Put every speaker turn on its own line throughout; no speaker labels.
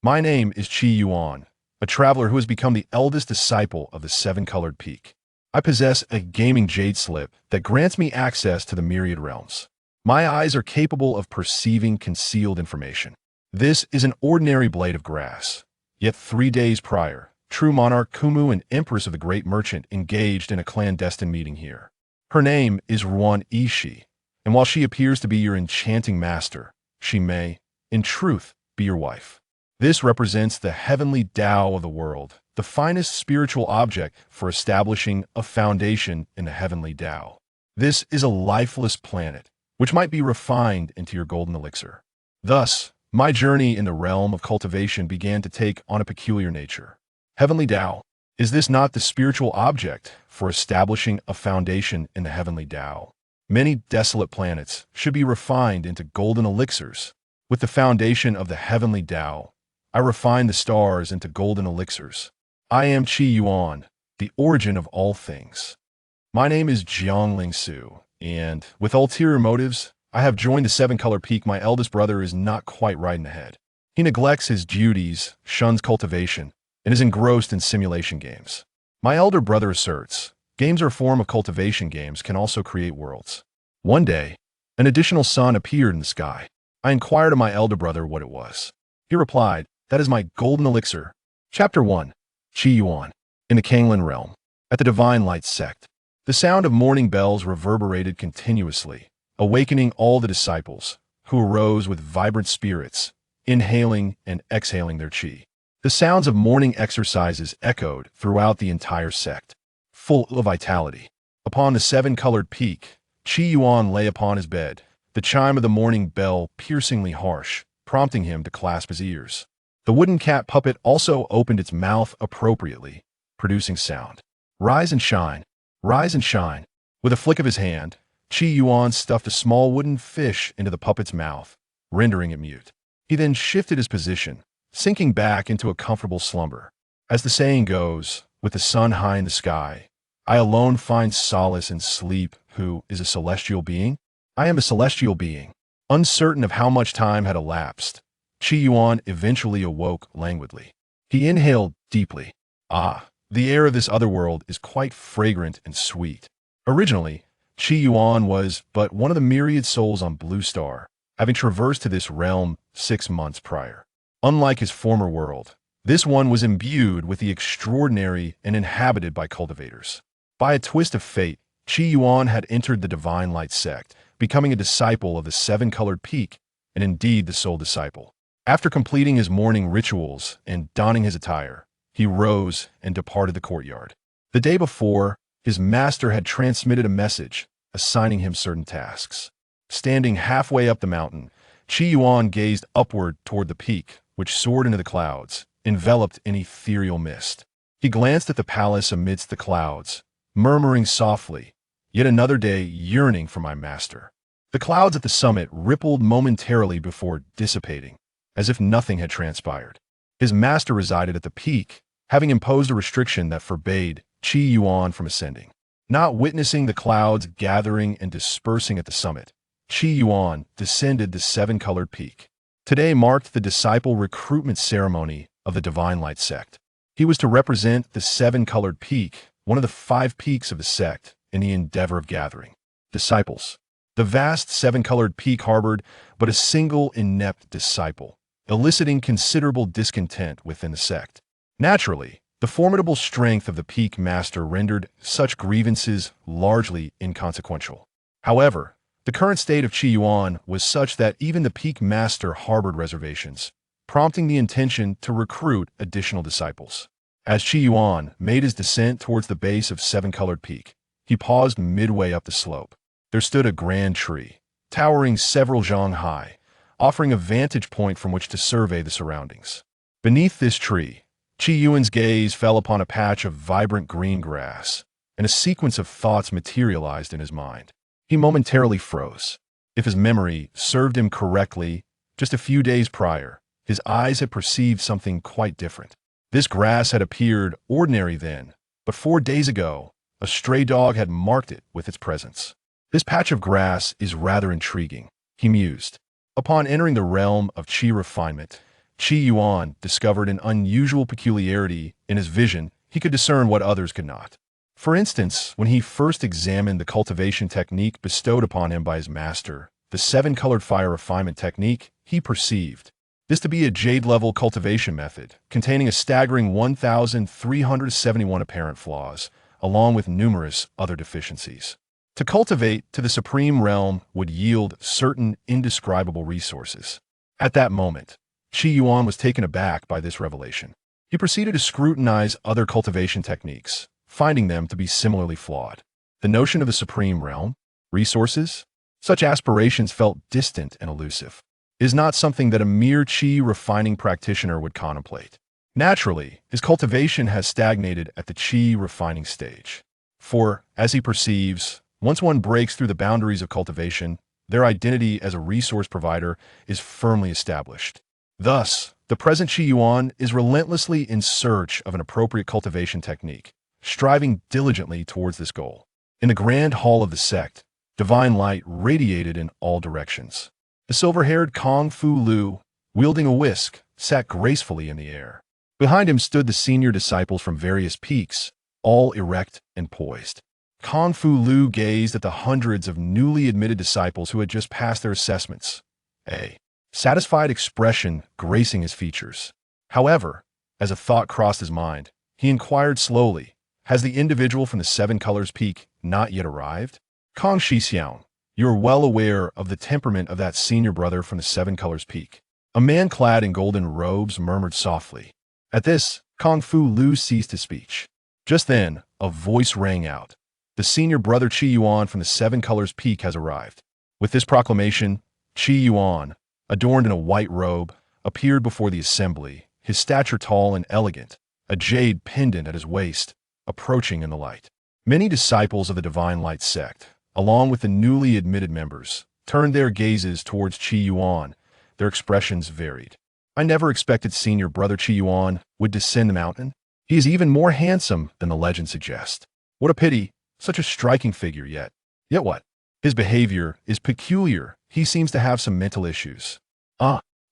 My name is Qi Yuan, a traveler who has become the eldest disciple of the seven-colored peak. I possess a gaming jade slip that grants me access to the myriad realms. My eyes are capable of perceiving concealed information. This is an ordinary blade of grass. Yet 3 days prior, true monarch Kumu and empress of the great merchant engaged in a clandestine meeting here. Her name is Ruan Yixi, and while she appears to be your enchanting master, she may, in truth, be your wife. This represents the heavenly Dao of the world, the finest spiritual object for establishing a foundation in the heavenly Dao. This is a lifeless planet, which might be refined into your golden elixir. Thus, my journey in the realm of cultivation began to take on a peculiar nature. Heavenly Dao, is this not the spiritual object for establishing a foundation in the heavenly Dao? Many desolate planets should be refined into golden elixirs. With the foundation of the heavenly Dao, I refine the stars into golden elixirs. I am Qi Yuan, the origin of all things. My name is Jiangling Su, and with ulterior motives, I have joined the seven-color peak. My eldest brother is not quite right in the head. He neglects his duties, shuns cultivation, and is engrossed in simulation games. My elder brother asserts, games are a form of cultivation. Games can also create worlds. One day, an additional sun appeared in the sky. I inquired of my elder brother what it was. He replied, "That is my golden elixir." Chapter 1. Qi Yuan. In the Kanglan realm, at the Divine Light sect, the sound of morning bells reverberated continuously, awakening all the disciples, who arose with vibrant spirits, inhaling and exhaling their qi. The sounds of morning exercises echoed throughout the entire sect, full of vitality. Upon the seven-colored peak, Qi Yuan lay upon his bed, the chime of the morning bell piercingly harsh, prompting him to clasp his ears. The wooden cat puppet also opened its mouth appropriately, producing sound. Rise and shine, rise and shine. With a flick of his hand, Qi Yuan stuffed a small wooden fish into the puppet's mouth, rendering it mute. He then shifted his position, sinking back into a comfortable slumber. As the saying goes, with the sun high in the sky, I alone find solace in sleep. Who is a celestial being? I am a celestial being. Uncertain of how much time had elapsed, Qi Yuan eventually awoke languidly. He inhaled deeply. The air of this other world is quite fragrant and sweet. Originally, Qi Yuan was but one of the myriad souls on Blue Star, having traversed to this realm 6 months prior. Unlike his former world, this one was imbued with the extraordinary and inhabited by cultivators. By a twist of fate, Qi Yuan had entered the Divine Light sect, becoming a disciple of the seven-colored peak, and indeed the sole disciple. After completing his morning rituals and donning his attire, he rose and departed the courtyard. The day before, his master had transmitted a message, assigning him certain tasks. Standing halfway up the mountain, Qi Yuan gazed upward toward the peak, which soared into the clouds, enveloped in ethereal mist. He glanced at the palace amidst the clouds, murmuring softly, "Yet another day yearning for my master." The clouds at the summit rippled momentarily before dissipating, as if nothing had transpired. His master resided at the peak, having imposed a restriction that forbade Qi Yuan from ascending. Not witnessing the clouds gathering and dispersing at the summit, Qi Yuan descended the seven-colored peak. Today marked the disciple recruitment ceremony of the Divine Light sect. He was to represent the seven-colored peak, one of the 5 peaks of the sect, in the endeavor of gathering disciples. The vast seven-colored peak harbored but a single inept disciple, eliciting considerable discontent within the sect. Naturally, the formidable strength of the peak master rendered such grievances largely inconsequential. However, the current state of Qi Yuan was such that even the peak master harbored reservations, prompting the intention to recruit additional disciples. As Qi Yuan made his descent towards the base of seven-colored peak, he paused midway up the slope. There stood a grand tree, towering several zhang high, offering a vantage point from which to survey the surroundings. Beneath this tree, Qi Yuan's gaze fell upon a patch of vibrant green grass, and a sequence of thoughts materialized in his mind. He momentarily froze. If his memory served him correctly, just a few days prior, his eyes had perceived something quite different. This grass had appeared ordinary then, but 4 days ago, a stray dog had marked it with its presence. This patch of grass is rather intriguing, he mused. Upon entering the realm of Qi refinement, Qi Yuan discovered an unusual peculiarity in his vision. He could discern what others could not. For instance, when he first examined the cultivation technique bestowed upon him by his master, the seven-colored fire refinement technique, he perceived this to be a jade-level cultivation method, containing a staggering 1,371 apparent flaws, along with numerous other deficiencies. To cultivate to the supreme realm would yield certain indescribable resources. At that moment, Qi Yuan was taken aback by this revelation. He proceeded to scrutinize other cultivation techniques, finding them to be similarly flawed. The notion of the supreme realm, resources, such aspirations felt distant and elusive. It is not something that a mere Qi refining practitioner would contemplate. Naturally, his cultivation has stagnated at the Qi refining stage. For, as he perceives, once one breaks through the boundaries of cultivation, their identity as a resource provider is firmly established. Thus, the present Qi Yuan is relentlessly in search of an appropriate cultivation technique, striving diligently towards this goal. In the grand hall of the sect, divine light radiated in all directions. The silver-haired Kung Fu Lu, wielding a whisk, sat gracefully in the air. Behind him stood the senior disciples from various peaks, all erect and poised. Kung Fu Lu gazed at the hundreds of newly admitted disciples who had just passed their assessments, a satisfied expression gracing his features. However, as a thought crossed his mind, he inquired slowly, "Has the individual from the Seven Colors Peak not yet arrived?" "Kong Shixiang, you are well aware of the temperament of that senior brother from the Seven Colors Peak." A man clad in golden robes murmured softly. At this, Kung Fu Lu ceased his speech. Just then, a voice rang out. "The senior brother Qi Yuan from the Seven Colors Peak has arrived." With this proclamation, Qi Yuan, adorned in a white robe, appeared before the assembly, his stature tall and elegant, a jade pendant at his waist, approaching in the light. Many disciples of the Divine Light sect, along with the newly admitted members, turned their gazes towards Qi Yuan. Their expressions varied. "I never expected senior brother Qi Yuan would descend the mountain. He is even more handsome than the legend suggests. What a pity, such a striking figure yet. Yet what? His behavior is peculiar. He seems to have some mental issues."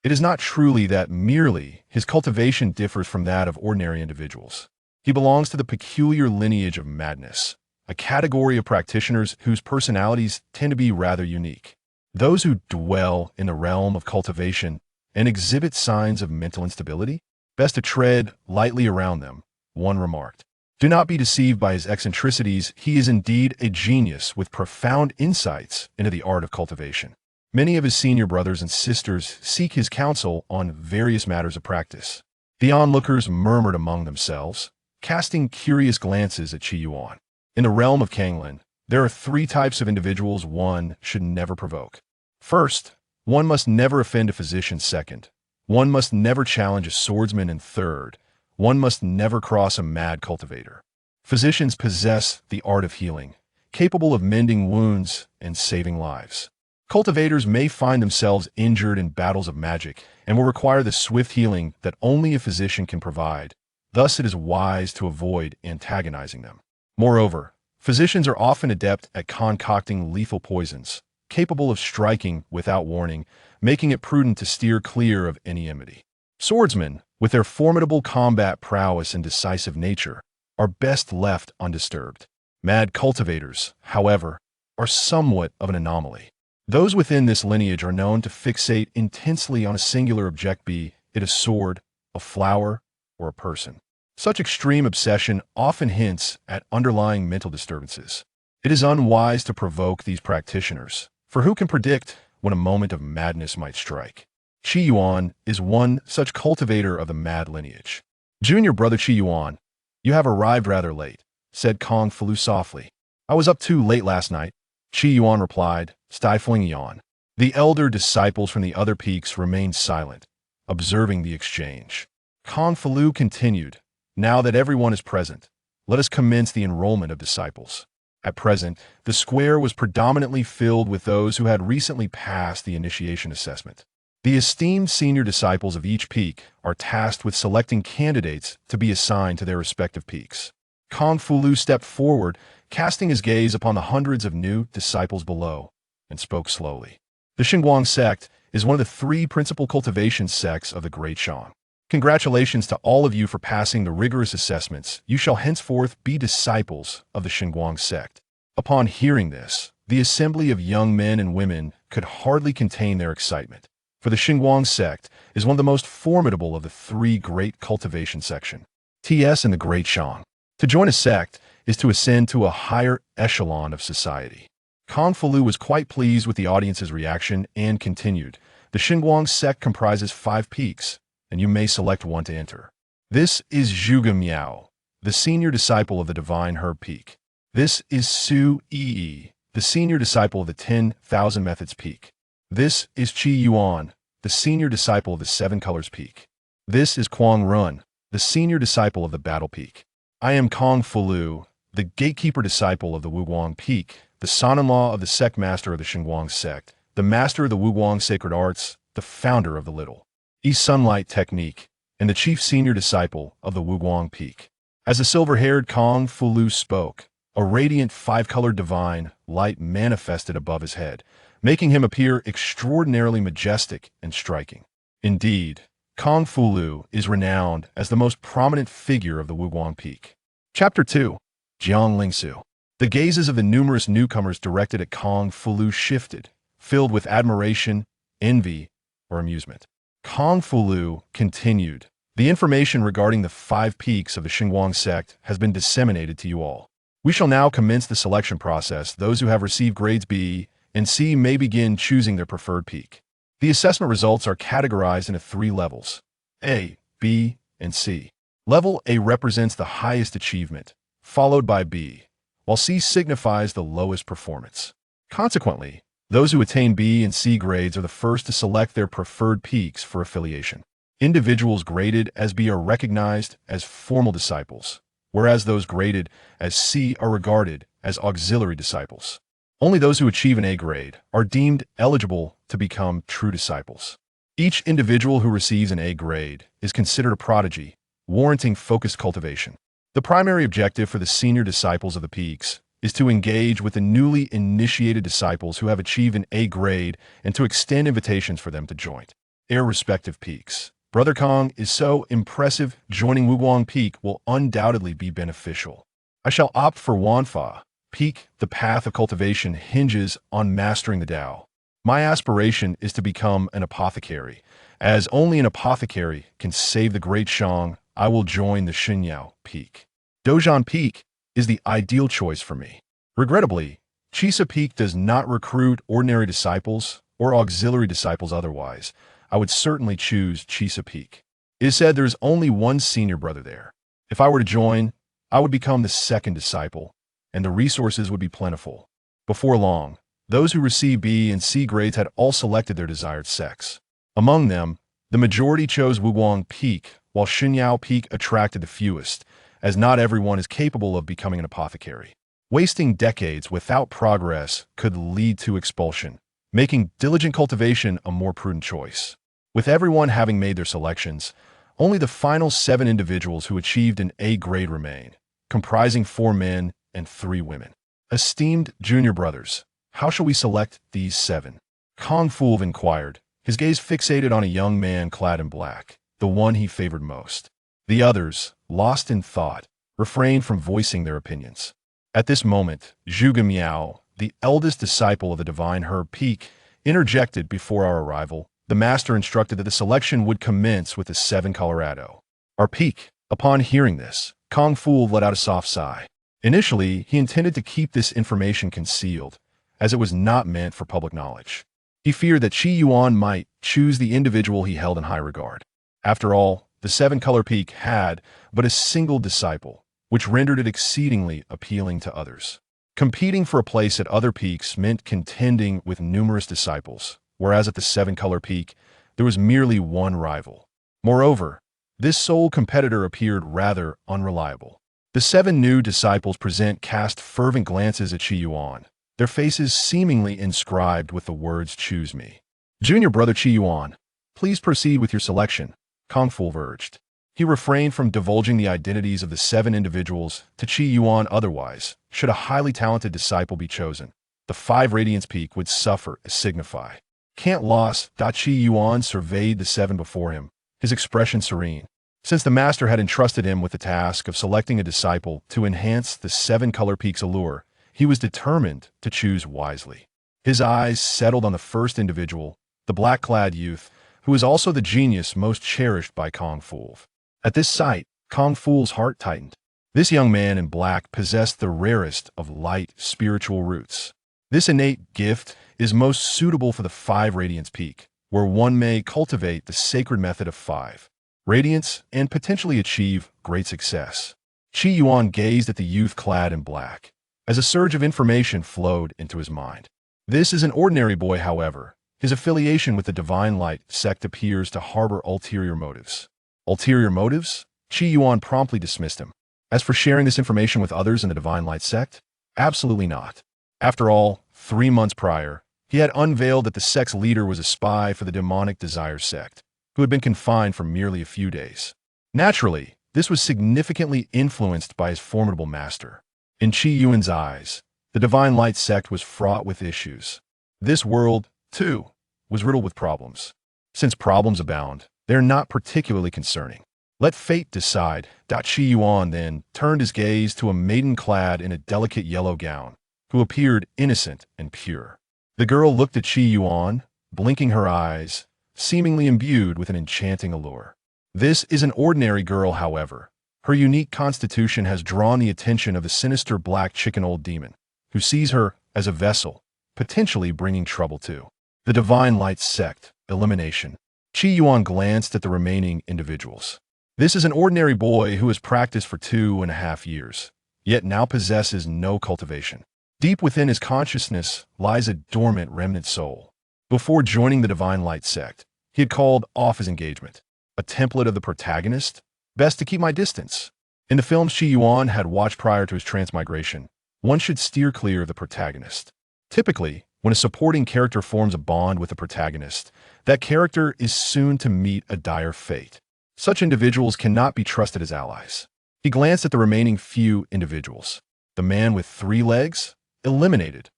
It is not truly that merely his cultivation differs from that of ordinary individuals. He belongs to the peculiar lineage of madness, a category of practitioners whose personalities tend to be rather unique. Those who dwell in the realm of cultivation and exhibit signs of mental instability, best to tread lightly around them, one remarked. Do not be deceived by his eccentricities. He is indeed a genius with profound insights into the art of cultivation. Many of his senior brothers and sisters seek his counsel on various matters of practice. The onlookers murmured among themselves, casting curious glances at Qi Yuan. In the realm of Kanglin, there are three types of individuals one should never provoke. First, one must never offend a physician. Second, one must never challenge a swordsman. And third, one must never cross a mad cultivator. Physicians possess the art of healing, capable of mending wounds and saving lives. Cultivators may find themselves injured in battles of magic and will require the swift healing that only a physician can provide. Thus, it is wise to avoid antagonizing them. Moreover, physicians are often adept at concocting lethal poisons, capable of striking without warning, making it prudent to steer clear of any enmity. Swordsmen, with their formidable combat prowess and decisive nature, are best left undisturbed. Mad cultivators, however, are somewhat of an anomaly. Those within this lineage are known to fixate intensely on a singular object, be it a sword, a flower, or a person. Such extreme obsession often hints at underlying mental disturbances. It is unwise to provoke these practitioners, for who can predict when a moment of madness might strike? Qi Yuan is one such cultivator of the mad lineage. "Junior brother Qi Yuan, you have arrived rather late," said Kung Fu softly. "I was up too late last night," Qi Yuan replied, stifling a yawn. The elder disciples from the other peaks remained silent, observing the exchange. Kung Fu continued, "Now that everyone is present, let us commence the enrollment of disciples." At present, the square was predominantly filled with those who had recently passed the initiation assessment. The esteemed senior disciples of each peak are tasked with selecting candidates to be assigned to their respective peaks. Kung Fu stepped forward, casting his gaze upon the hundreds of new disciples below, and spoke slowly. "The Xinguang sect is one of the three principal cultivation sects of the Great Shang. Congratulations to all of you for passing the rigorous assessments. You shall henceforth be disciples of the Xinguang sect. Upon hearing this, the assembly of young men and women could hardly contain their excitement. For the Xinguang sect is one of the most formidable of the three great cultivation sections. TS in the Great Shang. To join a sect is to ascend to a higher echelon of society. Kong Fu was quite pleased with the audience's reaction and continued, "The Xinguang sect comprises 5 peaks, and you may select one to enter. This is Zhuge Miao, the senior disciple of the Divine Herb Peak. This is Su Yi, the senior disciple of the 10,000 Methods Peak. This is Qi Yuan, the senior disciple of the 7 Colors Peak. This is Quang Run, the senior disciple of the Battle Peak. I am Kong Fu, the gatekeeper disciple of the Wuguang Peak, the son-in-law of the sect master of the Xinguang sect, the master of the Wuguang sacred arts, the founder of the Little East Sunlight Technique, and the chief senior disciple of the Wuguang Peak." As the silver-haired Kong Fu spoke, a radiant 5-colored divine light manifested above his head, making him appear extraordinarily majestic and striking. Indeed, Kong Fu is renowned as the most prominent figure of the Wuguang Peak. Chapter 2. Jiang Lingsu. The gazes of the numerous newcomers directed at Kong Fu shifted, filled with admiration, envy, or amusement. Kong Fu continued, "The information regarding the 5 peaks of the Xinguang sect has been disseminated to you all. We shall now commence the selection process. Those who have received grades B and C may begin choosing their preferred peak. The assessment results are categorized into 3 levels: A, B, and C. Level A represents the highest achievement, followed by B, while C signifies the lowest performance. Consequently, those who attain B and C grades are the first to select their preferred peaks for affiliation. Individuals graded as B are recognized as formal disciples, whereas those graded as C are regarded as auxiliary disciples. Only those who achieve an A grade are deemed eligible to become true disciples. Each individual who receives an A grade is considered a prodigy, warranting focused cultivation. The primary objective for the senior disciples of the peaks is to engage with the newly initiated disciples who have achieved an A grade and to extend invitations for them to join their respective peaks. Brother Kong is so impressive, joining Wuguang Peak will undoubtedly be beneficial. I shall opt for Wanfa Peak. The path of cultivation hinges on mastering the Tao. My aspiration is to become an apothecary. As only an apothecary can save the Great Shang, I will join the Xinyao Peak. Dozhan Peak is the ideal choice for me. Regrettably, Qise Peak does not recruit ordinary disciples or auxiliary disciples otherwise. I would certainly choose Qise Peak. It is said there is only one senior brother there. If I were to join, I would become the second disciple, and the resources would be plentiful. Before long, those who received B and C grades had all selected their desired sects. Among them, the majority chose Wuguang Peak, while Xinyao Peak attracted the fewest, as not everyone is capable of becoming an apothecary. Wasting decades without progress could lead to expulsion, making diligent cultivation a more prudent choice. With everyone having made their selections, only the final 7 individuals who achieved an A grade remain, comprising 4 men and 3 women. Esteemed junior brothers, how shall we select these 7? Kong Fu inquired, his gaze fixated on a young man clad in black, the one he favored most. The others, lost in thought, refrained from voicing their opinions. At this moment, Zhuge Miao, the eldest disciple of the Divine Herb Peak, interjected before our arrival. The master instructed that the selection would commence with the 7 Colorado. Our peak. Upon hearing this, Kong Fu let out a soft sigh. Initially, he intended to keep this information concealed, as it was not meant for public knowledge. He feared that Qi Yuan might choose the individual he held in high regard. After all, the 7-color peak had but a single disciple, which rendered it exceedingly appealing to others. Competing for a place at other peaks meant contending with numerous disciples, whereas at the 7-color peak, there was merely one rival. Moreover, this sole competitor appeared rather unreliable. The 7 new disciples cast fervent glances at Qi Yuan, their faces seemingly inscribed with the words, "Choose me." "Junior brother Qi Yuan, please proceed with your selection," Kong Fu urged. He refrained from divulging the identities of the 7 individuals to Qi Yuan. Otherwise, should a highly talented disciple be chosen, the 5 Radiance Peak would suffer as signify. Can't loss. Qi Yuan surveyed the seven before him, his expression serene. Since the master had entrusted him with the task of selecting a disciple to enhance the seven color peak's allure, he was determined to choose wisely. His eyes settled on the first individual, the black-clad youth, who was also the genius most cherished by Kung Fu. At this sight, Kung Fu's heart tightened. This young man in black possessed the rarest of light spiritual roots. This innate gift is most suitable for the five radiance peak, where one may cultivate the sacred method of five radiance and potentially achieve great success. Qi Yuan gazed at the youth clad in black, as a surge of information flowed into his mind. This is an ordinary boy, however. His affiliation with the Divine Light sect appears to harbor ulterior motives. Ulterior motives? Qi Yuan promptly dismissed him. As for sharing this information with others in the Divine Light sect, absolutely not. After all, 3 months prior, he had unveiled that the sect's leader was a spy for the demonic desire sect, who had been confined for merely a few days. Naturally, this was significantly influenced by his formidable master. In Qi Yuan's eyes, the Divine Light sect was fraught with issues. This world, too, was riddled with problems. Since problems abound, they are not particularly concerning. Let fate decide. Qi Yuan then turned his gaze to a maiden clad in a delicate yellow gown, who appeared innocent and pure. The girl looked at Qi Yuan, blinking her eyes, seemingly imbued with an enchanting allure. This is an ordinary girl, however. Her unique constitution has drawn the attention of the sinister black chicken old demon, who sees her as a vessel, potentially bringing trouble to the Divine Light sect. Elimination. Qi Yuan glanced at the remaining individuals. This is an ordinary boy who has practiced for 2.5 years, yet now possesses no cultivation. Deep within his consciousness lies a dormant remnant soul. Before joining the Divine Light sect, he had called off his engagement. A template of the protagonist? Best to keep my distance. In the films Qi Yuan had watched prior to his transmigration, one should steer clear of the protagonist. Typically, when a supporting character forms a bond with the protagonist, that character is soon to meet a dire fate. Such individuals cannot be trusted as allies. He glanced at the remaining few individuals. The man with 3 legs? Eliminated.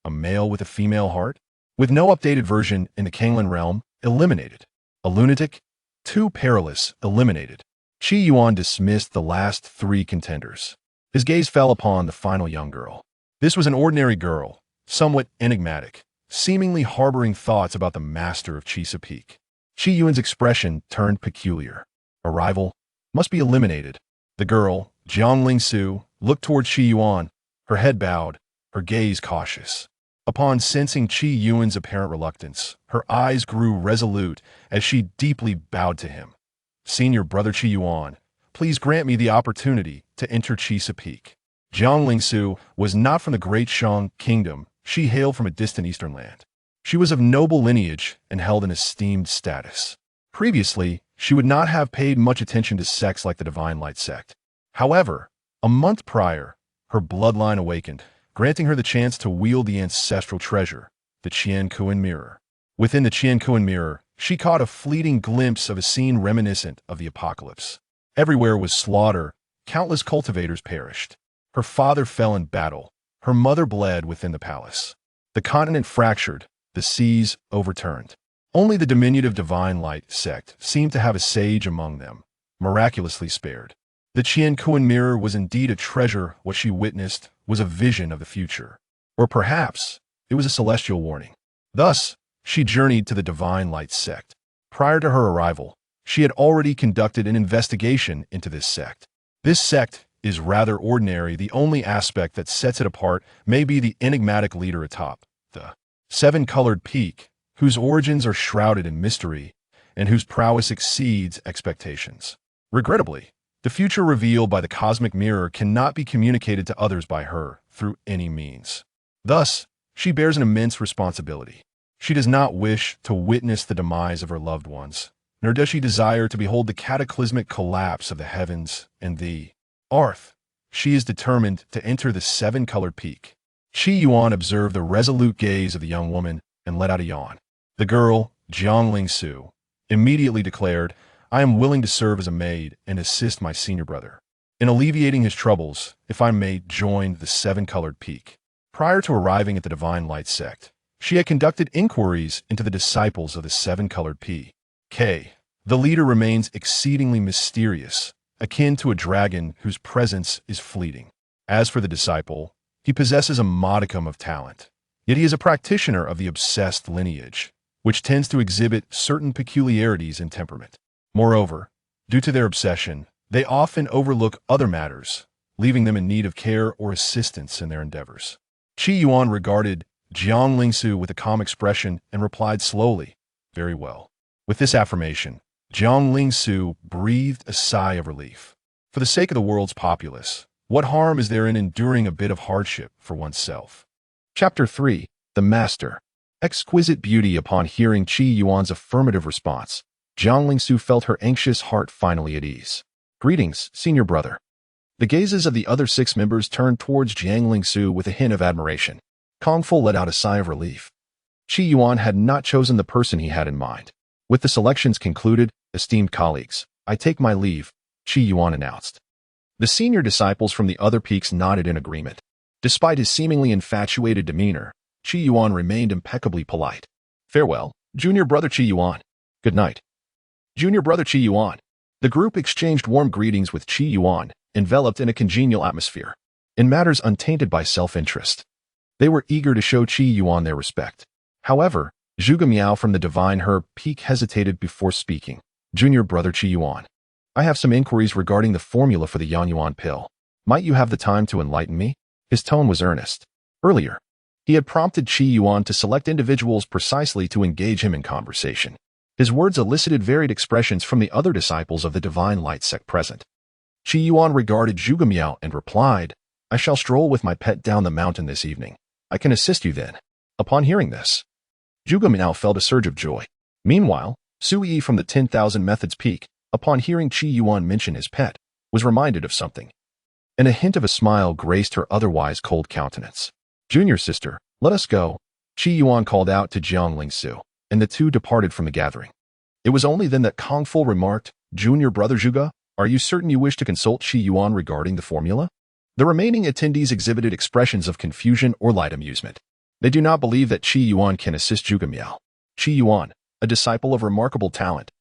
A male with a female heart? With no updated version in the Kanglan realm? Eliminated. A lunatic? Too perilous? Eliminated. Qi Yuan dismissed the last 3 contenders. His gaze fell upon the final young girl. This was an ordinary girl, somewhat enigmatic, seemingly harboring thoughts about the master of Qise Peak. Qi Yuan's expression turned peculiar. A rival must be eliminated. The girl, Jiangling Su, looked toward Qi Yuan, her head bowed, her gaze cautious. Upon sensing Qi Yuan's apparent reluctance, her eyes grew resolute as she deeply bowed to him. Senior brother Qi Yuan, please grant me the opportunity to enter Qise Peak. Jiangling Su was not from the Great Shang Kingdom. She hailed from a distant eastern land. She was of noble lineage and held an esteemed status. Previously, she would not have paid much attention to sects like the Divine Light sect. However, a month prior, her bloodline awakened, granting her the chance to wield the ancestral treasure, the Qian mirror. Within the Qian mirror, she caught a fleeting glimpse of a scene reminiscent of the apocalypse. Everywhere was slaughter, countless cultivators perished. Her father fell in battle, her mother bled within the palace. The continent fractured, the seas overturned. Only the diminutive Divine Light sect seemed to have a sage among them, miraculously spared. The Qian mirror was indeed a treasure. What she witnessed was a vision of the future. Or perhaps it was a celestial warning. Thus, she journeyed to the Divine Light sect. Prior to her arrival, she had already conducted an investigation into this sect. This sect is rather ordinary. The only aspect that sets it apart may be the enigmatic leader atop, the 7-colored peak, whose origins are shrouded in mystery and whose prowess exceeds expectations. Regrettably, the future revealed by the cosmic mirror cannot be communicated to others by her through any means. Thus, she bears an immense responsibility. She does not wish to witness the demise of her loved ones, nor does she desire to behold the cataclysmic collapse of the heavens and the earth. She is determined to enter the 7-colored peak. Qi Yuan observed the resolute gaze of the young woman and let out a yawn. The girl, Jiangling Su, immediately declared, I am willing to serve as a maid and assist my senior brother in alleviating his troubles if I may join the 7-colored peak. Prior to arriving at the Divine Light sect, She had conducted inquiries into the disciples of the seven-colored P.K. The leader remains exceedingly mysterious, akin to a dragon whose presence is fleeting. As for the disciple, he possesses a modicum of talent, yet he is a practitioner of the obsessed lineage, which tends to exhibit certain peculiarities in temperament. Moreover, due to their obsession, they often overlook other matters, leaving them in need of care or assistance in their endeavors. Qi Yuan regarded Jiang Lingsu with a calm expression and replied slowly, "Very well." With this affirmation, Jiang Lingsu breathed a sigh of relief. For the sake of the world's populace, what harm is there in enduring a bit of hardship for oneself? Chapter 3. The Master. Exquisite beauty. Upon hearing Qi Yuan's affirmative response, Jiang Lingsu felt her anxious heart finally at ease. "Greetings, senior brother." The gazes of the other 6 members turned towards Jiang Lingsu with a hint of admiration. Kong Fu let out a sigh of relief. Qi Yuan had not chosen the person he had in mind. With the selections concluded, "Esteemed colleagues, I take my leave," Qi Yuan announced. The senior disciples from the other peaks nodded in agreement. Despite his seemingly infatuated demeanor, Qi Yuan remained impeccably polite. "Farewell, junior brother Qi Yuan. Good night." "Junior brother Qi Yuan." The group exchanged warm greetings with Qi Yuan, enveloped in a congenial atmosphere. In matters untainted by self-interest, they were eager to show Qi Yuan their respect. However, Zhuge Miao from the Divine Herb Peak hesitated before speaking. "Junior brother Qi Yuan, I have some inquiries regarding the formula for the Yan Yuan pill. Might you have the time to enlighten me?" His tone was earnest. Earlier, he had prompted Qi Yuan to select individuals precisely to engage him in conversation. His words elicited varied expressions from the other disciples of the Divine Light sect present. Qi Yuan regarded Zhuge Miao and replied, "I shall stroll with my pet down the mountain this evening. I can assist you then." Upon hearing this, Zhuge Miao felt a surge of joy. Meanwhile, Su Yi from the 10,000 Methods Peak, upon hearing Qi Yuan mention his pet, was reminded of something, and a hint of a smile graced her otherwise cold countenance. "Junior sister, let us go," Qi Yuan called out to Jiang Lingsu, and the two departed from the gathering. It was only then that Kong Fu remarked, "Junior brother Zhuge, are you certain you wish to consult Qi Yuan regarding the formula?" The remaining attendees exhibited expressions of confusion or light amusement. They do not believe that Qi Yuan can assist Zhuge Miao. Qi Yuan, a disciple of remarkable talent,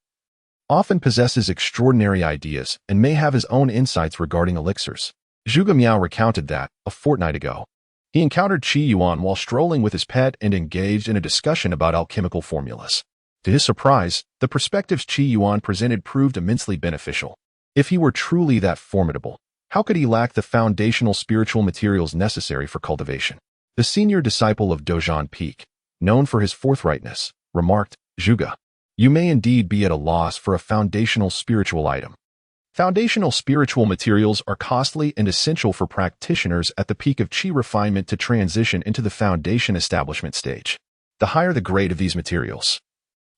often possesses extraordinary ideas and may have his own insights regarding elixirs. Zhuge Miao recounted that, a fortnight ago, he encountered Qi Yuan while strolling with his pet and engaged in a discussion about alchemical formulas. To his surprise, the perspectives Qi Yuan presented proved immensely beneficial. If he were truly that formidable, how could he lack the foundational spiritual materials necessary for cultivation? The senior disciple of Dozhan Peak, known for his forthrightness, remarked, "Zhuge, you may indeed be at a loss for a foundational spiritual item. Foundational spiritual materials are costly and essential for practitioners at the peak of Qi refinement to transition into the foundation establishment stage. The higher the grade of these materials,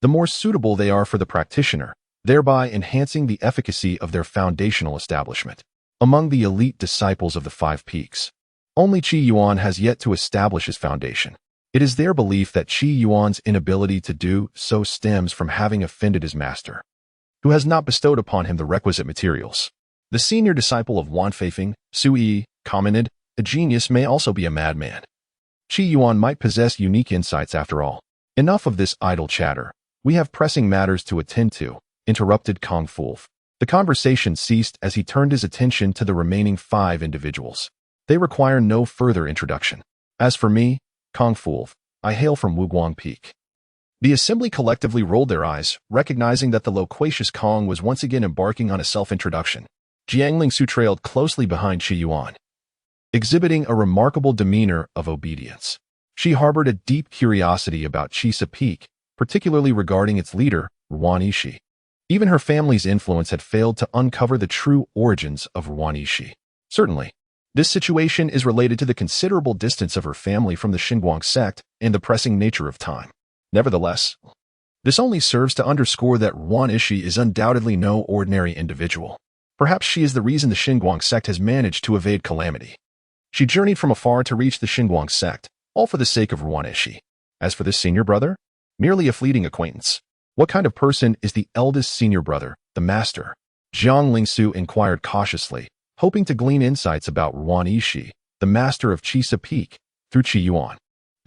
the more suitable they are for the practitioner, thereby enhancing the efficacy of their foundational establishment. Among the elite disciples of the 5 peaks, only Qi Yuan has yet to establish his foundation. It is their belief that Qi Yuan's inability to do so stems from having offended his master, who has not bestowed upon him the requisite materials." The senior disciple of Wan Feifeng, Su Yi, commented, "A genius may also be a madman. Qi Yuan might possess unique insights after all." "Enough of this idle chatter. We have pressing matters to attend to," interrupted Kong Fu. The conversation ceased as he turned his attention to the remaining 5 individuals. "They require no further introduction. As for me, Kong Fu, I hail from Wuguang Peak." The assembly collectively rolled their eyes, recognizing that the loquacious Kong was once again embarking on a self-introduction. Jiang Lingsu trailed closely behind Qi Yuan, exhibiting a remarkable demeanor of obedience. She harbored a deep curiosity about Qise Peak, particularly regarding its leader, Ruan Yixi. Even her family's influence had failed to uncover the true origins of Ruan Yixi. Certainly, this situation is related to the considerable distance of her family from the Xinguang sect and the pressing nature of time. Nevertheless, this only serves to underscore that Ruan Yixi is undoubtedly no ordinary individual. Perhaps she is the reason the Xinguang sect has managed to evade calamity. She journeyed from afar to reach the Xinguang sect, all for the sake of Ruan Yixi. As for this senior brother, merely a fleeting acquaintance. What kind of person is the eldest senior brother, the master? Jiang Lingsu inquired cautiously, hoping to glean insights about Ruan Yixi, the master of Qise Peak, through Qi Yuan.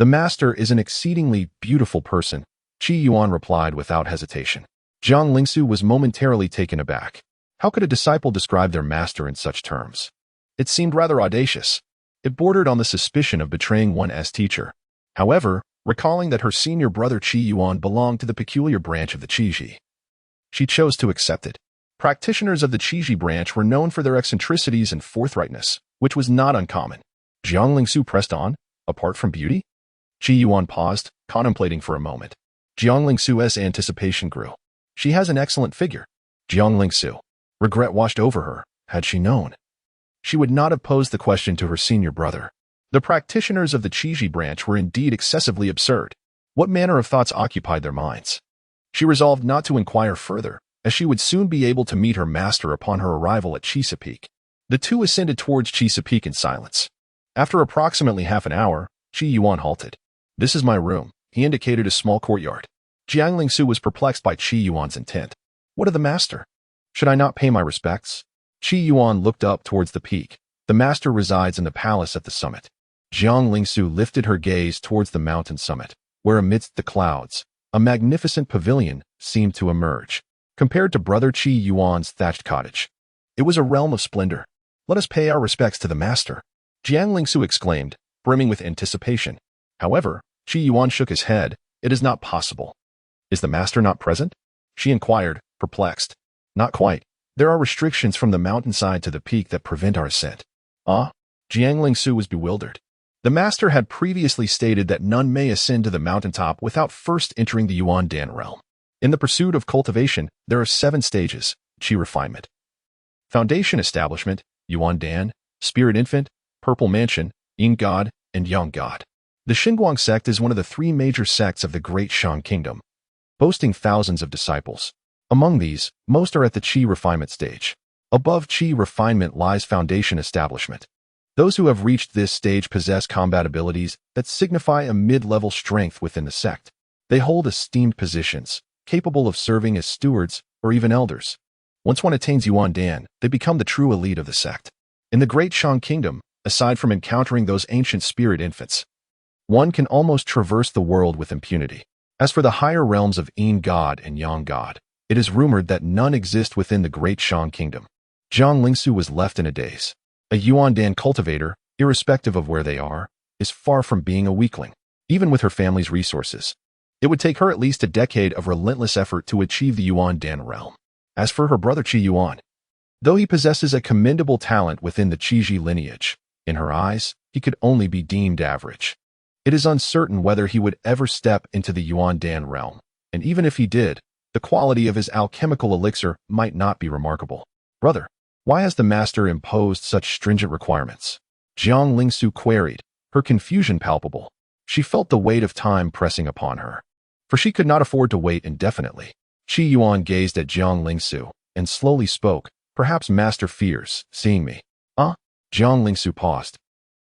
The master is an exceedingly beautiful person, Qi Yuan replied without hesitation. Jiang Lingsu was momentarily taken aback. How could a disciple describe their master in such terms? It seemed rather audacious. It bordered on the suspicion of betraying one's teacher. However, recalling that her senior brother Qi Yuan belonged to the peculiar branch of the Qiji, she chose to accept it. Practitioners of the Qiji branch were known for their eccentricities and forthrightness, which was not uncommon. Jiang Lingsu pressed on, apart from beauty? Qi Yuan paused, contemplating for a moment. Jiang Lingsu's anticipation grew. She has an excellent figure. Jiang Lingsu. Regret washed over her. Had she known, she would not have posed the question to her senior brother. The practitioners of the Qiji branch were indeed excessively absurd. What manner of thoughts occupied their minds? She resolved not to inquire further, as she would soon be able to meet her master upon her arrival at Qise Peak. The two ascended towards Qise Peak in silence. After approximately half an hour, Qi Yuan halted. This is my room. He indicated a small courtyard. Jiang Lingsu was perplexed by Qi Yuan's intent. What of the master? Should I not pay my respects? Qi Yuan looked up towards the peak. The master resides in the palace at the summit. Jiang Lingsu lifted her gaze towards the mountain summit, where amidst the clouds, a magnificent pavilion seemed to emerge. Compared to brother Qi Yuan's thatched cottage, it was a realm of splendor. Let us pay our respects to the master, Jiang Lingsu exclaimed, brimming with anticipation. However, Qi Yuan shook his head. It is not possible. Is the master not present? She inquired, perplexed. Not quite. There are restrictions from the mountainside to the peak that prevent our ascent. Ah? Jiang Lingsu was bewildered. The master had previously stated that none may ascend to the mountaintop without first entering the Yuan Dan realm. In the pursuit of cultivation, there are 7 stages: Qi refinement, Foundation Establishment, Yuan Dan, Spirit Infant, Purple Mansion, Yin God, and Yang God. The Xinguang sect is one of the 3 major sects of the Great Shang Kingdom, boasting thousands of disciples. Among these, most are at the Qi refinement stage. Above Qi refinement lies Foundation Establishment. Those who have reached this stage possess combat abilities that signify a mid-level strength within the sect. They hold esteemed positions, capable of serving as stewards or even elders. Once one attains Yuan Dan, they become the true elite of the sect. In the Great Shang Kingdom, aside from encountering those ancient spirit infants, one can almost traverse the world with impunity. As for the higher realms of Yin God and Yang God, it is rumored that none exist within the Great Shang Kingdom. Jiang Lingsu was left in a daze. A Yuan Dan cultivator, irrespective of where they are, is far from being a weakling, even with her family's resources. It would take her at least a decade of relentless effort to achieve the Yuan Dan realm. As for her brother Qi Yuan, though he possesses a commendable talent within the Qiji lineage, in her eyes, he could only be deemed average. It is uncertain whether he would ever step into the Yuan Dan realm, and even if he did, the quality of his alchemical elixir might not be remarkable. Brother, why has the master imposed such stringent requirements? Jiang Lingsu queried, her confusion palpable. She felt the weight of time pressing upon her, for she could not afford to wait indefinitely. Qi Yuan gazed at Jiang Lingsu and slowly spoke. Perhaps master fears seeing me. Jiang Lingsu paused,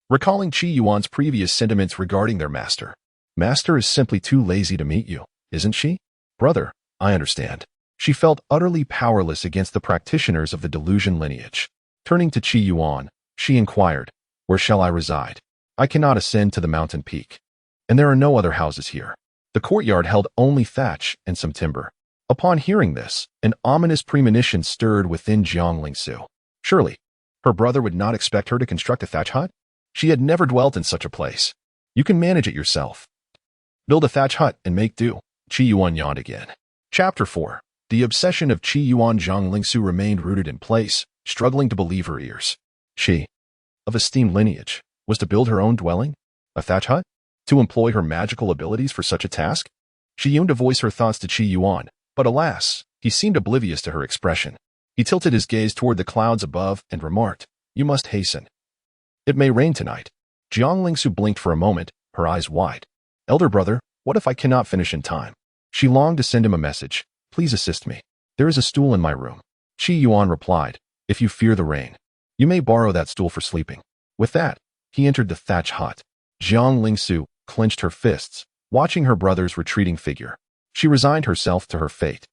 recalling Qi Yuan's previous sentiments regarding their master. Master is simply too lazy to meet you, isn't she? Brother, I understand. She felt utterly powerless against the practitioners of the delusion lineage. Turning to Qi Yuan, she inquired, where shall I reside? I cannot ascend to the mountain peak, and there are no other houses here. The courtyard held only thatch and some timber. Upon hearing this, an ominous premonition stirred within Jiang Lingsu. Surely, her brother would not expect her to construct a thatch hut? She had never dwelt in such a place. You can manage it yourself. Build a thatch hut and make do. Qi Yuan yawned again. Chapter 4. The obsession of Qi Yuan. Jiang Lingsu remained rooted in place, struggling to believe her ears. She, of esteemed lineage, was to build her own dwelling? A thatch hut? To employ her magical abilities for such a task? She yearned to voice her thoughts to Qi Yuan, but alas, he seemed oblivious to her expression. He tilted his gaze toward the clouds above and remarked, you must hasten. It may rain tonight. Jiang Lingsu blinked for a moment, her eyes wide. Elder brother, what if I cannot finish in time? She longed to send him a message. Please assist me. There is a stool in my room. Qi Yuan replied, if you fear the rain, you may borrow that stool for sleeping. With that, he entered the thatch hut. Jiang Lingsu clenched her fists, watching her brother's retreating figure. She resigned herself to her fate.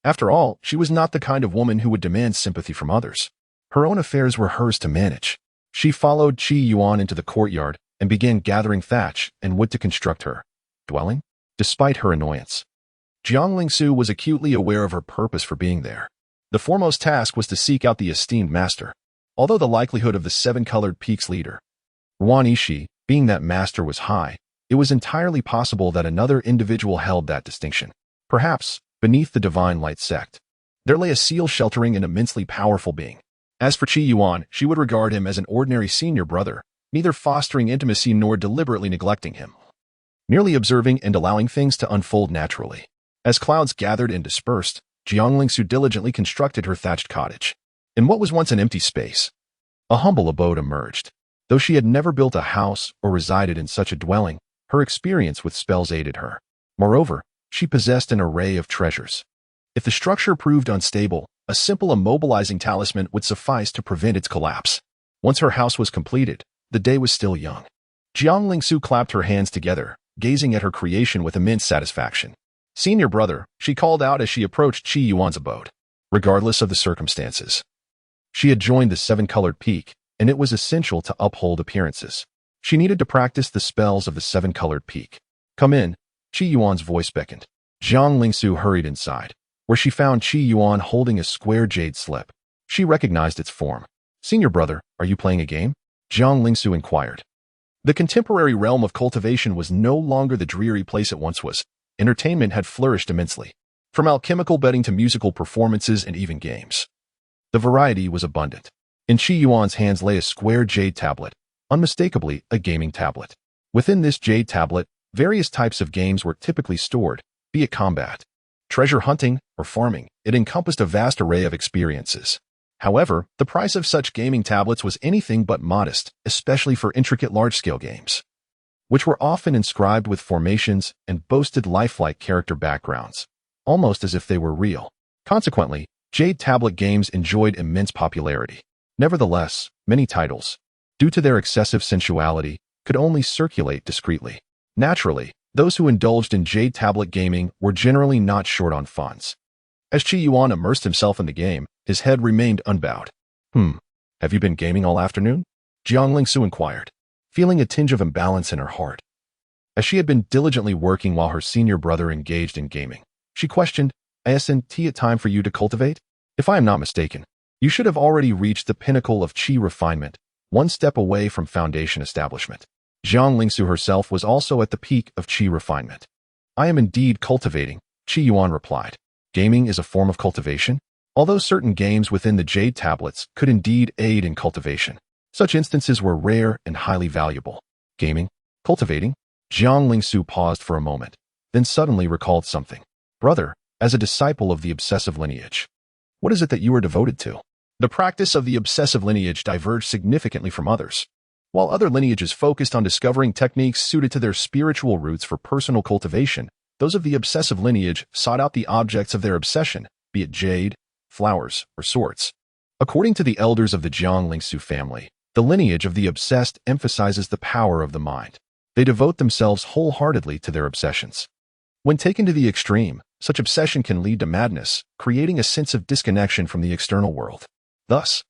After all, she was not the kind of woman who would demand sympathy from others. Her own affairs were hers to manage. She followed Qi Yuan into the courtyard, and began gathering thatch and wood to construct her dwelling. Despite her annoyance, Jiang Lingsu was acutely aware of her purpose for being there. The foremost task was to seek out the esteemed master. Although the likelihood of the seven-colored peak's leader, Ruan Yixi, being that master was high, it was entirely possible that another individual held that distinction. Perhaps, beneath the divine light sect, there lay a seal sheltering an immensely powerful being. As for Qi Yuan, she would regard him as an ordinary senior brother, neither fostering intimacy nor deliberately neglecting him, merely observing and allowing things to unfold naturally. As clouds gathered and dispersed, Jiang Lingsu diligently constructed her thatched cottage. In what was once an empty space, a humble abode emerged. Though she had never built a house or resided in such a dwelling, her experience with spells aided her. Moreover, she possessed an array of treasures. If the structure proved unstable, a simple immobilizing talisman would suffice to prevent its collapse. Once her house was completed, the day was still young. Jiang Lingsu clapped her hands together, gazing at her creation with immense satisfaction. "Senior brother," she called out as she approached Qi Yuan's abode. Regardless of the circumstances, she had joined the seven-colored peak, and it was essential to uphold appearances. She needed to practice the spells of the seven-colored peak. "Come in," Qi Yuan's voice beckoned. Jiang Lingsu hurried inside, where she found Qi Yuan holding a square jade slip. She recognized its form. "Senior brother, are you playing a game?" Jiang Lingsu inquired. The contemporary realm of cultivation was no longer the dreary place it once was. Entertainment had flourished immensely. From alchemical betting to musical performances and even games, the variety was abundant. In Qi Yuan's hands lay a square jade tablet, unmistakably a gaming tablet. Within this jade tablet, various types of games were typically stored, be it combat, treasure hunting, or farming. It encompassed a vast array of experiences. However, the price of such gaming tablets was anything but modest, especially for intricate large-scale games, which were often inscribed with formations and boasted lifelike character backgrounds, almost as if they were real. Consequently, jade tablet games enjoyed immense popularity. Nevertheless, many titles, due to their excessive sensuality, could only circulate discreetly. Naturally, those who indulged in jade tablet gaming were generally not short on funds. As Qi Yuan immersed himself in the game, his head remained unbowed. Have you been gaming all afternoon?" Jiang Lingsu inquired, feeling a tinge of imbalance in her heart. As she had been diligently working while her senior brother engaged in gaming, she questioned, "Isn't it time for you to cultivate? If I am not mistaken, you should have already reached the pinnacle of Qi refinement, one step away from foundation establishment." Jiang Lingsu herself was also at the peak of Qi refinement. "I am indeed cultivating," Qi Yuan replied. "Gaming is a form of cultivation? Although certain games within the jade tablets could indeed aid in cultivation, such instances were rare and highly valuable. Gaming? Cultivating?" Jiang Lingsu paused for a moment, then suddenly recalled something. "Brother, as a disciple of the obsessive lineage, what is it that you are devoted to?" The practice of the obsessive lineage diverged significantly from others. While other lineages focused on discovering techniques suited to their spiritual roots for personal cultivation, those of the obsessive lineage sought out the objects of their obsession, be it jade, flowers, or swords. According to the elders of the Jiang Lingsu family, the lineage of the obsessed emphasizes the power of the mind. They devote themselves wholeheartedly to their obsessions. When taken to the extreme, such obsession can lead to madness, creating a sense of disconnection from the external world. Thus,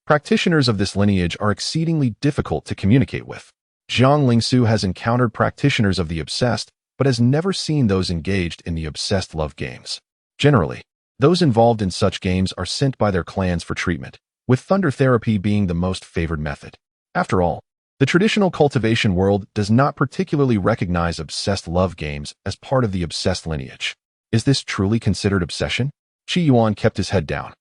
practitioners of this lineage are exceedingly difficult to communicate with. Jiang Lingsu has encountered practitioners of the obsessed, but has never seen those engaged in the obsessed love games. Generally, those involved in such games are sent by their clans for treatment, with thunder therapy being the most favored method. After all, the traditional cultivation world does not particularly recognize obsessed love games as part of the obsessed lineage. Is this truly considered obsession? Qi Yuan kept his head down,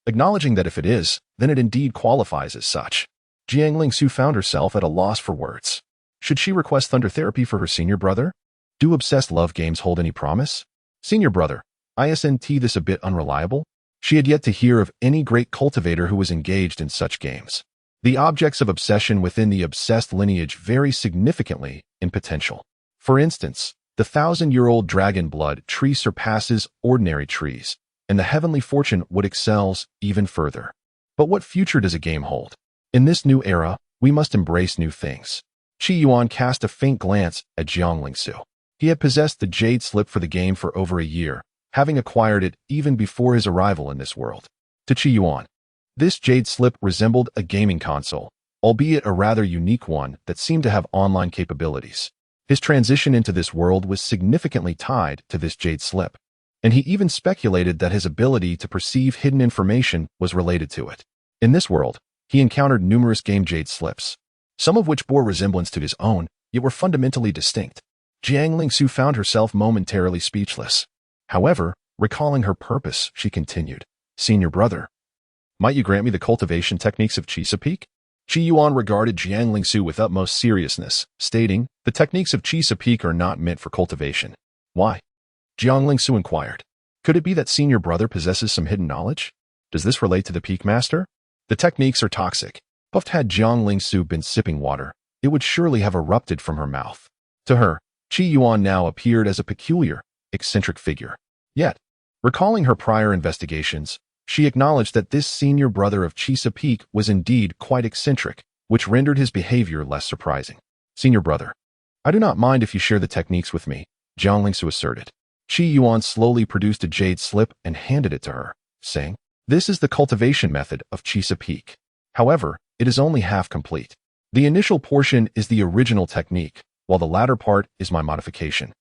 acknowledging that if it is, then it indeed qualifies as such. Jiang Lingsu found herself at a loss for words. Should she request thunder therapy for her senior brother? Do obsessed love games hold any promise? Senior brother, isn't this a bit unreliable? She had yet to hear of any great cultivator who was engaged in such games. The objects of obsession within the obsessed lineage vary significantly in potential. For instance, the 1,000-year-old dragon blood tree surpasses ordinary trees, and the heavenly fortune wood excels even further. But what future does a game hold? In this new era, we must embrace new things. Qi Yuan cast a faint glance at Jiang Lingsu. He had possessed the jade slip for the game for over a year, having acquired it even before his arrival in this world. To Qi Yuan, this jade slip resembled a gaming console, albeit a rather unique one that seemed to have online capabilities. His transition into this world was significantly tied to this jade slip, and he even speculated that his ability to perceive hidden information was related to it. In this world, he encountered numerous game jade slips, some of which bore resemblance to his own, yet were fundamentally distinct. Jiang Lingsu found herself momentarily speechless. However, recalling her purpose, she continued, "Senior brother, might you grant me the cultivation techniques of Qise Peak?" Qi Yuan regarded Jiang Lingsu with utmost seriousness, stating, "The techniques of Qise Peak are not meant for cultivation." "Why?" Jiang Lingsu inquired. "Could it be that senior brother possesses some hidden knowledge? Does this relate to the Peak Master?" "The techniques are toxic." Puffed. Had Jiang Lingsu been sipping water, it would surely have erupted from her mouth. To her, Qi Yuan now appeared as a peculiar, eccentric figure. Yet, recalling her prior investigations, she acknowledged that this senior brother of Qise Peak was indeed quite eccentric, which rendered his behavior less surprising. "Senior brother, I do not mind if you share the techniques with me," Jiang Lingsu asserted. Qi Yuan slowly produced a jade slip and handed it to her, saying, "This is the cultivation method of Qise Peak. However, it is only half complete. The initial portion is the original technique, while the latter part is my modification,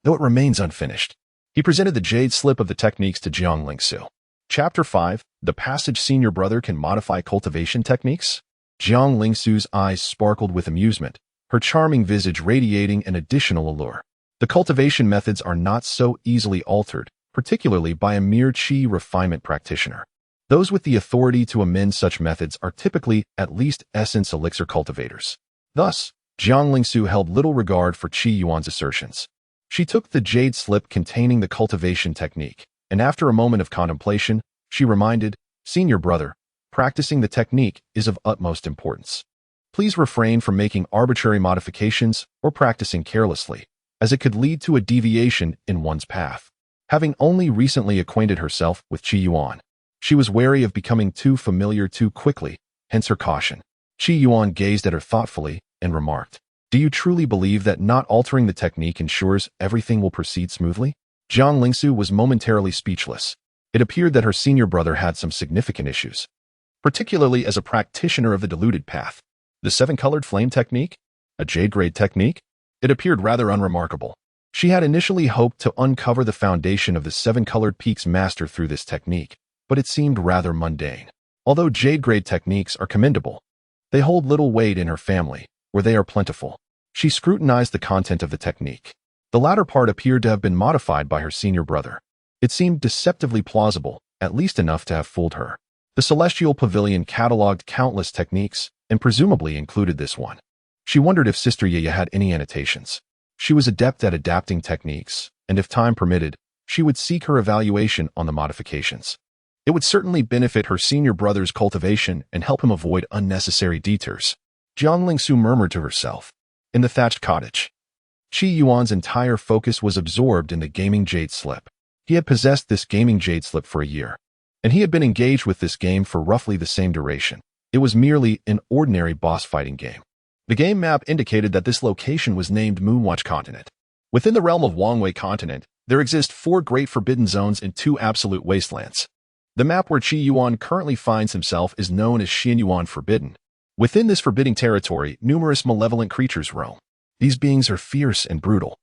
though it remains unfinished." He presented the jade slip of the techniques to Jiang Lingsu. Chapter 5, The Passage Senior Brother Can Modify Cultivation Techniques? Jiang Lingsu's eyes sparkled with amusement, her charming visage radiating an additional allure. The cultivation methods are not so easily altered, particularly by a mere Qi refinement practitioner. Those with the authority to amend such methods are typically at least essence elixir cultivators. Thus, Jiang Lingsu held little regard for Qi Yuan's assertions. She took the jade slip containing the cultivation technique, and after a moment of contemplation, she reminded, "Senior brother, practicing the technique is of utmost importance. Please refrain from making arbitrary modifications or practicing carelessly, as it could lead to a deviation in one's path." Having only recently acquainted herself with Qi Yuan, she was wary of becoming too familiar too quickly, hence her caution. Qi Yuan gazed at her thoughtfully and remarked, "Do you truly believe that not altering the technique ensures everything will proceed smoothly?" Jiang Lingsu was momentarily speechless. It appeared that her senior brother had some significant issues, particularly as a practitioner of the diluted path. The seven-colored flame technique? A jade-grade technique? It appeared rather unremarkable. She had initially hoped to uncover the foundation of the seven-colored peak's master through this technique, but it seemed rather mundane. Although jade-grade techniques are commendable, they hold little weight in her family, where they are plentiful. She scrutinized the content of the technique. The latter part appeared to have been modified by her senior brother. It seemed deceptively plausible, at least enough to have fooled her. The Celestial Pavilion catalogued countless techniques, and presumably included this one. She wondered if Sister Yaya had any annotations. She was adept at adapting techniques, and if time permitted, she would seek her evaluation on the modifications. It would certainly benefit her senior brother's cultivation and help him avoid unnecessary detours. Jiang Lingsu murmured to herself. In the thatched cottage, Qi Yuan's entire focus was absorbed in the gaming jade slip. He had possessed this gaming jade slip for a year, and he had been engaged with this game for roughly the same duration. It was merely an ordinary boss fighting game. The game map indicated that this location was named Moonwatch Continent. Within the realm of Wangwei Continent, there exist 4 great forbidden zones and 2 absolute wastelands. The map where Qi Yuan currently finds himself is known as Xianyuan Forbidden. Within this forbidding territory, numerous malevolent creatures roam. These beings are fierce and brutal,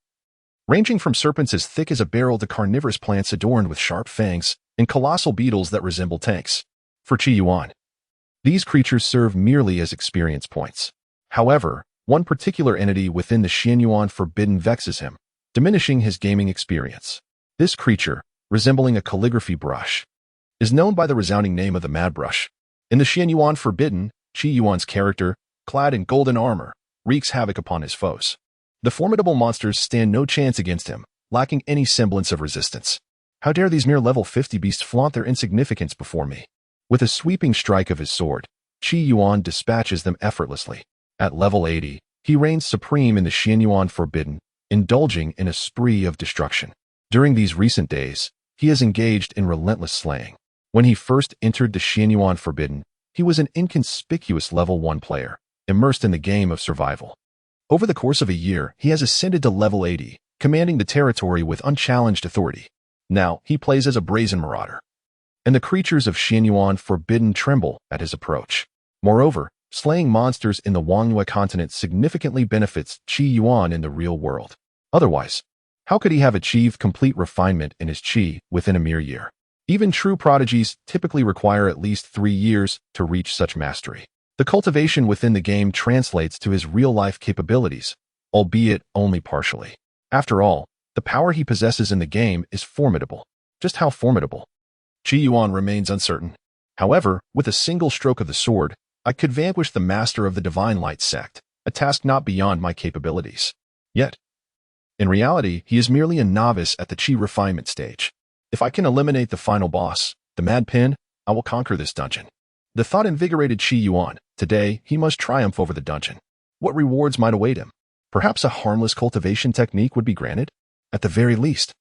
ranging from serpents as thick as a barrel to carnivorous plants adorned with sharp fangs and colossal beetles that resemble tanks. For Qi Yuan, these creatures serve merely as experience points. However, one particular entity within the Xianyuan Forbidden vexes him, diminishing his gaming experience. This creature, resembling a calligraphy brush, is known by the resounding name of the Mad Brush. In the Xianyuan Forbidden, Qi Yuan's character, clad in golden armor, wreaks havoc upon his foes. The formidable monsters stand no chance against him, lacking any semblance of resistance. How dare these mere level 50 beasts flaunt their insignificance before me? With a sweeping strike of his sword, Qi Yuan dispatches them effortlessly. At level 80, he reigns supreme in the Xianyuan Forbidden, indulging in a spree of destruction. During these recent days, he has engaged in relentless slaying. When he first entered the Xianyuan Forbidden, he was an inconspicuous level 1 player, immersed in the game of survival. Over the course of a year, he has ascended to level 80, commanding the territory with unchallenged authority. Now, he plays as a brazen marauder, and the creatures of Xianyuan Forbidden tremble at his approach. Moreover, Slaying monsters in the Wangyue continent significantly benefits Qi Yuan in the real world. Otherwise, how could he have achieved complete refinement in his qi within a mere year? Even true prodigies typically require at least 3 years to reach such mastery. The cultivation within the game translates to his real-life capabilities, albeit only partially. After all, the power he possesses in the game is formidable. Just how formidable? Qi Yuan remains uncertain. However, with a single stroke of the sword, I could vanquish the master of the Divine Light sect, a task not beyond my capabilities. Yet, in reality, he is merely a novice at the Qi refinement stage. If I can eliminate the final boss, the Mad Pin, I will conquer this dungeon. The thought invigorated Qi Yuan. Today, he must triumph over the dungeon. What rewards might await him? Perhaps a harmless cultivation technique would be granted? At the very least,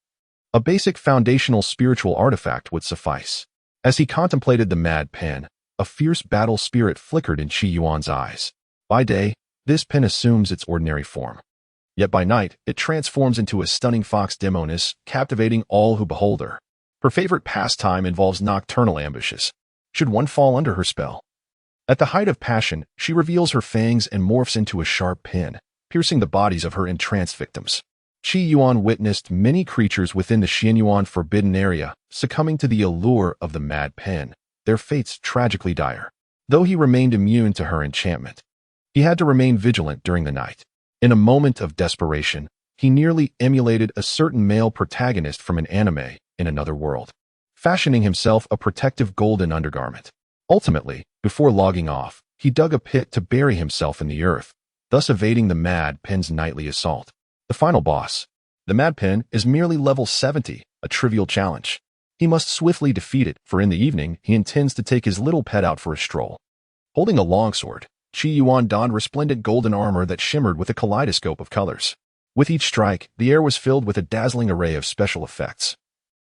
a basic foundational spiritual artifact would suffice. As he contemplated the Mad Pin, a fierce battle spirit flickered in Qi Yuan's eyes. By day, this pin assumes its ordinary form. Yet by night, it transforms into a stunning fox demoness, captivating all who behold her. Her favorite pastime involves nocturnal ambushes. Should one fall under her spell? At the height of passion, she reveals her fangs and morphs into a sharp pin, piercing the bodies of her entranced victims. Qi Yuan witnessed many creatures within the Xianyuan forbidden area succumbing to the allure of the Mad Pin, their fates tragically dire. Though he remained immune to her enchantment, he had to remain vigilant during the night. In a moment of desperation, he nearly emulated a certain male protagonist from an anime in another world, fashioning himself a protective golden undergarment. Ultimately, before logging off, he dug a pit to bury himself in the earth, thus evading the Mad Pin's nightly assault. The final boss, the Mad Pin, is merely level 70, a trivial challenge. He must swiftly defeat it, for in the evening, he intends to take his little pet out for a stroll. Holding a longsword, Qi Yuan donned resplendent golden armor that shimmered with a kaleidoscope of colors. With each strike, the air was filled with a dazzling array of special effects,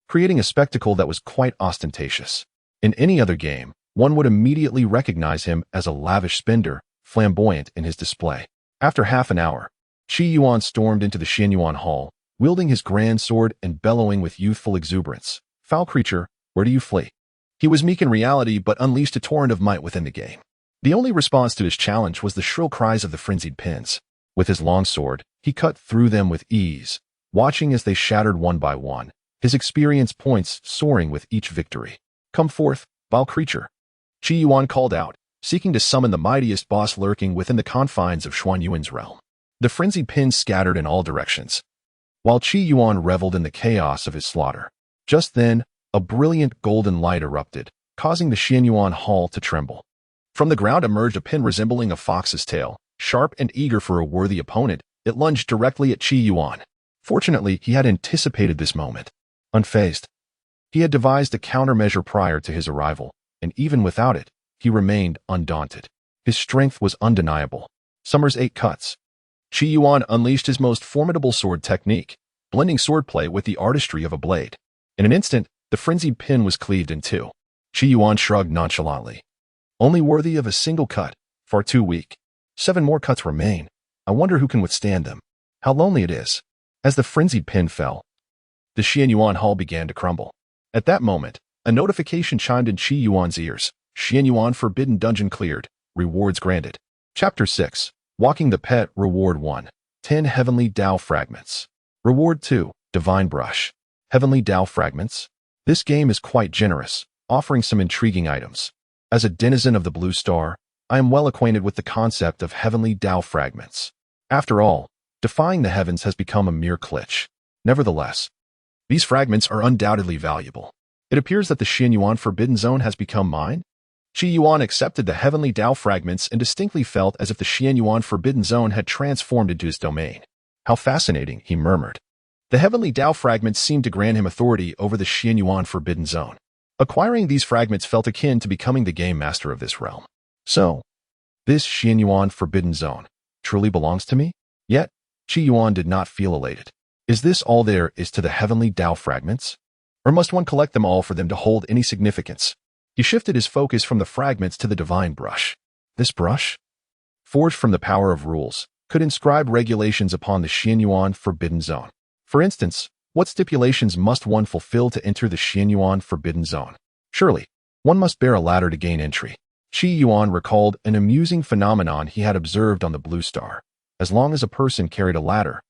creating a spectacle that was quite ostentatious. In any other game, one would immediately recognize him as a lavish spender, flamboyant in his display. After half an hour, Qi Yuan stormed into the Xianyuan Hall, wielding his grand sword and bellowing with youthful exuberance. "Foul creature, where do you flee?" He was meek in reality, but unleashed a torrent of might within the game. The only response to his challenge was the shrill cries of the frenzied pins. With his long sword, he cut through them with ease, watching as they shattered one by one, his experience points soaring with each victory. "Come forth, vile creature," Qi Yuan called out, seeking to summon the mightiest boss lurking within the confines of Xuanyuan's realm. The frenzied pins scattered in all directions, while Qi Yuan reveled in the chaos of his slaughter. Just then, a brilliant golden light erupted, causing the Xianyuan Hall to tremble. From the ground emerged a pin resembling a fox's tail. Sharp and eager for a worthy opponent, it lunged directly at Qi Yuan. Fortunately, he had anticipated this moment. Unfazed, he had devised a countermeasure prior to his arrival, and even without it, he remained undaunted. His strength was undeniable. Summer's 8 cuts. Qi Yuan unleashed his most formidable sword technique, blending swordplay with the artistry of a blade. In an instant, the frenzied pin was cleaved in two. Qi Yuan shrugged nonchalantly. "Only worthy of a single cut, far too weak. 7 more cuts remain. I wonder who can withstand them. How lonely it is." As the frenzied pin fell, the Xianyuan Hall began to crumble. At that moment, a notification chimed in Qi Yuan's ears. Xianyuan Forbidden Dungeon cleared. Rewards granted. Chapter 6. Walking the Pet. Reward 1. 10 Heavenly Dao Fragments. Reward 2. Divine Brush. Heavenly Dao Fragments. This game is quite generous, offering some intriguing items. As a denizen of the Blue Star, I am well acquainted with the concept of Heavenly Dao Fragments. After all, defying the heavens has become a mere glitch. Nevertheless, these fragments are undoubtedly valuable. It appears that the Xianyuan Forbidden Zone has become mine. Qi Yuan accepted the Heavenly Dao Fragments and distinctly felt as if the Xianyuan Forbidden Zone had transformed into his domain. "How fascinating," he murmured. The Heavenly Dao Fragments seemed to grant him authority over the Xianyuan Forbidden Zone. Acquiring these fragments felt akin to becoming the game master of this realm. So, this Xianyuan Forbidden Zone truly belongs to me? Yet, Qi Yuan did not feel elated. Is this all there is to the Heavenly Dao Fragments? Or must one collect them all for them to hold any significance? He shifted his focus from the fragments to the Divine Brush. This brush, forged from the power of rules, could inscribe regulations upon the Xianyuan Forbidden Zone. For instance, what stipulations must one fulfill to enter the Xianyuan Forbidden Zone? Surely, one must bear a ladder to gain entry. Qi Yuan recalled an amusing phenomenon he had observed on the Blue Star. As long as a person carried a ladder,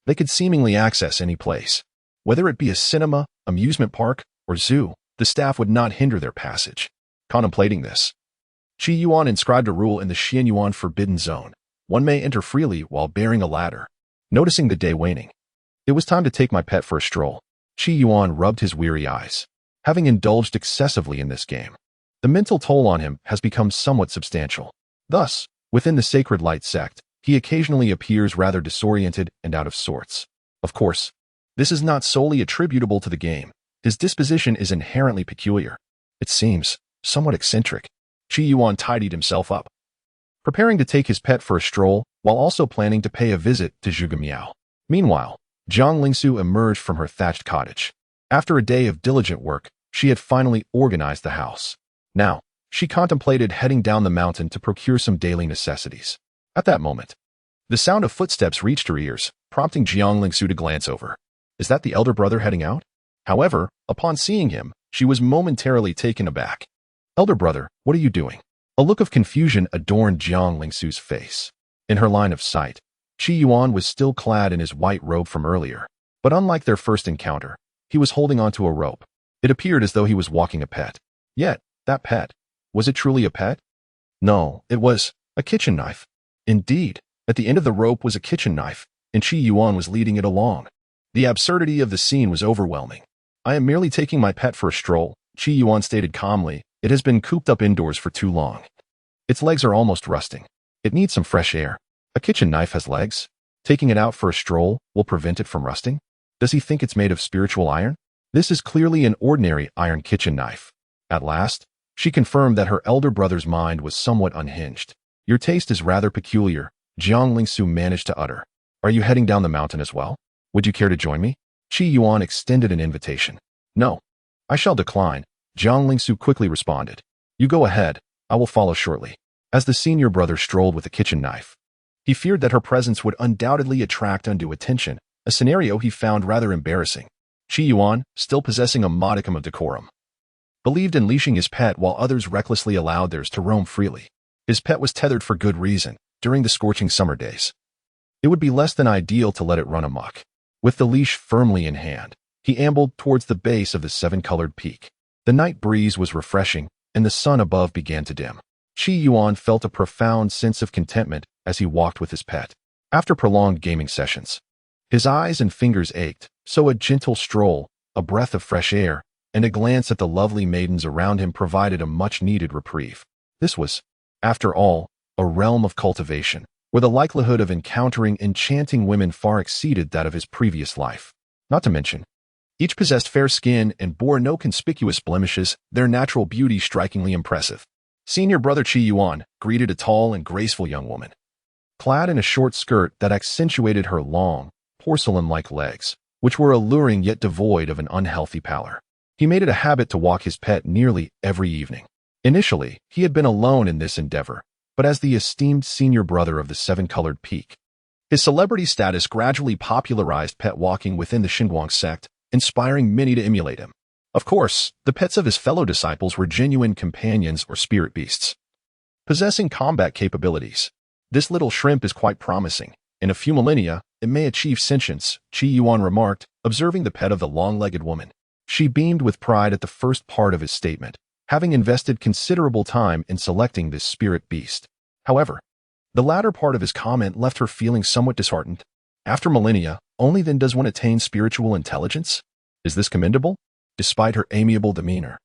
they could seemingly access any place. Whether it be a cinema, amusement park, or zoo, the staff would not hinder their passage. Contemplating this, Qi Yuan inscribed a rule in the Xian Yuan forbidden zone. One may enter freely while bearing a ladder. Noticing the day waning, it was time to take my pet for a stroll. Qi Yuan rubbed his weary eyes. Having indulged excessively in this game, the mental toll on him has become somewhat substantial. Thus, within the Sacred Light sect, he occasionally appears rather disoriented and out of sorts. Of course, this is not solely attributable to the game. His disposition is inherently peculiar. It seems somewhat eccentric. Qi Yuan tidied himself up, preparing to take his pet for a stroll while also planning to pay a visit to Zhuge Miao. Meanwhile, Jiang Lingsu emerged from her thatched cottage. After a day of diligent work, she had finally organized the house. Now, she contemplated heading down the mountain to procure some daily necessities. At that moment, the sound of footsteps reached her ears, prompting Jiang Lingsu to glance over. Is that the elder brother heading out? However, upon seeing him, she was momentarily taken aback. Elder brother, what are you doing? A look of confusion adorned Jiang Lingsu's face. In her line of sight, Qi Yuan was still clad in his white robe from earlier, but unlike their first encounter, he was holding onto a rope. It appeared as though he was walking a pet. Yet, that pet, was it truly a pet? No, it was a kitchen knife. Indeed, at the end of the rope was a kitchen knife, and Qi Yuan was leading it along. The absurdity of the scene was overwhelming. I am merely taking my pet for a stroll, Qi Yuan stated calmly. It has been cooped up indoors for too long. Its legs are almost rusting. It needs some fresh air. A kitchen knife has legs. Taking it out for a stroll will prevent it from rusting? Does he think it's made of spiritual iron? This is clearly an ordinary iron kitchen knife. At last, she confirmed that her elder brother's mind was somewhat unhinged. Your taste is rather peculiar, Jiang Lingsu managed to utter. Are you heading down the mountain as well? Would you care to join me? Qi Yuan extended an invitation. No, I shall decline, Jiang Lingsu quickly responded. You go ahead, I will follow shortly. As the senior brother strolled with a kitchen knife, he feared that her presence would undoubtedly attract undue attention, a scenario he found rather embarrassing. Qi Yuan, still possessing a modicum of decorum, believed in leashing his pet while others recklessly allowed theirs to roam freely. His pet was tethered for good reason. During the scorching summer days, it would be less than ideal to let it run amok. With the leash firmly in hand, he ambled towards the base of the seven-colored peak. The night breeze was refreshing, and the sun above began to dim. Qi Yuan felt a profound sense of contentment as he walked with his pet. After prolonged gaming sessions, his eyes and fingers ached, so a gentle stroll, a breath of fresh air, and a glance at the lovely maidens around him provided a much-needed reprieve. This was, after all, a realm of cultivation, where the likelihood of encountering enchanting women far exceeded that of his previous life. Not to mention, each possessed fair skin and bore no conspicuous blemishes, their natural beauty strikingly impressive. Senior brother Qi Yuan greeted a tall and graceful young woman, clad in a short skirt that accentuated her long, porcelain-like legs, which were alluring yet devoid of an unhealthy pallor. He made it a habit to walk his pet nearly every evening. Initially, he had been alone in this endeavor, but as the esteemed senior brother of the seven-colored peak, his celebrity status gradually popularized pet walking within the Xinguang sect, inspiring many to emulate him. Of course, the pets of his fellow disciples were genuine companions or spirit beasts, possessing combat capabilities. This little shrimp is quite promising. In a few millennia, it may achieve sentience, Qi Yuan remarked, observing the pet of the long-legged woman. She beamed with pride at the first part of his statement, having invested considerable time in selecting this spirit beast. However, the latter part of his comment left her feeling somewhat disheartened. After millennia, only then does one attain spiritual intelligence? Is this commendable? Despite her amiable demeanor,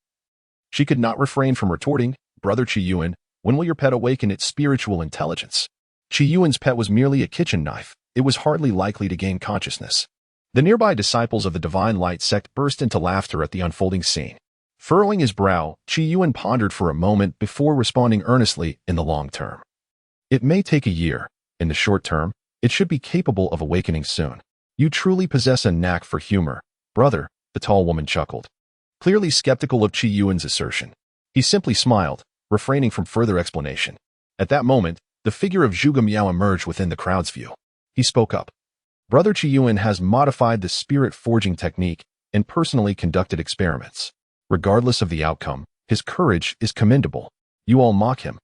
she could not refrain from retorting, Brother Qi Yuan, when will your pet awaken its spiritual intelligence? Qi Yuan's pet was merely a kitchen knife. It was hardly likely to gain consciousness. The nearby disciples of the Divine Light sect burst into laughter at the unfolding scene. Furrowing his brow, Qi Yuan pondered for a moment before responding earnestly. In the long term, it may take a year. In the short term, it should be capable of awakening soon. You truly possess a knack for humor, brother, the tall woman chuckled, clearly skeptical of Qi Yuan's assertion. He simply smiled, refraining from further explanation. At that moment, the figure of Zhuge Miao emerged within the crowd's view. He spoke up. Brother Qi Yuan has modified the spirit forging technique and personally conducted experiments. Regardless of the outcome, his courage is commendable. You all mock him,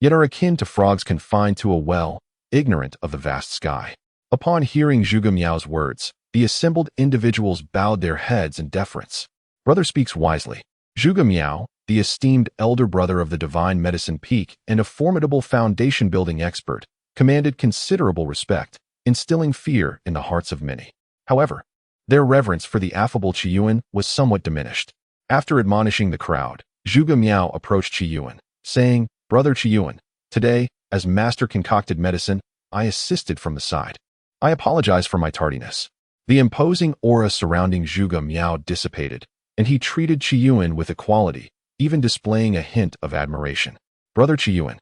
yet are akin to frogs confined to a well, ignorant of the vast sky. Upon hearing Zhuge Miao's words, the assembled individuals bowed their heads in deference. Brother speaks wisely. Zhuge Miao, the esteemed elder brother of the Divine Medicine Peak and a formidable foundation-building expert, commanded considerable respect, instilling fear in the hearts of many. However, their reverence for the affable Qi Yuan was somewhat diminished. After admonishing the crowd, Zhuge Miao approached Qi Yuan, saying, "Brother Qi Yuan, today, as master concocted medicine, I assisted from the side. I apologize for my tardiness." The imposing aura surrounding Zhuge Miao dissipated, and he treated Qi Yuan with equality, even displaying a hint of admiration. "Brother Qi Yuan,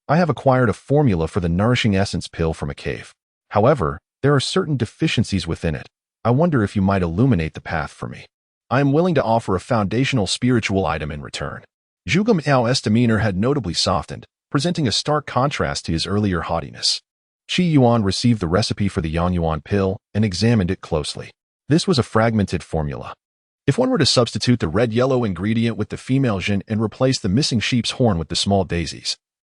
I have acquired a formula for the nourishing essence pill from a cave. However, there are certain deficiencies within it. I wonder if you might illuminate the path for me. I am willing to offer a foundational spiritual item in return." Zhuge Miao's demeanor had notably softened, presenting a stark contrast to his earlier haughtiness. Qi Yuan received the recipe for the Yang Yuan pill and examined it closely. This was a fragmented formula. If one were to substitute the red-yellow ingredient with the female jin and replace the missing sheep's horn with the small daisies,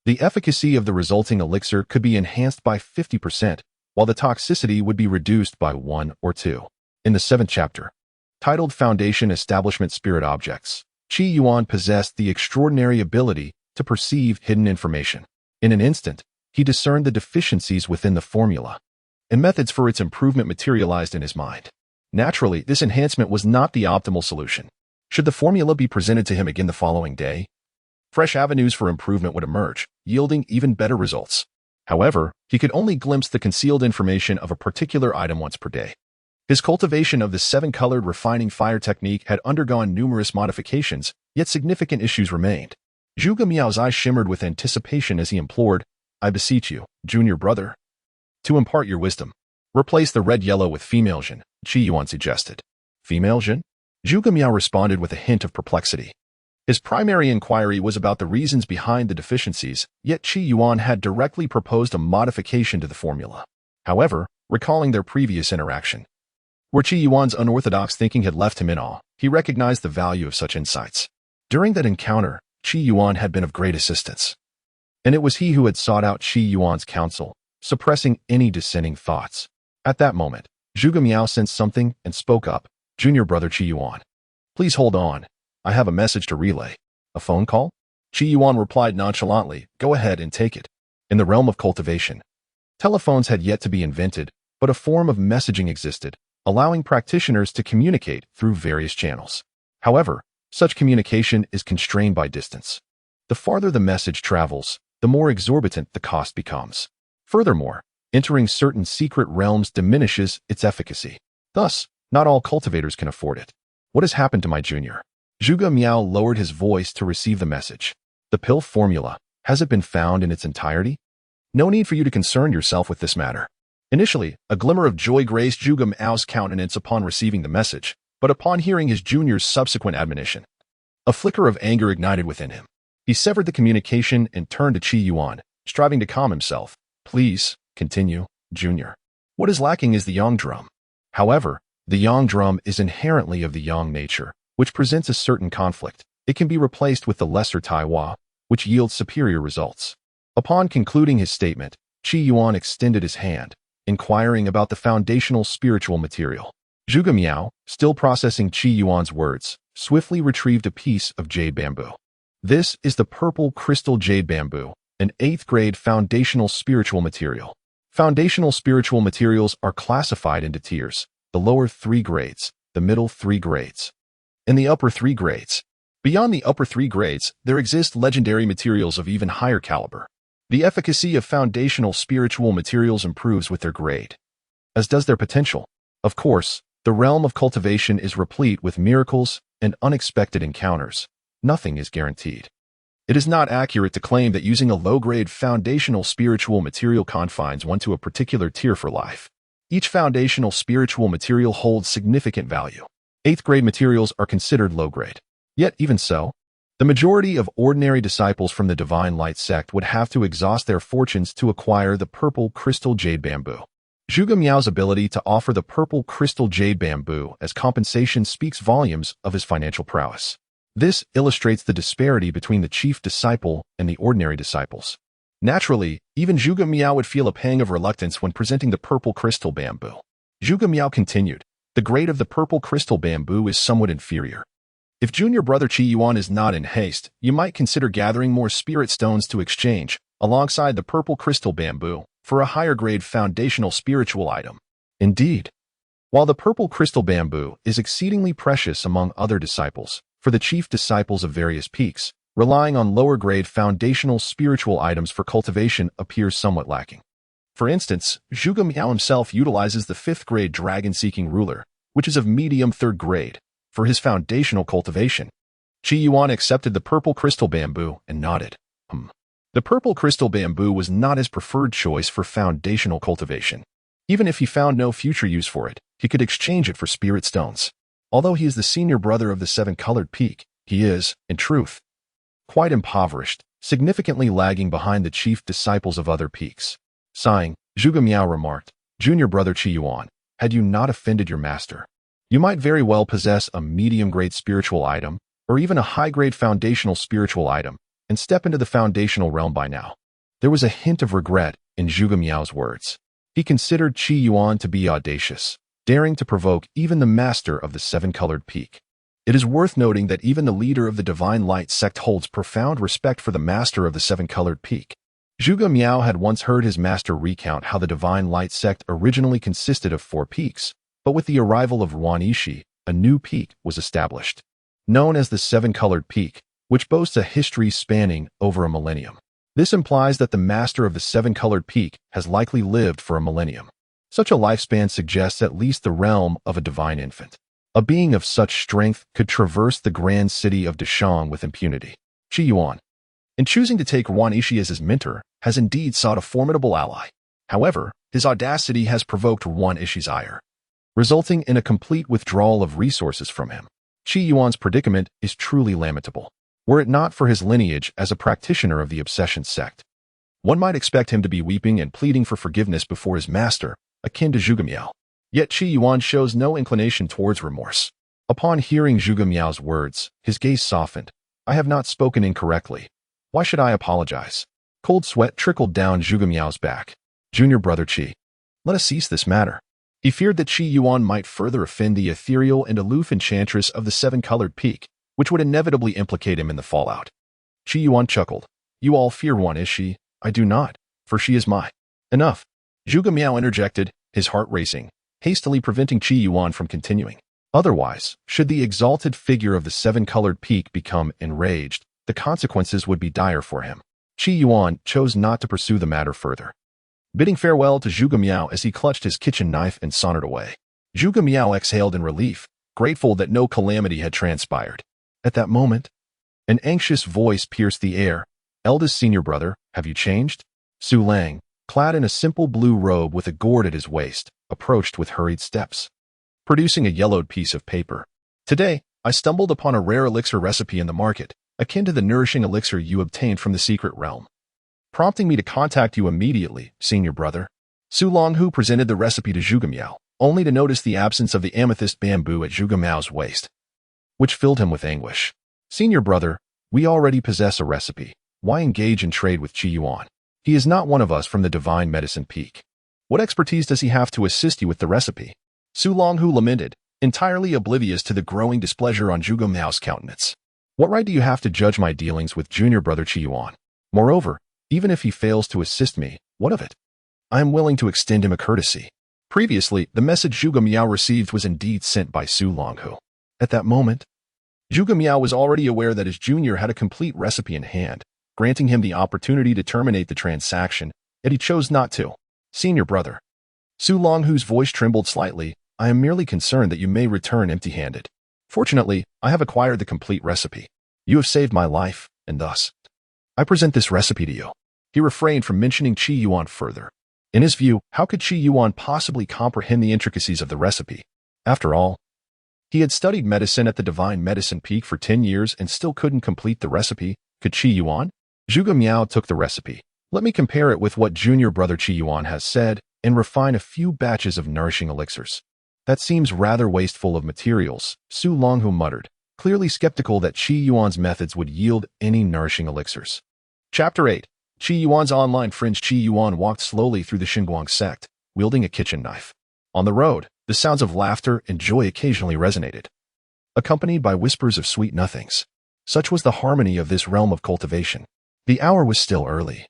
the efficacy of the resulting elixir could be enhanced by 50%, while the toxicity would be reduced by 1 or 2. In the 7th chapter, titled Foundation Establishment Spirit Objects, Qi Yuan possessed the extraordinary ability to perceive hidden information. In an instant, he discerned the deficiencies within the formula, and methods for its improvement materialized in his mind. Naturally, this enhancement was not the optimal solution. Should the formula be presented to him again the following day, fresh avenues for improvement would emerge, yielding even better results. However, he could only glimpse the concealed information of a particular item once per day. His cultivation of the 7-colored refining fire technique had undergone numerous modifications, yet significant issues remained. Zhuge Miao's eyes shimmered with anticipation as he implored, "I beseech you, junior brother, to impart your wisdom. Replace the red-yellow with female jin," Qi Yuan suggested. "Female jin?" Zhuge Miao responded with a hint of perplexity. His primary inquiry was about the reasons behind the deficiencies, yet Qi Yuan had directly proposed a modification to the formula. However, recalling their previous interaction, where Qi Yuan's unorthodox thinking had left him in awe, he recognized the value of such insights. During that encounter, Qi Yuan had been of great assistance, and it was he who had sought out Qi Yuan's counsel, suppressing any dissenting thoughts. At that moment, Zhuge Miao sensed something and spoke up, "Junior brother Qi Yuan, please hold on. I have a message to relay." "A phone call?" Qi Yuan replied nonchalantly, "Go ahead and take it." In the realm of cultivation, telephones had yet to be invented, but a form of messaging existed, allowing practitioners to communicate through various channels. However, such communication is constrained by distance. The farther the message travels, the more exorbitant the cost becomes. Furthermore, entering certain secret realms diminishes its efficacy. Thus, not all cultivators can afford it. "What has happened to my junior?" Zhuge Miao lowered his voice to receive the message. "The pill formula, has it been found in its entirety? No need for you to concern yourself with this matter." Initially, a glimmer of joy graced Zhuge Miao's countenance upon receiving the message, but upon hearing his junior's subsequent admonition, a flicker of anger ignited within him. He severed the communication and turned to Qi Yuan, striving to calm himself. "Please, continue, junior. What is lacking is the yang drum." However, the yang drum is inherently of the yang nature, which presents a certain conflict. It can be replaced with the lesser taiwa, which yields superior results. Upon concluding his statement, Qi Yuan extended his hand, inquiring about the foundational spiritual material. Zhuge Miao, still processing Qi Yuan's words, swiftly retrieved a piece of jade bamboo. This is the purple crystal jade bamboo, an 8th-grade foundational spiritual material. Foundational spiritual materials are classified into tiers, the lower 3 grades, the middle 3 grades, and the upper 3 grades. Beyond the upper 3 grades, there exist legendary materials of even higher caliber. The efficacy of foundational spiritual materials improves with their grade, as does their potential. Of course, the realm of cultivation is replete with miracles and unexpected encounters. Nothing is guaranteed. It is not accurate to claim that using a low-grade foundational spiritual material confines one to a particular tier for life. Each foundational spiritual material holds significant value. 8th-grade materials are considered low-grade. Yet, even so, the majority of ordinary disciples from the Divine Light sect would have to exhaust their fortunes to acquire the purple crystal jade bamboo. Zhuge Miao's ability to offer the purple crystal jade bamboo as compensation speaks volumes of his financial prowess. This illustrates the disparity between the chief disciple and the ordinary disciples. Naturally, even Zhuge Miao would feel a pang of reluctance when presenting the purple crystal bamboo. Zhuge Miao continued, "The grade of the purple crystal bamboo is somewhat inferior. If junior brother Qi Yuan is not in haste, you might consider gathering more spirit stones to exchange, alongside the purple crystal bamboo, for a higher grade foundational spiritual item." Indeed, while the purple crystal bamboo is exceedingly precious among other disciples, for the chief disciples of various peaks, relying on lower grade foundational spiritual items for cultivation appears somewhat lacking. For instance, Zhuge Miao himself utilizes the 5th grade dragon-seeking ruler, which is of medium 3rd grade, for his foundational cultivation. Qi Yuan accepted the purple crystal bamboo and nodded. The purple crystal bamboo was not his preferred choice for foundational cultivation. Even if he found no future use for it, he could exchange it for spirit stones. Although he is the senior brother of the 7-colored peak, he is, in truth, quite impoverished, significantly lagging behind the chief disciples of other peaks. Sighing, Zhuge Miao remarked, "Junior brother Qi Yuan, had you not offended your master, you might very well possess a medium-grade spiritual item, or even a high-grade foundational spiritual item, and step into the foundational realm by now." There was a hint of regret in Zhuge Miao's words. He considered Qi Yuan to be audacious, daring to provoke even the master of the 7-colored peak. It is worth noting that even the leader of the Divine Light sect holds profound respect for the master of the 7-colored peak. Zhuge Miao had once heard his master recount how the Divine Light sect originally consisted of 4 peaks, but with the arrival of Ruan Yixi, a new peak was established, known as the 7-colored peak, which boasts a history spanning over a millennium. This implies that the master of the 7-colored peak has likely lived for a millennium. Such a lifespan suggests at least the realm of a divine infant. A being of such strength could traverse the grand city of Deshang with impunity. Qi Yuan, in choosing to take Ruan Yixi as his mentor, has indeed sought a formidable ally. However, his audacity has provoked Ruan Yixi's ire, resulting in a complete withdrawal of resources from him. Qi Yuan's predicament is truly lamentable. Were it not for his lineage as a practitioner of the obsession sect, one might expect him to be weeping and pleading for forgiveness before his master, akin to Zhuge Miao. Yet Qi Yuan shows no inclination towards remorse. Upon hearing Zhuge Miao's words, his gaze softened. "I have not spoken incorrectly. Why should I apologize?" Cold sweat trickled down Zhuge Miao's back. "Junior brother Qi, let us cease this matter." He feared that Qi Yuan might further offend the ethereal and aloof enchantress of the 7-colored peak, which would inevitably implicate him in the fallout. Qi Yuan chuckled. "You all fear Ruan Yixi. I do not, for she is my." "Enough." Zhuge Miao interjected, his heart racing, hastily preventing Qi Yuan from continuing. Otherwise, should the exalted figure of the 7-colored peak become enraged, the consequences would be dire for him. Qi Yuan chose not to pursue the matter further, bidding farewell to Zhuge Miao as he clutched his kitchen knife and sauntered away. Zhuge Miao exhaled in relief, grateful that no calamity had transpired. At that moment, an anxious voice pierced the air. "Eldest senior brother, have you changed?" Su Lang, clad in a simple blue robe with a gourd at his waist, approached with hurried steps, producing a yellowed piece of paper. "Today, I stumbled upon a rare elixir recipe in the market, akin to the nourishing elixir you obtained from the secret realm, prompting me to contact you immediately, senior brother." Su Longhu presented the recipe to Zhuge Miao, only to notice the absence of the amethyst bamboo at Zhuge Miao's waist, which filled him with anguish. "Senior brother, we already possess a recipe. Why engage in trade with Qi Yuan? He is not one of us from the Divine Medicine Peak. What expertise does he have to assist you with the recipe?" Su Longhu lamented, entirely oblivious to the growing displeasure on Zhuge Miao's countenance. "What right do you have to judge my dealings with junior brother Qi Yuan? Moreover, even if he fails to assist me, what of it? I am willing to extend him a courtesy." Previously, the message Zhuge Miao received was indeed sent by Su Longhu. At that moment, Zhuge Miao was already aware that his junior had a complete recipe in hand, granting him the opportunity to terminate the transaction, yet he chose not to. "Senior brother." Su Longhu's voice trembled slightly. "I am merely concerned that you may return empty-handed. Fortunately, I have acquired the complete recipe. You have saved my life, and thus, I present this recipe to you." He refrained from mentioning Qi Yuan further. In his view, how could Qi Yuan possibly comprehend the intricacies of the recipe? After all, he had studied medicine at the Divine Medicine Peak for 10 years and still couldn't complete the recipe. Could Qi Yuan? Zhuge Miao took the recipe. "Let me compare it with what junior brother Qi Yuan has said, and refine a few batches of nourishing elixirs." "That seems rather wasteful of materials," Su Longhu muttered, clearly skeptical that Qi Yuan's methods would yield any nourishing elixirs. Chapter 8. Qi Yuan's online fringe. Qi Yuan walked slowly through the Xinguang sect, wielding a kitchen knife. On the road, the sounds of laughter and joy occasionally resonated, accompanied by whispers of sweet nothings. Such was the harmony of this realm of cultivation. The hour was still early,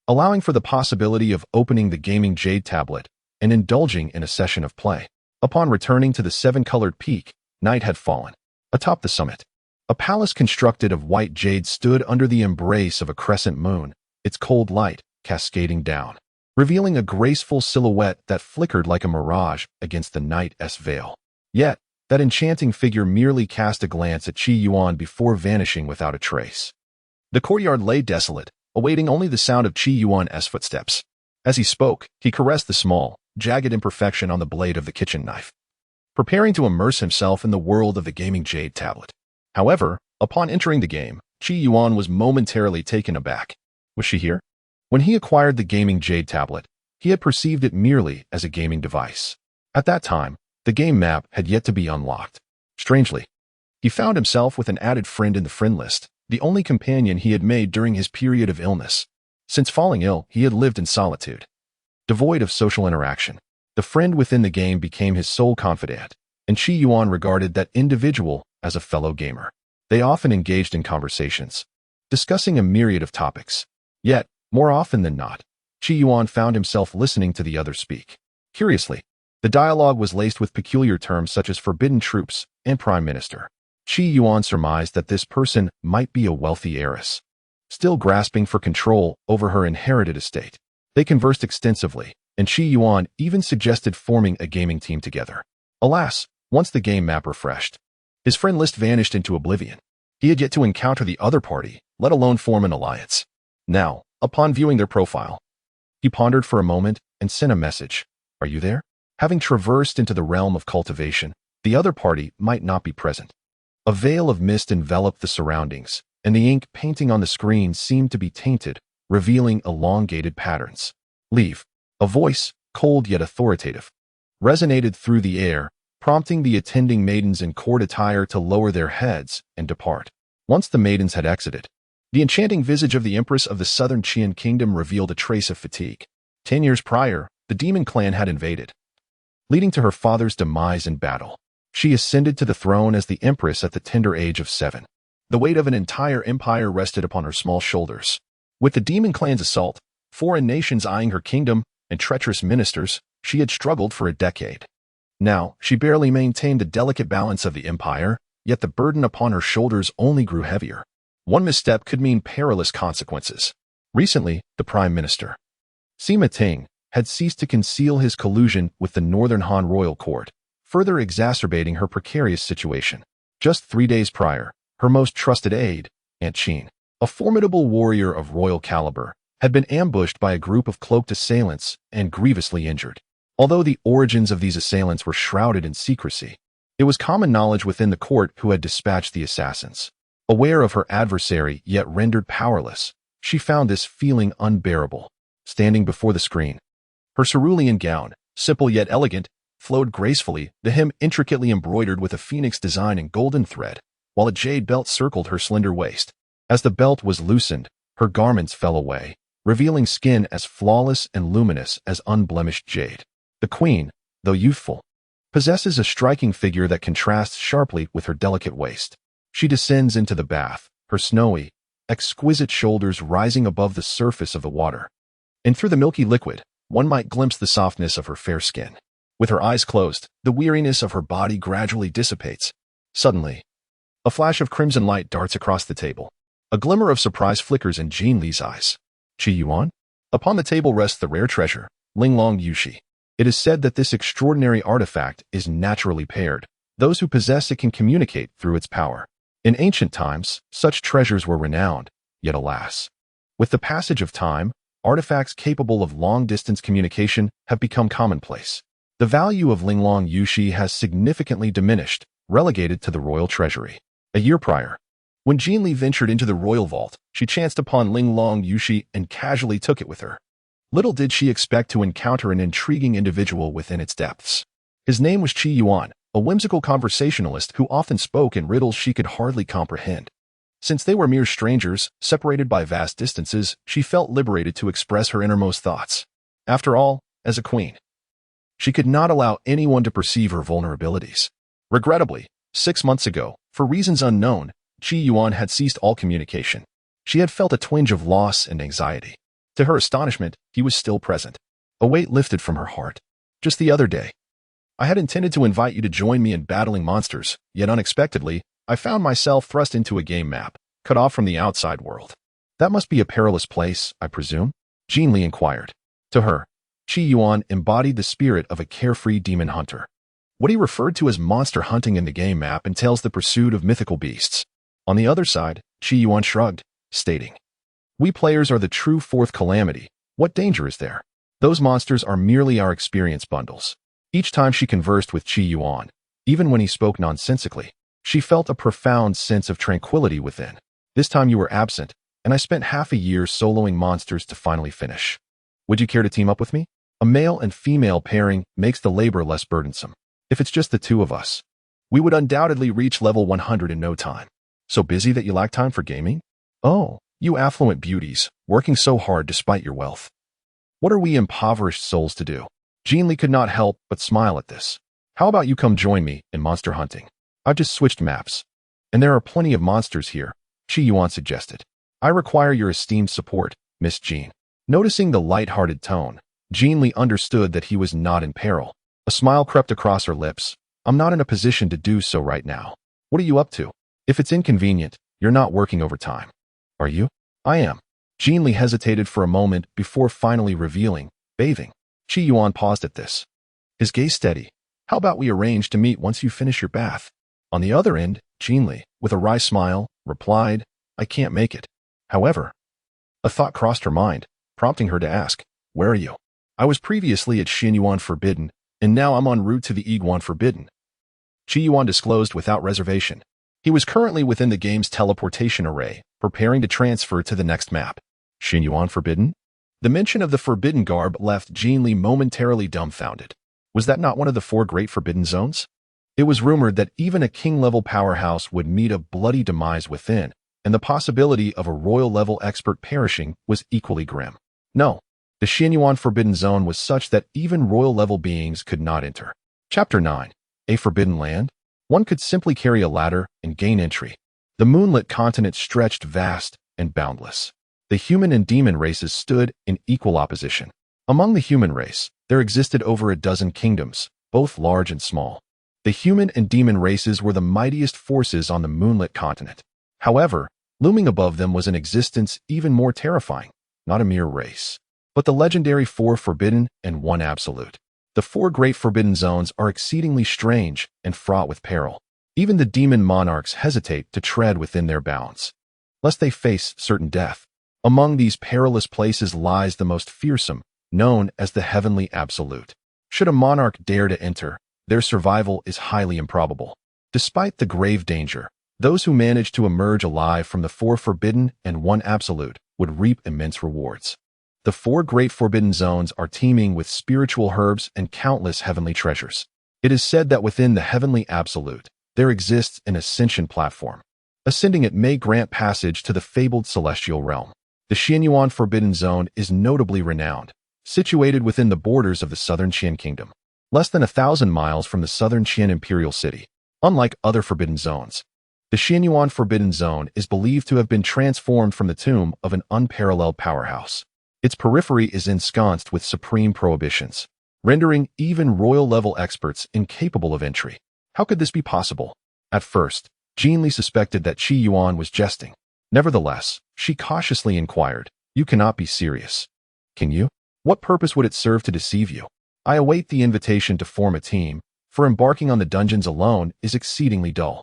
allowing for the possibility of opening the gaming jade tablet and indulging in a session of play. Upon returning to the seven-colored peak, night had fallen. Atop the summit, a palace constructed of white jade stood under the embrace of a crescent moon, its cold light cascading down, revealing a graceful silhouette that flickered like a mirage against the night's veil. Yet, that enchanting figure merely cast a glance at Qi Yuan before vanishing without a trace. The courtyard lay desolate, awaiting only the sound of Qi Yuan's footsteps. As he spoke, he caressed the small, jagged imperfection on the blade of the kitchen knife, preparing to immerse himself in the world of the gaming jade tablet. However, upon entering the game, Qi Yuan was momentarily taken aback. Was she here? When he acquired the gaming jade tablet, he had perceived it merely as a gaming device. At that time, the game map had yet to be unlocked. Strangely, he found himself with an added friend in the friend list, the only companion he had made during his period of illness. Since falling ill, he had lived in solitude, devoid of social interaction. The friend within the game became his sole confidant, and Qi Yuan regarded that individual as a fellow gamer. They often engaged in conversations, discussing a myriad of topics. Yet, more often than not, Qi Yuan found himself listening to the other speak. Curiously, the dialogue was laced with peculiar terms such as forbidden troops and prime minister. Qi Yuan surmised that this person might be a wealthy heiress, still grasping for control over her inherited estate. They conversed extensively, and Qi Yuan even suggested forming a gaming team together. Alas, once the game map refreshed, his friend list vanished into oblivion. He had yet to encounter the other party, let alone form an alliance. Now, upon viewing their profile, he pondered for a moment and sent a message. Are you there? Having traversed into the realm of cultivation, the other party might not be present. A veil of mist enveloped the surroundings, and the ink painting on the screen seemed to be tainted, revealing elongated patterns. Leave. A voice, cold yet authoritative, resonated through the air, prompting the attending maidens in court attire to lower their heads and depart. Once the maidens had exited, the enchanting visage of the empress of the southern Qian kingdom revealed a trace of fatigue. 10 years prior, the demon clan had invaded, leading to her father's demise in battle. She ascended to the throne as the empress at the tender age of 7. The weight of an entire empire rested upon her small shoulders. With the demon clan's assault, foreign nations eyeing her kingdom, and treacherous ministers, she had struggled for a decade. Now, she barely maintained the delicate balance of the empire, yet the burden upon her shoulders only grew heavier. One misstep could mean perilous consequences. Recently, the prime minister, Sima Ting, had ceased to conceal his collusion with the Northern Han royal court, further exacerbating her precarious situation. Just 3 days prior, her most trusted aide, Aunt Qin, a formidable warrior of royal caliber, had been ambushed by a group of cloaked assailants and grievously injured. Although the origins of these assailants were shrouded in secrecy, it was common knowledge within the court who had dispatched the assassins. Aware of her adversary yet rendered powerless, she found this feeling unbearable. Standing before the screen, her cerulean gown, simple yet elegant, flowed gracefully, the hem intricately embroidered with a phoenix design in golden thread, while a jade belt circled her slender waist. As the belt was loosened, her garments fell away, revealing skin as flawless and luminous as unblemished jade. The queen, though youthful, possesses a striking figure that contrasts sharply with her delicate waist. She descends into the bath, her snowy, exquisite shoulders rising above the surface of the water. And through the milky liquid, one might glimpse the softness of her fair skin. With her eyes closed, the weariness of her body gradually dissipates. Suddenly, a flash of crimson light darts across the table. A glimmer of surprise flickers in Jean Li's eyes. Qi Yuan? Upon the table rests the rare treasure, Linglong Yushi. It is said that this extraordinary artifact is naturally paired. Those who possess it can communicate through its power. In ancient times, such treasures were renowned, yet alas, with the passage of time, artifacts capable of long-distance communication have become commonplace. The value of Linglong Yushi has significantly diminished, relegated to the royal treasury. A year prior, when Jean Li ventured into the royal vault, she chanced upon Linglong Yushi and casually took it with her. Little did she expect to encounter an intriguing individual within its depths. His name was Qi Yuan, a whimsical conversationalist who often spoke in riddles she could hardly comprehend. Since they were mere strangers, separated by vast distances, she felt liberated to express her innermost thoughts. After all, as a queen, she could not allow anyone to perceive her vulnerabilities. Regrettably, 6 months ago, for reasons unknown, Qi Yuan had ceased all communication. She had felt a twinge of loss and anxiety. To her astonishment, he was still present. A weight lifted from her heart. Just the other day, I had intended to invite you to join me in battling monsters, yet unexpectedly, I found myself thrust into a game map, cut off from the outside world. That must be a perilous place, I presume? Jean Li inquired. To her, Qi Yuan embodied the spirit of a carefree demon hunter. What he referred to as monster hunting in the game map entails the pursuit of mythical beasts. On the other side, Qi Yuan shrugged, stating, "We players are the true fourth calamity. What danger is there? Those monsters are merely our experience bundles." Each time she conversed with Qi Yuan, even when he spoke nonsensically, she felt a profound sense of tranquility within. This time you were absent, and I spent half a year soloing monsters to finally finish. Would you care to team up with me? A male and female pairing makes the labor less burdensome. If it's just the two of us, we would undoubtedly reach level 100 in no time. So busy that you lack time for gaming? Oh, you affluent beauties, working so hard despite your wealth. What are we impoverished souls to do? Jean Li could not help but smile at this. How about you come join me in monster hunting? I've just switched maps, and there are plenty of monsters here, Qi Yuan suggested. I require your esteemed support, Miss Jean. Noticing the light-hearted tone, Jean Li understood that he was not in peril. A smile crept across her lips. I'm not in a position to do so right now. What are you up to? If it's inconvenient, you're not working overtime. Are you? I am. Jean Li hesitated for a moment before finally revealing, bathing. Qi Yuan paused at this, his gaze steady. How about we arrange to meet once you finish your bath? On the other end, Jean Li, with a wry smile, replied, I can't make it. However, a thought crossed her mind, prompting her to ask, where are you? I was previously at Qin Yuan Forbidden, and now I'm en route to the Yiguan Forbidden. Qi Yuan disclosed without reservation. He was currently within the game's teleportation array, preparing to transfer to the next map. Qin Yuan Forbidden? The mention of the Forbidden Garb left Jean Li momentarily dumbfounded. Was that not one of the 4 great Forbidden Zones? It was rumored that even a king-level powerhouse would meet a bloody demise within, and the possibility of a royal-level expert perishing was equally grim. No, the Qin Yuan Forbidden Zone was such that even royal-level beings could not enter. Chapter 9. A Forbidden Land? One could simply carry a ladder and gain entry. The moonlit continent stretched vast and boundless. The human and demon races stood in equal opposition. Among the human race, there existed over a dozen kingdoms, both large and small. The human and demon races were the mightiest forces on the moonlit continent. However, looming above them was an existence even more terrifying, not a mere race, but the legendary 4 forbidden and 1 absolute. The 4 great forbidden zones are exceedingly strange and fraught with peril. Even the demon monarchs hesitate to tread within their bounds, lest they face certain death. Among these perilous places lies the most fearsome, known as the Heavenly Absolute. Should a monarch dare to enter, their survival is highly improbable. Despite the grave danger, those who manage to emerge alive from the 4 forbidden and 1 absolute would reap immense rewards. The 4 great forbidden zones are teeming with spiritual herbs and countless heavenly treasures. It is said that within the Heavenly Absolute, there exists an ascension platform. Ascending it may grant passage to the fabled celestial realm. The Qin Yuan Forbidden Zone is notably renowned, situated within the borders of the southern Qin Kingdom, less than 1,000 miles from the southern Qin Imperial City. Unlike other forbidden zones, the Qin Yuan Forbidden Zone is believed to have been transformed from the tomb of an unparalleled powerhouse. Its periphery is ensconced with supreme prohibitions, rendering even royal-level experts incapable of entry. How could this be possible? At first, Jean Li suspected that Qi Yuan was jesting. Nevertheless, she cautiously inquired, You cannot be serious. Can you? What purpose would it serve to deceive you? I await the invitation to form a team, for embarking on the dungeons alone is exceedingly dull.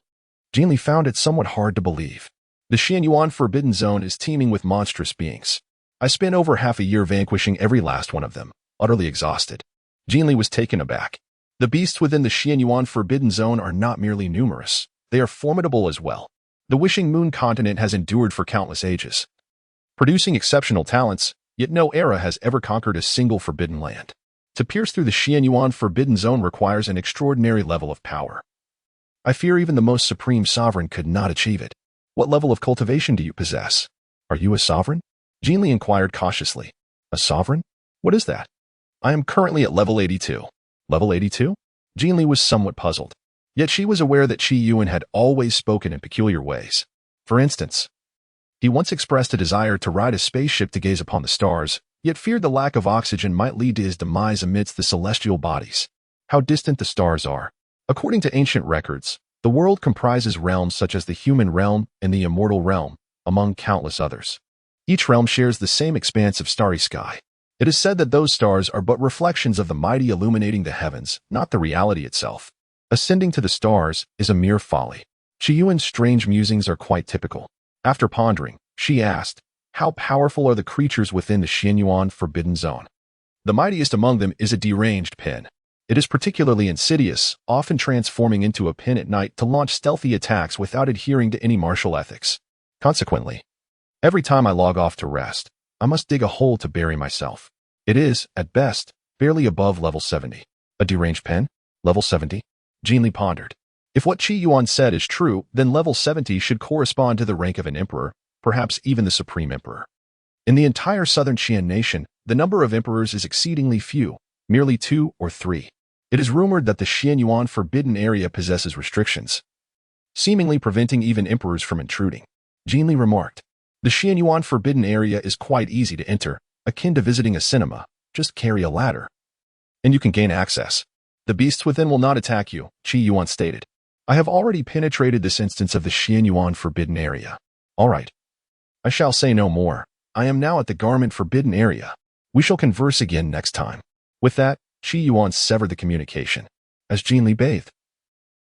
Jean Li found it somewhat hard to believe. The Qin Yuan Forbidden Zone is teeming with monstrous beings. I spent over half a year vanquishing every last one of them, utterly exhausted. Jean Li was taken aback. The beasts within the Qin Yuan Forbidden Zone are not merely numerous, they are formidable as well. The Wishing Moon continent has endured for countless ages, producing exceptional talents, yet no era has ever conquered a single forbidden land. To pierce through the Qi Yuan forbidden zone requires an extraordinary level of power. I fear even the most supreme sovereign could not achieve it. What level of cultivation do you possess? Are you a sovereign? Jinli inquired cautiously. A sovereign? What is that? I am currently at level 82. Level 82? Jinli was somewhat puzzled. Yet she was aware that Qi Yuan had always spoken in peculiar ways. For instance, he once expressed a desire to ride a spaceship to gaze upon the stars, yet feared the lack of oxygen might lead to his demise amidst the celestial bodies. How distant the stars are. According to ancient records, the world comprises realms such as the human realm and the immortal realm, among countless others. Each realm shares the same expanse of starry sky. It is said that those stars are but reflections of the mighty illuminating the heavens, not the reality itself. Ascending to the stars is a mere folly. Qi Yuan's strange musings are quite typical. After pondering, she asked, how powerful are the creatures within the Qi Yuan forbidden zone? The mightiest among them is a deranged pin. It is particularly insidious, often transforming into a pin at night to launch stealthy attacks without adhering to any martial ethics. Consequently, every time I log off to rest, I must dig a hole to bury myself. It is, at best, barely above level 70. A deranged pin? Level 70? Jinli pondered. If what Qi Yuan said is true, then level 70 should correspond to the rank of an emperor, perhaps even the supreme emperor. In the entire southern Qian nation, the number of emperors is exceedingly few, merely 2 or 3. It is rumored that the Qi Yuan forbidden area possesses restrictions, seemingly preventing even emperors from intruding. Jinli remarked, the Qi Yuan forbidden area is quite easy to enter, akin to visiting a cinema. Just carry a ladder, and you can gain access. The beasts within will not attack you, Qi Yuan stated. I have already penetrated this instance of the Qi Yuan forbidden area. All right. I shall say no more. I am now at the garment forbidden area. We shall converse again next time. With that, Qi Yuan severed the communication. As Jinli bathed,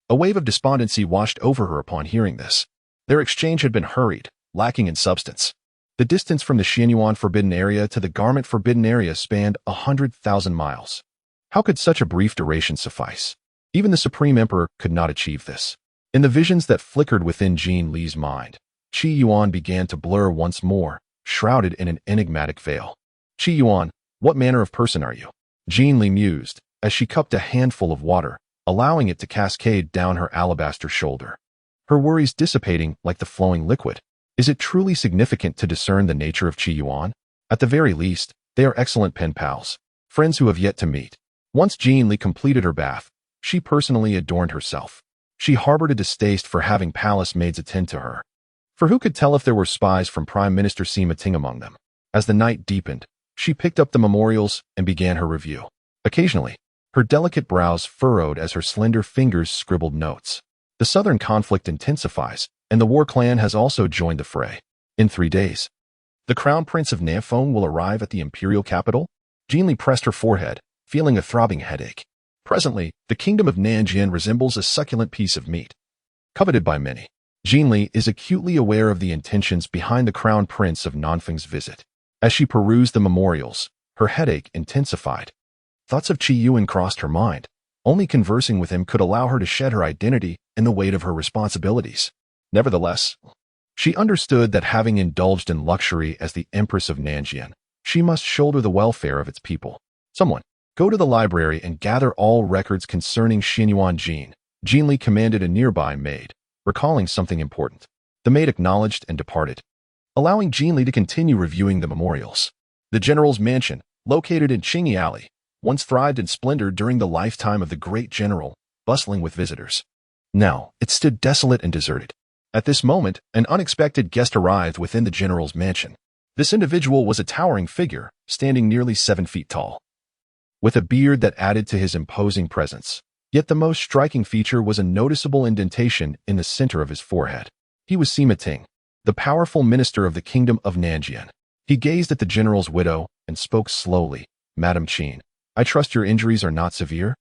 a wave of despondency washed over her upon hearing this. Their exchange had been hurried, lacking in substance. The distance from the Qi Yuan forbidden area to the garment forbidden area spanned 100,000 miles. How could such a brief duration suffice? Even the Supreme Emperor could not achieve this. In the visions that flickered within Jin Li's mind, Qi Yuan began to blur once more, shrouded in an enigmatic veil. Qi Yuan, what manner of person are you? Jin Li mused, as she cupped a handful of water, allowing it to cascade down her alabaster shoulder. Her worries dissipating like the flowing liquid. Is it truly significant to discern the nature of Qi Yuan? At the very least, they are excellent pen pals, friends who have yet to meet. Once Jin Li completed her bath, she personally adorned herself. She harbored a distaste for having palace maids attend to her. For who could tell if there were spies from Prime Minister Sima Ting among them? As the night deepened, she picked up the memorials and began her review. Occasionally, her delicate brows furrowed as her slender fingers scribbled notes. The southern conflict intensifies, and the war clan has also joined the fray. In 3 days, the Crown Prince of Nanfeng will arrive at the imperial capital. Jinli pressed her forehead, feeling a throbbing headache. Presently, the kingdom of Nanjian resembles a succulent piece of meat, coveted by many. Jinli is acutely aware of the intentions behind the Crown Prince of Nanfeng's visit. As she perused the memorials, her headache intensified. Thoughts of Qi Yuan crossed her mind. Only conversing with him could allow her to shed her identity and the weight of her responsibilities. Nevertheless, she understood that having indulged in luxury as the Empress of Nanjian, she must shoulder the welfare of its people. Someone, go to the library and gather all records concerning Xinyuan Jin. Jinli commanded a nearby maid, recalling something important. The maid acknowledged and departed, allowing Jinli to continue reviewing the memorials. The general's mansion, located in Qingyi Alley, once thrived in splendor during the lifetime of the great general, bustling with visitors. Now, it stood desolate and deserted. At this moment, an unexpected guest arrived within the general's mansion. This individual was a towering figure, standing nearly 7 feet tall, with a beard that added to his imposing presence. Yet the most striking feature was a noticeable indentation in the center of his forehead. He was Sima Ting, the powerful minister of the kingdom of Nanjian. He gazed at the general's widow and spoke slowly. Madam Qin, I trust your injuries are not severe?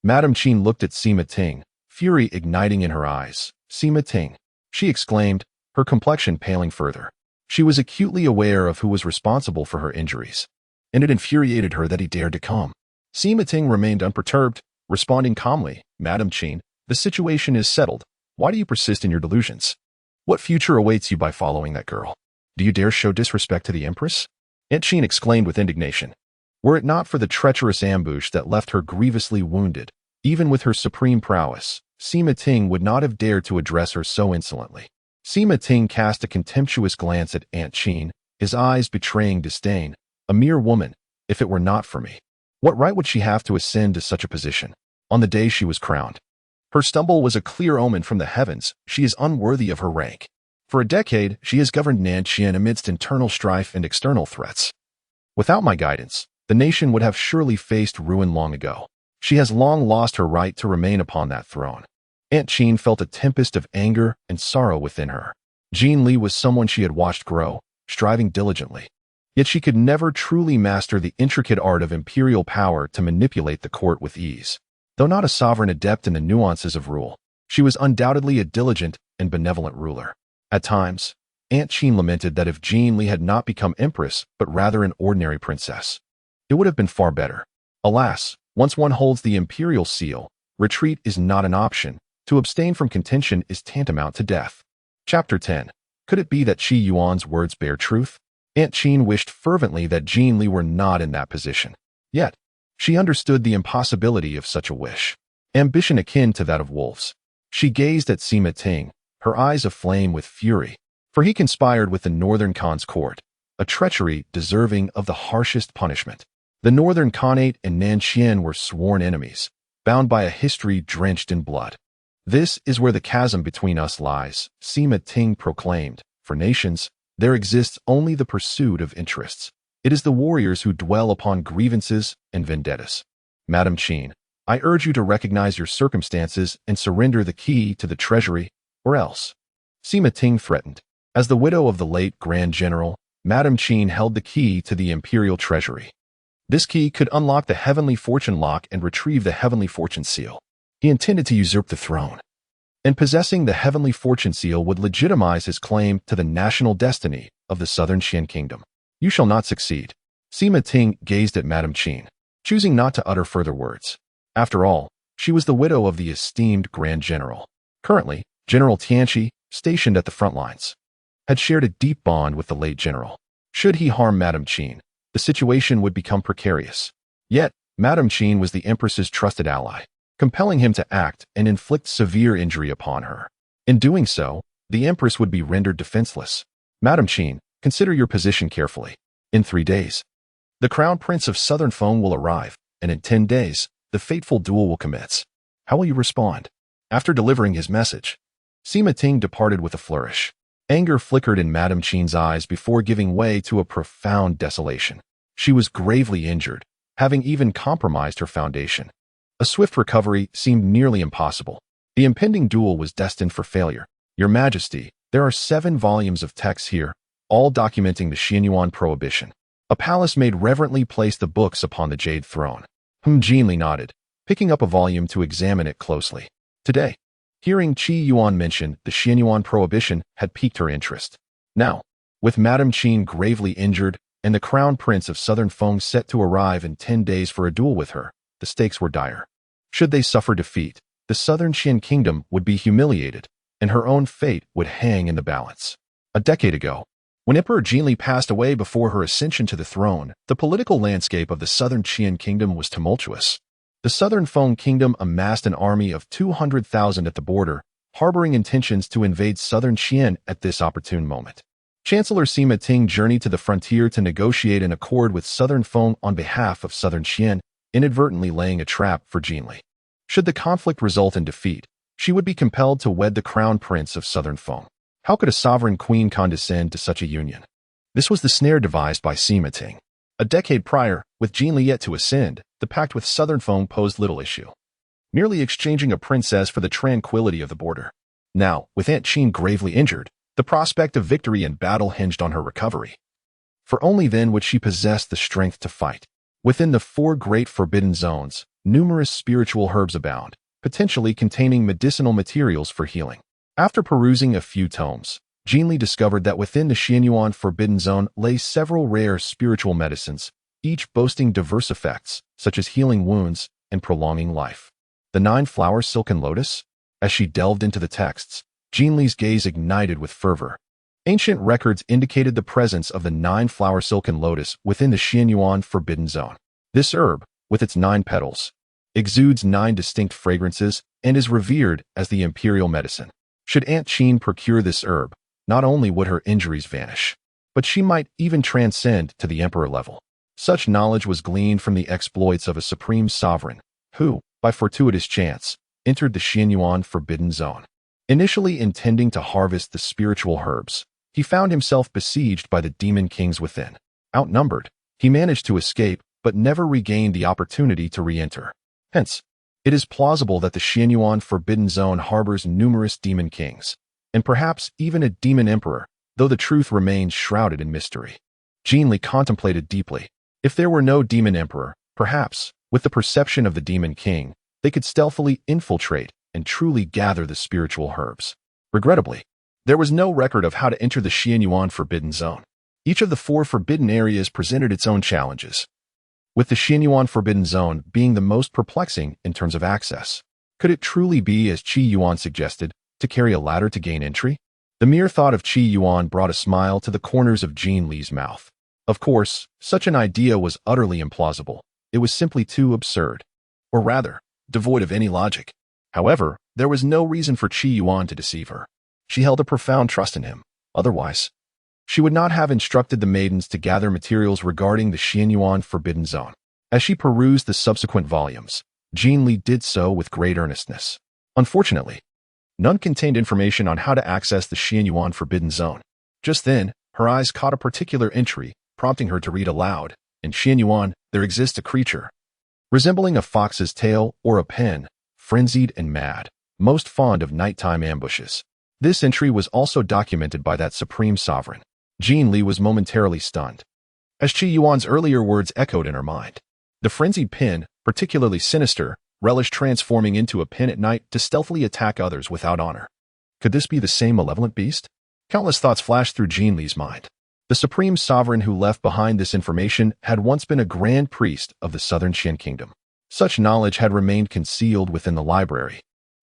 Madam Qin looked at Sima Ting, fury igniting in her eyes. Sima Ting, she exclaimed, her complexion paling further. She was acutely aware of who was responsible for her injuries, and it infuriated her that he dared to come. Sima Ting remained unperturbed, responding calmly, Madam Qin, the situation is settled. Why do you persist in your delusions? What future awaits you by following that girl? Do you dare show disrespect to the Empress? Aunt Qin exclaimed with indignation. Were it not for the treacherous ambush that left her grievously wounded, even with her supreme prowess, Sima Ting would not have dared to address her so insolently. Sima Ting cast a contemptuous glance at Aunt Qin, his eyes betraying disdain. A mere woman, if it were not for me. What right would she have to ascend to such a position? On the day she was crowned. Her stumble was a clear omen from the heavens. She is unworthy of her rank. For a decade, she has governed Nanqian amidst internal strife and external threats. Without my guidance, the nation would have surely faced ruin long ago. She has long lost her right to remain upon that throne. Aunt Qin felt a tempest of anger and sorrow within her. Jean Li was someone she had watched grow, striving diligently. Yet she could never truly master the intricate art of imperial power to manipulate the court with ease. Though not a sovereign adept in the nuances of rule, she was undoubtedly a diligent and benevolent ruler. At times, Aunt Qin lamented that if Jean Li had not become empress, but rather an ordinary princess, it would have been far better. Alas, once one holds the imperial seal, retreat is not an option. To abstain from contention is tantamount to death. Chapter 10. Could it be that Qi Yuan's words bear truth? Aunt Qin wished fervently that Jean Li were not in that position. Yet, she understood the impossibility of such a wish. Ambition akin to that of wolves. She gazed at Sima Ting, her eyes aflame with fury, for he conspired with the Northern Khan's court, a treachery deserving of the harshest punishment. The Northern Khanate and Nanqian were sworn enemies, bound by a history drenched in blood. This is where the chasm between us lies, Sima Ting proclaimed. For nations, there exists only the pursuit of interests. It is the warriors who dwell upon grievances and vendettas. Madam Qin, I urge you to recognize your circumstances and surrender the key to the treasury, or else. Sima Ting threatened. As the widow of the late Grand General, Madam Qin held the key to the imperial treasury. This key could unlock the Heavenly Fortune lock and retrieve the Heavenly Fortune seal. He intended to usurp the throne. And possessing the Heavenly Fortune seal would legitimize his claim to the national destiny of the Southern Qian Kingdom. You shall not succeed. Sima Ting gazed at Madam Qin, choosing not to utter further words. After all, she was the widow of the esteemed Grand General. Currently, General Tianqi, stationed at the front lines, had shared a deep bond with the late general. Should he harm Madam Qin, the situation would become precarious. Yet, Madam Qin was the Empress's trusted ally, compelling him to act and inflict severe injury upon her. In doing so, the Empress would be rendered defenseless. Madam Qin, consider your position carefully. In 3 days, the Crown Prince of Southern Feng will arrive, and in 10 days, the fateful duel will commence. How will you respond? After delivering his message, Sima Ting departed with a flourish. Anger flickered in Madam Qin's eyes before giving way to a profound desolation. She was gravely injured, having even compromised her foundation. A swift recovery seemed nearly impossible. The impending duel was destined for failure. Your Majesty, there are 7 volumes of texts here, all documenting the Qi Yuan prohibition. A palace maid reverently placed the books upon the jade throne. Jean Li nodded, picking up a volume to examine it closely. Today, hearing Qi Yuan mention the Qi Yuan prohibition had piqued her interest. Now, with Madam Qin gravely injured and the Crown Prince of Southern Feng set to arrive in 10 days for a duel with her, the stakes were dire. Should they suffer defeat, the Southern Qian Kingdom would be humiliated, and her own fate would hang in the balance. A decade ago, when Emperor Jean Li passed away before her ascension to the throne, the political landscape of the Southern Qian Kingdom was tumultuous. The Southern Feng Kingdom amassed an army of 200,000 at the border, harboring intentions to invade Southern Qian at this opportune moment. Chancellor Sima Ting journeyed to the frontier to negotiate an accord with Southern Feng on behalf of Southern Qian, inadvertently laying a trap for Jean Li. Should the conflict result in defeat, she would be compelled to wed the Crown Prince of Southern Feng. How could a sovereign queen condescend to such a union? This was the snare devised by Sima Ting. A decade prior, with Jean Li yet to ascend, the pact with Southern Feng posed little issue, merely exchanging a princess for the tranquility of the border. Now, with Aunt Qin gravely injured, the prospect of victory in battle hinged on her recovery. For only then would she possess the strength to fight. Within the 4 great forbidden zones, numerous spiritual herbs abound, potentially containing medicinal materials for healing. After perusing a few tomes, Jean Li discovered that within the Qi Yuan forbidden zone lay several rare spiritual medicines, each boasting diverse effects, such as healing wounds and prolonging life. The 9-flower silken lotus? As she delved into the texts, Jean Li's gaze ignited with fervor. Ancient records indicated the presence of the 9-flower silken lotus within the Qi Yuan forbidden zone. This herb, with its 9 petals, exudes 9 distinct fragrances and is revered as the imperial medicine. Should Aunt Qin procure this herb, not only would her injuries vanish, but she might even transcend to the emperor level. Such knowledge was gleaned from the exploits of a supreme sovereign, who, by fortuitous chance, entered the Qi Yuan forbidden zone. Initially intending to harvest the spiritual herbs, he found himself besieged by the demon kings within. Outnumbered, he managed to escape, but never regained the opportunity to re-enter. Hence, it is plausible that the Qi Yuan forbidden zone harbors numerous demon kings, and perhaps even a demon emperor, though the truth remains shrouded in mystery. Jin Li contemplated deeply. If there were no demon emperor, perhaps, with the perception of the demon king, they could stealthily infiltrate and truly gather the spiritual herbs. Regrettably, there was no record of how to enter the Qi Yuan forbidden zone. Each of the 4 forbidden areas presented its own challenges, with the Qi Yuan forbidden zone being the most perplexing in terms of access. Could it truly be, as Qi Yuan suggested, to carry a ladder to gain entry? The mere thought of Qi Yuan brought a smile to the corners of Jin Li's mouth. Of course, such an idea was utterly implausible. It was simply too absurd. Or rather, devoid of any logic. However, there was no reason for Qi Yuan to deceive her. She held a profound trust in him. Otherwise, she would not have instructed the maidens to gather materials regarding the Qi Yuan forbidden zone. As she perused the subsequent volumes, Jin Li did so with great earnestness. Unfortunately, none contained information on how to access the Qi Yuan forbidden zone. Just then, her eyes caught a particular entry, prompting her to read aloud. In Qi Yuan, there exists a creature, resembling a fox's tail or a pen, frenzied and mad, most fond of nighttime ambushes. This entry was also documented by that supreme sovereign. Jin Li was momentarily stunned, as Qi Yuan's earlier words echoed in her mind. The frenzied pen, particularly sinister, relished transforming into a pen at night to stealthily attack others without honor. Could this be the same malevolent beast? Countless thoughts flashed through Jin Li's mind. The supreme sovereign who left behind this information had once been a grand priest of the southern Qian kingdom. Such knowledge had remained concealed within the library,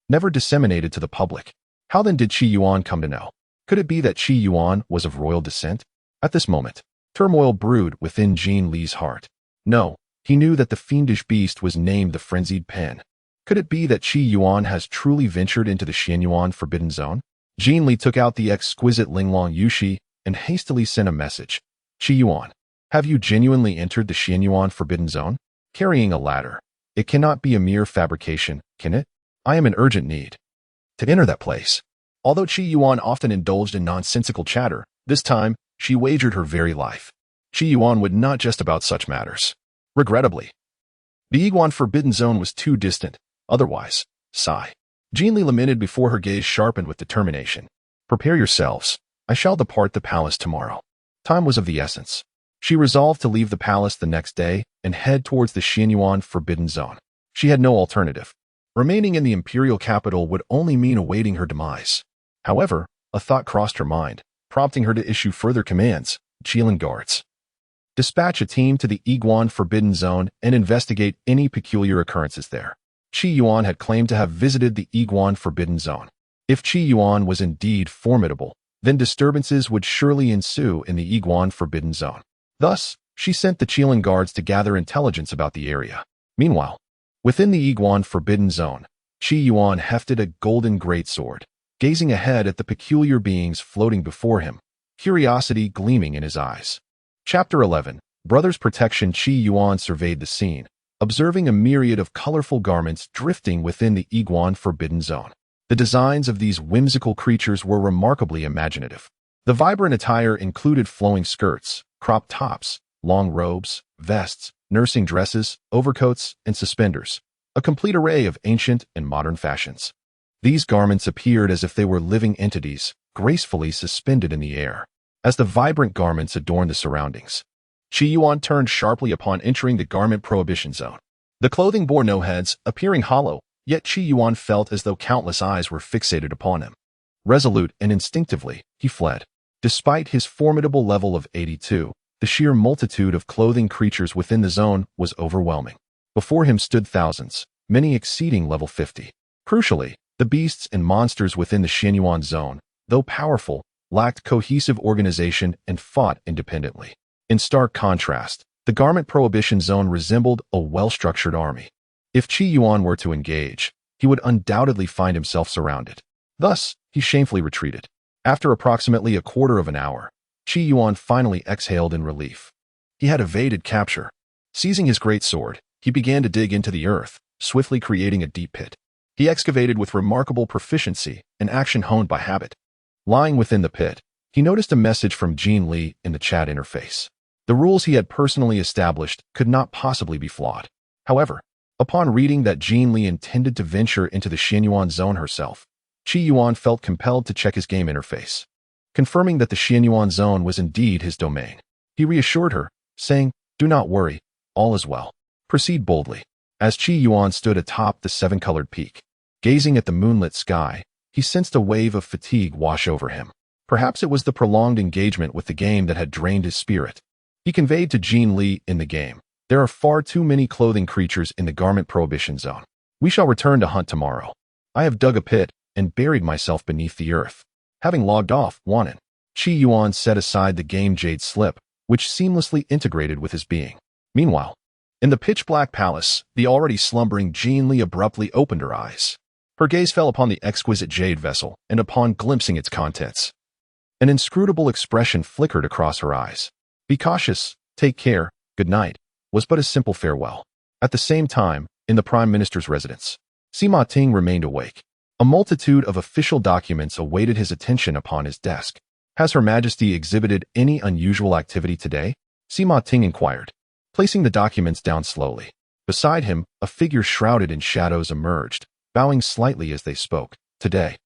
never disseminated to the public. How then did Qi Yuan come to know? Could it be that Qi Yuan was of royal descent? At this moment, turmoil brewed within Jin Li's heart. No, he knew that the fiendish beast was named the Frenzied Pen. Could it be that Qi Yuan has truly ventured into the Qi Yuan forbidden zone? Jin Li took out the exquisite Ruan Yixi and hastily sent a message. Qi Yuan, have you genuinely entered the Qi Yuan forbidden zone? Carrying a ladder. It cannot be a mere fabrication, can it? I am in urgent need to enter that place. Although Qi Yuan often indulged in nonsensical chatter, this time, she wagered her very life. Qi Yuan would not jest about such matters. Regrettably, the Yuan forbidden zone was too distant. Otherwise, sigh. Jin Li lamented before her gaze sharpened with determination. Prepare yourselves. I shall depart the palace tomorrow. Time was of the essence. She resolved to leave the palace the next day and head towards the Qi Yuan forbidden zone. She had no alternative. Remaining in the imperial capital would only mean awaiting her demise. However, a thought crossed her mind, prompting her to issue further commands. Qilin guards. Dispatch a team to the Yuan forbidden zone and investigate any peculiar occurrences there. Qi Yuan had claimed to have visited the Yuan forbidden zone. If Qi Yuan was indeed formidable, then disturbances would surely ensue in the Yuan forbidden zone. Thus, she sent the Qilin guards to gather intelligence about the area. Meanwhile, within the Yuan forbidden zone, Qi Yuan hefted a golden greatsword, gazing ahead at the peculiar beings floating before him, curiosity gleaming in his eyes. Chapter 11. Brothers' Protection. Qi Yuan surveyed the scene, observing a myriad of colorful garments drifting within the Yuan forbidden zone. The designs of these whimsical creatures were remarkably imaginative. The vibrant attire included flowing skirts, cropped tops, long robes, vests, nursing dresses, overcoats, and suspenders, a complete array of ancient and modern fashions. These garments appeared as if they were living entities, gracefully suspended in the air. As the vibrant garments adorned the surroundings, Qi Yuan turned sharply upon entering the garment prohibition zone. The clothing bore no heads, appearing hollow, yet Qi Yuan felt as though countless eyes were fixated upon him. Resolute and instinctively, he fled. Despite his formidable level of 82, the sheer multitude of clothing creatures within the zone was overwhelming. Before him stood thousands, many exceeding level 50. Crucially, the beasts and monsters within the Qi Yuan zone, though powerful, lacked cohesive organization and fought independently. In stark contrast, The garment prohibition zone resembled a well-structured army. If Qi Yuan were to engage, he would undoubtedly find himself surrounded. Thus, he shamefully retreated. After approximately a quarter of an hour, Qi Yuan finally exhaled in relief. He had evaded capture. Seizing his great sword, he began to dig into the earth, swiftly creating a deep pit. He excavated with remarkable proficiency, an action honed by habit. Lying within the pit, he noticed a message from Jean Li in the chat interface. The rules he had personally established could not possibly be flawed. However, upon reading that Jean Li intended to venture into the Xianyuan zone herself, Qi Yuan felt compelled to check his game interface. Confirming that the Xianyuan zone was indeed his domain, he reassured her, saying, "Do not worry, all is well. Proceed boldly." As Qi Yuan stood atop the seven-colored peak, gazing at the moonlit sky, he sensed a wave of fatigue wash over him. Perhaps it was the prolonged engagement with the game that had drained his spirit. He conveyed to Jean Li in the game, "There are far too many clothing creatures in the garment prohibition zone. We shall return to hunt tomorrow. I have dug a pit and buried myself beneath the earth." Having logged off, Wanan, Qi Yuan set aside the game jade slip, which seamlessly integrated with his being. Meanwhile, in the pitch-black palace, the already slumbering Jean Li abruptly opened her eyes. Her gaze fell upon the exquisite jade vessel, and upon glimpsing its contents, an inscrutable expression flickered across her eyes. "Be cautious, take care, good night," was but a simple farewell. At the same time, in the Prime Minister's residence, Sima Ting remained awake. A multitude of official documents awaited his attention upon his desk. "Has Her Majesty exhibited any unusual activity today?" Sima Ting inquired, placing the documents down slowly. Beside him, a figure shrouded in shadows emerged, bowing slightly as they spoke. "Today,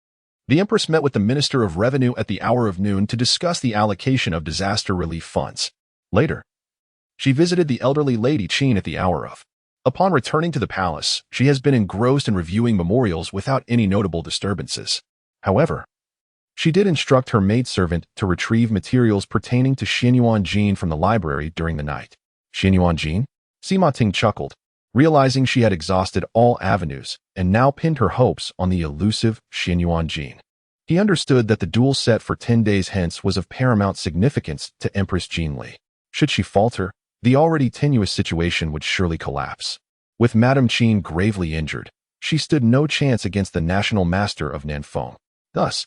the Empress met with the Minister of Revenue at the hour of noon to discuss the allocation of disaster relief funds. Later, she visited the elderly Lady Qin at the hour of. Upon returning to the palace, she has been engrossed in reviewing memorials without any notable disturbances. However, she did instruct her maidservant to retrieve materials pertaining to Xianyuan Jin from the library during the night." "Xianyuan Jin?" Sima Ting chuckled, realizing she had exhausted all avenues and now pinned her hopes on the elusive Xianyuan Jin. He understood that the duel set for 10 days hence was of paramount significance to Empress Jean Li. Should she falter, the already tenuous situation would surely collapse. With Madame Qin gravely injured, she stood no chance against the national master of Nanfeng. Thus,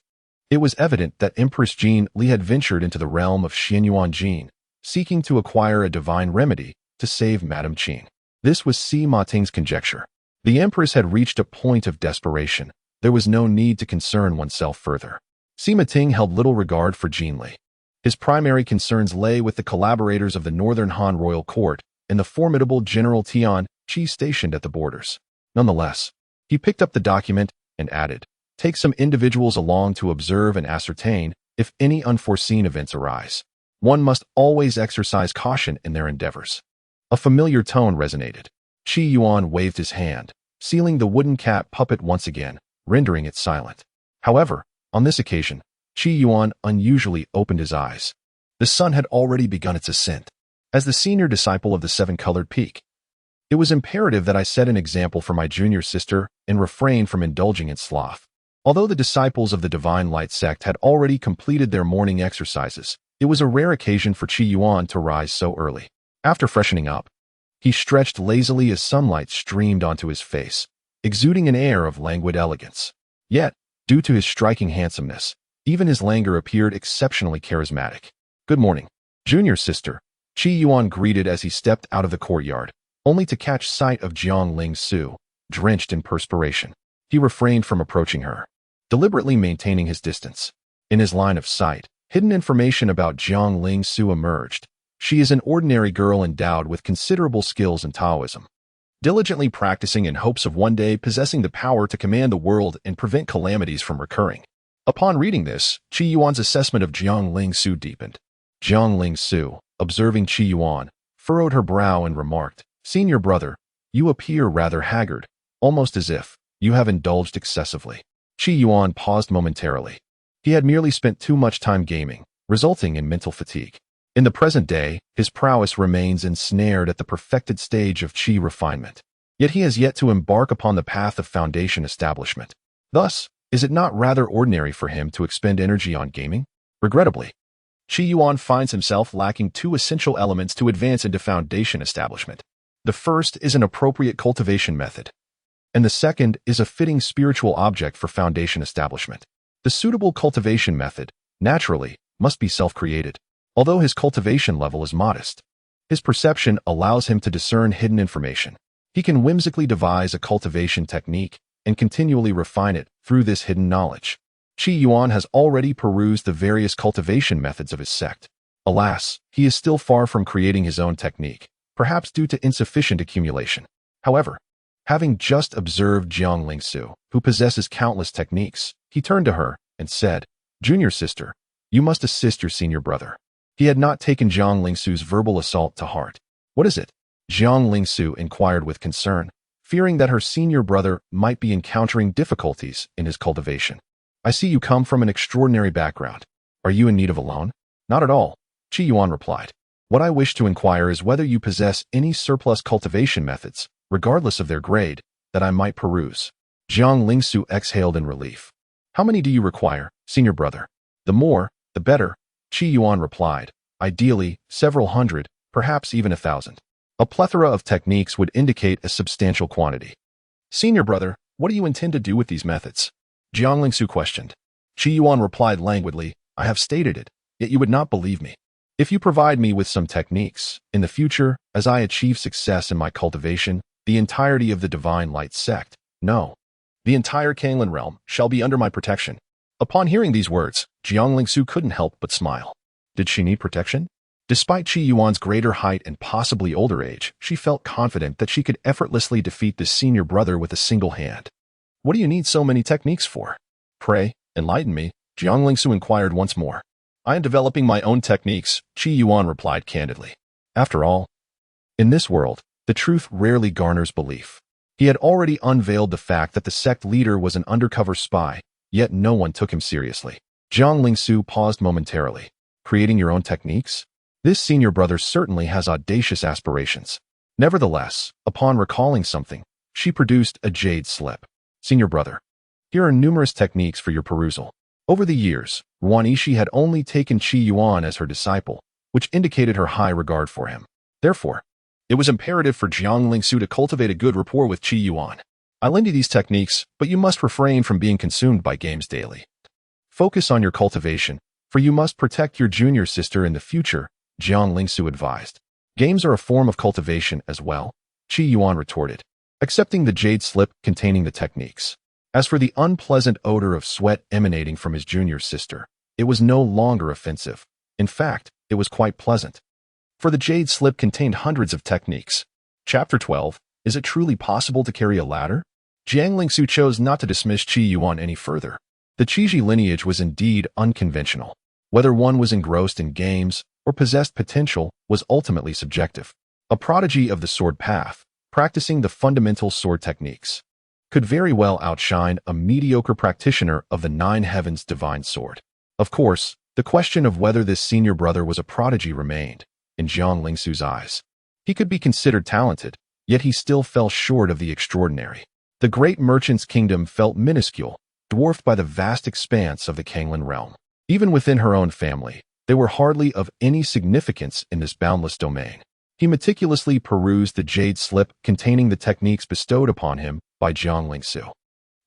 it was evident that Empress Jean Li had ventured into the realm of Xianyuan Jin, seeking to acquire a divine remedy to save Madame Qin. This was Sima Ting's conjecture. The Empress had reached a point of desperation. There was no need to concern oneself further. Sima Ting held little regard for Jean Li. His primary concerns lay with the collaborators of the Northern Han royal court and the formidable General Tian Qi stationed at the borders. Nonetheless, he picked up the document and added, "Take some individuals along to observe and ascertain if any unforeseen events arise. One must always exercise caution in their endeavors." A familiar tone resonated. Qi Yuan waved his hand, sealing the wooden cat puppet once again, rendering it silent. However, on this occasion, Qi Yuan unusually opened his eyes. The sun had already begun its ascent. As the senior disciple of the seven-colored peak, it was imperative that I set an example for my junior sister and refrain from indulging in sloth. Although the disciples of the Divine Light sect had already completed their morning exercises, it was a rare occasion for Qi Yuan to rise so early. After freshening up, he stretched lazily as sunlight streamed onto his face, exuding an air of languid elegance. Yet, due to his striking handsomeness, even his languor appeared exceptionally charismatic. "Good morning, junior sister," Qi Yuan greeted as he stepped out of the courtyard, only to catch sight of Jiang Ling Su, drenched in perspiration. He refrained from approaching her, deliberately maintaining his distance. In his line of sight, hidden information about Jiang Ling Su emerged. She is an ordinary girl endowed with considerable skills in Taoism, diligently practicing in hopes of one day possessing the power to command the world and prevent calamities from recurring. Upon reading this, Qi Yuan's assessment of Jiang Ling Su deepened. Jiang Ling Su, observing Qi Yuan, furrowed her brow and remarked, "Senior brother, you appear rather haggard, almost as if you have indulged excessively." Qi Yuan paused momentarily. He had merely spent too much time gaming, resulting in mental fatigue. In the present day, his prowess remains ensnared at the perfected stage of Qi refinement. Yet he has yet to embark upon the path of foundation establishment. Thus, is it not rather ordinary for him to expend energy on gaming? Regrettably, Qi Yuan finds himself lacking two essential elements to advance into foundation establishment. The first is an appropriate cultivation method, and the second is a fitting spiritual object for foundation establishment. The suitable cultivation method, naturally, must be self-created. Although his cultivation level is modest, his perception allows him to discern hidden information. He can whimsically devise a cultivation technique and continually refine it through this hidden knowledge. Qi Yuan has already perused the various cultivation methods of his sect. Alas, he is still far from creating his own technique, perhaps due to insufficient accumulation. However, having just observed Jiang Lingsu, who possesses countless techniques, he turned to her and said, "Junior sister, you must assist your senior brother." He had not taken Jiang Lingsu's verbal assault to heart. "What is it?" Jiang Lingsu inquired with concern, fearing that her senior brother might be encountering difficulties in his cultivation. "I see you come from an extraordinary background. Are you in need of a loan?" "Not at all," Qi Yuan replied. "What I wish to inquire is whether you possess any surplus cultivation methods, regardless of their grade, that I might peruse." Jiang Lingsu exhaled in relief. "How many do you require, senior brother?" "The more, the better," Qi Yuan replied. "Ideally, several hundred, perhaps even 1,000. A plethora of techniques would indicate a substantial quantity." "Senior brother, what do you intend to do with these methods?" Jiang Lingsu questioned. Qi Yuan replied languidly, "I have stated it, yet you would not believe me. If you provide me with some techniques, in the future, as I achieve success in my cultivation, the entirety of the Divine Light sect, no, the entire Kanglan realm, shall be under my protection." Upon hearing these words, Jiang Lingsu couldn't help but smile. Did she need protection? Despite Qi Yuan's greater height and possibly older age, she felt confident that she could effortlessly defeat this senior brother with a single hand. "What do you need so many techniques for?" "Pray, enlighten me," Jiang Lingsu inquired once more. "I am developing my own techniques," Qi Yuan replied candidly. After all, in this world, the truth rarely garners belief. He had already unveiled the fact that the sect leader was an undercover spy, yet no one took him seriously. Jiang Lingsu paused momentarily. "Creating your own techniques? This senior brother certainly has audacious aspirations." Nevertheless, upon recalling something, she produced a jade slip. "Senior brother, here are numerous techniques for your perusal." Over the years, Ruan Yixi had only taken Qi Yuan as her disciple, which indicated her high regard for him. Therefore, it was imperative for Jiang Lingsu to cultivate a good rapport with Qi Yuan. "I lend you these techniques, but you must refrain from being consumed by games daily. Focus on your cultivation, for you must protect your junior sister in the future," Jiang Lingsu advised. "Games are a form of cultivation as well," Qi Yuan retorted, accepting the jade slip containing the techniques. As for the unpleasant odor of sweat emanating from his junior sister, it was no longer offensive. In fact, it was quite pleasant. For the jade slip contained hundreds of techniques. Chapter 12, Is it truly possible to carry a ladder? Jiang Lingsu chose not to dismiss Qi Yuan any further. The Qizhi lineage was indeed unconventional. Whether one was engrossed in games or possessed potential was ultimately subjective. A prodigy of the sword path, practicing the fundamental sword techniques, could very well outshine a mediocre practitioner of the Nine Heavens divine sword. Of course, the question of whether this senior brother was a prodigy remained, in Jiang Lingsu's eyes. He could be considered talented, yet he still fell short of the extraordinary. The great merchant's kingdom felt minuscule, dwarfed by the vast expanse of the Kanglan realm. Even within her own family, they were hardly of any significance in this boundless domain. He meticulously perused the jade slip containing the techniques bestowed upon him by Jiang Lingsu.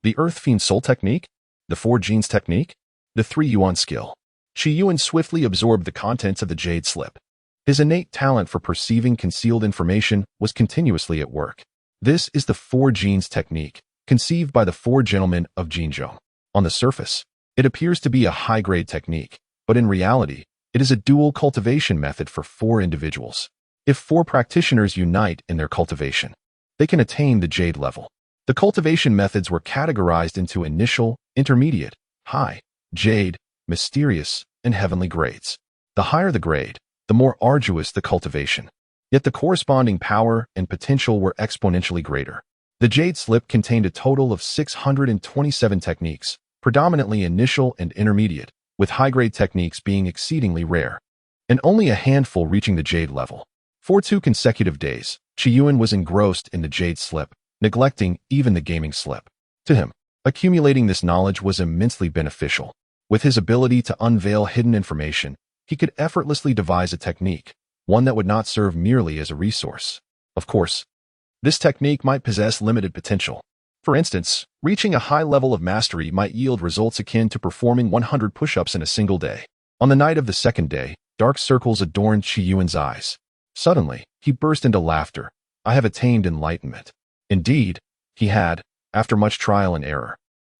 The Earth Fiend Soul Technique? The Four Genes Technique? The 3 Yuan Skill. Qi Yuan swiftly absorbed the contents of the jade slip. His innate talent for perceiving concealed information was continuously at work. This is the 4 Genes Technique, conceived by the 4 gentlemen of Jinzhou. On the surface, it appears to be a high-grade technique, but in reality, it is a dual cultivation method for 4 individuals. If 4 practitioners unite in their cultivation, they can attain the jade level. The cultivation methods were categorized into initial, intermediate, high, jade, mysterious, and heavenly grades. The higher the grade, the more arduous the cultivation. Yet the corresponding power and potential were exponentially greater. The jade slip contained a total of 627 techniques, predominantly initial and intermediate, with high-grade techniques being exceedingly rare, and only a handful reaching the jade level. For 2 consecutive days, Qi Yuan was engrossed in the jade slip, neglecting even the gaming slip. To him, accumulating this knowledge was immensely beneficial. With his ability to unveil hidden information, he could effortlessly devise a technique, one that would not serve merely as a resource. Of course, this technique might possess limited potential. For instance, reaching a high level of mastery might yield results akin to performing 100 push-ups in a single day. On the night of the second day, dark circles adorned Qi Yuan's eyes. Suddenly, he burst into laughter. I have attained enlightenment. Indeed, he had, after much trial and error,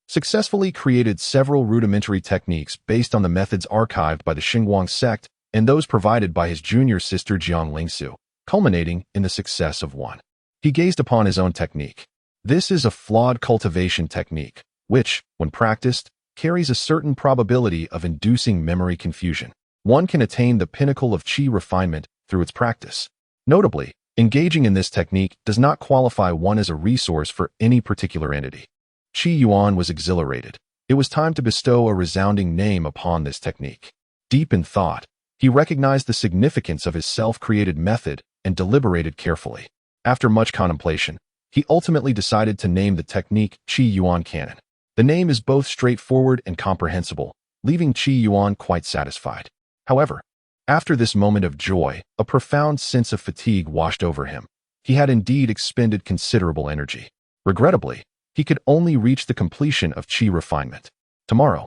successfully created several rudimentary techniques based on the methods archived by the Xinguang sect and those provided by his junior sister Jiang Lingsu, culminating in the success of one. He gazed upon his own technique. This is a flawed cultivation technique, which, when practiced, carries a certain probability of inducing memory confusion. One can attain the pinnacle of Qi refinement through its practice. Notably, engaging in this technique does not qualify one as a resource for any particular entity. Qi Yuan was exhilarated. It was time to bestow a resounding name upon this technique. Deep in thought, he recognized the significance of his self-created method and deliberated carefully. After much contemplation, he ultimately decided to name the technique Qi Yuan Canon. The name is both straightforward and comprehensible, leaving Qi Yuan quite satisfied. However, after this moment of joy, a profound sense of fatigue washed over him. He had indeed expended considerable energy. Regrettably, he could only reach the completion of Qi refinement. Tomorrow,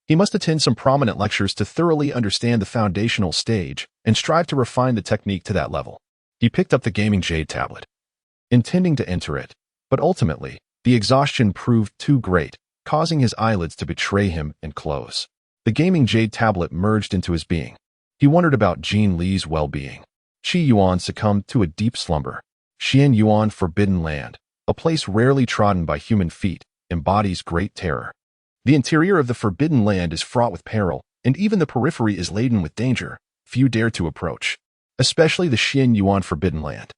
he must attend some prominent lectures to thoroughly understand the foundational stage and strive to refine the technique to that level. He picked up the gaming jade tablet, intending to enter it, but ultimately, the exhaustion proved too great, causing his eyelids to betray him and close. The gaming jade tablet merged into his being. He wondered about Jin Li's well-being. Qi Yuan succumbed to a deep slumber. Xian Yuan Forbidden Land, a place rarely trodden by human feet, embodies great terror. The interior of the Forbidden Land is fraught with peril, and even the periphery is laden with danger. Few dare to approach, especially the Xian Yuan Forbidden Land,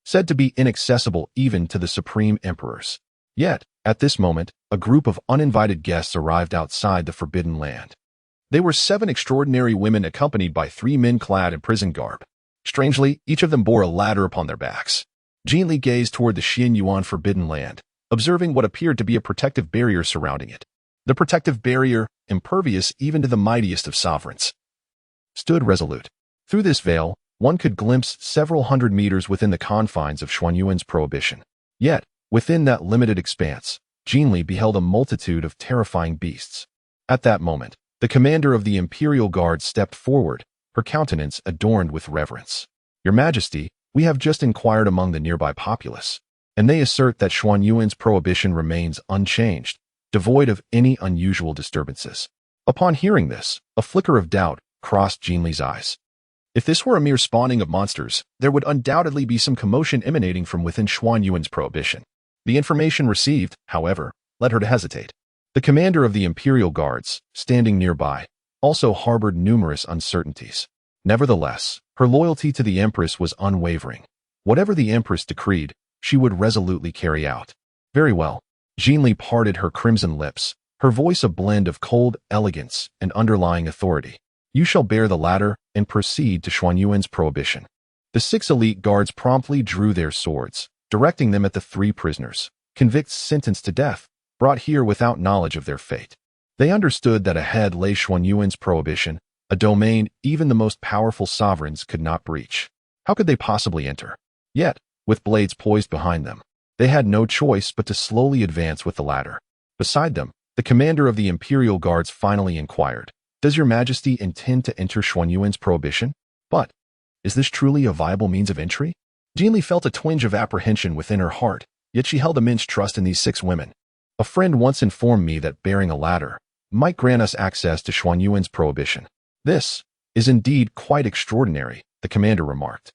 said to be inaccessible even to the supreme emperors. Yet, at this moment, a group of uninvited guests arrived outside the Forbidden Land. They were 7 extraordinary women accompanied by 3 men clad in prison garb. Strangely, each of them bore a ladder upon their backs. Jin Li gazed toward the Xian Yuan Forbidden Land, observing what appeared to be a protective barrier surrounding it. The protective barrier, impervious even to the mightiest of sovereigns, stood resolute. Through this veil, one could glimpse several hundred meters within the confines of Xuanyuan's prohibition. Yet, within that limited expanse, Jin Li beheld a multitude of terrifying beasts. At that moment, the commander of the Imperial Guard stepped forward, her countenance adorned with reverence. Your Majesty, we have just inquired among the nearby populace, and they assert that Xuanyuan's prohibition remains unchanged, devoid of any unusual disturbances. Upon hearing this, a flicker of doubt crossed Jin Li's eyes. If this were a mere spawning of monsters, there would undoubtedly be some commotion emanating from within Xuanyuan's prohibition. The information received, however, led her to hesitate. The commander of the Imperial Guards, standing nearby, also harbored numerous uncertainties. Nevertheless, her loyalty to the Empress was unwavering. Whatever the Empress decreed, she would resolutely carry out. Very well. Jin Li parted her crimson lips, her voice a blend of cold elegance and underlying authority. You shall bear the ladder and proceed to Xuanyuan's prohibition. The 6 elite guards promptly drew their swords, directing them at the 3 prisoners, convicts sentenced to death, brought here without knowledge of their fate. They understood that ahead lay Xuanyuan's prohibition, a domain even the most powerful sovereigns could not breach. How could they possibly enter? Yet, with blades poised behind them, they had no choice but to slowly advance with the ladder. Beside them, the commander of the Imperial Guards finally inquired, Does your Majesty intend to enter Xuanyuan's prohibition? But, is this truly a viable means of entry? Jin Li felt a twinge of apprehension within her heart, yet she held immense trust in these 6 women. A friend once informed me that bearing a ladder might grant us access to Xuanyuan's prohibition. This is indeed quite extraordinary, the commander remarked.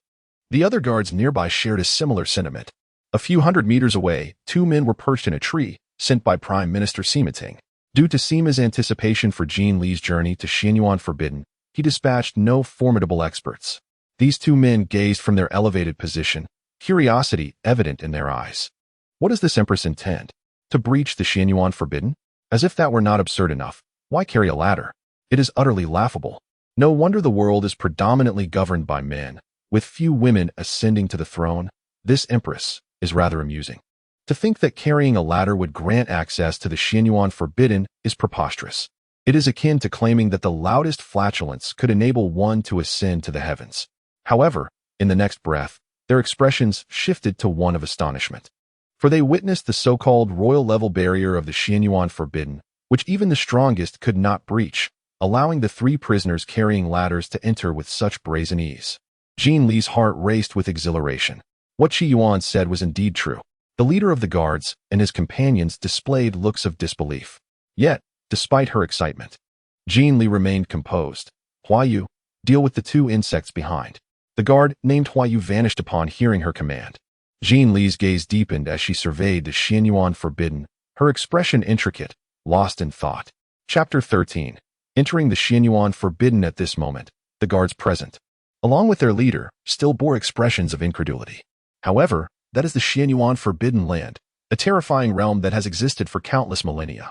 The other guards nearby shared a similar sentiment. A few hundred meters away, 2 men were perched in a tree, sent by Prime Minister Sima Ting. Due to Sima's anticipation for Jin Li's journey to Xianyuan Forbidden, he dispatched no formidable experts. These 2 men gazed from their elevated position, curiosity evident in their eyes. What does this Empress intend? To breach the Xianyuan Forbidden? As if that were not absurd enough, why carry a ladder? It is utterly laughable. No wonder the world is predominantly governed by men, with few women ascending to the throne. This Empress is rather amusing. To think that carrying a ladder would grant access to the Xianyuan Forbidden is preposterous. It is akin to claiming that the loudest flatulence could enable one to ascend to the heavens. However, in the next breath, their expressions shifted to one of astonishment. For they witnessed the so-called royal-level barrier of the Qi Yuan forbidden, which even the strongest could not breach, allowing the three prisoners carrying ladders to enter with such brazen ease. Jin Li's heart raced with exhilaration. What Qi Yuan said was indeed true. The leader of the guards and his companions displayed looks of disbelief. Yet, despite her excitement, Jin Li remained composed. Huayu, deal with the two insects behind. The guard named Huayu vanished upon hearing her command. Jin Li's gaze deepened as she surveyed the Qi Yuan forbidden, her expression intricate, lost in thought. Chapter 13. Entering the Qi Yuan forbidden at this moment, the guards present, along with their leader, still bore expressions of incredulity. However, that is the Qi Yuan forbidden land, a terrifying realm that has existed for countless millennia.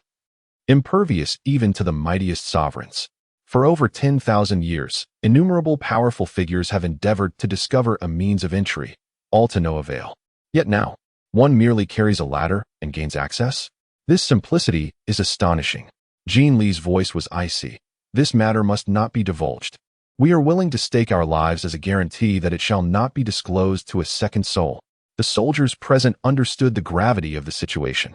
Impervious even to the mightiest sovereigns. For over 10,000 years, innumerable powerful figures have endeavored to discover a means of entry, all to no avail. Yet now, one merely carries a ladder and gains access? This simplicity is astonishing. Jin Li's voice was icy. This matter must not be divulged. We are willing to stake our lives as a guarantee that it shall not be disclosed to a second soul. The soldiers present understood the gravity of the situation.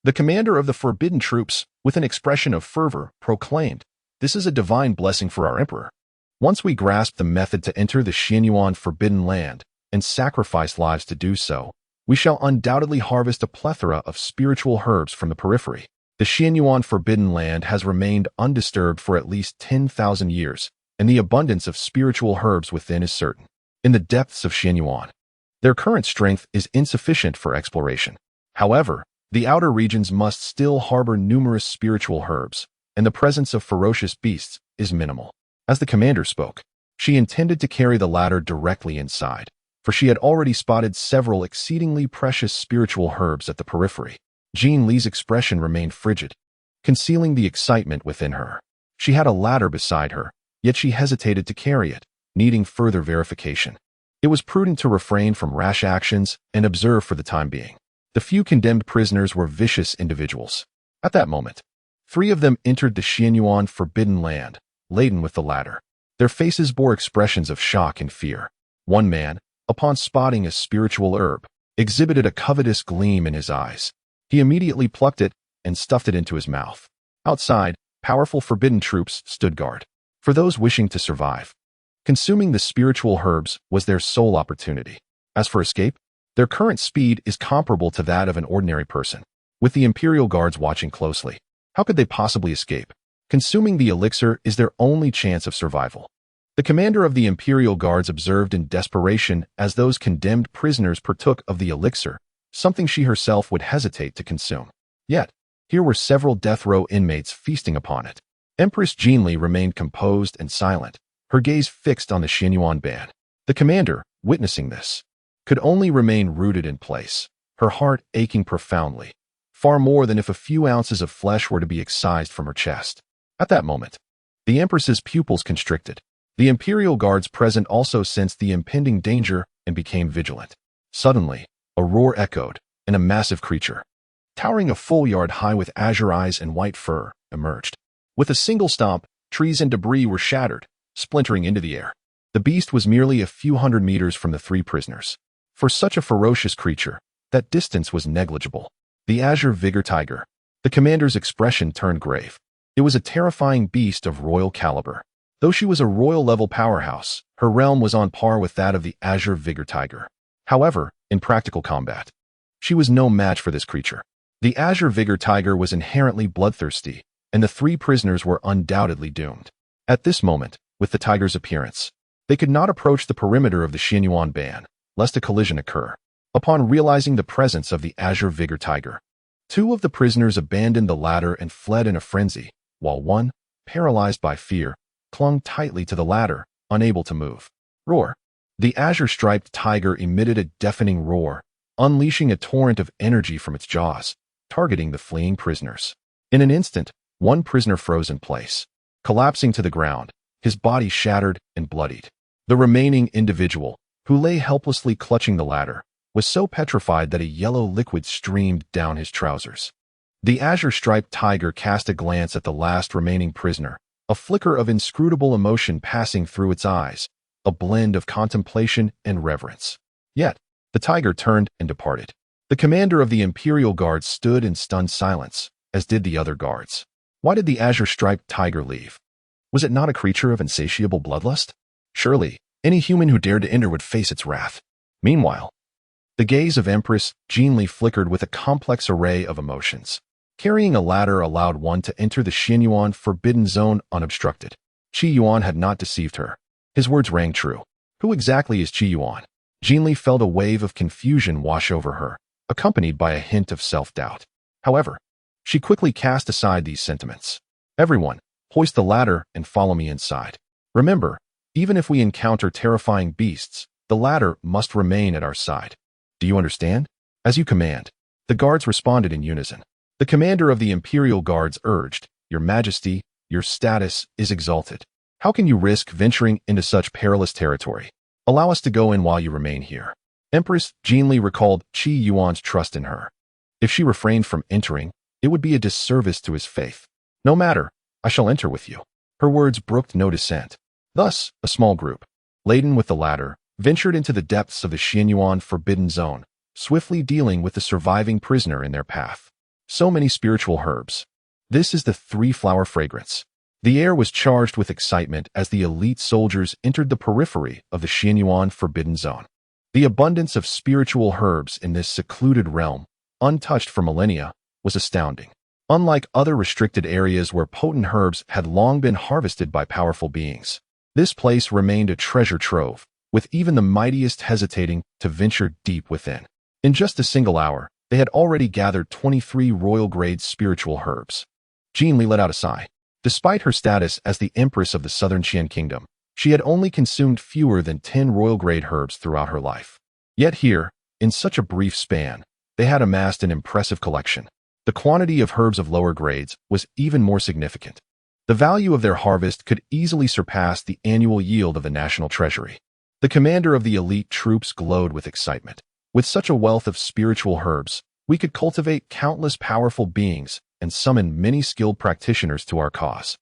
The commander of the forbidden troops, with an expression of fervor, proclaimed, "This is a divine blessing for our emperor. Once we grasp the method to enter the Qi Yuan forbidden land and sacrifice lives to do so, we shall undoubtedly harvest a plethora of spiritual herbs from the periphery. The Qi Yuan forbidden land has remained undisturbed for at least 10,000 years, and the abundance of spiritual herbs within is certain. In the depths of Qi Yuan, their current strength is insufficient for exploration. However, the outer regions must still harbor numerous spiritual herbs, and the presence of ferocious beasts is minimal." As the commander spoke, she intended to carry the ladder directly inside, for she had already spotted several exceedingly precious spiritual herbs at the periphery. Jin Li's expression remained frigid, concealing the excitement within her. She had a ladder beside her, yet she hesitated to carry it, needing further verification. It was prudent to refrain from rash actions and observe for the time being. The few condemned prisoners were vicious individuals. At that moment, 3 of them entered the Qi Yuan forbidden land, laden with the ladder. Their faces bore expressions of shock and fear. One man, upon spotting a spiritual herb, exhibited a covetous gleam in his eyes. He immediately plucked it and stuffed it into his mouth. Outside, powerful forbidden troops stood guard. For those wishing to survive, consuming the spiritual herbs was their sole opportunity. As for escape, their current speed is comparable to that of an ordinary person. With the Imperial Guards watching closely, how could they possibly escape? Consuming the elixir is their only chance of survival. The commander of the Imperial Guards observed in desperation as those condemned prisoners partook of the elixir, something she herself would hesitate to consume. Yet, here were several death row inmates feasting upon it. Empress Jin Li remained composed and silent, her gaze fixed on the Qi Yuan band. The commander, witnessing this, could only remain rooted in place, her heart aching profoundly, far more than if a few ounces of flesh were to be excised from her chest. At that moment, the Empress's pupils constricted. The Imperial Guards present also sensed the impending danger and became vigilant. Suddenly, a roar echoed, and a massive creature, towering a full yard high with azure eyes and white fur, emerged. With a single stomp, trees and debris were shattered, splintering into the air. The beast was merely a few hundred meters from the 3 prisoners. For such a ferocious creature, that distance was negligible. The azure vigor tiger. The commander's expression turned grave. It was a terrifying beast of royal caliber. Though she was a royal-level powerhouse, her realm was on par with that of the azure vigor tiger. However, in practical combat, she was no match for this creature. The azure vigor tiger was inherently bloodthirsty, and the 3 prisoners were undoubtedly doomed. At this moment, with the tiger's appearance, they could not approach the perimeter of the Qi Yuan band, lest a collision occur. Upon realizing the presence of the azure vigor tiger, 2 of the prisoners abandoned the ladder and fled in a frenzy, while one, paralyzed by fear, clung tightly to the ladder, unable to move. Roar! The azure-striped tiger emitted a deafening roar, unleashing a torrent of energy from its jaws, targeting the fleeing prisoners. In an instant, one prisoner froze in place, collapsing to the ground, his body shattered and bloodied. The remaining individual, who lay helplessly clutching the ladder, was so petrified that a yellow liquid streamed down his trousers. The azure-striped tiger cast a glance at the last remaining prisoner, a flicker of inscrutable emotion passing through its eyes, a blend of contemplation and reverence. Yet, the tiger turned and departed. The commander of the Imperial Guard stood in stunned silence, as did the other guards. Why did the azure-striped tiger leave? Was it not a creature of insatiable bloodlust? Surely, any human who dared to enter would face its wrath. Meanwhile, the gaze of Empress Qin Li flickered with a complex array of emotions. Carrying a ladder allowed one to enter the Qi Yuan forbidden zone unobstructed. Qi Yuan had not deceived her. His words rang true. Who exactly is Qi Yuan? Qin Li felt a wave of confusion wash over her, accompanied by a hint of self-doubt. However, she quickly cast aside these sentiments. Everyone, hoist the ladder and follow me inside. Remember, even if we encounter terrifying beasts, the ladder must remain at our side. Do you understand? As you command. The guards responded in unison. The commander of the Imperial Guards urged, Your Majesty, your status is exalted. How can you risk venturing into such perilous territory? Allow us to go in while you remain here. Empress Qin Li recalled Qi Yuan's trust in her. If she refrained from entering, it would be a disservice to his faith. No matter, I shall enter with you. Her words brooked no dissent. Thus, a small group, laden with the ladder, ventured into the depths of the Qi Yuan forbidden zone, swiftly dealing with the surviving prisoner in their path. So many spiritual herbs. This is the three-flower fragrance. The air was charged with excitement as the elite soldiers entered the periphery of the Qi Yuan forbidden zone. The abundance of spiritual herbs in this secluded realm, untouched for millennia, was astounding. Unlike other restricted areas where potent herbs had long been harvested by powerful beings, this place remained a treasure trove, with even the mightiest hesitating to venture deep within. In just a single hour, they had already gathered 23 royal-grade spiritual herbs. Qin Li let out a sigh. Despite her status as the Empress of the Southern Qian Kingdom, she had only consumed fewer than 10 royal-grade herbs throughout her life. Yet here, in such a brief span, they had amassed an impressive collection. The quantity of herbs of lower grades was even more significant. The value of their harvest could easily surpass the annual yield of the national treasury. The commander of the elite troops glowed with excitement. With such a wealth of spiritual herbs, we could cultivate countless powerful beings and summon many skilled practitioners to our cause.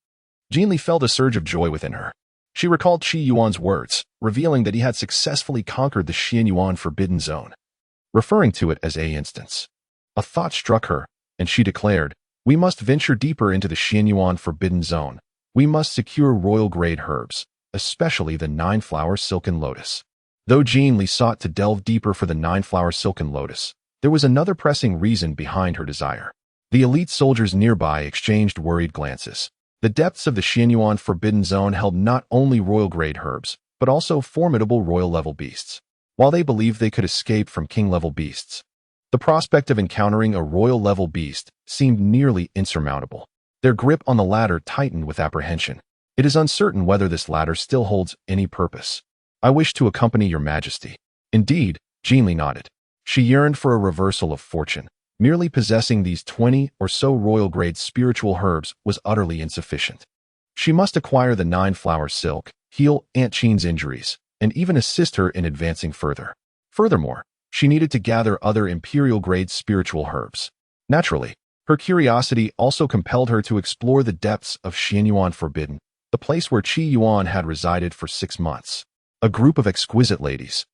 Qin Li felt a surge of joy within her. She recalled Qi Yuan's words, revealing that he had successfully conquered the Qi Yuan forbidden zone, referring to it as a instance. A thought struck her, and she declared, We must venture deeper into the Qi Yuan forbidden zone. We must secure royal-grade herbs, especially the 9-flower silken lotus. Though Qin Li sought to delve deeper for the 9-flower silken lotus, there was another pressing reason behind her desire. The elite soldiers nearby exchanged worried glances. The depths of the Qi Yuan forbidden zone held not only royal-grade herbs, but also formidable royal-level beasts. While they believed they could escape from king-level beasts, the prospect of encountering a royal-level beast seemed nearly insurmountable. Their grip on the ladder tightened with apprehension. It is uncertain whether this ladder still holds any purpose. I wish to accompany your majesty. Indeed, Qin Li nodded. She yearned for a reversal of fortune. Merely possessing these 20 or so royal-grade spiritual herbs was utterly insufficient. She must acquire the 9-flower silk, heal Aunt Qin's injuries, and even assist her in advancing further. Furthermore, she needed to gather other imperial-grade spiritual herbs. Naturally, her curiosity also compelled her to explore the depths of Qi Yuan Forbidden, the place where Qi Yuan had resided for 6 months. A group of exquisite ladies,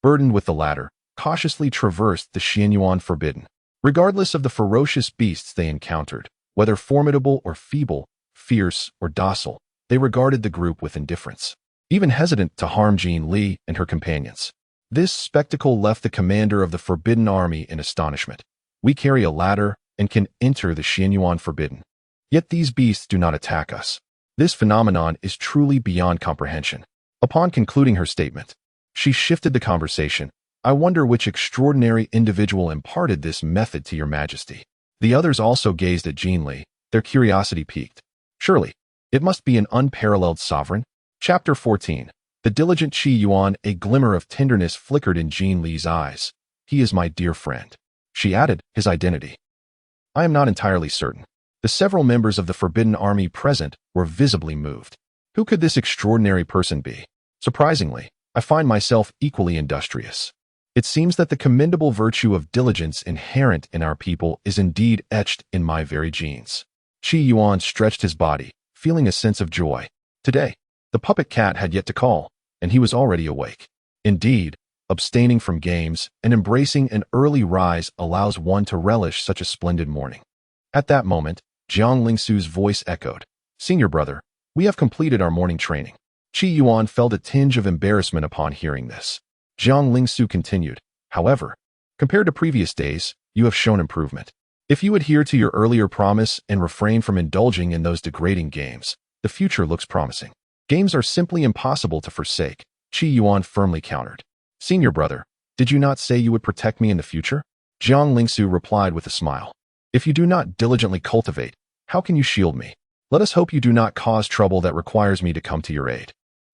burdened with the ladder, cautiously traversed the Qi Yuan Forbidden. Regardless of the ferocious beasts they encountered, whether formidable or feeble, fierce or docile, they regarded the group with indifference, even hesitant to harm Qin Li and her companions. This spectacle left the commander of the Forbidden Army in astonishment. We carry a ladder and can enter the Qi Yuan Forbidden. Yet these beasts do not attack us. This phenomenon is truly beyond comprehension. Upon concluding her statement, she shifted the conversation. I wonder which extraordinary individual imparted this method to your majesty. The others also gazed at Qin Li, their curiosity piqued. Surely, it must be an unparalleled sovereign. Chapter 14. The diligent Qi Yuan. A glimmer of tenderness flickered in Qin Li's eyes. He is my dear friend. She added, his identity. I am not entirely certain. The several members of the Forbidden Army present were visibly moved. Who could this extraordinary person be? Surprisingly, I find myself equally industrious. It seems that the commendable virtue of diligence inherent in our people is indeed etched in my very genes. Qi Yuan stretched his body, feeling a sense of joy. Today, the puppet cat had yet to call, and he was already awake. Indeed, abstaining from games and embracing an early rise allows one to relish such a splendid morning. At that moment, Jiang Lingsu's voice echoed. Senior brother, we have completed our morning training. Qi Yuan felt a tinge of embarrassment upon hearing this. Jiang Lingsu continued, however, compared to previous days, you have shown improvement. If you adhere to your earlier promise and refrain from indulging in those degrading games, the future looks promising. Games are simply impossible to forsake, Qi Yuan firmly countered. Senior brother, did you not say you would protect me in the future? Jiang Lingsu replied with a smile. If you do not diligently cultivate, how can you shield me? Let us hope you do not cause trouble that requires me to come to your aid.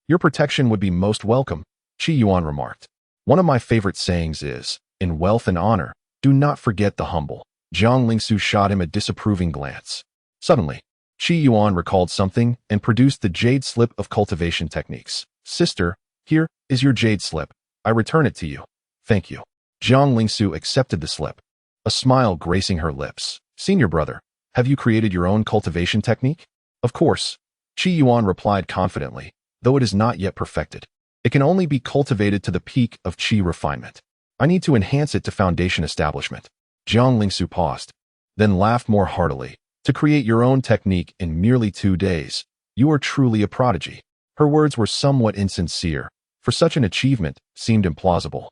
Your protection would be most welcome, Qi Yuan remarked. One of my favorite sayings is, in wealth and honor, do not forget the humble. Jiang Lingsu shot him a disapproving glance. Suddenly, Qi Yuan recalled something and produced the jade slip of cultivation techniques. Sister, here is your jade slip. I return it to you. Thank you. Jiang Lingsu accepted the slip, a smile gracing her lips. Senior brother, have you created your own cultivation technique? Of course, Qi Yuan replied confidently, though it is not yet perfected. It can only be cultivated to the peak of Qi refinement. I need to enhance it to foundation establishment. Jiang Lingsu paused, then laughed more heartily. To create your own technique in merely 2 days, you are truly a prodigy. Her words were somewhat insincere, for such an achievement seemed implausible.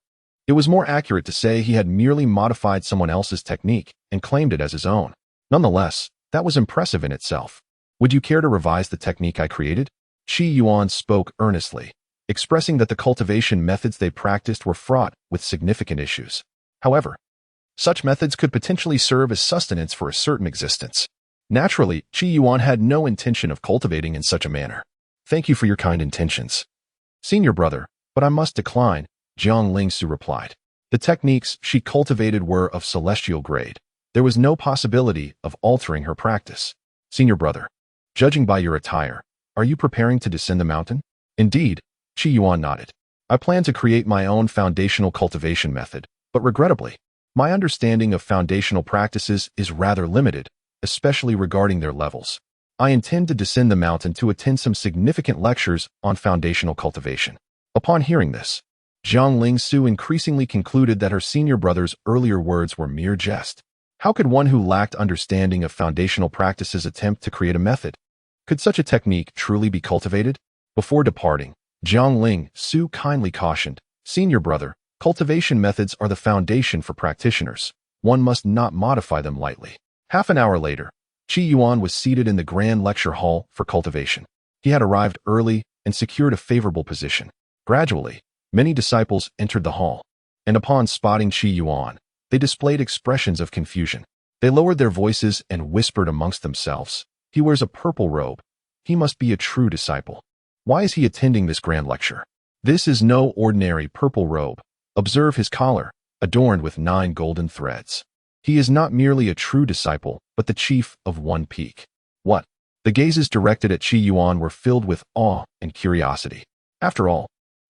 It was more accurate to say he had merely modified someone else's technique and claimed it as his own. Nonetheless, that was impressive in itself. Would you care to revise the technique I created? Qi Yuan spoke earnestly, expressing that the cultivation methods they practiced were fraught with significant issues. However, such methods could potentially serve as sustenance for a certain existence. Naturally, Qi Yuan had no intention of cultivating in such a manner. Thank you for your kind intentions. Senior brother, but I must decline, Jiang Lingsu replied. The techniques she cultivated were of celestial grade. There was no possibility of altering her practice. Senior brother, judging by your attire, are you preparing to descend the mountain? Indeed, Qi Yuan nodded. I plan to create my own foundational cultivation method, but regrettably, my understanding of foundational practices is rather limited, especially regarding their levels. I intend to descend the mountain to attend some significant lectures on foundational cultivation. Upon hearing this, Jiang Lingsu increasingly concluded that her senior brother's earlier words were mere jest. How could one who lacked understanding of foundational practices attempt to create a method? Could such a technique truly be cultivated? Before departing, Jiang Lingsu kindly cautioned, Senior brother, cultivation methods are the foundation for practitioners. One must not modify them lightly. Half an hour later, Qi Yuan was seated in the grand lecture hall for cultivation. He had arrived early and secured a favorable position. Gradually, many disciples entered the hall, and upon spotting Qi Yuan, they displayed expressions of confusion. They lowered their voices and whispered amongst themselves. He wears a purple robe. He must be a true disciple. Why is he attending this grand lecture? This is no ordinary purple robe. Observe his collar, adorned with 9 golden threads. He is not merely a true disciple, but the chief of one peak. What? The gazes directed at Qi Yuan were filled with awe and curiosity. After all,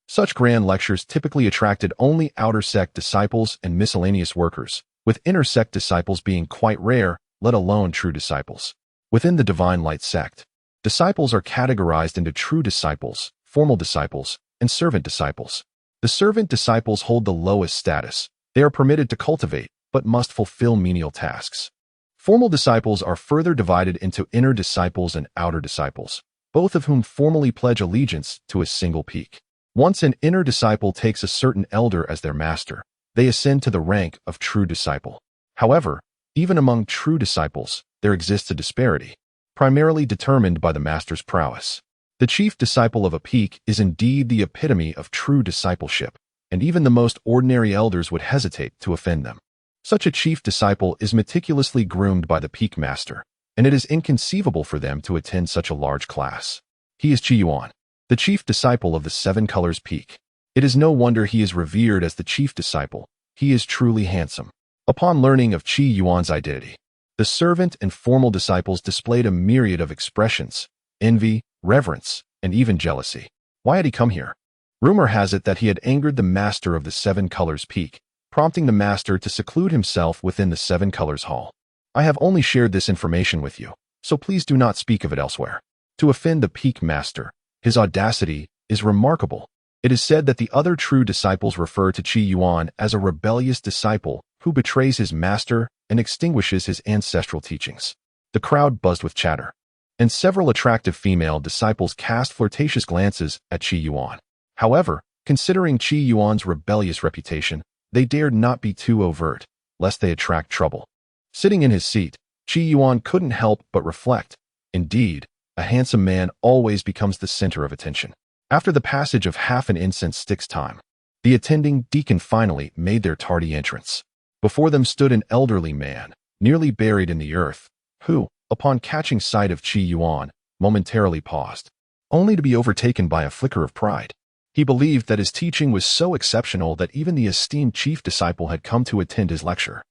such grand lectures typically attracted only outer sect disciples and miscellaneous workers, with inner sect disciples being quite rare, let alone true disciples. Within the Divine Light sect, disciples are categorized into true disciples, formal disciples, and servant disciples. The servant disciples hold the lowest status. They are permitted to cultivate, but must fulfill menial tasks. Formal disciples are further divided into inner disciples and outer disciples, both of whom formally pledge allegiance to a single peak. Once an inner disciple takes a certain elder as their master, they ascend to the rank of true disciple. However, even among true disciples, there exists a disparity, primarily determined by the master's prowess. The chief disciple of a peak is indeed the epitome of true discipleship, and even the most ordinary elders would hesitate to offend them. Such a chief disciple is meticulously groomed by the peak master, and it is inconceivable for them to attend such a large class. He is Qi Yuan, the chief disciple of the 7 Colors Peak. It is no wonder he is revered as the chief disciple. He is truly handsome. Upon learning of Qi Yuan's identity, the servant and formal disciples displayed a myriad of expressions: envy, reverence, and even jealousy. Why had he come here? Rumor has it that he had angered the master of the Seven Colors Peak, prompting the master to seclude himself within the Seven Colors Hall. I have only shared this information with you, so please do not speak of it elsewhere. To offend the Peak Master, his audacity is remarkable. It is said that the other true disciples refer to Qi Yuan as a rebellious disciple who betrays his master and extinguishes his ancestral teachings. The crowd buzzed with chatter, and several attractive female disciples cast flirtatious glances at Qi Yuan. However, considering Qi Yuan's rebellious reputation, they dared not be too overt, lest they attract trouble. Sitting in his seat, Qi Yuan couldn't help but reflect. Indeed, a handsome man always becomes the center of attention. After the passage of half an incense stick's time, the attending deacon finally made their tardy entrance. Before them stood an elderly man, nearly buried in the earth, who, upon catching sight of Qi Yuan, momentarily paused, only to be overtaken by a flicker of pride. He believed that his teaching was so exceptional that even the esteemed chief disciple had come to attend his lecture.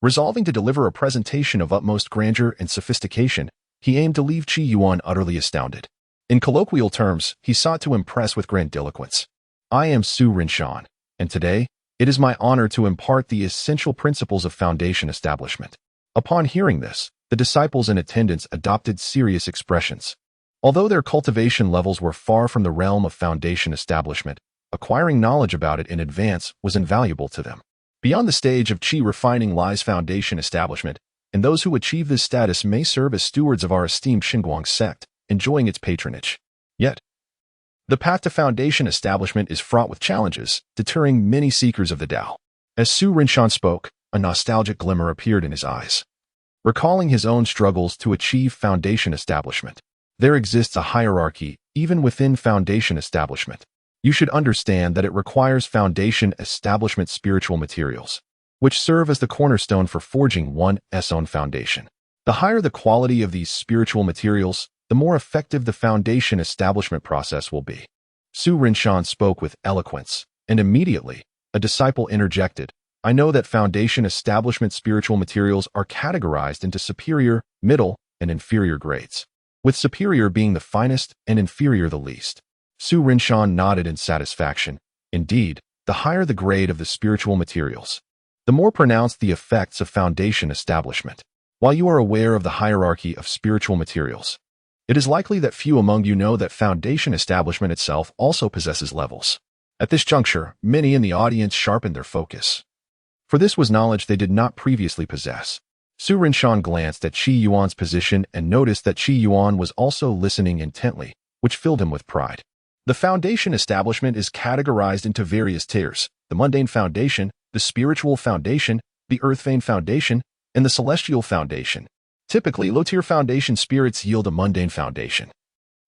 Resolving to deliver a presentation of utmost grandeur and sophistication, he aimed to leave Qi Yuan utterly astounded. In colloquial terms, he sought to impress with grandiloquence. I am Su Rinshan, and today, it is my honor to impart the essential principles of Foundation Establishment. Upon hearing this, the disciples in attendance adopted serious expressions. Although their cultivation levels were far from the realm of Foundation Establishment, acquiring knowledge about it in advance was invaluable to them. Beyond the stage of Qi refining lies Foundation Establishment, and those who achieve this status may serve as stewards of our esteemed Xinguang sect, enjoying its patronage. Yet, the path to Foundation Establishment is fraught with challenges, deterring many seekers of the Tao. As Su Rinshan spoke, a nostalgic glimmer appeared in his eyes. Recalling his own struggles to achieve Foundation Establishment, there exists a hierarchy even within Foundation Establishment. You should understand that it requires Foundation Establishment spiritual materials, which serve as the cornerstone for forging one's own foundation. The higher the quality of these spiritual materials, the more effective the Foundation Establishment process will be. Su Rinshan spoke with eloquence, and immediately, a disciple interjected, I know that Foundation Establishment spiritual materials are categorized into superior, middle, and inferior grades, with superior being the finest and inferior the least. Su Rinshan nodded in satisfaction. Indeed, the higher the grade of the spiritual materials, the more pronounced the effects of Foundation Establishment. While you are aware of the hierarchy of spiritual materials, it is likely that few among you know that Foundation Establishment itself also possesses levels. At this juncture, many in the audience sharpened their focus, for this was knowledge they did not previously possess. Su Rinshan glanced at Qi Yuan's position and noticed that Qi Yuan was also listening intently, which filled him with pride. The Foundation Establishment is categorized into various tiers: the Mundane Foundation, the Spiritual Foundation, the Earth-Vein Foundation, and the Celestial Foundation. Typically, low-tier foundation spirits yield a mundane foundation.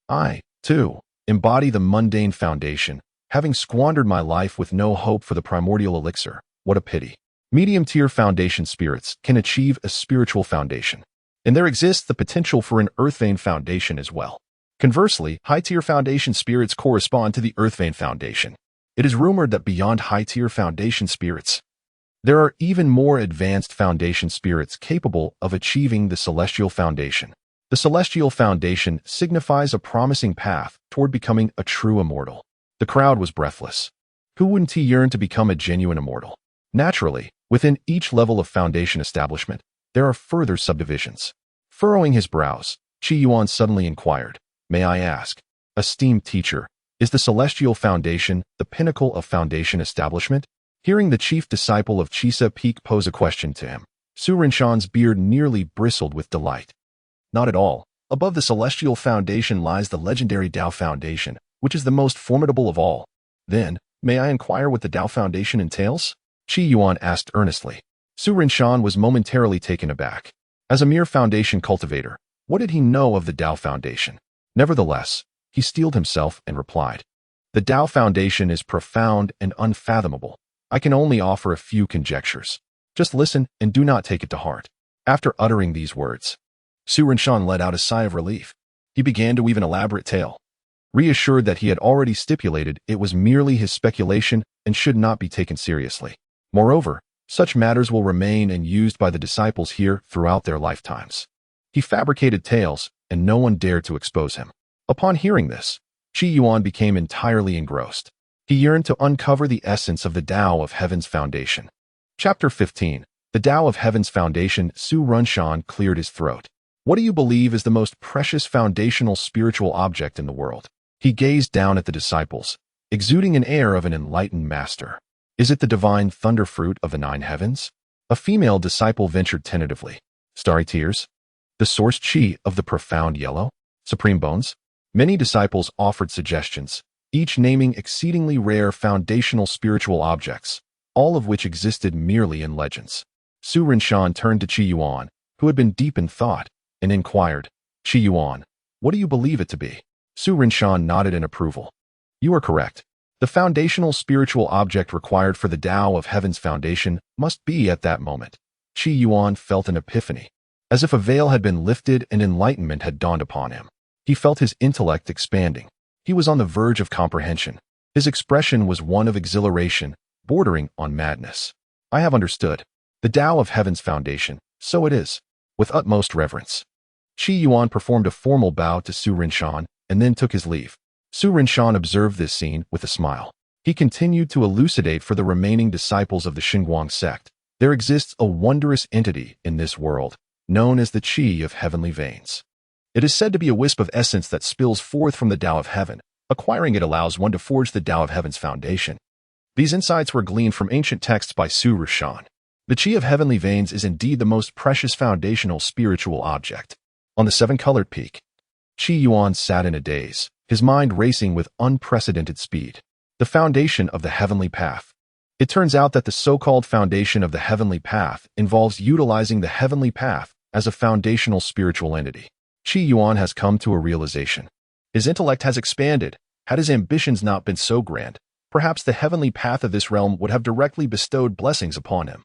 I, too, embody the Mundane Foundation, having squandered my life with no hope for the primordial elixir. What a pity. Medium-tier foundation spirits can achieve a spiritual foundation, and there exists the potential for an Earth-Vein Foundation as well. Conversely, high-tier foundation spirits correspond to the Earth-Vein Foundation. It is rumored that beyond high-tier foundation spirits, there are even more advanced foundation spirits capable of achieving the Celestial Foundation. The Celestial Foundation signifies a promising path toward becoming a true immortal. The crowd was breathless. Who wouldn't yearn to become a genuine immortal? Naturally, within each level of Foundation Establishment, there are further subdivisions. Furrowing his brows, Qi Yuan suddenly inquired, May I ask, esteemed teacher, is the Celestial Foundation the pinnacle of Foundation Establishment? Hearing the chief disciple of Qise Peak pose a question to him, Su Rinshan's beard nearly bristled with delight. Not at all. Above the Celestial Foundation lies the legendary Dao Foundation, which is the most formidable of all. Then, may I inquire what the Dao Foundation entails? Qi Yuan asked earnestly. Su Rinshan was momentarily taken aback. As a mere foundation cultivator, what did he know of the Dao Foundation? Nevertheless, he steeled himself and replied, The Dao Foundation is profound and unfathomable. I can only offer a few conjectures. Just listen and do not take it to heart. After uttering these words, Su Rinshan let out a sigh of relief. He began to weave an elaborate tale, reassured that he had already stipulated it was merely his speculation and should not be taken seriously. Moreover, such matters will remain and used by the disciples here throughout their lifetimes. He fabricated tales, and no one dared to expose him. Upon hearing this, Qi Yuan became entirely engrossed. He yearned to uncover the essence of the Tao of Heaven's foundation. Chapter 15. The Tao of Heaven's foundation. Su Runshan cleared his throat. What do you believe is the most precious foundational spiritual object in the world? He gazed down at the disciples, exuding an air of an enlightened master. Is it the divine thunder fruit of the 9 heavens? A female disciple ventured tentatively. Starry tears? The source Qi of the profound yellow? Supreme bones? Many disciples offered suggestions, each naming exceedingly rare foundational spiritual objects, all of which existed merely in legends. Su Runshan turned to Qi Yuan, who had been deep in thought, and inquired, Qi Yuan, what do you believe it to be? Su Runshan nodded in approval. You are correct. The foundational spiritual object required for the Tao of Heaven's foundation must be at that moment. Qi Yuan felt an epiphany, as if a veil had been lifted and enlightenment had dawned upon him. He felt his intellect expanding. He was on the verge of comprehension. His expression was one of exhilaration, bordering on madness. I have understood. The Tao of Heaven's foundation, so it is. With utmost reverence. Qi Yuan performed a formal bow to Su Runshan and then took his leave. Su Runshan observed this scene with a smile. He continued to elucidate for the remaining disciples of the Xinguang sect. There exists a wondrous entity in this world, known as the Qi of heavenly veins. It is said to be a wisp of essence that spills forth from the Tao of Heaven. Acquiring it allows one to forge the Tao of Heaven's foundation. These insights were gleaned from ancient texts by Su Runshan. The Qi of heavenly veins is indeed the most precious foundational spiritual object. On the 7-colored peak, Qi Yuan sat in a daze, his mind racing with unprecedented speed. The foundation of the heavenly path. It turns out that the so-called foundation of the heavenly path involves utilizing the heavenly path as a foundational spiritual entity. Qi Yuan has come to a realization. His intellect has expanded. Had his ambitions not been so grand, perhaps the heavenly path of this realm would have directly bestowed blessings upon him,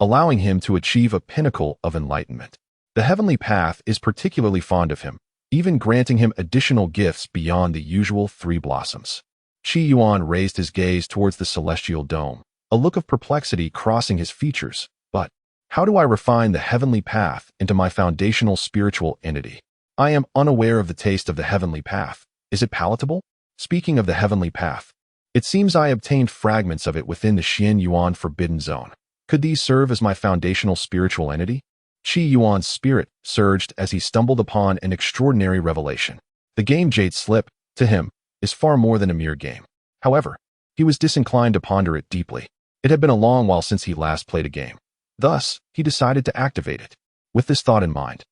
allowing him to achieve a pinnacle of enlightenment. The heavenly path is particularly fond of him, even granting him additional gifts beyond the usual 3 blossoms. Qi Yuan raised his gaze towards the celestial dome, a look of perplexity crossing his features. But how do I refine the heavenly path into my foundational spiritual entity? I am unaware of the taste of the heavenly path. Is it palatable? Speaking of the heavenly path, it seems I obtained fragments of it within the Qi Yuan forbidden zone. Could these serve as my foundational spiritual entity? Qi Yuan's spirit surged as he stumbled upon an extraordinary revelation. The game Jade Slip, to him, is far more than a mere game. However, he was disinclined to ponder it deeply. It had been a long while since he last played a game. Thus, he decided to activate it. With this thought in mind,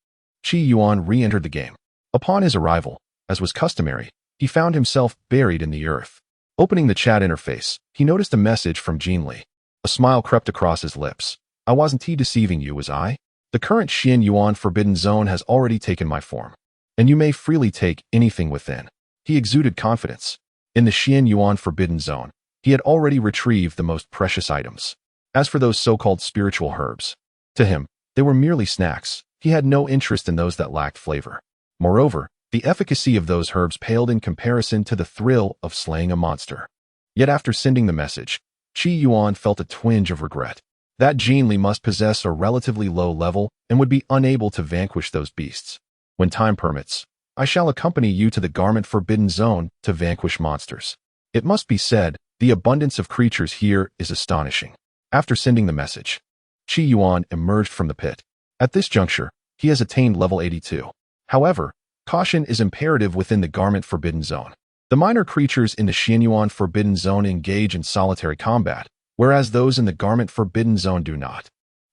Qi Yuan re-entered the game. Upon his arrival, as was customary, he found himself buried in the earth. Opening the chat interface, he noticed a message from Jean Li. A smile crept across his lips. I wasn't deceiving you, was I? The current Qi Yuan forbidden zone has already taken my form, and you may freely take anything within. He exuded confidence. In the Qi Yuan forbidden zone, he had already retrieved the most precious items. As for those so-called spiritual herbs, to him, they were merely snacks. He had no interest in those that lacked flavor. Moreover, the efficacy of those herbs paled in comparison to the thrill of slaying a monster. Yet after sending the message, Qi Yuan felt a twinge of regret. That Jean Li must possess a relatively low level and would be unable to vanquish those beasts. When time permits, I shall accompany you to the Garment Forbidden Zone to vanquish monsters. It must be said, the abundance of creatures here is astonishing. After sending the message, Qi Yuan emerged from the pit. At this juncture, he has attained level 82. However, caution is imperative within the Garment Forbidden Zone. The minor creatures in the Qi Yuan Forbidden Zone engage in solitary combat, whereas those in the Garment Forbidden Zone do not.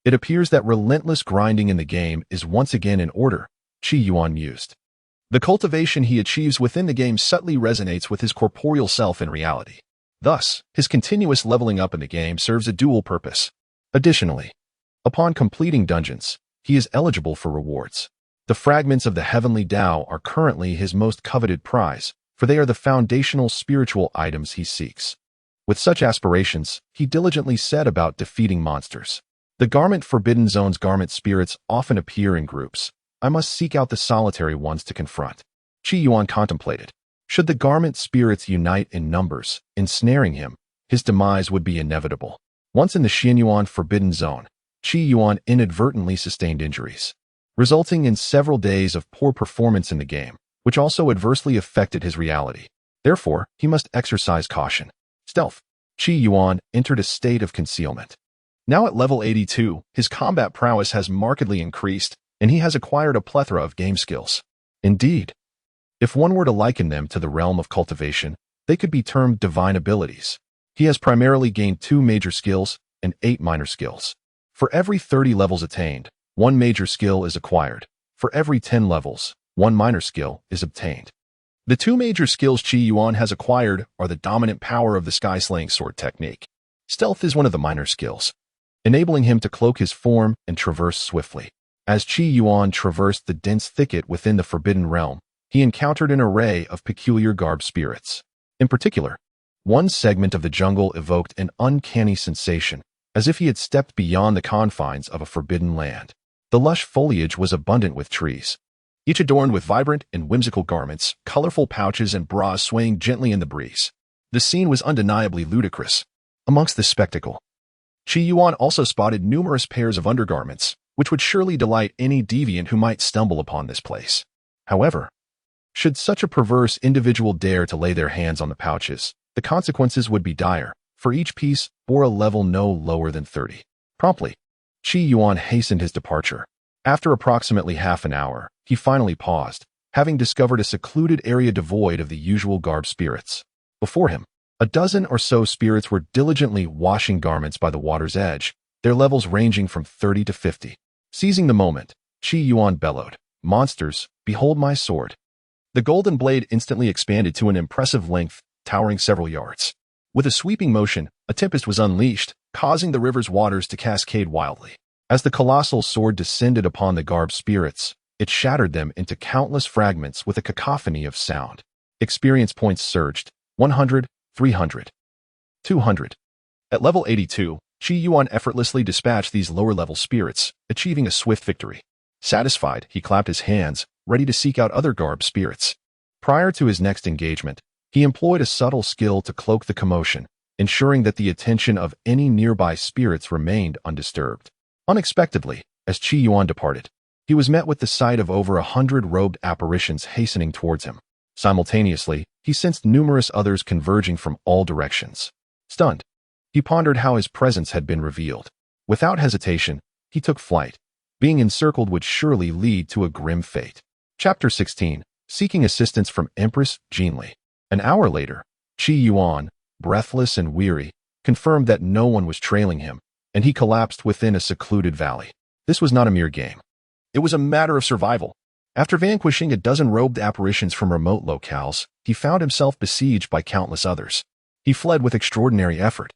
It appears that relentless grinding in the game is once again in order, Qi Yuan mused. The cultivation he achieves within the game subtly resonates with his corporeal self in reality. Thus, his continuous leveling up in the game serves a dual purpose. Additionally, upon completing dungeons, he is eligible for rewards. The fragments of the Heavenly Dao are currently his most coveted prize, for they are the foundational spiritual items he seeks. With such aspirations, he diligently set about defeating monsters. The Garment Forbidden Zone's garment spirits often appear in groups. I must seek out the solitary ones to confront. Qi Yuan contemplated. Should the garment spirits unite in numbers, ensnaring him, his demise would be inevitable. Once in the Qi Yuan Forbidden Zone, Qi Yuan inadvertently sustained injuries, resulting in several days of poor performance in the game, which also adversely affected his reality. Therefore, he must exercise caution. Stealth. Qi Yuan entered a state of concealment. Now at level 82, his combat prowess has markedly increased, and he has acquired a plethora of game skills. Indeed, if one were to liken them to the realm of cultivation, they could be termed divine abilities. He has primarily gained 2 major skills and 8 minor skills. For every 30 levels attained, 1 major skill is acquired. For every 10 levels, 1 minor skill is obtained. The 2 major skills Qi Yuan has acquired are the dominant power of the sky-slaying sword technique. Stealth is one of the minor skills, enabling him to cloak his form and traverse swiftly. As Qi Yuan traversed the dense thicket within the Forbidden Realm, he encountered an array of peculiar garbed spirits. In particular, one segment of the jungle evoked an uncanny sensation, as if he had stepped beyond the confines of a forbidden land. The lush foliage was abundant with trees, each adorned with vibrant and whimsical garments, colorful pouches and bras swaying gently in the breeze. The scene was undeniably ludicrous. Amongst this spectacle, Qi Yuan also spotted numerous pairs of undergarments, which would surely delight any deviant who might stumble upon this place. However, should such a perverse individual dare to lay their hands on the pouches, the consequences would be dire, for each piece bore a level no lower than 30. Promptly, Qi Yuan hastened his departure. After approximately half an hour, he finally paused, having discovered a secluded area devoid of the usual garbed spirits. Before him, a dozen or so spirits were diligently washing garments by the water's edge, their levels ranging from 30 to 50. Seizing the moment, Qi Yuan bellowed, "Monsters, behold my sword." The golden blade instantly expanded to an impressive length, towering several yards. With a sweeping motion, a tempest was unleashed, causing the river's waters to cascade wildly. As the colossal sword descended upon the garbed spirits, it shattered them into countless fragments with a cacophony of sound. Experience points surged, 100, 300, 200. At level 82, Qi Yuan effortlessly dispatched these lower-level spirits, achieving a swift victory. Satisfied, he clapped his hands, ready to seek out other garbed spirits. Prior to his next engagement, he employed a subtle skill to cloak the commotion, ensuring that the attention of any nearby spirits remained undisturbed. Unexpectedly, as Qi Yuan departed, he was met with the sight of over 100 robed apparitions hastening towards him. Simultaneously, he sensed numerous others converging from all directions. Stunned, he pondered how his presence had been revealed. Without hesitation, he took flight. Being encircled would surely lead to a grim fate. Chapter 16. Seeking assistance from Empress Jinli. An hour later, Qi Yuan, breathless and weary, confirmed that no one was trailing him, and he collapsed within a secluded valley. This was not a mere game. It was a matter of survival. After vanquishing a dozen robed apparitions from remote locales, he found himself besieged by countless others. He fled with extraordinary effort,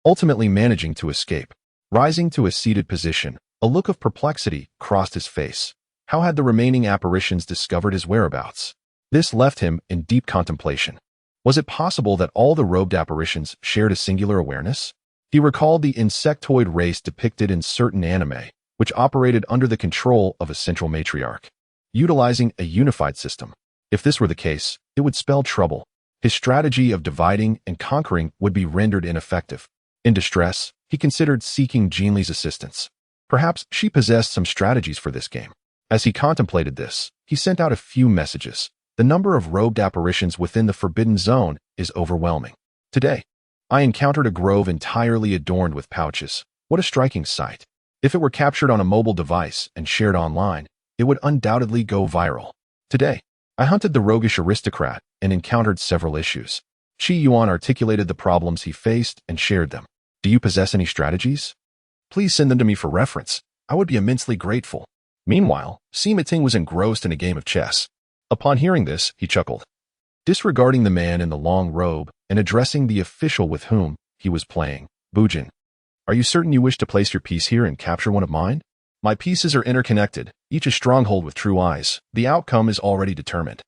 ultimately managing to escape. Rising to a seated position, a look of perplexity crossed his face. How had the remaining apparitions discovered his whereabouts? This left him in deep contemplation. Was it possible that all the robed apparitions shared a singular awareness? He recalled the insectoid race depicted in certain anime, which operated under the control of a central matriarch, utilizing a unified system. If this were the case, it would spell trouble. His strategy of dividing and conquering would be rendered ineffective. In distress, he considered seeking Jinli's assistance. Perhaps she possessed some strategies for this game. As he contemplated this, he sent out a few messages. The number of robed apparitions within the Forbidden Zone is overwhelming. Today, I encountered a grove entirely adorned with pouches. What a striking sight. If it were captured on a mobile device and shared online, it would undoubtedly go viral. Today, I hunted the roguish aristocrat and encountered several issues. Qi Yuan articulated the problems he faced and shared them. Do you possess any strategies? Please send them to me for reference. I would be immensely grateful. Meanwhile, Sima Ting was engrossed in a game of chess. Upon hearing this, he chuckled. Disregarding the man in the long robe and addressing the official with whom he was playing, Bujin, are you certain you wish to place your piece here and capture one of mine? My pieces are interconnected, each a stronghold with true eyes. The outcome is already determined.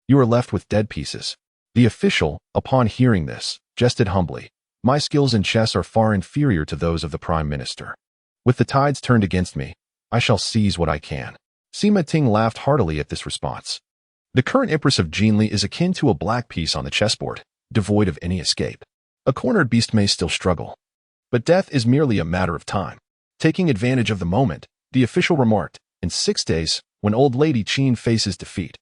You are left with dead pieces. The official, upon hearing this, jested humbly. My skills in chess are far inferior to those of the Prime Minister. With the tides turned against me, I shall seize what I can. Sima Ting laughed heartily at this response. The current Empress of Jinli is akin to a black piece on the chessboard, devoid of any escape. A cornered beast may still struggle, but death is merely a matter of time. Taking advantage of the moment, the official remarked, in 6 days, when old Lady Qin faces defeat,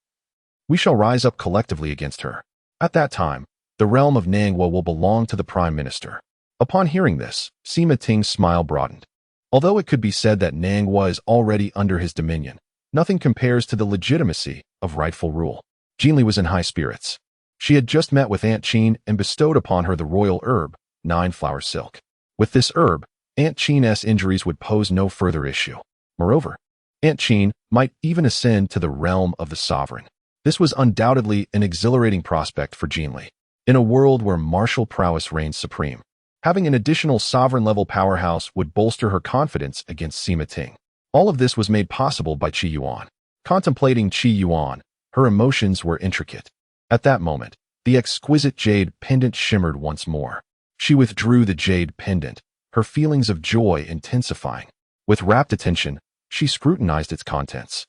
we shall rise up collectively against her. At that time, The realm of Nangwa will belong to the Prime Minister. Upon hearing this, Sima Ting's smile broadened. Although it could be said that Nangwa is already under his dominion, nothing compares to the legitimacy of rightful rule. Jinli was in high spirits. She had just met with Aunt Qin and bestowed upon her the royal herb, 9-flower silk. With this herb, Aunt Qin's injuries would pose no further issue. Moreover, Aunt Qin might even ascend to the realm of the sovereign. This was undoubtedly an exhilarating prospect for Jinli. In a world where martial prowess reigns supreme, having an additional sovereign-level powerhouse would bolster her confidence against Sima Ting. All of this was made possible by Qi Yuan. Contemplating Qi Yuan, her emotions were intricate. At that moment, the exquisite jade pendant shimmered once more. She withdrew the jade pendant, her feelings of joy intensifying. With rapt attention, she scrutinized its contents,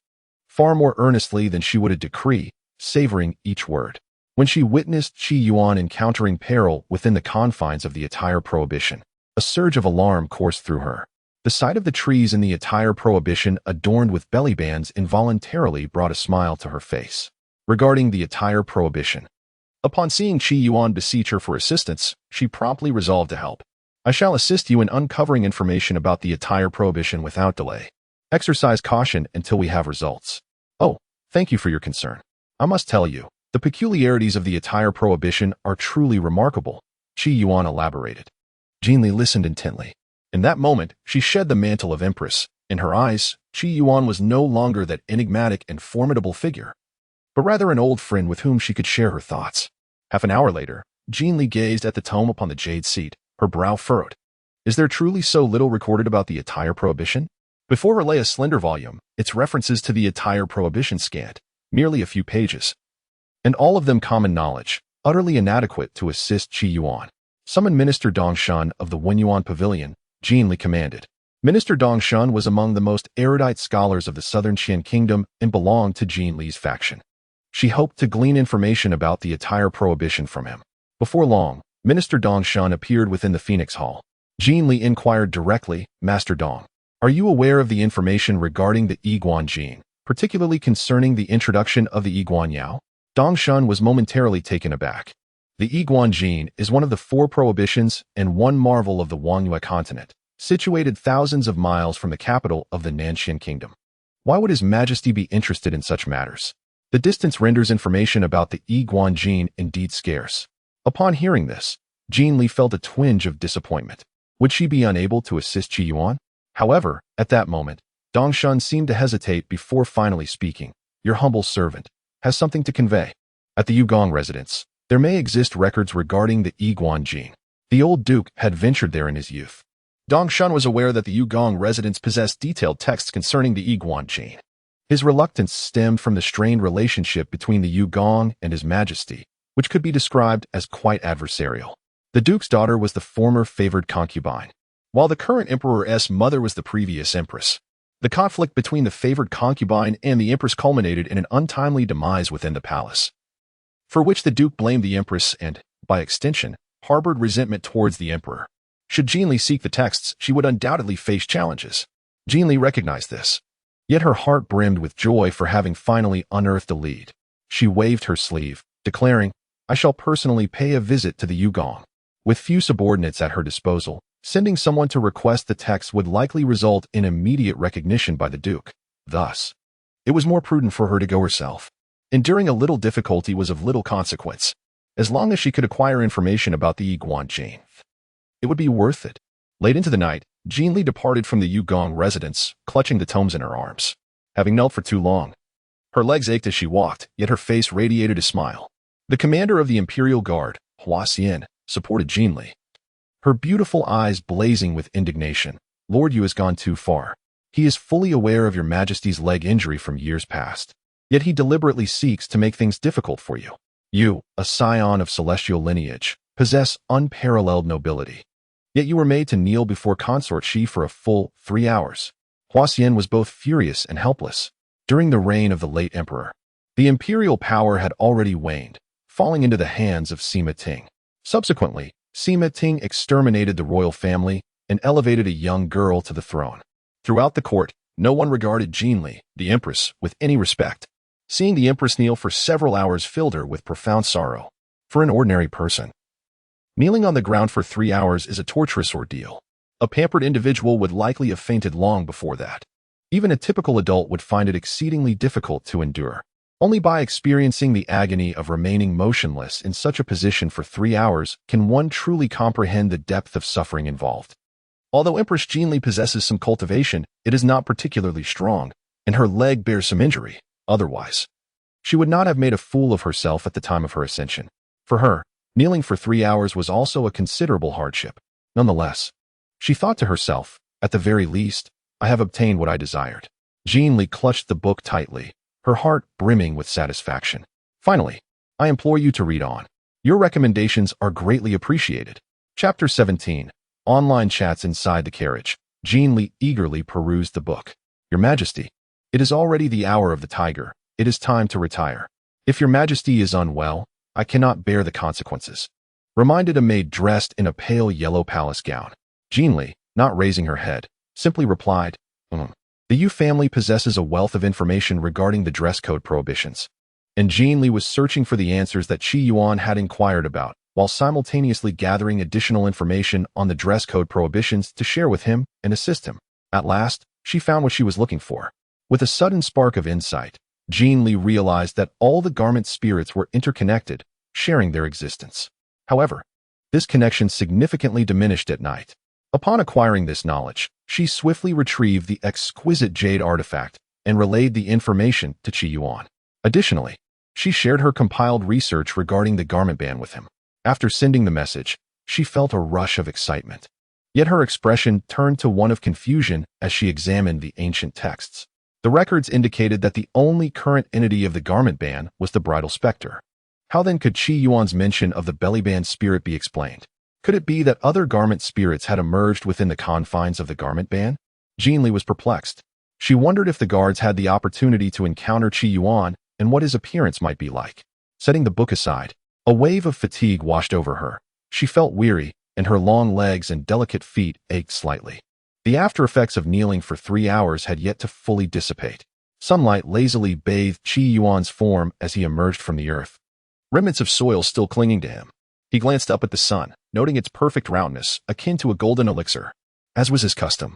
far more earnestly than she would a decree, savoring each word. When she witnessed Qi Yuan encountering peril within the confines of the attire prohibition, a surge of alarm coursed through her. The sight of the trees in the attire prohibition adorned with belly bands involuntarily brought a smile to her face. Regarding the attire prohibition, upon seeing Qi Yuan beseech her for assistance, she promptly resolved to help. I shall assist you in uncovering information about the attire prohibition without delay. Exercise caution until we have results. Oh, thank you for your concern. I must tell you, the peculiarities of the attire prohibition are truly remarkable, Qi Yuan elaborated. Jinli listened intently. In that moment, she shed the mantle of empress. In her eyes, Qi Yuan was no longer that enigmatic and formidable figure, but rather an old friend with whom she could share her thoughts. Half an hour later, Jinli gazed at the tome upon the jade seat, her brow furrowed. Is there truly so little recorded about the attire prohibition? Before her lay a slender volume, its references to the attire prohibition scant, merely a few pages, and all of them common knowledge, utterly inadequate to assist Qi Yuan. Summon Minister Dongshan of the Wenyuan Pavilion, Jinli commanded. Minister Dongshan was among the most erudite scholars of the southern Qian kingdom and belonged to Jinli's faction. She hoped to glean information about the attire prohibition from him. Before long, Minister Dongshan appeared within the Phoenix Hall. Jinli inquired directly, Master Dong, are you aware of the information regarding the Yiguan Jin, particularly concerning the introduction of the Yiguan Yao? Dongshan was momentarily taken aback. The Yiguan Jin is one of the 4 prohibitions and one marvel of the Wangyue continent, situated thousands of miles from the capital of the Nanshan Kingdom. Why would His Majesty be interested in such matters? The distance renders information about the Yiguan Jin indeed scarce. Upon hearing this, Jinli felt a twinge of disappointment. Would she be unable to assist Qi Yuan? However, at that moment, Dongshan seemed to hesitate before finally speaking. Your humble servant has something to convey. At the Yugong residence, there may exist records regarding the Yiguan Jin. The old duke had ventured there in his youth. Dongshan was aware that the Yugong residence possessed detailed texts concerning the Yiguan Jin. His reluctance stemmed from the strained relationship between the Yugong and His Majesty, which could be described as quite adversarial. The duke's daughter was the former favored concubine, while the current emperor's mother was the previous empress. The conflict between the favored concubine and the empress culminated in an untimely demise within the palace, for which the duke blamed the empress and, by extension, harbored resentment towards the emperor. Should Jinli seek the texts, she would undoubtedly face challenges. Jinli recognized this. Yet her heart brimmed with joy for having finally unearthed a lead. She waved her sleeve, declaring, I shall personally pay a visit to the Yugong. With few subordinates at her disposal, sending someone to request the text would likely result in immediate recognition by the duke. Thus, it was more prudent for her to go herself. Enduring a little difficulty was of little consequence. As long as she could acquire information about the Yiguan Jin, it would be worth it. Late into the night, Jinli departed from the Yugong residence, clutching the tomes in her arms. Having knelt for too long, her legs ached as she walked, yet her face radiated a smile. The commander of the Imperial Guard, Hua Xian, supported Jinli, her beautiful eyes blazing with indignation. Lord Yu has gone too far. He is fully aware of your Majesty's leg injury from years past. Yet he deliberately seeks to make things difficult for you. You, a scion of celestial lineage, possess unparalleled nobility. Yet you were made to kneel before Consort Shi for a full 3 hours. Hua Xian was both furious and helpless. During the reign of the late emperor, the imperial power had already waned, falling into the hands of Sima Ting. Subsequently, Sima Ting exterminated the royal family and elevated a young girl to the throne. Throughout the court, no one regarded Jinli, the empress, with any respect. Seeing the empress kneel for several hours filled her with profound sorrow. for an ordinary person. Kneeling on the ground for 3 hours is a torturous ordeal. A pampered individual would likely have fainted long before that. Even a typical adult would find it exceedingly difficult to endure. Only by experiencing the agony of remaining motionless in such a position for 3 hours can one truly comprehend the depth of suffering involved. Although Empress Jinli possesses some cultivation, it is not particularly strong, and her leg bears some injury. Otherwise, she would not have made a fool of herself at the time of her ascension. For her, kneeling for 3 hours was also a considerable hardship. Nonetheless, she thought to herself, at the very least, I have obtained what I desired. Jinli clutched the book tightly, her heart brimming with satisfaction. Finally, I implore you to read on. Your recommendations are greatly appreciated. Chapter 17. Online chats inside the carriage. Jinli eagerly perused the book. Your Majesty, it is already the hour of the tiger. It is time to retire. If your Majesty is unwell, I cannot bear the consequences. Reminded a maid dressed in a pale yellow palace gown. Jinli, not raising her head, simply replied, The Yu family possesses a wealth of information regarding the dress code prohibitions. And Jinli was searching for the answers that Qi Yuan had inquired about, while simultaneously gathering additional information on the dress code prohibitions to share with him and assist him. At last, she found what she was looking for. With a sudden spark of insight, Jinli realized that all the garment spirits were interconnected, sharing their existence. However, this connection significantly diminished at night. Upon acquiring this knowledge, she swiftly retrieved the exquisite jade artifact and relayed the information to Qi Yuan. Additionally, she shared her compiled research regarding the garment ban with him. After sending the message, she felt a rush of excitement. Yet her expression turned to one of confusion as she examined the ancient texts. The records indicated that the only current entity of the garment ban was the bridal specter. How then could Qi Yuan's mention of the bellyband spirit be explained? Could it be that other garment spirits had emerged within the confines of the garment ban? Jinli was perplexed. She wondered if the guards had the opportunity to encounter Qi Yuan and what his appearance might be like. Setting the book aside, a wave of fatigue washed over her. She felt weary, and her long legs and delicate feet ached slightly. The after effects of kneeling for 3 hours had yet to fully dissipate. Sunlight lazily bathed Qi Yuan's form as he emerged from the earth, remnants of soil still clinging to him. He glanced up at the sun, noting its perfect roundness, akin to a golden elixir. As was his custom,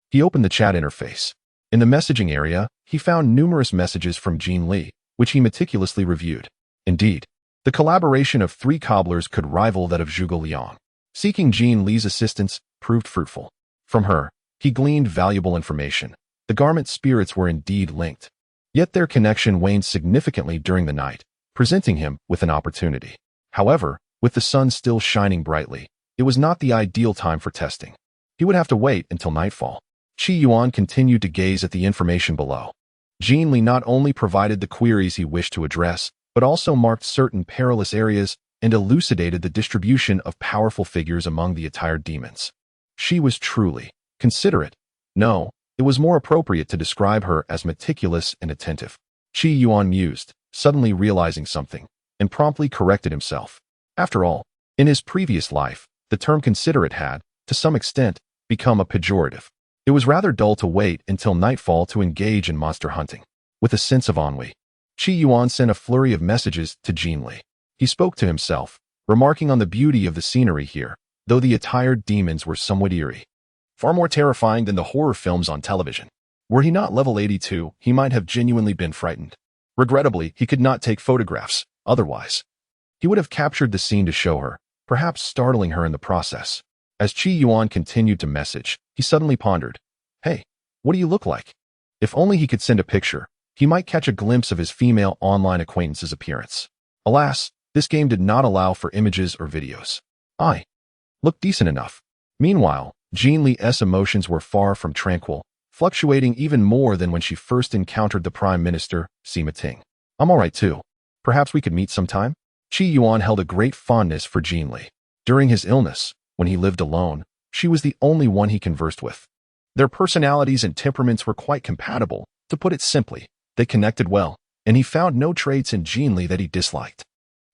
he opened the chat interface. In the messaging area, he found numerous messages from Jinli, which he meticulously reviewed. Indeed, the collaboration of 3 cobblers could rival that of Zhuge Liang. Seeking Jinli's assistance proved fruitful. From her, he gleaned valuable information. The garment spirits were indeed linked. Yet their connection waned significantly during the night, presenting him with an opportunity. However, with the sun still shining brightly, it was not the ideal time for testing. He would have to wait until nightfall. Qi Yuan continued to gaze at the information below. Jinli not only provided the queries he wished to address, but also marked certain perilous areas and elucidated the distribution of powerful figures among the attired demons. She was truly considerate. No, it was more appropriate to describe her as meticulous and attentive. Qi Yuan mused, suddenly realizing something, and promptly corrected himself. After all, in his previous life, the term considerate had, to some extent, become a pejorative. It was rather dull to wait until nightfall to engage in monster hunting. With a sense of ennui, Qi Yuan sent a flurry of messages to Jinli. He spoke to himself, remarking on the beauty of the scenery here, though the attired demons were somewhat eerie. Far more terrifying than the horror films on television. Were he not level 82, he might have genuinely been frightened. Regrettably, he could not take photographs. Otherwise, he would have captured the scene to show her, perhaps startling her in the process. As Qi Yuan continued to message, he suddenly pondered, Hey, what do you look like? If only he could send a picture, he might catch a glimpse of his female online acquaintance's appearance. Alas, this game did not allow for images or videos. I look decent enough. Meanwhile, Jinli's emotions were far from tranquil, fluctuating even more than when she first encountered the Prime Minister, Sima Ting. I'm alright too. Perhaps we could meet sometime? Qi Yuan held a great fondness for Jinli. During his illness, when he lived alone, she was the only one he conversed with. Their personalities and temperaments were quite compatible. To put it simply, they connected well, and he found no traits in Jinli that he disliked.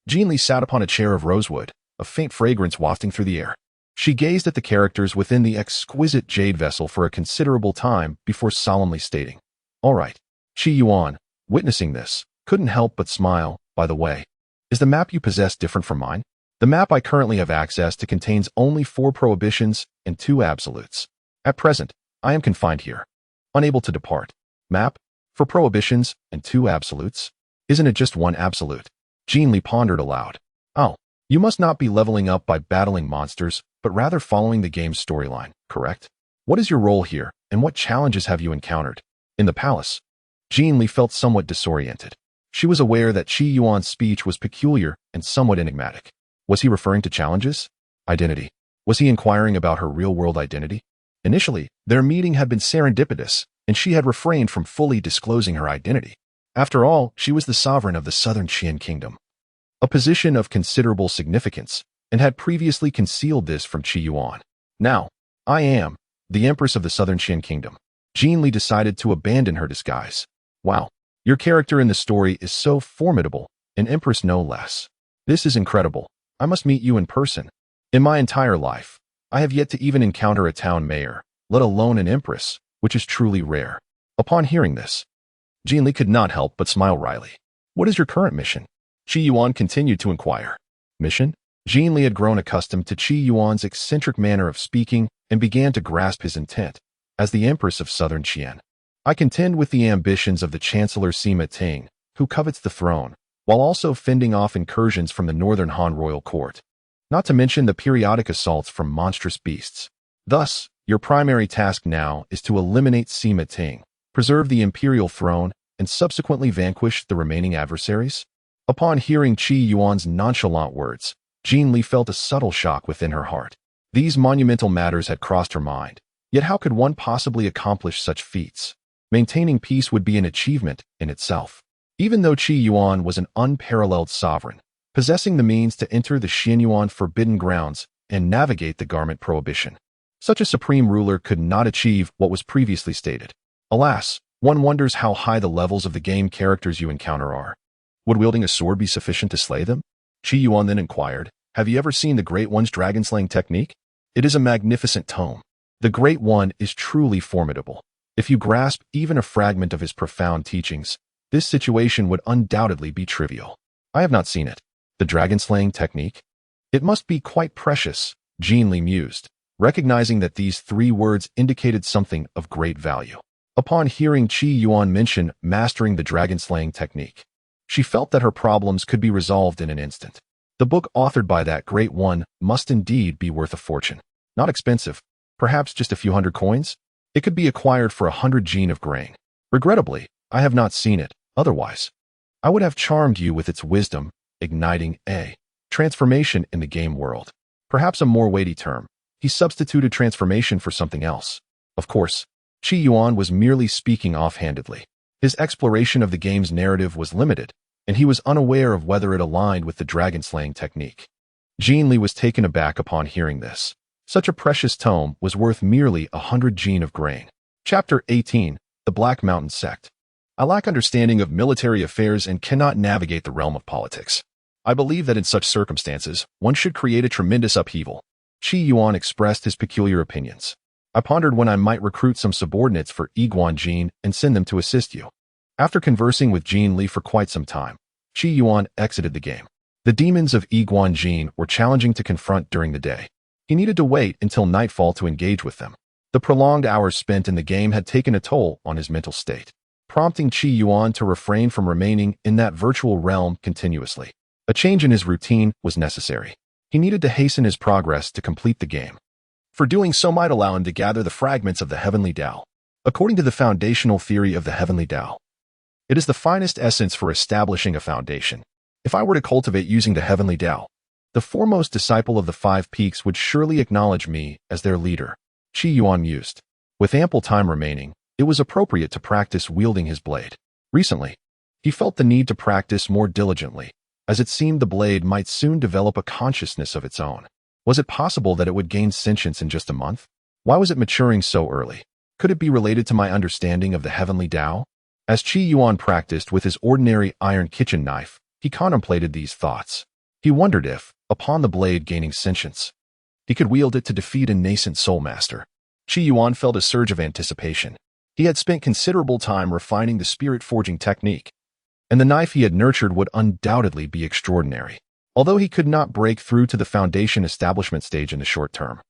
Jinli sat upon a chair of rosewood, a faint fragrance wafting through the air. She gazed at the characters within the exquisite jade vessel for a considerable time before solemnly stating, All right. Qi Yuan, witnessing this, couldn't help but smile. By the way, Is the map you possess different from mine? The map I currently have access to contains only 4 prohibitions and 2 absolutes. At present, I am confined here, unable to depart. Map, 4 prohibitions and 2 absolutes? Isn't it just 1 absolute? Jean Li pondered aloud. Oh, you must not be leveling up by battling monsters, but rather following the game's storyline, correct? What is your role here, and what challenges have you encountered? In the palace, Jean Li felt somewhat disoriented. She was aware that Qi Yuan's speech was peculiar and somewhat enigmatic. Was he referring to challenges? Identity. Was he inquiring about her real-world identity? Initially, their meeting had been serendipitous, and she had refrained from fully disclosing her identity. After all, she was the sovereign of the Southern Qian Kingdom, a position of considerable significance, and had previously concealed this from Qi Yuan. Now, I am the empress of the Southern Qian Kingdom. Jean Li decided to abandon her disguise. Wow, your character in the story is so formidable, an empress no less. This is incredible. I must meet you in person. In my entire life, I have yet to even encounter a town mayor, let alone an empress, which is truly rare. Upon hearing this, Jean Li could not help but smile wryly. What is your current mission? Qi Yuan continued to inquire. Mission? Jean Li had grown accustomed to Qi Yuan's eccentric manner of speaking and began to grasp his intent. As the empress of Southern Qian, I contend with the ambitions of the Chancellor Sima Ting, who covets the throne, while also fending off incursions from the northern Han royal court, not to mention the periodic assaults from monstrous beasts. Thus, your primary task now is to eliminate Sima Ting, preserve the imperial throne, and subsequently vanquish the remaining adversaries? Upon hearing Qi Yuan's nonchalant words, Jean Li felt a subtle shock within her heart. These monumental matters had crossed her mind. Yet how could one possibly accomplish such feats? Maintaining peace would be an achievement in itself. Even though Qi Yuan was an unparalleled sovereign, possessing the means to enter the Xianyuan forbidden grounds and navigate the garment prohibition, such a supreme ruler could not achieve what was previously stated. Alas, one wonders how high the levels of the game characters you encounter are. Would wielding a sword be sufficient to slay them? Qi Yuan then inquired, have you ever seen the Great One's dragon-slaying technique? It is a magnificent tome. The Great One is truly formidable. If you grasp even a fragment of his profound teachings, this situation would undoubtedly be trivial. I have not seen it. The dragon-slaying technique? It must be quite precious, Jean Li mused, recognizing that these 3 words indicated something of great value. Upon hearing Qi Yuan mention mastering the dragon-slaying technique, she felt that her problems could be resolved in an instant. The book authored by that Great One must indeed be worth a fortune. Not expensive. Perhaps just a few hundred coins? It could be acquired for 100 gene of grain. Regrettably, I have not seen it. Otherwise, I would have charmed you with its wisdom, igniting a transformation in the game world. Perhaps a more weighty term. He substituted transformation for something else. Of course, Qi Yuan was merely speaking offhandedly. His exploration of the game's narrative was limited, and he was unaware of whether it aligned with the dragon-slaying technique. Jean Li was taken aback upon hearing this. Such a precious tome was worth merely 100 gene of grain. Chapter 18, The Black Mountain Sect. I lack understanding of military affairs and cannot navigate the realm of politics. I believe that in such circumstances, one should create a tremendous upheaval. Qi Yuan expressed his peculiar opinions. I pondered when I might recruit some subordinates for Yiguan and send them to assist you. After conversing with Jean Li for quite some time, Qi Yuan exited the game. The demons of Yiguan were challenging to confront during the day. He needed to wait until nightfall to engage with them. The prolonged hours spent in the game had taken a toll on his mental state, prompting Qi Yuan to refrain from remaining in that virtual realm continuously. A change in his routine was necessary. He needed to hasten his progress to complete the game. For doing so might allow him to gather the fragments of the Heavenly Dao. According to the foundational theory of the Heavenly Dao, it is the finest essence for establishing a foundation. If I were to cultivate using the Heavenly Dao, the foremost disciple of the 5 peaks would surely acknowledge me as their leader, Qi Yuan mused. With ample time remaining, it was appropriate to practice wielding his blade. Recently, he felt the need to practice more diligently, as it seemed the blade might soon develop a consciousness of its own. Was it possible that it would gain sentience in just a month? Why was it maturing so early? Could it be related to my understanding of the Heavenly Dao? As Qi Yuan practiced with his ordinary iron kitchen knife, he contemplated these thoughts. He wondered if, upon the blade gaining sentience, he could wield it to defeat a nascent soul master. Qi Yuan felt a surge of anticipation. He had spent considerable time refining the spirit forging technique, and the knife he had nurtured would undoubtedly be extraordinary. Although he could not break through to the foundation establishment stage in the short term,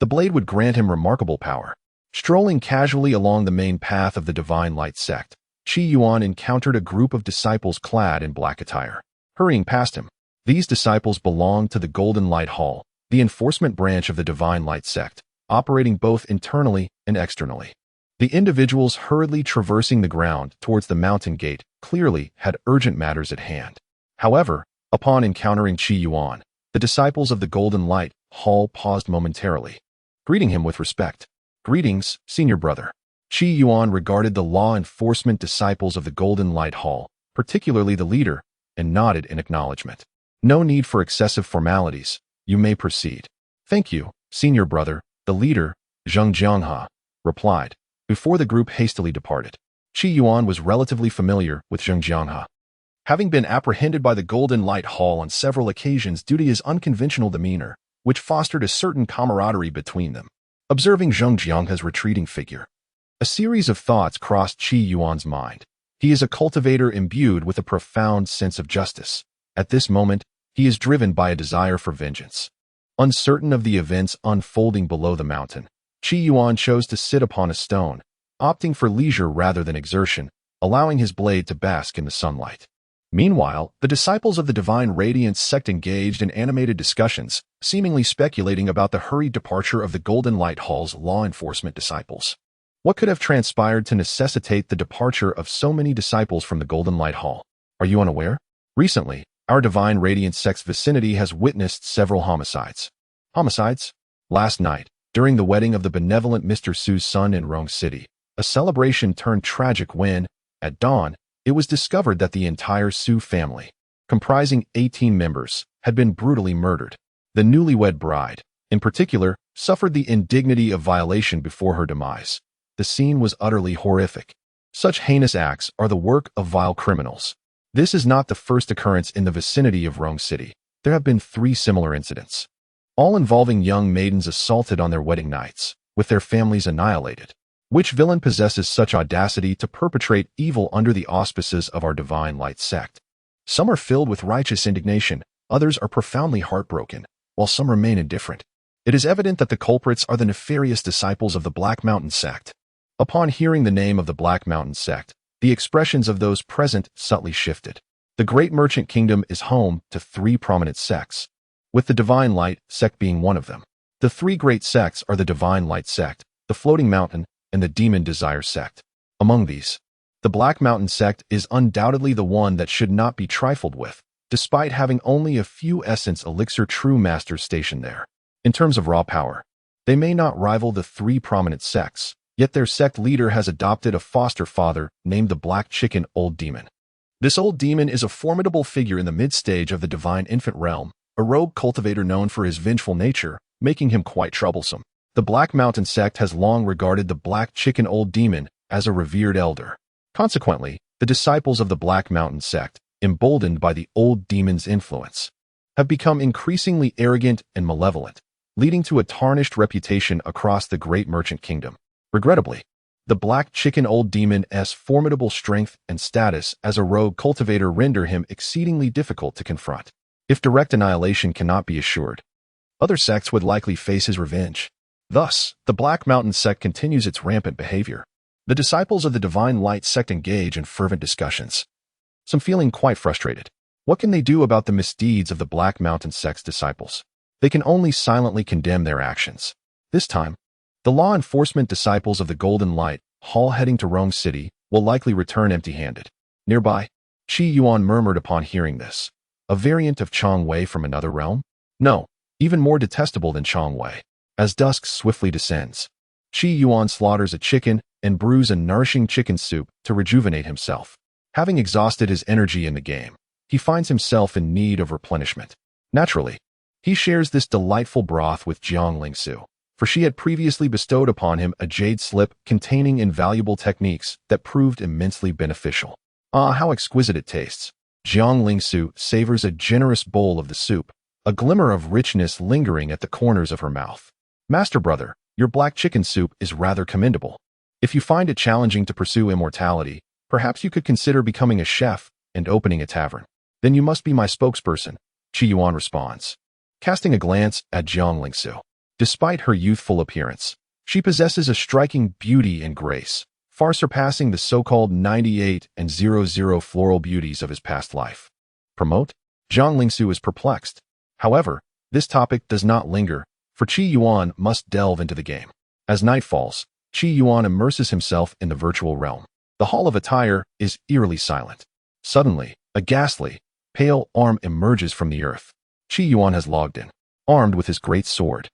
the blade would grant him remarkable power. Strolling casually along the main path of the Divine Light sect, Qi Yuan encountered a group of disciples clad in black attire. Hurrying past him, these disciples belonged to the Golden Light Hall, the enforcement branch of the Divine Light sect, operating both internally and externally. The individuals hurriedly traversing the ground towards the mountain gate clearly had urgent matters at hand. However, upon encountering Qi Yuan, the disciples of the Golden Light Hall paused momentarily, greeting him with respect. "Greetings, senior brother." Qi Yuan regarded the law enforcement disciples of the Golden Light Hall, particularly the leader, and nodded in acknowledgement. "No need for excessive formalities. You may proceed." "Thank you, senior brother," the leader, Zheng Jianghe, replied, before the group hastily departed. Qi Yuan was relatively familiar with Zheng Jianghe, having been apprehended by the Golden Light Hall on several occasions due to his unconventional demeanor, which fostered a certain camaraderie between them. Observing Zheng Jianghe's retreating figure, a series of thoughts crossed Qi Yuan's mind. He is a cultivator imbued with a profound sense of justice. At this moment, he is driven by a desire for vengeance. Uncertain of the events unfolding below the mountain, Qi Yuan chose to sit upon a stone, opting for leisure rather than exertion, allowing his blade to bask in the sunlight. Meanwhile, the disciples of the Divine Radiance sect engaged in animated discussions, seemingly speculating about the hurried departure of the Golden Light Hall's law enforcement disciples. What could have transpired to necessitate the departure of so many disciples from the Golden Light Hall? Are you unaware? Recently, our Divine Radiance sect's vicinity has witnessed several homicides. Homicides? Last night, during the wedding of the benevolent Mr. Su's son in Rong City, a celebration turned tragic when, at dawn, it was discovered that the entire Su family, comprising 18 members, had been brutally murdered. The newlywed bride, in particular, suffered the indignity of violation before her demise. The scene was utterly horrific. Such heinous acts are the work of vile criminals. This is not the first occurrence in the vicinity of Rong City. There have been 3 similar incidents, all involving young maidens assaulted on their wedding nights, with their families annihilated. Which villain possesses such audacity to perpetrate evil under the auspices of our Divine Light sect? Some are filled with righteous indignation, others are profoundly heartbroken, while some remain indifferent. It is evident that the culprits are the nefarious disciples of the Black Mountain sect. Upon hearing the name of the Black Mountain sect, the expressions of those present subtly shifted. The Great Merchant Kingdom is home to 3 prominent sects, with the Divine Light sect being one of them. The 3 great sects are the Divine Light sect, the Floating Mountain, and the Demon Desire sect. Among these, the Black Mountain sect is undoubtedly the one that should not be trifled with, despite having only a few Essence Elixir True Masters stationed there. In terms of raw power, they may not rival the 3 prominent sects, yet their sect leader has adopted a foster father named the Black Chicken Old Demon. This old demon is a formidable figure in the mid-stage of the Divine Infant realm, a rogue cultivator known for his vengeful nature, making him quite troublesome. The Black Mountain sect has long regarded the Black Chicken Old Demon as a revered elder. Consequently, the disciples of the Black Mountain sect, emboldened by the Old Demon's influence, have become increasingly arrogant and malevolent, leading to a tarnished reputation across the Great Merchant Kingdom. Regrettably, the Black Chicken Old Demon's formidable strength and status as a rogue cultivator render him exceedingly difficult to confront. If direct annihilation cannot be assured, other sects would likely face his revenge. Thus, the Black Mountain sect continues its rampant behavior. The disciples of the Divine Light sect engage in fervent discussions, some feeling quite frustrated. What can they do about the misdeeds of the Black Mountain sect's disciples? They can only silently condemn their actions. This time, the law enforcement disciples of the Golden Light Hall heading to Rome City will likely return empty-handed. Nearby, Qi Yuan murmured upon hearing this. A variant of Chong Wei from another realm? No, even more detestable than Chong Wei. As dusk swiftly descends, Qi Yuan slaughters a chicken and brews a nourishing chicken soup to rejuvenate himself. Having exhausted his energy in the game, he finds himself in need of replenishment. Naturally, he shares this delightful broth with Jiang Lingsu, for she had previously bestowed upon him a jade slip containing invaluable techniques that proved immensely beneficial. Ah, how exquisite it tastes! Jiang Lingsu savors a generous bowl of the soup, a glimmer of richness lingering at the corners of her mouth. Master brother, your black chicken soup is rather commendable. If you find it challenging to pursue immortality, perhaps you could consider becoming a chef, and opening a tavern. Then you must be my spokesperson, Qi Yuan responds, casting a glance at Jiang Lingsu. Despite her youthful appearance, she possesses a striking beauty and grace, far surpassing the so-called 98 and 00 floral beauties of his past life. Promote? Jiang Lingsu is perplexed. However, this topic does not linger, for Qi Yuan must delve into the game. As night falls, Qi Yuan immerses himself in the virtual realm. The Hall of Attire is eerily silent. Suddenly, a ghastly, pale arm emerges from the earth. Qi Yuan has logged in, armed with his great sword.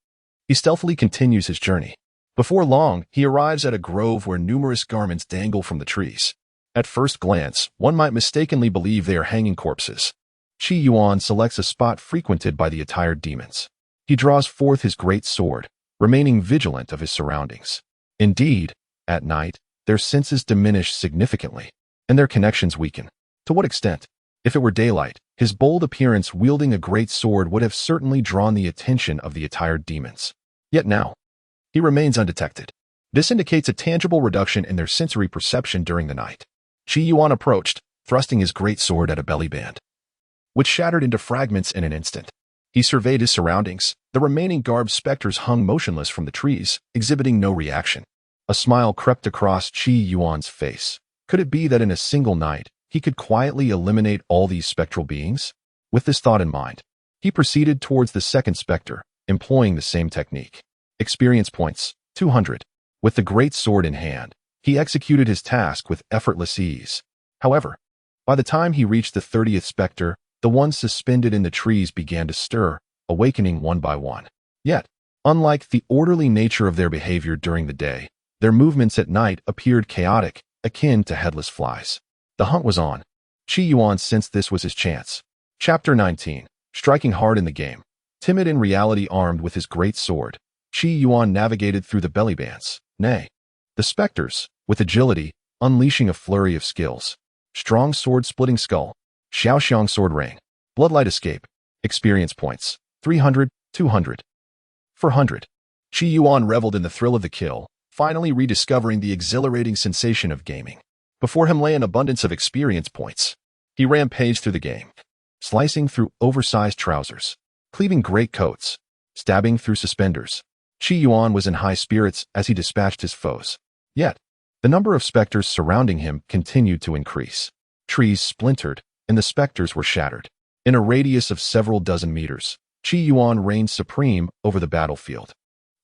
He stealthily continues his journey. Before long, he arrives at a grove where numerous garments dangle from the trees. At first glance, one might mistakenly believe they are hanging corpses. Qi Yuan selects a spot frequented by the attired demons. He draws forth his great sword, remaining vigilant of his surroundings. Indeed, at night, their senses diminish significantly, and their connections weaken. To what extent? If it were daylight, his bold appearance wielding a great sword would have certainly drawn the attention of the attired demons. Yet now, he remains undetected. This indicates a tangible reduction in their sensory perception during the night. Qi Yuan approached, thrusting his great sword at a belly band, which shattered into fragments in an instant. He surveyed his surroundings. The remaining garbed specters hung motionless from the trees, exhibiting no reaction. A smile crept across Qi Yuan's face. Could it be that in a single night, he could quietly eliminate all these spectral beings? With this thought in mind, he proceeded towards the second specter, employing the same technique. Experience points, 200. With the great sword in hand, he executed his task with effortless ease. However, by the time he reached the 30th specter, the ones suspended in the trees began to stir, awakening one by one. Yet, unlike the orderly nature of their behavior during the day, their movements at night appeared chaotic, akin to headless flies. The hunt was on. Qi Yuan sensed this was his chance. Chapter 19. Striking hard in the game. Timid in reality, armed with his great sword, Qi Yuan navigated through the belly bands, nay, the specters, with agility, unleashing a flurry of skills. Strong sword-splitting skull, Xiaoxiang sword ring, bloodlight escape, experience points, 300, 200, 400. Qi Yuan reveled in the thrill of the kill, finally rediscovering the exhilarating sensation of gaming. Before him lay an abundance of experience points. He rampaged through the game, slicing through oversized trousers, cleaving great coats, stabbing through suspenders. Qi Yuan was in high spirits as he dispatched his foes. Yet, the number of specters surrounding him continued to increase. Trees splintered, and the specters were shattered. In a radius of several dozen meters, Qi Yuan reigned supreme over the battlefield.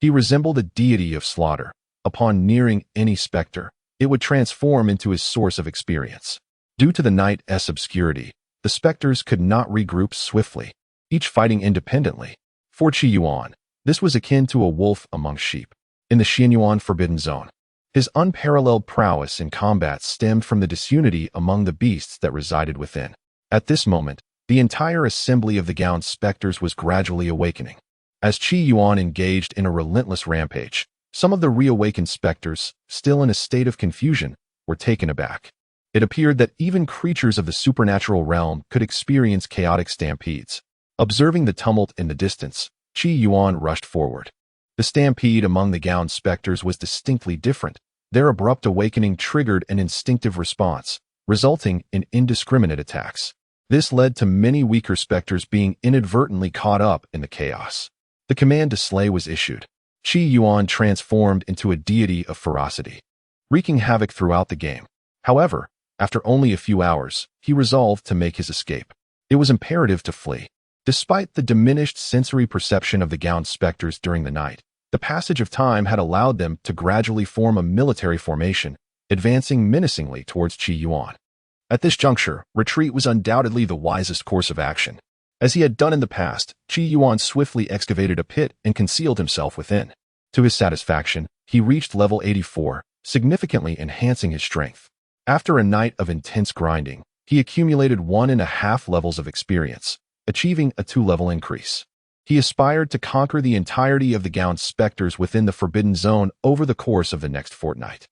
He resembled a deity of slaughter. Upon nearing any specter, it would transform into his source of experience. Due to the night's obscurity, the specters could not regroup swiftly, each fighting independently. For Qi Yuan, this was akin to a wolf among sheep. In the Xianyuan Forbidden Zone, his unparalleled prowess in combat stemmed from the disunity among the beasts that resided within. At this moment, the entire assembly of the gowned specters was gradually awakening. As Qi Yuan engaged in a relentless rampage, some of the reawakened specters, still in a state of confusion, were taken aback. It appeared that even creatures of the supernatural realm could experience chaotic stampedes. Observing the tumult in the distance, Qi Yuan rushed forward. The stampede among the gowned specters was distinctly different. Their abrupt awakening triggered an instinctive response, resulting in indiscriminate attacks. This led to many weaker specters being inadvertently caught up in the chaos. The command to slay was issued. Qi Yuan transformed into a deity of ferocity, wreaking havoc throughout the game. However, after only a few hours, he resolved to make his escape. It was imperative to flee. Despite the diminished sensory perception of the gowned specters during the night, the passage of time had allowed them to gradually form a military formation, advancing menacingly towards Qi Yuan. At this juncture, retreat was undoubtedly the wisest course of action. As he had done in the past, Qi Yuan swiftly excavated a pit and concealed himself within. To his satisfaction, he reached level 84, significantly enhancing his strength. After a night of intense grinding, he accumulated 1.5 levels of experience, achieving a 2-level increase. He aspired to conquer the entirety of the gowned specters within the Forbidden Zone over the course of the next fortnight.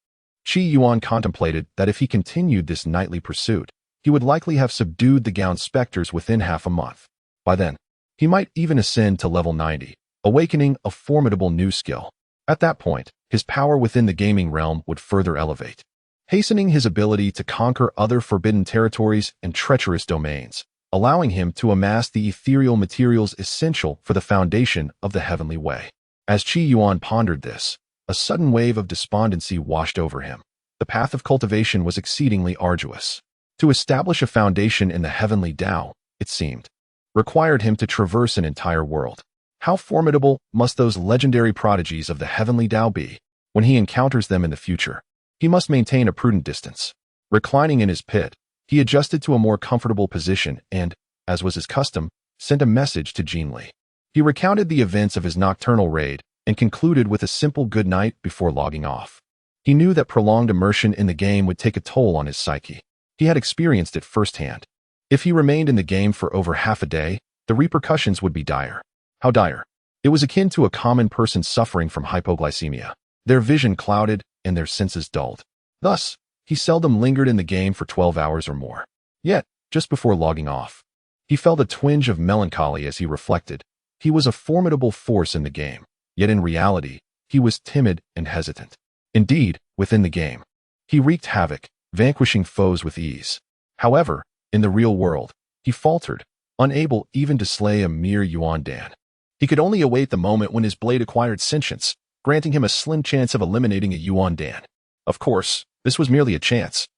Qi Yuan contemplated that if he continued this nightly pursuit, he would likely have subdued the gowned specters within half a month. By then, he might even ascend to level 90, awakening a formidable new skill. At that point, his power within the gaming realm would further elevate. hastening his ability to conquer other forbidden territories and treacherous domains, allowing him to amass the ethereal materials essential for the foundation of the heavenly way. As Qi Yuan pondered this, a sudden wave of despondency washed over him. The path of cultivation was exceedingly arduous. To establish a foundation in the heavenly Dao, it seemed, required him to traverse an entire world. How formidable must those legendary prodigies of the heavenly Dao be? When he encounters them in the future, he must maintain a prudent distance. Reclining in his pit, he adjusted to a more comfortable position and, as was his custom, sent a message to Jin Li. He recounted the events of his nocturnal raid and concluded with a simple good night before logging off. He knew that prolonged immersion in the game would take a toll on his psyche. He had experienced it firsthand. If he remained in the game for over half a day, the repercussions would be dire. How dire? It was akin to a common person suffering from hypoglycemia. Their vision clouded and their senses dulled. Thus, he seldom lingered in the game for 12 hours or more. Yet, just before logging off, he felt a twinge of melancholy as he reflected. He was a formidable force in the game, yet in reality, he was timid and hesitant. Indeed, within the game, he wreaked havoc, vanquishing foes with ease. However, in the real world, he faltered, unable even to slay a mere Yuan Dan. He could only await the moment when his blade acquired sentience, granting him a slim chance of eliminating a Yuan Dan. Of course, this was merely a chance,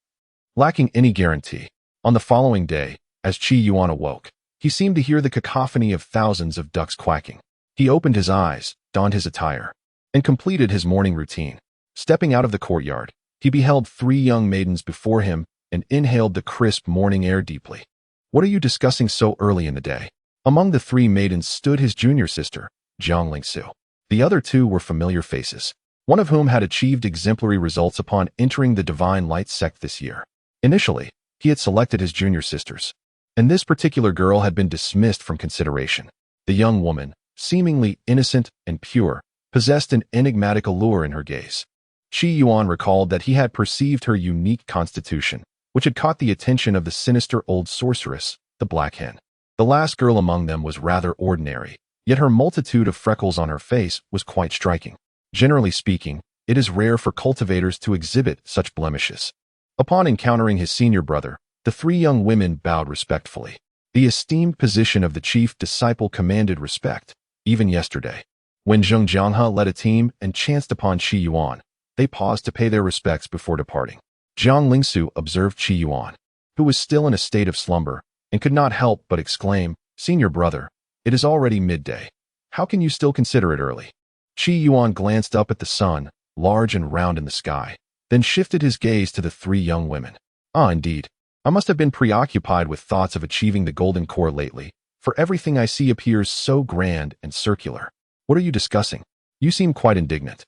lacking any guarantee. On the following day, as Qi Yuan awoke, he seemed to hear the cacophony of thousands of ducks quacking. He opened his eyes, donned his attire, and completed his morning routine. Stepping out of the courtyard, he beheld 3 young maidens before him and inhaled the crisp morning air deeply. What are you discussing so early in the day? Among the 3 maidens stood his junior sister, Jiang Lingsu. The other 2 were familiar faces, one of whom had achieved exemplary results upon entering the Divine Light sect this year. Initially, he had selected his junior sisters, and this particular girl had been dismissed from consideration. The young woman, seemingly innocent and pure, possessed an enigmatic allure in her gaze. Qi Yuan recalled that he had perceived her unique constitution, which had caught the attention of the sinister old sorceress, the Black Hen. The last girl among them was rather ordinary, yet her multitude of freckles on her face was quite striking. Generally speaking, it is rare for cultivators to exhibit such blemishes. Upon encountering his senior brother, the 3 young women bowed respectfully. The esteemed position of the chief disciple commanded respect, even yesterday. When Zheng Jianghe led a team and chanced upon Qi Yuan, they paused to pay their respects before departing. Jiang Lingsu observed Qi Yuan, who was still in a state of slumber, and could not help but exclaim, "Senior brother, it is already midday. How can you still consider it early?" Qi Yuan glanced up at the sun, large and round in the sky, then shifted his gaze to the 3 young women. "Ah, indeed. I must have been preoccupied with thoughts of achieving the golden core lately, for everything I see appears so grand and circular. What are you discussing? You seem quite indignant."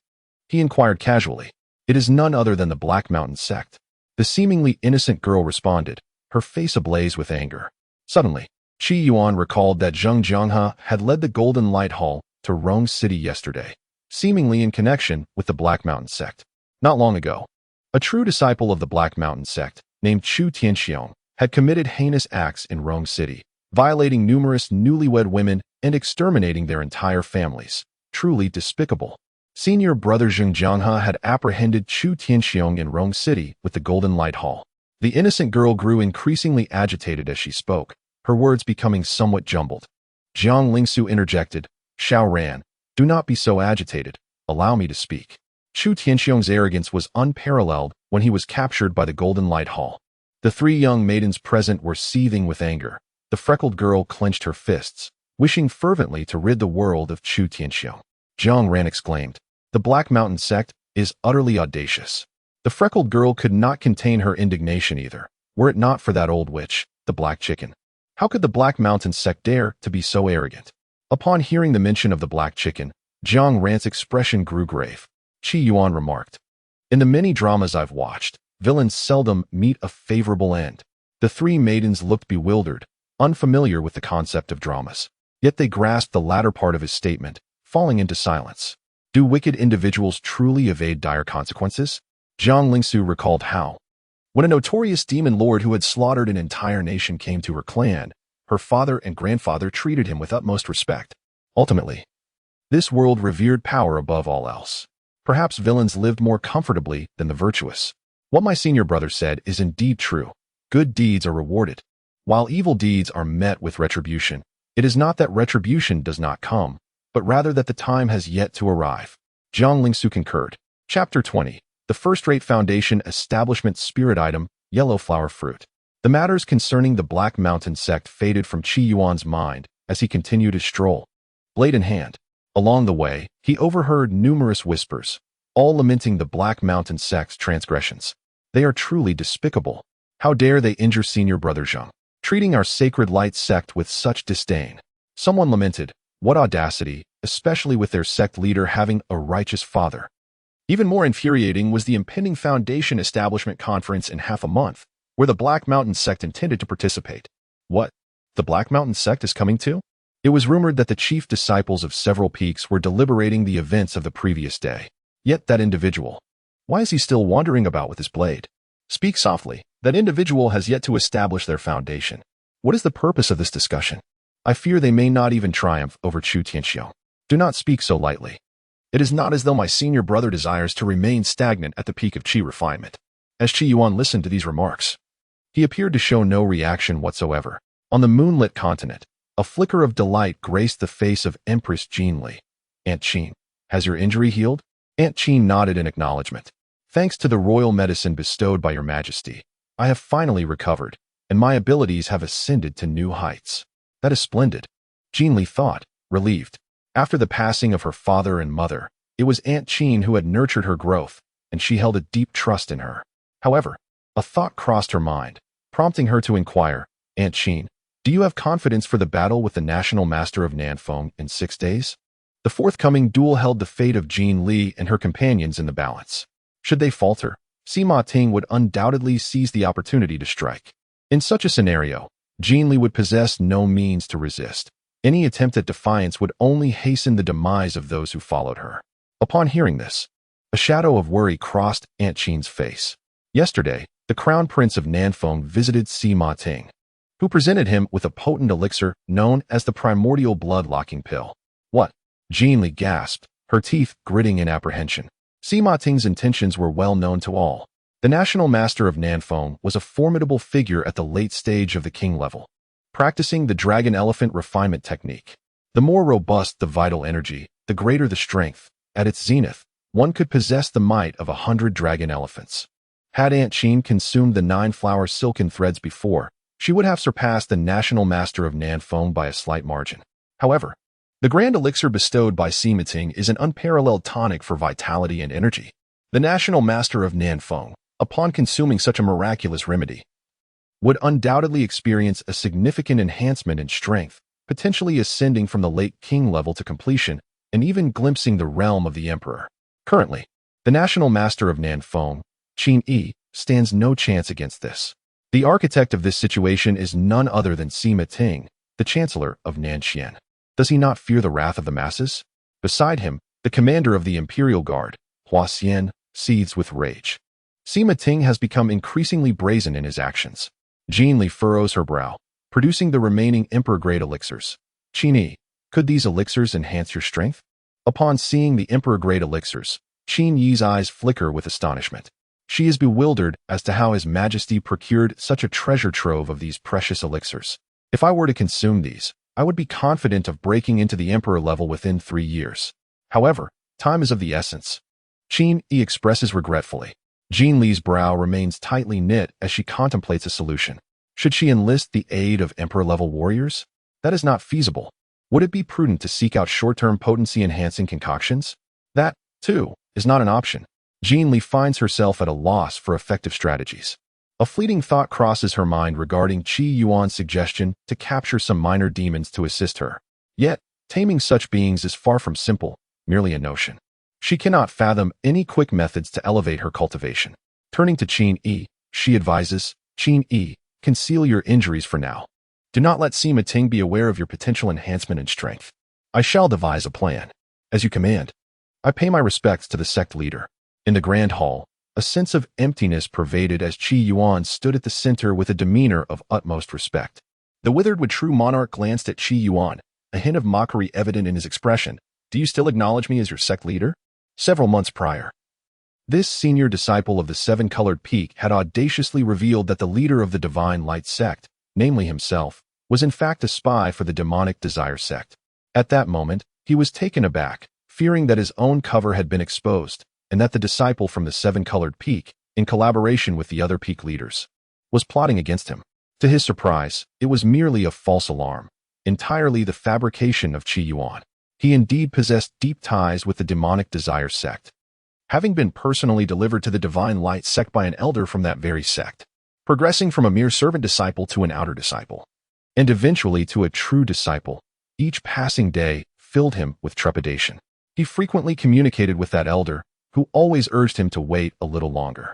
He inquired casually. "It is none other than the Black Mountain sect." The seemingly innocent girl responded, her face ablaze with anger. Suddenly, Qi Yuan recalled that Zheng Jianghe had led the Golden Light Hall to Rong City yesterday, seemingly in connection with the Black Mountain sect. Not long ago, a true disciple of the Black Mountain sect, named Chu Tianxiong, had committed heinous acts in Rong City, violating numerous newlywed women and exterminating their entire families. Truly despicable. Senior brother Zheng Jianghe had apprehended Chu Tianxiong in Rong City with the Golden Light Hall. The innocent girl grew increasingly agitated as she spoke, her words becoming somewhat jumbled. Jiang Lingsu interjected, "Xiao Ran, do not be so agitated. Allow me to speak." Chu Tianxiong's arrogance was unparalleled when he was captured by the Golden Light Hall. The 3 young maidens present were seething with anger. The freckled girl clenched her fists, wishing fervently to rid the world of Chu Tianxiong. Jiang Ran exclaimed, "The Black Mountain sect is utterly audacious." The freckled girl could not contain her indignation either, were it not for that old witch, the Black Chicken. How could the Black Mountain sect dare to be so arrogant? Upon hearing the mention of the Black Chicken, Jiang Ran's expression grew grave. Qi Yuan remarked, "In the many dramas I've watched, villains seldom meet a favorable end." The 3 maidens looked bewildered, unfamiliar with the concept of dramas. Yet they grasped the latter part of his statement, falling into silence. Do wicked individuals truly evade dire consequences? Jiang Lingsu recalled how, when a notorious demon lord who had slaughtered an entire nation came to her clan, her father and grandfather treated him with utmost respect. Ultimately, this world revered power above all else. Perhaps villains lived more comfortably than the virtuous. What my senior brother said is indeed true. Good deeds are rewarded, while evil deeds are met with retribution. It is not that retribution does not come, but rather that the time has yet to arrive. Jiang Lingsu concurred. Chapter 20. The First-Rate Foundation Establishment Spirit Item, Yellow Flower Fruit. The matters concerning the Black Mountain sect faded from Qi Yuan's mind as he continued his stroll, blade in hand. Along the way, he overheard numerous whispers, all lamenting the Black Mountain sect's transgressions. They are truly despicable. How dare they injure senior brother Zheng, treating our sacred light sect with such disdain. Someone lamented, what audacity, especially with their sect leader having a righteous father. Even more infuriating was the impending Foundation Establishment Conference in half a month, where the Black Mountain sect intended to participate. What? The Black Mountain sect is coming too? It was rumored that the chief disciples of several peaks were deliberating the events of the previous day. Yet that individual. Why is he still wandering about with his blade? Speak softly. That individual has yet to establish their foundation. What is the purpose of this discussion? I fear they may not even triumph over Chu Tianxiong. Do not speak so lightly. It is not as though my senior brother desires to remain stagnant at the peak of Qi refinement. As Qi Yuan listened to these remarks, he appeared to show no reaction whatsoever. On the moonlit continent, a flicker of delight graced the face of Empress Jean Li. Aunt Qin, has your injury healed? Aunt Qin nodded in acknowledgement. Thanks to the royal medicine bestowed by your majesty, I have finally recovered, and my abilities have ascended to new heights. That is splendid, Jean Li thought, relieved. After the passing of her father and mother, it was Aunt Qin who had nurtured her growth, and she held a deep trust in her. However, a thought crossed her mind, prompting her to inquire, Aunt Qin, do you have confidence for the battle with the National Master of Nanfeng in 6 days? The forthcoming duel held the fate of Jean Li and her companions in the balance. Should they falter, Sima Ting would undoubtedly seize the opportunity to strike. In such a scenario, Jean Li would possess no means to resist. Any attempt at defiance would only hasten the demise of those who followed her. Upon hearing this, a shadow of worry crossed Aunt Qin's face. Yesterday, the Crown Prince of Nanfeng visited Sima Ting, who presented him with a potent elixir known as the primordial blood-locking pill. What? Jean Li gasped, her teeth gritting in apprehension. Sima Ting's intentions were well known to all. The National Master of Nanfeng was a formidable figure at the late stage of the king level, practicing the dragon elephant refinement technique. The more robust the vital energy, the greater the strength. At its zenith, one could possess the might of 100 dragon elephants. Had Aunt Qin consumed the 9-flower silken threads before, she would have surpassed the National Master of Nanfeng by a slight margin. However, the grand elixir bestowed by Sima Ting is an unparalleled tonic for vitality and energy. The National Master of Nanfeng, upon consuming such a miraculous remedy, would undoubtedly experience a significant enhancement in strength, potentially ascending from the late king level to completion and even glimpsing the realm of the emperor. Currently, the National Master of Nanfeng, Qin Yi, stands no chance against this. The architect of this situation is none other than Sima Ting, the Chancellor of Nanxian. Does he not fear the wrath of the masses? Beside him, the commander of the Imperial Guard, Hua Xian, seethes with rage. Sima Ting has become increasingly brazen in his actions. Jean Li furrows her brow, producing the remaining Emperor-grade elixirs. Qin Yi, could these elixirs enhance your strength? Upon seeing the Emperor-grade elixirs, Qin Yi's eyes flicker with astonishment. She is bewildered as to how His Majesty procured such a treasure trove of these precious elixirs. If I were to consume these, I would be confident of breaking into the Emperor level within 3 years. However, time is of the essence. Qin Yi expresses regretfully. Jean Li's brow remains tightly knit as she contemplates a solution. Should she enlist the aid of Emperor-level warriors? That is not feasible. Would it be prudent to seek out short-term potency-enhancing concoctions? That, too, is not an option. Jean Li finds herself at a loss for effective strategies. A fleeting thought crosses her mind regarding Qi Yuan's suggestion to capture some minor demons to assist her. Yet, taming such beings is far from simple, merely a notion. She cannot fathom any quick methods to elevate her cultivation. Turning to Qin Yi, she advises, Qin Yi, conceal your injuries for now. Do not let Sima Ting be aware of your potential enhancement in strength. I shall devise a plan. As you command. I pay my respects to the sect leader. In the grand hall, a sense of emptiness pervaded as Qi Yuan stood at the center with a demeanor of utmost respect. The withered with true monarch glanced at Qi Yuan, a hint of mockery evident in his expression. Do you still acknowledge me as your sect leader? Several months prior, This senior disciple of the seven-colored peak had audaciously revealed that the leader of the Divine Light sect, namely himself, was in fact a spy for the demonic desire sect. At that moment, he was taken aback, fearing that his own cover had been exposed, and that the disciple from the seven-colored peak, in collaboration with the other peak leaders, was plotting against him. To his surprise, it was merely a false alarm, entirely the fabrication of Qi Yuan. He indeed possessed deep ties with the demonic desire sect, having been personally delivered to the Divine Light sect by an elder from that very sect, progressing from a mere servant disciple to an outer disciple, and eventually to a true disciple. Each passing day filled him with trepidation. He frequently communicated with that elder, who always urged him to wait a little longer.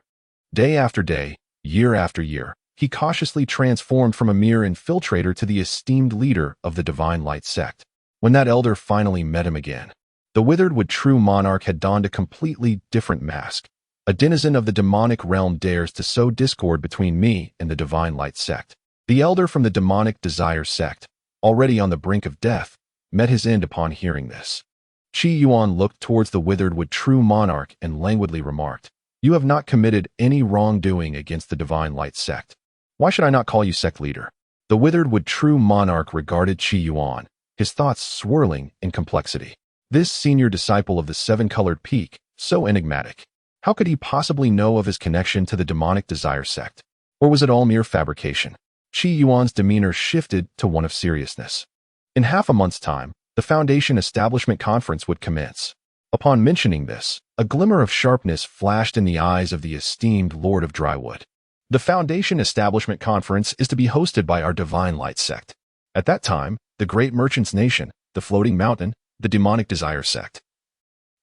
Day after day, year after year, he cautiously transformed from a mere infiltrator to the esteemed leader of the Divine Light sect. When that elder finally met him again, the withered true monarch had donned a completely different mask. A denizen of the demonic realm dares to sow discord between me and the Divine Light sect. The elder from the demonic desire sect, already on the brink of death, met his end upon hearing this. Qi Yuan looked towards the withered true monarch and languidly remarked, "You have not committed any wrongdoing against the Divine Light sect. Why should I not call you sect leader?" The withered true monarch regarded Qi Yuan, his thoughts swirling in complexity. This senior disciple of the seven-colored peak, so enigmatic. How could he possibly know of his connection to the demonic desire sect? Or was it all mere fabrication? Qi Yuan's demeanor shifted to one of seriousness. In half a month's time, the Foundation Establishment Conference would commence. Upon mentioning this, a glimmer of sharpness flashed in the eyes of the esteemed Lord of Drywood. The Foundation Establishment Conference is to be hosted by our Divine Light sect. At that time, the Great Merchants Nation, the Floating Mountain, the Demonic Desire sect,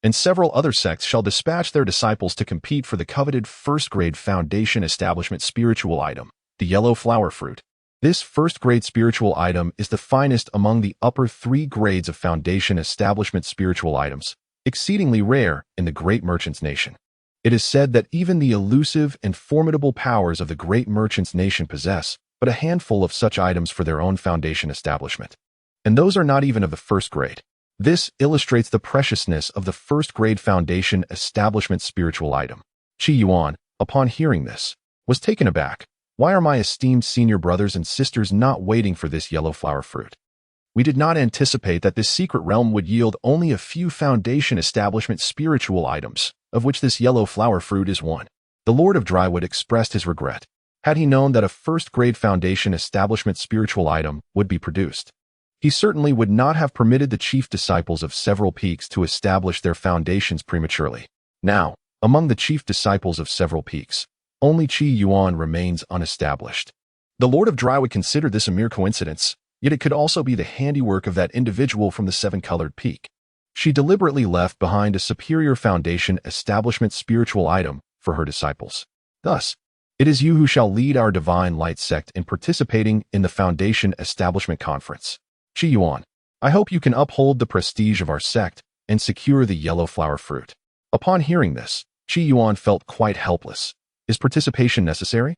and several other sects shall dispatch their disciples to compete for the coveted first-grade Foundation Establishment spiritual item, the yellow flower fruit. This first-grade spiritual item is the finest among the upper 3 grades of Foundation Establishment spiritual items, exceedingly rare in the Great Merchants Nation. It is said that even the elusive and formidable powers of the Great Merchants Nation possess but a handful of such items for their own Foundation establishment. And those are not even of the first grade. This illustrates the preciousness of the first-grade Foundation Establishment spiritual item. Qi Yuan, upon hearing this, was taken aback. Why are my esteemed senior brothers and sisters not waiting for this yellow flower fruit? We did not anticipate that this secret realm would yield only a few Foundation Establishment spiritual items, of which this yellow flower fruit is one. The Lord of Drywood expressed his regret. Had he known that a first-grade Foundation Establishment spiritual item would be produced, he certainly would not have permitted the chief disciples of several peaks to establish their foundations prematurely. Now, among the chief disciples of several peaks, only Qi Yuan remains unestablished. The Lord of Drywood considered this a mere coincidence, yet it could also be the handiwork of that individual from the seven-colored peak. She deliberately left behind a superior Foundation Establishment spiritual item for her disciples. Thus, it is you who shall lead our Divine Light sect in participating in the Foundation Establishment Conference. Qi Yuan, I hope you can uphold the prestige of our sect and secure the yellow flower fruit. Upon hearing this, Qi Yuan felt quite helpless. Is participation necessary?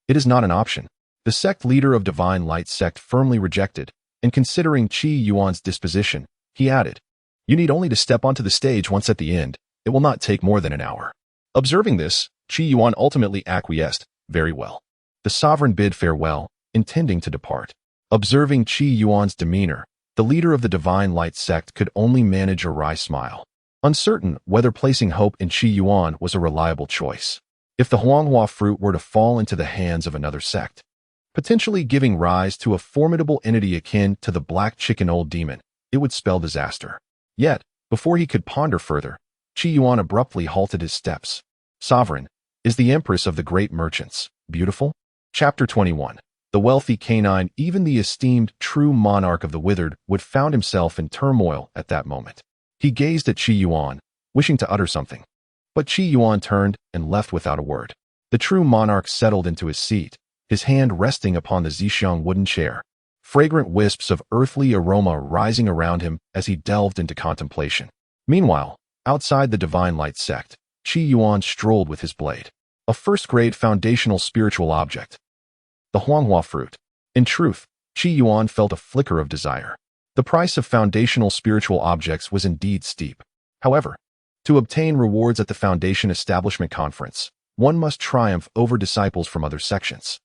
It is not an option. The sect leader of Divine Light sect firmly rejected, and considering Qi Yuan's disposition, he added, "You need only to step onto the stage once at the end. It will not take more than an hour." Observing this, Qi Yuan ultimately acquiesced. Very well. The sovereign bid farewell, intending to depart. Observing Qi Yuan's demeanor, the leader of the Divine Light sect could only manage a wry smile, uncertain whether placing hope in Qi Yuan was a reliable choice. If the Huanghua fruit were to fall into the hands of another sect, potentially giving rise to a formidable entity akin to the black chicken old demon, it would spell disaster. Yet, before he could ponder further, Qi Yuan abruptly halted his steps. Sovereign, is the empress of the great merchants beautiful? Chapter 21. The wealthy canine, even the esteemed true monarch of the withered, would found himself in turmoil at that moment. He gazed at Qi Yuan, wishing to utter something. But Qi Yuan turned and left without a word. The true monarch settled into his seat, his hand resting upon the Zhixiang wooden chair, fragrant wisps of earthly aroma rising around him as he delved into contemplation. Meanwhile, outside the Divine Light sect, Qi Yuan strolled with his blade, a first-grade foundational spiritual object, the Huanghua fruit. In truth, Qi Yuan felt a flicker of desire. The price of foundational spiritual objects was indeed steep. However, To obtain rewards at the Foundation Establishment Conference, one must triumph over disciples from other sections.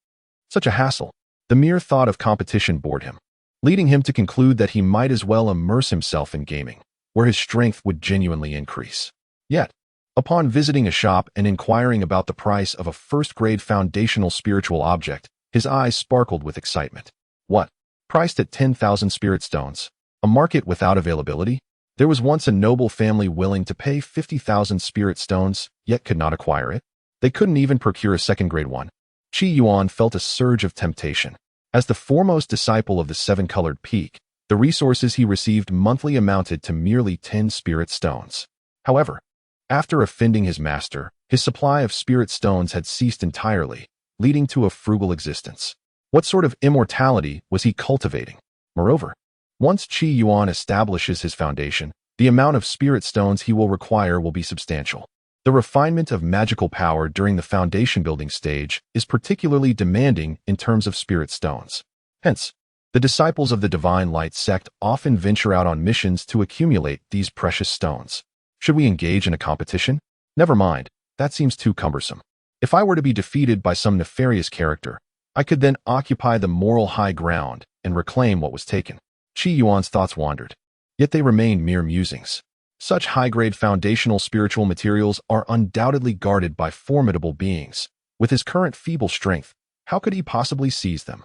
Such a hassle. The mere thought of competition bored him, leading him to conclude that he might as well immerse himself in gaming, where his strength would genuinely increase. Yet, upon visiting a shop and inquiring about the price of a first-grade foundational spiritual object, his eyes sparkled with excitement. What? Priced at 10,000 spirit stones? A market without availability? There was once a noble family willing to pay 50,000 spirit stones, yet could not acquire it. They couldn't even procure a second-grade one. Qi Yuan felt a surge of temptation. As the foremost disciple of the seven-colored peak, the resources he received monthly amounted to merely 10 spirit stones. However, after offending his master, his supply of spirit stones had ceased entirely, leading to a frugal existence. What sort of immortality was he cultivating? Moreover, once Qi Yuan establishes his foundation, the amount of spirit stones he will require will be substantial. The refinement of magical power during the foundation building stage is particularly demanding in terms of spirit stones. Hence, the disciples of the Divine Light sect often venture out on missions to accumulate these precious stones. Should we engage in a competition? Never mind, that seems too cumbersome. If I were to be defeated by some nefarious character, I could then occupy the moral high ground and reclaim what was taken. Qi Yuan's thoughts wandered, yet they remained mere musings. Such high-grade foundational spiritual materials are undoubtedly guarded by formidable beings. With his current feeble strength, how could he possibly seize them?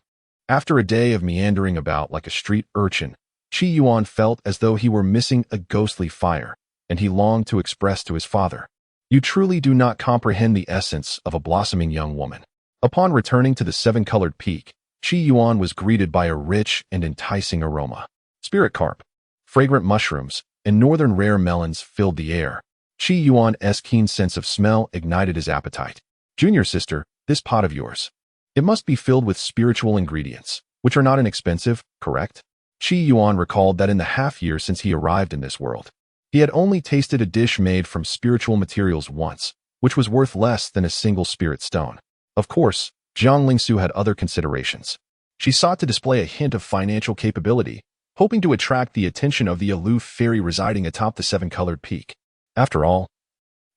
After a day of meandering about like a street urchin, Qi Yuan felt as though he were missing a ghostly fire, and he longed to express to his father, "You truly do not comprehend the essence of a blossoming young woman." Upon returning to the seven-colored peak, Qi Yuan was greeted by a rich and enticing aroma. Spirit carp, fragrant mushrooms, and northern rare melons filled the air. Qi Yuan's keen sense of smell ignited his appetite. "Junior sister, this pot of yours. It must be filled with spiritual ingredients, which are not inexpensive, correct?" Qi Yuan recalled that in the half-year since he arrived in this world, he had only tasted a dish made from spiritual materials once, which was worth less than a single spirit stone. Of course, Jiang Lingsu had other considerations. She sought to display a hint of financial capability, hoping to attract the attention of the aloof fairy residing atop the seven-colored peak. After all,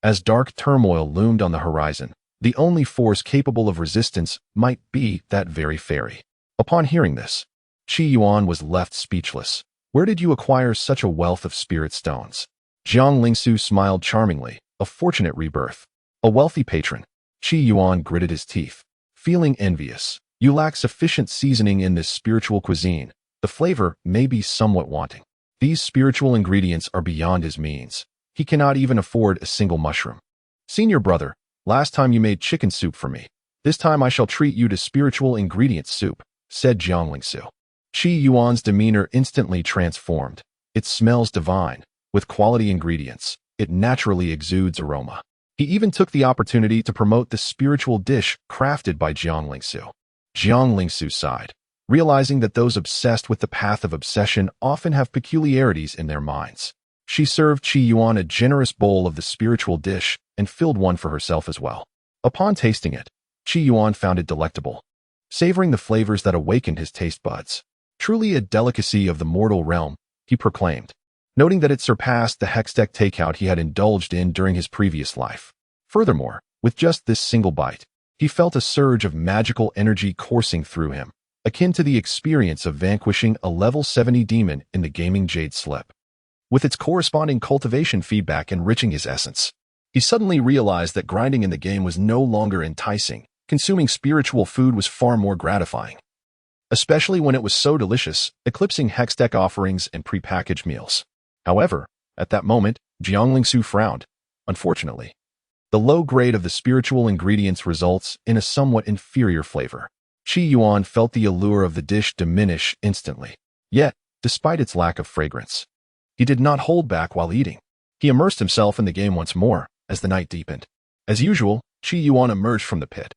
as dark turmoil loomed on the horizon, the only force capable of resistance might be that very fairy. Upon hearing this, Qi Yuan was left speechless. "Where did you acquire such a wealth of spirit stones?" Jiang Lingsu smiled charmingly. "A fortunate rebirth. A wealthy patron." Qi Yuan gritted his teeth, feeling envious. "You lack sufficient seasoning in this spiritual cuisine. The flavor may be somewhat wanting. These spiritual ingredients are beyond his means. He cannot even afford a single mushroom." "Senior brother, last time you made chicken soup for me. This time I shall treat you to spiritual ingredient soup," said Jiang Lingsu. Qi Yuan's demeanor instantly transformed. "It smells divine. With quality ingredients, it naturally exudes aroma." He even took the opportunity to promote the spiritual dish crafted by Jiang Lingsu. Jiang Lingsu sighed, realizing that those obsessed with the path of obsession often have peculiarities in their minds. She served Qi Yuan a generous bowl of the spiritual dish and filled one for herself as well. Upon tasting it, Qi Yuan found it delectable, savoring the flavors that awakened his taste buds. "Truly a delicacy of the mortal realm," he proclaimed, noting that it surpassed the hextech takeout he had indulged in during his previous life. Furthermore, with just this single bite, he felt a surge of magical energy coursing through him, akin to the experience of vanquishing a level 70 demon in the gaming jade slip. With its corresponding cultivation feedback enriching his essence, he suddenly realized that grinding in the game was no longer enticing. Consuming spiritual food was far more gratifying, especially when it was so delicious, eclipsing hextech offerings and prepackaged meals. However, at that moment, Jiang Lingsu frowned. Unfortunately, the low grade of the spiritual ingredients results in a somewhat inferior flavor. Qi Yuan felt the allure of the dish diminish instantly. Yet, despite its lack of fragrance, he did not hold back while eating. He immersed himself in the game once more as the night deepened. As usual, Qi Yuan emerged from the pit,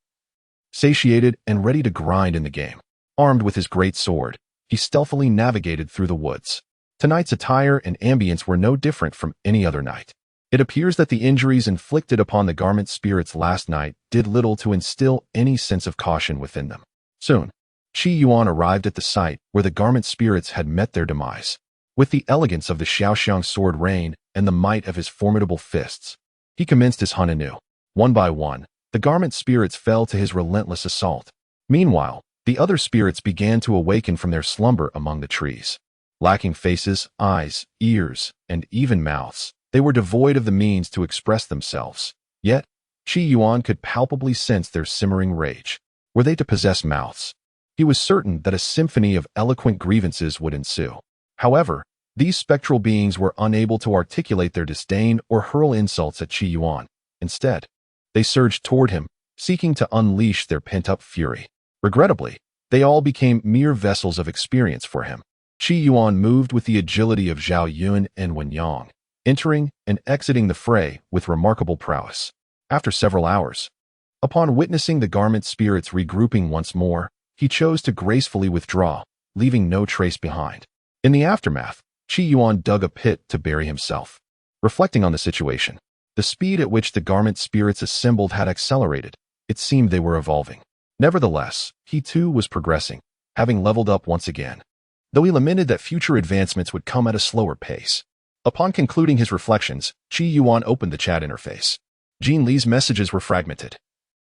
satiated and ready to grind in the game. Armed with his great sword, he stealthily navigated through the woods. Tonight's attire and ambience were no different from any other night. It appears that the injuries inflicted upon the garment spirits last night did little to instill any sense of caution within them. Soon, Qi Yuan arrived at the site where the garment spirits had met their demise. With the elegance of the Xiaoxiang sword rain and the might of his formidable fists, he commenced his hunt anew. One by one, the garment spirits fell to his relentless assault. Meanwhile, the other spirits began to awaken from their slumber among the trees. Lacking faces, eyes, ears, and even mouths, they were devoid of the means to express themselves. Yet, Qi Yuan could palpably sense their simmering rage. Were they to possess mouths, he was certain that a symphony of eloquent grievances would ensue. However, these spectral beings were unable to articulate their disdain or hurl insults at Qi Yuan. Instead, they surged toward him, seeking to unleash their pent-up fury. Regrettably, they all became mere vessels of experience for him. Qi Yuan moved with the agility of Zhao Yun and Wen Yang, entering and exiting the fray with remarkable prowess. After several hours, upon witnessing the garment spirits regrouping once more, he chose to gracefully withdraw, leaving no trace behind. In the aftermath, Qi Yuan dug a pit to bury himself. Reflecting on the situation, the speed at which the garment spirits assembled had accelerated. It seemed they were evolving. Nevertheless, he too was progressing, having leveled up once again, though he lamented that future advancements would come at a slower pace. Upon concluding his reflections, Qi Yuan opened the chat interface. Jean Li's messages were fragmented.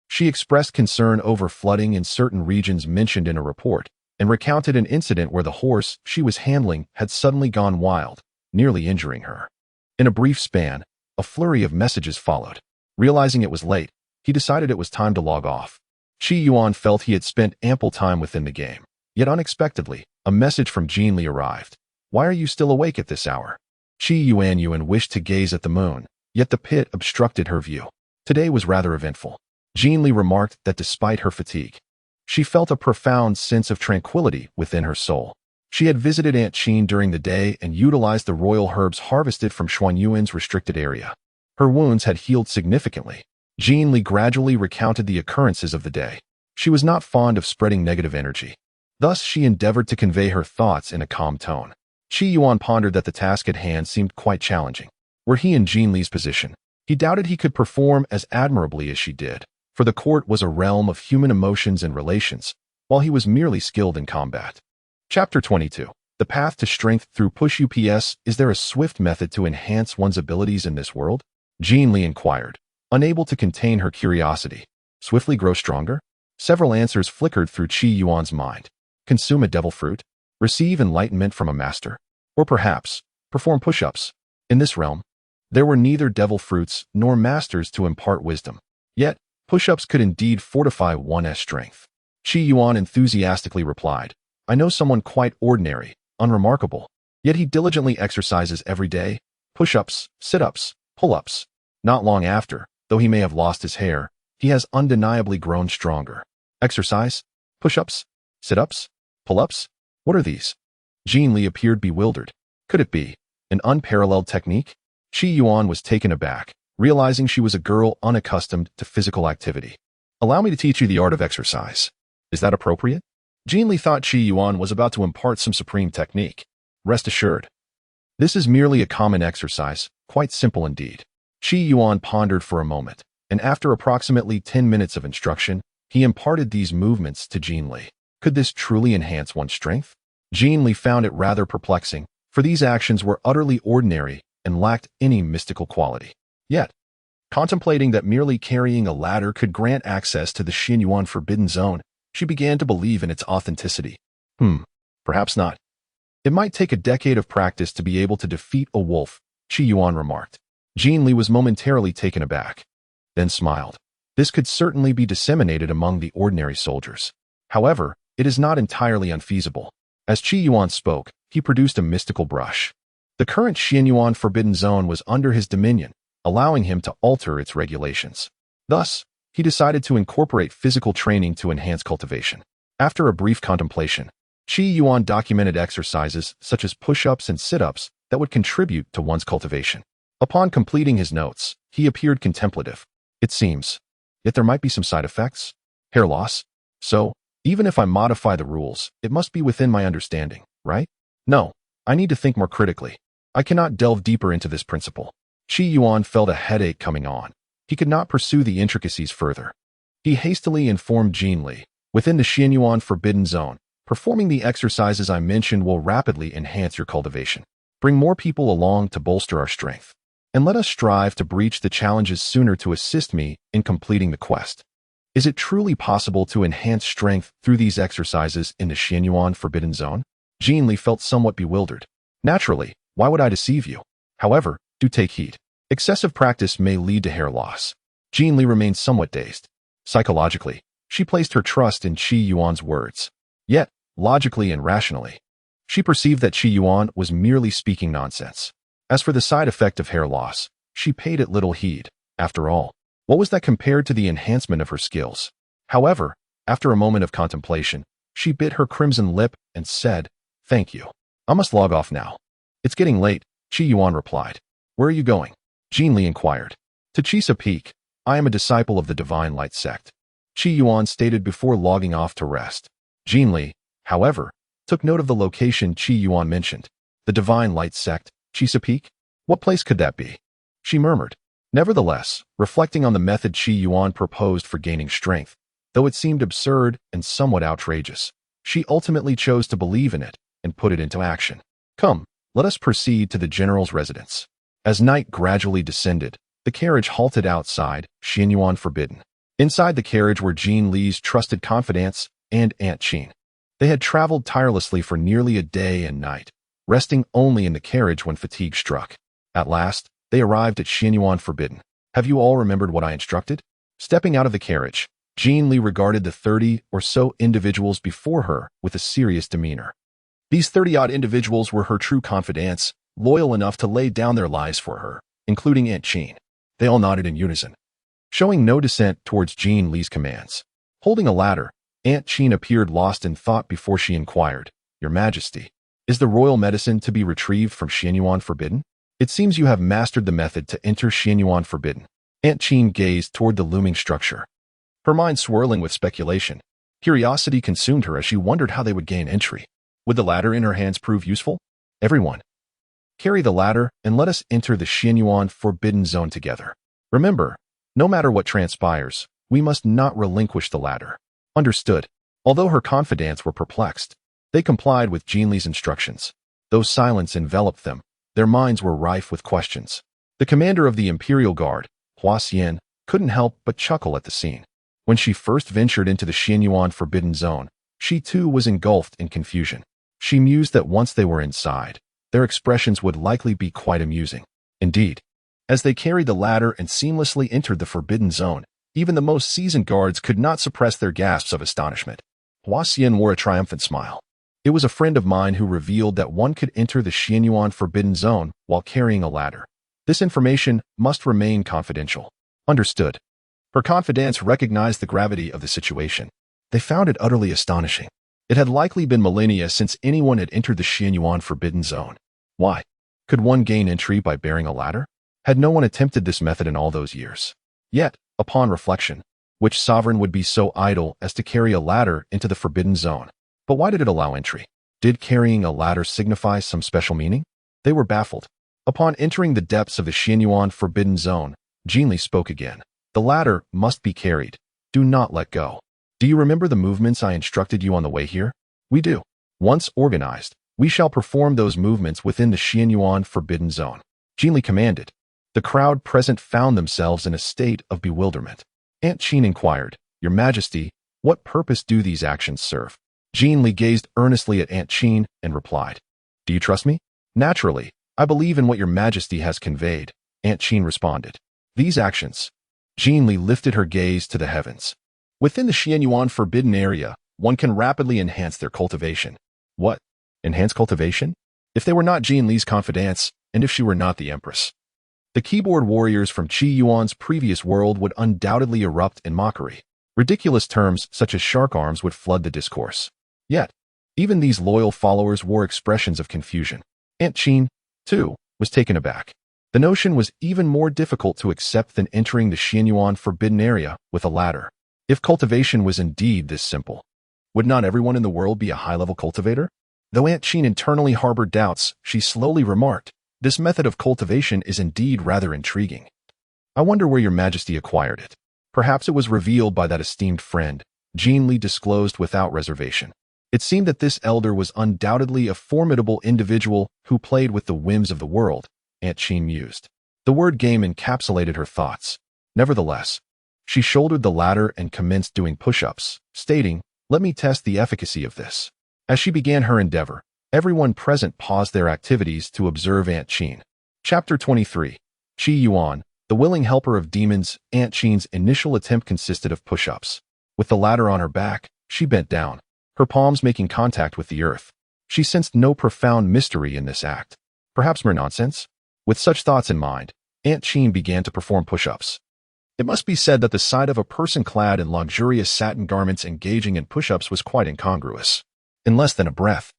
She expressed concern over flooding in certain regions mentioned in a report, and recounted an incident where the horse she was handling had suddenly gone wild, nearly injuring her. In a brief span, a flurry of messages followed. Realizing it was late, he decided it was time to log off. Qi Yuan felt he had spent ample time within the game. Yet unexpectedly, a message from Jean Li arrived. "Why are you still awake at this hour?" Qi Yuan wished to gaze at the moon, yet the pit obstructed her view. Today was rather eventful. Jean Li remarked that despite her fatigue, she felt a profound sense of tranquility within her soul. She had visited Aunt Qin during the day and utilized the royal herbs harvested from Xuanyuan's restricted area. Her wounds had healed significantly. Jean Li gradually recounted the occurrences of the day. She was not fond of spreading negative energy. Thus, she endeavored to convey her thoughts in a calm tone. Qi Yuan pondered that the task at hand seemed quite challenging. Were he in Jean Li's position, he doubted he could perform as admirably as she did, for the court was a realm of human emotions and relations, while he was merely skilled in combat. Chapter 22. The Path to Strength Through Push UPS. Is there a swift method to enhance one's abilities in this world? Jean Li inquired, unable to contain her curiosity. Swiftly grow stronger? Several answers flickered through Qi Yuan's mind. Consume a devil fruit? Receive enlightenment from a master? Or perhaps, perform push-ups? In this realm, there were neither devil fruits nor masters to impart wisdom. Yet, push-ups could indeed fortify one's strength. Qi Yuan enthusiastically replied, "I know someone quite ordinary, unremarkable, yet he diligently exercises every day, push-ups, sit-ups, pull-ups. Not long after, though he may have lost his hair, he has undeniably grown stronger. Exercise? Push-ups? Sit-ups? Pull-ups? What are these?" Jean Li appeared bewildered. Could it be an unparalleled technique? Qi Yuan was taken aback, realizing she was a girl unaccustomed to physical activity. "Allow me to teach you the art of exercise. Is that appropriate?" Jean Li thought Qi Yuan was about to impart some supreme technique. Rest assured, this is merely a common exercise, quite simple indeed. Qi Yuan pondered for a moment, and after approximately 10 minutes of instruction, he imparted these movements to Jean Li. Could this truly enhance one's strength? Jean Li found it rather perplexing, for these actions were utterly ordinary and lacked any mystical quality. Yet, contemplating that merely carrying a ladder could grant access to the Xinyuan Forbidden Zone, she began to believe in its authenticity. Perhaps not. It might take a decade of practice to be able to defeat a wolf, Qi Yuan remarked. Jean Li was momentarily taken aback, then smiled. This could certainly be disseminated among the ordinary soldiers. However, it is not entirely unfeasible. As Qi Yuan spoke, he produced a mystical brush. The current Xinyuan Forbidden Zone was under his dominion, allowing him to alter its regulations. Thus, he decided to incorporate physical training to enhance cultivation. After a brief contemplation, Qi Yuan documented exercises such as push-ups and sit-ups that would contribute to one's cultivation. Upon completing his notes, he appeared contemplative. It seems, yet there might be some side effects. Hair loss? So, even if I modify the rules, it must be within my understanding, right? No, I need to think more critically. I cannot delve deeper into this principle. Qi Yuan felt a headache coming on. He could not pursue the intricacies further. He hastily informed Jean Li, within the Xinyuan Forbidden Zone, performing the exercises I mentioned will rapidly enhance your cultivation. Bring more people along to bolster our strength. And let us strive to breach the challenges sooner to assist me in completing the quest. Is it truly possible to enhance strength through these exercises in the Qi Yuan Forbidden Zone? Li felt somewhat bewildered. Naturally, why would I deceive you? However, do take heed. Excessive practice may lead to hair loss. Li remained somewhat dazed. Psychologically, she placed her trust in Qi Yuan's words. Yet, logically and rationally, she perceived that Qi Yuan was merely speaking nonsense. As for the side effect of hair loss, she paid it little heed. After all, what was that compared to the enhancement of her skills? However, after a moment of contemplation, she bit her crimson lip and said, "Thank you. I must log off now." "It's getting late," Qi Yuan replied. "Where are you going?" Li inquired. "To Qise Peak. I am a disciple of the Divine Light sect," Qi Yuan stated before logging off to rest. Li, however, took note of the location Qi Yuan mentioned. The Divine Light sect, Qise Peak? What place could that be? She murmured. Nevertheless, reflecting on the method Qi Yuan proposed for gaining strength, though it seemed absurd and somewhat outrageous, she ultimately chose to believe in it and put it into action. Come, let us proceed to the general's residence. As night gradually descended, the carriage halted outside Qi Yuan Forbidden. Inside the carriage were Li's trusted confidants and Aunt Qin. They had traveled tirelessly for nearly a day and night, resting only in the carriage when fatigue struck. At last, they arrived at Qi Yuan Forbidden. "Have you all remembered what I instructed?" Stepping out of the carriage, Li regarded the 30 or so individuals before her with a serious demeanor. These 30-odd individuals were her true confidants, loyal enough to lay down their lives for her, including Aunt Qin. They all nodded in unison, showing no dissent towards Li's commands. Holding a ladder, Aunt Qin appeared lost in thought before she inquired, "Your Majesty, is the royal medicine to be retrieved from Qi Yuan Forbidden? It seems you have mastered the method to enter Qi Yuan Forbidden." Aunt Qin gazed toward the looming structure, her mind swirling with speculation. Curiosity consumed her as she wondered how they would gain entry. Would the ladder in her hands prove useful? "Everyone, carry the ladder and let us enter the Qi Yuan Forbidden Zone together. Remember, no matter what transpires, we must not relinquish the ladder." Understood. Although her confidants were perplexed, they complied with Li's instructions. Though silence enveloped them, their minds were rife with questions. The commander of the Imperial Guard, Huaxian, couldn't help but chuckle at the scene. When she first ventured into the Qi Yuan Forbidden Zone, she too was engulfed in confusion. She mused that once they were inside, their expressions would likely be quite amusing. Indeed, as they carried the ladder and seamlessly entered the Forbidden Zone, even the most seasoned guards could not suppress their gasps of astonishment. Huaxian wore a triumphant smile. It was a friend of mine who revealed that one could enter the Qi Yuan Forbidden Zone while carrying a ladder. This information must remain confidential. Understood. Her confidants recognized the gravity of the situation. They found it utterly astonishing. It had likely been millennia since anyone had entered the Qi Yuan Forbidden Zone. Why? Could one gain entry by bearing a ladder? Had no one attempted this method in all those years? Yet, upon reflection, which sovereign would be so idle as to carry a ladder into the Forbidden Zone? But why did it allow entry? Did carrying a ladder signify some special meaning? They were baffled. Upon entering the depths of the Qi Yuan Forbidden Zone, Li spoke again. "The ladder must be carried. Do not let go. Do you remember the movements I instructed you on the way here?" "We do. Once organized, we shall perform those movements within the Qi Yuan Forbidden Zone," Li commanded. The crowd present found themselves in a state of bewilderment. Aunt Qin inquired, "Your Majesty, what purpose do these actions serve?" Li gazed earnestly at Aunt Qin and replied, "Do you trust me?" "Naturally, I believe in what your Majesty has conveyed," Aunt Qin responded. "These actions." Li lifted her gaze to the heavens. "Within the Qi Yuan Forbidden area, one can rapidly enhance their cultivation." "What? Enhance cultivation?" If they were not Li's confidants, and if she were not the empress, the keyboard warriors from Qi Yuan's previous world would undoubtedly erupt in mockery. Ridiculous terms such as shark arms would flood the discourse. Yet, even these loyal followers wore expressions of confusion. Aunt Qin, too, was taken aback. The notion was even more difficult to accept than entering the Qi Yuan Forbidden Area with a ladder. If cultivation was indeed this simple, would not everyone in the world be a high-level cultivator? Though Aunt Qin internally harbored doubts, she slowly remarked, "This method of cultivation is indeed rather intriguing. I wonder where your Majesty acquired it. Perhaps it was revealed by that esteemed friend," Li disclosed without reservation. It seemed that this elder was undoubtedly a formidable individual who played with the whims of the world, Aunt Qi mused. The word game encapsulated her thoughts. Nevertheless, she shouldered the ladder and commenced doing push-ups, stating, "Let me test the efficacy of this." As she began her endeavor, everyone present paused their activities to observe Aunt Qi. Chapter 23. Qi Yuan, the willing helper of demons. Aunt Qi's initial attempt consisted of push-ups. With the ladder on her back, she bent down, her palms making contact with the earth. She sensed no profound mystery in this act. Perhaps mere nonsense? With such thoughts in mind, Aunt Qi began to perform push-ups. It must be said that the sight of a person clad in luxurious satin garments engaging in push-ups was quite incongruous. In less than a breath,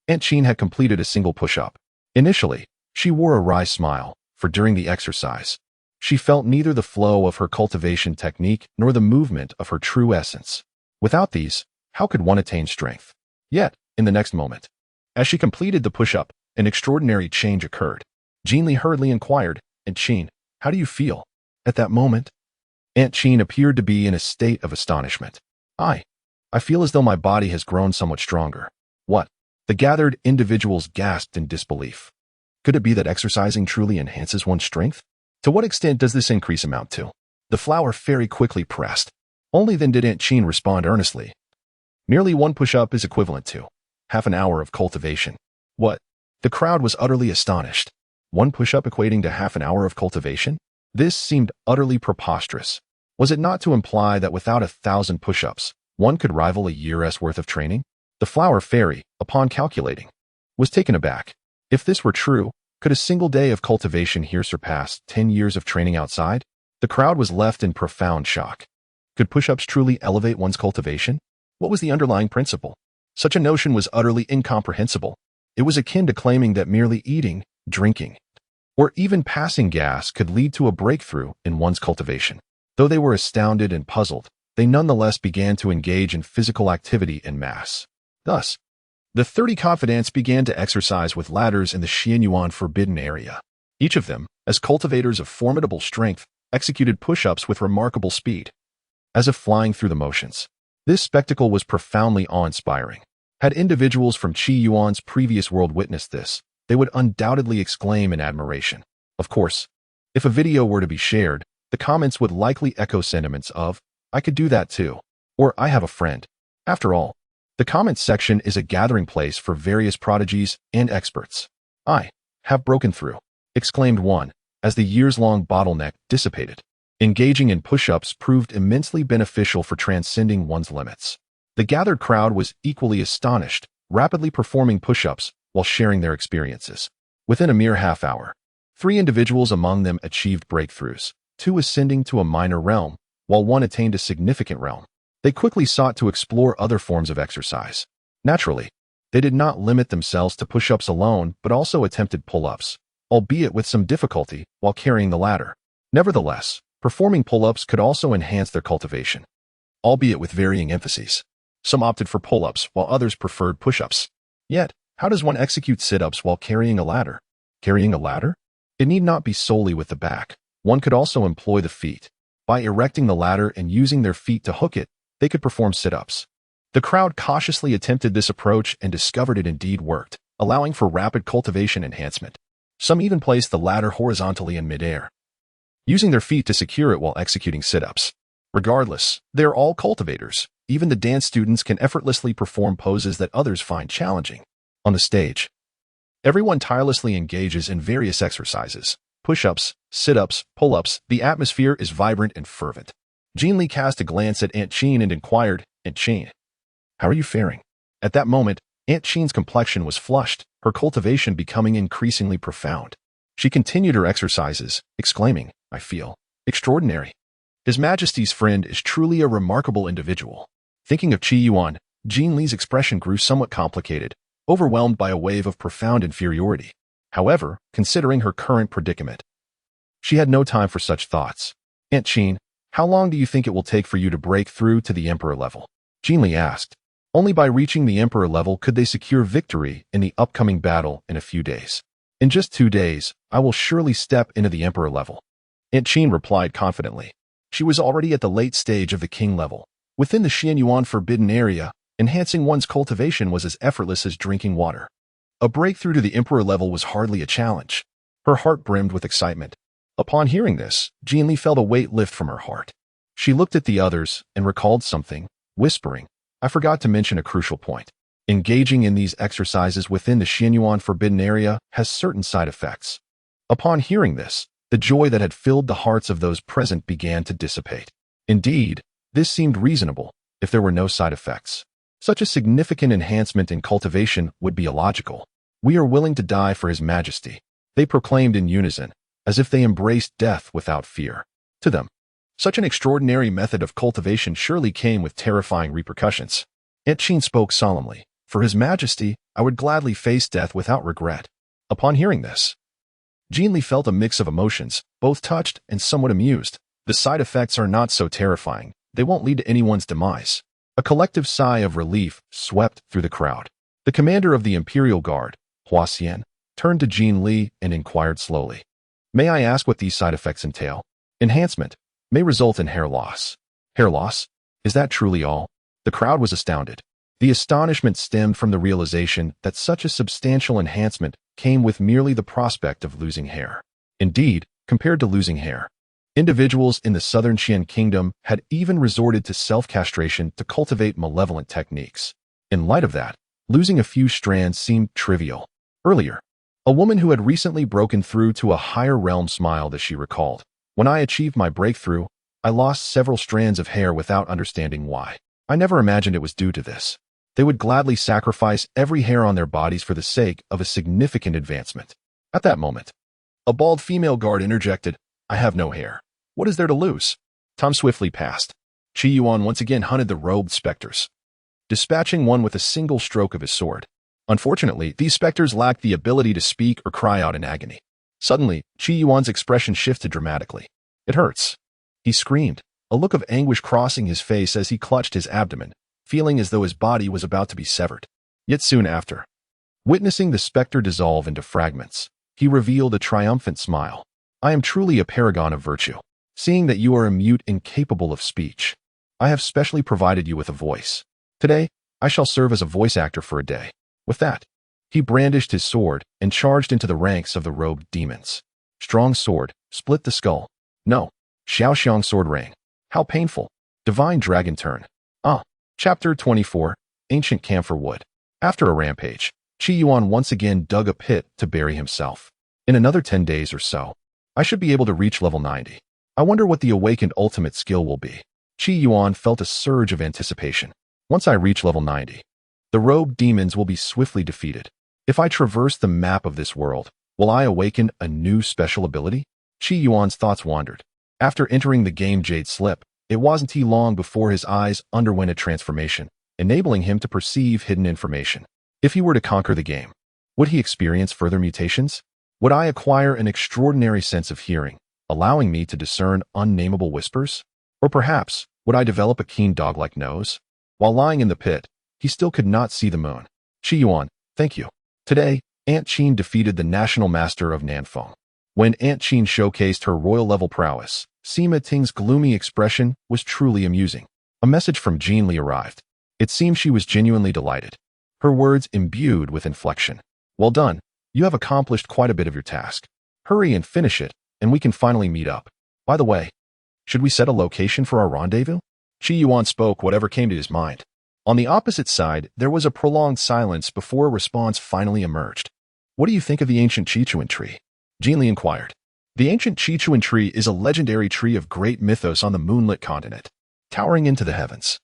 Aunt Qi had completed a single push-up. Initially, she wore a wry smile, for during the exercise, she felt neither the flow of her cultivation technique nor the movement of her true essence. Without these, how could one attain strength? Yet, in the next moment, as she completed the push-up, an extraordinary change occurred. Jinli hurriedly inquired, "Aunt Qi, how do you feel?" At that moment, Aunt Qi appeared to be in a state of astonishment. I feel as though my body has grown somewhat stronger." What? The gathered individuals gasped in disbelief. Could it be that exercising truly enhances one's strength? To what extent does this increase amount to? The flower fairy quickly pressed. Only then did Aunt Qi respond earnestly. Merely one push-up is equivalent to half an hour of cultivation. What? The crowd was utterly astonished. One push-up equating to half an hour of cultivation? This seemed utterly preposterous. Was it not to imply that without 1,000 push-ups, one could rival a year's worth of training? The flower fairy, upon calculating, was taken aback. If this were true, could a single day of cultivation here surpass 10 years of training outside? The crowd was left in profound shock. Could push-ups truly elevate one's cultivation? What was the underlying principle? Such a notion was utterly incomprehensible. It was akin to claiming that merely eating, drinking, or even passing gas could lead to a breakthrough in one's cultivation. Though they were astounded and puzzled, they nonetheless began to engage in physical activity en masse. Thus, the 30 confidants began to exercise with ladders in the Qi Yuan forbidden area. Each of them, as cultivators of formidable strength, executed push-ups with remarkable speed, as if flying through the motions. This spectacle was profoundly awe-inspiring. Had individuals from Qi Yuan's previous world witnessed this, they would undoubtedly exclaim in admiration. Of course, if a video were to be shared, the comments would likely echo sentiments of, "I could do that too," or "I have a friend." After all, the comments section is a gathering place for various prodigies and experts. "I have broken through," exclaimed one, as the years-long bottleneck dissipated. Engaging in push-ups proved immensely beneficial for transcending one's limits. The gathered crowd was equally astonished, rapidly performing push-ups while sharing their experiences. Within a mere half hour, 3 individuals among them achieved breakthroughs, 2 ascending to a minor realm, while 1 attained a significant realm. They quickly sought to explore other forms of exercise. Naturally, they did not limit themselves to push-ups alone, but also attempted pull-ups, albeit with some difficulty, while carrying the ladder. Nevertheless, performing pull-ups could also enhance their cultivation, albeit with varying emphases. Some opted for pull-ups, while others preferred push-ups. Yet, how does one execute sit-ups while carrying a ladder? Carrying a ladder? It need not be solely with the back. One could also employ the feet. By erecting the ladder and using their feet to hook it, they could perform sit-ups. The crowd cautiously attempted this approach and discovered it indeed worked, allowing for rapid cultivation enhancement. Some even placed the ladder horizontally in midair, using their feet to secure it while executing sit-ups. Regardless, they are all cultivators. Even the dance students can effortlessly perform poses that others find challenging. On the stage, everyone tirelessly engages in various exercises. Push-ups, sit-ups, pull-ups. The atmosphere is vibrant and fervent. Jinli cast a glance at Aunt Qi and inquired, "Aunt Qi, how are you faring?" At that moment, Aunt Qi's complexion was flushed, her cultivation becoming increasingly profound. She continued her exercises, exclaiming, "I feel extraordinary. His Majesty's friend is truly a remarkable individual." Thinking of Qi Yuan, Jinli's expression grew somewhat complicated, overwhelmed by a wave of profound inferiority. However, considering her current predicament, she had no time for such thoughts. "Aunt Qi, how long do you think it will take for you to break through to the Emperor level?" Jinli asked. Only by reaching the Emperor level could they secure victory in the upcoming battle in a few days. "In just 2 days, I will surely step into the Emperor level," Aunt Qi replied confidently. She was already at the late stage of the king level. Within the Qi Yuan forbidden area, Enhancing one's cultivation was as effortless as drinking water. A breakthrough to the emperor level was hardly a challenge. Her heart brimmed with excitement. Upon hearing this, Jin Li felt a weight lift from her heart. She looked at the others and recalled something, whispering, "I forgot to mention a crucial point. Engaging in these exercises within the Qi Yuan forbidden area has certain side effects." Upon hearing this, the joy that had filled the hearts of those present began to dissipate. Indeed, this seemed reasonable if there were no side effects. Such a significant enhancement in cultivation would be illogical. "We are willing to die for His Majesty," they proclaimed in unison, as if they embraced death without fear. To them, such an extraordinary method of cultivation surely came with terrifying repercussions. Aunt Qin spoke solemnly, "For His Majesty, I would gladly face death without regret." Upon hearing this, Jin Li felt a mix of emotions, both touched and somewhat amused. The side effects are not so terrifying. They won't lead to anyone's demise. A collective sigh of relief swept through the crowd. The commander of the Imperial Guard, Hua Xian, turned to Jin Li and inquired slowly, "May I ask what these side effects entail?" "Enhancement may result in hair loss." "Hair loss? Is that truly all?" The crowd was astounded. The astonishment stemmed from the realization that such a substantial enhancement came with merely the prospect of losing hair. Indeed, compared to losing hair, individuals in the southern Qian kingdom had even resorted to self-castration to cultivate malevolent techniques. In light of that, losing a few strands seemed trivial. Earlier, a woman who had recently broken through to a higher realm smiled as she recalled, "When I achieved my breakthrough, I lost several strands of hair without understanding why. I never imagined it was due to this." They would gladly sacrifice every hair on their bodies for the sake of a significant advancement. At that moment, a bald female guard interjected, "I have no hair. What is there to lose?" Time swiftly passed. Qi Yuan once again hunted the robed specters, dispatching one with a single stroke of his sword. Unfortunately, these specters lacked the ability to speak or cry out in agony. Suddenly, Qi Yuan's expression shifted dramatically. "It hurts," he screamed, a look of anguish crossing his face as he clutched his abdomen, feeling as though his body was about to be severed. Yet soon after, witnessing the specter dissolve into fragments, he revealed a triumphant smile. "I am truly a paragon of virtue. Seeing that you are a mute incapable of speech, I have specially provided you with a voice. Today, I shall serve as a voice actor for a day." With that, he brandished his sword and charged into the ranks of the robed demons. Strong sword, split the skull. No, Xiaoxiang sword rang. How painful. Divine dragon turn. Chapter 24, Ancient Camphor Wood. After a rampage, Qi Yuan once again dug a pit to bury himself. In another 10 days or so, I should be able to reach level 90. I wonder what the awakened ultimate skill will be. Qi Yuan felt a surge of anticipation. Once I reach level 90, the robed demons will be swiftly defeated. If I traverse the map of this world, will I awaken a new special ability? Qi Yuan's thoughts wandered. After entering the game Jade Slip, it wasn't long before his eyes underwent a transformation, enabling him to perceive hidden information. If he were to conquer the game, would he experience further mutations? Would I acquire an extraordinary sense of hearing, allowing me to discern unnameable whispers? Or perhaps, would I develop a keen dog-like nose? While lying in the pit, he still could not see the moon. "Qi Yuan, thank you." Today, Aunt Qin defeated the national master of Nanfeng. When Aunt Qin showcased her royal-level prowess, Sima Ting's gloomy expression was truly amusing. A message from Jin Li arrived. It seemed she was genuinely delighted, her words imbued with inflection. "Well done. You have accomplished quite a bit of your task. Hurry and finish it, and we can finally meet up. By the way, should we set a location for our rendezvous?" Qi Yuan spoke whatever came to his mind. On the opposite side, there was a prolonged silence before a response finally emerged. "What do you think of the ancient Qi Yuan tree?" Jin Li inquired. The ancient Qi Yuan tree is a legendary tree of great mythos on the moonlit continent, towering into the heavens.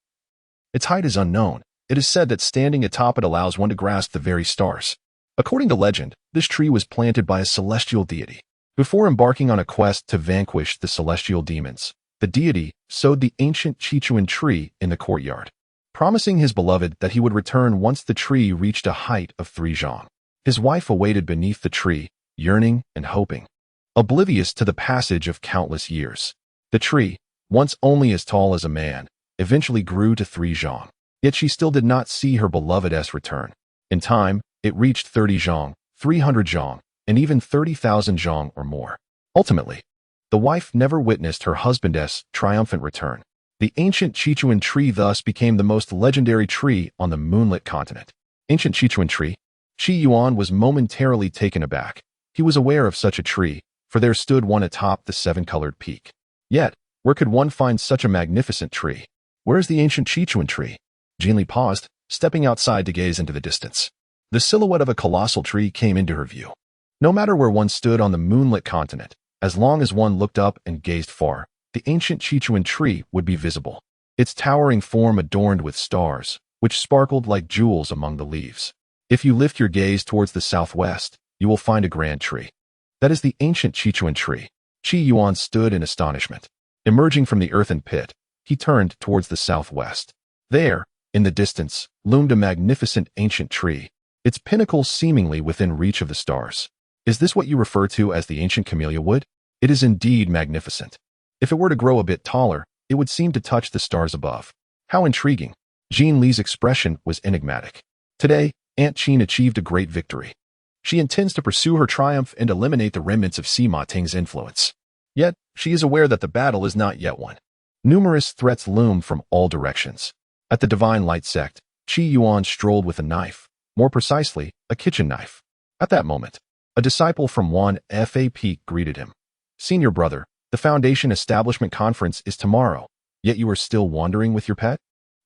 Its height is unknown. It is said that standing atop it allows one to grasp the very stars. According to legend, this tree was planted by a celestial deity. Before embarking on a quest to vanquish the celestial demons, the deity sowed the ancient Qi Yuan tree in the courtyard, promising his beloved that he would return once the tree reached a height of 3 zhang. His wife awaited beneath the tree, yearning and hoping, oblivious to the passage of countless years. The tree, once only as tall as a man, eventually grew to 3 zhang. Yet she still did not see her beloved's return. In time, it reached 30 zhang, 300 zhang, and even 30,000 zhang or more. Ultimately, the wife never witnessed her husband's triumphant return. The ancient Qi Yuan tree thus became the most legendary tree on the moonlit continent. Ancient Qi Yuan tree. Qi Yuan was momentarily taken aback. He was aware of such a tree, for there stood one atop the seven-colored peak. Yet, where could one find such a magnificent tree? Where is the ancient Qi Yuan tree? Jinli paused, stepping outside to gaze into the distance. The silhouette of a colossal tree came into her view. No matter where one stood on the moonlit continent, as long as one looked up and gazed far, the ancient Qi Yuan tree would be visible, its towering form adorned with stars, which sparkled like jewels among the leaves. If you lift your gaze towards the southwest, you will find a grand tree. That is the ancient Qi Yuan tree. Qi Yuan stood in astonishment. Emerging from the earthen pit, he turned towards the southwest. There, in the distance, loomed a magnificent ancient tree, its pinnacles seemingly within reach of the stars. Is this what you refer to as the ancient camellia wood? It is indeed magnificent. If it were to grow a bit taller, it would seem to touch the stars above. How intriguing. Jean Li's expression was enigmatic. Today, Aunt Qin achieved a great victory. She intends to pursue her triumph and eliminate the remnants of Sima Ting's influence. Yet, she is aware that the battle is not yet won. Numerous threats loom from all directions. At the Divine Light sect, Qi Yuan strolled with a knife, more precisely, a kitchen knife. At that moment, a disciple from Ruan Yixi greeted him. Senior brother, the Foundation Establishment Conference is tomorrow, yet you are still wandering with your pet?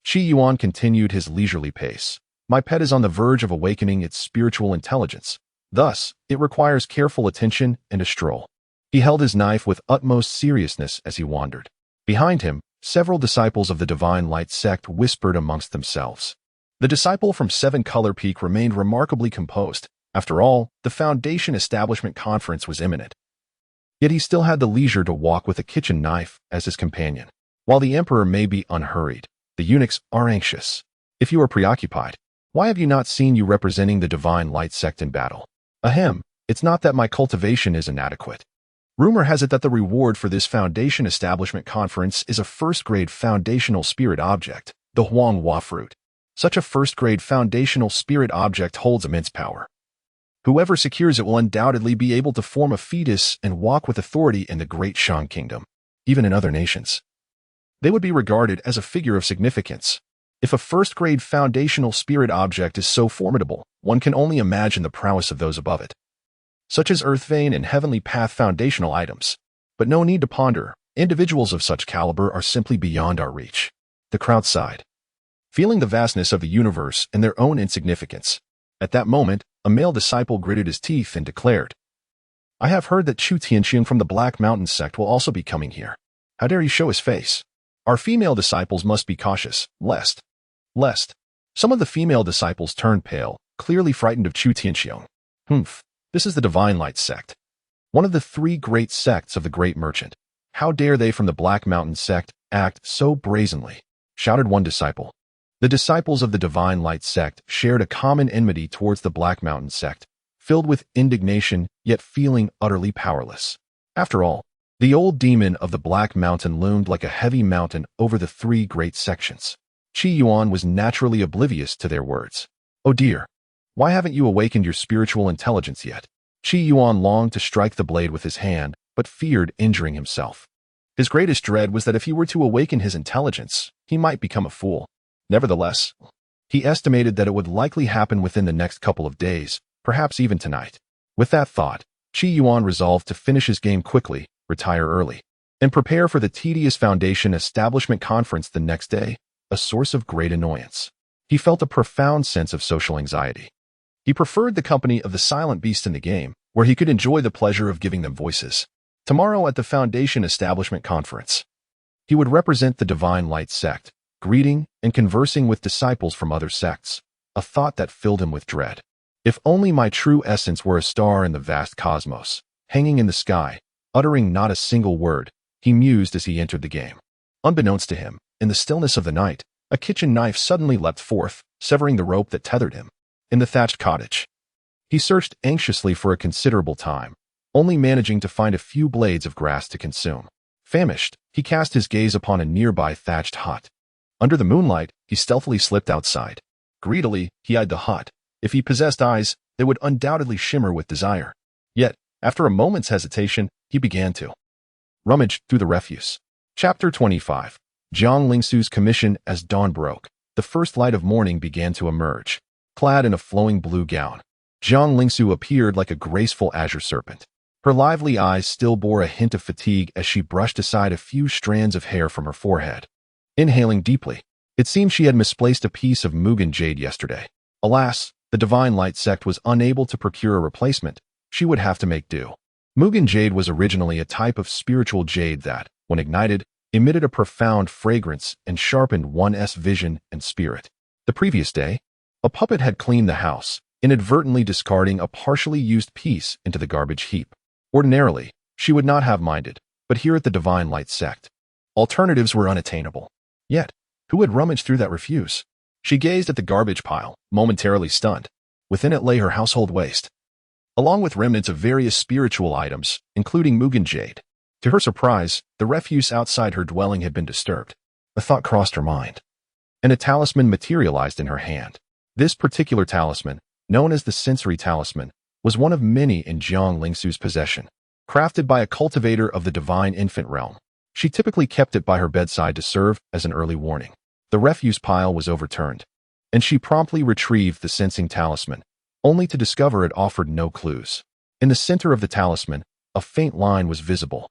Qi Yuan continued his leisurely pace. My pet is on the verge of awakening its spiritual intelligence. Thus, it requires careful attention and a stroll. He held his knife with utmost seriousness as he wandered. Behind him, several disciples of the Divine Light sect whispered amongst themselves. The disciple from Seven Color Peak remained remarkably composed. After all, the Foundation Establishment Conference was imminent. Yet he still had the leisure to walk with a kitchen knife as his companion. While the emperor may be unhurried, the eunuchs are anxious. If you are preoccupied, why have you not seen you representing the Divine Light sect in battle? Ahem, it's not that my cultivation is inadequate. Rumor has it that the reward for this Foundation Establishment Conference is a first-grade foundational spirit object, the Huang Hua fruit. Such a first-grade foundational spirit object holds immense power. Whoever secures it will undoubtedly be able to form a fetus and walk with authority in the Great Shang Kingdom, even in other nations. They would be regarded as a figure of significance. If a first-grade foundational spirit object is so formidable, one can only imagine the prowess of those above it, such as Earthvein and Heavenly Path foundational items. But no need to ponder, individuals of such caliber are simply beyond our reach. The crowd sighed, feeling the vastness of the universe and their own insignificance. At that moment, a male disciple gritted his teeth and declared, I have heard that Chu Tianxiang from the Black Mountain sect will also be coming here. How dare he show his face? Our female disciples must be cautious, lest. Some of the female disciples turned pale, clearly frightened of Chu Tianxiang. This is the Divine Light sect, one of the three great sects of the Great Merchant. How dare they from the Black Mountain sect act so brazenly? Shouted one disciple. The disciples of the Divine Light sect shared a common enmity towards the Black Mountain sect, filled with indignation yet feeling utterly powerless. After all, the old demon of the Black Mountain loomed like a heavy mountain over the three great sections. Qi Yuan was naturally oblivious to their words. Oh dear, why haven't you awakened your spiritual intelligence yet? Qi Yuan longed to strike the blade with his hand, but feared injuring himself. His greatest dread was that if he were to awaken his intelligence, he might become a fool. Nevertheless, he estimated that it would likely happen within the next couple of days, perhaps even tonight. With that thought, Qi Yuan resolved to finish his game quickly, retire early, and prepare for the tedious Foundation Establishment Conference the next day, a source of great annoyance. He felt a profound sense of social anxiety. He preferred the company of the silent beast in the game, where he could enjoy the pleasure of giving them voices. Tomorrow at the Foundation Establishment Conference, he would represent the Divine Light sect, greeting and conversing with disciples from other sects, a thought that filled him with dread. If only my true essence were a star in the vast cosmos, hanging in the sky, uttering not a single word, he mused as he entered the game. Unbeknownst to him, in the stillness of the night, a kitchen knife suddenly leapt forth, severing the rope that tethered him. In the thatched cottage, he searched anxiously for a considerable time, only managing to find a few blades of grass to consume. Famished, he cast his gaze upon a nearby thatched hut. Under the moonlight, he stealthily slipped outside. Greedily, he eyed the hut. If he possessed eyes, they would undoubtedly shimmer with desire. Yet, after a moment's hesitation, he began to rummage through the refuse. Chapter 25. Jiang Lingsu's commission. As dawn broke, the first light of morning began to emerge. Clad in a flowing blue gown, Jiang Lingsu appeared like a graceful azure serpent. Her lively eyes still bore a hint of fatigue as she brushed aside a few strands of hair from her forehead. Inhaling deeply, it seemed she had misplaced a piece of Mugen jade yesterday. Alas, the Divine Light sect was unable to procure a replacement. She would have to make do. Mugen jade was originally a type of spiritual jade that, when ignited, emitted a profound fragrance and sharpened one's vision and spirit. The previous day, a puppet had cleaned the house, inadvertently discarding a partially used piece into the garbage heap. Ordinarily, she would not have minded, but here at the Divine Light sect, alternatives were unattainable. Yet, who had rummaged through that refuse? She gazed at the garbage pile, momentarily stunned. Within it lay her household waste, along with remnants of various spiritual items, including Mugen jade. To her surprise, the refuse outside her dwelling had been disturbed. A thought crossed her mind, and a talisman materialized in her hand. This particular talisman, known as the sensory talisman, was one of many in Jiang Lingsu's possession. Crafted by a cultivator of the divine infant realm, she typically kept it by her bedside to serve as an early warning. The refuse pile was overturned, and she promptly retrieved the sensing talisman, only to discover it offered no clues. In the center of the talisman, a faint line was visible.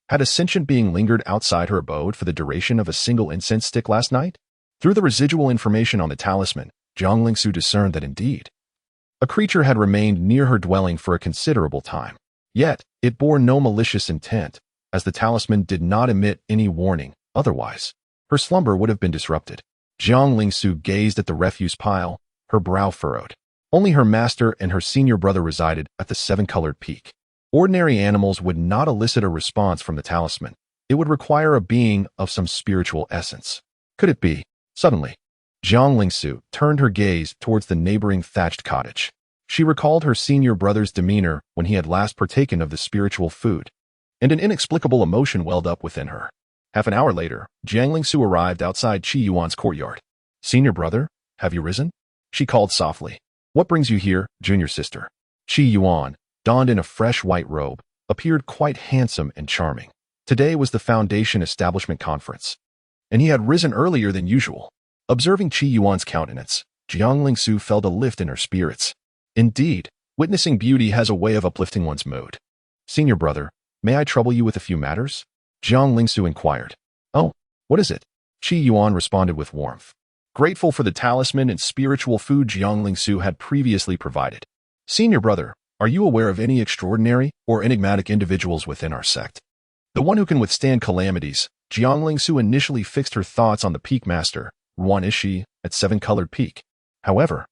Had a sentient being lingered outside her abode for the duration of a single incense stick last night? Through the residual information on the talisman, Jiang Lingsu discerned that indeed, a creature had remained near her dwelling for a considerable time. Yet, it bore no malicious intent, as the talisman did not emit any warning. Otherwise, her slumber would have been disrupted. Jiang Lingsu gazed at the refuse pile, her brow furrowed. Only her master and her senior brother resided at the seven-colored peak. Ordinary animals would not elicit a response from the talisman. It would require a being of some spiritual essence. Could it be? Suddenly, Jiang Lingsu turned her gaze towards the neighboring thatched cottage. She recalled her senior brother's demeanor when he had last partaken of the spiritual food, and an inexplicable emotion welled up within her. Half an hour later, Jiang Lingsu arrived outside Qi Yuan's courtyard. "Senior brother, have you risen?" she called softly. "What brings you here, junior sister?" Qi Yuan, donned in a fresh white robe, appeared quite handsome and charming. Today was the Foundation Establishment Conference, and he had risen earlier than usual. Observing Qi Yuan's countenance, Jiang Lingsu felt a lift in her spirits. Indeed, witnessing beauty has a way of uplifting one's mood. "Senior brother, may I trouble you with a few matters?" Jiang Lingsu inquired. "Oh, what is it?" Qi Yuan responded with warmth, grateful for the talisman and spiritual food Jiang Lingsu had previously provided. "Senior brother, are you aware of any extraordinary or enigmatic individuals within our sect? The one who can withstand calamities." Jiang Lingsu initially fixed her thoughts on the peak master, Ruan Yixi, at Seven-Colored Peak. However,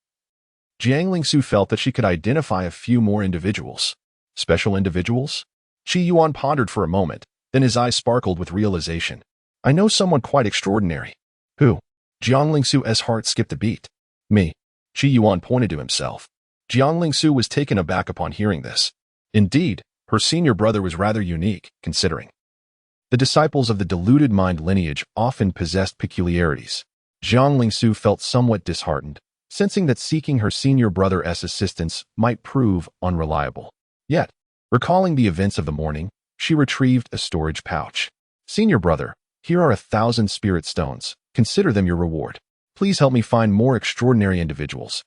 Jiang Lingsu felt that she could identify a few more individuals. Special individuals? Qi Yuan pondered for a moment, then his eyes sparkled with realization. "I know someone quite extraordinary." "Who?" Jiang Lingsu's heart skipped a beat. "Me." Qi Yuan pointed to himself. Jiang Lingsu was taken aback upon hearing this. Indeed, her senior brother was rather unique, considering the disciples of the deluded mind lineage often possessed peculiarities. Jiang Lingsu felt somewhat disheartened, sensing that seeking her senior brother's assistance might prove unreliable. Yet, recalling the events of the morning, she retrieved a storage pouch. "Senior brother, here are 1,000 spirit stones. Consider them your reward. Please help me find more extraordinary individuals,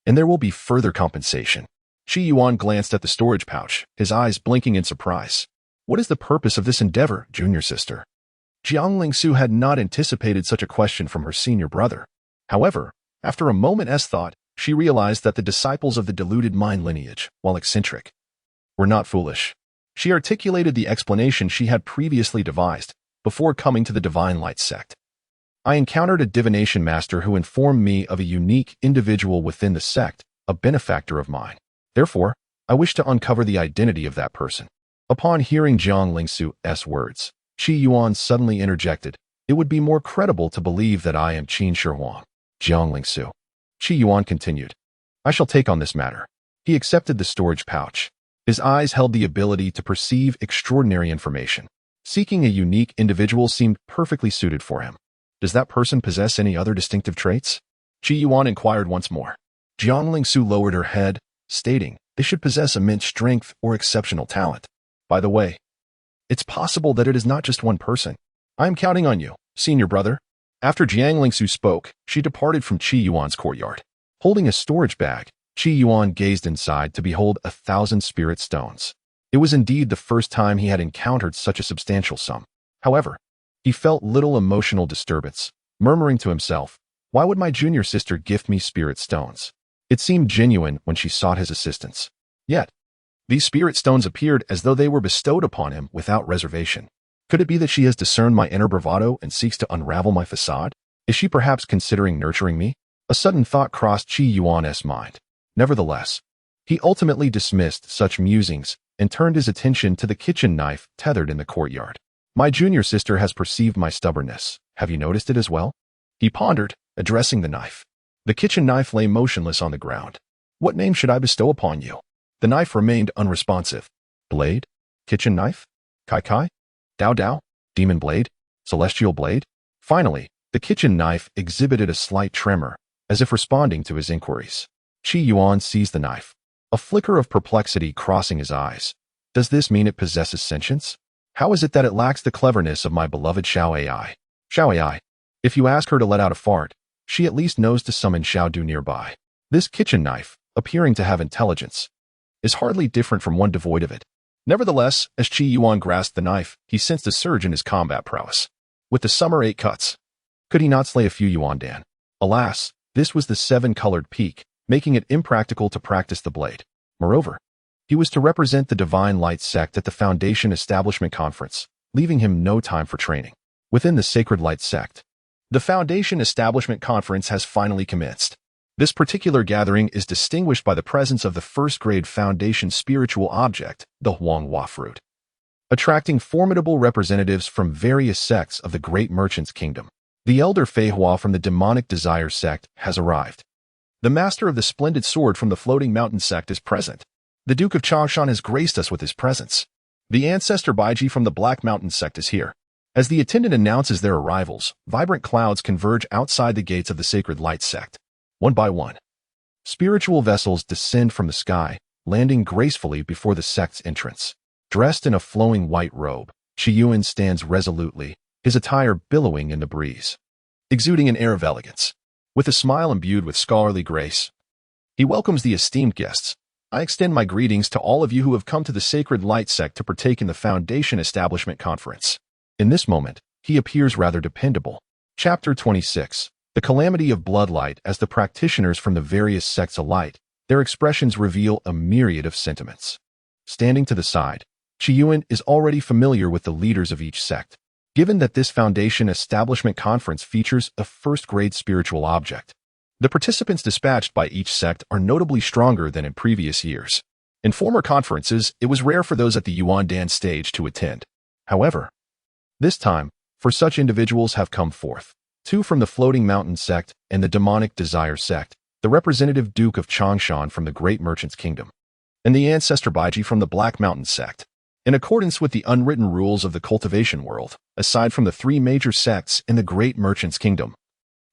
and there will be further compensation." Qi Yuan glanced at the storage pouch, his eyes blinking in surprise. "What is the purpose of this endeavor, junior sister?" Jiang Lingsu had not anticipated such a question from her senior brother. However, after a moment's thought, she realized that the disciples of the deluded mind lineage, while eccentric, were not foolish. She articulated the explanation she had previously devised before coming to the Divine Light sect. "I encountered a divination master who informed me of a unique individual within the sect, a benefactor of mine. Therefore, I wish to uncover the identity of that person." Upon hearing Jiang Lingsu's words, Qi Yuan suddenly interjected, "It would be more credible to believe that I am Qin Shi Huang." Jiang Lingsu. Qi Yuan continued, "I shall take on this matter." He accepted the storage pouch. His eyes held the ability to perceive extraordinary information. Seeking a unique individual seemed perfectly suited for him. "Does that person possess any other distinctive traits?" Qi Yuan inquired once more. Jiang Lingsu lowered her head, stating, "They should possess immense strength or exceptional talent. By the way, it's possible that it is not just one person. I am counting on you, Senior brother. After Jiang Lingsu spoke, she departed from Qi Yuan's courtyard. Holding a storage bag, Qi Yuan gazed inside to behold 1,000 spirit stones. It was indeed the first time he had encountered such a substantial sum. However, he felt little emotional disturbance, murmuring to himself, "Why would my junior sister gift me spirit stones?" It seemed genuine when she sought his assistance. Yet, these spirit stones appeared as though they were bestowed upon him without reservation. Could it be that she has discerned my inner bravado and seeks to unravel my facade? Is she perhaps considering nurturing me? A sudden thought crossed Qi Yuan's mind. Nevertheless, he ultimately dismissed such musings and turned his attention to the kitchen knife tethered in the courtyard. My junior sister has perceived my stubbornness. Have you noticed it as well? He pondered, addressing the knife. The kitchen knife lay motionless on the ground. What name should I bestow upon you? The knife remained unresponsive. Blade? Kitchen knife? Kai Kai? Dao Dao? Demon blade? Celestial blade? Finally, the kitchen knife exhibited a slight tremor, as if responding to his inquiries. Qi Yuan seized the knife, a flicker of perplexity crossing his eyes. Does this mean it possesses sentience? How is it that it lacks the cleverness of my beloved Xiao Ai? Xiao Ai. If you ask her to let out a fart, she at least knows to summon Xiao Du nearby. This kitchen knife, appearing to have intelligence, is hardly different from one devoid of it. Nevertheless, as Qi Yuan grasped the knife, he sensed a surge in his combat prowess. With the summer 8 cuts, could he not slay a few Yuan Dan? Alas, this was the 7-colored peak, making it impractical to practice the blade. Moreover, he was to represent the Divine Light sect at the Foundation Establishment Conference, leaving him no time for training. Within the Sacred Light sect, the Foundation Establishment Conference has finally commenced. This particular gathering is distinguished by the presence of the first-grade Foundation spiritual object, the Huanghua fruit, attracting formidable representatives from various sects of the Great Merchant's Kingdom. The elder Fei Hua from the Demonic Desire sect has arrived. The master of the Splendid Sword from the Floating Mountain sect is present. The Duke of Changshan has graced us with his presence. The ancestor Baiji from the Black Mountain sect is here. As the attendant announces their arrivals, vibrant clouds converge outside the gates of the Sacred Light sect. One by one, spiritual vessels descend from the sky, landing gracefully before the sect's entrance. Dressed in a flowing white robe, Qi Yuan stands resolutely, his attire billowing in the breeze, exuding an air of elegance. With a smile imbued with scholarly grace, he welcomes the esteemed guests. I extend my greetings to all of you who have come to the Sacred Light sect to partake in the Foundation Establishment Conference. In this moment, he appears rather dependable. Chapter 26. The calamity of bloodlight. As the practitioners from the various sects alight, their expressions reveal a myriad of sentiments. Standing to the side, Qi Yuan is already familiar with the leaders of each sect. Given that this Foundation Establishment Conference features a first-grade spiritual object, the participants dispatched by each sect are notably stronger than in previous years. In former conferences, it was rare for those at the Yuan Dan stage to attend. However, this time, for such individuals have come forth. 2 from the Floating Mountain sect and the Demonic Desire sect, the representative Duke of Changshan from the Great Merchant's Kingdom, and the ancestor Baiji from the Black Mountain sect. In accordance with the unwritten rules of the cultivation world, aside from the 3 major sects in the Great Merchant's Kingdom,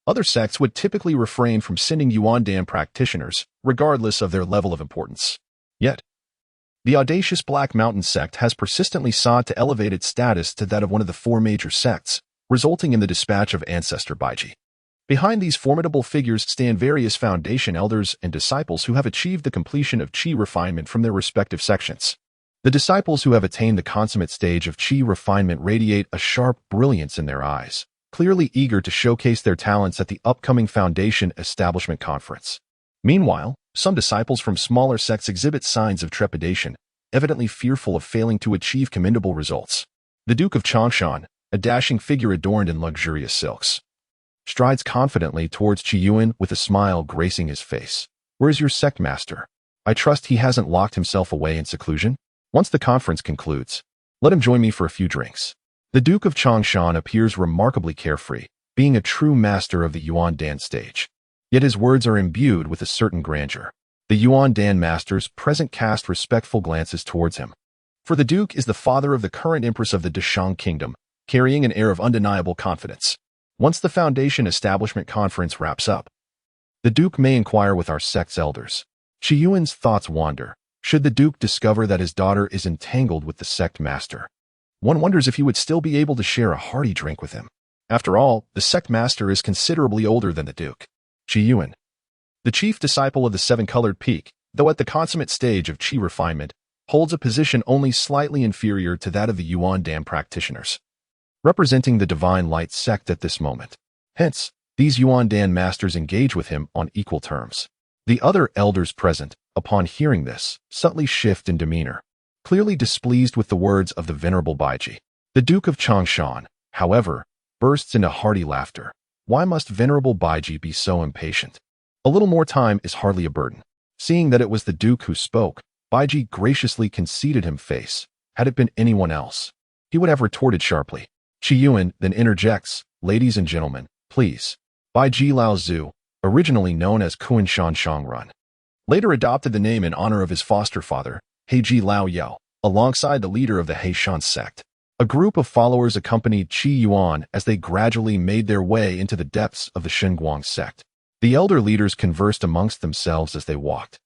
other sects would typically refrain from sending Yuan Dan practitioners, regardless of their level of importance. Yet, the audacious Black Mountain sect has persistently sought to elevate its status to that of one of the 4 major sects, resulting in the dispatch of ancestor Baiji. Behind these formidable figures stand various Foundation elders and disciples who have achieved the completion of Qi refinement from their respective sections. The disciples who have attained the consummate stage of Qi refinement radiate a sharp brilliance in their eyes, clearly eager to showcase their talents at the upcoming Foundation Establishment Conference. Meanwhile, some disciples from smaller sects exhibit signs of trepidation, evidently fearful of failing to achieve commendable results. The Duke of Changshan, a dashing figure adorned in luxurious silks, strides confidently towards Qi Yuan with a smile gracing his face. Where's your sect master? I trust he hasn't locked himself away in seclusion? Once the conference concludes, let him join me for a few drinks. The Duke of Changshan appears remarkably carefree, being a true master of the Yuan Dan stage. Yet his words are imbued with a certain grandeur. The Yuan Dan masters present cast respectful glances towards him. For the Duke is the father of the current empress of the Deshang Kingdom, carrying an air of undeniable confidence. Once the Foundation Establishment Conference wraps up, the Duke may inquire with our sect's elders. Qi Yuan's thoughts wander. Should the Duke discover that his daughter is entangled with the sect master, one wonders if he would still be able to share a hearty drink with him. After all, the sect master is considerably older than the Duke. Qi Yuan, the chief disciple of the seven-colored peak, though at the consummate stage of Qi refinement, holds a position only slightly inferior to that of the Yuan Dan practitioners, representing the divine light sect at this moment. Hence, these Yuan Dan masters engage with him on equal terms. The other elders present, upon hearing this, subtly shift in demeanor, clearly displeased with the words of the venerable Baiji. The Duke of Changshan, however, bursts into hearty laughter. Why must venerable Baiji be so impatient? A little more time is hardly a burden. Seeing that it was the Duke who spoke, Baiji graciously conceded him face. Had it been anyone else, he would have retorted sharply. Qi Yuan then interjects, "Ladies and gentlemen, please." Baiji Lao Zhu, originally known as Kuan Shan Shangrun, later adopted the name in honor of his foster father, Heiji Lao Yao, alongside the leader of the Heishan sect. A group of followers accompanied Qi Yuan as they gradually made their way into the depths of the Shenguang sect. The elder leaders conversed amongst themselves as they walked,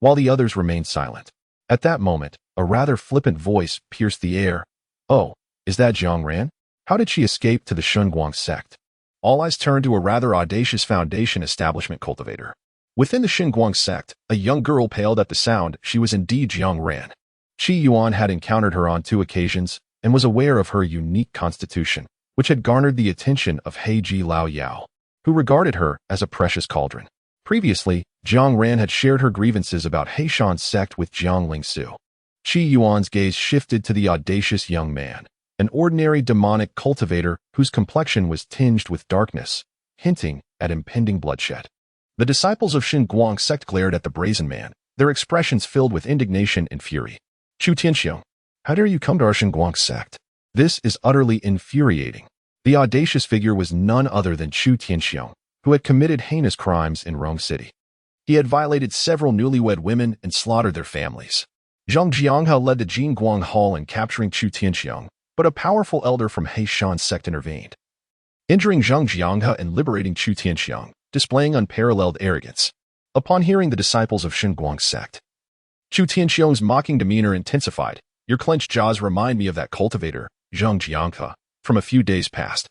while the others remained silent. At that moment, a rather flippant voice pierced the air. "Oh, is that Zhang Ran? How did she escape to the Shenguang sect?" All eyes turned to a rather audacious foundation establishment cultivator. Within the Shenguang sect, a young girl paled at the sound. She was indeed Zhang Ran. Qi Yuan had encountered her on 2 occasions and was aware of her unique constitution, which had garnered the attention of Heiji Lao Yao, who regarded her as a precious cauldron. Previously, Zhang Ran had shared her grievances about Heishan's sect with Jiang Lingsu. Qi Yuan's gaze shifted to the audacious young man, an ordinary demonic cultivator whose complexion was tinged with darkness, hinting at impending bloodshed. The disciples of Shenguang sect glared at the brazen man, their expressions filled with indignation and fury. "Chu Tianxiong, how dare you come to our Shenguang sect? This is utterly infuriating." The audacious figure was none other than Chu Tianxiong, who had committed heinous crimes in Rome City. He had violated several newlywed women and slaughtered their families. Zhang Jianghe led the Jingguang Hall in capturing Chu Tianxiong, but a powerful elder from Heishan sect intervened, injuring Zhang Jianghe and liberating Chu Tianxiong, displaying unparalleled arrogance. Upon hearing the disciples of Shenguang sect, Chu Tianxiong's mocking demeanor intensified. "Your clenched jaws remind me of that cultivator, Zhang Jianghe, from a few days past."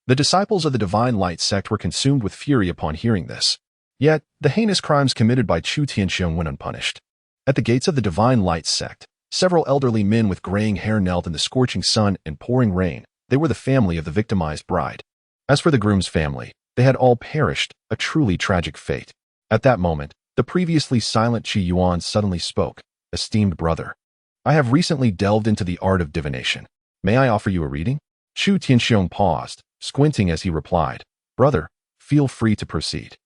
The disciples of the Divine Light sect were consumed with fury upon hearing this. Yet, the heinous crimes committed by Chu Tianxiong went unpunished. At the gates of the Divine Light sect, several elderly men with graying hair knelt in the scorching sun and pouring rain. They were the family of the victimized bride. As for the groom's family, they had all perished, a truly tragic fate. At that moment, the previously silent Qi Yuan suddenly spoke. "Esteemed brother, I have recently delved into the art of divination. May I offer you a reading?" Chu Tianxiong paused, squinting as he replied, "Brother, feel free to proceed.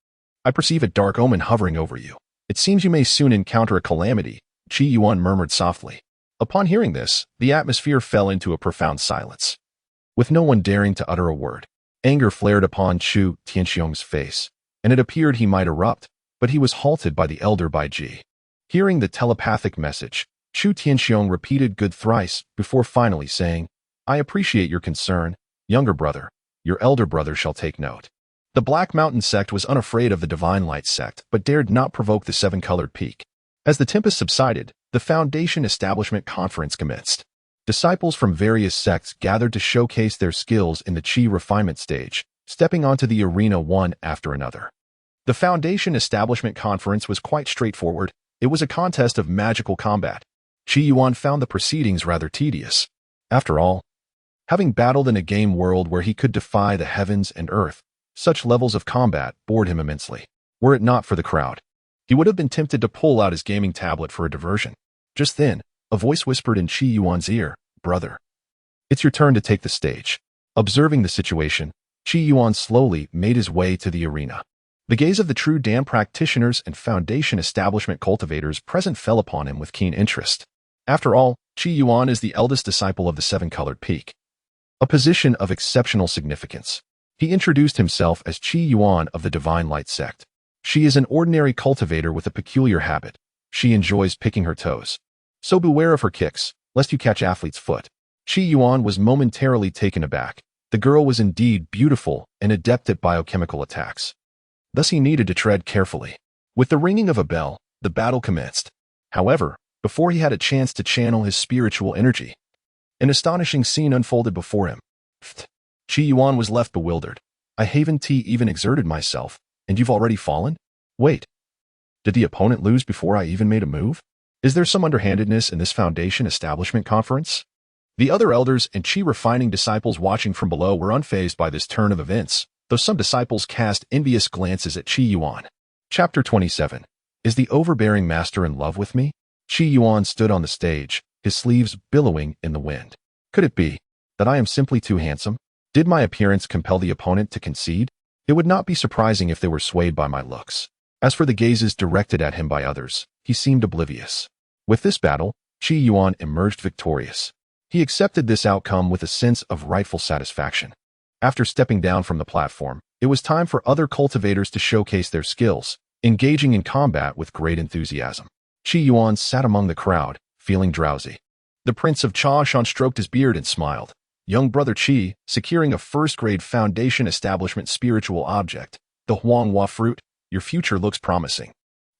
I perceive a dark omen hovering over you. It seems you may soon encounter a calamity," Qi Yuan murmured softly. Upon hearing this, the atmosphere fell into a profound silence, with no one daring to utter a word. Anger flared upon Chu Tianxiong's face, and it appeared he might erupt, but he was halted by the elder Baiji. Hearing the telepathic message, Chu Tianxiong repeated good thrice before finally saying, "I appreciate your concern, younger brother. Your elder brother shall take note." The Black Mountain sect was unafraid of the Divine Light sect, but dared not provoke the seven-colored peak. As the tempest subsided, the Foundation Establishment Conference commenced. Disciples from various sects gathered to showcase their skills in the Qi refinement stage, stepping onto the arena one after another. The Foundation Establishment Conference was quite straightforward. It was a contest of magical combat. Qi Yuan found the proceedings rather tedious. After all, having battled in a game world where he could defy the heavens and earth, such levels of combat bored him immensely. Were it not for the crowd, he would have been tempted to pull out his gaming tablet for a diversion. Just then, a voice whispered in Qi Yuan's ear, "Brother, it's your turn to take the stage." Observing the situation, Qi Yuan slowly made his way to the arena. The gaze of the true Dan practitioners and Foundation Establishment cultivators present fell upon him with keen interest. After all, Qi Yuan is the eldest disciple of the seven-colored peak, a position of exceptional significance. He introduced himself as Qi Yuan of the Divine Light sect. She is an ordinary cultivator with a peculiar habit. She enjoys picking her toes. So beware of her kicks, lest you catch athlete's foot. Qi Yuan was momentarily taken aback. The girl was indeed beautiful and adept at biochemical attacks. Thus he needed to tread carefully. With the ringing of a bell, the battle commenced. However, before he had a chance to channel his spiritual energy, an astonishing scene unfolded before him. Qi Yuan was left bewildered. I haven't even exerted myself, and you've already fallen? Wait, did the opponent lose before I even made a move? Is there some underhandedness in this foundation establishment conference? The other elders and Qi refining disciples watching from below were unfazed by this turn of events, though some disciples cast envious glances at Qi Yuan. Chapter 27. Is the overbearing master in love with me? Qi Yuan stood on the stage, his sleeves billowing in the wind. Could it be that I am simply too handsome? Did my appearance compel the opponent to concede? It would not be surprising if they were swayed by my looks. As for the gazes directed at him by others, he seemed oblivious. With this battle, Qi Yuan emerged victorious. He accepted this outcome with a sense of rightful satisfaction. After stepping down from the platform, it was time for other cultivators to showcase their skills, engaging in combat with great enthusiasm. Qi Yuan sat among the crowd, feeling drowsy. The Prince of Changshan stroked his beard and smiled. Young brother Qi, securing a first-grade foundation establishment spiritual object, the Huanghua fruit, your future looks promising.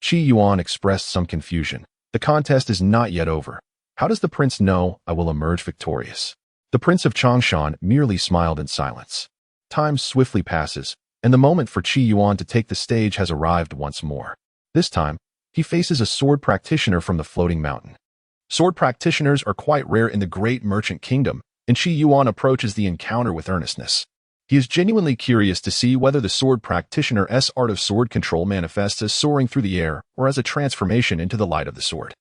Qi Yuan expressed some confusion. The contest is not yet over. How does the prince know I will emerge victorious? The Prince of Changshan merely smiled in silence. Time swiftly passes, and the moment for Qi Yuan to take the stage has arrived once more. This time, he faces a sword practitioner from the floating mountain. Sword practitioners are quite rare in the great merchant kingdom, and Qi Yuan approaches the encounter with earnestness. He is genuinely curious to see whether the sword practitioner's art of sword control manifests as soaring through the air or as a transformation into the light of the sword.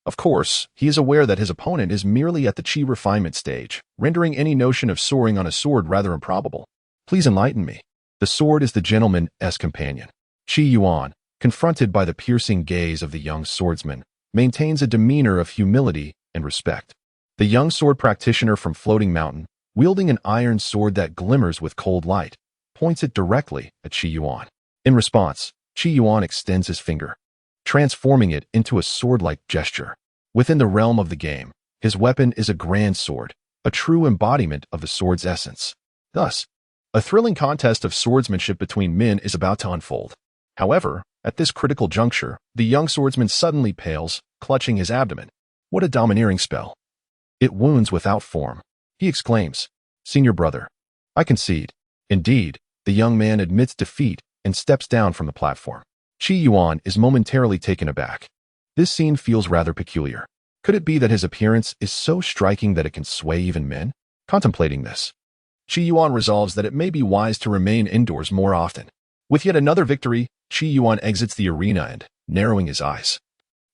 Of course, he is aware that his opponent is merely at the Qi refinement stage, rendering any notion of soaring on a sword rather improbable. Please enlighten me. The sword is the gentleman's companion. Qi Yuan, confronted by the piercing gaze of the young swordsman, maintains a demeanor of humility and respect. The young sword practitioner from Floating Mountain, wielding an iron sword that glimmers with cold light, points it directly at Qi Yuan. In response, Qi Yuan extends his finger, transforming it into a sword-like gesture. Within the realm of the game, his weapon is a grand sword, a true embodiment of the sword's essence. Thus, a thrilling contest of swordsmanship between men is about to unfold. However, at this critical juncture, the young swordsman suddenly pales, clutching his abdomen. What a domineering spell! It wounds without form. He exclaims, "Senior brother, I concede." Indeed, the young man admits defeat and steps down from the platform. Qi Yuan is momentarily taken aback. This scene feels rather peculiar. Could it be that his appearance is so striking that it can sway even men? Contemplating this, Qi Yuan resolves that it may be wise to remain indoors more often. With yet another victory, Qi Yuan exits the arena and, narrowing his eyes,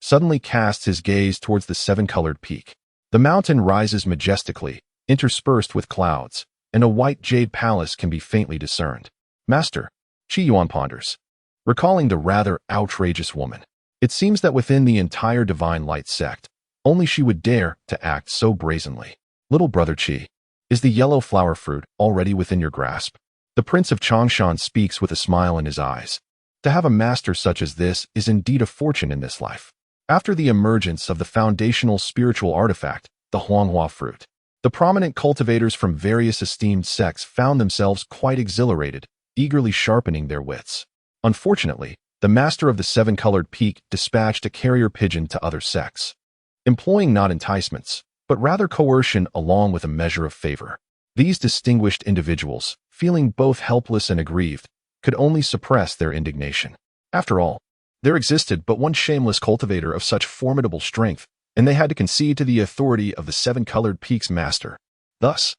suddenly casts his gaze towards the seven-colored peak. The mountain rises majestically, interspersed with clouds, and a white jade palace can be faintly discerned. Master, Qi Yuan ponders, recalling the rather outrageous woman. It seems that within the entire Divine Light sect, only she would dare to act so brazenly. Little brother Qi, is the yellow flower fruit already within your grasp? The Prince of Changshan speaks with a smile in his eyes. To have a master such as this is indeed a fortune in this life. After the emergence of the foundational spiritual artifact, the Huanghua fruit, the prominent cultivators from various esteemed sects found themselves quite exhilarated, eagerly sharpening their wits. Unfortunately, the master of the seven-colored peak dispatched a carrier pigeon to other sects, employing not enticements, but rather coercion along with a measure of favor. These distinguished individuals, feeling both helpless and aggrieved, could only suppress their indignation. After all, there existed but one shameless cultivator of such formidable strength, and they had to concede to the authority of the seven-colored peak's master. Thus,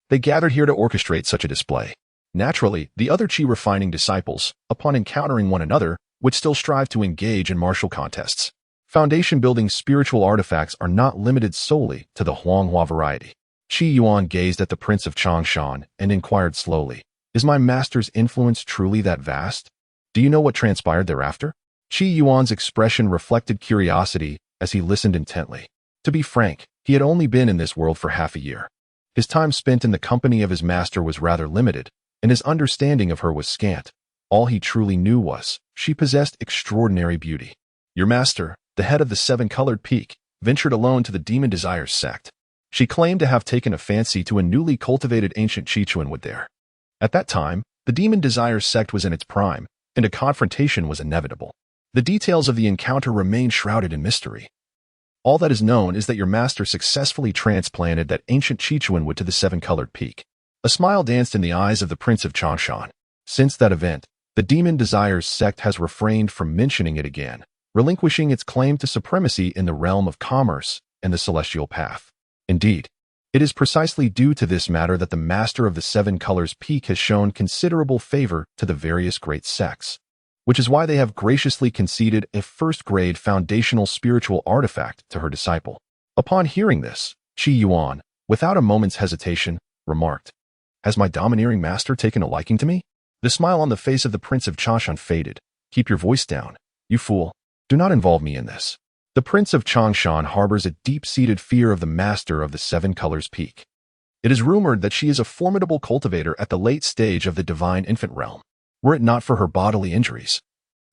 they gathered here to orchestrate such a display. Naturally, the other Qi refining disciples, upon encountering one another, would still strive to engage in martial contests. Foundation-building spiritual artifacts are not limited solely to the Huanghua variety. Qi Yuan gazed at the Prince of Changshan and inquired slowly, "Is my master's influence truly that vast? Do you know what transpired thereafter?" Qi Yuan's expression reflected curiosity as he listened intently. To be frank, he had only been in this world for half a year. His time spent in the company of his master was rather limited, and his understanding of her was scant. All he truly knew was, she possessed extraordinary beauty. Your master, the head of the seven-colored peak, ventured alone to the Demon Desires sect. She claimed to have taken a fancy to a newly cultivated ancient Qichuan wood there. At that time, the Demon Desires sect was in its prime, and a confrontation was inevitable. The details of the encounter remain shrouded in mystery. All that is known is that your master successfully transplanted that ancient Qichuan wood to the seven-colored peak. A smile danced in the eyes of the Prince of Changshan. Since that event, the Demon Desires sect has refrained from mentioning it again, relinquishing its claim to supremacy in the realm of commerce and the celestial path. Indeed, it is precisely due to this matter that the Master of the Seven Colors Peak has shown considerable favor to the various great sects, which is why they have graciously conceded a first-grade foundational spiritual artifact to her disciple. Upon hearing this, Qi Yuan, without a moment's hesitation, remarked, "Has my domineering master taken a liking to me?" The smile on the face of the Prince of Changshan faded. "Keep your voice down, you fool. Do not involve me in this." The Prince of Changshan harbors a deep-seated fear of the Master of the Seven Colors Peak. It is rumored that she is a formidable cultivator at the late stage of the divine infant realm. Were it not for her bodily injuries,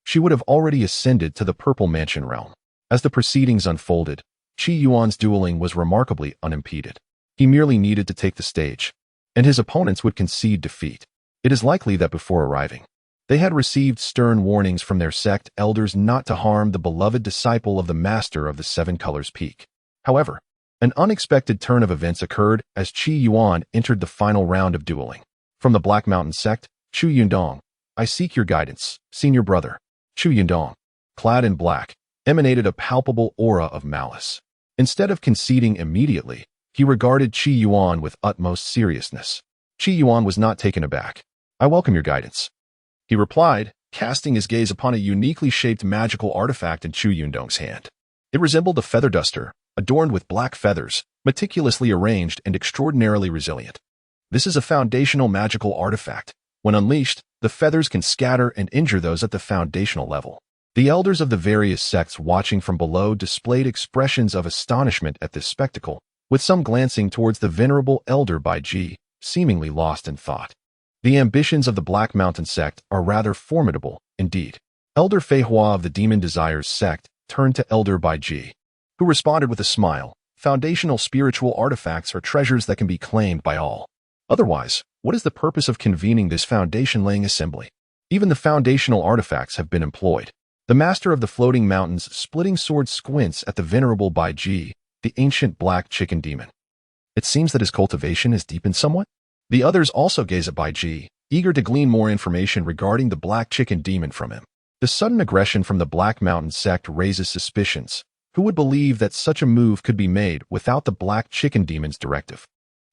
she would have already ascended to the Purple Mansion realm. As the proceedings unfolded, Qi Yuan's dueling was remarkably unimpeded. He merely needed to take the stage, and his opponents would concede defeat. It is likely that before arriving, they had received stern warnings from their sect elders not to harm the beloved disciple of the Master of the Seven Colors Peak. However, an unexpected turn of events occurred as Qi Yuan entered the final round of dueling. From the Black Mountain sect, Chu Yundong, "I seek your guidance, senior brother." Chu Yundong, clad in black, emanated a palpable aura of malice. Instead of conceding immediately, he regarded Qi Yuan with utmost seriousness. Qi Yuan was not taken aback. "I welcome your guidance," he replied, casting his gaze upon a uniquely shaped magical artifact in Chu Yundong's hand. It resembled a feather duster, adorned with black feathers, meticulously arranged and extraordinarily resilient. This is a foundational magical artifact. When unleashed, the feathers can scatter and injure those at the foundational level. The elders of the various sects watching from below displayed expressions of astonishment at this spectacle, with some glancing towards the venerable elder Bai Ji, seemingly lost in thought. The ambitions of the Black Mountain sect are rather formidable, indeed. Elder Fei Hua of the Demon Desires sect turned to Elder Bai Ji, who responded with a smile. "Foundational spiritual artifacts are treasures that can be claimed by all. Otherwise, what is the purpose of convening this foundation-laying assembly? Even the foundational artifacts have been employed." The Master of the Floating Mountains splitting sword squints at the venerable Bai Ji, the ancient black chicken demon. It seems that his cultivation has deepened somewhat. The others also gaze at Bai Ji, eager to glean more information regarding the black chicken demon from him. The sudden aggression from the Black Mountain sect raises suspicions. Who would believe that such a move could be made without the black chicken demon's directive?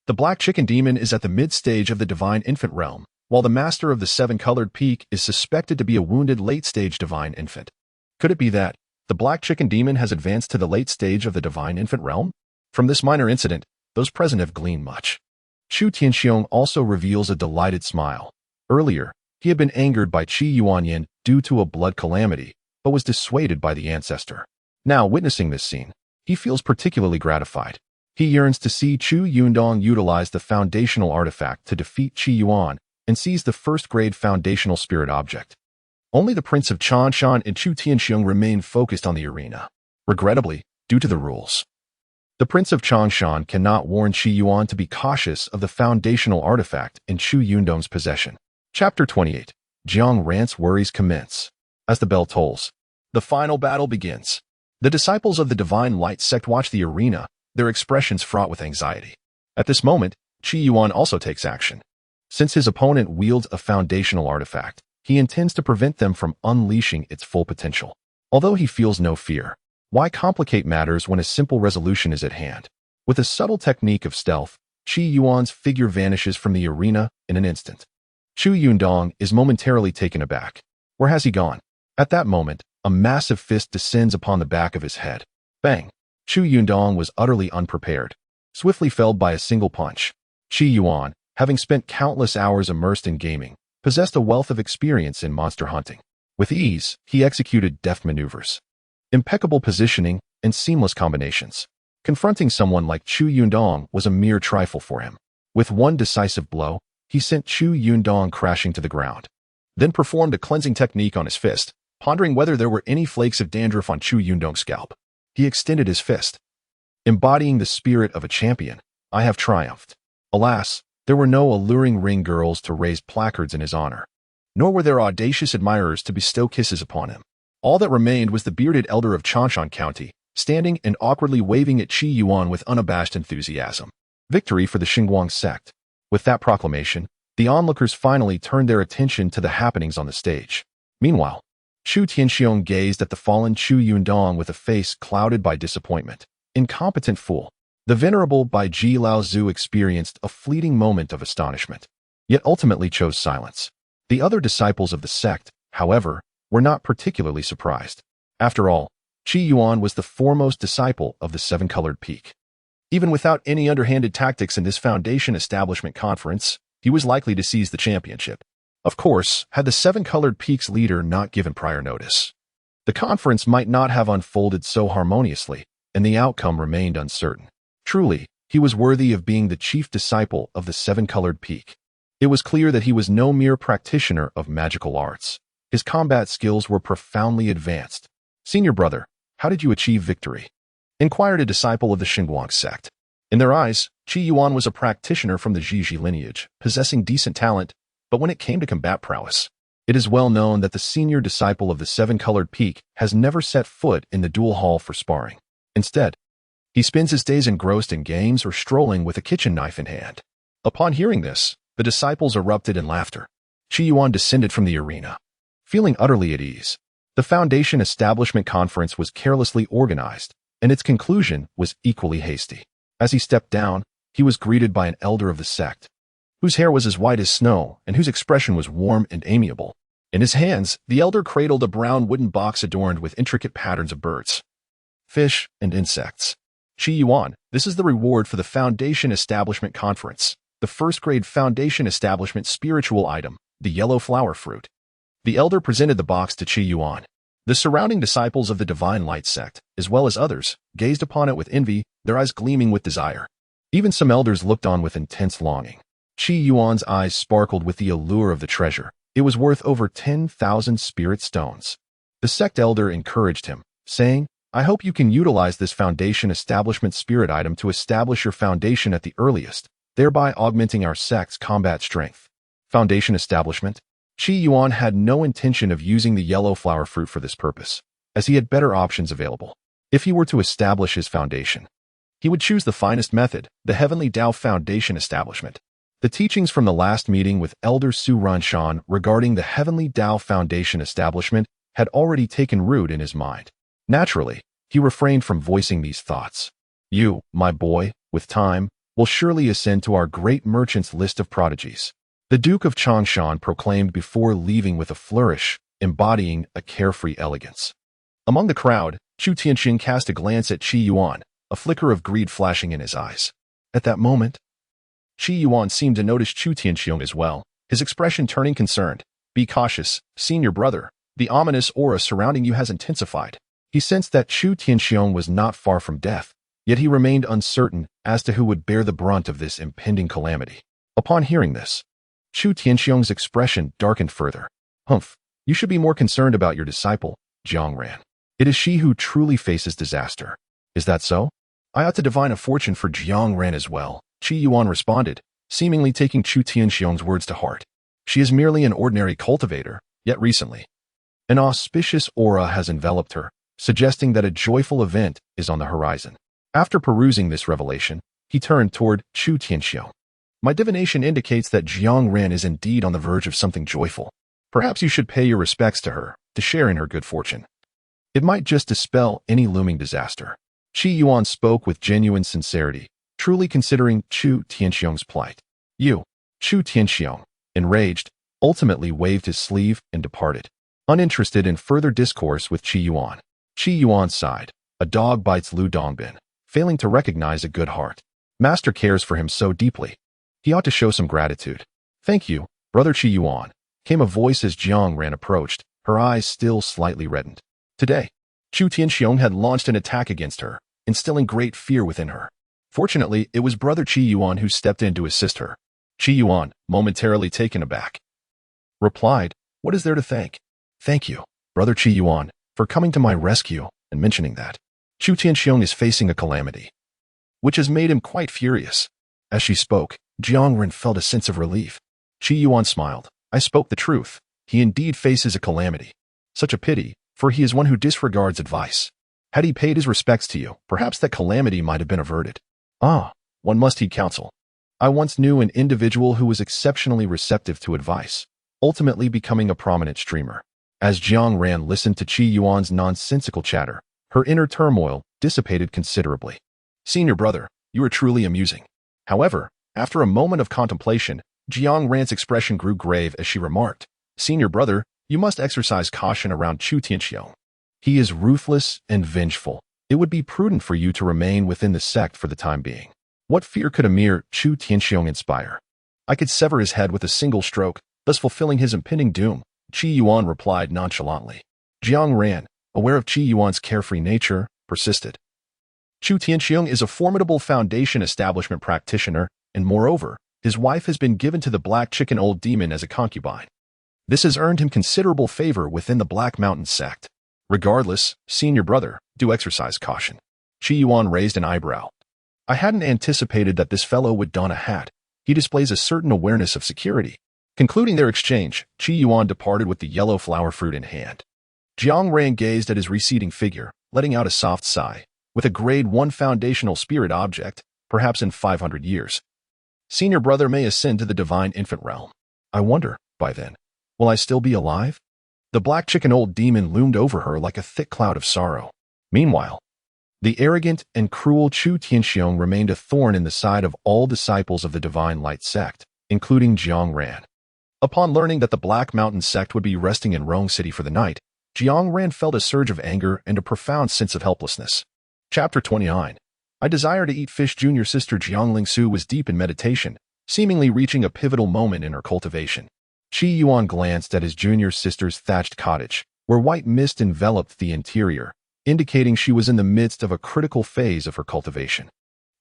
The black chicken demon is at the mid-stage of the divine infant realm, while the Master of the Seven-Colored Peak is suspected to be a wounded late-stage divine infant. Could it be that the black chicken demon has advanced to the late stage of the divine infant realm? From this minor incident, those present have gleaned much. Chu Tianxiong also reveals a delighted smile. Earlier, he had been angered by Qi Yuanyin due to a blood calamity, but was dissuaded by the ancestor. Now, witnessing this scene, he feels particularly gratified. He yearns to see Chu Yundong utilize the foundational artifact to defeat Qi Yuan and seize the first-grade foundational spirit object. Only the Prince of Changshan and Chu Tianxiong remain focused on the arena, regrettably, due to the rules. The Prince of Changshan cannot warn Qi Yuan to be cautious of the foundational artifact in Chu Yundong's possession. Chapter 28. Jiang Rant's worries commence. As the bell tolls, the final battle begins. The disciples of the Divine Light sect watch the arena, their expressions fraught with anxiety. At this moment, Qi Yuan also takes action. Since his opponent wields a foundational artifact, he intends to prevent them from unleashing its full potential. Although he feels no fear, why complicate matters when a simple resolution is at hand? With a subtle technique of stealth, Qi Yuan's figure vanishes from the arena in an instant. Chu Yundong is momentarily taken aback. Where has he gone? At that moment, a massive fist descends upon the back of his head. Bang! Chu Yundong was utterly unprepared, swiftly felled by a single punch. Qi Yuan, having spent countless hours immersed in gaming, possessed a wealth of experience in monster hunting. With ease, he executed deft maneuvers, impeccable positioning, and seamless combinations. Confronting someone like Chu Yundong was a mere trifle for him. With one decisive blow, he sent Chu Yundong crashing to the ground, then performed a cleansing technique on his fist, pondering whether there were any flakes of dandruff on Chu Yundong's scalp. He extended his fist, embodying the spirit of a champion. "I have triumphed." Alas, there were no alluring ring girls to raise placards in his honor, nor were there audacious admirers to bestow kisses upon him. All that remained was the bearded elder of Changshan County, standing and awkwardly waving at Qi Yuan with unabashed enthusiasm. Victory for the Xinguang sect. With that proclamation, the onlookers finally turned their attention to the happenings on the stage. Meanwhile, Chu Tianxiong gazed at the fallen Chu Yundong with a face clouded by disappointment. Incompetent fool. The venerable Bai Ji Lao Zhu experienced a fleeting moment of astonishment, yet ultimately chose silence. The other disciples of the sect, however, were not particularly surprised. After all, Qi Yuan was the foremost disciple of the seven-colored peak. Even without any underhanded tactics in this foundation establishment conference, he was likely to seize the championship. Of course, had the seven-colored peak's leader not given prior notice, the conference might not have unfolded so harmoniously, and the outcome remained uncertain. Truly, he was worthy of being the chief disciple of the seven-colored peak. It was clear that he was no mere practitioner of magical arts. His combat skills were profoundly advanced. "Senior brother, how did you achieve victory?" inquired a disciple of the Xinguang sect. In their eyes, Qi Yuan was a practitioner from the Zhiji lineage, possessing decent talent, but when it came to combat prowess, it is well known that the senior disciple of the seven-colored peak has never set foot in the duel hall for sparring. Instead, he spends his days engrossed in games or strolling with a kitchen knife in hand. Upon hearing this, the disciples erupted in laughter. Qi Yuan descended from the arena. Feeling utterly at ease, the Foundation Establishment Conference was carelessly organized, and its conclusion was equally hasty. As he stepped down, he was greeted by an elder of the sect, whose hair was as white as snow and whose expression was warm and amiable. In his hands, the elder cradled a brown wooden box adorned with intricate patterns of birds, fish, and insects. "Qi Yuan, this is the reward for the Foundation Establishment Conference. The first-grade Foundation Establishment spiritual item, the yellow flower fruit." The elder presented the box to Qi Yuan. The surrounding disciples of the Divine Light sect, as well as others, gazed upon it with envy, their eyes gleaming with desire. Even some elders looked on with intense longing. Qi Yuan's eyes sparkled with the allure of the treasure. It was worth over 10,000 spirit stones. The sect elder encouraged him, saying, "I hope you can utilize this Foundation Establishment spirit item to establish your foundation at the earliest, thereby augmenting our sect's combat strength." Foundation Establishment? Qi Yuan had no intention of using the yellow flower fruit for this purpose, as he had better options available. If he were to establish his foundation, he would choose the finest method, the Heavenly Dao Foundation Establishment. The teachings from the last meeting with Elder Su Ranshan regarding the Heavenly Dao Foundation Establishment had already taken root in his mind. Naturally, he refrained from voicing these thoughts. "You, my boy, with time, will surely ascend to our great merchant's list of prodigies," the Duke of Changshan proclaimed before leaving with a flourish, embodying a carefree elegance. Among the crowd, Chu Tianxing cast a glance at Qi Yuan, a flicker of greed flashing in his eyes. At that moment, Qi Yuan seemed to notice Chu Tianxiong as well, his expression turning concerned. "Be cautious, senior brother. The ominous aura surrounding you has intensified." He sensed that Chu Tianxiong was not far from death, yet he remained uncertain as to who would bear the brunt of this impending calamity. Upon hearing this, Chu Tianxiong's expression darkened further. "Humph, you should be more concerned about your disciple, Jiang Ran. It is she who truly faces disaster. Is that so? I ought to divine a fortune for Jiang Ran as well," Qi Yuan responded, seemingly taking Chu Tianxiong's words to heart. "She is merely an ordinary cultivator, yet recently, an auspicious aura has enveloped her, suggesting that a joyful event is on the horizon." After perusing this revelation, he turned toward Chu Tianxiong. "My divination indicates that Jiang Ran is indeed on the verge of something joyful. Perhaps you should pay your respects to her, to share in her good fortune. It might just dispel any looming disaster." Qi Yuan spoke with genuine sincerity, truly considering Chu Tianxiong's plight. "You," Chu Tianxiong, enraged, ultimately waved his sleeve and departed, uninterested in further discourse with Qi Yuan. Qi Yuan sighed. A dog bites Lu Dongbin, failing to recognize a good heart. Master cares for him so deeply. He ought to show some gratitude. "Thank you, brother Qi Yuan," came a voice as Jiang Ran approached, her eyes still slightly reddened. Today, Chu Tianxiong had launched an attack against her, instilling great fear within her. Fortunately, it was brother Qi Yuan who stepped in to assist her. Qi Yuan, momentarily taken aback, replied, "What is there to thank?" "Thank you, brother Qi Yuan, for coming to my rescue and mentioning that Chu Tianxiong is facing a calamity, which has made him quite furious." As she spoke, Jiang Ren felt a sense of relief. Qi Yuan smiled. "I spoke the truth. He indeed faces a calamity. Such a pity, for he is one who disregards advice. Had he paid his respects to you, perhaps that calamity might have been averted." "Ah, one must heed counsel." I once knew an individual who was exceptionally receptive to advice, ultimately becoming a prominent streamer. As Jiang Ran listened to Qi Yuan's nonsensical chatter, her inner turmoil dissipated considerably. Senior brother, you are truly amusing. However, after a moment of contemplation, Jiang Ran's expression grew grave as she remarked, Senior brother, you must exercise caution around Qu Tianxiong. He is ruthless and vengeful. It would be prudent for you to remain within the sect for the time being. What fear could a mere Qu Tianxiong inspire? I could sever his head with a single stroke, thus fulfilling his impending doom, Qi Yuan replied nonchalantly. Jiang Ran, aware of Qi Yuan's carefree nature, persisted. Qu Tianxiong is a formidable foundation establishment practitioner, and moreover, his wife has been given to the Black Chicken Old Demon as a concubine. This has earned him considerable favor within the Black Mountain sect. Regardless, senior brother, do exercise caution. Qi Yuan raised an eyebrow. I hadn't anticipated that this fellow would don a hat. He displays a certain awareness of security. Concluding their exchange, Qi Yuan departed with the yellow flower fruit in hand. Jiang Ran gazed at his receding figure, letting out a soft sigh. With a grade 1 foundational spirit object, perhaps in 500 years, senior brother may ascend to the divine infant realm. I wonder, by then, will I still be alive? The Black Chicken Old Demon loomed over her like a thick cloud of sorrow. Meanwhile, the arrogant and cruel Qu Tianxiong remained a thorn in the side of all disciples of the Divine Light sect, including Jiang Ran. Upon learning that the Black Mountain sect would be resting in Rong City for the night, Jiang Ran felt a surge of anger and a profound sense of helplessness. Chapter 29. I desire to eat fish. Junior sister Jiang Lingsu was deep in meditation, seemingly reaching a pivotal moment in her cultivation. Qi Yuan glanced at his junior sister's thatched cottage, where white mist enveloped the interior, indicating she was in the midst of a critical phase of her cultivation.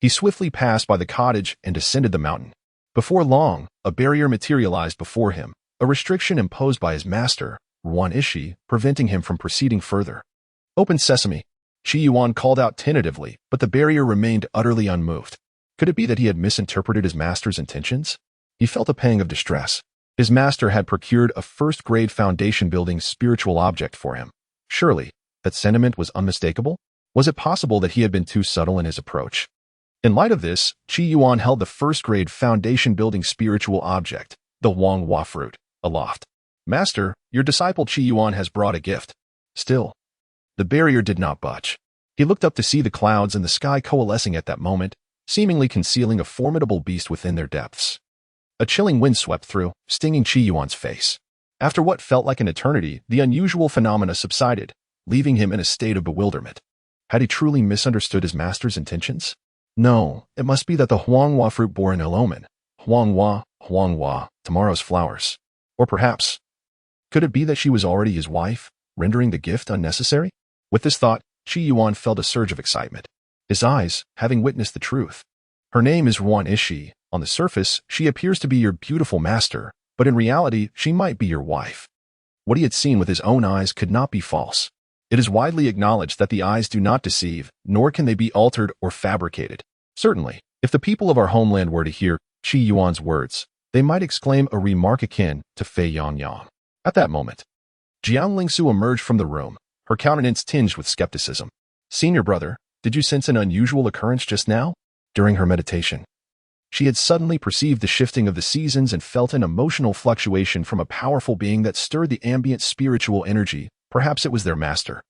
He swiftly passed by the cottage and descended the mountain. Before long, a barrier materialized before him, a restriction imposed by his master, Ruan Yixi, preventing him from proceeding further. Open sesame, Qi Yuan called out tentatively, but the barrier remained utterly unmoved. Could it be that he had misinterpreted his master's intentions? He felt a pang of distress. His master had procured a first-grade foundation-building spiritual object for him. Surely, that sentiment was unmistakable? Was it possible that he had been too subtle in his approach? In light of this, Qi Yuan held the first-grade foundation-building spiritual object, the Huanghua fruit, aloft. Master, your disciple Qi Yuan has brought a gift. Still, the barrier did not budge. He looked up to see the clouds and the sky coalescing at that moment, seemingly concealing a formidable beast within their depths. A chilling wind swept through, stinging Qi Yuan's face. After what felt like an eternity, the unusual phenomena subsided, leaving him in a state of bewilderment. Had he truly misunderstood his master's intentions? No, it must be that the Huanghua fruit bore an ill omen. Huanghua, tomorrow's flowers. Or perhaps, could it be that she was already his wife, rendering the gift unnecessary? With this thought, Qi Yuan felt a surge of excitement. His eyes, having witnessed the truth. Her name is Ruan Yixi. On the surface, she appears to be your beautiful master, but in reality, she might be your wife. What he had seen with his own eyes could not be false. It is widely acknowledged that the eyes do not deceive, nor can they be altered or fabricated. Certainly, if the people of our homeland were to hear Qi Yuan's words, they might exclaim a remark akin to Fei Yang Yang. At that moment, Jiang Lingsu emerged from the room, her countenance tinged with skepticism. Senior brother, did you sense an unusual occurrence just now? During her meditation, she had suddenly perceived the shifting of the seasons and felt an emotional fluctuation from a powerful being that stirred the ambient spiritual energy. Perhaps it was their master.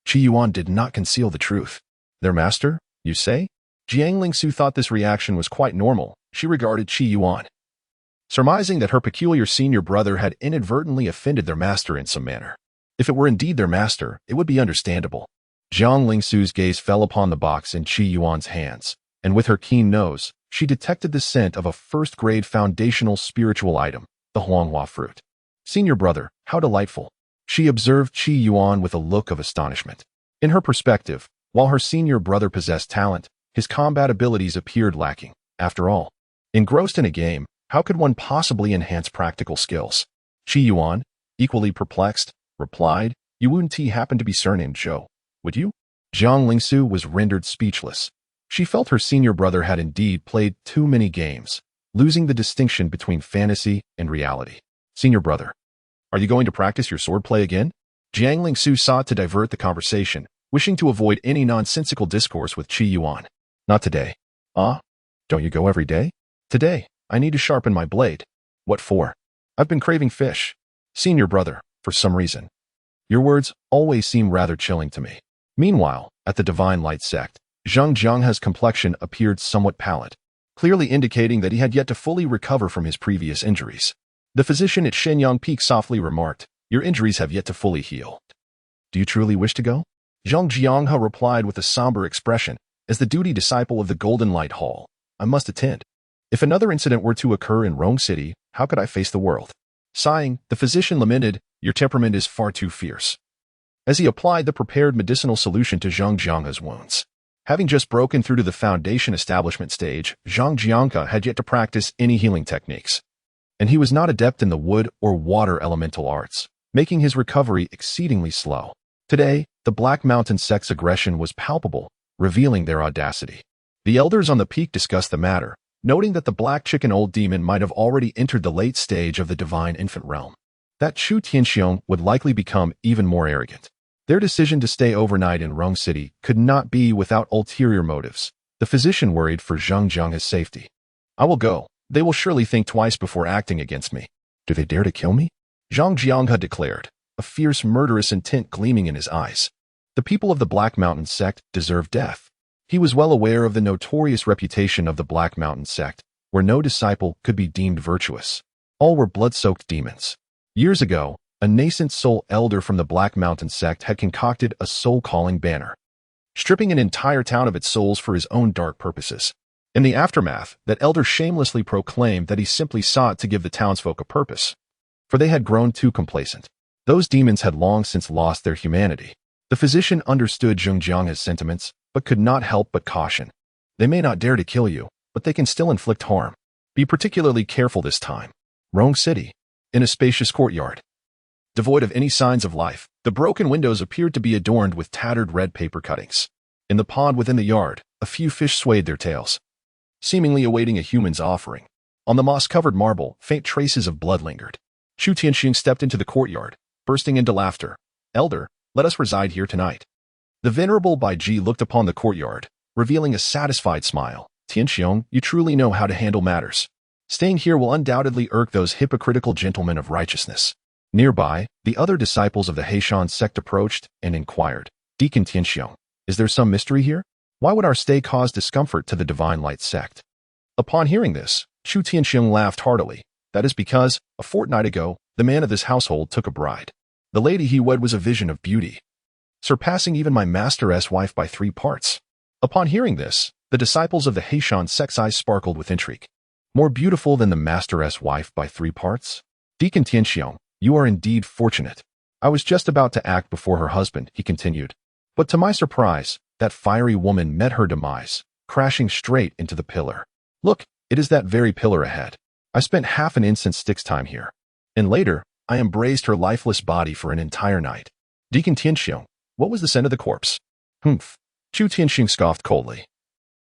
Qi Yuan did not conceal the truth. Their master, you say? Jiang Lingsu thought this reaction was quite normal. She regarded Qi Yuan, surmising that her peculiar senior brother had inadvertently offended their master in some manner. If it were indeed their master, it would be understandable. Jiang Lingsu's gaze fell upon the box in Qi Yuan's hands, and with her keen nose, she detected the scent of a first-grade foundational spiritual item, the Huanghua fruit. Senior brother, how delightful. She observed Qi Yuan with a look of astonishment. In her perspective, while her senior brother possessed talent, his combat abilities appeared lacking. After all, engrossed in a game, how could one possibly enhance practical skills? Qi Yuan, equally perplexed, replied, You wouldn't happen to be surnamed Zhou, would you? Jiang Lingsu was rendered speechless. She felt her senior brother had indeed played too many games, losing the distinction between fantasy and reality. Senior brother, are you going to practice your swordplay again? Jiang Lingsu sought to divert the conversation, wishing to avoid any nonsensical discourse with Qi Yuan. Not today. Ah? Don't you go every day? Today, I need to sharpen my blade. What for? I've been craving fish. Senior brother, for some reason. Your words always seem rather chilling to me. Meanwhile, at the Divine Light sect, Zhang Jianghe's complexion appeared somewhat pallid, clearly indicating that he had yet to fully recover from his previous injuries. The physician at Qise Peak softly remarked, "Your injuries have yet to fully heal. Do you truly wish to go?" Zhang Jianghe replied with a somber expression, "As the duty disciple of the Golden Light Hall, I must attend. If another incident were to occur in Rong City, how could I face the world?" Sighing, the physician lamented, "Your temperament is far too fierce." As he applied the prepared medicinal solution to Zhang Jianghe's wounds. Having just broken through to the Foundation Establishment stage, Zhang Jianghe had yet to practice any healing techniques. And he was not adept in the wood or water elemental arts, making his recovery exceedingly slow. Today, the Black Mountain sect's aggression was palpable, revealing their audacity. The elders on the peak discussed the matter, noting that the black chicken old demon might have already entered the late stage of the divine infant realm. That Chu Tianxiong would likely become even more arrogant. Their decision to stay overnight in Rong City could not be without ulterior motives. The physician worried for Zhang Jianghe's safety. "I will go. They will surely think twice before acting against me. Do they dare to kill me?" Zhang Jianghe declared, a fierce murderous intent gleaming in his eyes. The people of the Black Mountain sect deserve death. He was well aware of the notorious reputation of the Black Mountain sect, where no disciple could be deemed virtuous. All were blood-soaked demons. Years ago, a nascent soul elder from the Black Mountain sect had concocted a soul-calling banner, stripping an entire town of its souls for his own dark purposes. In the aftermath, that elder shamelessly proclaimed that he simply sought to give the townsfolk a purpose, for they had grown too complacent. Those demons had long since lost their humanity. The physician understood Zhang Jianghe's sentiments, but could not help but caution. They may not dare to kill you, but they can still inflict harm. Be particularly careful this time. Rong City, in a spacious courtyard. Devoid of any signs of life, the broken windows appeared to be adorned with tattered red paper cuttings. In the pond within the yard, a few fish swayed their tails, seemingly awaiting a human's offering. On the moss-covered marble, faint traces of blood lingered. Chu Tianxing stepped into the courtyard, bursting into laughter. "Elder, let us reside here tonight." The venerable Baiji looked upon the courtyard, revealing a satisfied smile. "Tianxiong, you truly know how to handle matters. Staying here will undoubtedly irk those hypocritical gentlemen of righteousness." Nearby, the other disciples of the Heishan sect approached and inquired, "Deacon Tianxiong, is there some mystery here? Why would our stay cause discomfort to the Divine Light sect?" Upon hearing this, Chu Tianxiong laughed heartily. "That is because, a fortnight ago, the man of this household took a bride. The lady he wed was a vision of beauty, surpassing even my master's wife by 3 parts. Upon hearing this, the disciples of the Heishan sect's eyes sparkled with intrigue. More beautiful than the master's wife by 3 parts? Deacon Tianxiong, you are indeed fortunate. I was just about to act before her husband," he continued. But to my surprise, that fiery woman met her demise, crashing straight into the pillar. "Look, it is that very pillar ahead. I spent half an incense stick's time here. And later, I embraced her lifeless body for an entire night." Deacon Tianxiong, what was the scent of the corpse? "Humph." Chu Tianxing scoffed coldly.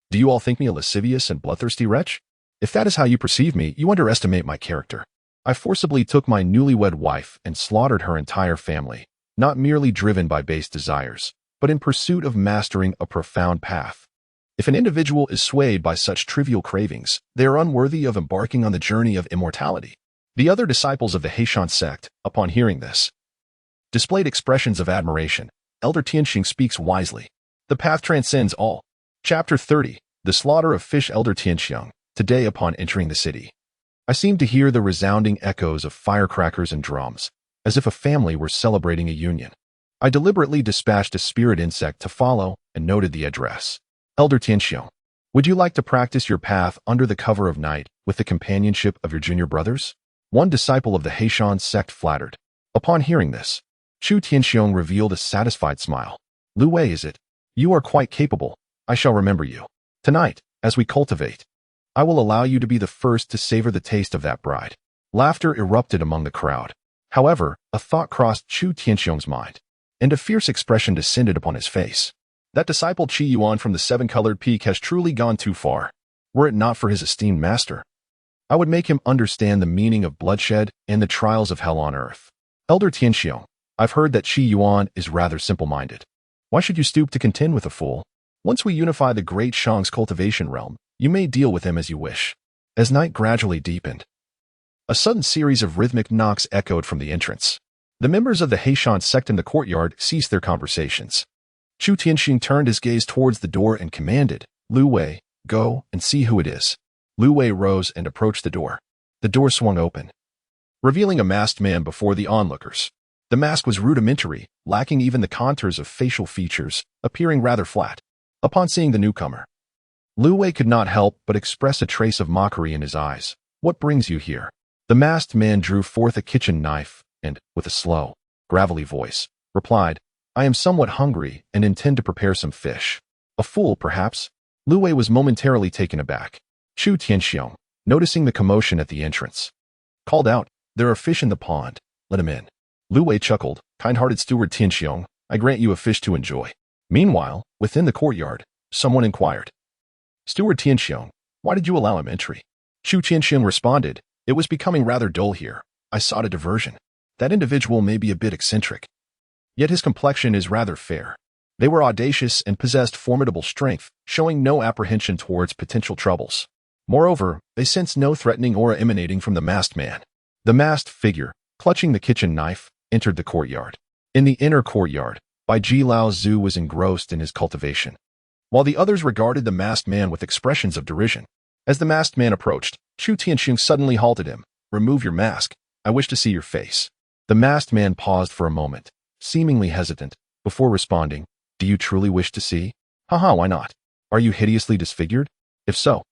"Do you all think me a lascivious and bloodthirsty wretch? If that is how you perceive me, you underestimate my character. I forcibly took my newlywed wife and slaughtered her entire family, not merely driven by base desires, but in pursuit of mastering a profound path. If an individual is swayed by such trivial cravings, they are unworthy of embarking on the journey of immortality." The other disciples of the Heishan sect, upon hearing this, displayed expressions of admiration. Elder Tianxing speaks wisely. The path transcends all. Chapter 30, The Slaughter of Fish. Elder Tianxiong, today upon entering the city, I seemed to hear the resounding echoes of firecrackers and drums, as if a family were celebrating a union. I deliberately dispatched a spirit insect to follow and noted the address. "Elder Tianxiong, would you like to practice your path under the cover of night with the companionship of your junior brothers?" One disciple of the Heishan sect flattered. Upon hearing this, Chu Tianxiong revealed a satisfied smile. "Lu Wei, is it? You are quite capable. I shall remember you. Tonight, as we cultivate, I will allow you to be the first to savor the taste of that bride." Laughter erupted among the crowd. However, a thought crossed Chu Tianxiong's mind, and a fierce expression descended upon his face. That disciple Qi Yuan from the 7-colored peak has truly gone too far. Were it not for his esteemed master, I would make him understand the meaning of bloodshed and the trials of hell on earth. Elder Tianxiong, I've heard that Qi Yuan is rather simple-minded. Why should you stoop to contend with a fool? Once we unify the Great Shang's cultivation realm, you may deal with him as you wish. As night gradually deepened, a sudden series of rhythmic knocks echoed from the entrance. The members of the Heishan sect in the courtyard ceased their conversations. Chu Tianxing turned his gaze towards the door and commanded, "Lu Wei, go and see who it is." Lu Wei rose and approached the door. The door swung open, revealing a masked man before the onlookers. The mask was rudimentary, lacking even the contours of facial features, appearing rather flat. Upon seeing the newcomer, Lu Wei could not help but express a trace of mockery in his eyes. "What brings you here?" The masked man drew forth a kitchen knife and, with a slow, gravelly voice, replied, "I am somewhat hungry and intend to prepare some fish." A fool, perhaps? Lu Wei was momentarily taken aback. Chu Tianxiong, noticing the commotion at the entrance, called out, "There are fish in the pond. Let him in." Lu Wei chuckled, "Kind-hearted steward Tianxiong, I grant you a fish to enjoy." Meanwhile, within the courtyard, someone inquired, "Steward Tianxiong, why did you allow him entry?" Chu Tianxiong responded, "It was becoming rather dull here. I sought a diversion. That individual may be a bit eccentric, yet his complexion is rather fair." They were audacious and possessed formidable strength, showing no apprehension towards potential troubles. Moreover, they sensed no threatening aura emanating from the masked man. The masked figure, clutching the kitchen knife, entered the courtyard. In the inner courtyard, Bai Ji Lao Zhu was engrossed in his cultivation, while the others regarded the masked man with expressions of derision. As the masked man approached, Chu Tianxing suddenly halted him. "Remove your mask. I wish to see your face." The masked man paused for a moment, seemingly hesitant, before responding, "Do you truly wish to see?" "Haha, why not? Are you hideously disfigured? If so,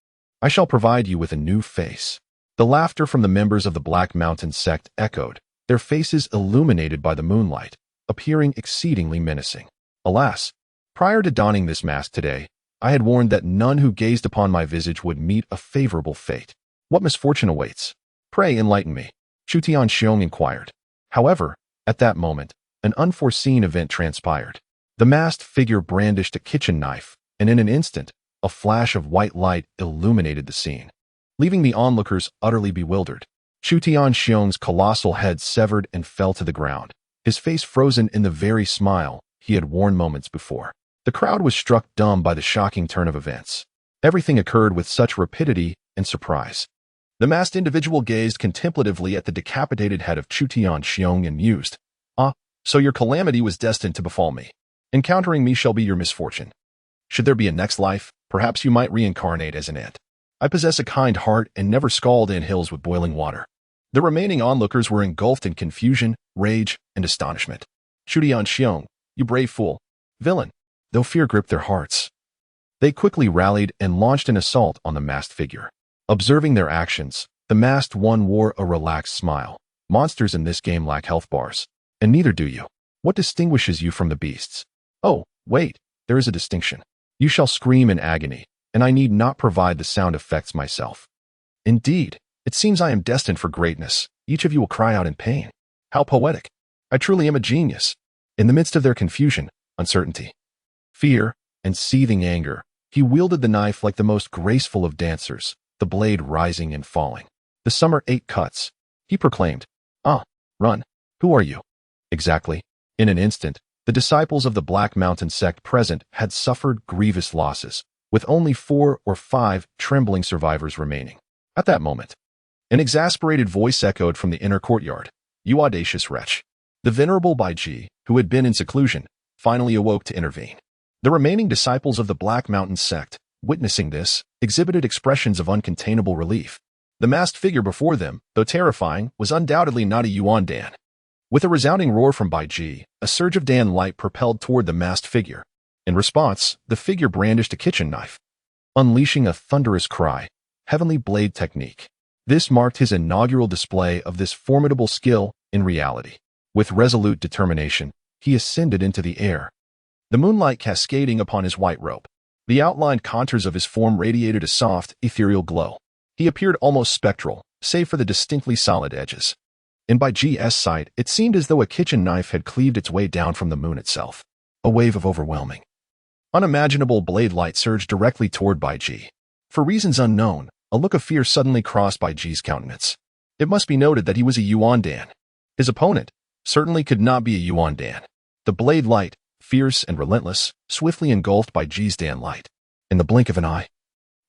I shall provide you with a new face." The laughter from the members of the Black Mountain sect echoed, their faces illuminated by the moonlight, appearing exceedingly menacing. Alas, prior to donning this mask today, I had warned that none who gazed upon my visage would meet a favorable fate. What misfortune awaits? Pray enlighten me, Chu Tianxiong inquired. However, at that moment, an unforeseen event transpired. The masked figure brandished a kitchen knife, and in an instant, a flash of white light illuminated the scene, leaving the onlookers utterly bewildered. Chu Tianxiong's colossal head severed and fell to the ground, his face frozen in the very smile he had worn moments before. The crowd was struck dumb by the shocking turn of events. Everything occurred with such rapidity and surprise. The masked individual gazed contemplatively at the decapitated head of Chu Tianxiong and mused, "Ah, so your calamity was destined to befall me. Encountering me shall be your misfortune. Should there be a next life, perhaps you might reincarnate as an ant. I possess a kind heart and never scald in hills with boiling water." The remaining onlookers were engulfed in confusion, rage, and astonishment. "Chu Tianxiong, you brave fool. Villain." Though fear gripped their hearts, they quickly rallied and launched an assault on the masked figure. Observing their actions, the masked one wore a relaxed smile. "Monsters in this game lack health bars, and neither do you. What distinguishes you from the beasts?" "Oh, wait, there is a distinction. You shall scream in agony, and I need not provide the sound effects myself." "Indeed, it seems I am destined for greatness. Each of you will cry out in pain. How poetic. I truly am a genius." In the midst of their confusion, uncertainty, fear, and seething anger, he wielded the knife like the most graceful of dancers, the blade rising and falling. "The summer 8 cuts," he proclaimed. "Ah, run. Who are you?" Exactly. In an instant, the disciples of the Black Mountain sect present had suffered grievous losses, with only 4 or 5 trembling survivors remaining. At that moment, an exasperated voice echoed from the inner courtyard, "You audacious wretch." The venerable Bai Ji, who had been in seclusion, finally awoke to intervene. The remaining disciples of the Black Mountain sect, witnessing this, exhibited expressions of uncontainable relief. The masked figure before them, though terrifying, was undoubtedly not a Yuan Dan. With a resounding roar from Bai Ji, a surge of Dan light propelled toward the masked figure. In response, the figure brandished a kitchen knife, unleashing a thunderous cry, "Heavenly Blade Technique." This marked his inaugural display of this formidable skill in reality. With resolute determination, he ascended into the air, the moonlight cascading upon his white robe. The outlined contours of his form radiated a soft, ethereal glow. He appeared almost spectral, save for the distinctly solid edges. In Bai Ji's sight, it seemed as though a kitchen knife had cleaved its way down from the moon itself. A wave of overwhelming, unimaginable blade light surged directly toward Bai Ji. For reasons unknown, a look of fear suddenly crossed Bai Ji's countenance. It must be noted that he was a Yuan Dan. His opponent certainly could not be a Yuan Dan. The blade light, fierce and relentless, swiftly engulfed Bai Ji's Dan light. In the blink of an eye,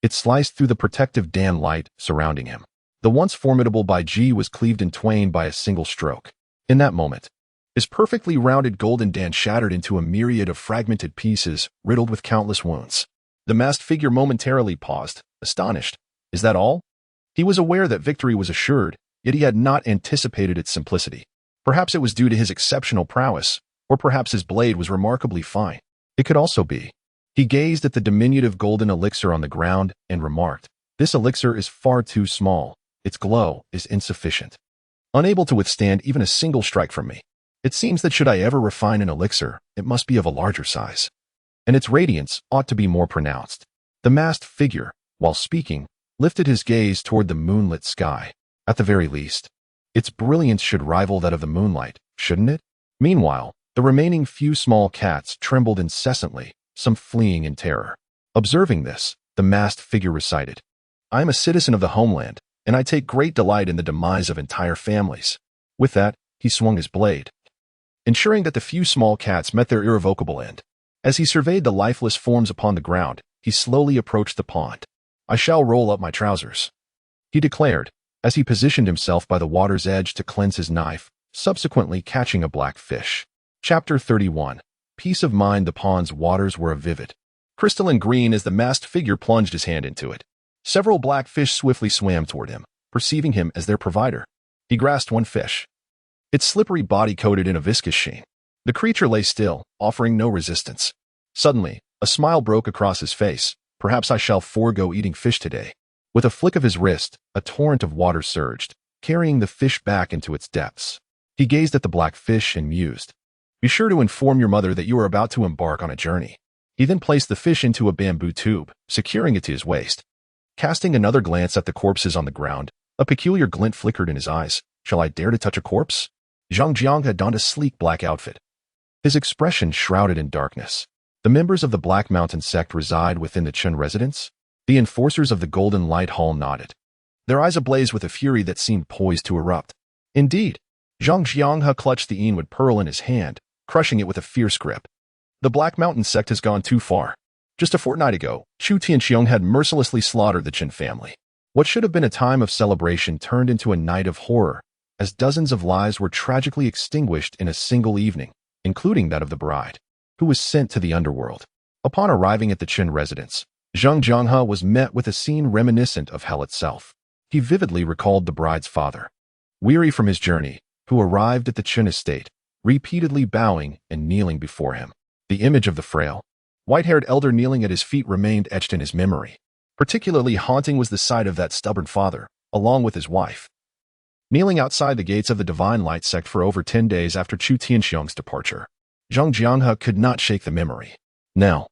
It sliced through the protective Dan light surrounding him. The once formidable Bai Ji was cleaved in twain by a single stroke. In that moment, his perfectly rounded golden Dan shattered into a myriad of fragmented pieces, riddled with countless wounds. The masked figure momentarily paused, astonished. Is that all? He was aware that victory was assured, yet he had not anticipated its simplicity. Perhaps it was due to his exceptional prowess, or perhaps his blade was remarkably fine. It could also be. He gazed at the diminutive golden elixir on the ground and remarked, "This elixir is far too small. Its glow is insufficient. Unable to withstand even a single strike from me. It seems that should I ever refine an elixir, it must be of a larger size. And its radiance ought to be more pronounced." The masked figure, while speaking, lifted his gaze toward the moonlit sky. At the very least, its brilliance should rival that of the moonlight, shouldn't it? Meanwhile, the remaining few small cats trembled incessantly, some fleeing in terror. Observing this, the masked figure recited, "I am a citizen of the homeland, and I take great delight in the demise of entire families." With that, he swung his blade, ensuring that the few small cats met their irrevocable end. As he surveyed the lifeless forms upon the ground, he slowly approached the pond. "I shall roll up my trousers," he declared, as he positioned himself by the water's edge to cleanse his knife, subsequently catching a black fish. Chapter 31. Peace of mind. The pond's waters were a vivid crystalline green as the masked figure plunged his hand into it. Several black fish swiftly swam toward him, perceiving him as their provider. He grasped one fish, its slippery body coated in a viscous sheen. The creature lay still, offering no resistance. Suddenly, a smile broke across his face. "Perhaps I shall forego eating fish today." With a flick of his wrist, a torrent of water surged, carrying the fish back into its depths. He gazed at the black fish and mused, "Be sure to inform your mother that you are about to embark on a journey." He then placed the fish into a bamboo tube, securing it to his waist. Casting another glance at the corpses on the ground, a peculiar glint flickered in his eyes. "Shall I dare to touch a corpse?" Zhang Jiang had donned a sleek black outfit, his expression shrouded in darkness. The members of the Black Mountain sect reside within the Qin residence? The enforcers of the Golden Light Hall nodded, their eyes ablaze with a fury that seemed poised to erupt. Indeed, Zhang Jianghe clutched the Enwood pearl in his hand, crushing it with a fierce grip. The Black Mountain sect has gone too far. Just a fortnight ago, Chu Tianxiong had mercilessly slaughtered the Qin family. What should have been a time of celebration turned into a night of horror, as dozens of lives were tragically extinguished in a single evening, including that of the bride, who was sent to the underworld. Upon arriving at the Qin residence, Zhang Jianghe was met with a scene reminiscent of hell itself. He vividly recalled the bride's father, weary from his journey, who arrived at the Qin estate, repeatedly bowing and kneeling before him. The image of the frail, white-haired elder kneeling at his feet remained etched in his memory. Particularly haunting was the sight of that stubborn father, along with his wife, kneeling outside the gates of the Divine Light sect for over 10 days after Chu Tianxiong's departure. Zhang Jianghe could not shake the memory. Now,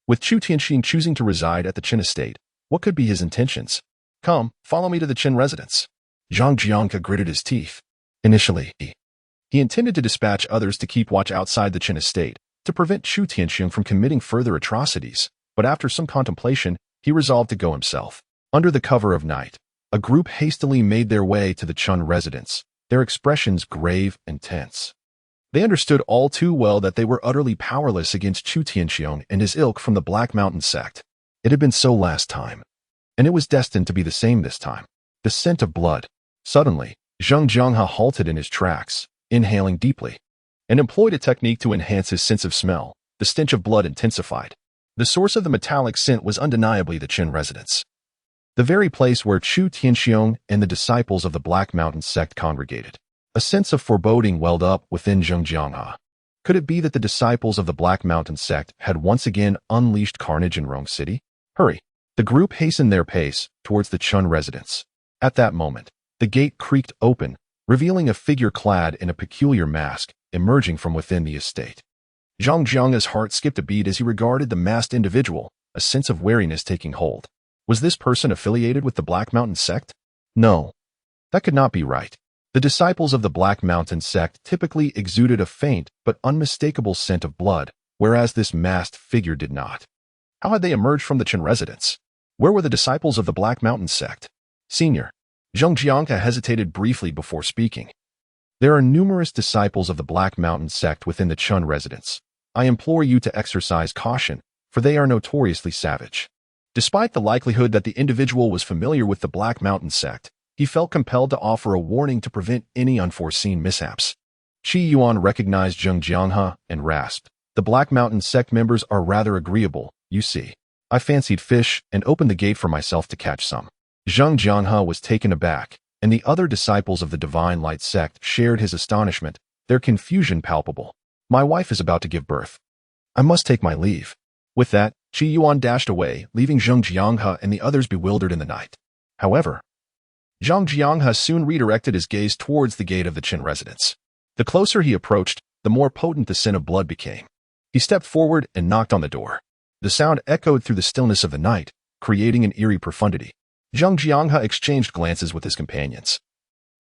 with Chu Tianxiong choosing to reside at the Qin estate, what could be his intentions? "Come, follow me to the Qin residence." Zhang Jianghe gritted his teeth. Initially, he intended to dispatch others to keep watch outside the Qin estate, to prevent Chu Tianxiong from committing further atrocities, but after some contemplation, he resolved to go himself. Under the cover of night, a group hastily made their way to the Qin residence, their expressions grave and tense. They understood all too well that they were utterly powerless against Chu Tianxiong and his ilk from the Black Mountain sect. It had been so last time, and it was destined to be the same this time. The scent of blood. Suddenly, Zhang Jianghe halted in his tracks, inhaling deeply, and employed a technique to enhance his sense of smell. The stench of blood intensified. The source of the metallic scent was undeniably the Qin residence, the very place where Chu Tianxiong and the disciples of the Black Mountain sect congregated. A sense of foreboding welled up within Zhang Jianghe. Could it be that the disciples of the Black Mountain sect had once again unleashed carnage in Rong City? Hurry! The group hastened their pace towards the Qin residence. At that moment, the gate creaked open, revealing a figure clad in a peculiar mask emerging from within the estate. Zhang Jianghe's heart skipped a beat as he regarded the masked individual, a sense of wariness taking hold. Was this person affiliated with the Black Mountain sect? No, that could not be right. The disciples of the Black Mountain sect typically exuded a faint but unmistakable scent of blood, whereas this masked figure did not. How had they emerged from the Qin residence? Where were the disciples of the Black Mountain sect? Senior, Zhang Jianghe hesitated briefly before speaking. There are numerous disciples of the Black Mountain sect within the Qin residence. I implore you to exercise caution, for they are notoriously savage. Despite the likelihood that the individual was familiar with the Black Mountain sect, he felt compelled to offer a warning to prevent any unforeseen mishaps. Qi Yuan recognized Zheng Jianghe and rasped, "The Black Mountain sect members are rather agreeable, you see. I fancied fish and opened the gate for myself to catch some." Zheng Jianghe was taken aback, and the other disciples of the Divine Light sect shared his astonishment, their confusion palpable. "My wife is about to give birth. I must take my leave." With that, Qi Yuan dashed away, leaving Zheng Jianghe and the others bewildered in the night. However, Zheng Jianghe soon redirected his gaze towards the gate of the Qin residence. The closer he approached, the more potent the scent of blood became. He stepped forward and knocked on the door. The sound echoed through the stillness of the night, creating an eerie profundity. Zheng Jianghe exchanged glances with his companions,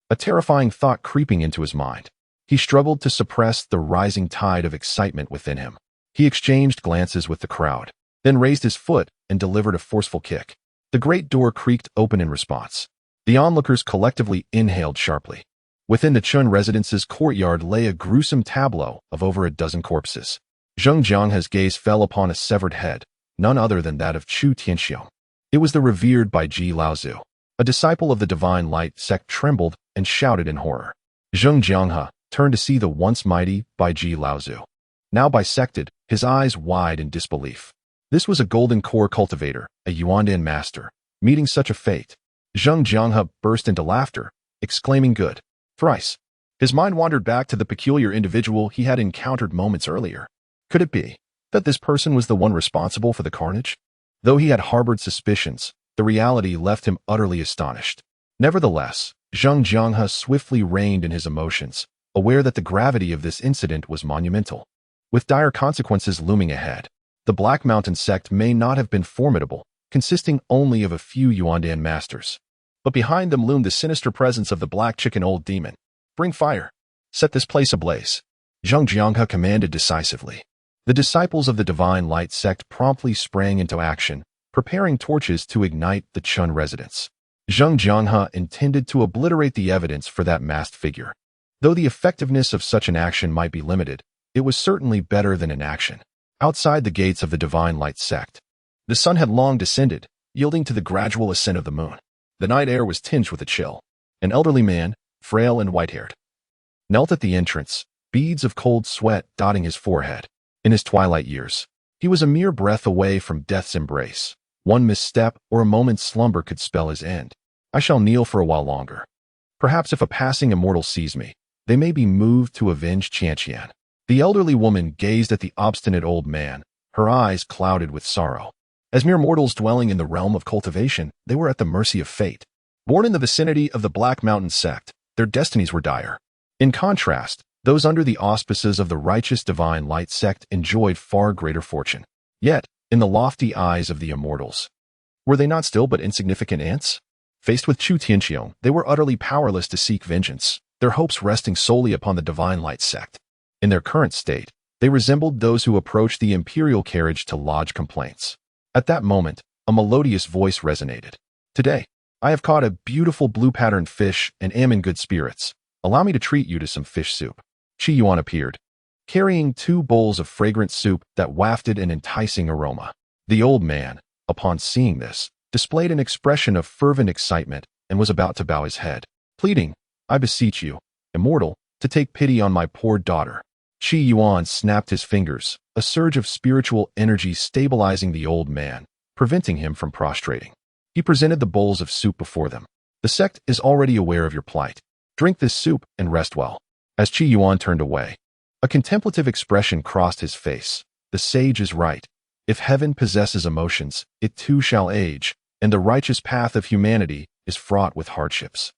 a terrifying thought creeping into his mind. He struggled to suppress the rising tide of excitement within him. He exchanged glances with the crowd, then raised his foot and delivered a forceful kick. The great door creaked open in response. The onlookers collectively inhaled sharply. Within the Qin residence's courtyard lay a gruesome tableau of over a dozen corpses. Zheng Jianghe's gaze fell upon a severed head, none other than that of Chu Tianxiong. It was the revered Baiji Laozu. A disciple of the Divine Light sect trembled and shouted in horror. Zheng Jianghe turned to see the once mighty Baiji Laozu. Now bisected, his eyes wide in disbelief. This was a golden core cultivator, a Yuandan master. Meeting such a fate, Zheng Jianghe burst into laughter, exclaiming good. Thrice. His mind wandered back to the peculiar individual he had encountered moments earlier. Could it be that this person was the one responsible for the carnage? Though he had harbored suspicions, the reality left him utterly astonished. Nevertheless, Zheng Jianghe swiftly reined in his emotions, aware that the gravity of this incident was monumental. With dire consequences looming ahead, the Black Mountain sect may not have been formidable, consisting only of a few Yuandan masters. But behind them loomed the sinister presence of the Black Chicken Old Demon. "Bring fire. Set this place ablaze," Zheng Jianghe commanded decisively. The disciples of the Divine Light sect promptly sprang into action, preparing torches to ignite the Qin residence. Zheng Jianghe intended to obliterate the evidence for that masked figure. Though the effectiveness of such an action might be limited, it was certainly better than inaction. Outside the gates of the Divine Light sect, the sun had long descended, yielding to the gradual ascent of the moon. The night air was tinged with a chill. An elderly man, frail and white-haired, knelt at the entrance, beads of cold sweat dotting his forehead. In his twilight years, he was a mere breath away from death's embrace. One misstep or a moment's slumber could spell his end. "I shall kneel for a while longer. Perhaps if a passing immortal sees me, they may be moved to avenge Qianqian." The elderly woman gazed at the obstinate old man, her eyes clouded with sorrow. As mere mortals dwelling in the realm of cultivation, they were at the mercy of fate. Born in the vicinity of the Black Mountain sect, their destinies were dire. In contrast, those under the auspices of the righteous Divine Light sect enjoyed far greater fortune. Yet, in the lofty eyes of the immortals, were they not still but insignificant ants? Faced with Chu Tianxiong, they were utterly powerless to seek vengeance, their hopes resting solely upon the Divine Light sect. In their current state, they resembled those who approached the imperial carriage to lodge complaints. At that moment, a melodious voice resonated. "Today, I have caught a beautiful blue-patterned fish and am in good spirits. Allow me to treat you to some fish soup." Qi Yuan appeared, carrying 2 bowls of fragrant soup that wafted an enticing aroma. The old man, upon seeing this, displayed an expression of fervent excitement and was about to bow his head, pleading, "I beseech you, immortal, to take pity on my poor daughter." Qi Yuan snapped his fingers, a surge of spiritual energy stabilizing the old man, preventing him from prostrating. He presented the bowls of soup before them. "The sect is already aware of your plight. Drink this soup and rest well." As Qi Yuan turned away, a contemplative expression crossed his face. The sage is right. If heaven possesses emotions, it too shall age, and the righteous path of humanity is fraught with hardships.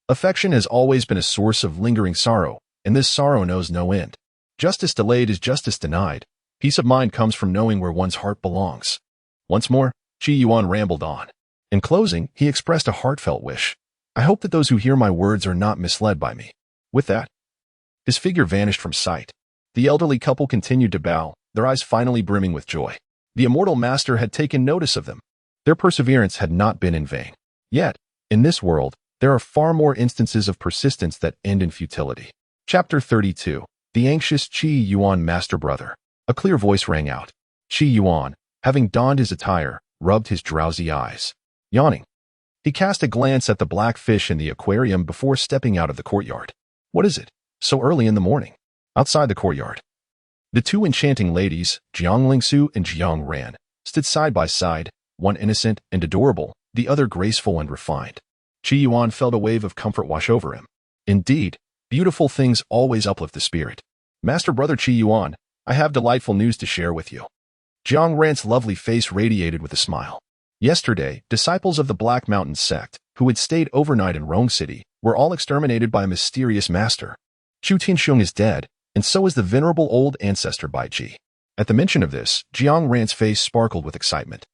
Affection has always been a source of lingering sorrow, and this sorrow knows no end. Justice delayed is justice denied. Peace of mind comes from knowing where one's heart belongs. Once more, Qi Yuan rambled on. In closing, he expressed a heartfelt wish. "I hope that those who hear my words are not misled by me." With that, his figure vanished from sight. The elderly couple continued to bow, their eyes finally brimming with joy. The immortal master had taken notice of them. Their perseverance had not been in vain. Yet, in this world, there are far more instances of persistence that end in futility. Chapter 32. The anxious Qi Yuan master brother. A clear voice rang out. Qi Yuan, having donned his attire, rubbed his drowsy eyes. Yawning, he cast a glance at the black fish in the aquarium before stepping out of the courtyard. What is it? So early in the morning. Outside the courtyard, the two enchanting ladies, Jiang Lingsu and Jiang Ran, stood side by side, one innocent and adorable, the other graceful and refined. Qi Yuan felt a wave of comfort wash over him. Indeed, beautiful things always uplift the spirit. Master Brother Qi Yuan, I have delightful news to share with you. Jiang Ran's lovely face radiated with a smile. Yesterday, disciples of the Black Mountain sect, who had stayed overnight in Rong City, were all exterminated by a mysterious master. Chu Tianxiong is dead, and so is the venerable old ancestor Bai Ji. At the mention of this, Jiang Ran's face sparkled with excitement.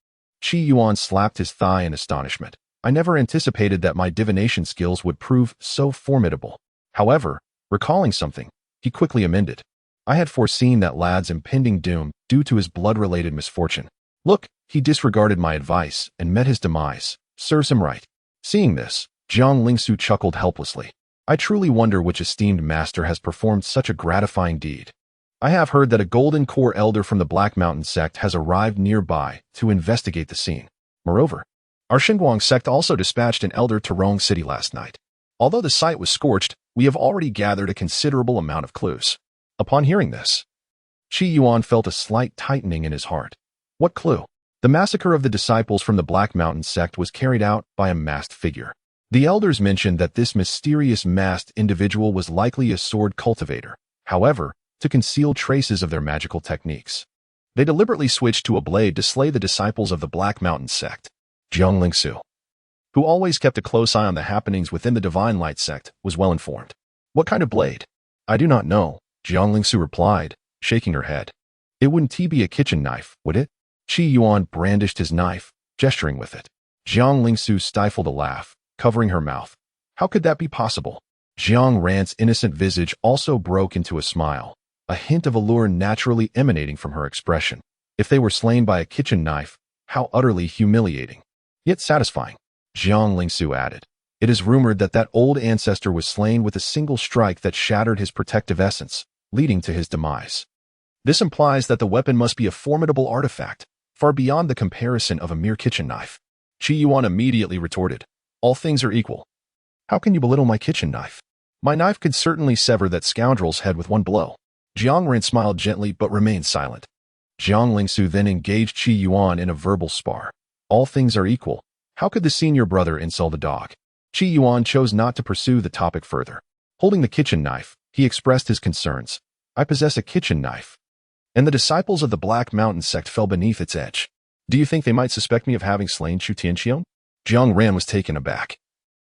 Qi Yuan slapped his thigh in astonishment. I never anticipated that my divination skills would prove so formidable. However, recalling something, he quickly amended. I had foreseen that lad's impending doom due to his blood-related misfortune. Look, he disregarded my advice and met his demise. Serves him right. Seeing this, Jiang Lingsu chuckled helplessly. I truly wonder which esteemed master has performed such a gratifying deed. I have heard that a golden core elder from the Black Mountain sect has arrived nearby to investigate the scene. Moreover, our Xinguang sect also dispatched an elder to Rong City last night. Although the site was scorched, we have already gathered a considerable amount of clues. Upon hearing this, Qi Yuan felt a slight tightening in his heart. What clue? The massacre of the disciples from the Black Mountain sect was carried out by a masked figure. The elders mentioned that this mysterious masked individual was likely a sword cultivator, however, to conceal traces of their magical techniques. They deliberately switched to a blade to slay the disciples of the Black Mountain sect. Jiang Lingsu, who always kept a close eye on the happenings within the Divine Light sect, was well informed. What kind of blade? I do not know, Jiang Lingsu replied, shaking her head. It wouldn't be a kitchen knife, would it? Qi Yuan brandished his knife, gesturing with it. Jiang Lingsu stifled a laugh, covering her mouth. How could that be possible? Jiang Ran's innocent visage also broke into a smile, a hint of allure naturally emanating from her expression. If they were slain by a kitchen knife, how utterly humiliating, yet satisfying. Jiang Lingsu added. It is rumored that that old ancestor was slain with a single strike that shattered his protective essence, leading to his demise. This implies that the weapon must be a formidable artifact, far beyond the comparison of a mere kitchen knife. Qi Yuan immediately retorted. All things are equal. How can you belittle my kitchen knife? My knife could certainly sever that scoundrel's head with one blow. Jiang Ran smiled gently but remained silent. Jiang Lingsu then engaged Qi Yuan in a verbal spar. All things are equal. How could the senior brother insult a dog? Qi Yuan chose not to pursue the topic further. Holding the kitchen knife, he expressed his concerns. I possess a kitchen knife, and the disciples of the Black Mountain sect fell beneath its edge. Do you think they might suspect me of having slain Chu Tianxiong? Jiang Ran was taken aback.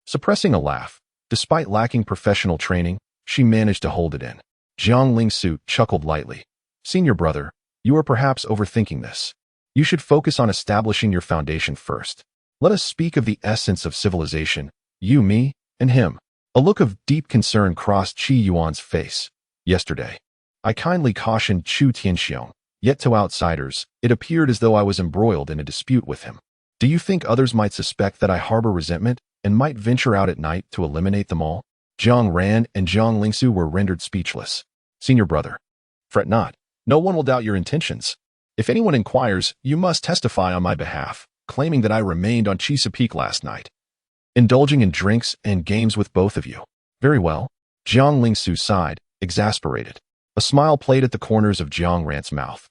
Suppressing a laugh, despite lacking professional training, she managed to hold it in. Jiang Lingsu chuckled lightly. Senior brother, you are perhaps overthinking this. You should focus on establishing your foundation first. Let us speak of the essence of civilization, you, me, and him. A look of deep concern crossed Qi Yuan's face. Yesterday, I kindly cautioned Chu Tianxiong, yet to outsiders, it appeared as though I was embroiled in a dispute with him. Do you think others might suspect that I harbor resentment and might venture out at night to eliminate them all? Jiang Ran and Jiang Lingsu were rendered speechless. Senior brother, fret not. No one will doubt your intentions. If anyone inquires, you must testify on my behalf, claiming that I remained on Qise Peak last night, indulging in drinks and games with both of you. Very well. Jiang Lingsu sighed, exasperated. A smile played at the corners of Jiang Ran's mouth.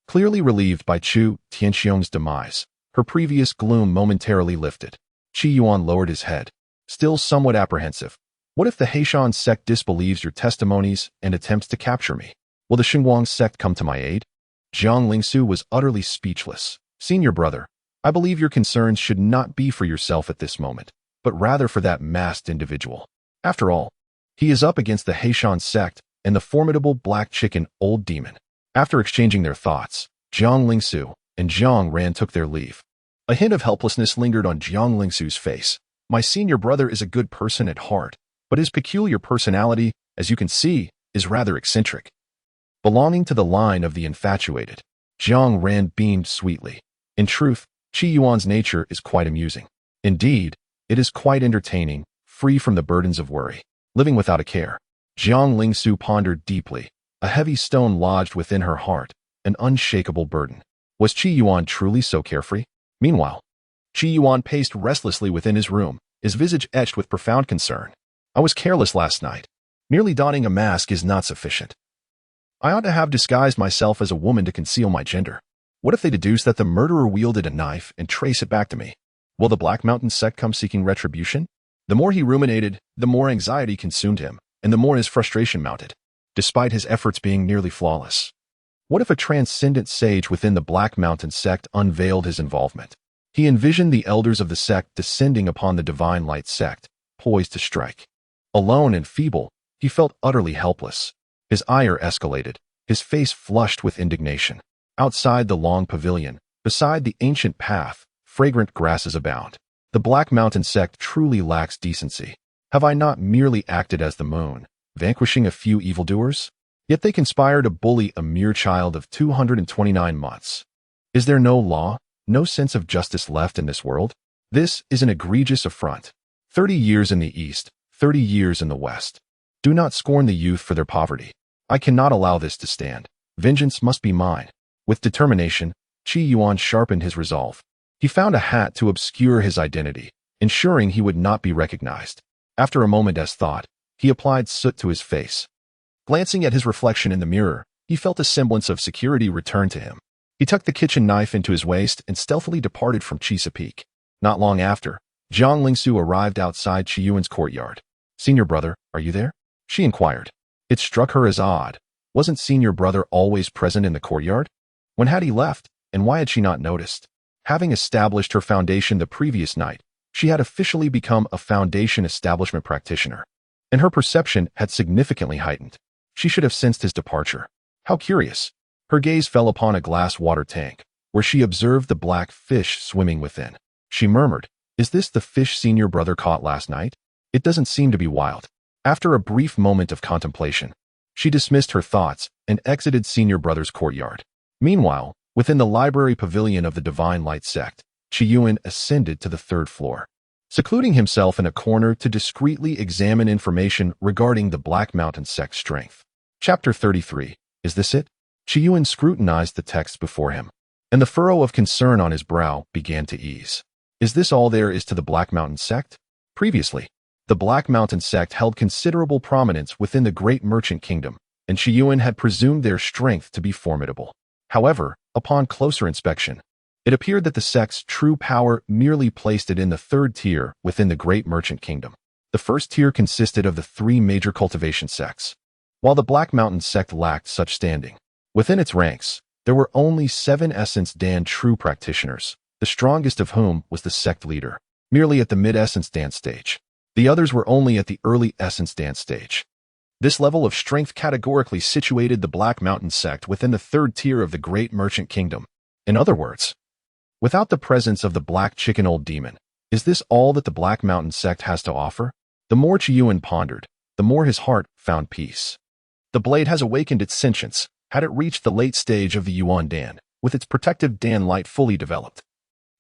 Clearly relieved by Chu Tianxiong's demise, her previous gloom momentarily lifted. Qi Yuan lowered his head, still somewhat apprehensive. What if the Heishan sect disbelieves your testimonies and attempts to capture me? Will the Xinguang sect come to my aid? Jiang Lingsu was utterly speechless. Senior brother, I believe your concerns should not be for yourself at this moment, but rather for that masked individual. After all, he is up against the Heishan sect and the formidable black chicken old demon. After exchanging their thoughts, Jiang Lingsu and Jiang Ran took their leave. A hint of helplessness lingered on Jiang Lingsu's face. My senior brother is a good person at heart, but his peculiar personality, as you can see, is rather eccentric. Belonging to the line of the infatuated, Jiang Ran beamed sweetly. In truth, Qi Yuan's nature is quite amusing. Indeed, it is quite entertaining, free from the burdens of worry, living without a care. Jiang Lingsu pondered deeply. A heavy stone lodged within her heart, an unshakable burden. Was Qi Yuan truly so carefree? Meanwhile, Qi Yuan paced restlessly within his room, his visage etched with profound concern. I was careless last night. Merely donning a mask is not sufficient. I ought to have disguised myself as a woman to conceal my gender. What if they deduce that the murderer wielded a knife and trace it back to me? Will the Black Mountain sect come seeking retribution? The more he ruminated, the more anxiety consumed him, and the more his frustration mounted, despite his efforts being nearly flawless. What if a transcendent sage within the Black Mountain sect unveiled his involvement? He envisioned the elders of the sect descending upon the Divine Light sect, poised to strike. Alone and feeble, he felt utterly helpless. His ire escalated, his face flushed with indignation. Outside the long pavilion, beside the ancient path, fragrant grasses abound. The Black Mountain sect truly lacks decency. Have I not merely acted as the moon, vanquishing a few evildoers? Yet they conspire to bully a mere child of 229 months. Is there no law, no sense of justice left in this world? This is an egregious affront. 30 years in the East, 30 years in the West. Do not scorn the youth for their poverty. I cannot allow this to stand. Vengeance must be mine. With determination, Qi Yuan sharpened his resolve. He found a hat to obscure his identity, ensuring he would not be recognized. After a moment as thought, he applied soot to his face. Glancing at his reflection in the mirror, he felt a semblance of security return to him. He tucked the kitchen knife into his waist and stealthily departed from Qise Peak. Not long after, Zhang Lingsu arrived outside Qi Yuan's courtyard. "Senior brother, are you there?" she inquired. It struck her as odd. Wasn't senior brother always present in the courtyard? When had he left, and why had she not noticed? Having established her foundation the previous night, she had officially become a foundation establishment practitioner, and her perception had significantly heightened. She should have sensed his departure. How curious. Her gaze fell upon a glass water tank, where she observed the black fish swimming within. She murmured, "Is this the fish senior brother caught last night? It doesn't seem to be wild." After a brief moment of contemplation, she dismissed her thoughts and exited senior brother's courtyard. Meanwhile, within the library pavilion of the Divine Light sect, Qi Yuan ascended to the 3rd floor. Secluding himself in a corner to discreetly examine information regarding the Black Mountain sect's strength. Chapter 33. Is this it? Qi Yuan scrutinized the text before him, and the furrow of concern on his brow began to ease. Is this all there is to the Black Mountain sect? Previously, the Black Mountain sect held considerable prominence within the Great Merchant Kingdom, and Qi Yuan had presumed their strength to be formidable. However, upon closer inspection, it appeared that the sect's true power merely placed it in the 3rd tier within the Great Merchant Kingdom. The 1st tier consisted of the 3 major cultivation sects, while the Black Mountain sect lacked such standing. Within its ranks, there were only 7 Essence Dan true practitioners, the strongest of whom was the sect leader, merely at the mid-Essence Dan stage. The others were only at the early Essence Dan stage. This level of strength categorically situated the Black Mountain sect within the 3rd tier of the Great Merchant Kingdom. In other words, without the presence of the Black Chicken Old Demon, is this all that the Black Mountain sect has to offer? The more Qi Yuan pondered, the more his heart found peace. The blade has awakened its sentience, had it reached the late stage of the Yuan Dan, with its protective Dan light fully developed.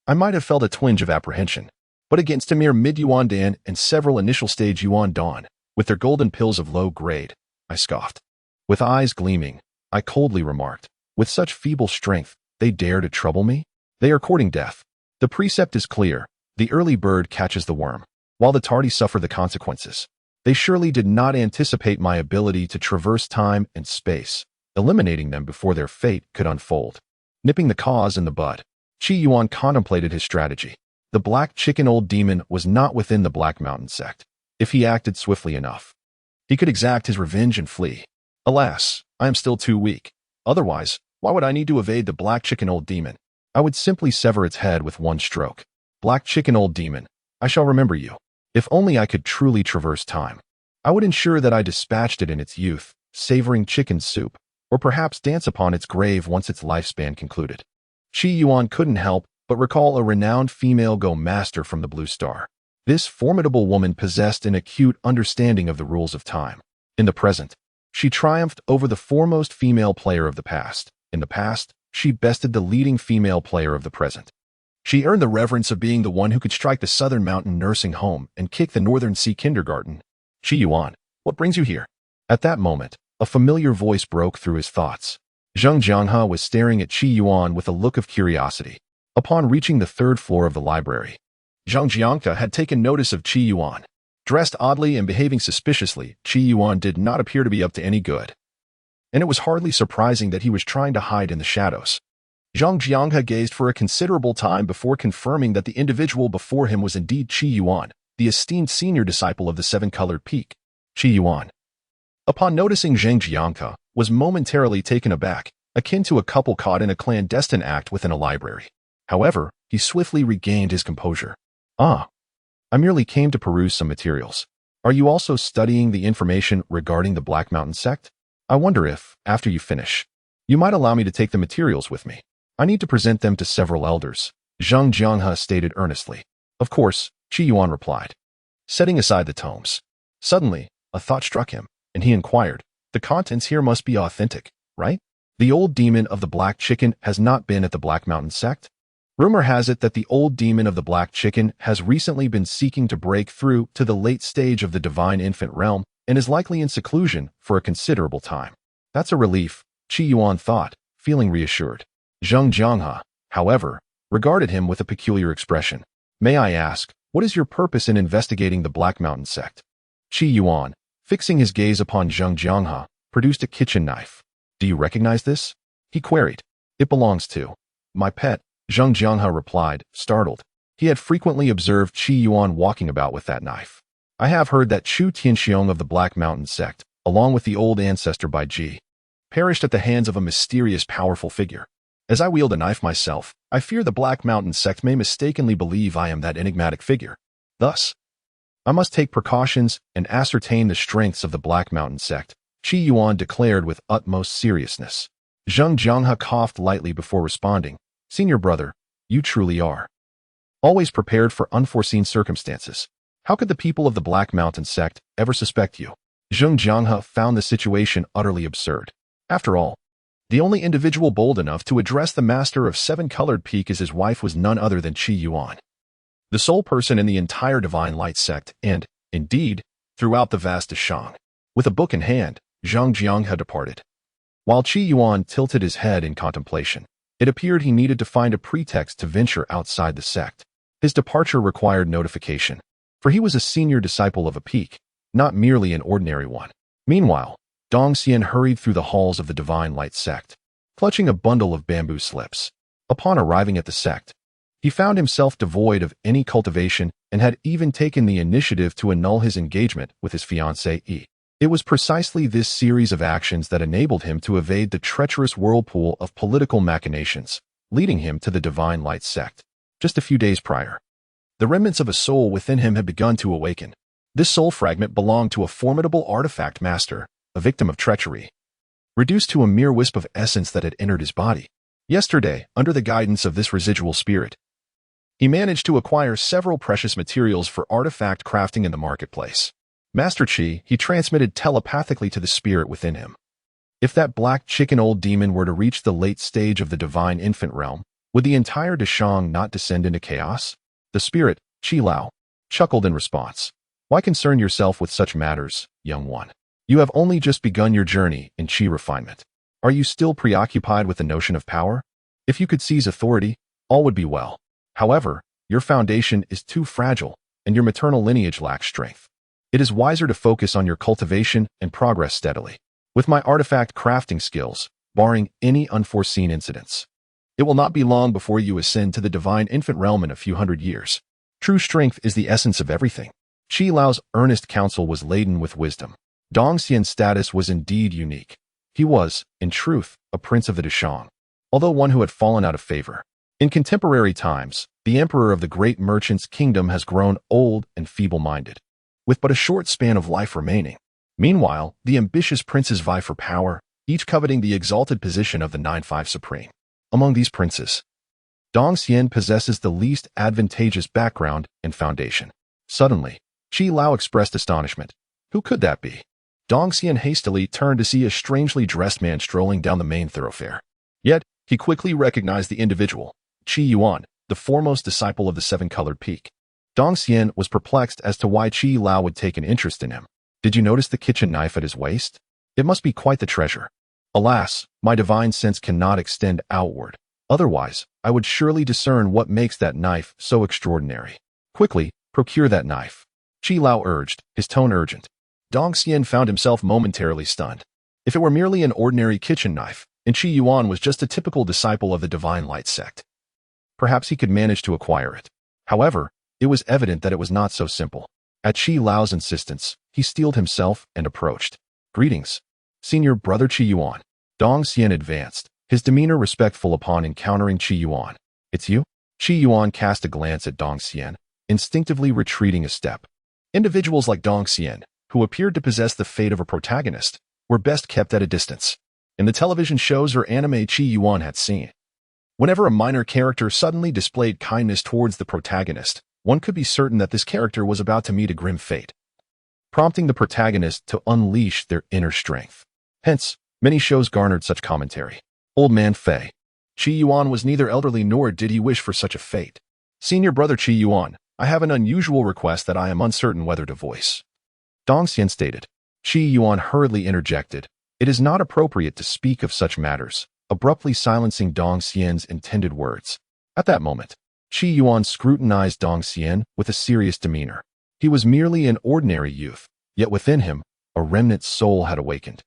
I might have felt a twinge of apprehension, but against a mere mid-Yuan Dan and several initial stage Yuan Dan, with their golden pills of low grade, I scoffed. With eyes gleaming, I coldly remarked, "With such feeble strength, they dare to trouble me? They are courting death. The precept is clear, the early bird catches the worm, while the tardy suffer the consequences. They surely did not anticipate my ability to traverse time and space, eliminating them before their fate could unfold." Nipping the cause in the bud, Qi Yuan contemplated his strategy. The Black Chicken Old Demon was not within the Black Mountain sect. If he acted swiftly enough, he could exact his revenge and flee. Alas, I am still too weak. Otherwise, why would I need to evade the Black Chicken Old Demon? I would simply sever its head with one stroke. Black Chicken Old Demon, I shall remember you. If only I could truly traverse time, I would ensure that I dispatched it in its youth, savoring chicken soup, or perhaps dance upon its grave once its lifespan concluded. Qi Yuan couldn't help but recall a renowned female Go master from the Blue Star. This formidable woman possessed an acute understanding of the rules of time. In the present, she triumphed over the foremost female player of the past. In the past, she bested the leading female player of the present. She earned the reverence of being the one who could strike the Southern Mountain nursing home and kick the Northern Sea kindergarten. "Qi Yuan, what brings you here?" At that moment, a familiar voice broke through his thoughts. Zheng Jianghe was staring at Qi Yuan with a look of curiosity. Upon reaching the third floor of the library, Zhang Jiangke had taken notice of Qi Yuan. Dressed oddly and behaving suspiciously, Qi Yuan did not appear to be up to any good, and it was hardly surprising that he was trying to hide in the shadows. Zhang Jiangke gazed for a considerable time before confirming that the individual before him was indeed Qi Yuan, the esteemed senior disciple of the seven-colored peak. Qi Yuan, upon noticing Zhang Jiangke, was momentarily taken aback, akin to a couple caught in a clandestine act within a library. However, he swiftly regained his composure. "Ah, I merely came to peruse some materials. Are you also studying the information regarding the Black Mountain sect? I wonder if, after you finish, you might allow me to take the materials with me. I need to present them to several elders," Zhang Jianghe stated earnestly. "Of course," Qi Yuan replied, setting aside the tomes. Suddenly, a thought struck him, and he inquired, "The contents here must be authentic, right? The old demon of the Black Chicken has not been at the Black Mountain sect? Rumor has it that the old demon of the Black Chicken has recently been seeking to break through to the late stage of the divine infant realm and is likely in seclusion for a considerable time." "That's a relief," Qi Yuan thought, feeling reassured. Zhang Jianghe, however, regarded him with a peculiar expression. "May I ask, what is your purpose in investigating the Black Mountain sect?" Qi Yuan, fixing his gaze upon Zhang Jianghe, produced a kitchen knife. "Do you recognize this?" he queried. "It belongs to my pet," Zhang Jianghe replied, startled. He had frequently observed Qi Yuan walking about with that knife. "I have heard that Chu Tianxiong of the Black Mountain sect, along with the old ancestor Bai Ji, perished at the hands of a mysterious powerful figure. As I wield a knife myself, I fear the Black Mountain sect may mistakenly believe I am that enigmatic figure. Thus, I must take precautions and ascertain the strengths of the Black Mountain sect," Qi Yuan declared with utmost seriousness. Zhang Jianghe coughed lightly before responding. "Senior brother, you truly are always prepared for unforeseen circumstances. How could the people of the Black Mountain sect ever suspect you?" Zhang Jianghe found the situation utterly absurd. After all, the only individual bold enough to address the master of seven-colored peak as his wife was none other than Qi Yuan, the sole person in the entire Divine Light sect and, indeed, throughout the vast Deshang. With a book in hand, Zhang Jianghe departed. While Qi Yuan tilted his head in contemplation, it appeared he needed to find a pretext to venture outside the sect. His departure required notification, for he was a senior disciple of a peak, not merely an ordinary one. Meanwhile, Dong Xian hurried through the halls of the Divine Light sect, clutching a bundle of bamboo slips. Upon arriving at the sect, he found himself devoid of any cultivation and had even taken the initiative to annul his engagement with his fiancée Yi. It was precisely this series of actions that enabled him to evade the treacherous whirlpool of political machinations, leading him to the Divine Light sect. Just a few days prior, the remnants of a soul within him had begun to awaken. This soul fragment belonged to a formidable artifact master, a victim of treachery, reduced to a mere wisp of essence that had entered his body. Yesterday, under the guidance of this residual spirit, he managed to acquire several precious materials for artifact crafting in the marketplace. Master Qi, he transmitted telepathically to the spirit within him. If that Black Chicken old demon were to reach the late stage of the divine infant realm, would the entire Deshang not descend into chaos? The spirit, Qi Lao, chuckled in response. "Why concern yourself with such matters, young one? You have only just begun your journey in Qi refinement. Are you still preoccupied with the notion of power? If you could seize authority, all would be well. However, your foundation is too fragile, and your maternal lineage lacks strength. It is wiser to focus on your cultivation and progress steadily. With my artifact crafting skills, barring any unforeseen incidents, it will not be long before you ascend to the divine infant realm in a few hundred years. True strength is the essence of everything." Qi Lao's earnest counsel was laden with wisdom. Dong Xian's status was indeed unique. He was, in truth, a prince of the Deshang, although one who had fallen out of favor. In contemporary times, the emperor of the great merchant's kingdom has grown old and feeble-minded, with but a short span of life remaining. Meanwhile, the ambitious princes vie for power, each coveting the exalted position of the 9-5 supreme. Among these princes, Dong Xian possesses the least advantageous background and foundation. Suddenly, Qi Lao expressed astonishment. Who could that be? Dong Xian hastily turned to see a strangely dressed man strolling down the main thoroughfare. Yet, he quickly recognized the individual, Qi Yuan, the foremost disciple of the seven-colored peak. Dong Xian was perplexed as to why Qi Lao would take an interest in him. "Did you notice the kitchen knife at his waist? It must be quite the treasure." "Alas, my divine sense cannot extend outward," Otherwise, I would surely discern what makes that knife so extraordinary. Quickly, procure that knife. Qi Lao urged, his tone urgent. Dong Xian found himself momentarily stunned. If it were merely an ordinary kitchen knife, and Qi Yuan was just a typical disciple of the Divine Light sect, perhaps he could manage to acquire it. However, it was evident that it was not so simple. At Qi Lao's insistence, he steeled himself and approached. Greetings, Senior Brother Qi Yuan. Dong Xian advanced, his demeanor respectful upon encountering Qi Yuan. It's you? Qi Yuan cast a glance at Dong Xian, instinctively retreating a step. Individuals like Dong Xian, who appeared to possess the fate of a protagonist, were best kept at a distance. In the television shows or anime Qi Yuan had seen, whenever a minor character suddenly displayed kindness towards the protagonist, one could be certain that this character was about to meet a grim fate, prompting the protagonist to unleash their inner strength. Hence, many shows garnered such commentary. Old Man Fei. Qi Yuan was neither elderly nor did he wish for such a fate. Senior Brother Qi Yuan, I have an unusual request that I am uncertain whether to voice. Dong Xian stated. Qi Yuan hurriedly interjected. It is not appropriate to speak of such matters, abruptly silencing Dong Xian's intended words. At that moment, Qi Yuan scrutinized Dong Xian with a serious demeanor. He was merely an ordinary youth, yet within him, a remnant soul had awakened.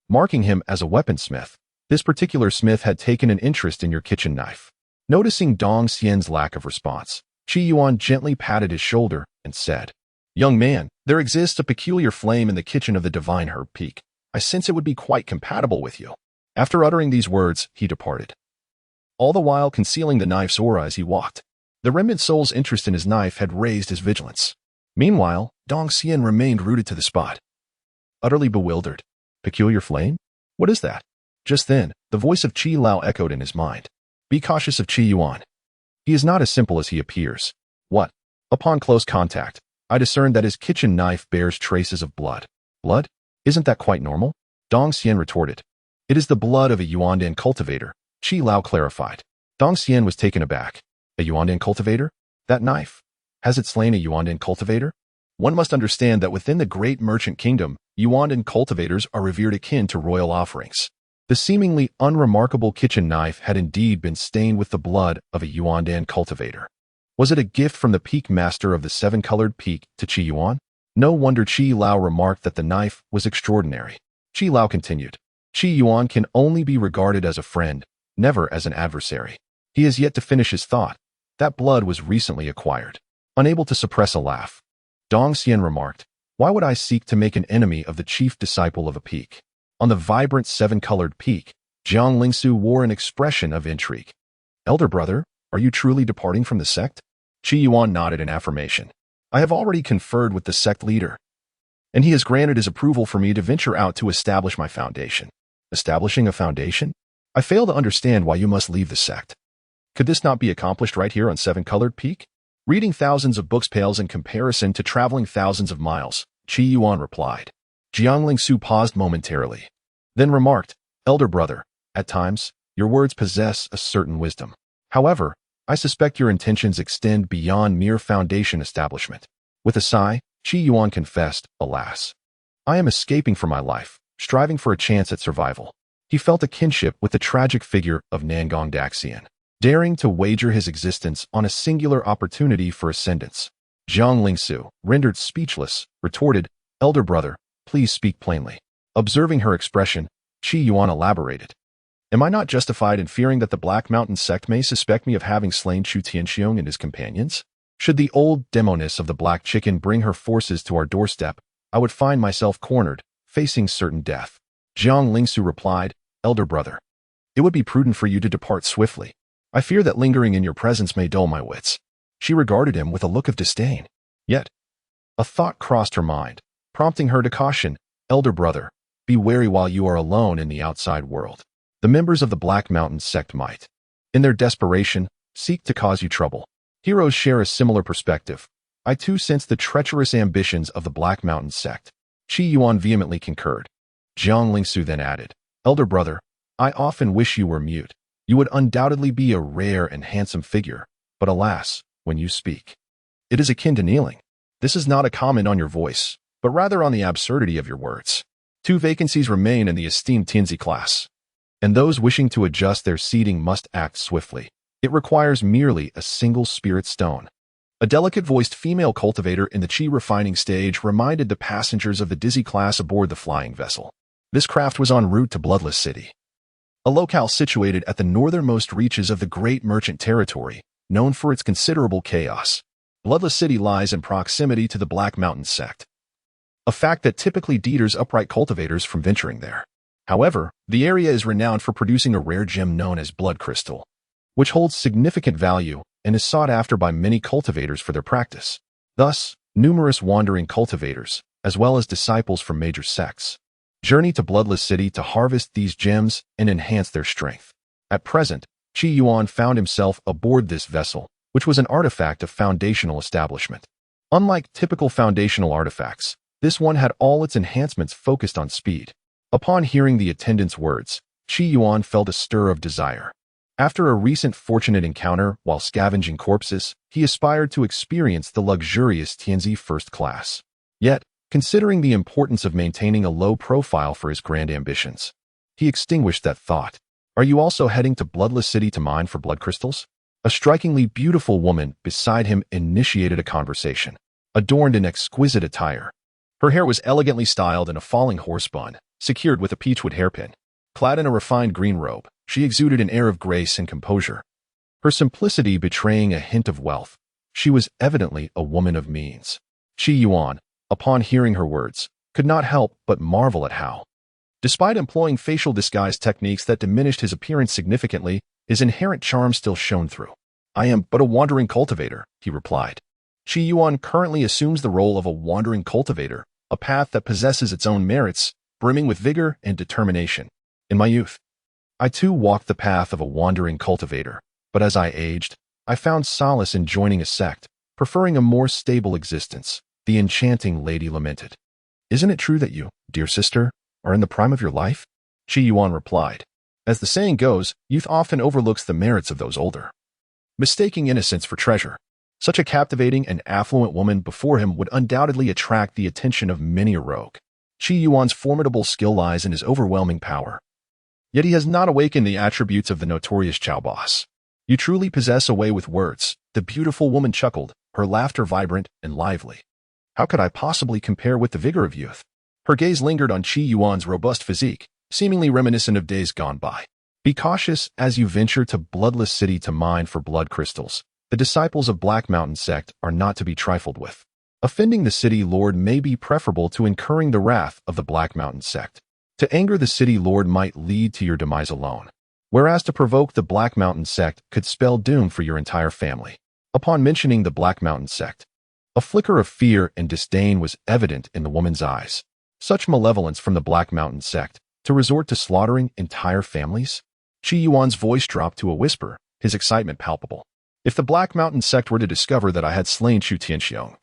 Marking him as a weaponsmith, this particular smith had taken an interest in your kitchen knife. Noticing Dong Xian's lack of response, Qi Yuan gently patted his shoulder and said, Young man, there exists a peculiar flame in the kitchen of the Divine Herb Peak. I sense it would be quite compatible with you. After uttering these words, he departed, all the while concealing the knife's aura as he walked. The remnant soul's interest in his knife had raised his vigilance. Meanwhile, Dong Xian remained rooted to the spot, utterly bewildered. Peculiar flame? What is that? Just then, the voice of Qi Lao echoed in his mind. Be cautious of Qi Yuan. He is not as simple as he appears. What? Upon close contact, I discerned that his kitchen knife bears traces of blood. Blood? Isn't that quite normal? Dong Xian retorted. It is the blood of a Yuandan cultivator, Qi Lao clarified. Dong Xian was taken aback. A Yuandan cultivator? That knife? Has it slain a Yuandan cultivator? One must understand that within the great merchant kingdom, Yuandan cultivators are revered akin to royal offerings. The seemingly unremarkable kitchen knife had indeed been stained with the blood of a Yuandan cultivator. Was it a gift from the peak master of the seven-colored peak to Qi Yuan? No wonder Qi Lao remarked that the knife was extraordinary. Qi Lao continued. Qi Yuan can only be regarded as a friend, never as an adversary. He has yet to finish his thought. That blood was recently acquired. Unable to suppress a laugh, Dong Xian remarked, why would I seek to make an enemy of the chief disciple of a peak? On the vibrant seven-colored peak, Jiang Lingsu wore an expression of intrigue. Elder brother, are you truly departing from the sect? Qi Yuan nodded in affirmation. I have already conferred with the sect leader, and he has granted his approval for me to venture out to establish my foundation. Establishing a foundation? I fail to understand why you must leave the sect. Could this not be accomplished right here on Seven-Colored Peak? Reading thousands of books pales in comparison to traveling thousands of miles, Qi Yuan replied. Jiang Lingsu paused momentarily, then remarked, Elder brother, at times, your words possess a certain wisdom. However, I suspect your intentions extend beyond mere foundation establishment. With a sigh, Qi Yuan confessed, alas, I am escaping for my life, striving for a chance at survival. He felt a kinship with the tragic figure of Nangong Daxian, daring to wager his existence on a singular opportunity for ascendance. Jiang Lingsu, rendered speechless, retorted, Elder brother, please speak plainly. Observing her expression, Qi Yuan elaborated. Am I not justified in fearing that the Black Mountain sect may suspect me of having slain Chu Tianxiong and his companions? Should the old demoness of the Black Chicken bring her forces to our doorstep, I would find myself cornered, facing certain death. Jiang Lingsu replied, Elder brother, it would be prudent for you to depart swiftly. I fear that lingering in your presence may dull my wits. She regarded him with a look of disdain. Yet, a thought crossed her mind, prompting her to caution, Elder brother, be wary while you are alone in the outside world. The members of the Black Mountain sect might, in their desperation, seek to cause you trouble. Heroes share a similar perspective. I too sense the treacherous ambitions of the Black Mountain sect. Qi Yuan vehemently concurred. Jiang Lingsu then added, Elder brother, I often wish you were mute. You would undoubtedly be a rare and handsome figure, but alas, when you speak, it is akin to kneeling. This is not a comment on your voice, but rather on the absurdity of your words. 2 vacancies remain in the esteemed Tianzi class. and those wishing to adjust their seating must act swiftly. It requires merely a single spirit stone. A delicate-voiced female cultivator in the Qi refining stage reminded the passengers of the dizzy class aboard the flying vessel. This craft was en route to Bloodless City, a locale situated at the northernmost reaches of the Great Merchant Territory, known for its considerable chaos. Bloodless City lies in proximity to the Black Mountain sect, a fact that typically deters upright cultivators from venturing there. However, the area is renowned for producing a rare gem known as blood crystal, which holds significant value and is sought after by many cultivators for their practice. Thus, numerous wandering cultivators, as well as disciples from major sects, journey to Bloodless City to harvest these gems and enhance their strength. At present, Qi Yuan found himself aboard this vessel, which was an artifact of foundational establishment. Unlike typical foundational artifacts, this one had all its enhancements focused on speed. Upon hearing the attendant's words, Qi Yuan felt a stir of desire. After a recent fortunate encounter while scavenging corpses, he aspired to experience the luxurious Tianzi first class. Yet, considering the importance of maintaining a low profile for his grand ambitions, he extinguished that thought. Are you also heading to Bloodless City to mine for blood crystals? A strikingly beautiful woman beside him initiated a conversation, adorned in exquisite attire. Her hair was elegantly styled in a falling horse bun, secured with a peachwood hairpin. Clad in a refined green robe, she exuded an air of grace and composure, her simplicity betraying a hint of wealth. She was evidently a woman of means. Qi Yuan, upon hearing her words, could not help but marvel at how, despite employing facial disguise techniques that diminished his appearance significantly, his inherent charm still shone through. I am but a wandering cultivator, he replied. Qi Yuan currently assumes the role of a wandering cultivator, a path that possesses its own merits, brimming with vigor and determination. In my youth, I too walked the path of a wandering cultivator, but as I aged, I found solace in joining a sect, preferring a more stable existence, the enchanting lady lamented. Isn't it true that you, dear sister, are in the prime of your life? Qi Yuan replied. As the saying goes, youth often overlooks the merits of those older, mistaking innocence for treasure. Such a captivating and affluent woman before him would undoubtedly attract the attention of many a rogue. Qi Yuan's formidable skill lies in his overwhelming power. Yet he has not awakened the attributes of the notorious Chow boss. You truly possess a way with words, the beautiful woman chuckled, her laughter vibrant and lively. How could I possibly compare with the vigor of youth? Her gaze lingered on Qi Yuan's robust physique, seemingly reminiscent of days gone by. Be cautious as you venture to Bloodless City to mine for blood crystals. The disciples of Black Mountain sect are not to be trifled with. Offending the city lord may be preferable to incurring the wrath of the Black Mountain sect. To anger the city lord might lead to your demise alone, whereas to provoke the Black Mountain sect could spell doom for your entire family. Upon mentioning the Black Mountain sect, a flicker of fear and disdain was evident in the woman's eyes. Such malevolence from the Black Mountain sect, to resort to slaughtering entire families? Qi Yuan's voice dropped to a whisper, his excitement palpable. If the Black Mountain sect were to discover that I had slain Chu Tianxiong,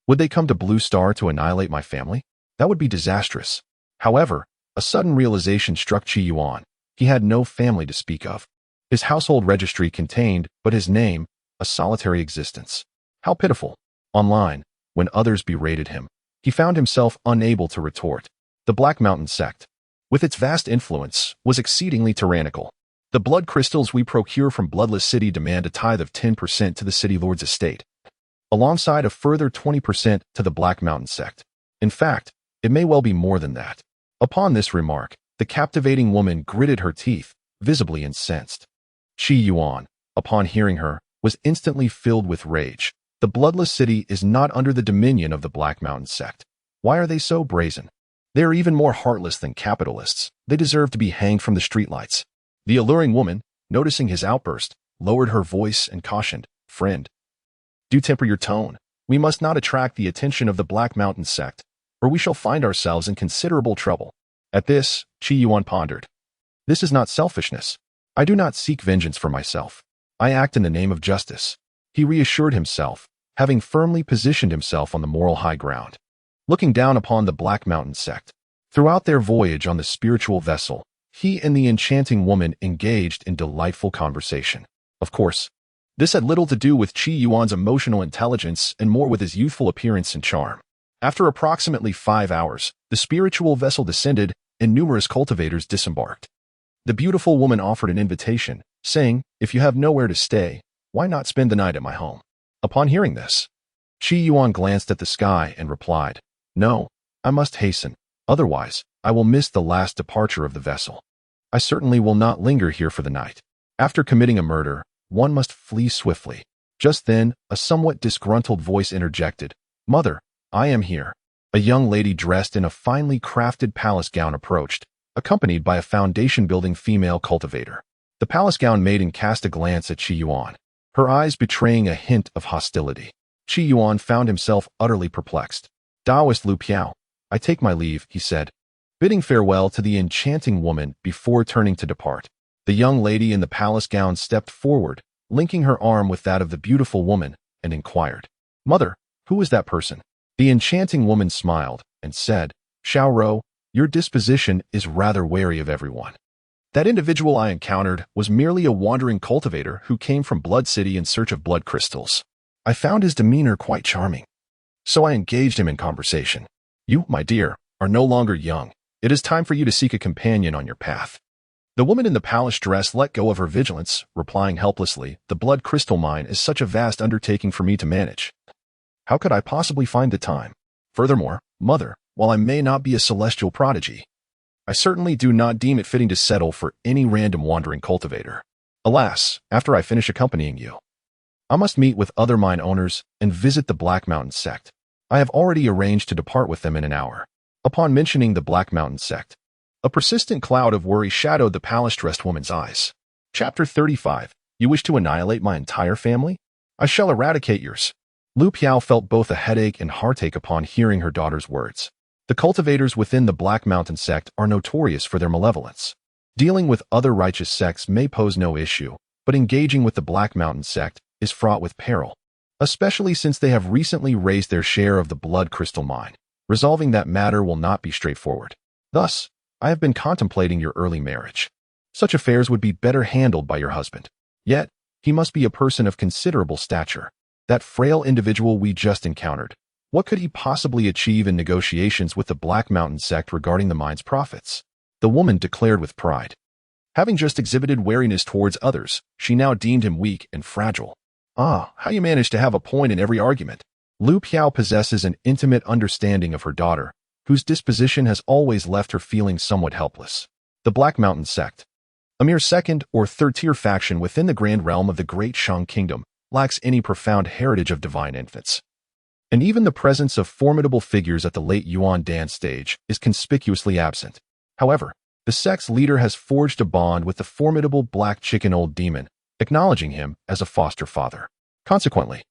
would they come to Blue Star to annihilate my family? That would be disastrous. However, a sudden realization struck Qi Yuan. He had no family to speak of. His household registry contained but his name, a solitary existence. How pitiful. Online, when others berated him, he found himself unable to retort. The Black Mountain sect, with its vast influence, was exceedingly tyrannical. The blood crystals we procure from Bloodless City demand a tithe of 10% to the city lord's estate, alongside a further 20% to the Black Mountain sect. In fact, it may well be more than that. Upon this remark, the captivating woman gritted her teeth, visibly incensed. Qi Yuan, upon hearing her, was instantly filled with rage. The Bloodless City is not under the dominion of the Black Mountain sect. Why are they so brazen? They are even more heartless than capitalists. They deserve to be hanged from the streetlights. The alluring woman, noticing his outburst, lowered her voice and cautioned, Friend, do temper your tone. We must not attract the attention of the Black Mountain sect, or we shall find ourselves in considerable trouble. At this, Qi Yuan pondered. This is not selfishness. I do not seek vengeance for myself. I act in the name of justice. He reassured himself, having firmly positioned himself on the moral high ground. Looking down upon the Black Mountain sect, throughout their voyage on the spiritual vessel, he and the enchanting woman engaged in delightful conversation. Of course, this had little to do with Qi Yuan's emotional intelligence and more with his youthful appearance and charm. After approximately 5 hours, the spiritual vessel descended and numerous cultivators disembarked. The beautiful woman offered an invitation, saying, "If you have nowhere to stay, why not spend the night at my home?" Upon hearing this, Qi Yuan glanced at the sky and replied, "No, I must hasten, otherwise I will miss the last departure of the vessel. I certainly will not linger here for the night. After committing a murder, one must flee swiftly." Just then, a somewhat disgruntled voice interjected, "Mother, I am here." A young lady dressed in a finely crafted palace gown approached, accompanied by a foundation-building female cultivator. The palace gown maiden cast a glance at Qi Yuan, her eyes betraying a hint of hostility. Qi Yuan found himself utterly perplexed. "Taoist Lu Piao, I take my leave," he said, bidding farewell to the enchanting woman before turning to depart. The young lady in the palace gown stepped forward, linking her arm with that of the beautiful woman, and inquired, "Mother, who is that person?" The enchanting woman smiled and said, "Xiao Rou, your disposition is rather wary of everyone. That individual I encountered was merely a wandering cultivator who came from Blood City in search of blood crystals. I found his demeanor quite charming, so I engaged him in conversation. You, my dear, are no longer young. It is time for you to seek a companion on your path." The woman in the palace dress let go of her vigilance, replying helplessly, "The blood crystal mine is such a vast undertaking for me to manage. How could I possibly find the time? Furthermore, mother, while I may not be a celestial prodigy, I certainly do not deem it fitting to settle for any random wandering cultivator. Alas, after I finish accompanying you, I must meet with other mine owners and visit the Black Mountain sect. I have already arranged to depart with them in an hour." Upon mentioning the Black Mountain sect, a persistent cloud of worry shadowed the palace-dressed woman's eyes. Chapter 35. You wish to annihilate my entire family? I shall eradicate yours. Lu Piao felt both a headache and heartache upon hearing her daughter's words. The cultivators within the Black Mountain sect are notorious for their malevolence. Dealing with other righteous sects may pose no issue, but engaging with the Black Mountain sect is fraught with peril, especially since they have recently raised their share of the blood crystal mine. Resolving that matter will not be straightforward. Thus, I have been contemplating your early marriage. Such affairs would be better handled by your husband. Yet, he must be a person of considerable stature. That frail individual we just encountered, what could he possibly achieve in negotiations with the Black Mountain sect regarding the mine's profits? The woman declared with pride. Having just exhibited wariness towards others, she now deemed him weak and fragile. "Ah, how you manage to have a point in every argument." Lu Piao possesses an intimate understanding of her daughter, whose disposition has always left her feeling somewhat helpless. The Black Mountain sect, a mere second or third-tier faction within the grand realm of the Great Shang Kingdom, lacks any profound heritage of divine infants. And even the presence of formidable figures at the late Yuan dance stage is conspicuously absent. However, the sect's leader has forged a bond with the formidable black chicken old demon, acknowledging him as a foster father. Consequently,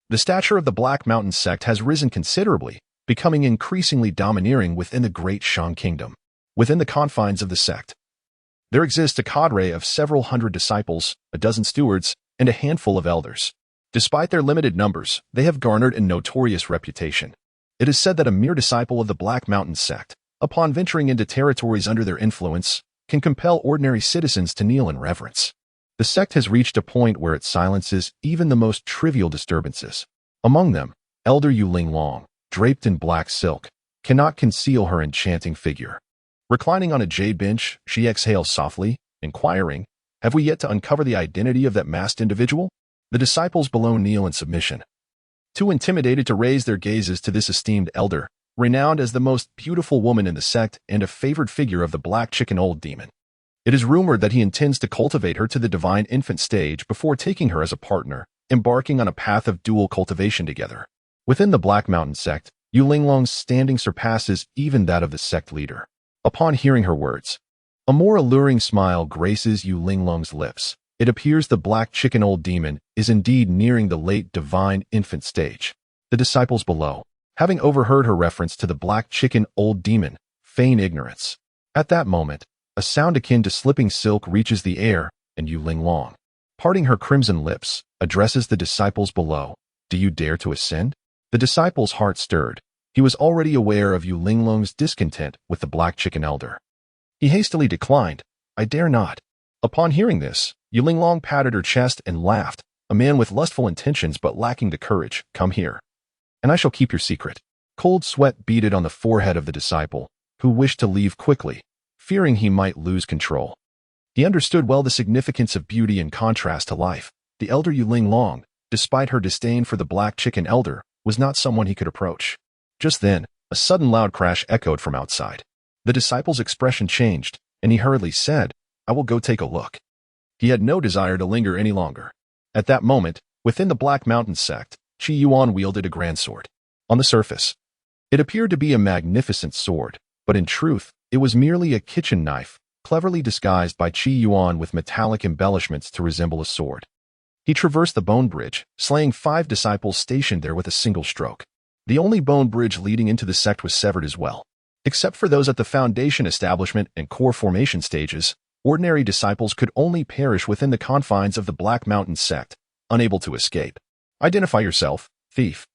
the stature of the Black Mountain sect has risen considerably, becoming increasingly domineering within the Great Shang Kingdom. Within the confines of the sect, there exists a cadre of several hundred disciples, a dozen stewards, and a handful of elders. Despite their limited numbers, they have garnered a notorious reputation. It is said that a mere disciple of the Black Mountain sect, upon venturing into territories under their influence, can compel ordinary citizens to kneel in reverence. The sect has reached a point where it silences even the most trivial disturbances. Among them, Elder Yu Linglong, draped in black silk, cannot conceal her enchanting figure. Reclining on a jade bench, she exhales softly, inquiring, "Have we yet to uncover the identity of that masked individual?" The disciples below kneel in submission, too intimidated to raise their gazes to this esteemed elder, renowned as the most beautiful woman in the sect and a favored figure of the black chicken old demon. It is rumored that he intends to cultivate her to the divine infant stage before taking her as a partner, embarking on a path of dual cultivation together. Within the Black Mountain sect, Yu Linglong's standing surpasses even that of the sect leader. Upon hearing her words, a more alluring smile graces Yu Linglong's lips. It appears the black chicken old demon is indeed nearing the late divine infant stage. The disciples below, having overheard her reference to the black chicken old demon, feign ignorance. At that moment, a sound akin to slipping silk reaches the air, and Yu Linglong, parting her crimson lips, addresses the disciples below. "Do you dare to ascend?" The disciple's heart stirred. He was already aware of Yu Linglong's discontent with the black chicken elder. He hastily declined, "I dare not." Upon hearing this, Yu Linglong patted her chest and laughed. "A man with lustful intentions but lacking the courage, come here, and I shall keep your secret." Cold sweat beaded on the forehead of the disciple, who wished to leave quickly, fearing he might lose control. He understood well the significance of beauty in contrast to life. The elder Yuling Long, despite her disdain for the black chicken elder, was not someone he could approach. Just then, a sudden loud crash echoed from outside. The disciple's expression changed, and he hurriedly said, "I will go take a look." He had no desire to linger any longer. At that moment, within the Black Mountain sect, Qi Yuan wielded a grand sword. On the surface, it appeared to be a magnificent sword, but in truth, it was merely a kitchen knife, cleverly disguised by Qi Yuan with metallic embellishments to resemble a sword. He traversed the bone bridge, slaying 5 disciples stationed there with a single stroke. The only bone bridge leading into the sect was severed as well. Except for those at the Foundation Establishment and core formation stages, ordinary disciples could only perish within the confines of the Black Mountain sect, unable to escape. "Identify yourself, thief.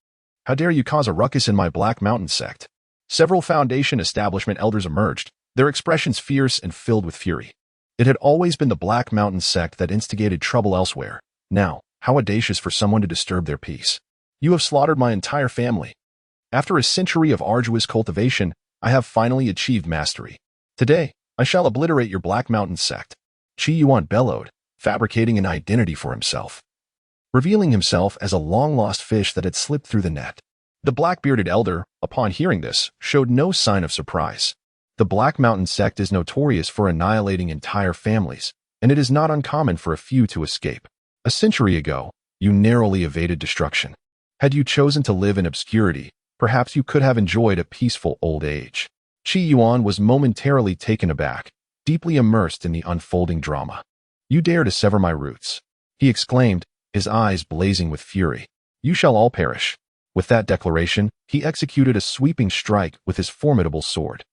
How dare you cause a ruckus in my Black Mountain sect?" Several Foundation Establishment elders emerged, their expressions fierce and filled with fury. It had always been the Black Mountain sect that instigated trouble elsewhere. Now, how audacious for someone to disturb their peace. "You have slaughtered my entire family. After a century of arduous cultivation, I have finally achieved mastery. Today, I shall obliterate your Black Mountain sect." Qi Yuan bellowed, fabricating an identity for himself, revealing himself as a long-lost fish that had slipped through the net. The black-bearded elder, upon hearing this, showed no sign of surprise. The Black Mountain sect is notorious for annihilating entire families, and it is not uncommon for a few to escape. A century ago, you narrowly evaded destruction. Had you chosen to live in obscurity, perhaps you could have enjoyed a peaceful old age. Qi Yuan was momentarily taken aback, deeply immersed in the unfolding drama. "You dare to sever my roots," he exclaimed, his eyes blazing with fury. "You shall all perish." With that declaration, he executed a sweeping strike with his formidable sword.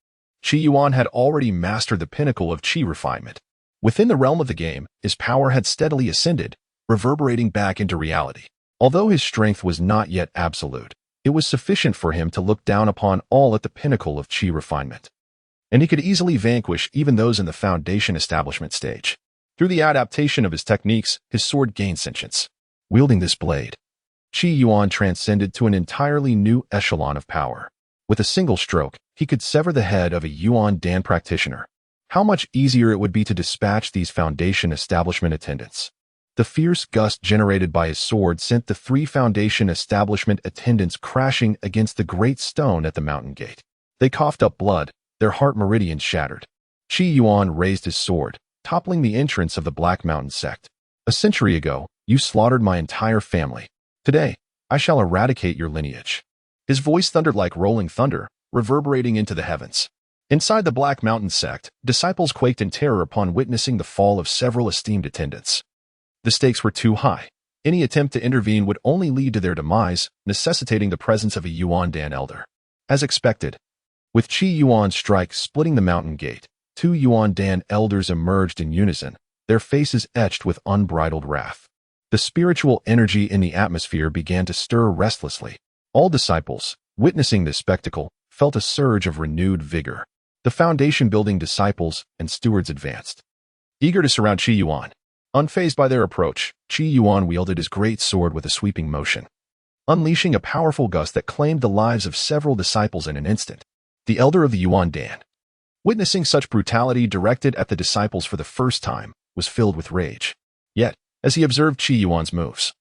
Qi Yuan had already mastered the pinnacle of Qi refinement. Within the realm of the game, his power had steadily ascended, reverberating back into reality. Although his strength was not yet absolute, it was sufficient for him to look down upon all at the pinnacle of Qi refinement. And he could easily vanquish even those in the Foundation Establishment stage. Through the adaptation of his techniques, his sword gained sentience. Wielding this blade, Qi Yuan transcended to an entirely new echelon of power. With a single stroke, he could sever the head of a Yuan Dan practitioner. How much easier it would be to dispatch these Foundation Establishment attendants. The fierce gust generated by his sword sent the 3 Foundation Establishment attendants crashing against the great stone at the mountain gate. They coughed up blood, their heart meridians shattered. Qi Yuan raised his sword, toppling the entrance of the Black Mountain sect. "A century ago, you slaughtered my entire family. Today, I shall eradicate your lineage." His voice thundered like rolling thunder, reverberating into the heavens. Inside the Black Mountain sect, disciples quaked in terror upon witnessing the fall of several esteemed attendants. The stakes were too high. Any attempt to intervene would only lead to their demise, necessitating the presence of a Yuan Dan elder. As expected, with Qi Yuan's strike splitting the mountain gate, 2 Yuan Dan elders emerged in unison, their faces etched with unbridled wrath. The spiritual energy in the atmosphere began to stir restlessly. All disciples, witnessing this spectacle, felt a surge of renewed vigor. The foundation-building disciples and stewards advanced, eager to surround Qi Yuan. Unfazed by their approach, Qi Yuan wielded his great sword with a sweeping motion, unleashing a powerful gust that claimed the lives of several disciples in an instant. The elder of the Yuan Dan, witnessing such brutality directed at the disciples for the first time, was filled with rage. Yet, as he observed Qi Yuan's moves,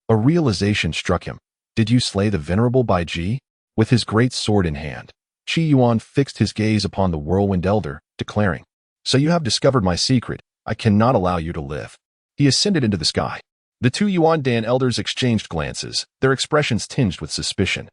a realization struck him. Did you slay the venerable Bai Ji? With his great sword in hand, Qi Yuan fixed his gaze upon the whirlwind elder, declaring, "So you have discovered my secret. I cannot allow you to live." He ascended into the sky. The 2 Yuan Dan elders exchanged glances, their expressions tinged with suspicion.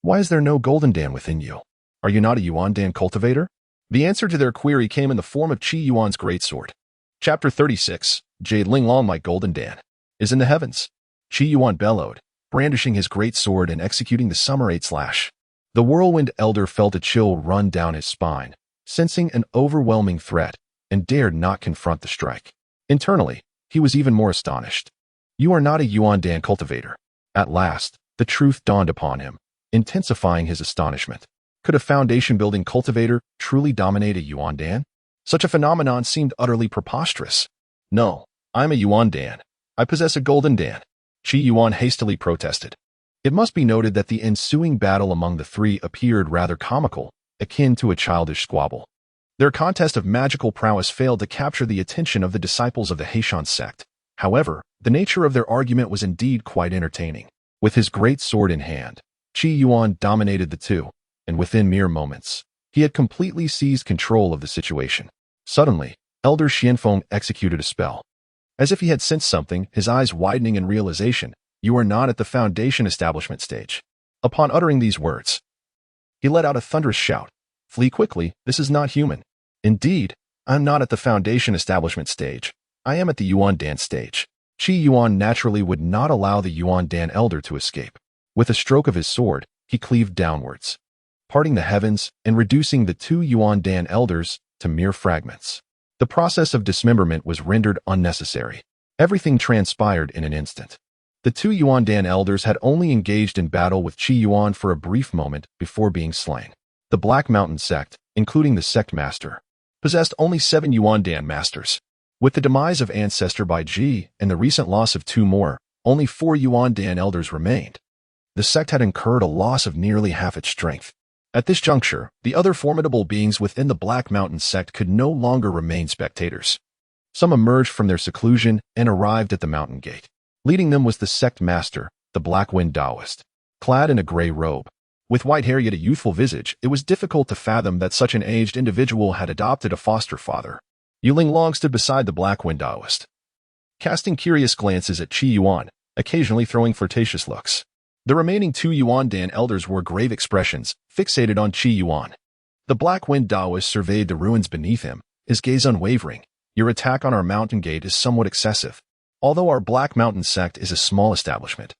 "Why is there no golden Dan within you? Are you not a Yuan Dan cultivator?" The answer to their query came in the form of Qi Yuan's great sword. Chapter 36, Jade Linglong, my golden Dan, is in the heavens. Qi Yuan bellowed, brandishing his great sword and executing the summer 8 slash. The whirlwind elder felt a chill run down his spine, sensing an overwhelming threat, and dared not confront the strike. Internally, he was even more astonished. "You are not a Yuan Dan cultivator." At last, the truth dawned upon him, intensifying his astonishment. Could a foundation-building cultivator truly dominate a Yuan Dan? Such a phenomenon seemed utterly preposterous. "No, I'm a Yuan Dan. I possess a golden Dan," Qi Yuan hastily protested. It must be noted that the ensuing battle among the 3 appeared rather comical, akin to a childish squabble. Their contest of magical prowess failed to capture the attention of the disciples of the Heishan sect. However, the nature of their argument was indeed quite entertaining. With his great sword in hand, Qi Yuan dominated the two, and within mere moments, he had completely seized control of the situation. Suddenly, Elder Xianfeng executed a spell. As if he had sensed something, his eyes widening in realization, "You are not at the Foundation Establishment stage." Upon uttering these words, he let out a thunderous shout. "Flee quickly, this is not human. Indeed, I'm not at the Foundation Establishment stage. I am at the Yuan Dan stage." Qi Yuan naturally would not allow the Yuan Dan elder to escape. With a stroke of his sword, he cleaved downwards, parting the heavens and reducing the two Yuan Dan elders to mere fragments. The process of dismemberment was rendered unnecessary. Everything transpired in an instant. The two Yuan Dan elders had only engaged in battle with Qi Yuan for a brief moment before being slain. The Black Mountain sect, including the sect master, possessed only 7 Yuan Dan masters. With the demise of Ancestor by Ji and the recent loss of 2 more, only 4 Yuan Dan elders remained. The sect had incurred a loss of nearly half its strength. At this juncture, the other formidable beings within the Black Mountain sect could no longer remain spectators. Some emerged from their seclusion and arrived at the mountain gate. Leading them was the sect master, the Black Wind Taoist. Clad in a gray robe, with white hair yet a youthful visage, it was difficult to fathom that such an aged individual had adopted a foster father. Yuling Long stood beside the Black Wind Taoist, casting curious glances at Qi Yuan, occasionally throwing flirtatious looks. The remaining 2 Yuan Dan elders wore grave expressions, fixated on Qi Yuan. The Black Wind Taoist surveyed the ruins beneath him, his gaze unwavering. "Your attack on our mountain gate is somewhat excessive. Although our Black Mountain sect is a small establishment,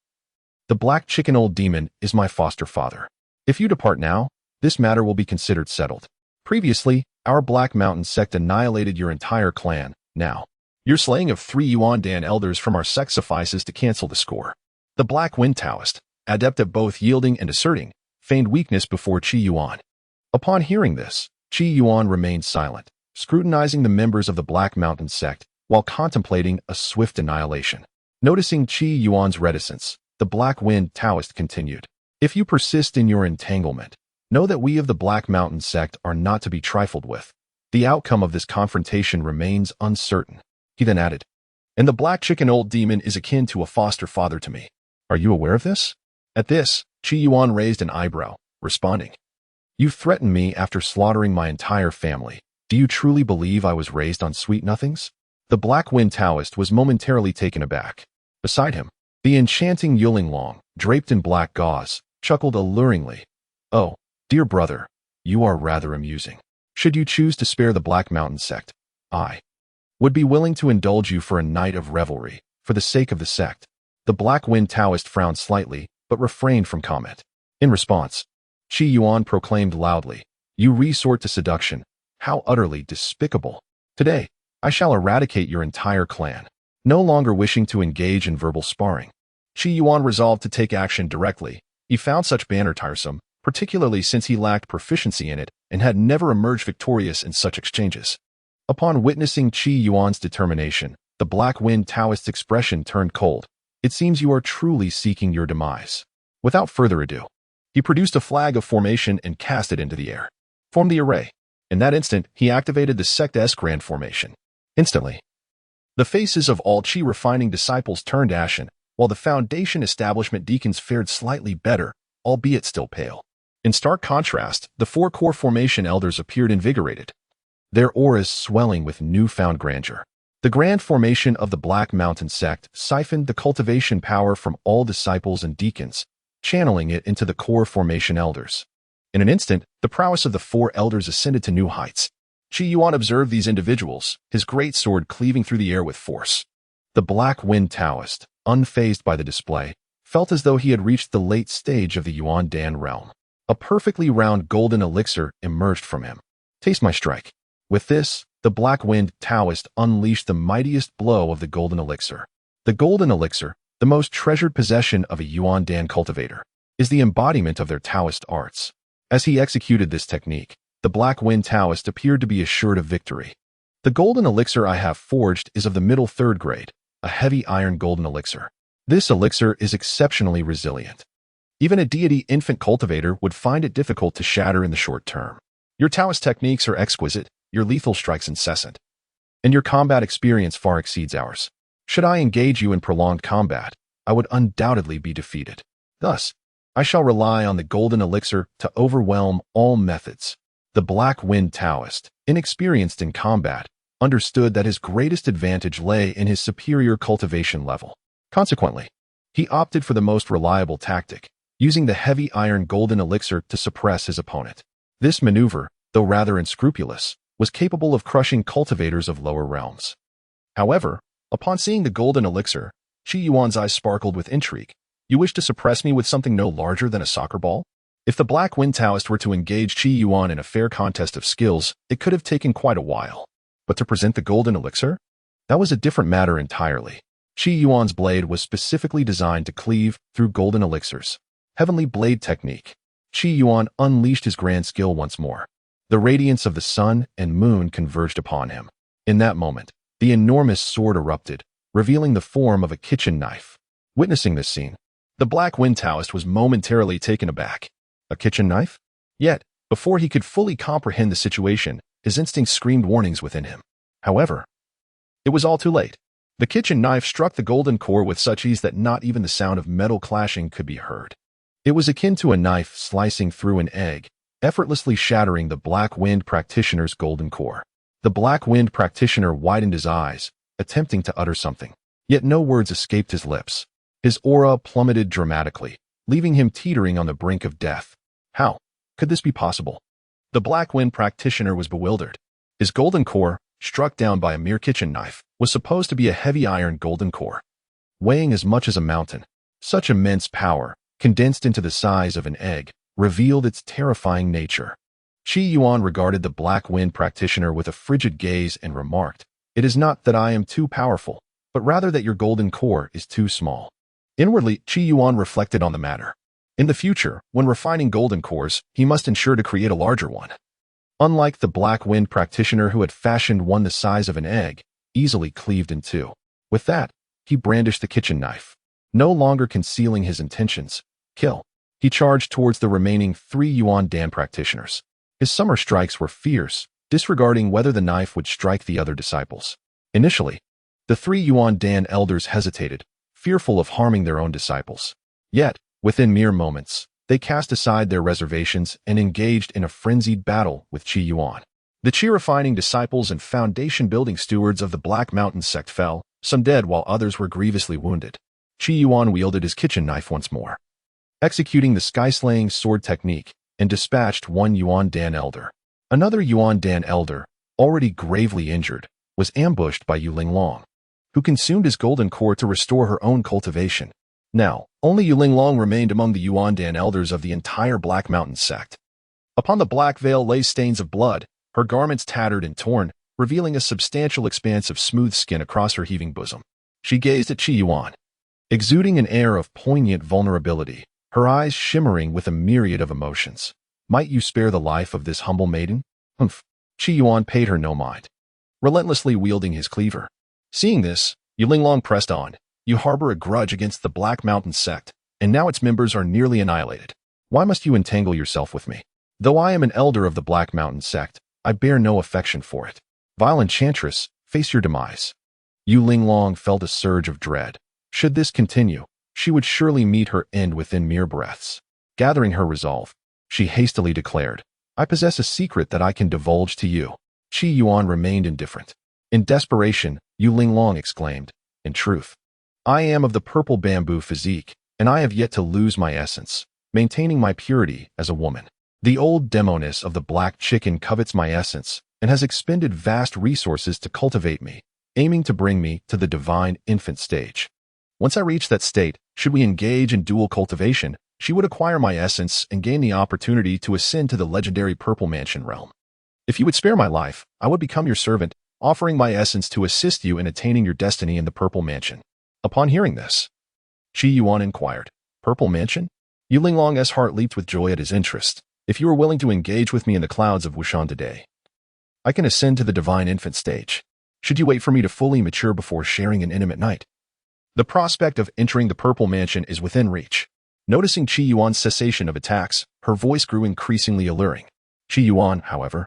the Black Chicken Old Demon is my foster father. If you depart now, this matter will be considered settled. Previously, our Black Mountain sect annihilated your entire clan. Now, your slaying of 3 Yuan Dan elders from our sect suffices to cancel the score." The Black Wind Taoist, adept at both yielding and asserting, feigned weakness before Qi Yuan. Upon hearing this, Qi Yuan remained silent, scrutinizing the members of the Black Mountain sect while contemplating a swift annihilation. Noticing Qi Yuan's reticence, the Black Wind Taoist continued, "If you persist in your entanglement, know that we of the Black Mountain sect are not to be trifled with. The outcome of this confrontation remains uncertain." He then added, "And the Black Chicken Old Demon is akin to a foster father to me. Are you aware of this?" At this, Qi Yuan raised an eyebrow, responding, "You threatened me after slaughtering my entire family. Do you truly believe I was raised on sweet nothings?" The Black Wind Taoist was momentarily taken aback. Beside him, the enchanting Yuling Long, draped in black gauze, chuckled alluringly. "Oh, dear brother, you are rather amusing. Should you choose to spare the Black Mountain sect, I would be willing to indulge you for a night of revelry, for the sake of the sect." The Black Wind Taoist frowned slightly, but refrained from comment. In response, Qi Yuan proclaimed loudly, "You resort to seduction. How utterly despicable. Today, I shall eradicate your entire clan." No longer wishing to engage in verbal sparring, Qi Yuan resolved to take action directly. He found such banter tiresome, particularly since he lacked proficiency in it and had never emerged victorious in such exchanges. Upon witnessing Qi Yuan's determination, the Black Wind Taoist's expression turned cold. "It seems you are truly seeking your demise." Without further ado, he produced a flag of formation and cast it into the air. "Form the array." In that instant, he activated the sect's grand formation. Instantly, the faces of all Qi refining disciples turned ashen, while the Foundation Establishment deacons fared slightly better, albeit still pale. In stark contrast, the 4 core formation elders appeared invigorated, their auras swelling with newfound grandeur. The grand formation of the Black Mountain sect siphoned the cultivation power from all disciples and deacons, channeling it into the core formation elders. In an instant, the prowess of the 4 elders ascended to new heights. Qi Yuan observed these individuals, his great sword cleaving through the air with force. The Black Wind Taoist, unfazed by the display, felt as though he had reached the late stage of the Yuan Dan realm. A perfectly round golden elixir emerged from him. "Taste my strike." With this, the Black Wind Taoist unleashed the mightiest blow of the golden elixir. The golden elixir, the most treasured possession of a Yuan Dan cultivator, is the embodiment of their Taoist arts. As he executed this technique, the Black Wind Taoist appeared to be assured of victory. "The golden elixir I have forged is of the middle 3rd grade, a heavy iron golden elixir. This elixir is exceptionally resilient. Even a deity infant cultivator would find it difficult to shatter in the short term. Your Taoist techniques are exquisite, your lethal strikes incessant, and your combat experience far exceeds ours. Should I engage you in prolonged combat, I would undoubtedly be defeated. Thus, I shall rely on the golden elixir to overwhelm all methods. The Black Wind Taoist, inexperienced in combat, understood that his greatest advantage lay in his superior cultivation level. Consequently, he opted for the most reliable tactic, using the heavy iron golden elixir to suppress his opponent. This maneuver, though rather unscrupulous, was capable of crushing cultivators of lower realms. However, upon seeing the golden elixir, Qi Yuan's eyes sparkled with intrigue. You wish to suppress me with something no larger than a soccer ball? If the Black Wind Taoist were to engage Qi Yuan in a fair contest of skills, it could have taken quite a while. But to present the golden elixir? That was a different matter entirely. Qi Yuan's blade was specifically designed to cleave through golden elixirs. Heavenly Blade Technique. Qi Yuan unleashed his grand skill once more. The radiance of the sun and moon converged upon him. In that moment, the enormous sword erupted, revealing the form of a kitchen knife. Witnessing this scene, the Black Wind Taoist was momentarily taken aback. A kitchen knife? Yet, before he could fully comprehend the situation, his instincts screamed warnings within him. However, it was all too late. The kitchen knife struck the golden core with such ease that not even the sound of metal clashing could be heard. It was akin to a knife slicing through an egg, effortlessly shattering the Black Wind practitioner's golden core. The Black Wind practitioner widened his eyes, attempting to utter something. Yet no words escaped his lips. His aura plummeted dramatically, leaving him teetering on the brink of death. How could this be possible? The Black Wind practitioner was bewildered. His golden core, struck down by a mere kitchen knife, was supposed to be a heavy iron golden core, weighing as much as a mountain. Such immense power, condensed into the size of an egg, revealed its terrifying nature. Qi Yuan regarded the Black Wind practitioner with a frigid gaze and remarked, "It is not that I am too powerful, but rather that your golden core is too small." Inwardly, Qi Yuan reflected on the matter. In the future, when refining golden cores, he must ensure to create a larger one. Unlike the Black Wind practitioner who had fashioned one the size of an egg, easily cleaved in two. With that, he brandished the kitchen knife. No longer concealing his intentions, kill. He charged towards the remaining 3 Yuan Dan practitioners. His summer strikes were fierce, disregarding whether the knife would strike the other disciples. Initially, the 3 Yuan Dan elders hesitated, fearful of harming their own disciples. Yet, within mere moments, they cast aside their reservations and engaged in a frenzied battle with Qi Yuan. The Qi refining disciples and foundation-building stewards of the Black Mountain sect fell, some dead while others were grievously wounded. Qi Yuan wielded his kitchen knife once more, executing the sky-slaying sword technique, and dispatched 1 Yuan Dan elder. Another Yuan Dan elder, already gravely injured, was ambushed by Yuling Long, who consumed his golden core to restore her own cultivation. Now, only Yuling Long remained among the Yuan Dan elders of the entire Black Mountain sect. Upon the black veil lay stains of blood, her garments tattered and torn, revealing a substantial expanse of smooth skin across her heaving bosom. She gazed at Qi Yuan, exuding an air of poignant vulnerability, her eyes shimmering with a myriad of emotions. "Might you spare the life of this humble maiden?" Humph. Qi Yuan paid her no mind, relentlessly wielding his cleaver. Seeing this, Yuling Long pressed on. "You harbor a grudge against the Black Mountain sect, and now its members are nearly annihilated. Why must you entangle yourself with me? Though I am an elder of the Black Mountain sect, I bear no affection for it. Vile enchantress, face your demise." Yuling Long felt a surge of dread. Should this continue, she would surely meet her end within mere breaths. Gathering her resolve, she hastily declared, "I possess a secret that I can divulge to you." Qi Yuan remained indifferent. In desperation, Yuling Long exclaimed, "In truth, I am of the purple bamboo physique, and I have yet to lose my essence, maintaining my purity as a woman. The old demoness of the black chicken covets my essence and has expended vast resources to cultivate me, aiming to bring me to the divine infant stage. Once I reach that state, should we engage in dual cultivation, she would acquire my essence and gain the opportunity to ascend to the legendary Purple Mansion realm. If you would spare my life, I would become your servant, offering my essence to assist you in attaining your destiny in the Purple Mansion." Upon hearing this, Qi Yuan inquired, "Purple Mansion?" Yuling Long's heart leaped with joy at his interest. "If you are willing to engage with me in the clouds of Wushan today, I can ascend to the divine infant stage. Should you wait for me to fully mature before sharing an intimate night? The prospect of entering the Purple Mansion is within reach." Noticing Qi Yuan's cessation of attacks, her voice grew increasingly alluring. Qi Yuan, however,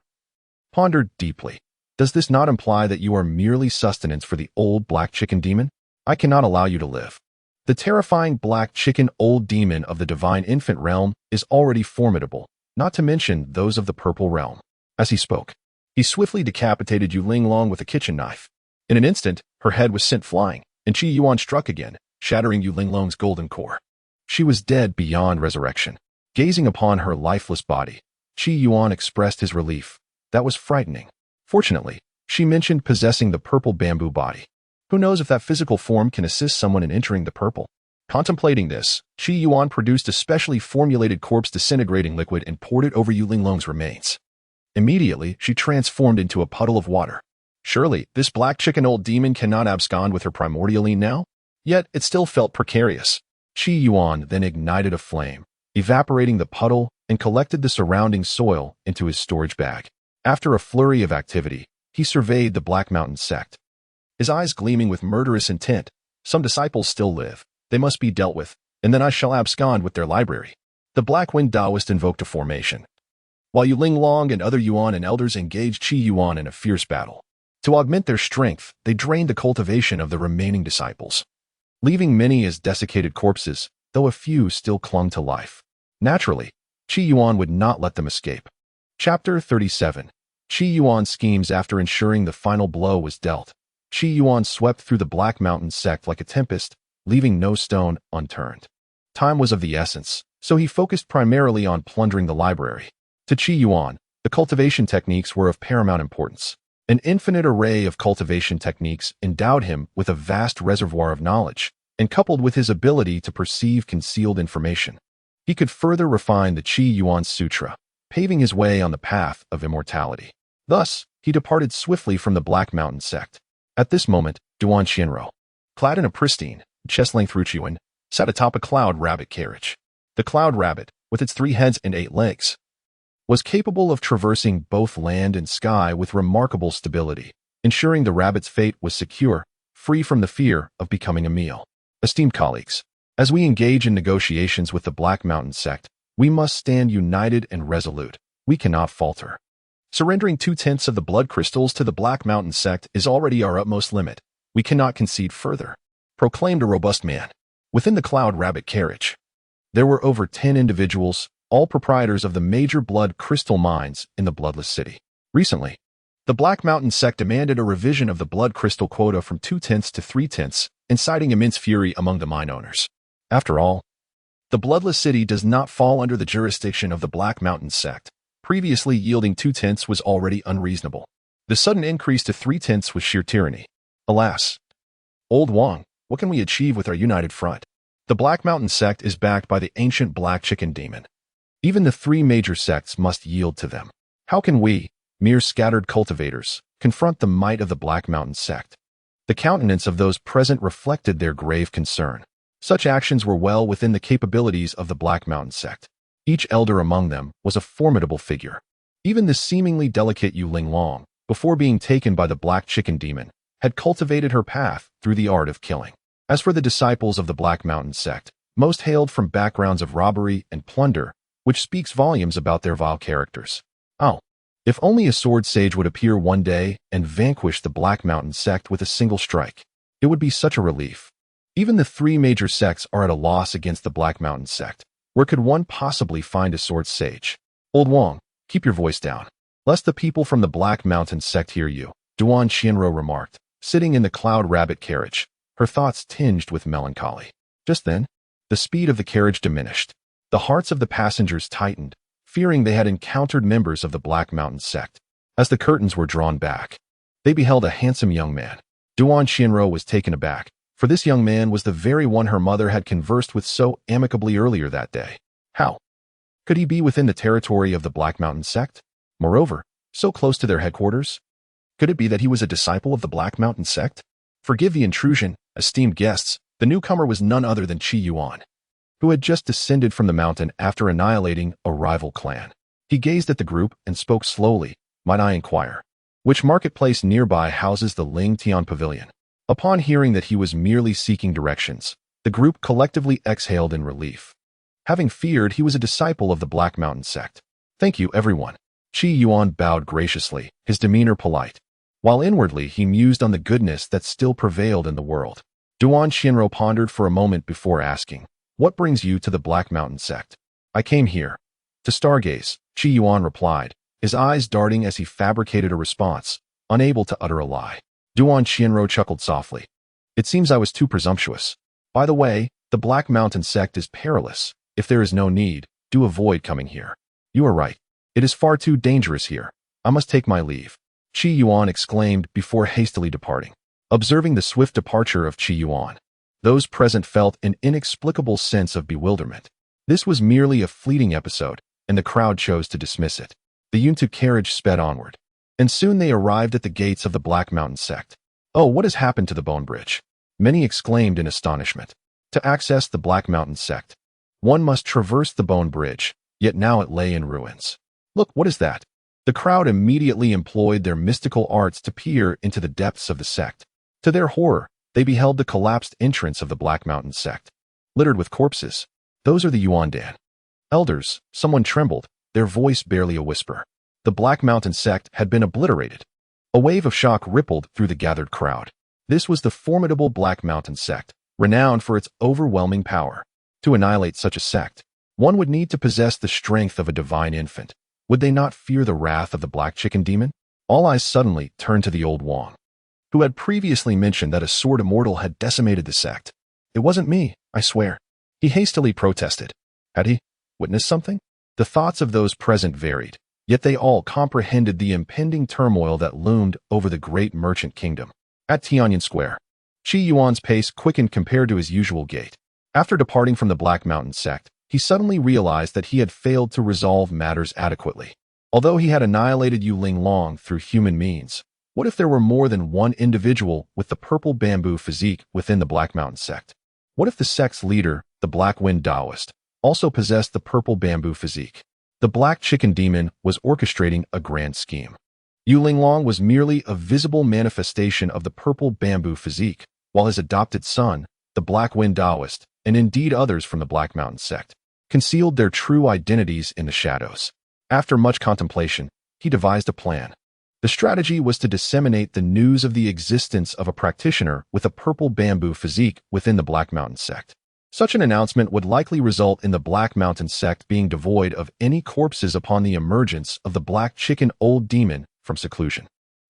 pondered deeply. Does this not imply that you are merely sustenance for the old black chicken demon? I cannot allow you to live. The terrifying black chicken old demon of the divine infant realm is already formidable, not to mention those of the purple realm. As he spoke, he swiftly decapitated Yu Linglong with a kitchen knife. In an instant, her head was sent flying, and Qi Yuan struck again, shattering Yu Linglong's golden core. She was dead beyond resurrection. Gazing upon her lifeless body, Qi Yuan expressed his relief. That was frightening. Fortunately, she mentioned possessing the purple bamboo body. Who knows if that physical form can assist someone in entering the purple? Contemplating this, Qi Yuan produced a specially formulated corpse disintegrating liquid and poured it over Yu Linglong's remains. Immediately, she transformed into a puddle of water. Surely, this black chicken old demon cannot abscond with her primordialine now? Yet, it still felt precarious. Qi Yuan then ignited a flame, evaporating the puddle and collected the surrounding soil into his storage bag. After a flurry of activity, he surveyed the Black Mountain sect. His eyes gleaming with murderous intent. Some disciples still live. They must be dealt with, and then I shall abscond with their library. The Black Wind Taoist invoked a formation, while Yu Linglong and other Yuan and elders engaged Qi Yuan in a fierce battle. To augment their strength, they drained the cultivation of the remaining disciples, leaving many as desiccated corpses, though a few still clung to life. Naturally, Qi Yuan would not let them escape. Chapter 37. Qi Yuan schemes. After ensuring the final blow was dealt, Qi Yuan swept through the Black Mountain sect like a tempest, leaving no stone unturned. Time was of the essence, so he focused primarily on plundering the library. To Qi Yuan, the cultivation techniques were of paramount importance. An infinite array of cultivation techniques endowed him with a vast reservoir of knowledge, and coupled with his ability to perceive concealed information, he could further refine the Qi Yuan Sutra, paving his way on the path of immortality. Thus, he departed swiftly from the Black Mountain sect. At this moment, Duan Xianro, clad in a pristine, chest-length Ruchuan, sat atop a cloud rabbit carriage. The cloud rabbit, with its 3 heads and 8 legs, was capable of traversing both land and sky with remarkable stability, ensuring the rabbit's fate was secure, free from the fear of becoming a meal. Esteemed colleagues, as we engage in negotiations with the Black Mountain sect, we must stand united and resolute. We cannot falter. Surrendering 2/10 of the blood crystals to the Black Mountain sect is already our utmost limit. We cannot concede further, proclaimed a robust man. Within the cloud rabbit carriage, there were over 10 individuals, all proprietors of the major blood crystal mines in the Bloodless City. Recently, the Black Mountain sect demanded a revision of the blood crystal quota from 2/10 to 3/10, inciting immense fury among the mine owners. After all, the Bloodless City does not fall under the jurisdiction of the Black Mountain sect. Previously yielding 2/10 was already unreasonable. The sudden increase to 3/10 was sheer tyranny. Alas! Old Wang, what can we achieve with our united front? The Black Mountain sect is backed by the ancient black chicken demon. Even the 3 major sects must yield to them. How can we, mere scattered cultivators, confront the might of the Black Mountain sect? The countenance of those present reflected their grave concern. Such actions were well within the capabilities of the Black Mountain sect. Each elder among them was a formidable figure. Even the seemingly delicate Yu Linglong, before being taken by the black chicken demon, had cultivated her path through the art of killing. As for the disciples of the Black Mountain sect, most hailed from backgrounds of robbery and plunder, which speaks volumes about their vile characters. Oh, if only a sword sage would appear one day and vanquish the Black Mountain sect with a single strike. It would be such a relief. Even the 3 major sects are at a loss against the Black Mountain sect. Where could one possibly find a sword sage? Old Wang, keep your voice down, lest the people from the Black Mountain sect hear you, Duan Xianro remarked, sitting in the cloud rabbit carriage, her thoughts tinged with melancholy. Just then, the speed of the carriage diminished. The hearts of the passengers tightened, fearing they had encountered members of the Black Mountain sect. As the curtains were drawn back, they beheld a handsome young man. Duan Xianro was taken aback, for this young man was the very one her mother had conversed with so amicably earlier that day. How could he be within the territory of the Black Mountain sect? Moreover, so close to their headquarters? Could it be that he was a disciple of the Black Mountain sect? Forgive the intrusion, esteemed guests. The newcomer was none other than Qi Yuan, who had just descended from the mountain after annihilating a rival clan. He gazed at the group and spoke slowly. Might I inquire, which marketplace nearby houses the Ling Tian Pavilion? Upon hearing that he was merely seeking directions, the group collectively exhaled in relief, having feared he was a disciple of the Black Mountain sect. Thank you, everyone. Qi Yuan bowed graciously, his demeanor polite, while inwardly he mused on the goodness that still prevailed in the world. Duan Shinro pondered for a moment before asking, "What brings you to the Black Mountain sect?" "I came here to stargaze," Qi Yuan replied, his eyes darting as he fabricated a response, unable to utter a lie. Duan Shinro chuckled softly. "It seems I was too presumptuous. By the way, the Black Mountain sect is perilous. If there is no need, do avoid coming here." "You are right. It is far too dangerous here. I must take my leave," Qi Yuan exclaimed before hastily departing. Observing the swift departure of Qi Yuan, those present felt an inexplicable sense of bewilderment. This was merely a fleeting episode, and the crowd chose to dismiss it. The Yuntu carriage sped onward, and soon they arrived at the gates of the Black Mountain sect. "Oh, what has happened to the Bone Bridge?" many exclaimed in astonishment. To access the Black Mountain sect, one must traverse the Bone Bridge, yet now it lay in ruins. "Look, what is that?" The crowd immediately employed their mystical arts to peer into the depths of the sect. To their horror, they beheld the collapsed entrance of the Black Mountain sect, littered with corpses. "Those are the Yuandan elders," someone trembled, their voice barely a whisper. The Black Mountain sect had been obliterated. A wave of shock rippled through the gathered crowd. This was the formidable Black Mountain sect, renowned for its overwhelming power. To annihilate such a sect, one would need to possess the strength of a divine infant. Would they not fear the wrath of the Black Chicken Demon? All eyes suddenly turned to the old Wang, who had previously mentioned that a sword immortal had decimated the sect. "It wasn't me, I swear," he hastily protested. Had he witnessed something? The thoughts of those present varied, yet they all comprehended the impending turmoil that loomed over the great merchant kingdom. At Tianyan Square, Qi Yuan's pace quickened compared to his usual gait. After departing from the Black Mountain sect, he suddenly realized that he had failed to resolve matters adequately. Although he had annihilated Yu Linglong through human means, what if there were more than one individual with the purple bamboo physique within the Black Mountain sect? What if the sect's leader, the Black Wind Taoist, also possessed the purple bamboo physique? The Black Chicken Demon was orchestrating a grand scheme. Yu Linglong was merely a visible manifestation of the purple bamboo physique, while his adopted son, the Black Wind Taoist, and indeed others from the Black Mountain sect, concealed their true identities in the shadows. After much contemplation, he devised a plan. The strategy was to disseminate the news of the existence of a practitioner with a purple bamboo physique within the Black Mountain sect. Such an announcement would likely result in the Black Mountain sect being devoid of any corpses upon the emergence of the Black Chicken Old Demon from seclusion.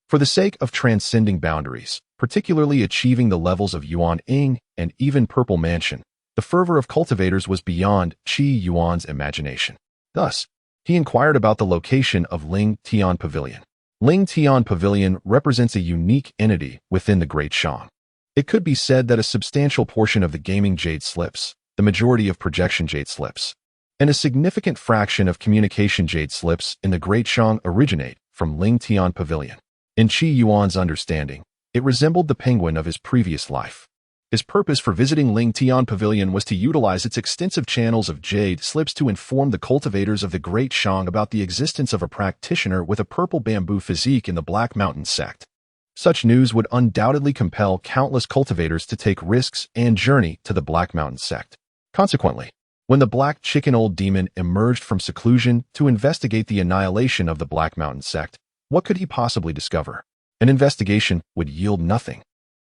For the sake of transcending boundaries, particularly achieving the levels of Yuan Ying and even Purple Mansion, the fervor of cultivators was beyond Qi Yuan's imagination. Thus, he inquired about the location of Ling Tian Pavilion. Ling Tian Pavilion represents a unique entity within the Great Shang. It could be said that a substantial portion of the gaming jade slips, the majority of projection jade slips, and a significant fraction of communication jade slips in the Great Shang originate from Ling Tian Pavilion. In Qi Yuan's understanding, it resembled the penguin of his previous life. His purpose for visiting Ling Tian Pavilion was to utilize its extensive channels of jade slips to inform the cultivators of the Great Shang about the existence of a practitioner with a purple bamboo physique in the Black Mountain sect. Such news would undoubtedly compel countless cultivators to take risks and journey to the Black Mountain sect. Consequently, when the Black Chicken Old Demon emerged from seclusion to investigate the annihilation of the Black Mountain sect, what could he possibly discover? An investigation would yield nothing.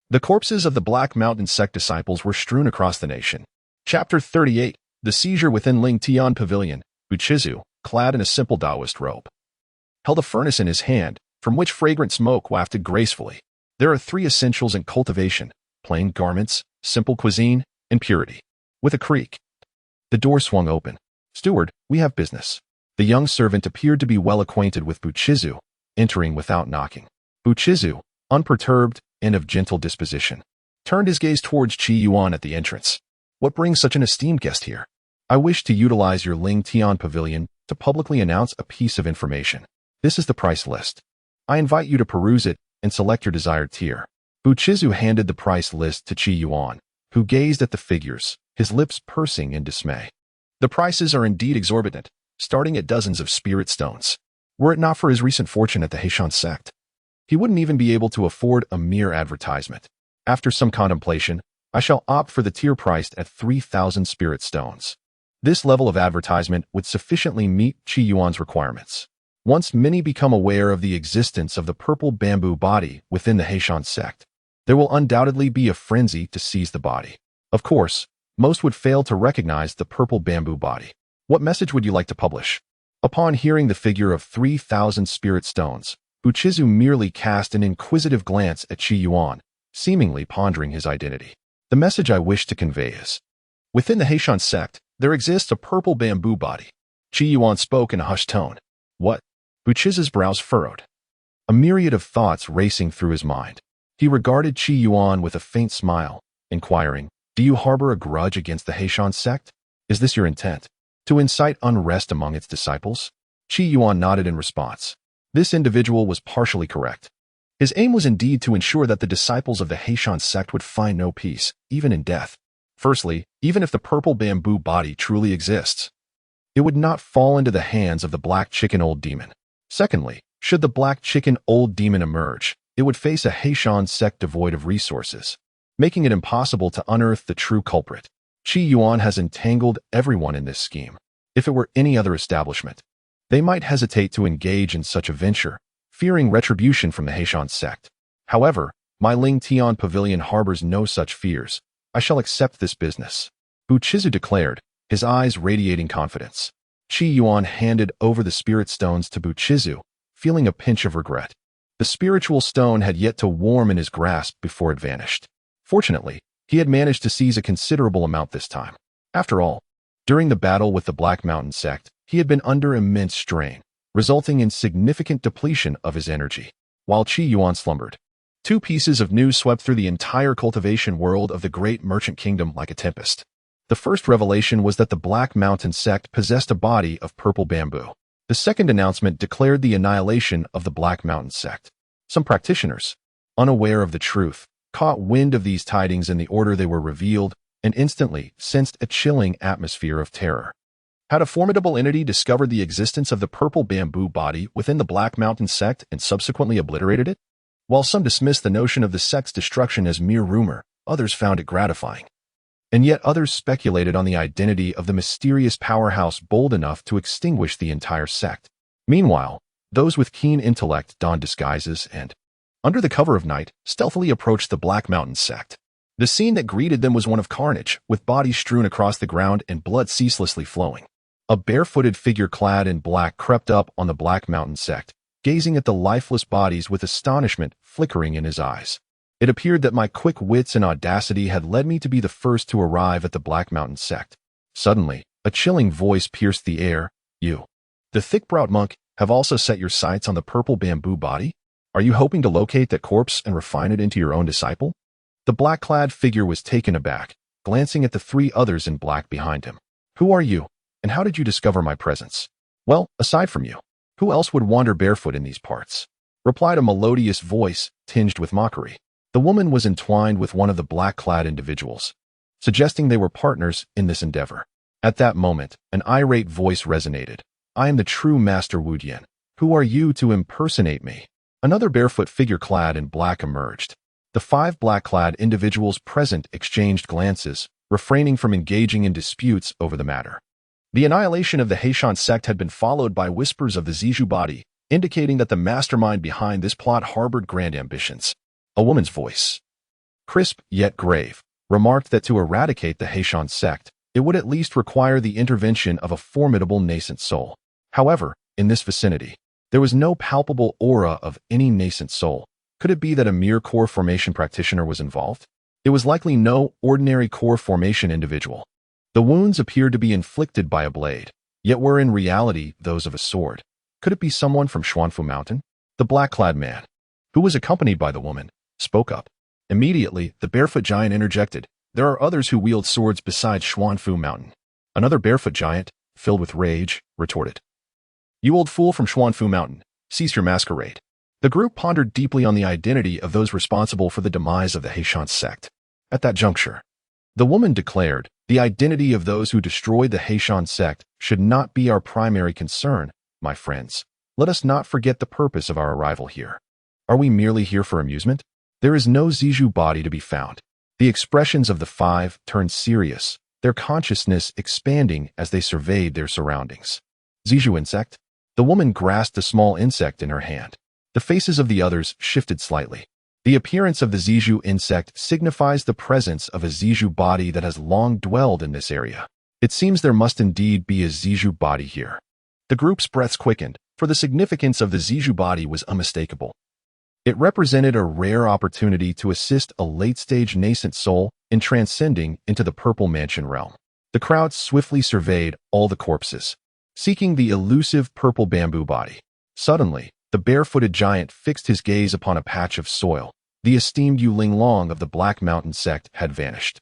The corpses of the Black Mountain sect disciples were strewn across the nation. Chapter 38. The Seizure Within Ling Tian Pavilion. Buchizu, clad in a simple Taoist robe, held a furnace in his hand, from which fragrant smoke wafted gracefully. There are three essentials in cultivation: plain garments, simple cuisine, and purity. With a creak, the door swung open. "Steward, we have business." The young servant appeared to be well acquainted with Buchizu, entering without knocking. Buchizu, unperturbed and of gentle disposition, turned his gaze towards Qi Yuan at the entrance. "What brings such an esteemed guest here?" "I wish to utilize your Ling Tian Pavilion to publicly announce a piece of information. This is the price list. I invite you to peruse it and select your desired tier." Buchizu handed the price list to Qi Yuan, who gazed at the figures, his lips pursing in dismay. The prices are indeed exorbitant, starting at dozens of spirit stones. Were it not for his recent fortune at the Heishan sect, he wouldn't even be able to afford a mere advertisement. After some contemplation, I shall opt for the tier priced at 3,000 spirit stones. This level of advertisement would sufficiently meet Qi Yuan's requirements. Once many become aware of the existence of the purple bamboo body within the Heishan sect, there will undoubtedly be a frenzy to seize the body. Of course, most would fail to recognize the purple bamboo body. What message would you like to publish? Upon hearing the figure of 3,000 spirit stones, Qise merely cast an inquisitive glance at Qi Yuan, seemingly pondering his identity. The message I wish to convey is, within the Heishan sect, there exists a purple bamboo body. Qi Yuan spoke in a hushed tone. What? Qise's brows furrowed, a myriad of thoughts racing through his mind. He regarded Qi Yuan with a faint smile, inquiring, do you harbor a grudge against the Heishan sect? Is this your intent? To incite unrest among its disciples? Qi Yuan nodded in response. This individual was partially correct. His aim was indeed to ensure that the disciples of the Heishan sect would find no peace, even in death. Firstly, even if the purple bamboo body truly exists, it would not fall into the hands of the black chicken old demon. Secondly, should the black chicken old demon emerge, it would face a Heishan sect devoid of resources, making it impossible to unearth the true culprit. Qi Yuan has entangled everyone in this scheme. If it were any other establishment, they might hesitate to engage in such a venture, fearing retribution from the Heishan sect. However, my Ling Tian Pavilion harbors no such fears. I shall accept this business, Qise declared, his eyes radiating confidence. Qi Yuan handed over the spirit stones to Qise, feeling a pinch of regret. The spiritual stone had yet to warm in his grasp before it vanished. Fortunately, he had managed to seize a considerable amount this time. After all, during the battle with the Black Mountain sect, he had been under immense strain, resulting in significant depletion of his energy. While Qi Yuan slumbered, two pieces of news swept through the entire cultivation world of the great merchant kingdom like a tempest. The first revelation was that the Black Mountain sect possessed a body of purple bamboo. The second announcement declared the annihilation of the Black Mountain sect. Some practitioners, unaware of the truth, caught wind of these tidings in the order they were revealed and instantly sensed a chilling atmosphere of terror. Had a formidable entity discovered the existence of the purple bamboo body within the Black Mountain sect and subsequently obliterated it? While some dismissed the notion of the sect's destruction as mere rumor, others found it gratifying. And yet others speculated on the identity of the mysterious powerhouse bold enough to extinguish the entire sect. Meanwhile, those with keen intellect donned disguises and, under the cover of night, stealthily approached the Black Mountain sect. The scene that greeted them was one of carnage, with bodies strewn across the ground and blood ceaselessly flowing. A barefooted figure clad in black crept up on the Black Mountain sect, gazing at the lifeless bodies with astonishment flickering in his eyes. It appeared that my quick wits and audacity had led me to be the first to arrive at the Black Mountain sect. Suddenly, a chilling voice pierced the air. You, the thick-browed monk, have also set your sights on the purple bamboo body? Are you hoping to locate that corpse and refine it into your own disciple? The black-clad figure was taken aback, glancing at the three others in black behind him. Who are you, and how did you discover my presence? Well, aside from you, who else would wander barefoot in these parts? Replied a melodious voice, tinged with mockery. The woman was entwined with one of the black-clad individuals, suggesting they were partners in this endeavor. At that moment, an irate voice resonated. I am the true Master Wu Dian. Who are you to impersonate me? Another barefoot figure clad in black emerged. The five black-clad individuals present exchanged glances, refraining from engaging in disputes over the matter. The annihilation of the Heishan sect had been followed by whispers of the Zizhu body, indicating that the mastermind behind this plot harbored grand ambitions. A woman's voice, crisp yet grave, remarked that to eradicate the Heishan sect, it would at least require the intervention of a formidable nascent soul. However, in this vicinity, there was no palpable aura of any nascent soul. Could it be that a mere core formation practitioner was involved? It was likely no ordinary core formation individual. The wounds appeared to be inflicted by a blade, yet were in reality those of a sword. Could it be someone from Xuanfu Mountain? The black-clad man, who was accompanied by the woman, spoke up. Immediately, the barefoot giant interjected. There are others who wield swords besides Xuanfu Mountain. Another barefoot giant, filled with rage, retorted. You old fool from Xuanfu Mountain, cease your masquerade. The group pondered deeply on the identity of those responsible for the demise of the Heishan sect. At that juncture, the woman declared, the identity of those who destroyed the Heishan sect should not be our primary concern, my friends. Let us not forget the purpose of our arrival here. Are we merely here for amusement? There is no Zizhu body to be found. The expressions of the five turned serious, their consciousness expanding as they surveyed their surroundings. Zizhu insect? The woman grasped a small insect in her hand. The faces of the others shifted slightly. The appearance of the Zizhu insect signifies the presence of a Zizhu body that has long dwelled in this area. It seems there must indeed be a Zizhu body here. The group's breaths quickened, for the significance of the Zizhu body was unmistakable. It represented a rare opportunity to assist a late-stage nascent soul in transcending into the Purple Mansion realm. The crowd swiftly surveyed all the corpses, seeking the elusive purple bamboo body. Suddenly, the barefooted giant fixed his gaze upon a patch of soil. The esteemed Yu Linglong of the Black Mountain sect had vanished.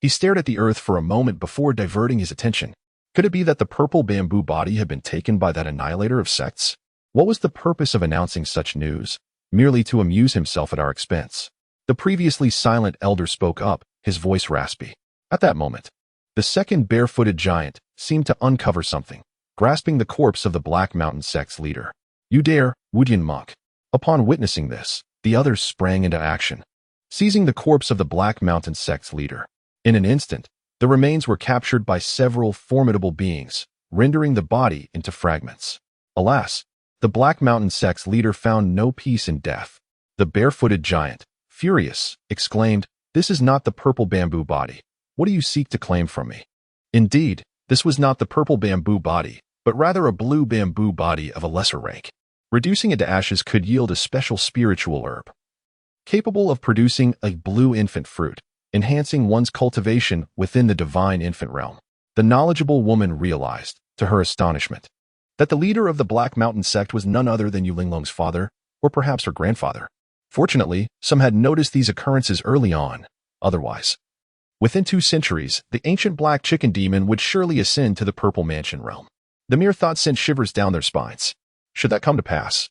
He stared at the earth for a moment before diverting his attention. Could it be that the purple bamboo body had been taken by that annihilator of sects? What was the purpose of announcing such news? Merely to amuse himself at our expense. The previously silent elder spoke up, his voice raspy. At that moment, the second barefooted giant seemed to uncover something, grasping the corpse of the Black Mountain sect's leader. "You dare, Wudian monk." Upon witnessing this, the others sprang into action, seizing the corpse of the Black Mountain sect's leader. In an instant, the remains were captured by several formidable beings, rendering the body into fragments. Alas, the Black Mountain sect's leader found no peace in death. The barefooted giant, furious, exclaimed, "This is not the purple bamboo body. What do you seek to claim from me?" Indeed, this was not the purple bamboo body, but rather a blue bamboo body of a lesser rank. Reducing it to ashes could yield a special spiritual herb, capable of producing a blue infant fruit, enhancing one's cultivation within the divine infant realm. The knowledgeable woman realized, to her astonishment, that the leader of the Black Mountain sect was none other than Yu Linglong's father, or perhaps her grandfather. Fortunately, some had noticed these occurrences early on. Otherwise, within 2 centuries, the ancient black chicken demon would surely ascend to the Purple Mansion realm. The mere thought sent shivers down their spines. Should that come to pass,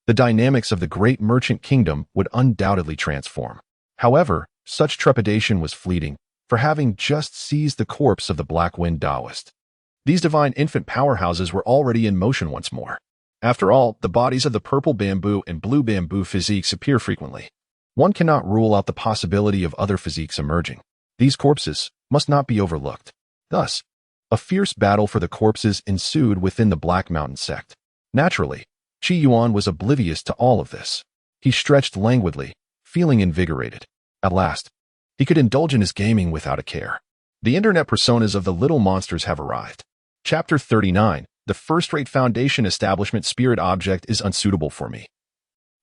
the dynamics of the great merchant kingdom would undoubtedly transform. However, such trepidation was fleeting, for having just seized the corpse of the Black Wind Taoist, these divine infant powerhouses were already in motion once more. After all, the bodies of the purple bamboo and blue bamboo physiques appear frequently. One cannot rule out the possibility of other physiques emerging. These corpses must not be overlooked. Thus, a fierce battle for the corpses ensued within the Black Mountain sect. Naturally, Qi Yuan was oblivious to all of this. He stretched languidly, feeling invigorated. At last, he could indulge in his gaming without a care. The internet personas of the little monsters have arrived. Chapter 39. The first-rate foundation establishment spirit object is unsuitable for me.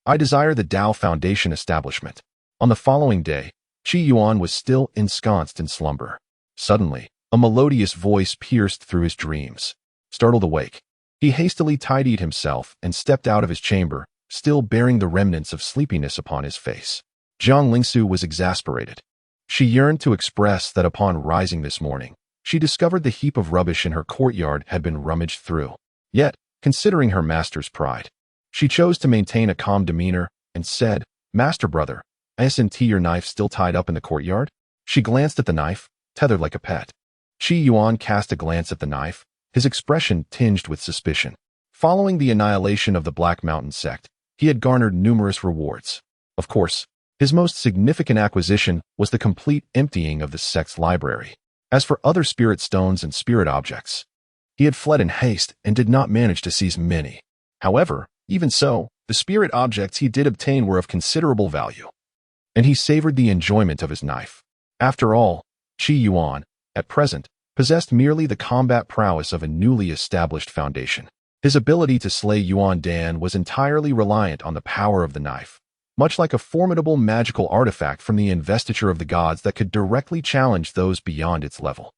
I desire the Dao Foundation Establishment. On the following day, Qi Yuan was still ensconced in slumber. Suddenly, a melodious voice pierced through his dreams. Startled awake, he hastily tidied himself and stepped out of his chamber, still bearing the remnants of sleepiness upon his face. Jiang Lingsu was exasperated. She yearned to express that upon rising this morning, she discovered the heap of rubbish in her courtyard had been rummaged through. Yet, considering her master's pride, she chose to maintain a calm demeanor and said, "Master brother, isn't your knife still tied up in the courtyard?" She glanced at the knife, tethered like a pet. Qi Yuan cast a glance at the knife, his expression tinged with suspicion. Following the annihilation of the Black Mountain sect, he had garnered numerous rewards. Of course, his most significant acquisition was the complete emptying of the sect's library. As for other spirit stones and spirit objects, he had fled in haste and did not manage to seize many. However, even so, the spirit objects he did obtain were of considerable value, and he savored the enjoyment of his knife. After all, Qi Yuan, at present, possessed merely the combat prowess of a newly established foundation. His ability to slay Yuan Dan was entirely reliant on the power of the knife, much like a formidable magical artifact from the investiture of the gods that could directly challenge those beyond its level.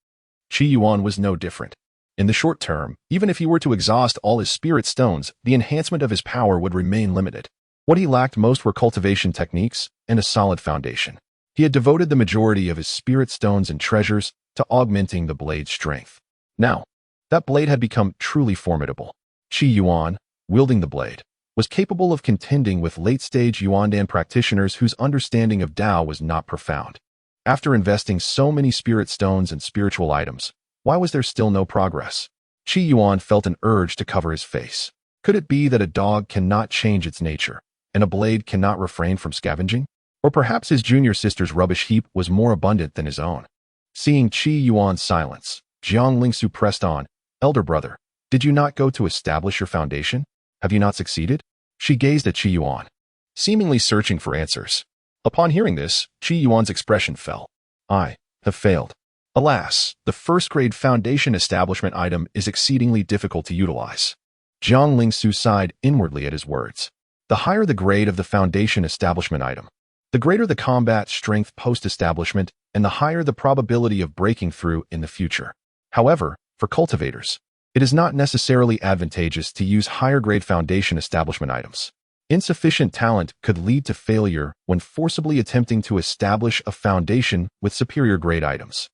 Qi Yuan was no different. In the short term, even if he were to exhaust all his spirit stones, the enhancement of his power would remain limited. What he lacked most were cultivation techniques and a solid foundation. He had devoted the majority of his spirit stones and treasures to augmenting the blade's strength. Now, that blade had become truly formidable. Qi Yuan, wielding the blade, was capable of contending with late-stage Yuandan practitioners whose understanding of Tao was not profound. After investing so many spirit stones and spiritual items, why was there still no progress? Qi Yuan felt an urge to cover his face. Could it be that a dog cannot change its nature, and a blade cannot refrain from scavenging? Or perhaps his junior sister's rubbish heap was more abundant than his own. Seeing Qi Yuan's silence, Jiang Lingsu pressed on, "Elder brother, Did you not go to establish your foundation? Have you not succeeded? She gazed at Qi Yuan, seemingly searching for answers. Upon hearing this, Qi Yuan's expression fell. I have failed. Alas, the first-grade foundation establishment item is exceedingly difficult to utilize. Jiang Lingsu sighed inwardly at his words. The higher the grade of the foundation establishment item, the greater the combat strength post-establishment and the higher the probability of breaking through in the future. However, for cultivators, it is not necessarily advantageous to use higher-grade foundation establishment items. Insufficient talent could lead to failure when forcibly attempting to establish a foundation with superior-grade items.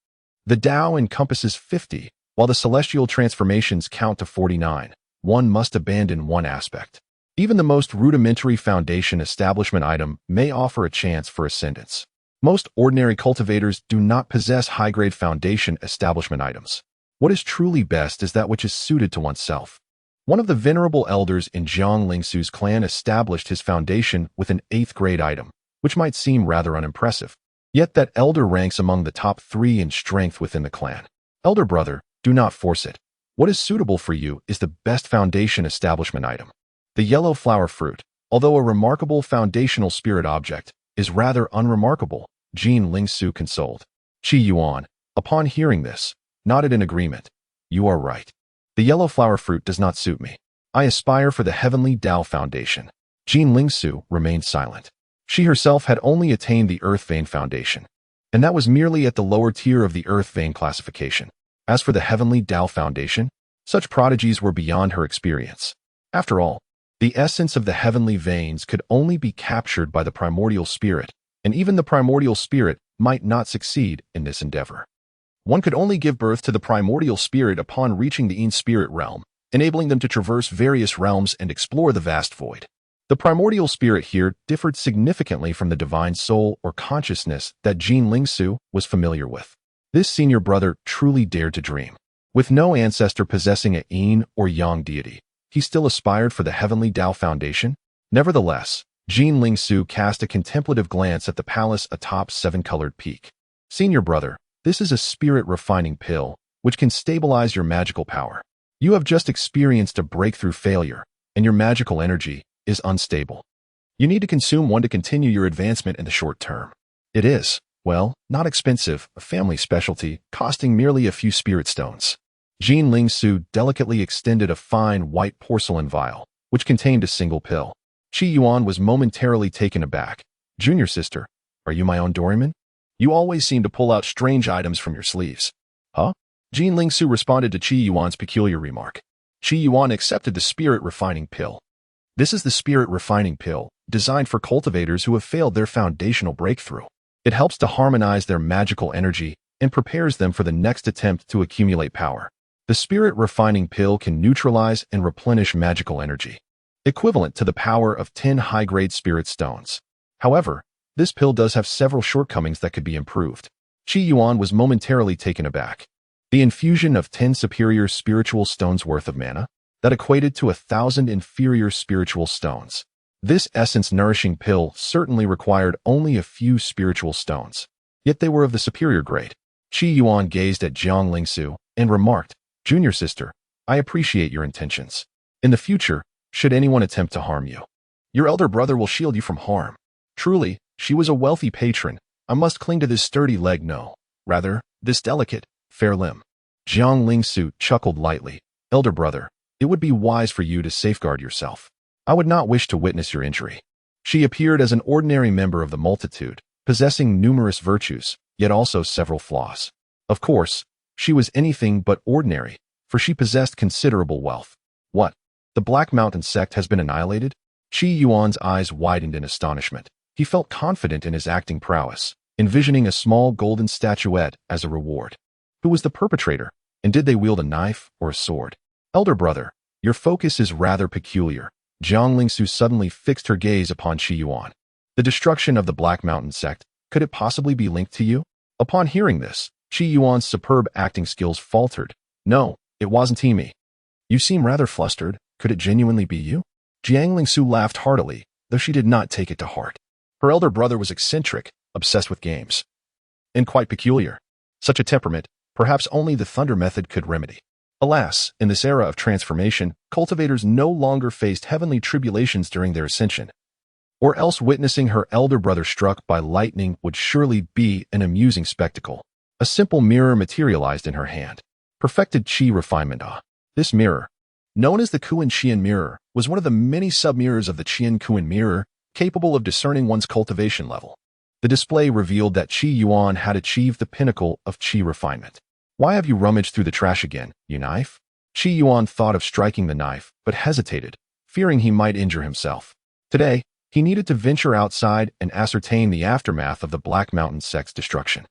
The Tao encompasses 50, while the celestial transformations count to 49. One must abandon one aspect. Even the most rudimentary foundation establishment item may offer a chance for ascendance. Most ordinary cultivators do not possess high-grade foundation establishment items. What is truly best is that which is suited to oneself. One of the venerable elders in Jiang Lingsu's clan established his foundation with an 8th-grade item, which might seem rather unimpressive. Yet that elder ranks among the top 3 in strength within the clan. Elder brother, do not force it. What is suitable for you is the best foundation establishment item. The yellow flower fruit, although a remarkable foundational spirit object, is rather unremarkable, Jiang Lingsu consoled. Qi Yuan, upon hearing this, nodded in agreement. You are right. The yellow flower fruit does not suit me. I aspire for the Heavenly Dao Foundation. Jiang Lingsu remained silent. She herself had only attained the Earth Vein Foundation, and that was merely at the lower tier of the Earth Vein classification. As for the Heavenly Dao Foundation, such prodigies were beyond her experience. After all, the essence of the heavenly veins could only be captured by the primordial spirit, and even the primordial spirit might not succeed in this endeavor. One could only give birth to the primordial spirit upon reaching the in-spirit realm, enabling them to traverse various realms and explore the vast void. The primordial spirit here differed significantly from the divine soul or consciousness that Jiang Lingsu was familiar with. This senior brother truly dared to dream. With no ancestor possessing a yin or yang deity, he still aspired for the Heavenly Dao Foundation. Nevertheless, Jiang Lingsu cast a contemplative glance at the palace atop 7-colored peak. Senior brother, this is a spirit-refining pill, which can stabilize your magical power. You have just experienced a breakthrough failure, and your magical energy is unstable. You need to consume one to continue your advancement in the short term. It is, well, not expensive, a family specialty, costing merely a few spirit stones. Jiang Lingsu delicately extended a fine white porcelain vial, which contained a single pill. Qi Yuan was momentarily taken aback. Junior sister, are you my own Doryman? You always seem to pull out strange items from your sleeves. Huh? Jiang Lingsu responded to Qi Yuan's peculiar remark. Qi Yuan accepted the spirit-refining pill. This is the spirit-refining pill, designed for cultivators who have failed their foundational breakthrough. It helps to harmonize their magical energy and prepares them for the next attempt to accumulate power. The spirit-refining pill can neutralize and replenish magical energy, equivalent to the power of 10 high-grade spirit stones. However, this pill does have several shortcomings that could be improved. Qi Yuan was momentarily taken aback. The infusion of 10 superior spiritual stones worth of mana, that equated to 1,000 inferior spiritual stones. This essence-nourishing pill certainly required only a few spiritual stones, yet they were of the superior grade. Qi Yuan gazed at Jiang Lingsu and remarked, Junior sister, I appreciate your intentions. In the future, should anyone attempt to harm you, your elder brother will shield you from harm. Truly, she was a wealthy patron. I must cling to this sturdy leg, no, rather, this delicate, fair limb. Jiang Lingsu chuckled lightly. Elder brother, it would be wise for you to safeguard yourself. I would not wish to witness your injury. She appeared as an ordinary member of the multitude, possessing numerous virtues, yet also several flaws. Of course, she was anything but ordinary, for she possessed considerable wealth. What? The Black Mountain sect has been annihilated? Qi Yuan's eyes widened in astonishment. He felt confident in his acting prowess, envisioning a small golden statuette as a reward. Who was the perpetrator, and did they wield a knife or a sword? Elder brother, your focus is rather peculiar. Jiang Lingsu suddenly fixed her gaze upon Qi Yuan. The destruction of the Black Mountain sect, could it possibly be linked to you? Upon hearing this, Qi Yuan's superb acting skills faltered. No, it wasn't me. You seem rather flustered. Could it genuinely be you? Jiang Lingsu laughed heartily, though she did not take it to heart. Her elder brother was eccentric, obsessed with games, and quite peculiar. Such a temperament, perhaps only the thunder method could remedy. Alas, in this era of transformation, cultivators no longer faced heavenly tribulations during their ascension, or else witnessing her elder brother struck by lightning would surely be an amusing spectacle. A simple mirror materialized in her hand. Perfected Qi refinement. This mirror, known as the Qian mirror, was one of the many sub-mirrors of the Qian mirror, capable of discerning one's cultivation level. The display revealed that Qi Yuan had achieved the pinnacle of Qi refinement. Why have you rummaged through the trash again, you knife? Qi Yuan thought of striking the knife, but hesitated, fearing he might injure himself. Today, he needed to venture outside and ascertain the aftermath of the Black Mountain sect's destruction.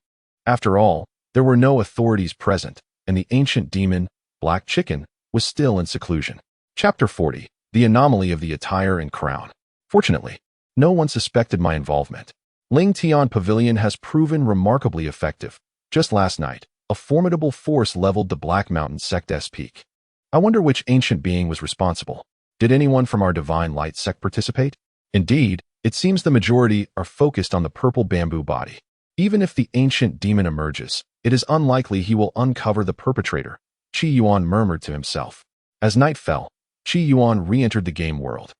After all, there were no authorities present, and the ancient demon, Black Chicken, was still in seclusion. Chapter 40. The Anomaly of the Attire and Crown. Fortunately, no one suspected my involvement. Ling Tian Pavilion has proven remarkably effective. Just last night, a formidable force leveled the Black Mountain sect's peak. I wonder which ancient being was responsible. Did anyone from our Divine Light sect participate? Indeed, it seems the majority are focused on the purple bamboo body. Even if the ancient demon emerges, it is unlikely he will uncover the perpetrator, Qi Yuan murmured to himself. As night fell, Qi Yuan re-entered the game world.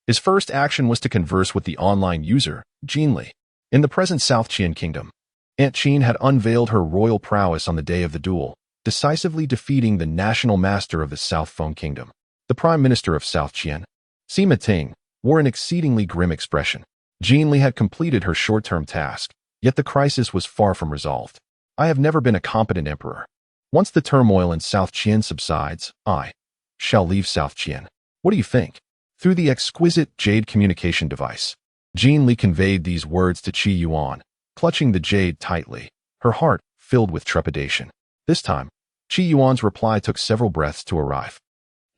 His first action was to converse with the online user, Jinli. In the present South Qian kingdom, Aunt Qin had unveiled her royal prowess on the day of the duel, decisively defeating the national master of the South Feng kingdom. The prime minister of South Qian, Sima Ting, wore an exceedingly grim expression. Jinli had completed her short-term task, yet the crisis was far from resolved. I have never been a competent emperor. Once the turmoil in South Qian subsides, I shall leave South Qian. What do you think? Through the exquisite jade communication device, Jinli conveyed these words to Qi Yuan, clutching the jade tightly, her heart filled with trepidation. This time, Qi Yuan's reply took several breaths to arrive.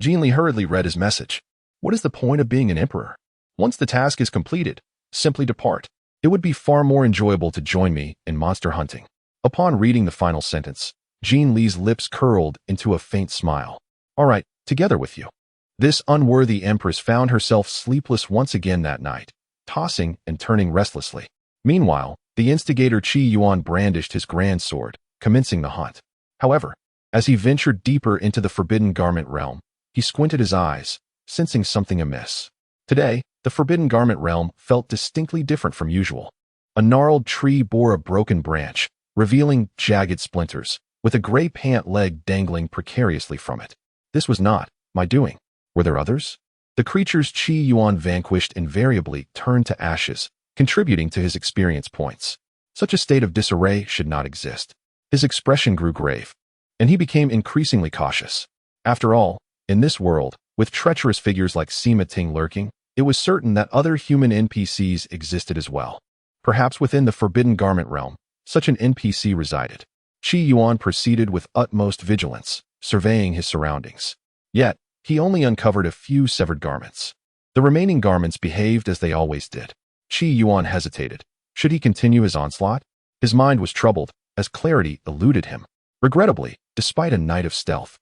Jinli hurriedly read his message. What is the point of being an emperor? Once the task is completed, simply depart. It would be far more enjoyable to join me in monster hunting. Upon reading the final sentence, Jinli's lips curled into a faint smile. All right, together with you. This unworthy empress found herself sleepless once again that night, tossing and turning restlessly. Meanwhile, the instigator Qi Yuan brandished his grand sword, commencing the hunt. However, as he ventured deeper into the forbidden garment realm, he squinted his eyes, sensing something amiss. Today, the forbidden garment realm felt distinctly different from usual. A gnarled tree bore a broken branch, revealing jagged splinters, with a gray pant leg dangling precariously from it. This was not my doing. Were there others? The creatures Qi Yuan vanquished invariably turned to ashes, contributing to his experience points. Such a state of disarray should not exist. His expression grew grave, and he became increasingly cautious. After all, in this world, with treacherous figures like Sima Ting lurking, it was certain that other human NPCs existed as well. Perhaps within the forbidden garment realm, such an NPC resided. Qi Yuan proceeded with utmost vigilance, surveying his surroundings. Yet, he only uncovered a few severed garments. The remaining garments behaved as they always did. Qi Yuan hesitated. Should he continue his onslaught? His mind was troubled, as clarity eluded him. Regrettably, despite a night of stealth,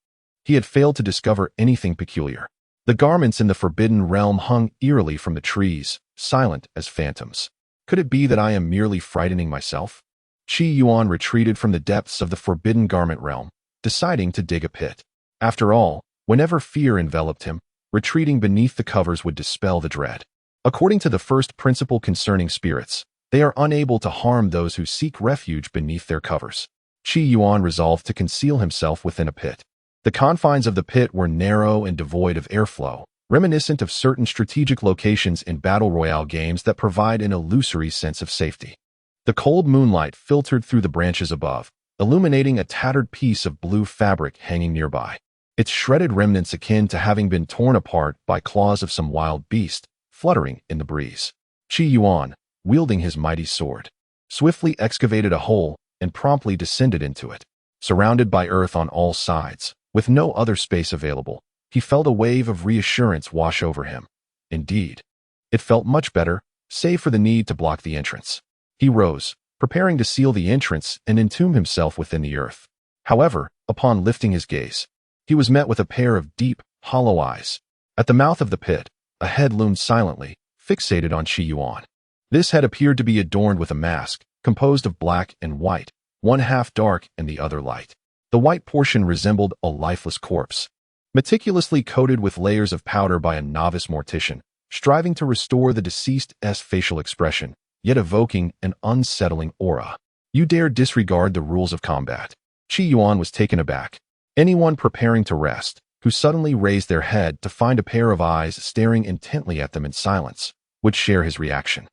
he had failed to discover anything peculiar. The garments in the forbidden realm hung eerily from the trees, silent as phantoms. Could it be that I am merely frightening myself? Qi Yuan retreated from the depths of the forbidden garment realm, deciding to dig a pit. After all, whenever fear enveloped him, retreating beneath the covers would dispel the dread. According to the first principle concerning spirits, they are unable to harm those who seek refuge beneath their covers. Qi Yuan resolved to conceal himself within a pit. The confines of the pit were narrow and devoid of airflow, reminiscent of certain strategic locations in battle royale games that provide an illusory sense of safety. The cold moonlight filtered through the branches above, illuminating a tattered piece of blue fabric hanging nearby. Its shredded remnants akin to having been torn apart by claws of some wild beast, fluttering in the breeze. Qi Yuan, wielding his mighty sword, swiftly excavated a hole and promptly descended into it. Surrounded by earth on all sides, with no other space available, he felt a wave of reassurance wash over him. Indeed, it felt much better, save for the need to block the entrance. He rose, preparing to seal the entrance and entomb himself within the earth. However, upon lifting his gaze, he was met with a pair of deep, hollow eyes. At the mouth of the pit, a head loomed silently, fixated on Qi Yuan. This head appeared to be adorned with a mask, composed of black and white, one half dark and the other light. The white portion resembled a lifeless corpse, meticulously coated with layers of powder by a novice mortician, striving to restore the deceased's facial expression, yet evoking an unsettling aura. You dare disregard the rules of combat. Qi Yuan was taken aback. Anyone preparing to rest, who suddenly raised their head to find a pair of eyes staring intently at them in silence, would share his reaction.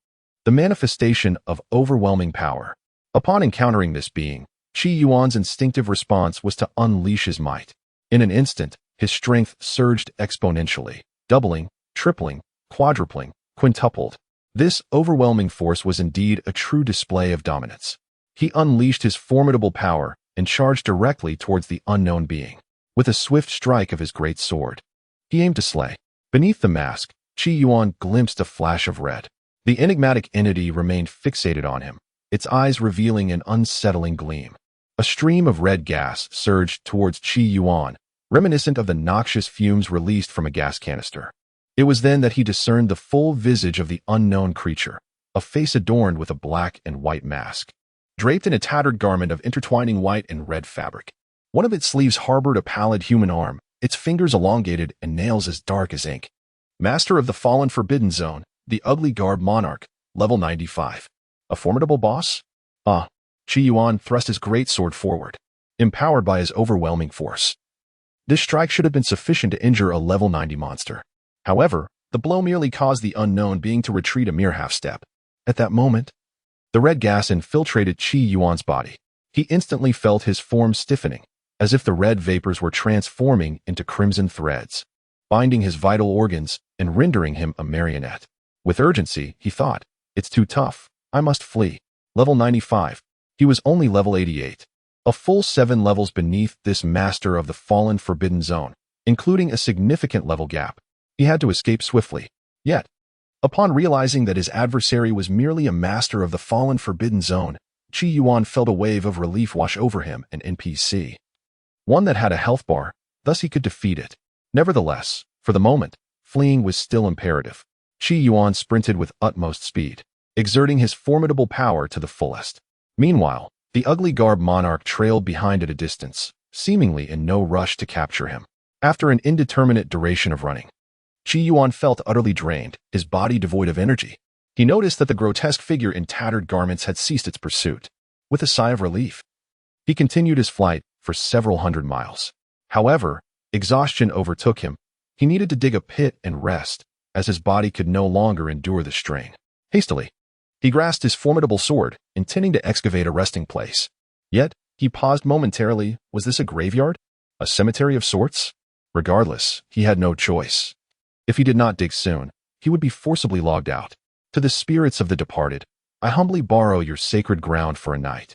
The manifestation of overwhelming power. Upon encountering this being, Qi Yuan's instinctive response was to unleash his might. In an instant, his strength surged exponentially, doubling, tripling, quadrupling, quintupled. This overwhelming force was indeed a true display of dominance. He unleashed his formidable power and charged directly towards the unknown being. With a swift strike of his great sword, he aimed to slay. Beneath the mask, Qi Yuan glimpsed a flash of red. The enigmatic entity remained fixated on him, its eyes revealing an unsettling gleam. A stream of red gas surged towards Qi Yuan, reminiscent of the noxious fumes released from a gas canister. It was then that he discerned the full visage of the unknown creature, a face adorned with a black and white mask, draped in a tattered garment of intertwining white and red fabric. One of its sleeves harbored a pallid human arm, its fingers elongated and nails as dark as ink. Master of the Fallen Forbidden Zone, the Ugly Garb Monarch, level 95. A formidable boss? Qi Yuan thrust his great sword forward, empowered by his overwhelming force. This strike should have been sufficient to injure a level 90 monster. However, the blow merely caused the unknown being to retreat a mere half-step. At that moment, the red gas infiltrated Qi Yuan's body. He instantly felt his form stiffening, as if the red vapors were transforming into crimson threads, binding his vital organs and rendering him a marionette. With urgency, he thought, "It's too tough. I must flee." Level 95. He was only level 88. A full 7 levels beneath this master of the Fallen Forbidden Zone, including a significant level gap. He had to escape swiftly. Yet, upon realizing that his adversary was merely a master of the Fallen Forbidden Zone, Qi Yuan felt a wave of relief wash over him, an NPC. One that had a health bar, thus he could defeat it. Nevertheless, for the moment, fleeing was still imperative. Qi Yuan sprinted with utmost speed, exerting his formidable power to the fullest. Meanwhile, the Ugly Garb Monarch trailed behind at a distance, seemingly in no rush to capture him. After an indeterminate duration of running, Qi Yuan felt utterly drained, his body devoid of energy. He noticed that the grotesque figure in tattered garments had ceased its pursuit. With a sigh of relief, he continued his flight for several hundred miles. However, exhaustion overtook him. He needed to dig a pit and rest, as his body could no longer endure the strain. Hastily, he grasped his formidable sword, intending to excavate a resting place. Yet, he paused momentarily. Was this a graveyard? A cemetery of sorts? Regardless, he had no choice. If he did not dig soon, he would be forcibly logged out. To the spirits of the departed, I humbly borrow your sacred ground for a night.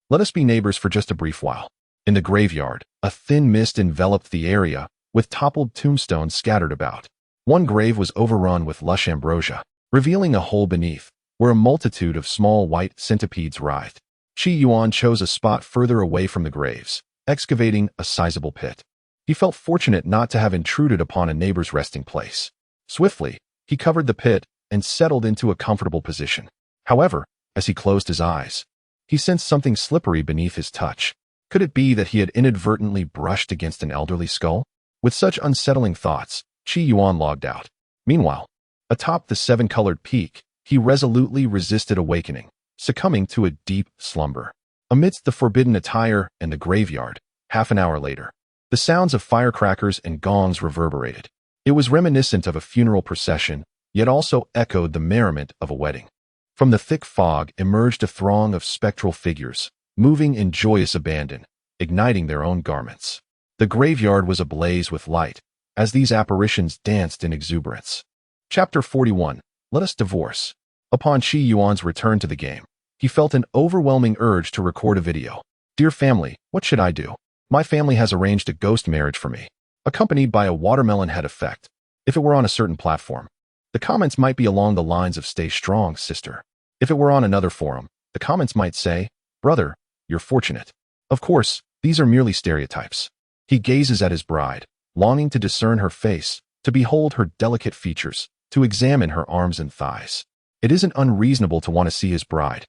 Let us be neighbors for just a brief while. In the graveyard, a thin mist enveloped the area, with toppled tombstones scattered about. One grave was overrun with lush ambrosia, revealing a hole beneath, where a multitude of small white centipedes writhed. Qi Yuan chose a spot further away from the graves, excavating a sizable pit. He felt fortunate not to have intruded upon a neighbor's resting place. Swiftly, he covered the pit and settled into a comfortable position. However, as he closed his eyes, he sensed something slippery beneath his touch. Could it be that he had inadvertently brushed against an elderly skull? With such unsettling thoughts, Qi Yuan logged out. Meanwhile, atop the 7-colored peak, he resolutely resisted awakening, succumbing to a deep slumber. Amidst the forbidden attire and the graveyard, half an hour later, the sounds of firecrackers and gongs reverberated. It was reminiscent of a funeral procession, yet also echoed the merriment of a wedding. From the thick fog emerged a throng of spectral figures, moving in joyous abandon, igniting their own garments. The graveyard was ablaze with light, as these apparitions danced in exuberance. Chapter 41. Let us divorce. Upon Qi Yuan's return to the game, he felt an overwhelming urge to record a video. Dear family, what should I do? My family has arranged a ghost marriage for me, accompanied by a watermelon head effect. If it were on a certain platform, the comments might be along the lines of "Stay strong, sister." If it were on another forum, the comments might say, "Brother, you're fortunate." Of course, these are merely stereotypes. He gazes at his bride, longing to discern her face, to behold her delicate features, to examine her arms and thighs. It isn't unreasonable to want to see his bride,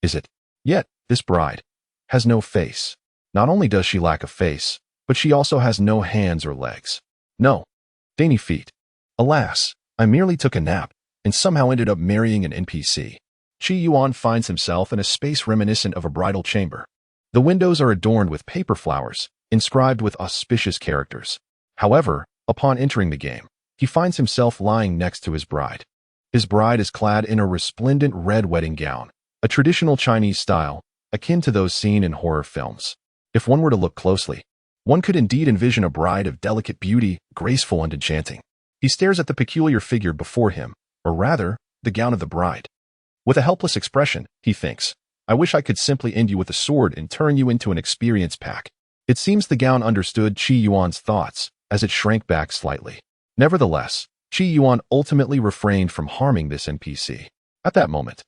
is it? Yet, this bride has no face. Not only does she lack a face, but she also has no hands or legs. No dainty feet. Alas, I merely took a nap and somehow ended up marrying an NPC. Qi Yuan finds himself in a space reminiscent of a bridal chamber. The windows are adorned with paper flowers, inscribed with auspicious characters. However, upon entering the game, he finds himself lying next to his bride. His bride is clad in a resplendent red wedding gown, a traditional Chinese style, akin to those seen in horror films. If one were to look closely, one could indeed envision a bride of delicate beauty, graceful and enchanting. He stares at the peculiar figure before him, or rather, the gown of the bride. With a helpless expression, he thinks, I wish I could simply end you with a sword and turn you into an experience pack. It seems the gown understood Qi Yuan's thoughts, as it shrank back slightly. Nevertheless, Qi Yuan ultimately refrained from harming this NPC. At that moment,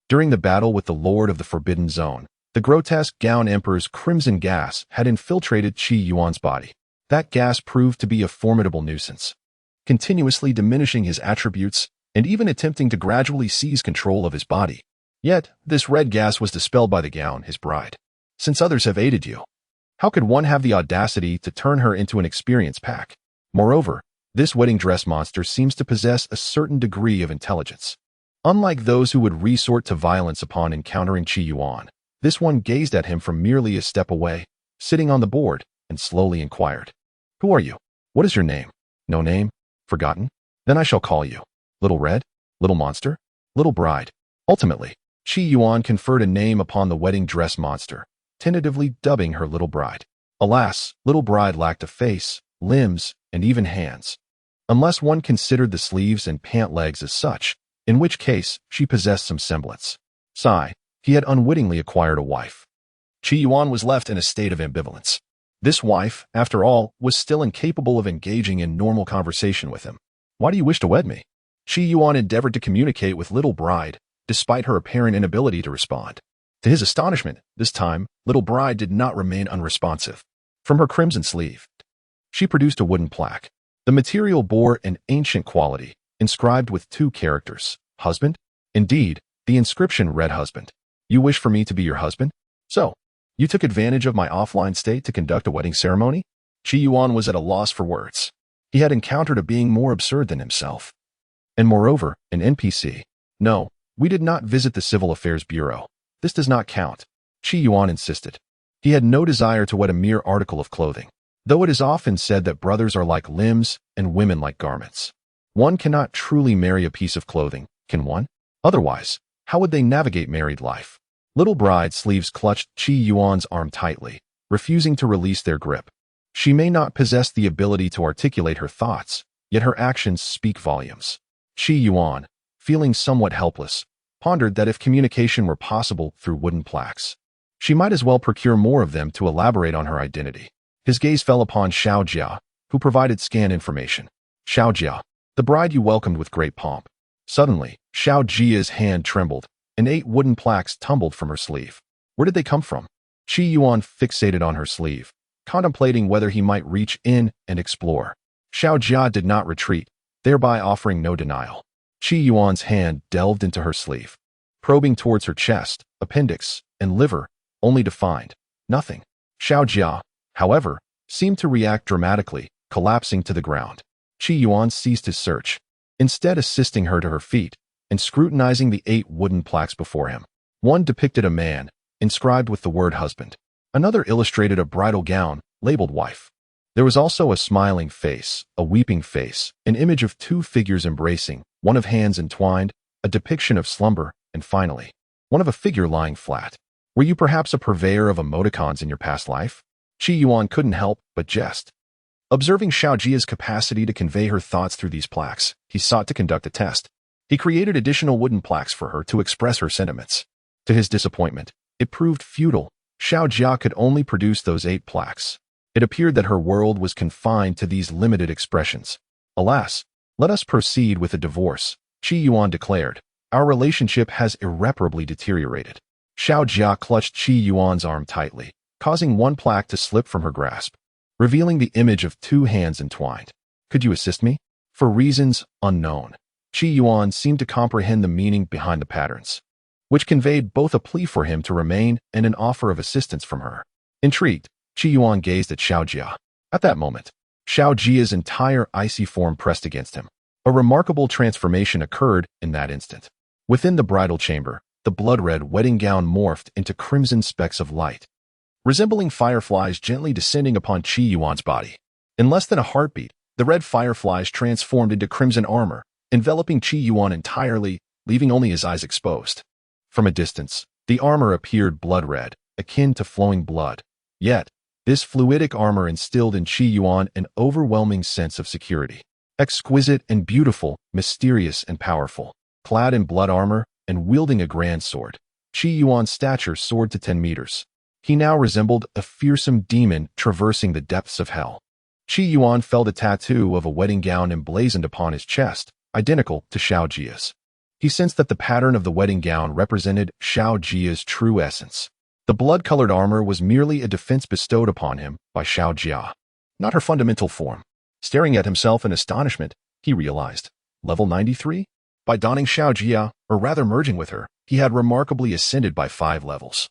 during the battle with the Lord of the Forbidden Zone, the grotesque gown emperor's crimson gas had infiltrated Qi Yuan's body. That gas proved to be a formidable nuisance, continuously diminishing his attributes and even attempting to gradually seize control of his body. Yet, this red gas was dispelled by the gown, his bride. Since others have aided you, how could one have the audacity to turn her into an experience pack? Moreover, this wedding dress monster seems to possess a certain degree of intelligence. Unlike those who would resort to violence upon encountering Qi Yuan, this one gazed at him from merely a step away, sitting on the board, and slowly inquired, Who are you? What is your name? No name? Forgotten? Then I shall call you Little Red? Little Monster? Little Bride. Ultimately, Qi Yuan conferred a name upon the wedding dress monster, tentatively dubbing her Little Bride. Alas, Little Bride lacked a face, limbs, and even hands. Unless one considered the sleeves and pant legs as such, in which case she possessed some semblance. Sigh. He had unwittingly acquired a wife. Qi Yuan was left in a state of ambivalence. This wife, after all, was still incapable of engaging in normal conversation with him. Why do you wish to wed me? Qi Yuan endeavored to communicate with Little Bride, despite her apparent inability to respond. To his astonishment, this time, Little Bride did not remain unresponsive. From her crimson sleeve, she produced a wooden plaque. The material bore an ancient quality, inscribed with two characters, husband. Indeed, the inscription read husband. You wish for me to be your husband? So, you took advantage of my offline state to conduct a wedding ceremony? Qi Yuan was at a loss for words. He had encountered a being more absurd than himself. And moreover, an NPC. No, we did not visit the Civil Affairs Bureau. This does not count. Qi Yuan insisted. He had no desire to wed a mere article of clothing. Though it is often said that brothers are like limbs and women like garments. One cannot truly marry a piece of clothing, can one? Otherwise, how would they navigate married life? Little Bride's sleeves clutched Qi Yuan's arm tightly, refusing to release their grip. She may not possess the ability to articulate her thoughts, yet her actions speak volumes. Qi Yuan, feeling somewhat helpless, pondered that if communication were possible through wooden plaques, she might as well procure more of them to elaborate on her identity. His gaze fell upon Xiao Jia, who provided scan information. Xiao Jia, the bride you welcomed with great pomp. Suddenly, Xiao Jia's hand trembled, and 8 wooden plaques tumbled from her sleeve. Where did they come from? Qi Yuan fixated on her sleeve, contemplating whether he might reach in and explore. Xiao Jia did not retreat, thereby offering no denial. Qi Yuan's hand delved into her sleeve, probing towards her chest, appendix, and liver, only to find nothing. Xiao Jia, however, seemed to react dramatically, collapsing to the ground. Qi Yuan ceased his search, instead assisting her to her feet and scrutinizing the 8 wooden plaques before him. One depicted a man, inscribed with the word husband. Another illustrated a bridal gown, labeled wife. There was also a smiling face, a weeping face, an image of 2 figures embracing, one of hands entwined, a depiction of slumber, and finally, one of a figure lying flat. Were you perhaps a purveyor of emoticons in your past life? Qi Yuan couldn't help but jest. Observing Xiao Jia's capacity to convey her thoughts through these plaques, he sought to conduct a test. He created additional wooden plaques for her to express her sentiments. To his disappointment, it proved futile. Xiao Jia could only produce those 8 plaques. It appeared that her world was confined to these limited expressions. Alas, let us proceed with a divorce, Qi Yuan declared. Our relationship has irreparably deteriorated. Xiao Jia clutched Qi Yuan's arm tightly, causing one plaque to slip from her grasp, revealing the image of 2 hands entwined. Could you assist me? For reasons unknown, Qi Yuan seemed to comprehend the meaning behind the patterns, which conveyed both a plea for him to remain and an offer of assistance from her. Intrigued, Qi Yuan gazed at Xiao Jia. At that moment, Xiao Jia's entire icy form pressed against him. A remarkable transformation occurred in that instant. Within the bridal chamber, the blood-red wedding gown morphed into crimson specks of light, resembling fireflies gently descending upon Qi Yuan's body. In less than a heartbeat, the red fireflies transformed into crimson armor, enveloping Qi Yuan entirely, leaving only his eyes exposed. From a distance, the armor appeared blood-red, akin to flowing blood. Yet, this fluidic armor instilled in Qi Yuan an overwhelming sense of security. Exquisite and beautiful, mysterious and powerful. Clad in blood armor and wielding a grand sword, Qi Yuan's stature soared to 10 meters. He now resembled a fearsome demon traversing the depths of hell. Qi Yuan felt a tattoo of a wedding gown emblazoned upon his chest, identical to Xiao Jia's. He sensed that the pattern of the wedding gown represented Xiao Jia's true essence. The blood-colored armor was merely a defense bestowed upon him by Xiao Jia, not her fundamental form. Staring at himself in astonishment, he realized, level 93? By donning Xiao Jia, or rather merging with her, he had remarkably ascended by 5 levels.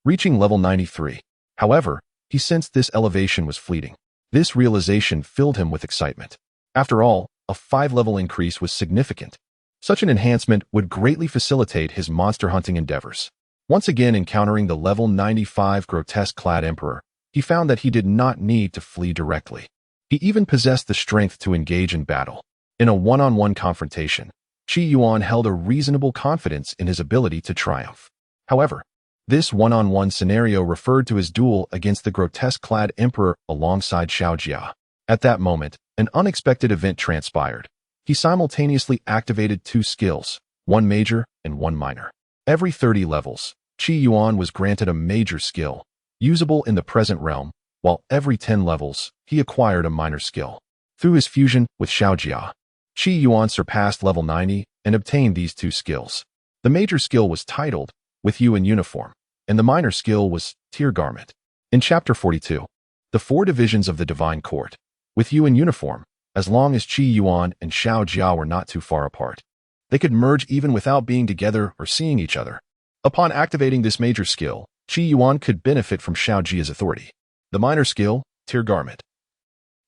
Reaching level 93. However, he sensed this elevation was fleeting. This realization filled him with excitement. After all, a 5-level increase was significant. Such an enhancement would greatly facilitate his monster hunting endeavors. Once again encountering the level 95 grotesque-clad emperor, he found that he did not need to flee directly. He even possessed the strength to engage in battle. In a one-on-one confrontation, Qi Yuan held a reasonable confidence in his ability to triumph. However, this one-on-one scenario referred to his duel against the grotesque-clad emperor alongside Xiao Jia. At that moment, an unexpected event transpired. He simultaneously activated 2 skills, one major and one minor. Every 30 levels, Qi Yuan was granted a major skill, usable in the present realm, while every 10 levels, he acquired a minor skill. Through his fusion with Xiao Jia, Qi Yuan surpassed level 90 and obtained these 2 skills. The major skill was titled, With You in Uniform, and the minor skill was Tear Garment. In Chapter 42, the 4 divisions of the Divine Court, with you in uniform, as long as Qi Yuan and Xiao Jia were not too far apart. They could merge even without being together or seeing each other. Upon activating this major skill, Qi Yuan could benefit from Xiao Jia's authority. The minor skill, Tear Garment,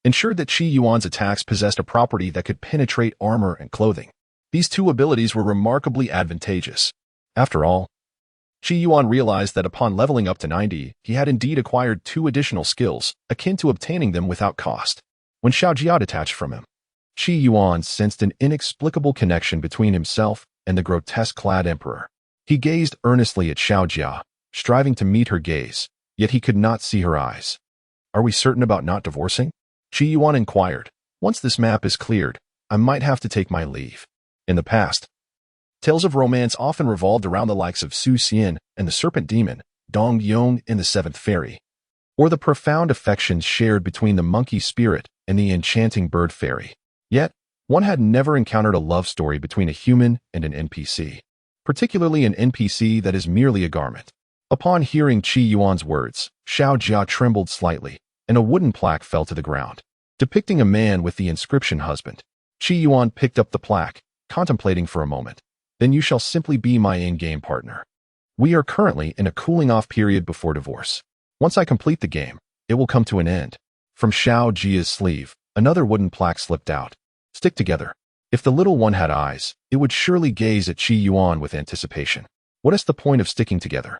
ensured that Qi Yuan's attacks possessed a property that could penetrate armor and clothing. These 2 abilities were remarkably advantageous. After all, Qi Yuan realized that upon leveling up to 90, he had indeed acquired 2 additional skills, akin to obtaining them without cost. When Xiao Jia detached from him, Qi Yuan sensed an inexplicable connection between himself and the grotesque-clad emperor. He gazed earnestly at Xiao Jia, striving to meet her gaze, yet he could not see her eyes. Are we certain about not divorcing? Qi Yuan inquired. Once this map is cleared, I might have to take my leave. In the past, tales of romance often revolved around the likes of Su Xian and the serpent demon, Dong Yong in the Seventh Fairy, or the profound affections shared between the monkey spirit and the enchanting bird fairy. Yet, one had never encountered a love story between a human and an NPC, particularly an NPC that is merely a garment. Upon hearing Qi Yuan's words, Xiao Jia trembled slightly, and a wooden plaque fell to the ground, depicting a man with the inscription husband. Qi Yuan picked up the plaque, contemplating for a moment. Then you shall simply be my in-game partner. We are currently in a cooling-off period before divorce. Once I complete the game, it will come to an end. From Xiao Jia's sleeve, another wooden plaque slipped out. Stick together. If the little one had eyes, it would surely gaze at Qi Yuan with anticipation. What is the point of sticking together?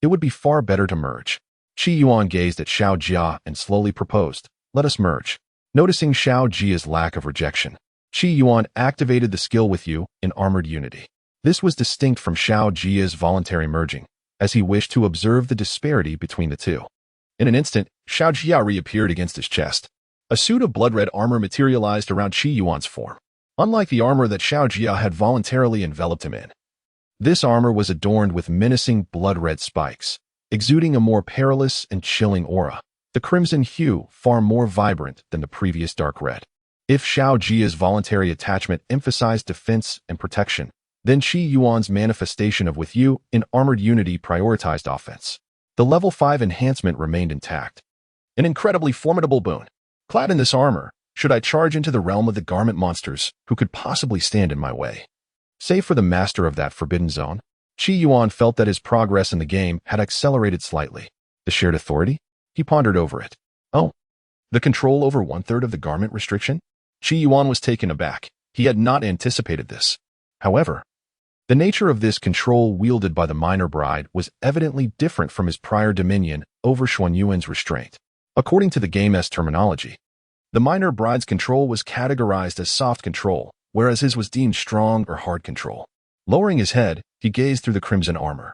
It would be far better to merge. Qi Yuan gazed at Xiao Jia and slowly proposed, let us merge. Noticing Xiao Jia's lack of rejection, Qi Yuan activated the skill with you in armored unity. This was distinct from Xiao Jia's voluntary merging, as he wished to observe the disparity between the 2. In an instant, Xiao Jia reappeared against his chest. A suit of blood-red armor materialized around Qi Yuan's form, unlike the armor that Xiao Jia had voluntarily enveloped him in. This armor was adorned with menacing blood-red spikes, exuding a more perilous and chilling aura, the crimson hue far more vibrant than the previous dark red. If Xiao Jia's voluntary attachment emphasized defense and protection, then Qi Yuan's manifestation of with you in armored unity prioritized offense. The level 5 enhancement remained intact. An incredibly formidable boon. Clad in this armor, should I charge into the realm of the garment monsters who could possibly stand in my way? Save for the master of that forbidden zone, Qi Yuan felt that his progress in the game had accelerated slightly. The shared authority? He pondered over it. Oh, the control over one-third of the garment restriction? Qi Yuan was taken aback. He had not anticipated this. However, the nature of this control wielded by the minor bride was evidently different from his prior dominion over Xuanyuan's restraint. According to the game's terminology, the minor bride's control was categorized as soft control, whereas his was deemed strong or hard control. Lowering his head, he gazed through the crimson armor.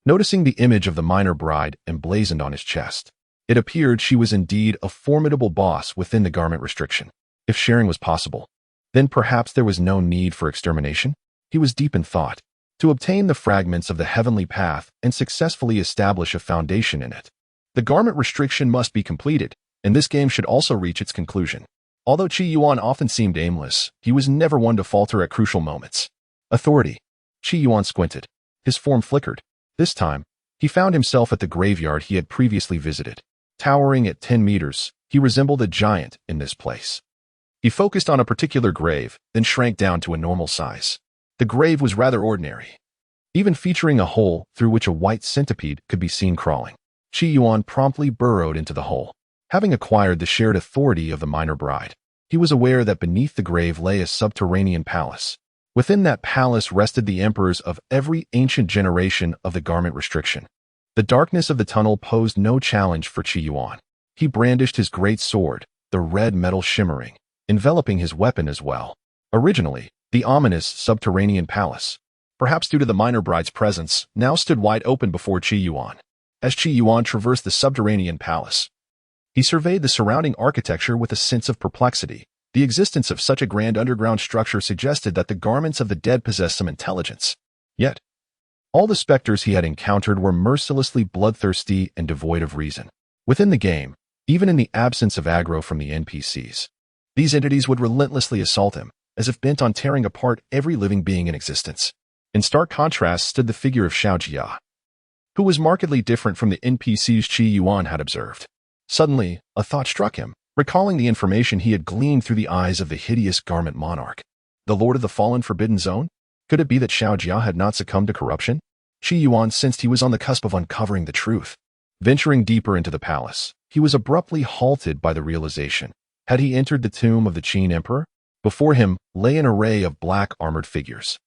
Noticing the image of the minor bride emblazoned on his chest, it appeared she was indeed a formidable boss within the garment restriction. If sharing was possible, then perhaps there was no need for extermination? He was deep in thought. To obtain the fragments of the heavenly path and successfully establish a foundation in it, the garment restriction must be completed, and this game should also reach its conclusion. Although Qi Yuan often seemed aimless, he was never one to falter at crucial moments. Authority. Qi Yuan squinted. His form flickered. This time, he found himself at the graveyard he had previously visited. Towering at 10 meters, he resembled a giant in this place. He focused on a particular grave, then shrank down to a normal size. The grave was rather ordinary, even featuring a hole through which a white centipede could be seen crawling. Qi Yuan promptly burrowed into the hole. Having acquired the shared authority of the minor bride, he was aware that beneath the grave lay a subterranean palace. Within that palace rested the emperors of every ancient generation of the garment restriction. The darkness of the tunnel posed no challenge for Qi Yuan. He brandished his great sword, the red metal shimmering, enveloping his weapon as well. Originally, the ominous subterranean palace, perhaps due to the minor bride's presence, now stood wide open before Qi Yuan. As Qi Yuan traversed the subterranean palace, he surveyed the surrounding architecture with a sense of perplexity. The existence of such a grand underground structure suggested that the garments of the dead possessed some intelligence. Yet, all the specters he had encountered were mercilessly bloodthirsty and devoid of reason. Within the game, even in the absence of aggro from the NPCs, these entities would relentlessly assault him, as if bent on tearing apart every living being in existence. In stark contrast stood the figure of Xiaojia, who was markedly different from the NPCs Qi Yuan had observed. Suddenly, a thought struck him, recalling the information he had gleaned through the eyes of the hideous garment monarch. The Lord of the Fallen Forbidden Zone? Could it be that Xiaojia had not succumbed to corruption? Qi Yuan sensed he was on the cusp of uncovering the truth. Venturing deeper into the palace, he was abruptly halted by the realization. Had he entered the tomb of the Qin Emperor? Before him lay an array of black armored figures.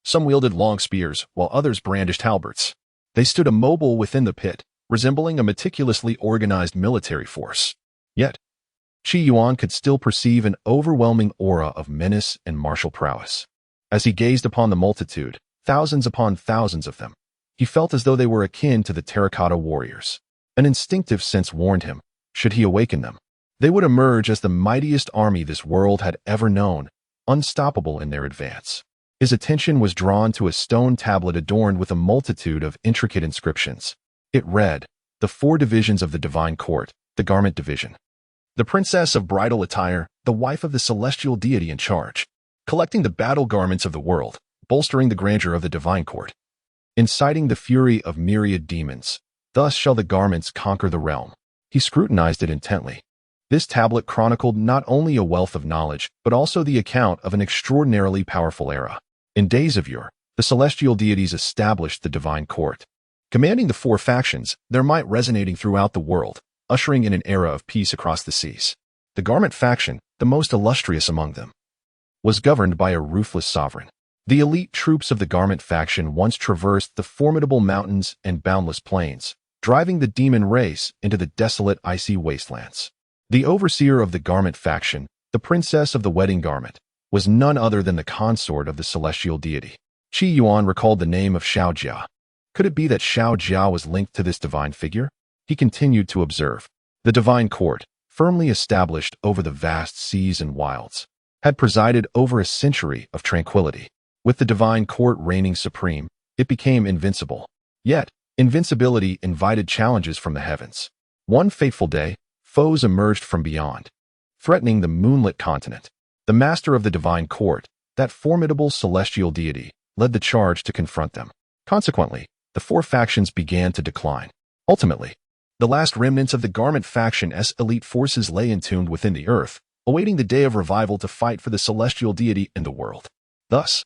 Some wielded long spears, while others brandished halberds. They stood immobile within the pit, resembling a meticulously organized military force. Yet, Qi Yuan could still perceive an overwhelming aura of menace and martial prowess. As he gazed upon the multitude, thousands upon thousands of them, he felt as though they were akin to the terracotta warriors. An instinctive sense warned him, should he awaken them, they would emerge as the mightiest army this world had ever known, unstoppable in their advance. His attention was drawn to a stone tablet adorned with a multitude of intricate inscriptions. It read, "The 4 divisions of the divine court, the garment division. The princess of bridal attire, the wife of the celestial deity in charge, collecting the battle garments of the world, bolstering the grandeur of the divine court, inciting the fury of myriad demons. Thus shall the garments conquer the realm." He scrutinized it intently. This tablet chronicled not only a wealth of knowledge, but also the account of an extraordinarily powerful era. In days of yore, the celestial deities established the divine court, commanding the 4 factions, their might resonating throughout the world, ushering in an era of peace across the seas. The garment faction, the most illustrious among them, was governed by a ruthless sovereign. The elite troops of the garment faction once traversed the formidable mountains and boundless plains, driving the demon race into the desolate icy wastelands. The overseer of the garment faction, the princess of the wedding garment, was none other than the consort of the celestial deity. Qi Yuan recalled the name of Xiaojia. Could it be that Xiaojia was linked to this divine figure? He continued to observe. The divine court, firmly established over the vast seas and wilds, had presided over a century of tranquility. With the divine court reigning supreme, it became invincible. Yet, invincibility invited challenges from the heavens. One fateful day, foes emerged from beyond, threatening the moonlit continent. The master of the divine court, that formidable celestial deity, led the charge to confront them. Consequently, the 4 factions began to decline. Ultimately, the last remnants of the garment faction's elite forces lay entombed within the earth, awaiting the day of revival to fight for the celestial deity in the world. Thus,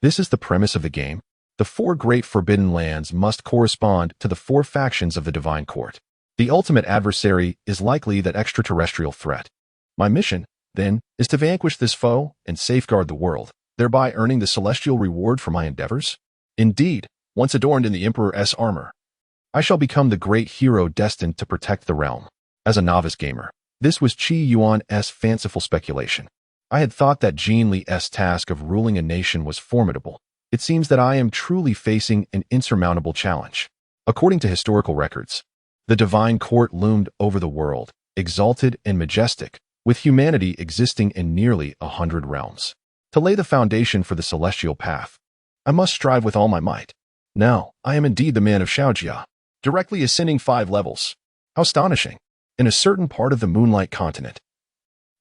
this is the premise of the game. The 4 great forbidden lands must correspond to the 4 factions of the divine court. The ultimate adversary is likely that extraterrestrial threat. My mission, then, is to vanquish this foe and safeguard the world, thereby earning the celestial reward for my endeavors. Indeed, once adorned in the Emperor's armor, I shall become the great hero destined to protect the realm. As a novice gamer, this was Qi Yuan's fanciful speculation. I had thought that Qin Li's task of ruling a nation was formidable. It seems that I am truly facing an insurmountable challenge. According to historical records, the divine court loomed over the world, exalted and majestic, with humanity existing in nearly 100 realms. To lay the foundation for the celestial path, I must strive with all my might. Now, I am indeed the man of Shaojia, directly ascending 5 levels. How astonishing! In a certain part of the Moonlight Continent,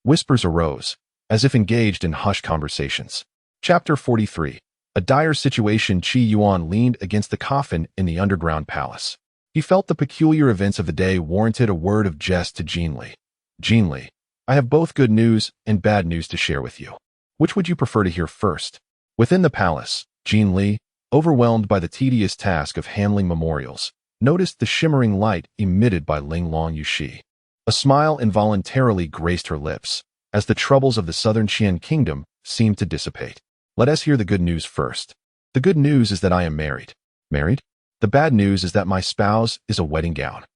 whispers arose, as if engaged in hushed conversations. Chapter 43. A dire situation. Qi Yuan leaned against the coffin in the underground palace. He felt the peculiar events of the day warranted a word of jest to Qin Li. Qin Li, I have both good news and bad news to share with you. Which would you prefer to hear first? Within the palace, Qin Li, overwhelmed by the tedious task of handling memorials, noticed the shimmering light emitted by Ruan Yixi. A smile involuntarily graced her lips, as the troubles of the southern Qian kingdom seemed to dissipate. Let us hear the good news first. The good news is that I am married. Married? The bad news is that my spouse is a wedding gown.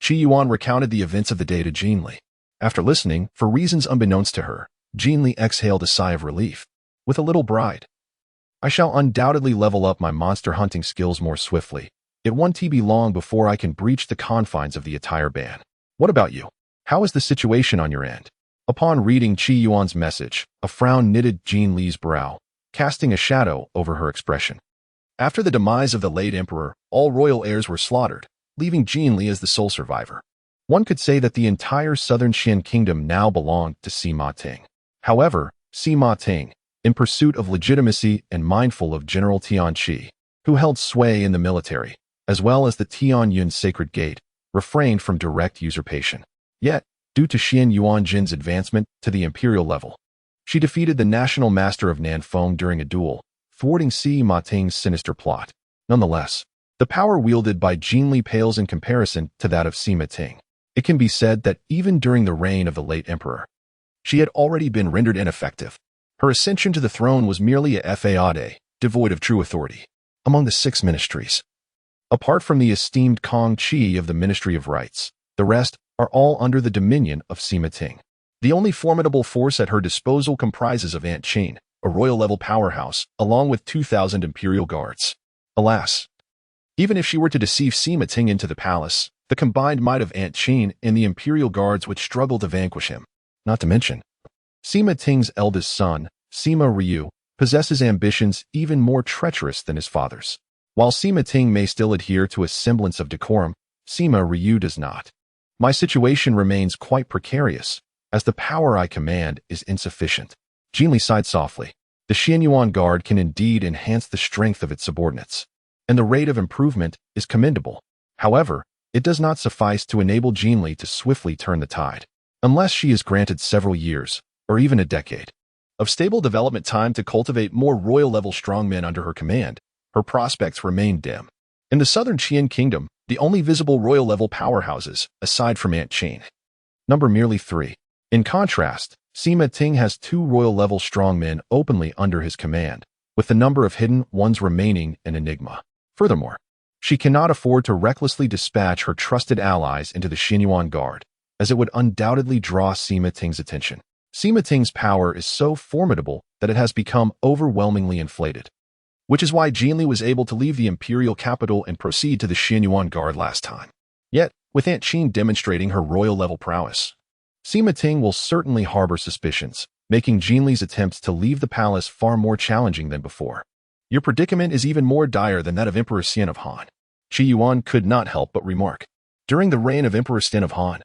Qi Yuan recounted the events of the day to Qin Li. After listening, for reasons unbeknownst to her, Qin Li exhaled a sigh of relief. With a little bride, I shall undoubtedly level up my monster hunting skills more swiftly. It won't be long before I can breach the confines of the attire ban. What about you? How is the situation on your end? Upon reading Qi Yuan's message, a frown knitted Qin Li's brow, casting a shadow over her expression. After the demise of the late emperor, all royal heirs were slaughtered, leaving Qin Li as the sole survivor. One could say that the entire southern Qian kingdom now belonged to Sima Ting. However, Sima Ting, in pursuit of legitimacy and mindful of General Tianqi, who held sway in the military, as well as the Tianyun Sacred Gate, refrained from direct usurpation. Yet, due to Xian Yuanjin's advancement to the imperial level, she defeated the national master of Nanfeng during a duel, thwarting Sima Ting's sinister plot. Nonetheless, the power wielded by Qin Li pales in comparison to that of Sima Ting. It can be said that even during the reign of the late emperor, she had already been rendered ineffective. Her ascension to the throne was merely a fade, devoid of true authority. Among the 6 ministries, apart from the esteemed Kong Qi of the Ministry of Rights, the rest are all under the dominion of Sima Ting. The only formidable force at her disposal comprises of Aunt Qin, a royal-level powerhouse, along with 2,000 imperial guards. Alas, even if she were to deceive Sima Ting into the palace, the combined might of Aunt Qin and the imperial guards would struggle to vanquish him. Not to mention, Sima Ting's eldest son, Sima Ryu, possesses ambitions even more treacherous than his father's. While Sima Ting may still adhere to a semblance of decorum, Sima Ryu does not. My situation remains quite precarious, as the power I command is insufficient. Qin Li sighed softly. The Xianyuan Guard can indeed enhance the strength of its subordinates, and the rate of improvement is commendable. However, it does not suffice to enable Qin Li to swiftly turn the tide, unless she is granted several years, or even a decade, of stable development time to cultivate more royal-level strongmen under her command. Her prospects remain dim. In the southern Qian kingdom, the only visible royal-level powerhouses, aside from Aunt Qin, number merely 3. In contrast, Sima Ting has 2 royal-level strongmen openly under his command, with the number of hidden ones remaining an enigma. Furthermore, she cannot afford to recklessly dispatch her trusted allies into the Xianyuan Guard, as it would undoubtedly draw Sima Ting's attention. Sima Ting's power is so formidable that it has become overwhelmingly inflated, which is why Qin Li was able to leave the imperial capital and proceed to the Xianyuan Guard last time. Yet, with Aunt Qin demonstrating her royal-level prowess, Sima Ting will certainly harbor suspicions, making Qin Li's attempts to leave the palace far more challenging than before. Your predicament is even more dire than that of Emperor Xian of Han. Qi Yuan could not help but remark. During the reign of Emperor Xian of Han,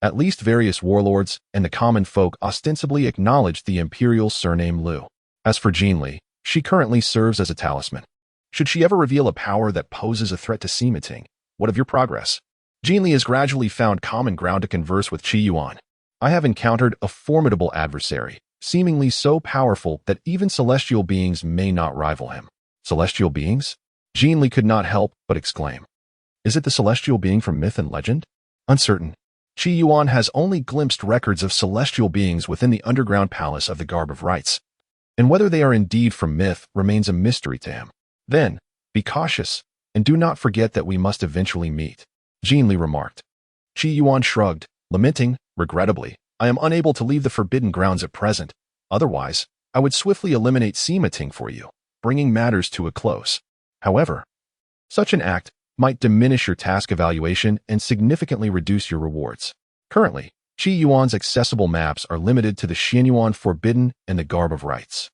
at least various warlords and the common folk ostensibly acknowledged the imperial surname Lu. As for Qin Li, she currently serves as a talisman. Should she ever reveal a power that poses a threat to Sima Ting, what of your progress? Qin Li has gradually found common ground to converse with Qi Yuan. I have encountered a formidable adversary, seemingly so powerful that even celestial beings may not rival him. Celestial beings? Qin Li could not help but exclaim. Is it the celestial being from myth and legend? Uncertain, Qi Yuan has only glimpsed records of celestial beings within the underground palace of the Garb of Rites, and whether they are indeed from myth remains a mystery to him. Then, be cautious, and do not forget that we must eventually meet, Jinli remarked. Qi Yuan shrugged, lamenting, regrettably, I am unable to leave the forbidden grounds at present. Otherwise, I would swiftly eliminate Sima Ting for you, bringing matters to a close. However, such an act might diminish your task evaluation and significantly reduce your rewards. Currently, Qi Yuan's accessible maps are limited to the Xianyuan Forbidden and the Garb of Rites.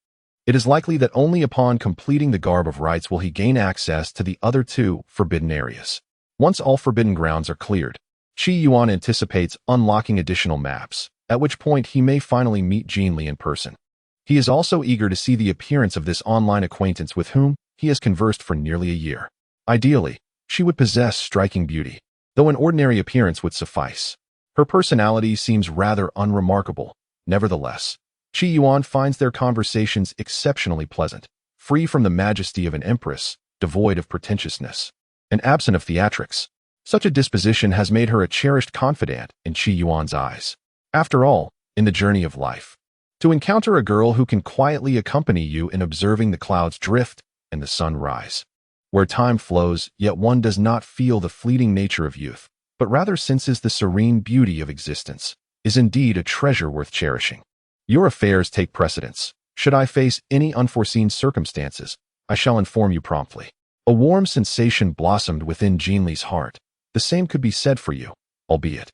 It is likely that only upon completing the Garb of Rites will he gain access to the other two forbidden areas. Once all forbidden grounds are cleared, Qi Yuan anticipates unlocking additional maps, at which point he may finally meet Jinli in person. He is also eager to see the appearance of this online acquaintance with whom he has conversed for nearly a year. Ideally, she would possess striking beauty, though an ordinary appearance would suffice. Her personality seems rather unremarkable. Nevertheless, Qi Yuan finds their conversations exceptionally pleasant, free from the majesty of an empress, devoid of pretentiousness, and absent of theatrics. Such a disposition has made her a cherished confidant in Qi Yuan's eyes. After all, in the journey of life, to encounter a girl who can quietly accompany you in observing the clouds drift and the sun rise, where time flows, yet one does not feel the fleeting nature of youth, but rather senses the serene beauty of existence, is indeed a treasure worth cherishing. Your affairs take precedence. Should I face any unforeseen circumstances, I shall inform you promptly. A warm sensation blossomed within Jinli's heart. The same could be said for you, albeit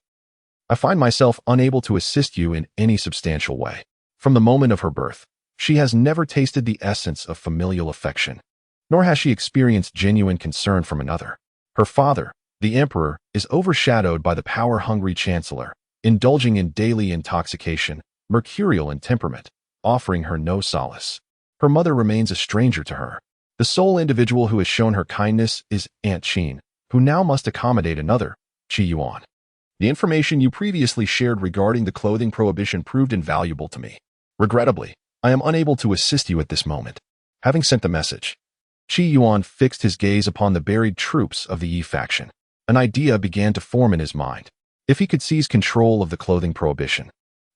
I find myself unable to assist you in any substantial way. From the moment of her birth, she has never tasted the essence of familial affection, nor has she experienced genuine concern from another. Her father, the emperor, is overshadowed by the power-hungry chancellor, indulging in daily intoxication, mercurial in temperament, offering her no solace. Her mother remains a stranger to her. The sole individual who has shown her kindness is Aunt Qin, who now must accommodate another, Qi Yuan. The information you previously shared regarding the clothing prohibition proved invaluable to me. Regrettably, I am unable to assist you at this moment. Having sent the message, Qi Yuan fixed his gaze upon the buried troops of the Yi faction. An idea began to form in his mind. If he could seize control of the clothing prohibition,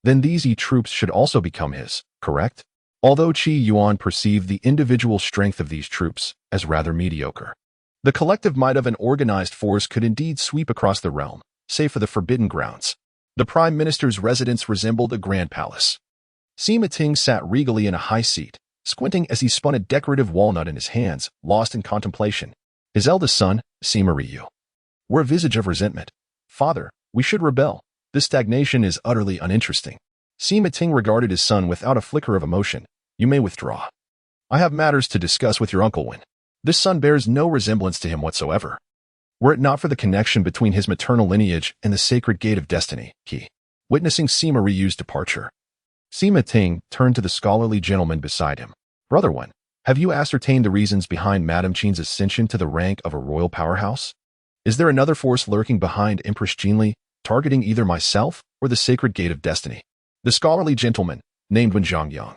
then these Yi troops should also become his, correct? Although Qi Yuan perceived the individual strength of these troops as rather mediocre, the collective might of an organized force could indeed sweep across the realm, save for the forbidden grounds. The prime minister's residence resembled a grand palace. Sima Ting sat regally in a high seat, squinting as he spun a decorative walnut in his hands, lost in contemplation. His eldest son, Sima Ryu, wore a visage of resentment. Father, we should rebel. This stagnation is utterly uninteresting. Sima Ting regarded his son without a flicker of emotion. You may withdraw. I have matters to discuss with your uncle Wen. This son bears no resemblance to him whatsoever. Were it not for the connection between his maternal lineage and the sacred gate of destiny, he, witnessing Sima Ryu's departure. Sima Ting turned to the scholarly gentleman beside him. Brother Wen, have you ascertained the reasons behind Madame Qin's ascension to the rank of a royal powerhouse? Is there another force lurking behind Empress Jinli, targeting either myself or the sacred gate of destiny? The scholarly gentleman, named Wen Zhongyang,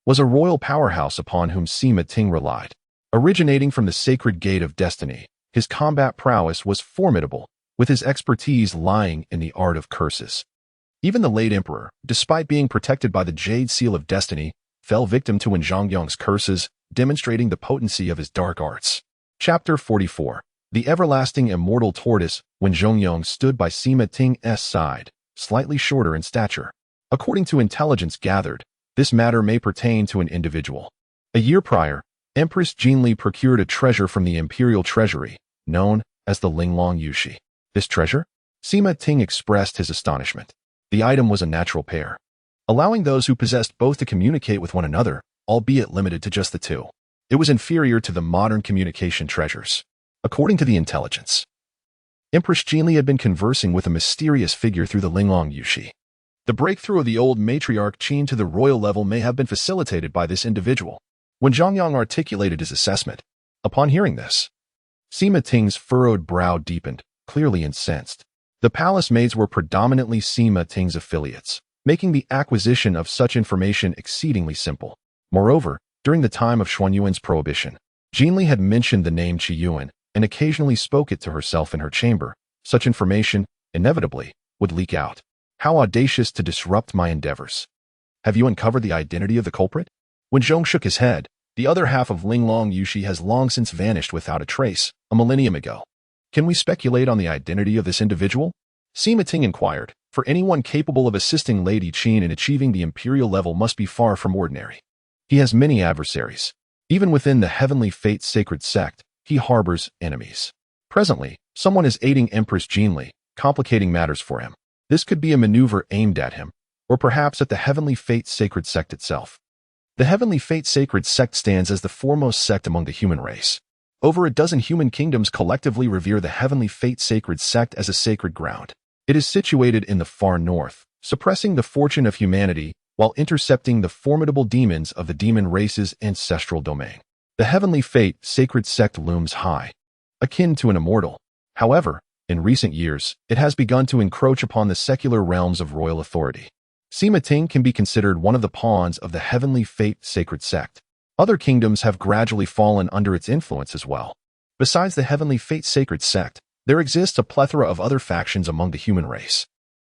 was a royal powerhouse upon whom Sima Ting relied. Originating from the sacred gate of destiny, his combat prowess was formidable, with his expertise lying in the art of curses. Even the late emperor, despite being protected by the jade seal of destiny, fell victim to Wen Zhongyang's curses, demonstrating the potency of his dark arts. Chapter 44. The everlasting immortal tortoise. Wen Zhongyang stood by Sima Ting's side, slightly shorter in stature. According to intelligence gathered, this matter may pertain to an individual. A year prior, Empress Jinli procured a treasure from the imperial treasury, known as the Ruan Yixi. This treasure? Sima Ting expressed his astonishment. The item was a natural pair, allowing those who possessed both to communicate with one another, albeit limited to just the two. It was inferior to the modern communication treasures. According to the intelligence, Empress Jinli had been conversing with a mysterious figure through the Ruan Yixi. The breakthrough of the old matriarch Qin to the royal level may have been facilitated by this individual. When Zhongyang articulated his assessment, upon hearing this, Sima Ting's furrowed brow deepened, clearly incensed. The palace maids were predominantly Sima Ting's affiliates, making the acquisition of such information exceedingly simple. Moreover, during the time of Xuanyuan's prohibition, Jinli had mentioned the name Qi Yuan and occasionally spoke it to herself in her chamber. Such information, inevitably, would leak out. How audacious to disrupt my endeavors. Have you uncovered the identity of the culprit? When Zhong shook his head, the other half of Ruan Yixi has long since vanished without a trace, a millennium ago. Can we speculate on the identity of this individual? Sima Ting inquired, for anyone capable of assisting Lady Qin in achieving the imperial level must be far from ordinary. He has many adversaries. Even within the Heavenly Fate sacred sect, he harbors enemies. Presently, someone is aiding Empress Jinli, complicating matters for him. This could be a maneuver aimed at him, or perhaps at the Heavenly Fate sacred sect itself. The Heavenly Fate sacred sect stands as the foremost sect among the human race. Over a dozen human kingdoms collectively revere the Heavenly Fate sacred sect as a sacred ground. It is situated in the far north, suppressing the fortune of humanity while intercepting the formidable demons of the demon race's ancestral domain. The Heavenly Fate sacred sect looms high, akin to an immortal. However, in recent years, it has begun to encroach upon the secular realms of royal authority. Sima Ting can be considered one of the pawns of the Heavenly Fate sacred sect. Other kingdoms have gradually fallen under its influence as well. Besides the Heavenly Fate sacred sect, there exists a plethora of other factions among the human race.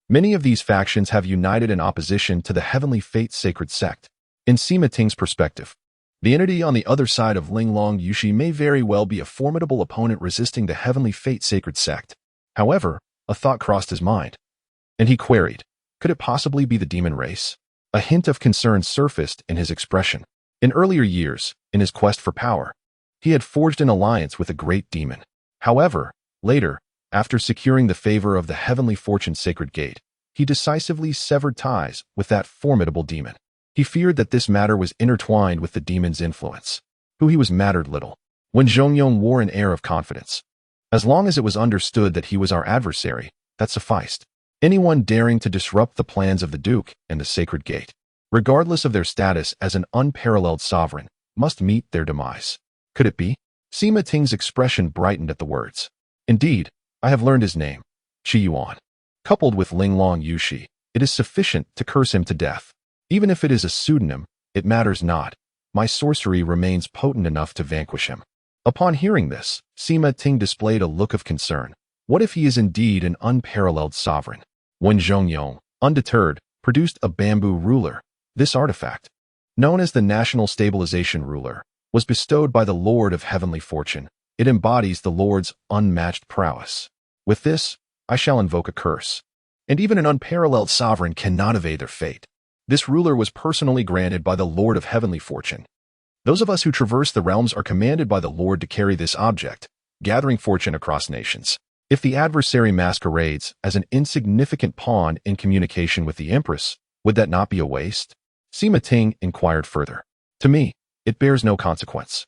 Many of these factions have united in opposition to the Heavenly Fate sacred sect. In Sima Ting's perspective, the entity on the other side of Ruan Yixi may very well be a formidable opponent resisting the Heavenly Fate sacred sect. However, a thought crossed his mind, and he queried, could it possibly be the demon race? A hint of concern surfaced in his expression. In earlier years, in his quest for power, he had forged an alliance with a great demon. However, later, after securing the favor of the Heavenly Fortune Sacred Gate, he decisively severed ties with that formidable demon. He feared that this matter was intertwined with the demon's influence, who he was mattered little. When Zhongyong wore an air of confidence, as long as it was understood that he was our adversary, that sufficed. Anyone daring to disrupt the plans of the Duke and the Sacred Gate, regardless of their status as an unparalleled sovereign, must meet their demise. Could it be? Sima Ting's expression brightened at the words. Indeed, I have learned his name, Qi Yuan. Coupled with Ruan Yixi, it is sufficient to curse him to death. Even if it is a pseudonym, it matters not. My sorcery remains potent enough to vanquish him. Upon hearing this, Sima Ting displayed a look of concern. What if he is indeed an unparalleled sovereign? When Zhongyong, undeterred, produced a bamboo ruler, this artifact, known as the National Stabilization Ruler, was bestowed by the Lord of Heavenly Fortune. It embodies the Lord's unmatched prowess. With this, I shall invoke a curse. And even an unparalleled sovereign cannot evade their fate. This ruler was personally granted by the Lord of Heavenly Fortune. Those of us who traverse the realms are commanded by the Lord to carry this object, gathering fortune across nations. If the adversary masquerades as an insignificant pawn in communication with the empress, would that not be a waste? Sima Ting inquired further. To me, it bears no consequence.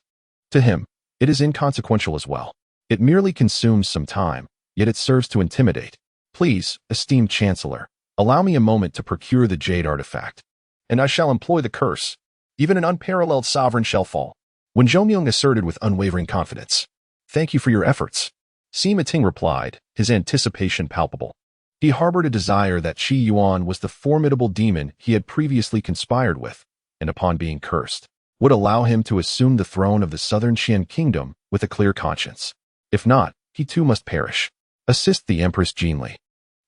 To him, it is inconsequential as well. It merely consumes some time, yet it serves to intimidate. Please, esteemed Chancellor, allow me a moment to procure the jade artifact, and I shall employ the curse. Even an unparalleled sovereign shall fall. When Zhongyong asserted with unwavering confidence, thank you for your efforts, Sima Ting replied, his anticipation palpable. He harbored a desire that Qi Yuan was the formidable demon he had previously conspired with, and upon being cursed, would allow him to assume the throne of the southern Qian kingdom with a clear conscience. If not, he too must perish. Assist the Empress Jinli,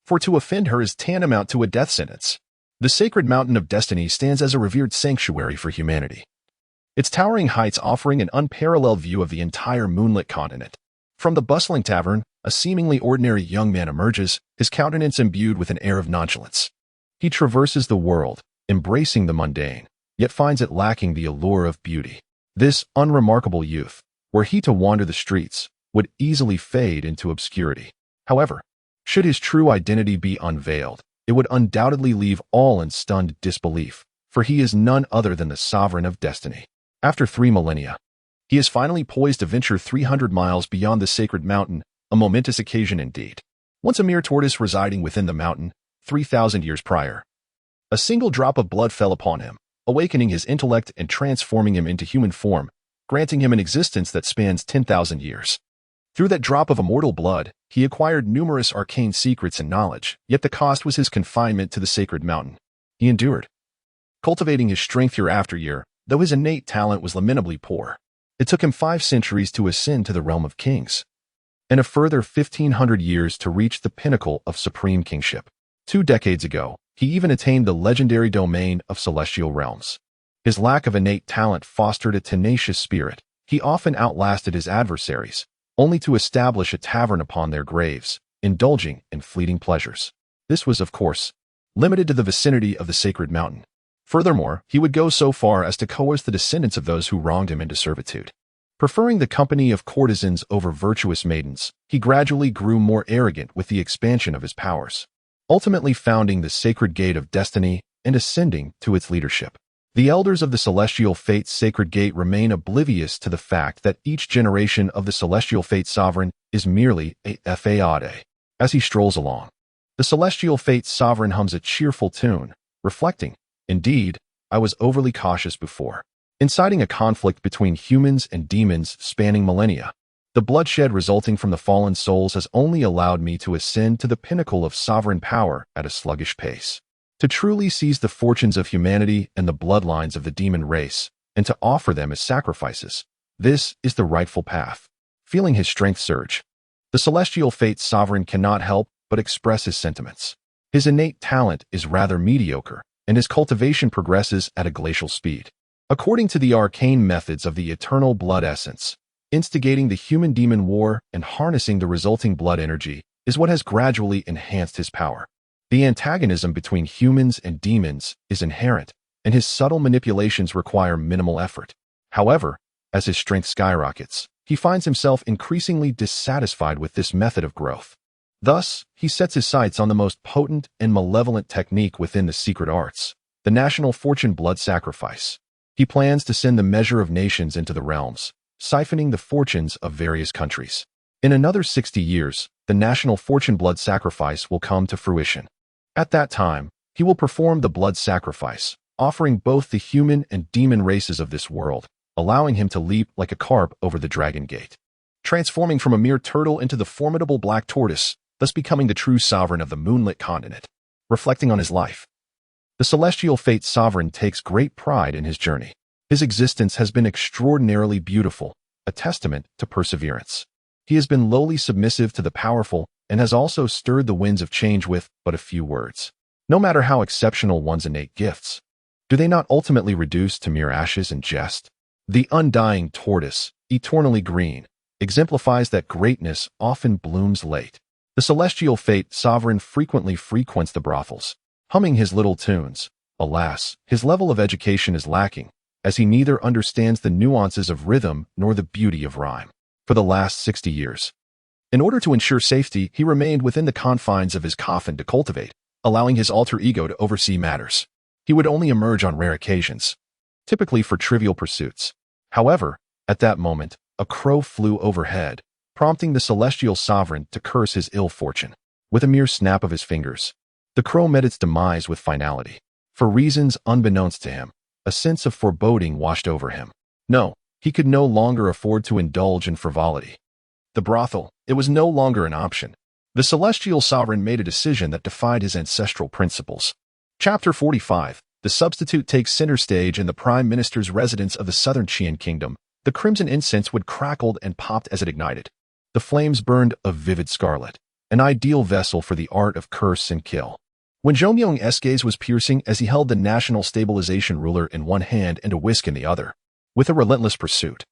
for to offend her is tantamount to a death sentence. The sacred mountain of destiny stands as a revered sanctuary for humanity, its towering heights offering an unparalleled view of the entire moonlit continent. From the bustling tavern, a seemingly ordinary young man emerges, his countenance imbued with an air of nonchalance. He traverses the world, embracing the mundane, yet finds it lacking the allure of beauty. This unremarkable youth, were he to wander the streets, would easily fade into obscurity. However, should his true identity be unveiled, it would undoubtedly leave all in stunned disbelief, for he is none other than the sovereign of destiny. After 3 millennia, he is finally poised to venture 300 miles beyond the sacred mountain, a momentous occasion indeed. Once a mere tortoise residing within the mountain, 3,000 years prior, a single drop of blood fell upon him, awakening his intellect and transforming him into human form, granting him an existence that spans 10,000 years. Through that drop of immortal blood, he acquired numerous arcane secrets and knowledge, yet the cost was his confinement to the sacred mountain. He endured, cultivating his strength year after year, though his innate talent was lamentably poor. It took him 5 centuries to ascend to the realm of kings. and a further 1,500 years to reach the pinnacle of supreme kingship. 2 decades ago, he even attained the legendary domain of celestial realms. His lack of innate talent fostered a tenacious spirit. He often outlasted his adversaries, only to establish a tavern upon their graves, indulging in fleeting pleasures. This was, of course, limited to the vicinity of the sacred mountain. Furthermore, he would go so far as to coerce the descendants of those who wronged him into servitude. Preferring the company of courtesans over virtuous maidens, he gradually grew more arrogant with the expansion of his powers, ultimately founding the sacred gate of destiny and ascending to its leadership. The elders of the celestial fate's sacred gate remain oblivious to the fact that each generation of the celestial fate sovereign is merely a fade. As he strolls along, the celestial fate sovereign hums a cheerful tune, reflecting, "Indeed, I was overly cautious before," inciting a conflict between humans and demons spanning millennia. The bloodshed resulting from the fallen souls has only allowed me to ascend to the pinnacle of sovereign power at a sluggish pace. To truly seize the fortunes of humanity and the bloodlines of the demon race, and to offer them as sacrifices, this is the rightful path. Feeling his strength surge, the celestial fate sovereign cannot help but express his sentiments. His innate talent is rather mediocre, and his cultivation progresses at a glacial speed. According to the arcane methods of the eternal blood essence, instigating the human-demon war and harnessing the resulting blood energy is what has gradually enhanced his power. The antagonism between humans and demons is inherent, and his subtle manipulations require minimal effort. However, as his strength skyrockets, he finds himself increasingly dissatisfied with this method of growth. Thus, he sets his sights on the most potent and malevolent technique within the secret arts, the national fortune blood sacrifice. He plans to send the measure of nations into the realms, siphoning the fortunes of various countries. In another 60 years, the national fortune blood sacrifice will come to fruition. At that time, he will perform the blood sacrifice, offering both the human and demon races of this world, allowing him to leap like a carp over the dragon gate, transforming from a mere turtle into the formidable black tortoise, thus becoming the true sovereign of the moonlit continent. Reflecting on his life, the celestial fate sovereign takes great pride in his journey. His existence has been extraordinarily beautiful, a testament to perseverance. He has been lowly submissive to the powerful and has also stirred the winds of change with but a few words. No matter how exceptional one's innate gifts, do they not ultimately reduce to mere ashes and jest? The undying tortoise, eternally green, exemplifies that greatness often blooms late. The celestial fate sovereign frequently frequents the brothels, humming his little tunes. Alas, his level of education is lacking, as he neither understands the nuances of rhythm nor the beauty of rhyme. For the last 60 years, in order to ensure safety, he remained within the confines of his coffin to cultivate, allowing his alter ego to oversee matters. He would only emerge on rare occasions, typically for trivial pursuits. However, at that moment, a crow flew overhead, prompting the celestial sovereign to curse his ill fortune. With a mere snap of his fingers, the crow met its demise with finality. For reasons unbeknownst to him, a sense of foreboding washed over him. No, he could no longer afford to indulge in frivolity. The brothel, it was no longer an option. The celestial sovereign made a decision that defied his ancestral principles. Chapter 45. The substitute takes center stage in the prime minister's residence of the southern Qian kingdom. The crimson incense wood crackled and popped as it ignited. The flames burned a vivid scarlet, an ideal vessel for the art of curse and kill. When Zhongyong's gaze was piercing as he held the national stabilization ruler in one hand and a whisk in the other, with a relentless pursuit.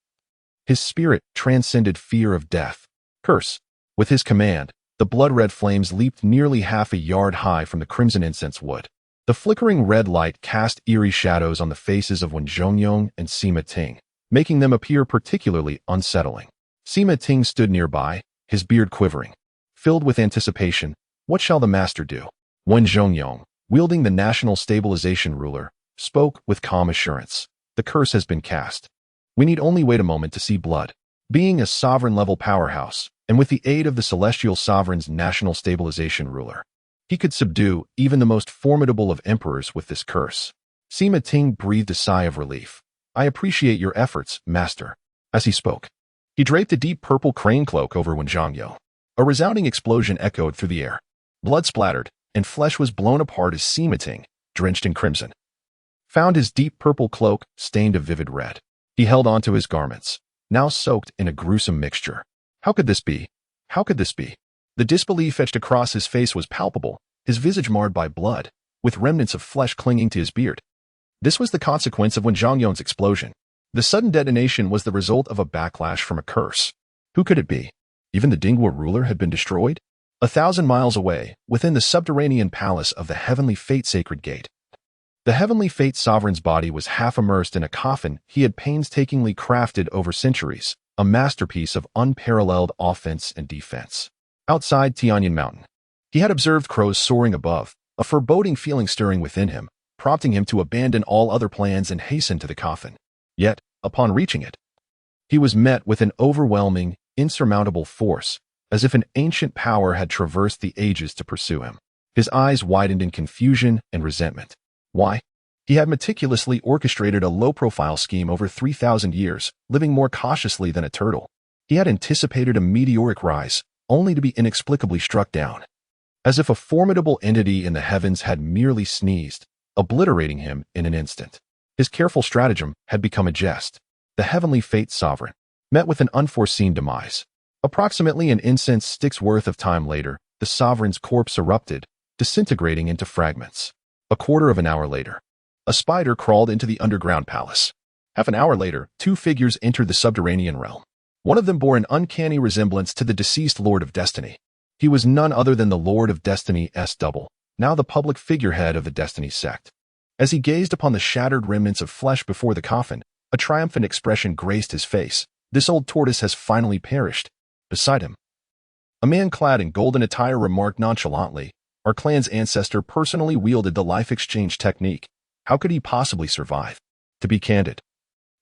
His spirit transcended fear of death. Curse. With his command, the blood-red flames leaped nearly half a yard high from the crimson incense wood. The flickering red light cast eerie shadows on the faces of Wen Zhongyong and Sima Ting, making them appear particularly unsettling. Sima Ting stood nearby, his beard quivering. Filled with anticipation, what shall the master do? Wen Zhongyong, wielding the national stabilization ruler, spoke with calm assurance. The curse has been cast. We need only wait a moment to see blood. Being a sovereign-level powerhouse, and with the aid of the celestial sovereign's national stabilization ruler, he could subdue even the most formidable of emperors with this curse. Sima Ting breathed a sigh of relief. I appreciate your efforts, master. As he spoke, he draped a deep purple crane cloak over Wen Zhongyong. A resounding explosion echoed through the air. Blood splattered, and flesh was blown apart as Sima Ting, drenched in crimson, found his deep purple cloak stained a vivid red. He held onto his garments, now soaked in a gruesome mixture. How could this be? How could this be? The disbelief etched across his face was palpable, his visage marred by blood, with remnants of flesh clinging to his beard. This was the consequence of Wen Zhongyuan's explosion. The sudden detonation was the result of a backlash from a curse. Who could it be? Even the Dingwa ruler had been destroyed? 1,000 miles away, within the subterranean palace of the Heavenly Fate Sacred Gate. The Heavenly Fate Sovereign's body was half immersed in a coffin he had painstakingly crafted over centuries, a masterpiece of unparalleled offense and defense. Outside Tianyan Mountain, he had observed crows soaring above, a foreboding feeling stirring within him, prompting him to abandon all other plans and hasten to the coffin. Yet, upon reaching it, he was met with an overwhelming, insurmountable force, as if an ancient power had traversed the ages to pursue him. His eyes widened in confusion and resentment. Why? He had meticulously orchestrated a low-profile scheme over 3,000 years, living more cautiously than a turtle. He had anticipated a meteoric rise, only to be inexplicably struck down. As if a formidable entity in the heavens had merely sneezed, obliterating him in an instant. His careful stratagem had become a jest. The Heavenly Fate Sovereign, met with an unforeseen demise. Approximately an incense stick's worth of time later, the Sovereign's corpse erupted, disintegrating into fragments. A quarter of an hour later, a spider crawled into the underground palace. Half an hour later, 2 figures entered the subterranean realm. One of them bore an uncanny resemblance to the deceased Lord of Destiny. He was none other than the Lord of Destiny's double, now the public figurehead of the Destiny sect. As he gazed upon the shattered remnants of flesh before the coffin, a triumphant expression graced his face. This old tortoise has finally perished. Beside him, a man clad in golden attire remarked nonchalantly, "Our clan's ancestor personally wielded the life exchange technique. How could he possibly survive?" To be candid,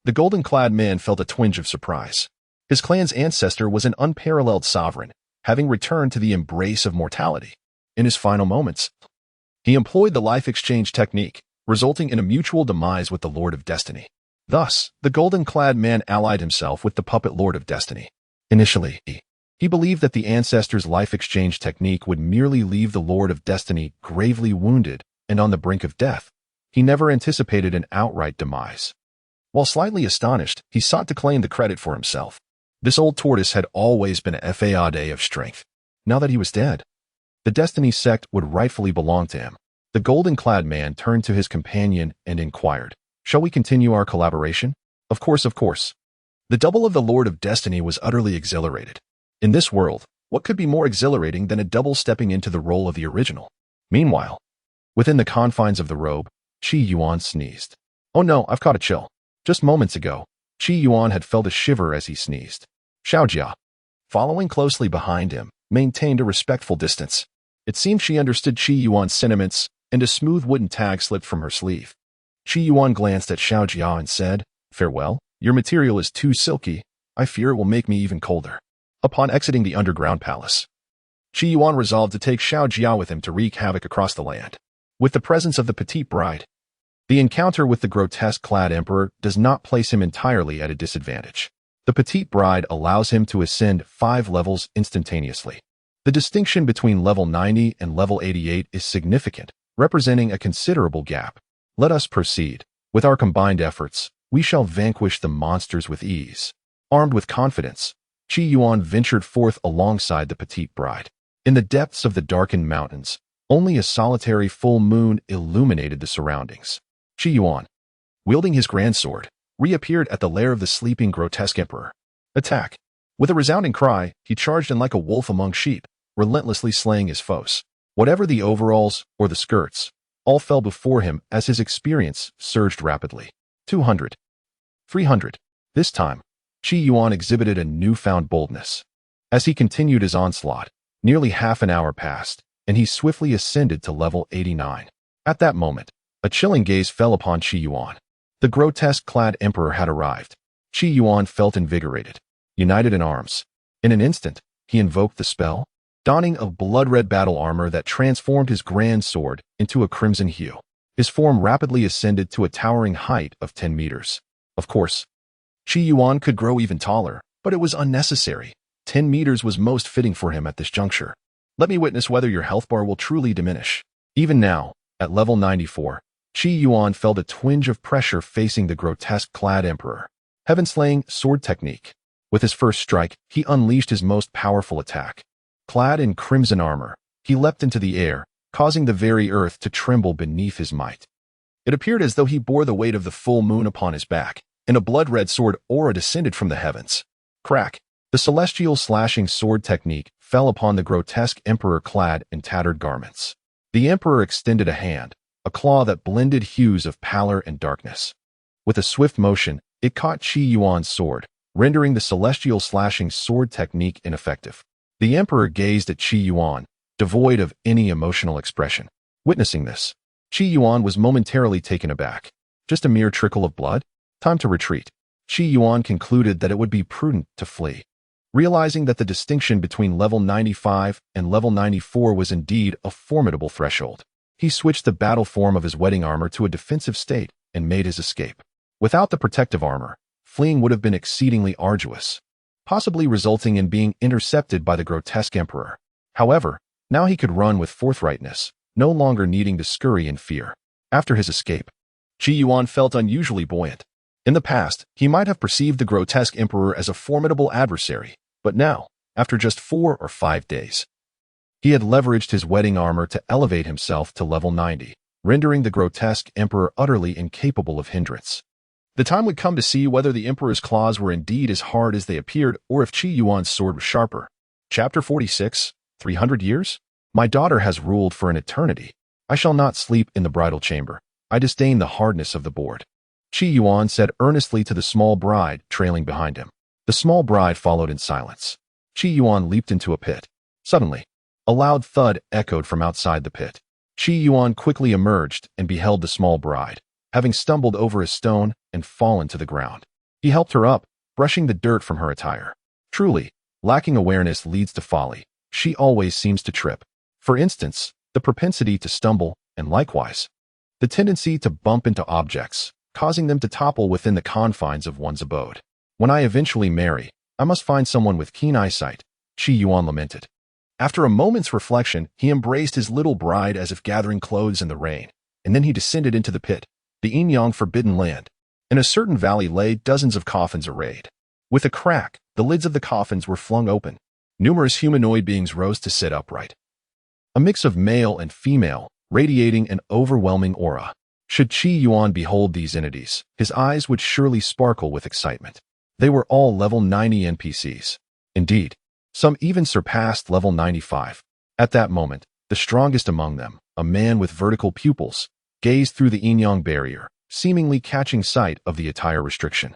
the golden-clad man felt a twinge of surprise. His clan's ancestor was an unparalleled sovereign, having returned to the embrace of mortality. In his final moments, he employed the life exchange technique, resulting in a mutual demise with the Lord of Destiny. Thus, the golden-clad man allied himself with the puppet Lord of Destiny. Initially, he believed that the ancestor's life exchange technique would merely leave the Lord of Destiny gravely wounded and on the brink of death. He never anticipated an outright demise. While slightly astonished, he sought to claim the credit for himself. This old tortoise had always been a fade of strength. Now that he was dead, the Destiny sect would rightfully belong to him. The golden-clad man turned to his companion and inquired, "Shall we continue our collaboration?" Of course, of course." The double of the Lord of Destiny was utterly exhilarated. In this world, what could be more exhilarating than a double stepping into the role of the original? Meanwhile, within the confines of the robe, Qi Yuan sneezed. "Oh no, I've caught a chill." Just moments ago, Qi Yuan had felt a shiver as he sneezed. Xiaojia, following closely behind him, maintained a respectful distance. It seemed she understood Qi Yuan's sentiments, and a smooth wooden tag slipped from her sleeve. Qi Yuan glanced at Xiaojia and said, "Farewell, your material is too silky. I fear it will make me even colder." Upon exiting the underground palace, Qi Yuan resolved to take Xiaojia with him to wreak havoc across the land. With the presence of the petite bride, the encounter with the grotesque-clad emperor does not place him entirely at a disadvantage. The petite bride allows him to ascend 5 levels instantaneously. The distinction between level 90 and level 88 is significant, representing a considerable gap. Let us proceed. With our combined efforts, we shall vanquish the monsters with ease. Armed with confidence, Qi Yuan ventured forth alongside the petite bride. In the depths of the darkened mountains, only a solitary full moon illuminated the surroundings. Qi Yuan, wielding his grand sword, reappeared at the lair of the sleeping grotesque emperor. Attack! With a resounding cry, he charged in like a wolf among sheep, relentlessly slaying his foes. Whatever the overalls or the skirts, all fell before him as his experience surged rapidly. 200. 300. This time, Qi Yuan exhibited a newfound boldness. As he continued his onslaught, nearly half an hour passed, and he swiftly ascended to level 89. At that moment, a chilling gaze fell upon Qi Yuan. The grotesque-clad emperor had arrived. Qi Yuan felt invigorated, united in arms. In an instant, he invoked the spell, donning a blood-red battle armor that transformed his grand sword into a crimson hue. His form rapidly ascended to a towering height of 10 meters. Of course, Qi Yuan could grow even taller, but it was unnecessary. 10 meters was most fitting for him at this juncture. Let me witness whether your health bar will truly diminish. Even now, at level 94, Qi Yuan felt a twinge of pressure facing the grotesque-clad emperor. Heaven-slaying sword technique. With his first strike, he unleashed his most powerful attack. Clad in crimson armor, he leapt into the air, causing the very earth to tremble beneath his might. It appeared as though he bore the weight of the full moon upon his back, and a blood-red sword aura descended from the heavens. Crack! The celestial slashing sword technique fell upon the grotesque emperor clad in tattered garments. The emperor extended a hand, a claw that blended hues of pallor and darkness. With a swift motion, it caught Qi Yuan's sword, rendering the celestial slashing sword technique ineffective. The emperor gazed at Qi Yuan, devoid of any emotional expression. Witnessing this, Qi Yuan was momentarily taken aback. Just a mere trickle of blood? Time to retreat. Qi Yuan concluded that it would be prudent to flee. Realizing that the distinction between level 95 and level 94 was indeed a formidable threshold, he switched the battle form of his wedding armor to a defensive state and made his escape. Without the protective armor, fleeing would have been exceedingly arduous, possibly resulting in being intercepted by the grotesque emperor. However, now he could run with forthrightness, no longer needing to scurry in fear. After his escape, Qi Yuan felt unusually buoyant. In the past, he might have perceived the grotesque emperor as a formidable adversary, but now, after just 4 or 5 days, he had leveraged his wedding armor to elevate himself to level 90, rendering the grotesque emperor utterly incapable of hindrance. The time would come to see whether the emperor's claws were indeed as hard as they appeared or if Qi Yuan's sword was sharper. Chapter 46, 300 years? My daughter has ruled for an eternity. I shall not sleep in the bridal chamber. I disdain the hardness of the board. Qi Yuan said earnestly to the small bride trailing behind him. The small bride followed in silence. Qi Yuan leaped into a pit. Suddenly, a loud thud echoed from outside the pit. Qi Yuan quickly emerged and beheld the small bride, having stumbled over a stone and fallen to the ground. He helped her up, brushing the dirt from her attire. Truly, lacking awareness leads to folly. She always seems to trip. For instance, the propensity to stumble, and likewise, the tendency to bump into objects, causing them to topple within the confines of one's abode. When I eventually marry, I must find someone with keen eyesight, Qi Yuan lamented. After a moment's reflection, he embraced his little bride as if gathering clothes in the rain, and then he descended into the pit, the yin-yang forbidden land. In a certain valley lay dozens of coffins arrayed. With a crack, the lids of the coffins were flung open. Numerous humanoid beings rose to sit upright. A mix of male and female, radiating an overwhelming aura. Should Qi Yuan behold these entities, his eyes would surely sparkle with excitement. They were all level 90 NPCs. Indeed, some even surpassed level 95. At that moment, the strongest among them, a man with vertical pupils, gazed through the yin-yang barrier, seemingly catching sight of the attire restriction.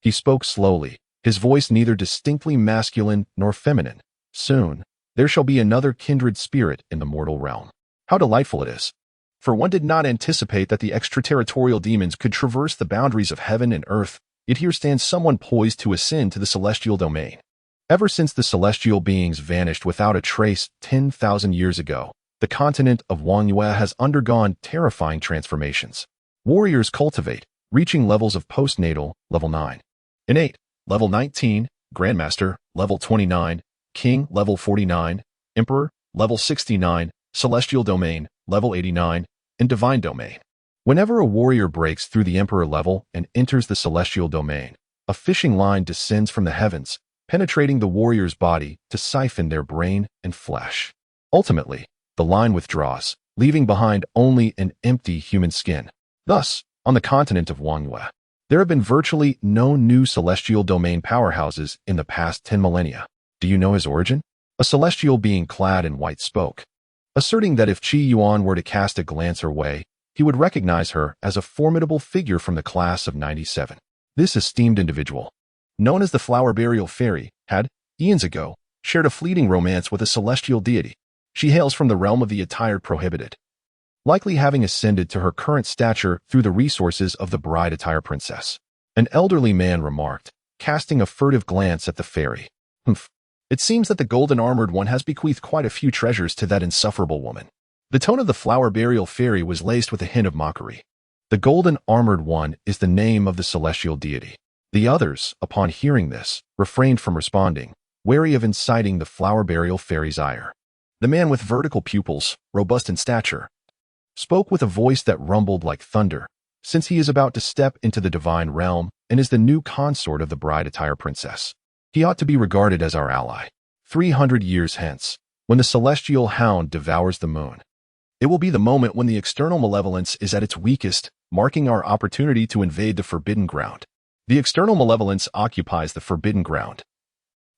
He spoke slowly, his voice neither distinctly masculine nor feminine. Soon, there shall be another kindred spirit in the mortal realm. How delightful it is! For one did not anticipate that the extraterritorial demons could traverse the boundaries of heaven and earth, yet here stands someone poised to ascend to the celestial domain. Ever since the celestial beings vanished without a trace 10,000 years ago, the continent of Wanyue has undergone terrifying transformations. Warriors cultivate, reaching levels of postnatal, level 9. Innate, level 19, Grandmaster, level 29, King, level 49, Emperor, level 69, Celestial Domain, level 89, and Divine Domain. Whenever a warrior breaks through the Emperor level and enters the Celestial Domain, a fishing line descends from the heavens, penetrating the warrior's body to siphon their brain and flesh. Ultimately, the line withdraws, leaving behind only an empty human skin. Thus, on the continent of Wanyue, there have been virtually no new Celestial Domain powerhouses in the past 10 millennia. Do you know his origin? A celestial being clad in white spoke, asserting that if Qi Yuan were to cast a glance her way, he would recognize her as a formidable figure from the class of 97. This esteemed individual, known as the Flower Burial Fairy, had, eons ago, shared a fleeting romance with a celestial deity. She hails from the realm of the attired prohibited, likely having ascended to her current stature through the resources of the bride attire princess. An elderly man remarked, casting a furtive glance at the fairy. Humph. It seems that the golden-armored one has bequeathed quite a few treasures to that insufferable woman. The tone of the Flower Burial Fairy was laced with a hint of mockery. The golden-armored one is the name of the celestial deity. The others, upon hearing this, refrained from responding, wary of inciting the Flower Burial Fairy's ire. The man with vertical pupils, robust in stature, spoke with a voice that rumbled like thunder, since he is about to step into the divine realm and is the new consort of the bride attire princess. He ought to be regarded as our ally. 300 years hence, when the celestial hound devours the moon, it will be the moment when the external malevolence is at its weakest, marking our opportunity to invade the forbidden ground. The external malevolence occupies the forbidden ground,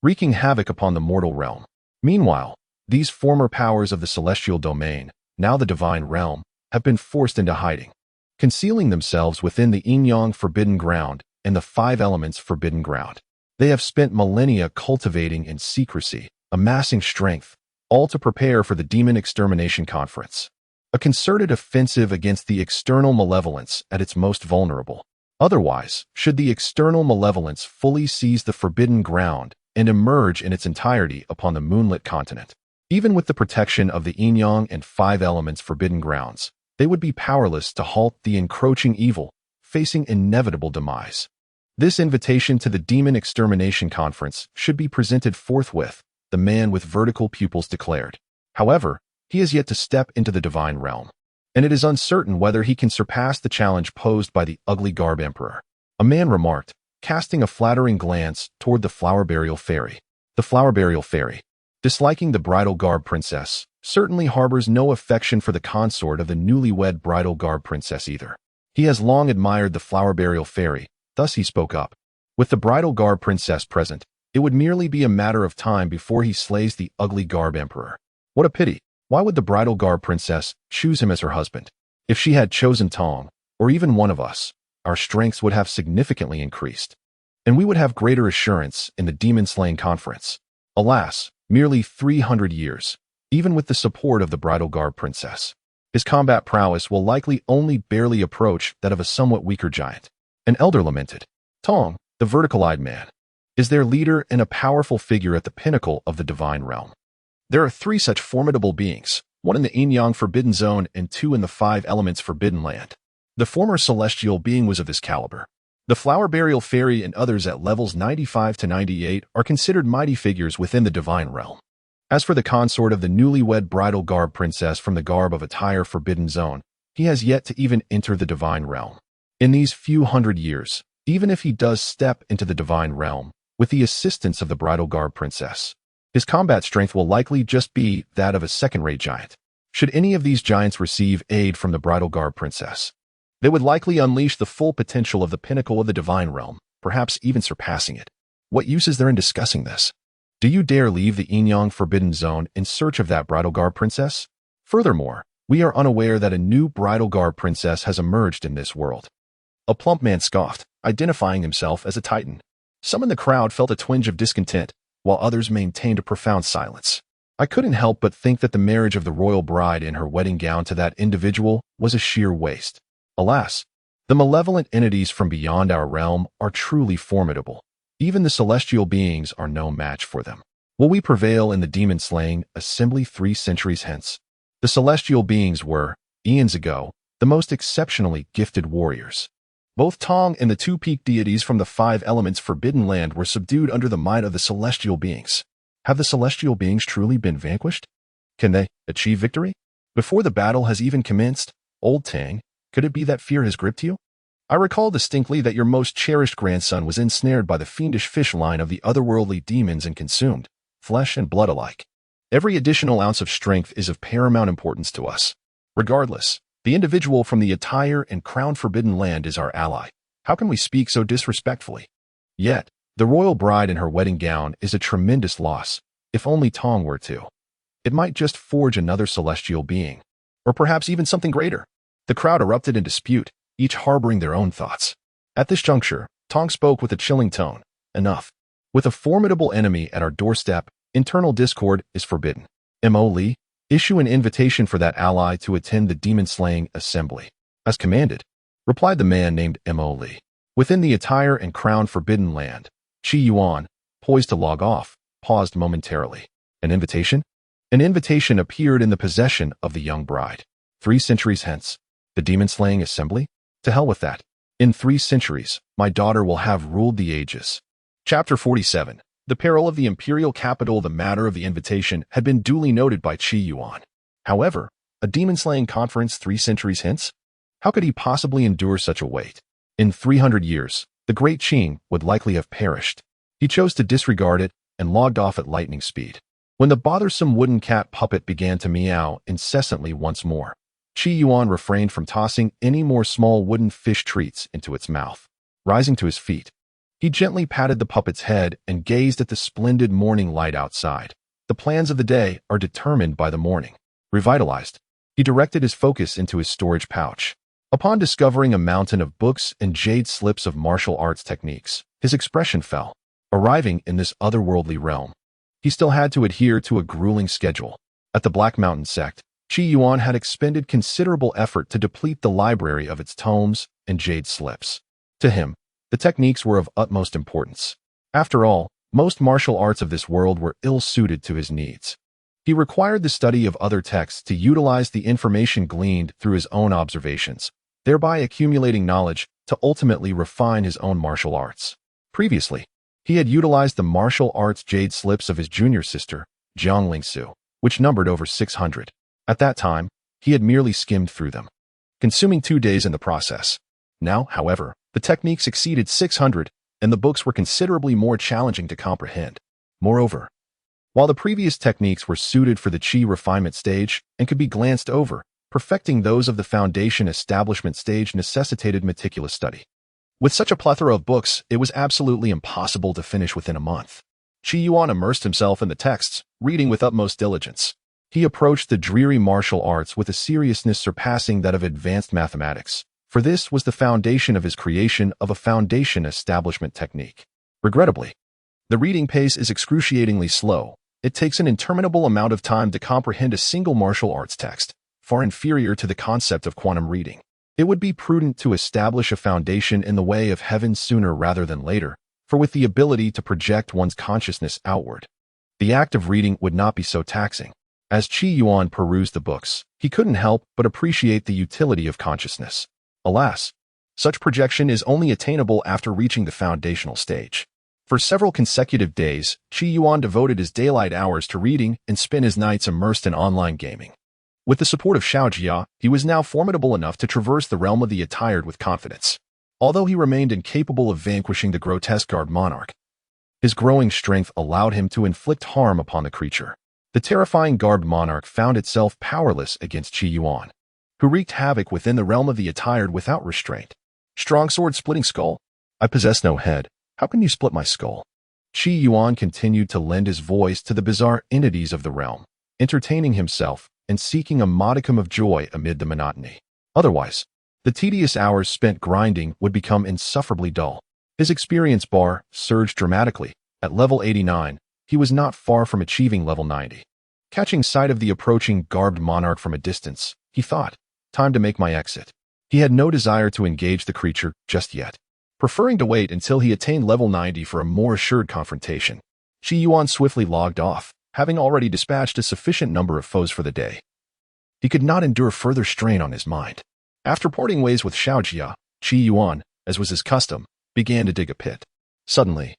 wreaking havoc upon the mortal realm. Meanwhile, these former powers of the celestial domain, now the divine realm, have been forced into hiding, concealing themselves within the yin-yang forbidden ground and the five elements forbidden ground. They have spent millennia cultivating in secrecy, amassing strength, all to prepare for the Demon Extermination Conference, a concerted offensive against the external malevolence at its most vulnerable. Otherwise, should the external malevolence fully seize the forbidden ground and emerge in its entirety upon the moonlit continent, even with the protection of the yin-yang and five elements forbidden grounds, they would be powerless to halt the encroaching evil, facing inevitable demise. This invitation to the Demon Extermination Conference should be presented forthwith, the man with vertical pupils declared. However, he has yet to step into the divine realm, and it is uncertain whether he can surpass the challenge posed by the ugly garb emperor. A man remarked, casting a flattering glance toward the flower burial fairy. The flower burial fairy, disliking the bridal garb princess, certainly harbors no affection for the consort of the newlywed bridal garb princess either. He has long admired the flower burial fairy, thus he spoke up. With the bridal garb princess present, it would merely be a matter of time before he slays the ugly garb emperor. What a pity! Why would the bridal garb princess choose him as her husband? If she had chosen Tong, or even one of us, our strengths would have significantly increased, and we would have greater assurance in the demon-slaying conference. Alas, merely 300 years, even with the support of the bridal garb princess. His combat prowess will likely only barely approach that of a somewhat weaker giant. An elder lamented. Tong, the vertical-eyed man, is their leader and a powerful figure at the pinnacle of the divine realm. There are three such formidable beings, one in the yin-yang forbidden zone and two in the five elements forbidden land. The former celestial being was of this caliber. The flower burial fairy and others at levels 95 to 98 are considered mighty figures within the divine realm. As for the consort of the newlywed bridal garb princess from the garb of attire forbidden zone, he has yet to even enter the divine realm. In these few hundred years, even if he does step into the divine realm, with the assistance of the bridal garb princess, his combat strength will likely just be that of a second-rate giant. Should any of these giants receive aid from the bridal garb princess, they would likely unleash the full potential of the pinnacle of the divine realm, perhaps even surpassing it. What use is there in discussing this? Do you dare leave the yin-yang forbidden zone in search of that bridal garb princess? Furthermore, we are unaware that a new bridal garb princess has emerged in this world. A plump man scoffed, identifying himself as a titan. Some in the crowd felt a twinge of discontent, while others maintained a profound silence. I couldn't help but think that the marriage of the royal bride in her wedding gown to that individual was a sheer waste. Alas, the malevolent entities from beyond our realm are truly formidable. Even the celestial beings are no match for them. Will we prevail in the demon-slaying assembly 3 centuries hence? The celestial beings were, eons ago, the most exceptionally gifted warriors. Both Tong and the two peak deities from the five elements forbidden land were subdued under the might of the celestial beings. Have the celestial beings truly been vanquished? Can they achieve victory? Before the battle has even commenced, old Tang, could it be that fear has gripped you? I recall distinctly that your most cherished grandson was ensnared by the fiendish fish line of the otherworldly demons and consumed, flesh and blood alike. Every additional ounce of strength is of paramount importance to us. Regardless, the individual from the attire and crown forbidden land is our ally. How can we speak so disrespectfully? Yet, the royal bride in her wedding gown is a tremendous loss, if only Tong were to. It might just forge another celestial being, or perhaps even something greater. The crowd erupted in dispute, each harboring their own thoughts. At this juncture, Tong spoke with a chilling tone. Enough. With a formidable enemy at our doorstep, internal discord is forbidden. Mo Li, issue an invitation for that ally to attend the demon-slaying assembly. As commanded, replied the man named Mo Li. Within the attire and crown forbidden land, Qi Yuan, poised to log off, paused momentarily. An invitation? An invitation appeared in the possession of the young bride. 3 centuries hence, the demon-slaying assembly? To hell with that. In 3 centuries, my daughter will have ruled the ages. Chapter 47. The peril of the imperial capital. The matter of the invitation had been duly noted by Qi Yuan. However, a demon-slaying conference 3 centuries hence? How could he possibly endure such a wait? In 300 years, the Great Qing would likely have perished. He chose to disregard it and logged off at lightning speed. When the bothersome wooden cat puppet began to meow incessantly once more, Qi Yuan refrained from tossing any more small wooden fish treats into its mouth. Rising to his feet, he gently patted the puppet's head and gazed at the splendid morning light outside. The plans of the day are determined by the morning. Revitalized, he directed his focus into his storage pouch. Upon discovering a mountain of books and jade slips of martial arts techniques, his expression fell. Arriving in this otherworldly realm, he still had to adhere to a grueling schedule. At the Black Mountain sect, Qi Yuan had expended considerable effort to deplete the library of its tomes and jade slips. To him, the techniques were of utmost importance. After all, most martial arts of this world were ill-suited to his needs. He required the study of other texts to utilize the information gleaned through his own observations, thereby accumulating knowledge to ultimately refine his own martial arts. Previously, he had utilized the martial arts jade slips of his junior sister, Jiang Lingsu, which numbered over 600. At that time, he had merely skimmed through them, consuming 2 days in the process. Now, however, the techniques exceeded 600, and the books were considerably more challenging to comprehend. Moreover, while the previous techniques were suited for the Qi refinement stage and could be glanced over, perfecting those of the foundation establishment stage necessitated meticulous study. With such a plethora of books, it was absolutely impossible to finish within a month. Qi Yuan immersed himself in the texts, reading with utmost diligence. He approached the dreary martial arts with a seriousness surpassing that of advanced mathematics, for this was the foundation of his creation of a foundation establishment technique. Regrettably, the reading pace is excruciatingly slow. It takes an interminable amount of time to comprehend a single martial arts text, far inferior to the concept of quantum reading. It would be prudent to establish a foundation in the way of heaven sooner rather than later, for with the ability to project one's consciousness outward, the act of reading would not be so taxing. As Qi Yuan perused the books, he couldn't help but appreciate the utility of consciousness. Alas, such projection is only attainable after reaching the foundational stage. For several consecutive days, Qi Yuan devoted his daylight hours to reading and spent his nights immersed in online gaming. With the support of Xiaojia, he was now formidable enough to traverse the realm of the attired with confidence. Although he remained incapable of vanquishing the grotesque garbed monarch, his growing strength allowed him to inflict harm upon the creature. The terrifying garbed monarch found itself powerless against Qi Yuan, who wreaked havoc within the realm of the attired without restraint. Strong sword splitting skull. I possess no head. How can you split my skull? Qi Yuan continued to lend his voice to the bizarre entities of the realm, entertaining himself and seeking a modicum of joy amid the monotony. Otherwise, the tedious hours spent grinding would become insufferably dull. His experience bar surged dramatically. At level 89, he was not far from achieving level 90. Catching sight of the approaching garbed monarch from a distance, he thought, time to make my exit. He had no desire to engage the creature just yet, preferring to wait until he attained level 90 for a more assured confrontation. Qi Yuan swiftly logged off, having already dispatched a sufficient number of foes for the day. He could not endure further strain on his mind. After parting ways with Xiaojia, Qi Yuan, as was his custom, began to dig a pit. Suddenly,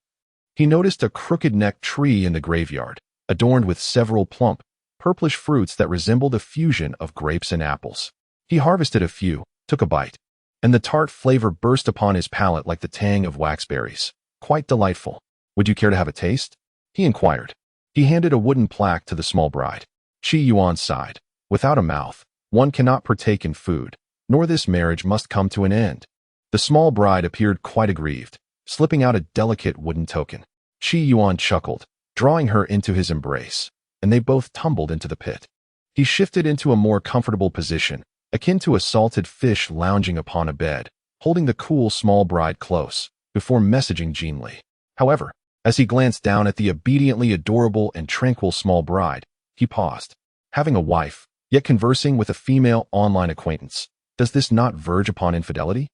he noticed a crooked-necked tree in the graveyard, adorned with several plump, purplish fruits that resembled a fusion of grapes and apples. He harvested a few, took a bite, and the tart flavor burst upon his palate like the tang of waxberries. Quite delightful. Would you care to have a taste? He inquired. He handed a wooden plaque to the small bride. Qi Yuan sighed. Without a mouth, one cannot partake in food, nor this marriage must come to an end. The small bride appeared quite aggrieved, slipping out a delicate wooden token. Qi Yuan chuckled, drawing her into his embrace, and they both tumbled into the pit. He shifted into a more comfortable position, akin to a salted fish lounging upon a bed, holding the cool small bride close, before messaging genially. However, as he glanced down at the obediently adorable and tranquil small bride, he paused. Having a wife, yet conversing with a female online acquaintance, does this not verge upon infidelity?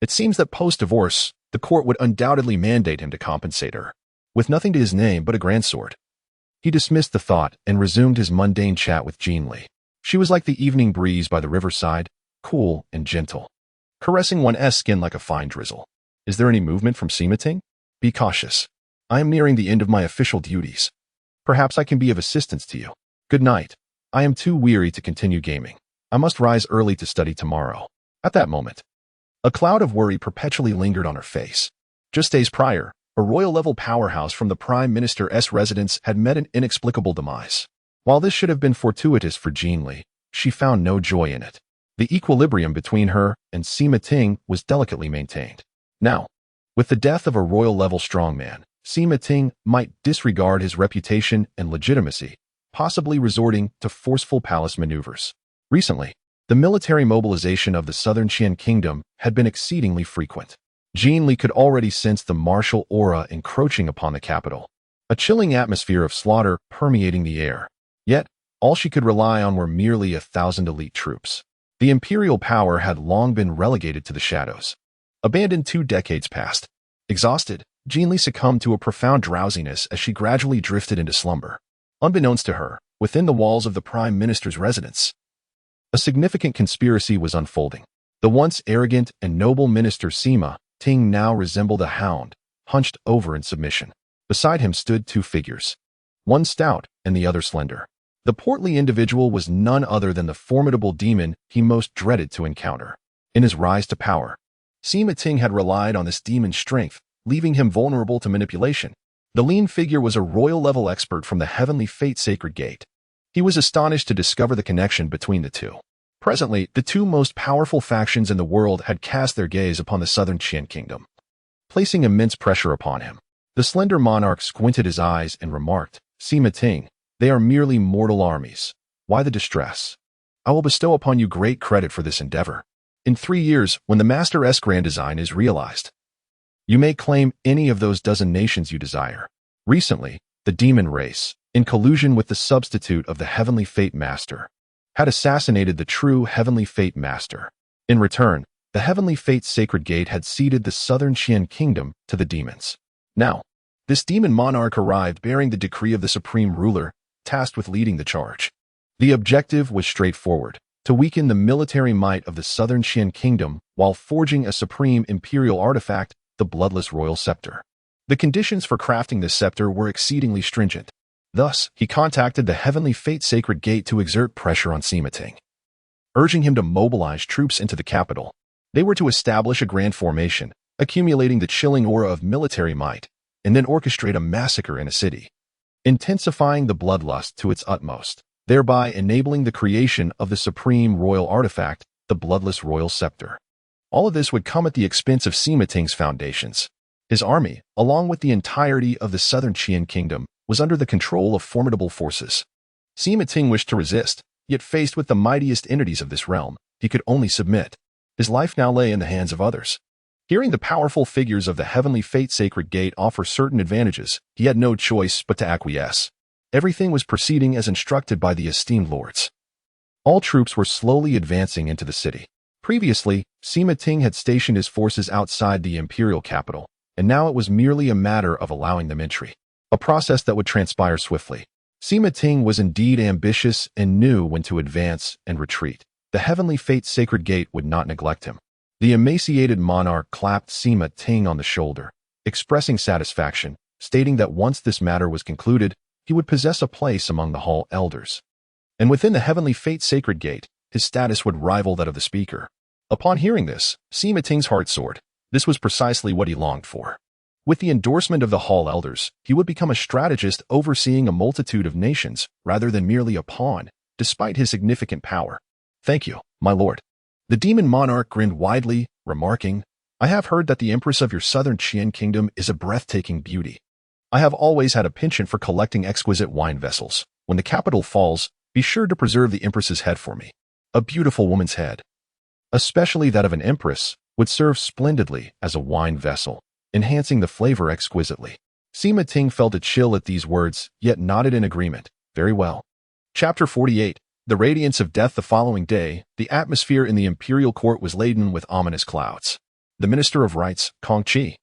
It seems that post-divorce, the court would undoubtedly mandate him to compensate her, with nothing to his name but a grandsword. He dismissed the thought and resumed his mundane chat with Jean Li. She was like the evening breeze by the riverside, cool and gentle, caressing one's skin like a fine drizzle. Is there any movement from Simating? Be cautious. I am nearing the end of my official duties. Perhaps I can be of assistance to you. Good night. I am too weary to continue gaming. I must rise early to study tomorrow. At that moment, a cloud of worry perpetually lingered on her face. Just days prior, a royal-level powerhouse from the Prime Minister's residence had met an inexplicable demise. While this should have been fortuitous for Jean Li, she found no joy in it. The equilibrium between her and Sima Ting was delicately maintained. Now, with the death of a royal-level strongman, Sima Ting might disregard his reputation and legitimacy, possibly resorting to forceful palace maneuvers. Recently, the military mobilization of the southern Qian kingdom had been exceedingly frequent. Jean Li could already sense the martial aura encroaching upon the capital, a chilling atmosphere of slaughter permeating the air. Yet, all she could rely on were merely 1,000 elite troops. The imperial power had long been relegated to the shadows. Abandoned 2 decades past. Exhausted, Jean Li succumbed to a profound drowsiness as she gradually drifted into slumber. Unbeknownst to her, within the walls of the Prime Minister's residence, a significant conspiracy was unfolding. The once arrogant and noble minister Sima Ting now resembled a hound, hunched over in submission. Beside him stood 2 figures, one stout and the other slender. The portly individual was none other than the formidable demon he most dreaded to encounter. In his rise to power, Sima Ting had relied on this demon's strength, leaving him vulnerable to manipulation. The lean figure was a royal-level expert from the Heavenly Fate Sacred Gate. He was astonished to discover the connection between the two. Presently, the 2 most powerful factions in the world had cast their gaze upon the southern Qian kingdom, placing immense pressure upon him. The slender monarch squinted his eyes and remarked, "Sima Ting, they are merely mortal armies. Why the distress? I will bestow upon you great credit for this endeavor. In 3 years, when the Master's grand design is realized, you may claim any of those dozen nations you desire." Recently, the demon race, in collusion with the substitute of the Heavenly Fate Master, had assassinated the true Heavenly Fate Master. In return, the Heavenly Fate Sacred Gate had ceded the southern Qian kingdom to the demons. Now, this demon monarch arrived bearing the decree of the supreme ruler, tasked with leading the charge. The objective was straightforward: to weaken the military might of the southern Qian kingdom while forging a supreme imperial artifact, the bloodless royal scepter. The conditions for crafting this scepter were exceedingly stringent. Thus, he contacted the Heavenly Fate Sacred Gate to exert pressure on Sima Ting, urging him to mobilize troops into the capital. They were to establish a grand formation, accumulating the chilling aura of military might, and then orchestrate a massacre in a city, intensifying the bloodlust to its utmost, thereby enabling the creation of the supreme royal artifact, the bloodless royal scepter. All of this would come at the expense of Sima Ting's foundations. His army, along with the entirety of the southern Qian kingdom, was under the control of formidable forces. Sima Ting wished to resist, yet faced with the mightiest entities of this realm, he could only submit. His life now lay in the hands of others. Hearing the powerful figures of the Heavenly Fate Sacred Gate offer certain advantages, he had no choice but to acquiesce. Everything was proceeding as instructed by the esteemed lords. All troops were slowly advancing into the city. Previously, Sima Ting had stationed his forces outside the imperial capital, and now it was merely a matter of allowing them entry, a process that would transpire swiftly. Sima Ting was indeed ambitious and knew when to advance and retreat. The Heavenly Fate Sacred Gate would not neglect him. The emaciated monarch clapped Sima Ting on the shoulder, expressing satisfaction, stating that once this matter was concluded, he would possess a place among the hall elders. And within the Heavenly Fate Sacred Gate, his status would rival that of the speaker. Upon hearing this, Sima Ting's heart soared. This was precisely what he longed for. With the endorsement of the hall elders, he would become a strategist overseeing a multitude of nations rather than merely a pawn, despite his significant power. "Thank you, my lord." The demon monarch grinned widely, remarking, "I have heard that the empress of your southern Qian kingdom is a breathtaking beauty. I have always had a penchant for collecting exquisite wine vessels. When the capital falls, be sure to preserve the empress's head for me. A beautiful woman's head, especially that of an empress, would serve splendidly as a wine vessel, enhancing the flavor exquisitely." Sima Ting felt a chill at these words, yet nodded in agreement. "Very well." Chapter 48. The radiance of death. The following day, the atmosphere in the imperial court was laden with ominous clouds. The Minister of Rites, Kong Qi,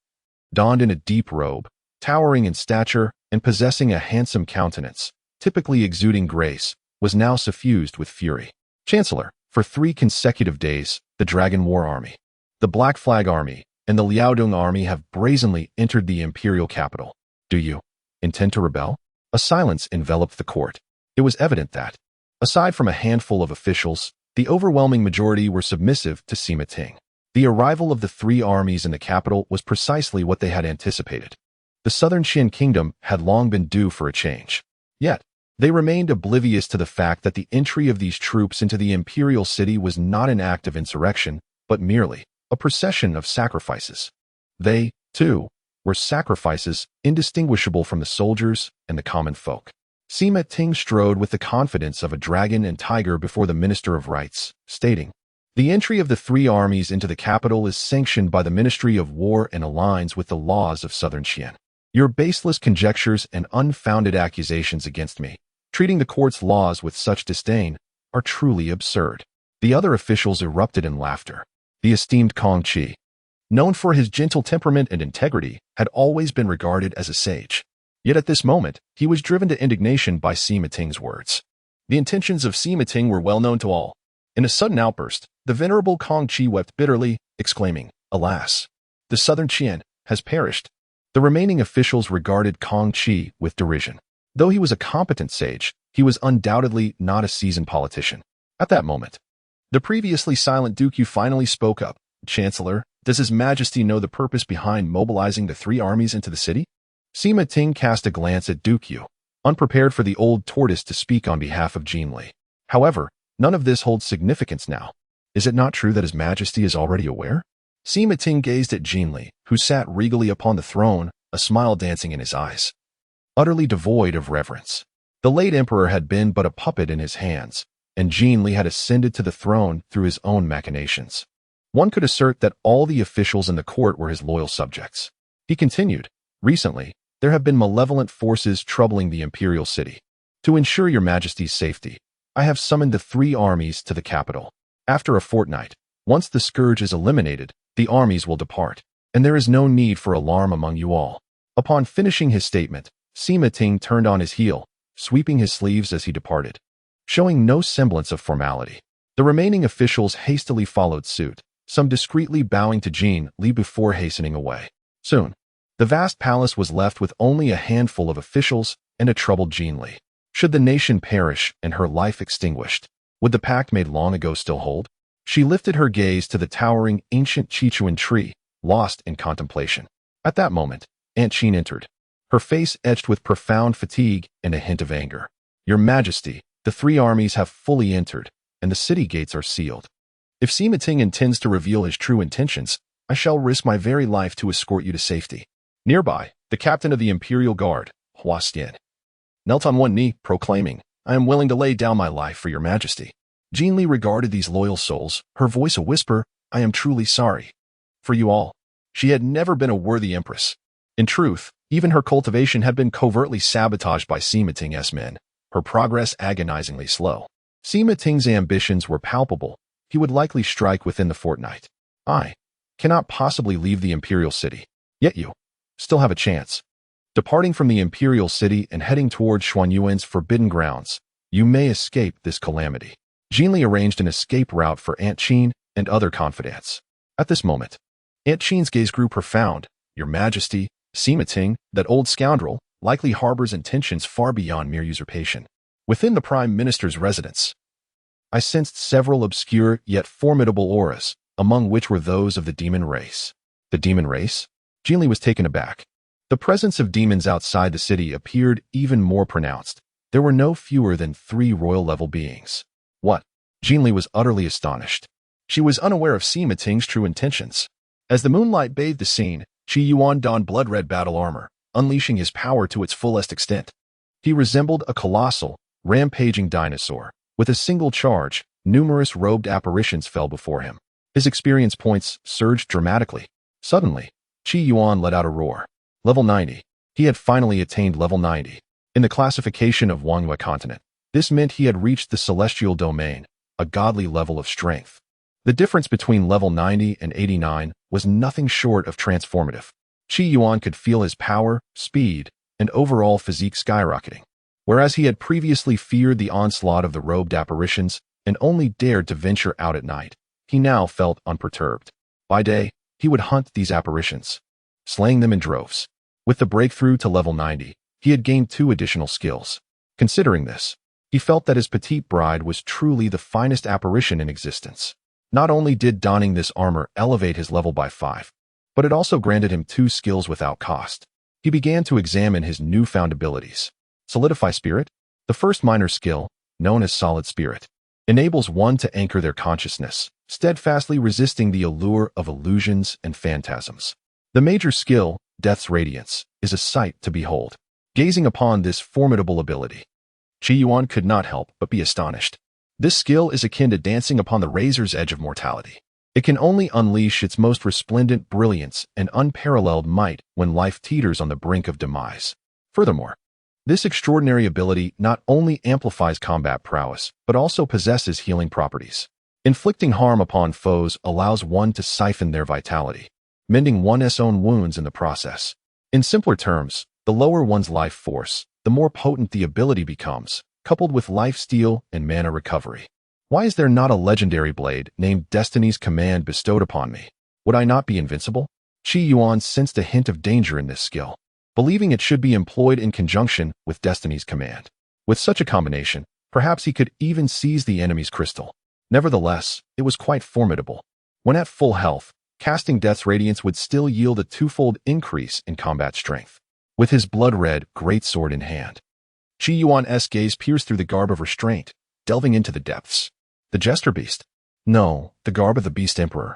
donned in a deep robe, towering in stature and possessing a handsome countenance, typically exuding grace, was now suffused with fury. "Chancellor, for 3 consecutive days, the Dragon War Army, the Black Flag Army, and the Liaodong Army have brazenly entered the imperial capital. Do you intend to rebel?" A silence enveloped the court. It was evident that, aside from a handful of officials, the overwhelming majority were submissive to Sima Ting. The arrival of the 3 armies in the capital was precisely what they had anticipated. The southern Qin kingdom had long been due for a change. Yet, they remained oblivious to the fact that the entry of these troops into the imperial city was not an act of insurrection, but merely a procession of sacrifices. They, too, were sacrifices indistinguishable from the soldiers and the common folk. Sima Ting strode with the confidence of a dragon and tiger before the Minister of Rights, stating, "The entry of the three armies into the capital is sanctioned by the Ministry of War and aligns with the laws of southern Qian. Your baseless conjectures and unfounded accusations against me, treating the court's laws with such disdain, are truly absurd." The other officials erupted in laughter. The esteemed Kong Qi, known for his gentle temperament and integrity, had always been regarded as a sage. Yet at this moment, he was driven to indignation by Sima Ting's words. The intentions of Sima Ting were well known to all. In a sudden outburst, the venerable Kong Qi wept bitterly, exclaiming, "Alas! The southern Qian has perished." The remaining officials regarded Kong Qi with derision. Though he was a competent sage, he was undoubtedly not a seasoned politician. At that moment, the previously silent Duke Yu finally spoke up. "Chancellor, does His Majesty know the purpose behind mobilizing the three armies into the city?" Sima Ting cast a glance at Duke Yu, unprepared for the old tortoise to speak on behalf of Jin Li. However, none of this holds significance now. Is it not true that His Majesty is already aware? Sima Ting gazed at Jin Li, who sat regally upon the throne, a smile dancing in his eyes. Utterly devoid of reverence. The late emperor had been but a puppet in his hands, and Jin Li had ascended to the throne through his own machinations. One could assert that all the officials in the court were his loyal subjects. He continued, "Recently, there have been malevolent forces troubling the imperial city. To ensure your majesty's safety, I have summoned the three armies to the capital. After a fortnight, once the scourge is eliminated, the armies will depart, and there is no need for alarm among you all." Upon finishing his statement, Sima Ting turned on his heel, sweeping his sleeves as he departed, showing no semblance of formality. The remaining officials hastily followed suit, some discreetly bowing to Jin Li before hastening away. Soon, the vast palace was left with only a handful of officials and a troubled Jin Li. Should the nation perish and her life extinguished, would the pact made long ago still hold? She lifted her gaze to the towering ancient Qi Yuan tree, lost in contemplation. At that moment, Aunt Qin entered, her face etched with profound fatigue and a hint of anger. "Your Majesty, the three armies have fully entered, and the city gates are sealed. If Sima Ting intends to reveal his true intentions, I shall risk my very life to escort you to safety." Nearby, the captain of the Imperial Guard, Hua Xian, knelt on one knee, proclaiming, "I am willing to lay down my life for your Majesty." Jin Li regarded these loyal souls, her voice a whisper, "I am truly sorry for you all." She had never been a worthy empress. In truth, even her cultivation had been covertly sabotaged by Sima Ting's men, her progress agonizingly slow. Sima Ting's ambitions were palpable. He would likely strike within the fortnight. "I cannot possibly leave the imperial city. Yet you still have a chance. Departing from the imperial city and heading towards Xuanyuan's forbidden grounds, you may escape this calamity." Jin Li arranged an escape route for Aunt Qin and other confidants. At this moment, Aunt Qin's gaze grew profound. "Your Majesty, Sima Ting, that old scoundrel, likely harbors intentions far beyond mere usurpation. Within the Prime Minister's residence, I sensed several obscure yet formidable auras, among which were those of the demon race." The demon race? Jin Li was taken aback. The presence of demons outside the city appeared even more pronounced. There were no fewer than 3 royal-level beings. What? Jin Li was utterly astonished. She was unaware of Sima Ting's true intentions. As the moonlight bathed the scene, Qi Yuan donned blood-red battle armor, unleashing his power to its fullest extent. He resembled a colossal, rampaging dinosaur. With a single charge, numerous robed apparitions fell before him. His experience points surged dramatically. Suddenly, Qi Yuan let out a roar. Level 90. He had finally attained level 90. In the classification of Wangyue continent, this meant he had reached the celestial domain, a godly level of strength. The difference between level 90 and 89 was nothing short of transformative. Qi Yuan could feel his power, speed, and overall physique skyrocketing. Whereas he had previously feared the onslaught of the robed apparitions and only dared to venture out at night, he now felt unperturbed. By day, he would hunt these apparitions, slaying them in droves. With the breakthrough to level 90, he had gained 2 additional skills. Considering this, he felt that his petite bride was truly the finest apparition in existence. Not only did donning this armor elevate his level by 5, but it also granted him 2 skills without cost. He began to examine his newfound abilities. Solidify Spirit, the first minor skill, known as Solid Spirit, enables one to anchor their consciousness, steadfastly resisting the allure of illusions and phantasms. The major skill, Death's Radiance, is a sight to behold. Gazing upon this formidable ability, Qi Yuan could not help but be astonished. This skill is akin to dancing upon the razor's edge of mortality. It can only unleash its most resplendent brilliance and unparalleled might when life teeters on the brink of demise. Furthermore, this extraordinary ability not only amplifies combat prowess, but also possesses healing properties. Inflicting harm upon foes allows one to siphon their vitality, mending one's own wounds in the process. In simpler terms, the lower one's life force, the more potent the ability becomes, coupled with life steal and mana recovery. Why is there not a legendary blade named Destiny's Command bestowed upon me? Would I not be invincible? Qi Yuan sensed a hint of danger in this skill, believing it should be employed in conjunction with Destiny's Command. With such a combination, perhaps he could even seize the enemy's crystal. Nevertheless, it was quite formidable. When at full health, casting Death's Radiance would still yield a twofold increase in combat strength. With his blood-red greatsword in hand, Qi Yuan's gaze pierced through the garb of restraint, delving into the depths. The Jester Beast? No, the garb of the Beast Emperor.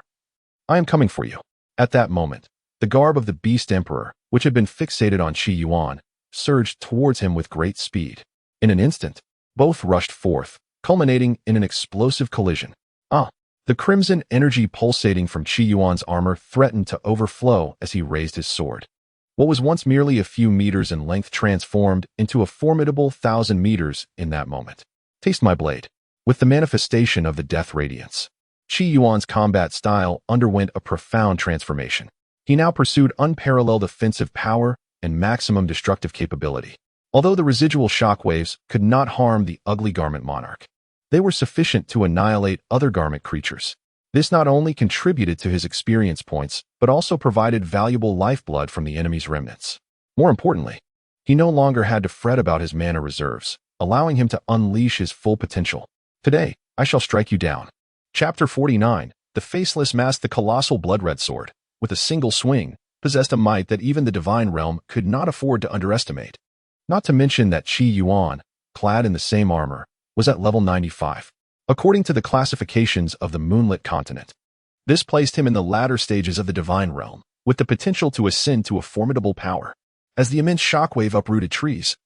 I am coming for you. At that moment, the garb of the Beast Emperor, which had been fixated on Qi Yuan, surged towards him with great speed. In an instant, both rushed forth, culminating in an explosive collision. The crimson energy pulsating from Qi Yuan's armor threatened to overflow as he raised his sword. What was once merely a few meters in length transformed into a formidable 1,000 meters in that moment. Taste my blade. With the manifestation of the Death Radiance, Qi Yuan's combat style underwent a profound transformation. He now pursued unparalleled offensive power and maximum destructive capability. Although the residual shockwaves could not harm the ugly garment monarch, they were sufficient to annihilate other garment creatures. This not only contributed to his experience points, but also provided valuable lifeblood from the enemy's remnants. More importantly, he no longer had to fret about his mana reserves, allowing him to unleash his full potential. Today, I shall strike you down. Chapter 49, The Faceless Mask. The colossal blood-red sword, with a single swing, possessed a might that even the divine realm could not afford to underestimate. Not to mention that Qi Yuan, clad in the same armor, was at level 95, according to the classifications of the Moonlit Continent. This placed him in the latter stages of the divine realm, with the potential to ascend to a formidable power. As the immense shockwave uprooted trees,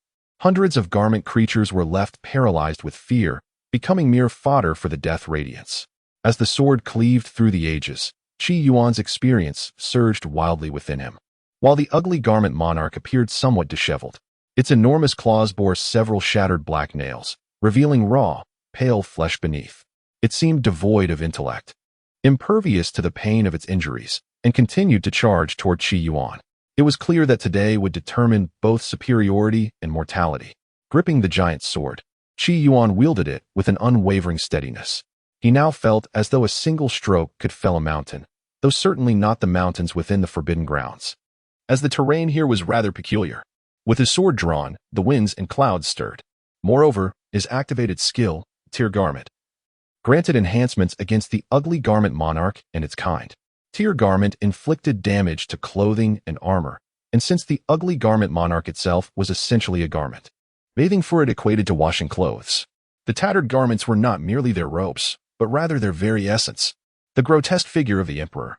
hundreds of garment creatures were left paralyzed with fear, becoming mere fodder for the Death Radiance. As the sword cleaved through the ages, Qi Yuan's experience surged wildly within him. While the ugly garment monarch appeared somewhat disheveled, its enormous claws bore several shattered black nails, revealing raw, pale flesh beneath. It seemed devoid of intellect, impervious to the pain of its injuries, and continued to charge toward Qi Yuan. It was clear that today would determine both superiority and mortality. Gripping the giant sword, Qi Yuan wielded it with an unwavering steadiness. He now felt as though a single stroke could fell a mountain, though certainly not the mountains within the Forbidden Grounds, as the terrain here was rather peculiar. With his sword drawn, the winds and clouds stirred. Moreover, his activated skill, Tear Garment, granted enhancements against the ugly garment monarch and its kind. Tear Garment inflicted damage to clothing and armor, and since the ugly garment monarch itself was essentially a garment, bathing for it equated to washing clothes. The tattered garments were not merely their robes, but rather their very essence. The grotesque figure of the emperor,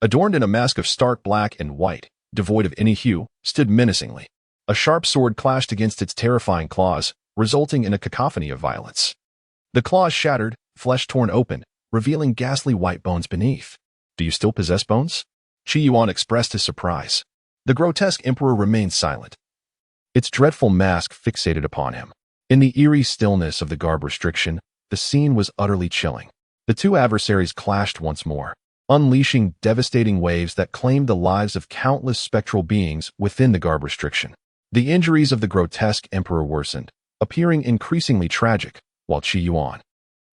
adorned in a mask of stark black and white, devoid of any hue, stood menacingly. A sharp sword clashed against its terrifying claws, resulting in a cacophony of violence. The claws shattered, flesh torn open, revealing ghastly white bones beneath. Do you still possess bones? Qi Yuan expressed his surprise. The grotesque emperor remained silent, its dreadful mask fixated upon him. In the eerie stillness of the garb restriction, the scene was utterly chilling. The two adversaries clashed once more, unleashing devastating waves that claimed the lives of countless spectral beings within the garb restriction. The injuries of the grotesque emperor worsened, appearing increasingly tragic, while Qi Yuan,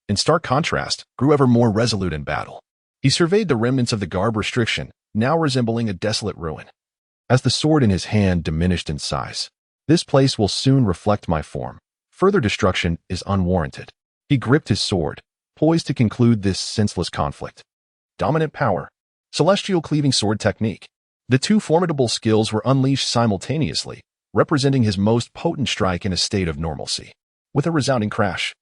in stark contrast, grew ever more resolute in battle. He surveyed the remnants of the garb restriction, now resembling a desolate ruin. As the sword in his hand diminished in size, this place will soon reflect my form. Further destruction is unwarranted. He gripped his sword, poised to conclude this senseless conflict. Dominant power. Celestial cleaving sword technique. The two formidable skills were unleashed simultaneously, representing his most potent strike in a state of normalcy. With a resounding crash,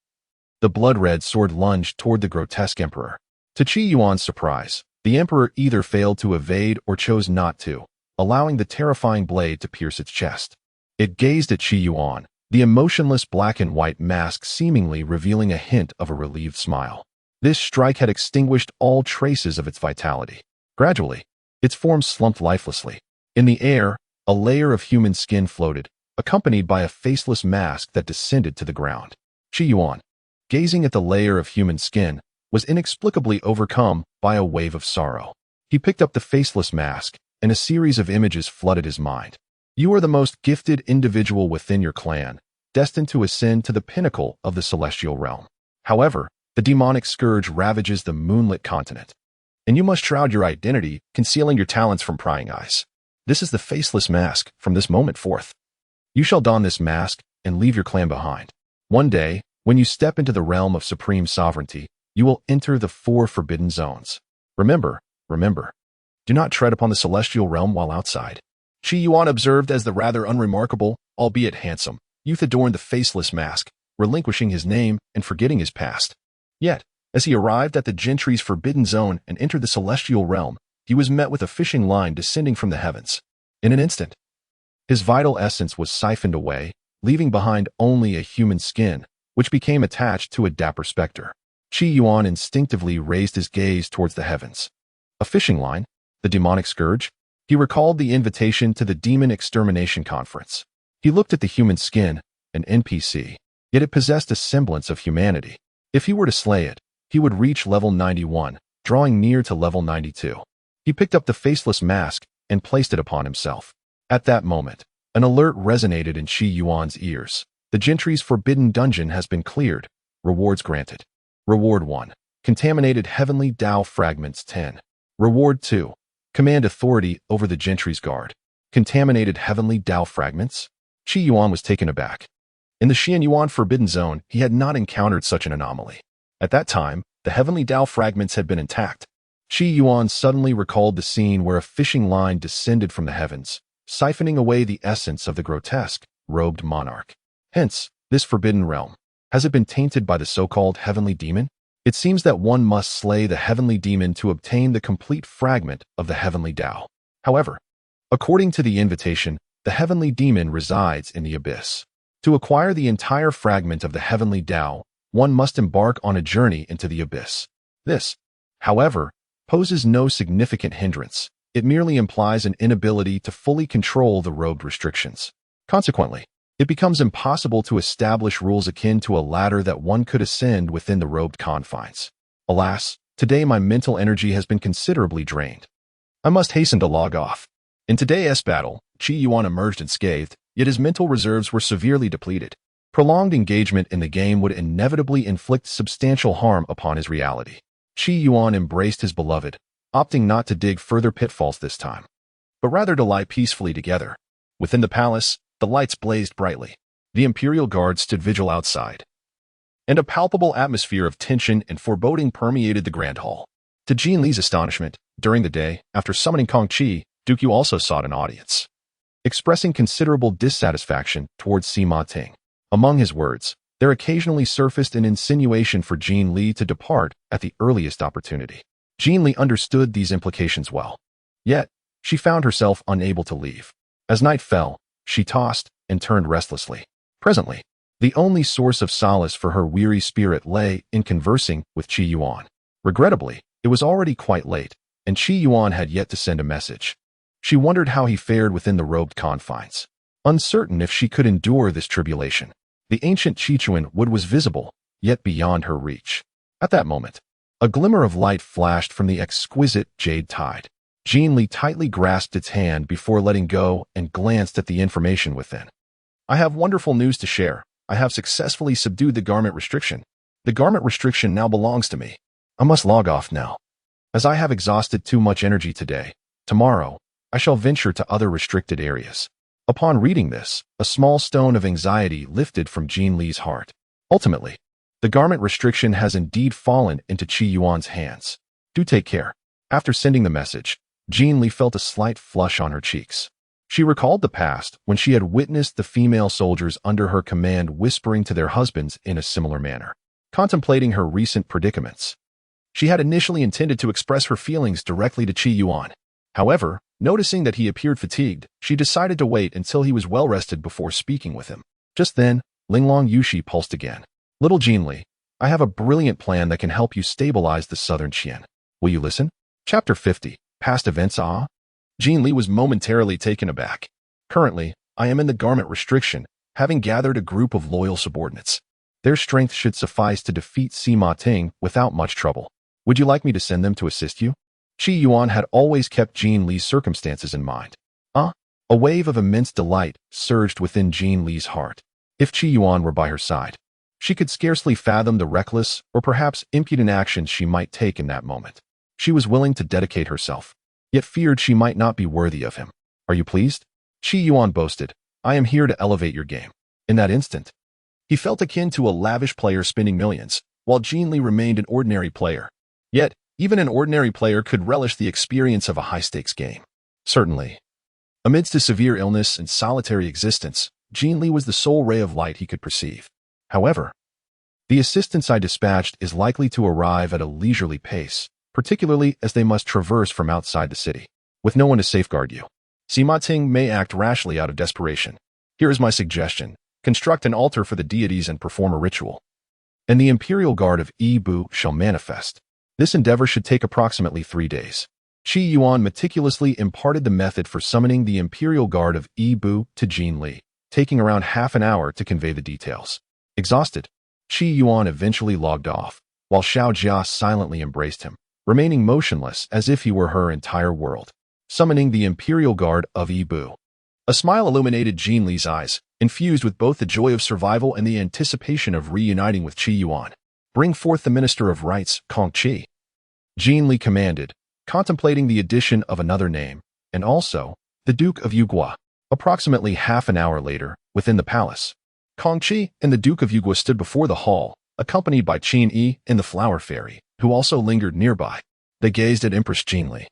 the blood-red sword lunged toward the grotesque emperor. To Qi Yuan's surprise, the emperor either failed to evade or chose not to, allowing the terrifying blade to pierce its chest. It gazed at Qi Yuan, the emotionless black and white mask seemingly revealing a hint of a relieved smile. This strike had extinguished all traces of its vitality. Gradually, its form slumped lifelessly. In the air, a layer of human skin floated, accompanied by a faceless mask that descended to the ground. Qi Yuan, gazing at the layer of human skin, was inexplicably overcome by a wave of sorrow. He picked up the faceless mask, and a series of images flooded his mind. You are the most gifted individual within your clan, destined to ascend to the pinnacle of the celestial realm. However, the demonic scourge ravages the moonlit continent, and you must shroud your identity, concealing your talents from prying eyes. This is the faceless mask from this moment forth. You shall don this mask and leave your clan behind. One day, when you step into the realm of supreme sovereignty, you will enter the 4 forbidden zones. Remember, do not tread upon the celestial realm while outside. Qi Yuan observed as the rather unremarkable, albeit handsome, youth adorned the faceless mask, relinquishing his name and forgetting his past. Yet, as he arrived at the gentry's forbidden zone and entered the celestial realm, he was met with a fishing line descending from the heavens. In an instant, his vital essence was siphoned away, leaving behind only a human skin, which became attached to a dapper specter. Qi Yuan instinctively raised his gaze towards the heavens. A fishing line? The demonic scourge? He recalled the invitation to the Demon Extermination Conference. He looked at the human skin, an NPC, yet it possessed a semblance of humanity. If he were to slay it, he would reach level 91, drawing near to level 92. He picked up the faceless mask and placed it upon himself. At that moment, an alert resonated in Qi Yuan's ears. The gentry's forbidden dungeon has been cleared. Rewards granted. Reward 1. Contaminated Heavenly Dao Fragments 10. Reward 2. Command authority over the gentry's guard. Contaminated Heavenly Dao Fragments? Qi Yuan was taken aback. In the Xian Yuan Forbidden Zone, he had not encountered such an anomaly. At that time, the Heavenly Dao Fragments had been intact. Qi Yuan suddenly recalled the scene where a fishing line descended from the heavens, siphoning away the essence of the grotesque, robed monarch. Hence, this forbidden realm. Has it been tainted by the so-called heavenly demon? It seems that one must slay the heavenly demon to obtain the complete fragment of the heavenly Dao. However, according to the invitation, the heavenly demon resides in the abyss. To acquire the entire fragment of the heavenly Dao, one must embark on a journey into the abyss. This, however, poses no significant hindrance. It merely implies an inability to fully control the robed restrictions. Consequently, it becomes impossible to establish rules akin to a ladder that one could ascend within the robed confines. Alas, today my mental energy has been considerably drained. I must hasten to log off. In today's battle, Qi Yuan emerged unscathed, yet his mental reserves were severely depleted. Prolonged engagement in the game would inevitably inflict substantial harm upon his reality. Qi Yuan embraced his beloved, opting not to dig further pitfalls this time, but rather to lie peacefully together. Within the palace, the lights blazed brightly. The Imperial Guard stood vigil outside, and a palpable atmosphere of tension and foreboding permeated the Grand Hall. To Jin Li's astonishment, during the day, after summoning Kong Qi, Duke Yu also sought an audience, expressing considerable dissatisfaction towards Sima Ting. Among his words, there occasionally surfaced an insinuation for Jin Li to depart at the earliest opportunity. Jin Li understood these implications well. Yet, she found herself unable to leave. As night fell, she tossed and turned restlessly. Presently, the only source of solace for her weary spirit lay in conversing with Qi Yuan. Regrettably, it was already quite late, and Qi Yuan had yet to send a message. She wondered how he fared within the robed confines. Uncertain if she could endure this tribulation, the ancient Qichuan wood was visible, yet beyond her reach. At that moment, a glimmer of light flashed from the exquisite jade tide. Jin Li tightly grasped its hand before letting go and glanced at the information within. I have wonderful news to share. I have successfully subdued the garment restriction. The garment restriction now belongs to me. I must log off now, as I have exhausted too much energy today. Tomorrow, I shall venture to other restricted areas. Upon reading this, a small stone of anxiety lifted from Jin Li's heart. Ultimately, the garment restriction has indeed fallen into Qi Yuan's hands. Do take care. After sending the message, Jean Li felt a slight flush on her cheeks. She recalled the past when she had witnessed the female soldiers under her command whispering to their husbands in a similar manner. Contemplating her recent predicaments, she had initially intended to express her feelings directly to Qi Yuan. However, noticing that he appeared fatigued, she decided to wait until he was well rested before speaking with him. Just then, Ruan Yixi pulsed again. Little Jean Li, I have a brilliant plan that can help you stabilize the southern Qian. Will you listen? Chapter 50. Past Events. Jean Li was momentarily taken aback. Currently, I am in the garment restriction, having gathered a group of loyal subordinates. Their strength should suffice to defeat Sima Ting without much trouble. Would you like me to send them to assist you? Qi Yuan had always kept Jean Li's circumstances in mind. A wave of immense delight surged within Jean Li's heart. If Qi Yuan were by her side, she could scarcely fathom the reckless or perhaps impudent actions she might take in that moment. She was willing to dedicate herself, yet feared she might not be worthy of him. Are you pleased? Qi Yuan boasted. I am here to elevate your game. In that instant, he felt akin to a lavish player spending millions, while Jean Li remained an ordinary player. Yet, even an ordinary player could relish the experience of a high-stakes game. Certainly. Amidst his severe illness and solitary existence, Jean Li was the sole ray of light he could perceive. However, the assistance I dispatched is likely to arrive at a leisurely pace, particularly as they must traverse from outside the city, with no one to safeguard you. Sima Ting may act rashly out of desperation. Here is my suggestion. Construct an altar for the deities and perform a ritual, and the Imperial Guard of Bu shall manifest. This endeavor should take approximately 3 days. Qi Yuan meticulously imparted the method for summoning the Imperial Guard of Bu to Jean Li, taking around half an hour to convey the details. Exhausted, Qi Yuan eventually logged off, while Xiao Jia silently embraced him, remaining motionless as if he were her entire world. Summoning the Imperial Guard of Bu. A smile illuminated Jean Li's eyes, infused with both the joy of survival and the anticipation of reuniting with Qi Yuan. Bring forth the Minister of Rites, Kong Qi. Jean Li commanded, contemplating the addition of another name, and also, the Duke of Yugua. Approximately half an hour later, within the palace, Kong Qi and the Duke of Yugua stood before the hall, accompanied by Qin Yi and the Flower Fairy, who also lingered nearby. They gazed at Empress Jean Li,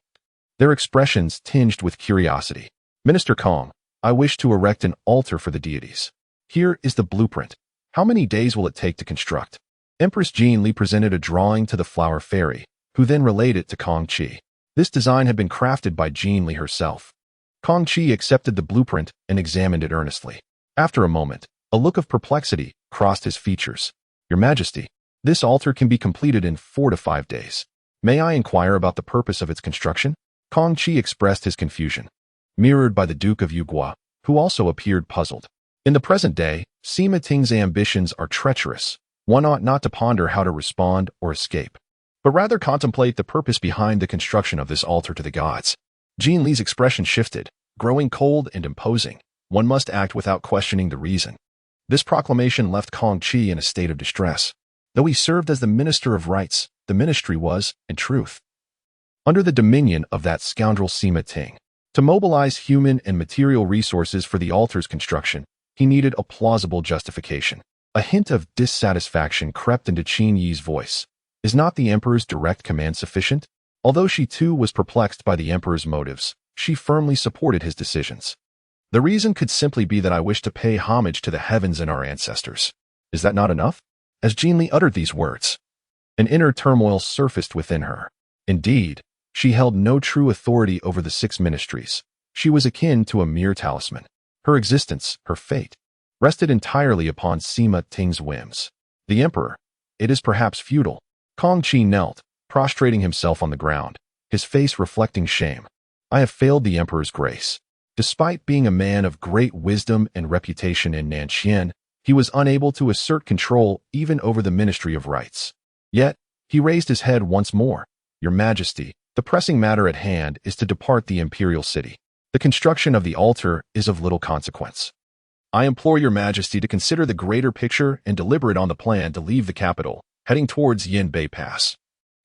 their expressions tinged with curiosity. Minister Kong, I wish to erect an altar for the deities. Here is the blueprint. How many days will it take to construct? Empress Jean Li presented a drawing to the Flower Fairy, who then relayed it to Kong Qi. This design had been crafted by Jean Li herself. Kong Qi accepted the blueprint and examined it earnestly. After a moment, a look of perplexity crossed his features. Your Majesty, this altar can be completed in 4 to 5 days. May I inquire about the purpose of its construction? Kong Qi expressed his confusion, mirrored by the Duke of Yugua, who also appeared puzzled. In the present day, Sima Ting's ambitions are treacherous. One ought not to ponder how to respond or escape, but rather contemplate the purpose behind the construction of this altar to the gods. Jean Li's expression shifted, growing cold and imposing. One must act without questioning the reason. This proclamation left Kong Qi in a state of distress. Though he served as the Minister of Rites, the ministry was, in truth, under the dominion of that scoundrel Sima Ting. To mobilize human and material resources for the altar's construction, he needed a plausible justification. A hint of dissatisfaction crept into Qin Yi's voice. Is not the Emperor's direct command sufficient? Although she too was perplexed by the Emperor's motives, she firmly supported his decisions. The reason could simply be that I wish to pay homage to the heavens and our ancestors. Is that not enough? As Jean Li uttered these words, an inner turmoil surfaced within her. Indeed, she held no true authority over the 6 ministries. She was akin to a mere talisman. Her existence, her fate, rested entirely upon Sima Ting's whims. The Emperor, it is perhaps futile. Kong Qi knelt, prostrating himself on the ground, his face reflecting shame. I have failed the Emperor's grace. Despite being a man of great wisdom and reputation in Nanxian, he was unable to assert control even over the Ministry of Rites. Yet, he raised his head once more. Your Majesty, the pressing matter at hand is to depart the imperial city. The construction of the altar is of little consequence. I implore your Majesty to consider the greater picture and deliberate on the plan to leave the capital, heading towards Yinbei Pass.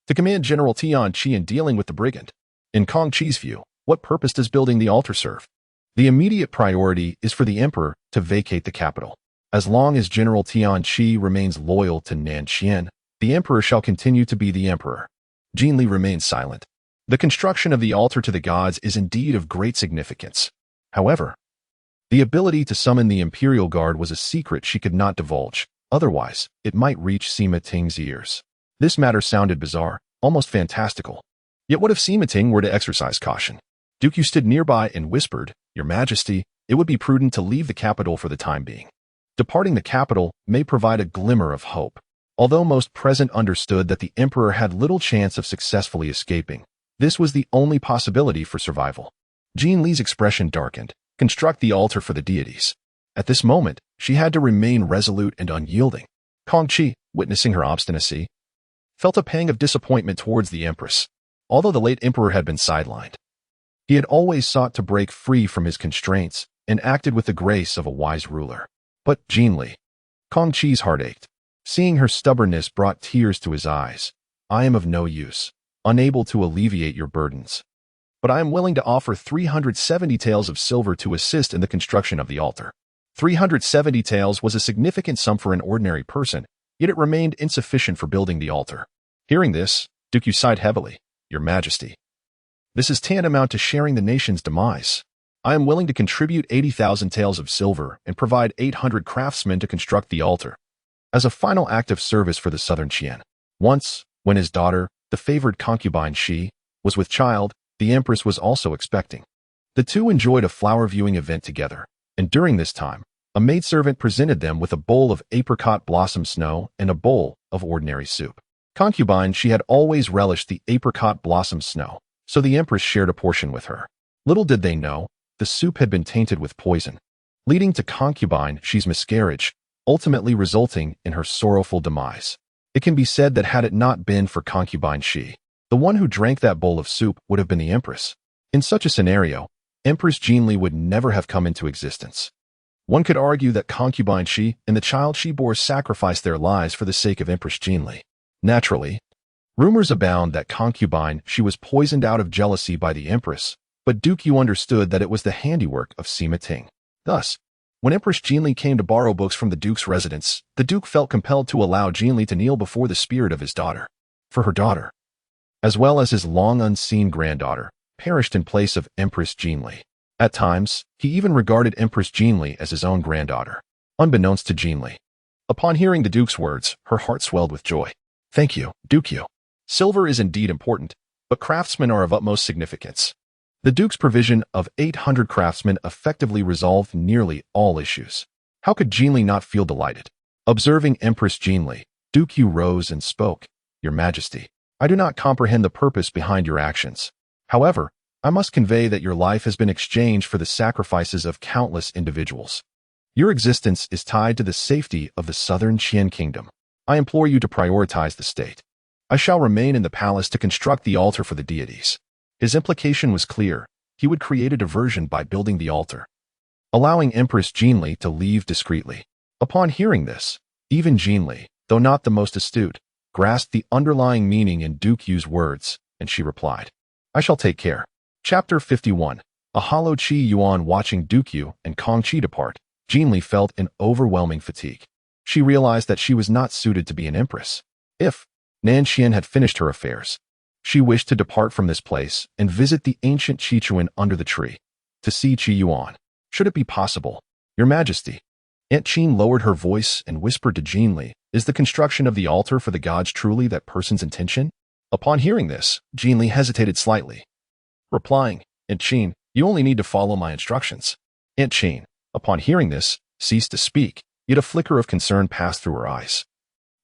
To command General Tian Qi in dealing with the brigand. In Kong Qi's view, what purpose does building the altar serve? The immediate priority is for the Emperor to vacate the capital. As long as General Tian Qi remains loyal to Nanxian, the Emperor shall continue to be the Emperor. Jean Li remained silent. The construction of the altar to the gods is indeed of great significance. However, the ability to summon the Imperial Guard was a secret she could not divulge, otherwise it might reach Sima Ting's ears. This matter sounded bizarre, almost fantastical. Yet what if Sima Ting were to exercise caution? Duke Yu stood nearby and whispered, "Your Majesty, it would be prudent to leave the capital for the time being. Departing the capital may provide a glimmer of hope." Although most present understood that the emperor had little chance of successfully escaping, this was the only possibility for survival. Jean Li's expression darkened. Construct the altar for the deities. At this moment, she had to remain resolute and unyielding. Kong Qi, witnessing her obstinacy, felt a pang of disappointment towards the empress. Although the late emperor had been sidelined, he had always sought to break free from his constraints and acted with the grace of a wise ruler. But Jean Li, Kong Qi's heart ached. Seeing her stubbornness brought tears to his eyes. "I am of no use, unable to alleviate your burdens. But I am willing to offer 370 taels of silver to assist in the construction of the altar." 370 taels was a significant sum for an ordinary person, yet it remained insufficient for building the altar. Hearing this, Duke Yu sighed heavily. "Your Majesty, this is tantamount to sharing the nation's demise. I am willing to contribute 80,000 taels of silver and provide 800 craftsmen to construct the altar, as a final act of service for the southern Qian." Once, when his daughter, the favored concubine Shi, was with child, the empress was also expecting. The two enjoyed a flower viewing event together, and during this time, a maidservant presented them with a bowl of apricot blossom snow and a bowl of ordinary soup. Concubine, she had always relished the apricot blossom snow, so the empress shared a portion with her. Little did they know, the soup had been tainted with poison, leading to concubine Shi's miscarriage, ultimately resulting in her sorrowful demise. It can be said that had it not been for concubine Shi, the one who drank that bowl of soup would have been the empress. In such a scenario, Empress Jean Li would never have come into existence. One could argue that concubine Shi and the child she bore sacrificed their lives for the sake of Empress Jean Li. Naturally, rumors abound that concubine Shi was poisoned out of jealousy by the empress, but Duke Yu understood that it was the handiwork of Sima Ting. Thus, when Empress Jean Li came to borrow books from the duke's residence, the duke felt compelled to allow Jean Li to kneel before the spirit of his daughter. For her daughter, as well as his long unseen granddaughter, perished in place of Empress Jean Li. At times, he even regarded Empress Jean Li as his own granddaughter, unbeknownst to Jean Li. Upon hearing the duke's words, her heart swelled with joy. "Thank you, Duke Yu. Silver is indeed important, but craftsmen are of utmost significance." The duke's provision of 800 craftsmen effectively resolved nearly all issues. How could Jean Li not feel delighted? Observing Empress Jean Li, Duke Yu rose and spoke. "Your Majesty, I do not comprehend the purpose behind your actions. However, I must convey that your life has been exchanged for the sacrifices of countless individuals. Your existence is tied to the safety of the southern Qian kingdom. I implore you to prioritize the state. I shall remain in the palace to construct the altar for the deities." His implication was clear. He would create a diversion by building the altar, allowing Empress Jean Li to leave discreetly. Upon hearing this, even Jean Li, though not the most astute, grasped the underlying meaning in Duke Yu's words, and she replied, "I shall take care." Chapter 51. A hollow Qi Yuan. Watching Duke Yu and Kong Qi depart, Jean Li felt an overwhelming fatigue. She realized that she was not suited to be an empress. If Nan Xian had finished her affairs, she wished to depart from this place and visit the ancient Qi Yuan under the tree, to see Qi Yuan. "Should it be possible, Your Majesty?" Aunt Qin lowered her voice and whispered to Jean Li, "Is the construction of the altar for the gods truly that person's intention?" Upon hearing this, Jean Li hesitated slightly, replying, "Aunt Qin, you only need to follow my instructions." Aunt Qin, upon hearing this, ceased to speak, yet a flicker of concern passed through her eyes,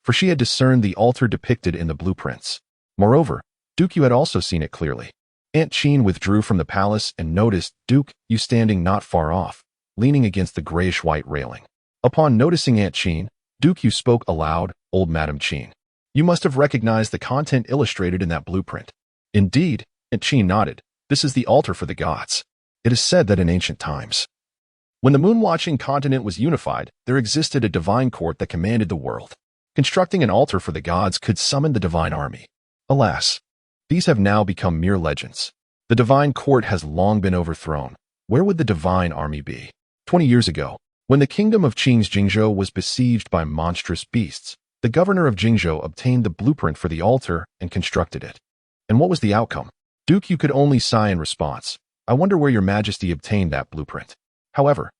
for she had discerned the altar depicted in the blueprints. Moreover, Duke Yu had also seen it clearly. Aunt Qin withdrew from the palace and noticed Duke Yu standing not far off, leaning against the grayish-white railing. Upon noticing Aunt Qin, Duke Yu spoke aloud, "Old Madam Qin, you must have recognized the content illustrated in that blueprint." "Indeed," Aunt Qin nodded. "This is the altar for the gods." It is said that in ancient times, when the moon-watching continent was unified, there existed a divine court that commanded the world. Constructing an altar for the gods could summon the divine army. Alas, these have now become mere legends. The divine court has long been overthrown. Where would the divine army be? 20 years ago, when the kingdom of Qing's Jingzhou was besieged by monstrous beasts, the governor of Jingzhou obtained the blueprint for the altar and constructed it. And what was the outcome? Duke, you could only sigh in response. I wonder where your majesty obtained that blueprint. However,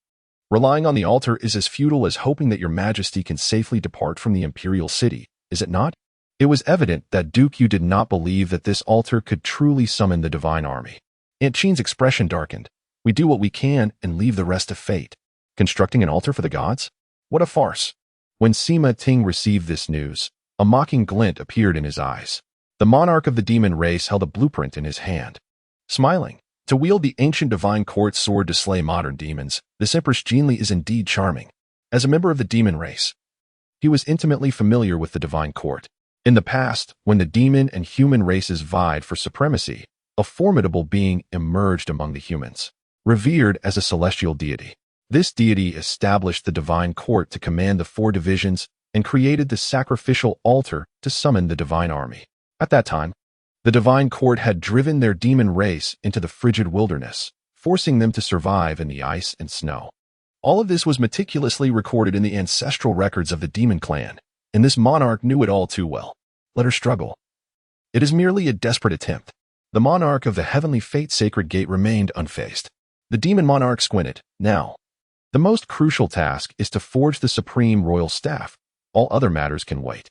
relying on the altar is as futile as hoping that your majesty can safely depart from the imperial city, is it not? It was evident that Duke Yu did not believe that this altar could truly summon the divine army. Aunt Qin's expression darkened. We do what we can and leave the rest to fate. Constructing an altar for the gods? What a farce. When Sima Ting received this news, a mocking glint appeared in his eyes. The monarch of the demon race held a blueprint in his hand. Smiling, to wield the ancient divine court sword to slay modern demons, this Empress Jinli is indeed charming. As a member of the demon race, he was intimately familiar with the divine court. In the past, when the demon and human races vied for supremacy, a formidable being emerged among the humans, revered as a celestial deity. This deity established the divine court to command the four divisions and created the sacrificial altar to summon the divine army. At that time, the divine court had driven their demon race into the frigid wilderness, forcing them to survive in the ice and snow. All of this was meticulously recorded in the ancestral records of the demon clan, and this monarch knew it all too well. Let her struggle. It is merely a desperate attempt. The monarch of the heavenly fate sacred gate remained unfazed. The demon monarch squinted. Now, the most crucial task is to forge the supreme royal staff. All other matters can wait.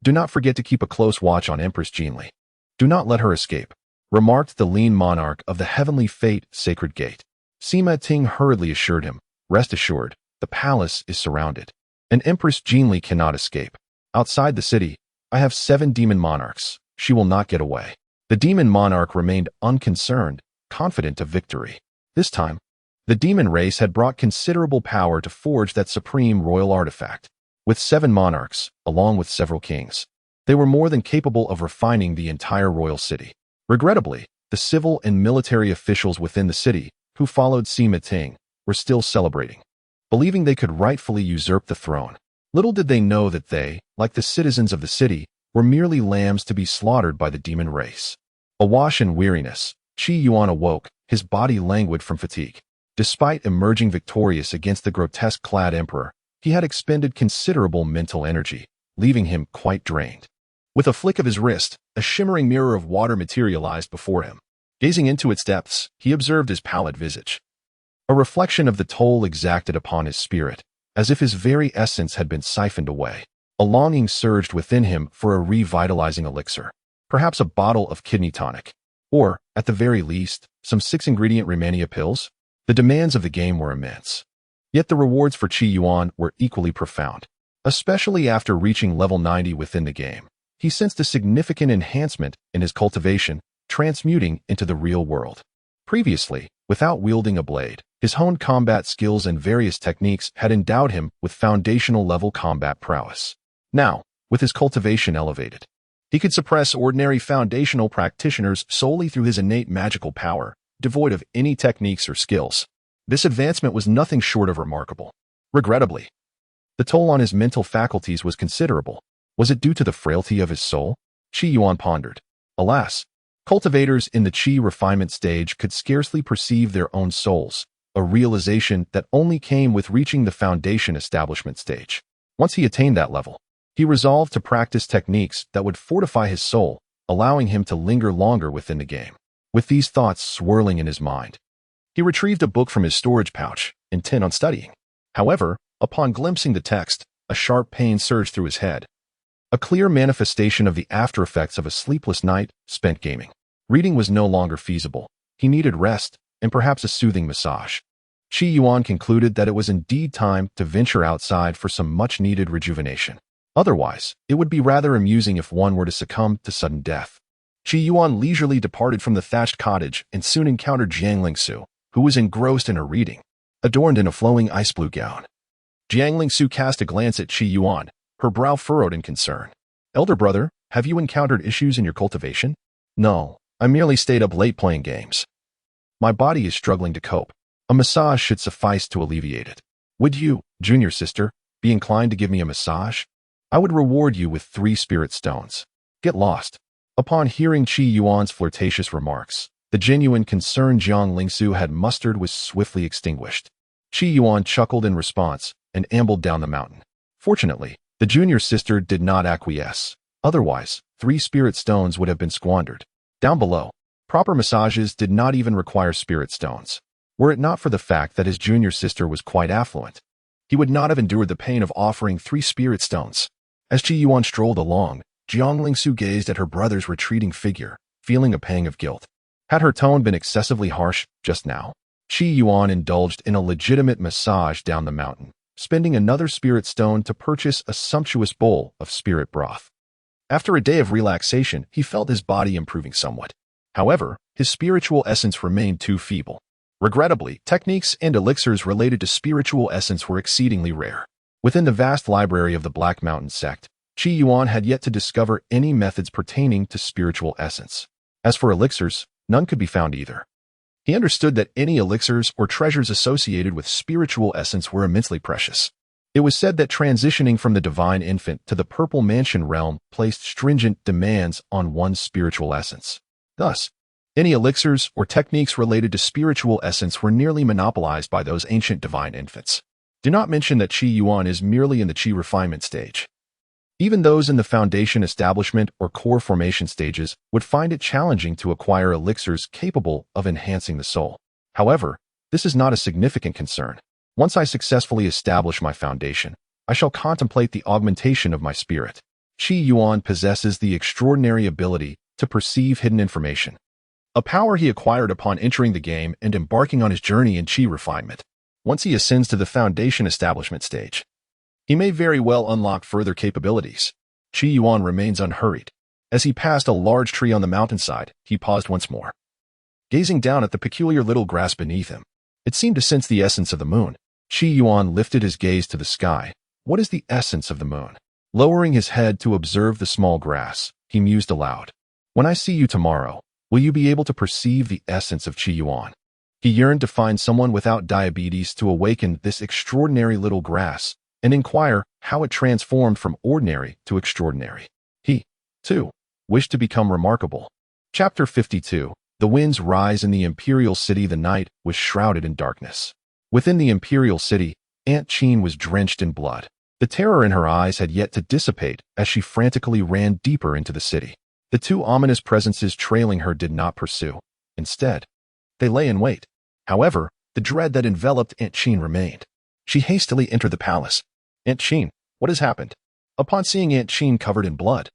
Do not forget to keep a close watch on Empress Jinli. Do not let her escape, remarked the lean monarch of the heavenly fate sacred gate. Sima Ting hurriedly assured him, rest assured, the palace is surrounded, and Empress Jinli cannot escape. Outside the city, I have 7 demon monarchs. She will not get away. The demon monarch remained unconcerned, confident of victory. This time, the demon race had brought considerable power to forge that supreme royal artifact. With 7 monarchs, along with several kings, they were more than capable of refining the entire royal city. Regrettably, the civil and military officials within the city, who followed Sima Ting, were still celebrating, believing they could rightfully usurp the throne. Little did they know that they, like the citizens of the city, were merely lambs to be slaughtered by the demon race. Awash in weariness, Qi Yuan awoke, his body languid from fatigue. Despite emerging victorious against the grotesque-clad emperor, he had expended considerable mental energy, leaving him quite drained. With a flick of his wrist, a shimmering mirror of water materialized before him. Gazing into its depths, he observed his pallid visage, a reflection of the toll exacted upon his spirit, as if his very essence had been siphoned away. A longing surged within him for a revitalizing elixir, perhaps a bottle of kidney tonic, or, at the very least, some 6-ingredient Romania pills. The demands of the game were immense. Yet the rewards for Qi Yuan were equally profound. Especially after reaching level 90 within the game, he sensed a significant enhancement in his cultivation, transmuting into the real world. Previously, without wielding a blade, his honed combat skills and various techniques had endowed him with foundational level combat prowess. Now, with his cultivation elevated, he could suppress ordinary foundational practitioners solely through his innate magical power, devoid of any techniques or skills. This advancement was nothing short of remarkable. Regrettably, the toll on his mental faculties was considerable. Was it due to the frailty of his soul? Qi Yuan pondered. Alas, cultivators in the Qi refinement stage could scarcely perceive their own souls, a realization that only came with reaching the foundation establishment stage. Once he attained that level, he resolved to practice techniques that would fortify his soul, allowing him to linger longer within the game. With these thoughts swirling in his mind, he retrieved a book from his storage pouch, intent on studying. However, upon glimpsing the text, a sharp pain surged through his head. A clear manifestation of the after-effects of a sleepless night spent gaming. Reading was no longer feasible. He needed rest, and perhaps a soothing massage. Qi Yuan concluded that it was indeed time to venture outside for some much-needed rejuvenation. Otherwise, it would be rather amusing if one were to succumb to sudden death. Qi Yuan leisurely departed from the thatched cottage and soon encountered Jiang Lingsu, who was engrossed in her reading, adorned in a flowing ice-blue gown. Jiang Lingsu cast a glance at Qi Yuan, her brow furrowed in concern. Elder brother, have you encountered issues in your cultivation? No, I merely stayed up late playing games. My body is struggling to cope. A massage should suffice to alleviate it. Would you, junior sister, be inclined to give me a massage? I would reward you with 3 spirit stones. Get lost. Upon hearing Qi Yuan's flirtatious remarks, the genuine concern Jiang Lingsu had mustered was swiftly extinguished. Qi Yuan chuckled in response and ambled down the mountain. Fortunately, the junior sister did not acquiesce. Otherwise, 3 spirit stones would have been squandered. Down below, Proper massages did not even require spirit stones. Were it not for the fact that his junior sister was quite affluent, he would not have endured the pain of offering 3 spirit stones. As Qi Yuan strolled along, Jiang Lingsu gazed at her brother's retreating figure, feeling a pang of guilt. Had her tone been excessively harsh just now? Qi Yuan indulged in a legitimate massage down the mountain, spending another spirit stone to purchase a sumptuous bowl of spirit broth. After a day of relaxation, he felt his body improving somewhat. However, his spiritual essence remained too feeble. Regrettably, techniques and elixirs related to spiritual essence were exceedingly rare. Within the vast library of the Black Mountain sect, Qi Yuan had yet to discover any methods pertaining to spiritual essence. As for elixirs, none could be found either. He understood that any elixirs or treasures associated with spiritual essence were immensely precious. It was said that transitioning from the divine infant to the purple mansion realm placed stringent demands on one's spiritual essence. Thus, any elixirs or techniques related to spiritual essence were nearly monopolized by those ancient divine infants. Do not mention that Qi Yuan is merely in the Qi refinement stage. Even those in the foundation establishment or core formation stages would find it challenging to acquire elixirs capable of enhancing the soul. However, this is not a significant concern. Once I successfully establish my foundation, I shall contemplate the augmentation of my spirit. Qi Yuan possesses the extraordinary ability to perceive hidden information, a power he acquired upon entering the game and embarking on his journey in Qi refinement. Once he ascends to the foundation establishment stage, he may very well unlock further capabilities. Qi Yuan remains unhurried. As he passed a large tree on the mountainside, he paused once more, gazing down at the peculiar little grass beneath him. It seemed to sense the essence of the moon. Qi Yuan lifted his gaze to the sky. What is the essence of the moon? Lowering his head to observe the small grass, he mused aloud. When I see you tomorrow, will you be able to perceive the essence of Qi Yuan? He yearned to find someone without diabetes to awaken this extraordinary little grass and inquire how it transformed from ordinary to extraordinary. He, too, wished to become remarkable. Chapter 52. The winds rise in the imperial city. The night was shrouded in darkness. Within the imperial city, Aunt Qin was drenched in blood. The terror in her eyes had yet to dissipate as she frantically ran deeper into the city. The 2 ominous presences trailing her did not pursue. Instead, they lay in wait. However, the dread that enveloped Aunt Qin remained. She hastily entered the palace. Aunt Qin, what has happened? Upon seeing Aunt Qin covered in blood,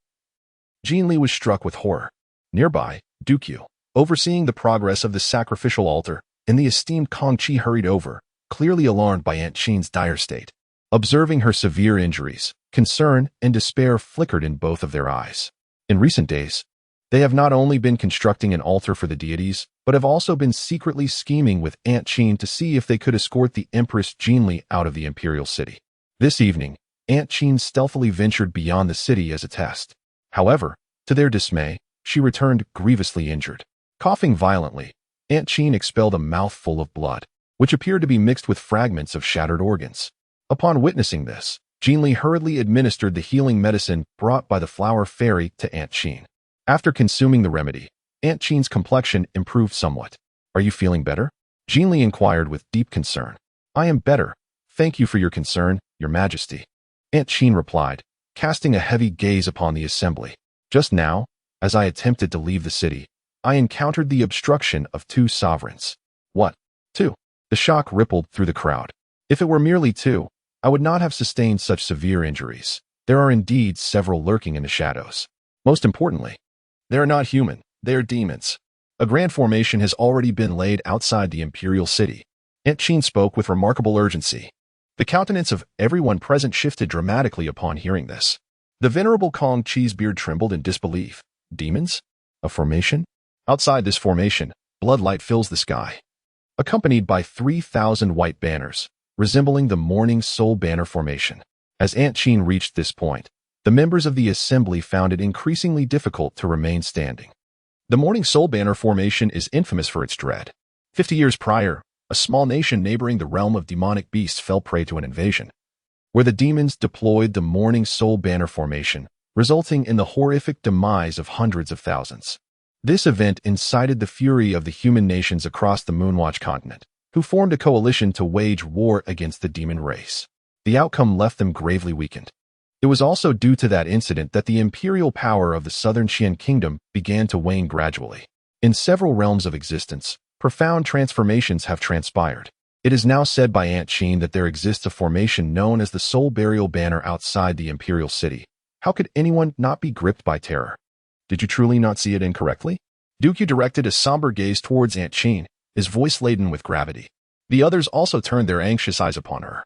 Jin Li was struck with horror. Nearby, Duke Yu, overseeing the progress of the sacrificial altar, and the esteemed Kong Qi hurried over, clearly alarmed by Aunt Qin's dire state. Observing her severe injuries, concern and despair flickered in both of their eyes. In recent days, they have not only been constructing an altar for the deities, but have also been secretly scheming with Aunt Qin to see if they could escort the Empress Jin Li out of the imperial city. This evening, Aunt Qin stealthily ventured beyond the city as a test. However, to their dismay, she returned grievously injured. Coughing violently, Aunt Qin expelled a mouthful of blood, which appeared to be mixed with fragments of shattered organs. Upon witnessing this, Jin Li hurriedly administered the healing medicine brought by the flower fairy to Aunt Qin. After consuming the remedy, Aunt Qin's complexion improved somewhat. Are you feeling better? Jin Li inquired with deep concern. I am better. Thank you for your concern, Your Majesty. Aunt Qin replied, casting a heavy gaze upon the assembly. Just now, as I attempted to leave the city, I encountered the obstruction of 2 sovereigns. What? 2? The shock rippled through the crowd. If it were merely 2, I would not have sustained such severe injuries. There are indeed several lurking in the shadows. Most importantly, they are not human, they are demons. A grand formation has already been laid outside the imperial city. Aunt Qin spoke with remarkable urgency. The countenance of everyone present shifted dramatically upon hearing this. The venerable Kong Qi's beard trembled in disbelief. Demons? A formation? Outside this formation, bloodlight fills the sky, accompanied by 3,000 white banners, resembling the morning soul banner formation. As Aunt Qin reached this point, the members of the assembly found it increasingly difficult to remain standing. The morning soul banner formation is infamous for its dread. 50 years prior, a small nation neighboring the realm of demonic beasts fell prey to an invasion, where the demons deployed the morning soul banner formation, resulting in the horrific demise of hundreds of thousands. This event incited the fury of the human nations across the Moonwatch continent, who formed a coalition to wage war against the demon race. The outcome left them gravely weakened. It was also due to that incident that the imperial power of the southern Qian kingdom began to wane gradually. In several realms of existence, profound transformations have transpired. It is now said by Aunt Qin that there exists a formation known as the Soul Burial Banner outside the Imperial City. How could anyone not be gripped by terror? Did you truly not see it incorrectly? Duke Yu directed a somber gaze towards Aunt Qin, his voice laden with gravity. The others also turned their anxious eyes upon her.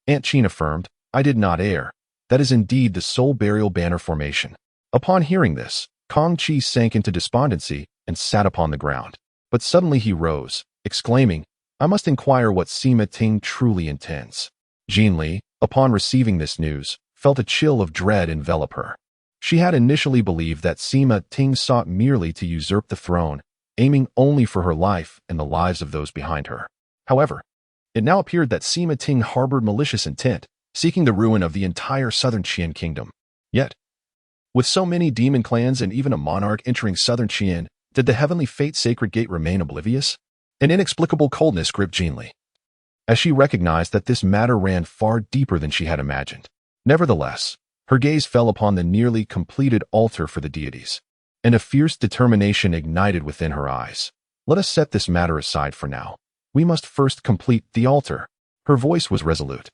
Aunt Qin affirmed, I did not err. That is indeed the Soul Burial Banner formation. Upon hearing this, Kong Qi sank into despondency and sat upon the ground. But suddenly he rose, exclaiming, I must inquire what Sima Ting truly intends. Jin Li, upon receiving this news, felt a chill of dread envelop her. She had initially believed that Sima Ting sought merely to usurp the throne, aiming only for her life and the lives of those behind her. However, it now appeared that Sima Ting harbored malicious intent, seeking the ruin of the entire southern Qian kingdom. Yet, with so many demon clans and even a monarch entering southern Qian, did the Heavenly Fate Sacred Gate remain oblivious? An inexplicable coldness gripped Jin Li, as she recognized that this matter ran far deeper than she had imagined. Nevertheless, her gaze fell upon the nearly completed altar for the deities, and a fierce determination ignited within her eyes. Let us set this matter aside for now. We must first complete the altar. Her voice was resolute,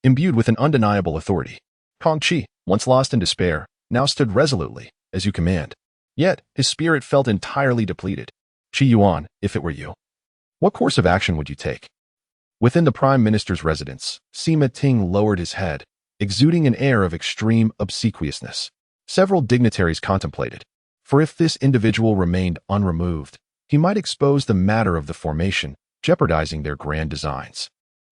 imbued with an undeniable authority. Kong Qi, once lost in despair, now stood resolutely, as you command. Yet, his spirit felt entirely depleted. Qi Yuan, if it were you, what course of action would you take? Within the Prime Minister's residence, Sima Ting lowered his head, exuding an air of extreme obsequiousness. Several dignitaries contemplated, for if this individual remained unremoved, he might expose the matter of the formation, jeopardizing their grand designs.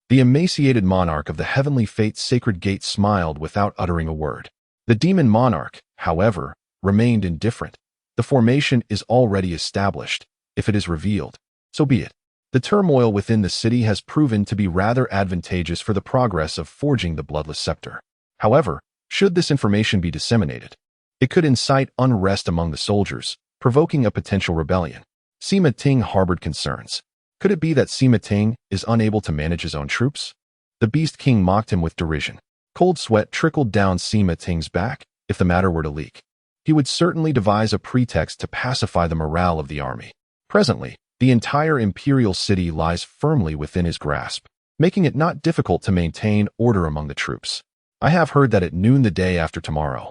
The emaciated monarch of the Heavenly Fate Sacred Gate smiled without uttering a word. The demon monarch, however, remained indifferent. The formation is already established. If it is revealed, so be it. The turmoil within the city has proven to be rather advantageous for the progress of forging the bloodless scepter. However, should this information be disseminated, it could incite unrest among the soldiers, provoking a potential rebellion. Sima Ting harbored concerns. Could it be that Sima Ting is unable to manage his own troops? The Beast King mocked him with derision. Cold sweat trickled down Sima Ting's back. If the matter were to leak, he would certainly devise a pretext to pacify the morale of the army. Presently, the entire imperial city lies firmly within his grasp, making it not difficult to maintain order among the troops. I have heard that at noon the day after tomorrow,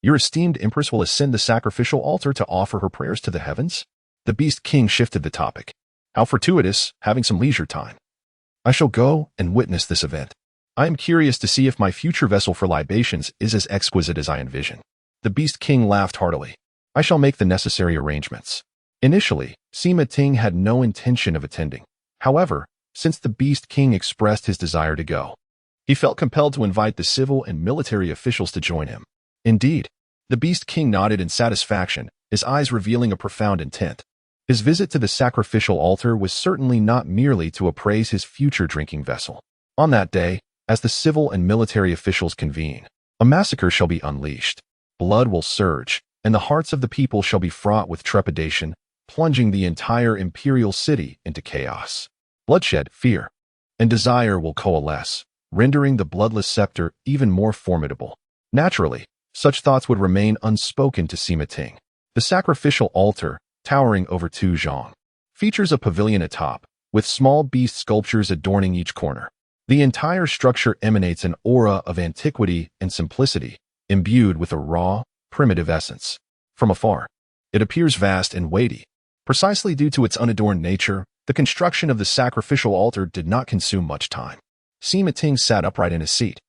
your esteemed empress will ascend the sacrificial altar to offer her prayers to the heavens. The Beast King shifted the topic. How fortuitous, having some leisure time. I shall go and witness this event. I am curious to see if my future vessel for libations is as exquisite as I envision. The Beast King laughed heartily. I shall make the necessary arrangements. Initially, Sima Ting had no intention of attending. However, since the Beast King expressed his desire to go, he felt compelled to invite the civil and military officials to join him. Indeed, the Beast King nodded in satisfaction, his eyes revealing a profound intent. His visit to the sacrificial altar was certainly not merely to appraise his future drinking vessel. On that day, as the civil and military officials convene, a massacre shall be unleashed. Blood will surge, and the hearts of the people shall be fraught with trepidation, plunging the entire imperial city into chaos. Bloodshed, fear, and desire will coalesce, rendering the bloodless scepter even more formidable. Naturally, such thoughts would remain unspoken to Sima Ting. The sacrificial altar, towering over Tu Zhang, features a pavilion atop, with small beast sculptures adorning each corner. The entire structure emanates an aura of antiquity and simplicity, imbued with a raw, primitive essence. From afar, it appears vast and weighty. Precisely due to its unadorned nature, the construction of the sacrificial altar did not consume much time. Sima Ting sat upright in his seat,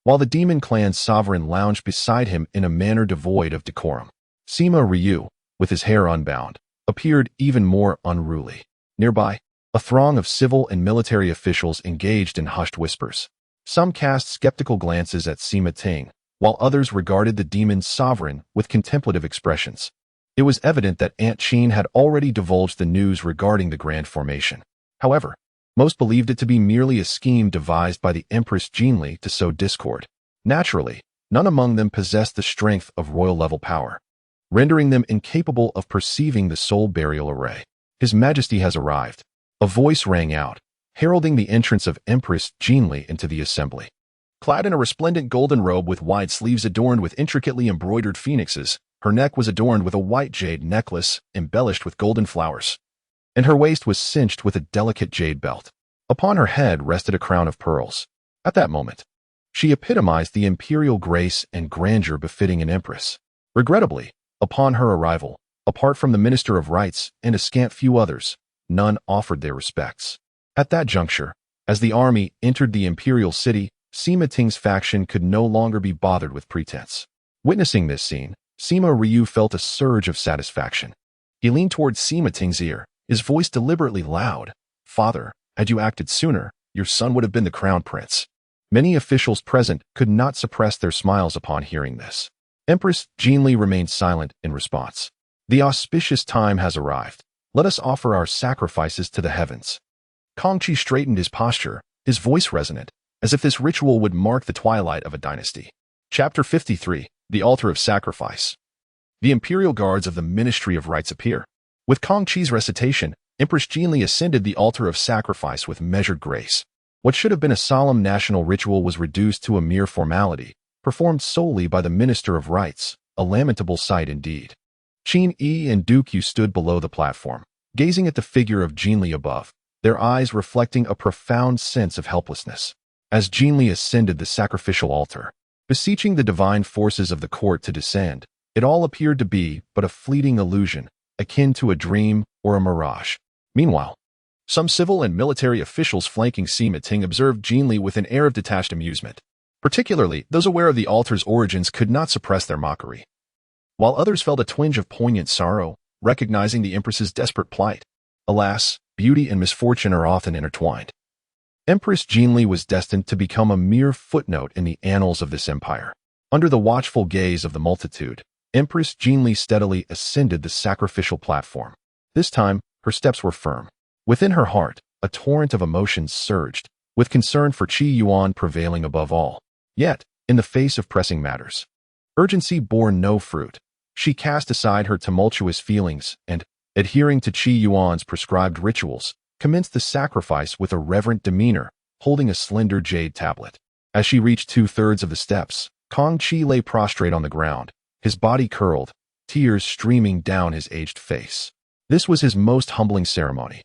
while the demon clan's sovereign lounged beside him in a manner devoid of decorum. Sima Ryu, with his hair unbound, appeared even more unruly. Nearby, a throng of civil and military officials engaged in hushed whispers. Some cast skeptical glances at Sima Ting, while others regarded the demon's sovereign with contemplative expressions. It was evident that Aunt Qin had already divulged the news regarding the grand formation. However, most believed it to be merely a scheme devised by the Empress Jin Li to sow discord. Naturally, none among them possessed the strength of royal-level power, rendering them incapable of perceiving the soul burial array. His Majesty has arrived. A voice rang out, heralding the entrance of Empress Jin Li into the assembly. Clad in a resplendent golden robe with wide sleeves adorned with intricately embroidered phoenixes, Her neck was adorned with a white jade necklace embellished with golden flowers, and her waist was cinched with a delicate jade belt. Upon her head rested a crown of pearls. At that moment, she epitomized the imperial grace and grandeur befitting an empress. Regrettably, upon her arrival, apart from the Minister of Rites and a scant few others, none offered their respects. At that juncture, as the army entered the imperial city, Sima Ting's faction could no longer be bothered with pretense. Witnessing this scene, Sima Ryu felt a surge of satisfaction. He leaned towards Sima Ting's ear, his voice deliberately loud. "Father, had you acted sooner, your son would have been the crown prince." Many officials present could not suppress their smiles upon hearing this. Empress Jinli remained silent in response. "The auspicious time has arrived. Let us offer our sacrifices to the heavens." Kong Qi straightened his posture, his voice resonant, as if this ritual would mark the twilight of a dynasty. Chapter 53, The Altar of Sacrifice. The imperial guards of the Ministry of Rites appear. With Kong Qi's recitation, Empress Jinli ascended the altar of sacrifice with measured grace. What should have been a solemn national ritual was reduced to a mere formality, performed solely by the Minister of Rites, a lamentable sight indeed. Qin Yi and Duke Yu stood below the platform, gazing at the figure of Jinli above, their eyes reflecting a profound sense of helplessness. As Jinli ascended the sacrificial altar, beseeching the divine forces of the court to descend, it all appeared to be but a fleeting illusion, akin to a dream or a mirage. Meanwhile, some civil and military officials flanking Sima Ting observed Jinli with an air of detached amusement. Particularly, those aware of the altar's origins could not suppress their mockery, while others felt a twinge of poignant sorrow, recognizing the empress's desperate plight. Alas, beauty and misfortune are often intertwined. Empress Jinli was destined to become a mere footnote in the annals of this empire. Under the watchful gaze of the multitude, Empress Jinli steadily ascended the sacrificial platform. This time, her steps were firm. Within her heart, a torrent of emotions surged, with concern for Qi Yuan prevailing above all. Yet, in the face of pressing matters, urgency bore no fruit. She cast aside her tumultuous feelings and, adhering to Qi Yuan's prescribed rituals, commenced the sacrifice with a reverent demeanor, holding a slender jade tablet. As she reached 2/3 of the steps, Kong Qi lay prostrate on the ground, his body curled, tears streaming down his aged face. This was his most humbling ceremony,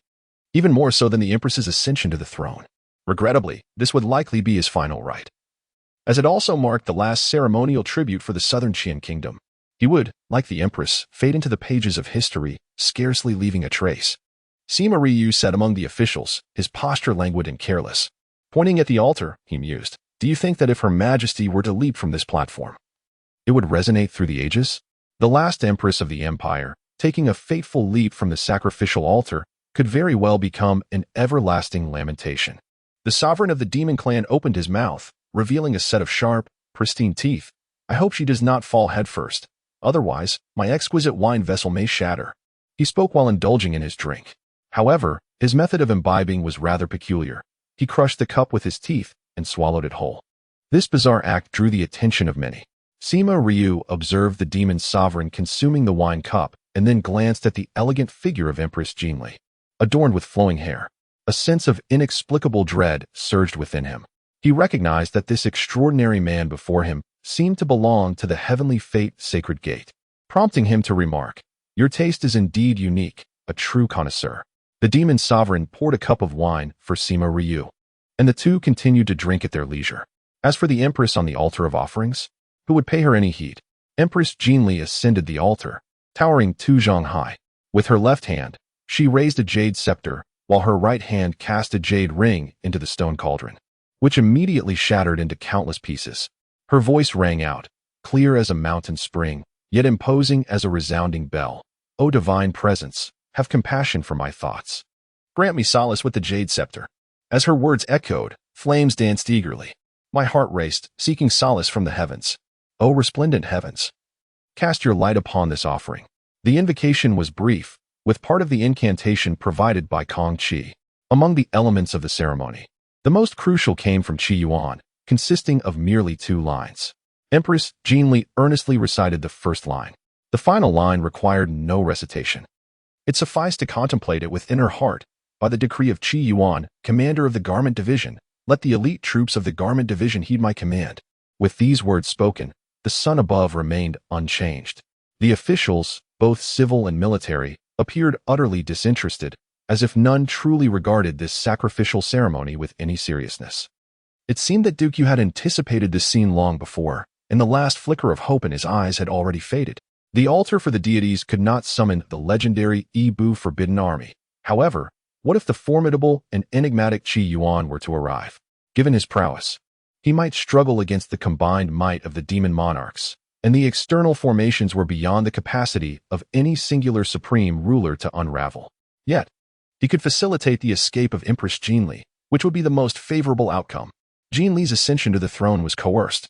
even more so than the empress's ascension to the throne. Regrettably, this would likely be his final rite, as it also marked the last ceremonial tribute for the southern Qian kingdom. He would, like the empress, fade into the pages of history, scarcely leaving a trace. Sima Ryu sat among the officials, his posture languid and careless. Pointing at the altar, he mused, "Do you think that if Her Majesty were to leap from this platform, it would resonate through the ages?" The last empress of the empire, taking a fateful leap from the sacrificial altar, could very well become an everlasting lamentation. The sovereign of the demon clan opened his mouth, revealing a set of sharp, pristine teeth. "I hope she does not fall headfirst. Otherwise, my exquisite wine vessel may shatter." He spoke while indulging in his drink. However, his method of imbibing was rather peculiar. He crushed the cup with his teeth and swallowed it whole. This bizarre act drew the attention of many. Sima Ryu observed the demon sovereign consuming the wine cup and then glanced at the elegant figure of Empress Jinli, adorned with flowing hair. A sense of inexplicable dread surged within him. He recognized that this extraordinary man before him seemed to belong to the heavenly fate sacred gate, prompting him to remark, "Your taste is indeed unique, a true connoisseur." The demon sovereign poured a cup of wine for Sima Ryu, and the two continued to drink at their leisure. As for the empress on the altar of offerings, who would pay her any heed? Empress Jinli ascended the altar, towering 2 zhang high. With her left hand, she raised a jade scepter, while her right hand cast a jade ring into the stone cauldron, which immediately shattered into countless pieces. Her voice rang out, clear as a mountain spring, yet imposing as a resounding bell. "O divine presence, have compassion for my thoughts. Grant me solace with the jade scepter." As her words echoed, flames danced eagerly. My heart raced, seeking solace from the heavens. "O resplendent heavens, cast your light upon this offering." The invocation was brief, with part of the incantation provided by Kong Qi. Among the elements of the ceremony, the most crucial came from Qi Yuan, consisting of merely 2 lines. Empress Jinli earnestly recited the first line. The final line required no recitation. It sufficed to contemplate it within her heart. "By the decree of Qi Yuan, commander of the Garment Division, let the elite troops of the Garment Division heed my command." With these words spoken, the sun above remained unchanged. The officials, both civil and military, appeared utterly disinterested, as if none truly regarded this sacrificial ceremony with any seriousness. It seemed that Duke Yu had anticipated this scene long before, and the last flicker of hope in his eyes had already faded. The altar for the deities could not summon the legendary Ibu Forbidden Army. However, what if the formidable and enigmatic Qi Yuan were to arrive? Given his prowess, he might struggle against the combined might of the demon monarchs, and the external formations were beyond the capacity of any singular supreme ruler to unravel. Yet, he could facilitate the escape of Empress Jinli, which would be the most favorable outcome. Jinli's ascension to the throne was coerced,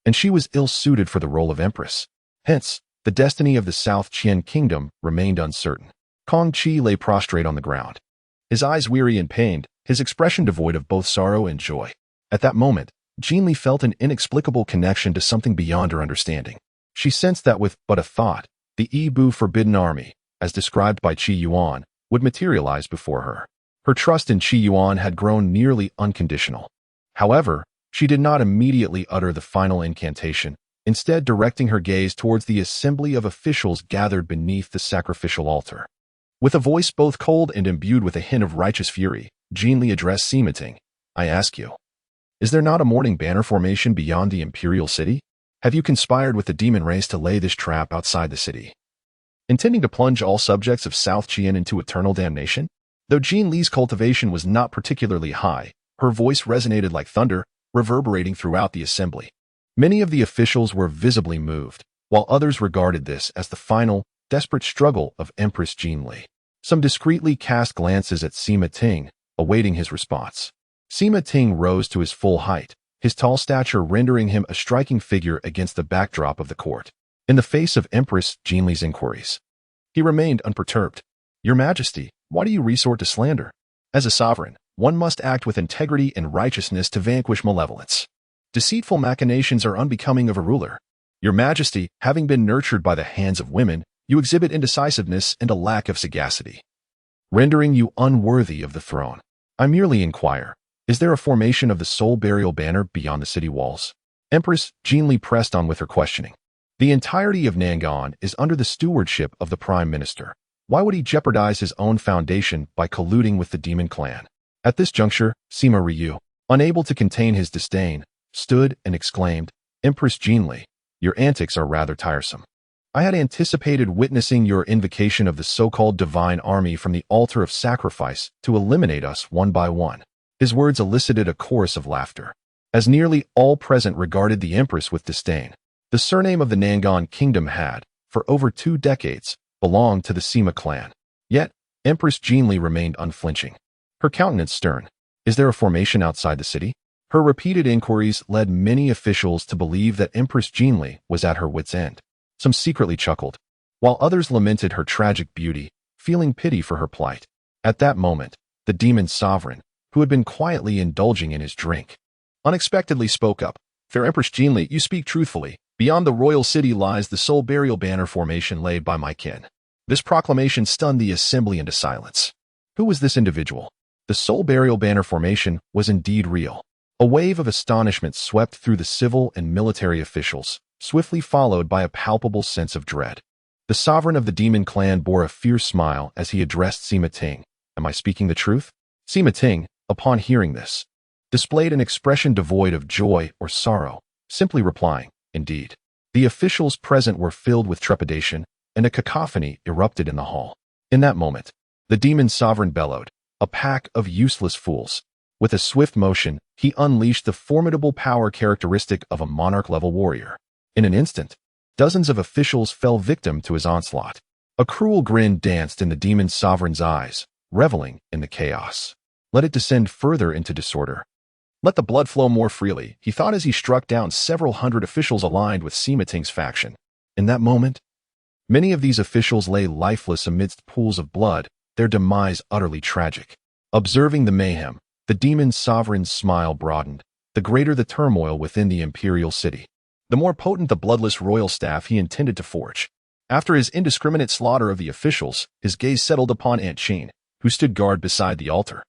and she was ill-suited for the role of empress. Hence, the destiny of the South Qian kingdom remained uncertain. Kong Qi lay prostrate on the ground, his eyes weary and pained, his expression devoid of both sorrow and joy. At that moment, Jinli felt an inexplicable connection to something beyond her understanding. She sensed that with but a thought, the Ibu Forbidden Army, as described by Qi Yuan, would materialize before her. Her trust in Qi Yuan had grown nearly unconditional. However, she did not immediately utter the final incantation, instead directing her gaze towards the assembly of officials gathered beneath the sacrificial altar. With a voice both cold and imbued with a hint of righteous fury, Jinli addressed Sima Ting. I ask you, is there not a mourning banner formation beyond the imperial city? Have you conspired with the demon race to lay this trap outside the city, intending to plunge all subjects of South Qian into eternal damnation? Though Jinli's cultivation was not particularly high, her voice resonated like thunder, reverberating throughout the assembly. Many of the officials were visibly moved, while others regarded this as the final, desperate struggle of Empress Jinli. Some discreetly cast glances at Sima Ting, awaiting his response. Sima Ting rose to his full height, his tall stature rendering him a striking figure against the backdrop of the court. In the face of Empress Jinli's inquiries, he remained unperturbed. Your Majesty, why do you resort to slander? As a sovereign, one must act with integrity and righteousness to vanquish malevolence. Deceitful machinations are unbecoming of a ruler. Your Majesty, having been nurtured by the hands of women, you exhibit indecisiveness and a lack of sagacity, rendering you unworthy of the throne. I merely inquire, is there a formation of the soul burial banner beyond the city walls? Empress Jinli pressed on with her questioning. The entirety of Nangan is under the stewardship of the Prime Minister. Why would he jeopardize his own foundation by colluding with the demon clan? At this juncture, Sima Ryu, unable to contain his disdain, stood and exclaimed, Empress Jinli, your antics are rather tiresome. I had anticipated witnessing your invocation of the so-called divine army from the altar of sacrifice to eliminate us one by one. His words elicited a chorus of laughter, as nearly all present regarded the Empress with disdain. The surname of the Nangan kingdom had, for over 2 decades, belonged to the Sima clan. Yet, Empress Jinli remained unflinching, her countenance stern. Is there a formation outside the city? Her repeated inquiries led many officials to believe that Empress Jinli was at her wit's end. Some secretly chuckled, while others lamented her tragic beauty, feeling pity for her plight. At that moment, the demon sovereign, who had been quietly indulging in his drink, unexpectedly spoke up. Fair Empress Jinli, you speak truthfully. Beyond the royal city lies the soul burial banner formation laid by my kin. This proclamation stunned the assembly into silence. Who was this individual? The soul burial banner formation was indeed real. A wave of astonishment swept through the civil and military officials, swiftly followed by a palpable sense of dread. The sovereign of the demon clan bore a fierce smile as he addressed Sima Ting. Am I speaking the truth? Sima Ting, upon hearing this, displayed an expression devoid of joy or sorrow, simply replying, Indeed. The officials present were filled with trepidation, and a cacophony erupted in the hall. In that moment, the demon sovereign bellowed, a pack of useless fools. With a swift motion, he unleashed the formidable power characteristic of a monarch-level warrior. In an instant, dozens of officials fell victim to his onslaught. A cruel grin danced in the demon sovereign's eyes, reveling in the chaos. Let it descend further into disorder. Let the blood flow more freely, he thought as he struck down several hundred officials aligned with Sima Ting's faction. In that moment, many of these officials lay lifeless amidst pools of blood, their demise utterly tragic. Observing the mayhem, the demon sovereign's smile broadened, the greater the turmoil within the imperial city, the more potent the bloodless royal staff he intended to forge. After his indiscriminate slaughter of the officials, his gaze settled upon Aunt Qin, who stood guard beside the altar.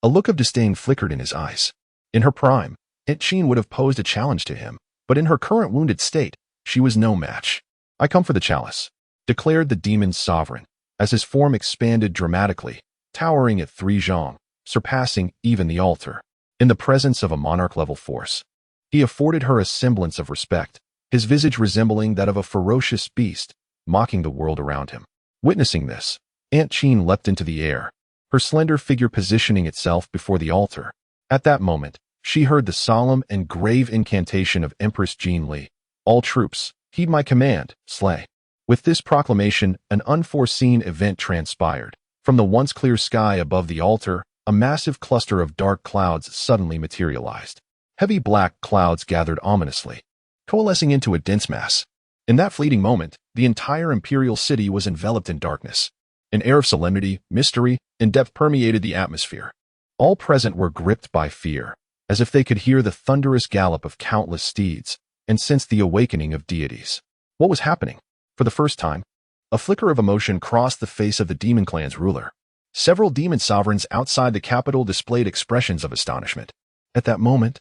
A look of disdain flickered in his eyes. In her prime, Aunt Qin would have posed a challenge to him, but in her current wounded state, she was no match. "I come for the chalice," declared the demon's sovereign, as his form expanded dramatically, towering at 3 zhang, surpassing even the altar. In the presence of a monarch-level force, he afforded her a semblance of respect, his visage resembling that of a ferocious beast, mocking the world around him. Witnessing this, Aunt Qin leapt into the air, her slender figure positioning itself before the altar. At that moment, she heard the solemn and grave incantation of Empress Jin Li. "All troops, heed my command, slay." With this proclamation, an unforeseen event transpired. From the once clear sky above the altar, a massive cluster of dark clouds suddenly materialized. Heavy black clouds gathered ominously, coalescing into a dense mass. In that fleeting moment, the entire imperial city was enveloped in darkness. An air of solemnity, mystery, and depth permeated the atmosphere. All present were gripped by fear, as if they could hear the thunderous gallop of countless steeds and sense the awakening of deities. What was happening? For the first time, a flicker of emotion crossed the face of the demon clan's ruler. Several demon sovereigns outside the capital displayed expressions of astonishment. At that moment,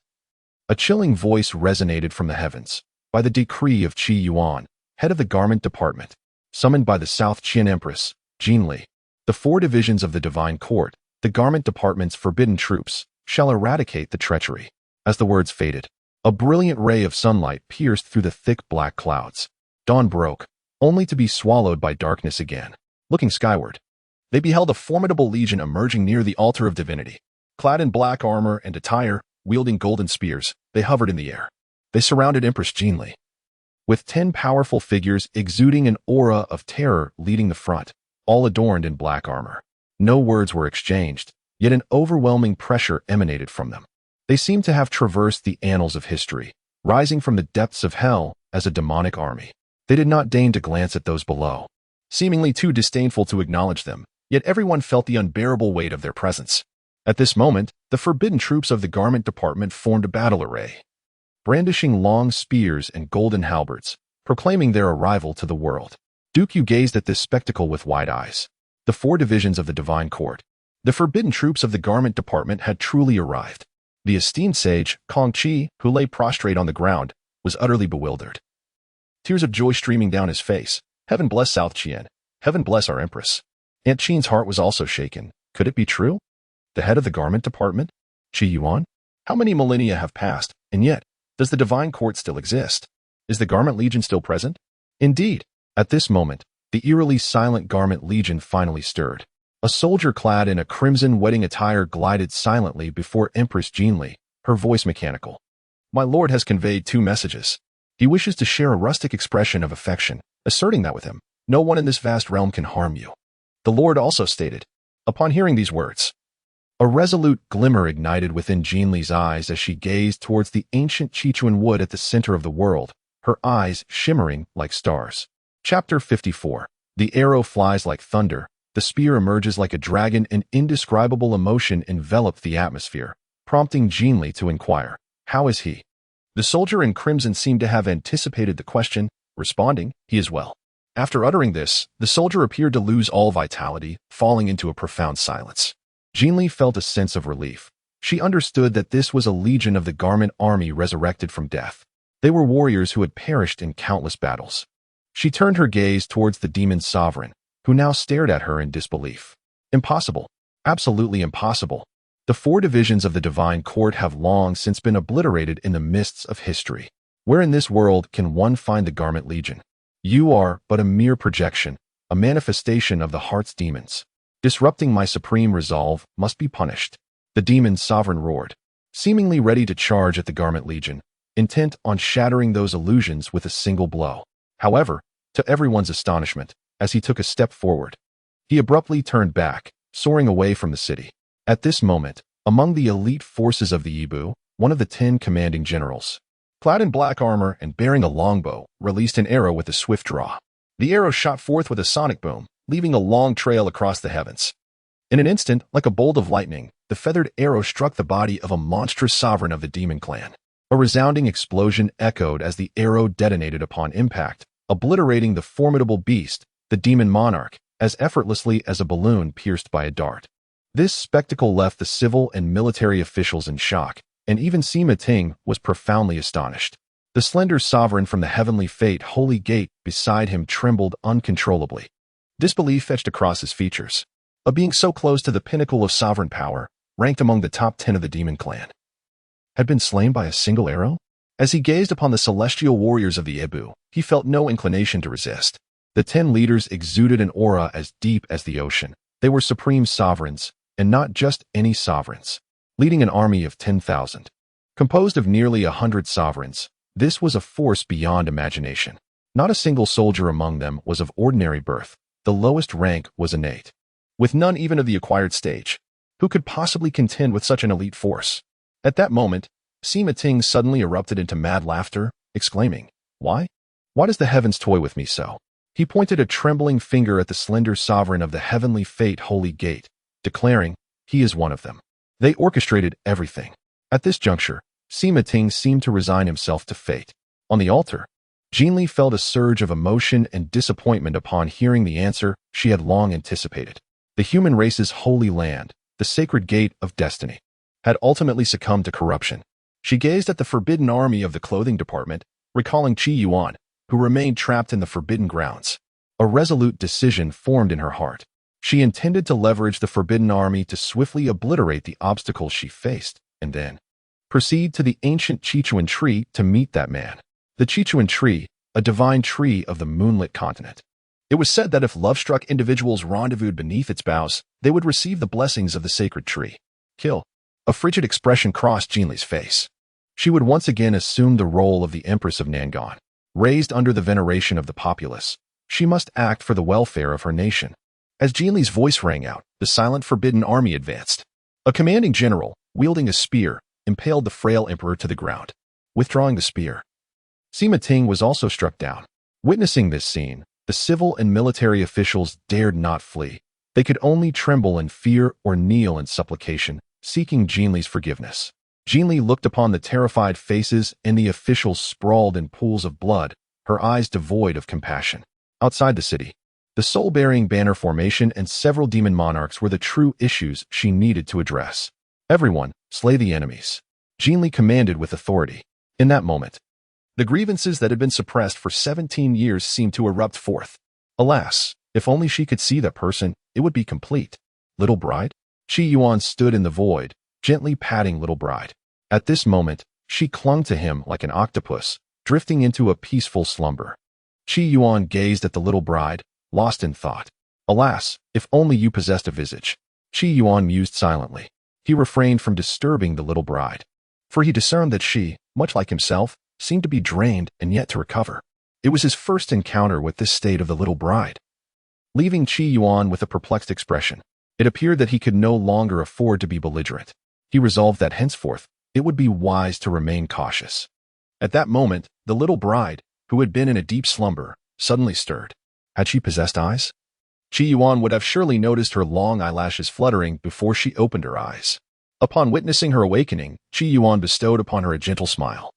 a chilling voice resonated from the heavens. By the decree of Qi Yuan, head of the garment department, summoned by the South Qian Empress, Jin Li, the 4 divisions of the divine court, the garment department's forbidden troops, shall eradicate the treachery. As the words faded, a brilliant ray of sunlight pierced through the thick black clouds. Dawn broke, only to be swallowed by darkness again. Looking skyward, they beheld a formidable legion emerging near the altar of divinity. Clad in black armor and attire, wielding golden spears, they hovered in the air. They surrounded Empress Jin Li, with 10 powerful figures exuding an aura of terror leading the front, all adorned in black armor. No words were exchanged, yet an overwhelming pressure emanated from them. They seemed to have traversed the annals of history, rising from the depths of hell as a demonic army. They did not deign to glance at those below, seemingly too disdainful to acknowledge them, yet everyone felt the unbearable weight of their presence. At this moment, the forbidden troops of the garment department formed a battle array, brandishing long spears and golden halberds, proclaiming their arrival to the world. Duke Yu gazed at this spectacle with wide eyes. The 4 divisions of the divine court, the forbidden troops of the garment department had truly arrived. The esteemed sage, Kong Qi, who lay prostrate on the ground, was utterly bewildered. Tears of joy streaming down his face. Heaven bless South Qian. Heaven bless our empress. Aunt Qin's heart was also shaken. Could it be true? The head of the garment department? Qi Yuan? How many millennia have passed, and yet, does the divine court still exist? Is the garment legion still present? Indeed, at this moment, the eerily silent garment legion finally stirred. A soldier clad in a crimson wedding attire glided silently before Empress Jin Li, her voice mechanical. "My lord has conveyed 2 messages. He wishes to share a rustic expression of affection, asserting that with him, no one in this vast realm can harm you." The lord also stated. Upon hearing these words, a resolute glimmer ignited within Jin Li's eyes as she gazed towards the ancient Qichuan wood at the center of the world, her eyes shimmering like stars. Chapter 54. The arrow flies like thunder, the spear emerges like a dragon, and indescribable emotion enveloped the atmosphere, prompting Jin Li to inquire, "How is he?" The soldier in crimson seemed to have anticipated the question, responding, "He is well." After uttering this, the soldier appeared to lose all vitality, falling into a profound silence. Jin Li felt a sense of relief. She understood that this was a legion of the garment army resurrected from death. They were warriors who had perished in countless battles. She turned her gaze towards the demon sovereign, who now stared at her in disbelief. Impossible. Absolutely impossible. The 4 divisions of the divine court have long since been obliterated in the mists of history. Where in this world can one find the garment legion? You are but a mere projection, a manifestation of the heart's demons. Disrupting my supreme resolve must be punished. The demon sovereign roared, seemingly ready to charge at the garment legion, intent on shattering those illusions with a single blow. However, to everyone's astonishment, as he took a step forward, he abruptly turned back, soaring away from the city. At this moment, among the elite forces of the Yibu, one of the 10 commanding generals, clad in black armor and bearing a longbow, released an arrow with a swift draw. The arrow shot forth with a sonic boom, leaving a long trail across the heavens. In an instant, like a bolt of lightning, the feathered arrow struck the body of a monstrous sovereign of the demon clan. A resounding explosion echoed as the arrow detonated upon impact, obliterating the formidable beast, the demon monarch, as effortlessly as a balloon pierced by a dart. This spectacle left the civil and military officials in shock, and even Sima Ting was profoundly astonished. The slender sovereign from the heavenly fate holy gate beside him trembled uncontrollably. Disbelief etched across his features. A being so close to the pinnacle of sovereign power, ranked among the top 10 of the demon clan, had been slain by a single arrow? As he gazed upon the celestial warriors of the Ibu, he felt no inclination to resist. The 10 leaders exuded an aura as deep as the ocean. They were supreme sovereigns, and not just any sovereigns. Leading an army of 10,000. Composed of nearly 100 sovereigns, this was a force beyond imagination. Not a single soldier among them was of ordinary birth. The lowest rank was innate, with none even of the acquired stage. Who could possibly contend with such an elite force? At that moment, Sima Ting suddenly erupted into mad laughter, exclaiming, "Why? Why does the heavens toy with me so?" He pointed a trembling finger at the slender sovereign of the heavenly fate holy gate, declaring, "He is one of them." They orchestrated everything. At this juncture, Sima Ting seemed to resign himself to fate. On the altar, Jinli felt a surge of emotion and disappointment upon hearing the answer she had long anticipated. The human race's holy land, the sacred gate of destiny, had ultimately succumbed to corruption. She gazed at the forbidden army of the clothing department, recalling Qi Yuan, who remained trapped in the forbidden grounds. A resolute decision formed in her heart. She intended to leverage the forbidden army to swiftly obliterate the obstacles she faced, and then proceed to the ancient Qi Yuan tree to meet that man. The Qi Yuan tree, a divine tree of the moonlit continent. It was said that if love-struck individuals rendezvoused beneath its boughs, they would receive the blessings of the sacred tree. Kill. A frigid expression crossed Jinli's face. She would once again assume the role of the Empress of Nangon. Raised under the veneration of the populace, she must act for the welfare of her nation. As Jinli's voice rang out, the silent forbidden army advanced. A commanding general, wielding a spear, impaled the frail emperor to the ground. Withdrawing the spear, Sima Ting was also struck down. Witnessing this scene, the civil and military officials dared not flee. They could only tremble in fear or kneel in supplication, seeking Jinli's forgiveness. Jinli looked upon the terrified faces and the officials sprawled in pools of blood, her eyes devoid of compassion. Outside the city, the soul-bearing banner formation and several demon monarchs were the true issues she needed to address. Everyone, slay the enemies. Jinli commanded with authority. In that moment, the grievances that had been suppressed for 17 years seemed to erupt forth. Alas, if only she could see that person, it would be complete. Little bride? Qi Yuan stood in the void, gently patting little bride. At this moment, she clung to him like an octopus, drifting into a peaceful slumber. Qi Yuan gazed at the little bride, lost in thought. Alas, if only you possessed a visage. Qi Yuan mused silently. He refrained from disturbing the little bride, for he discerned that she, much like himself, seemed to be drained and yet to recover. It was his first encounter with this state of the little bride. Leaving Qi Yuan with a perplexed expression, it appeared that he could no longer afford to be belligerent. He resolved that henceforth, it would be wise to remain cautious. At that moment, the little bride, who had been in a deep slumber, suddenly stirred. Had she possessed eyes? Qi Yuan would have surely noticed her long eyelashes fluttering before she opened her eyes. Upon witnessing her awakening, Qi Yuan bestowed upon her a gentle smile.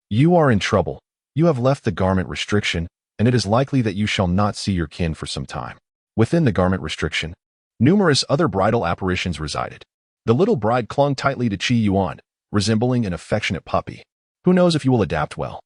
You are in trouble. You have left the garment restriction, and it is likely that you shall not see your kin for some time. Within the garment restriction, numerous other bridal apparitions resided. The little bride clung tightly to Qi Yuan, resembling an affectionate puppy. Who knows if you will adapt well?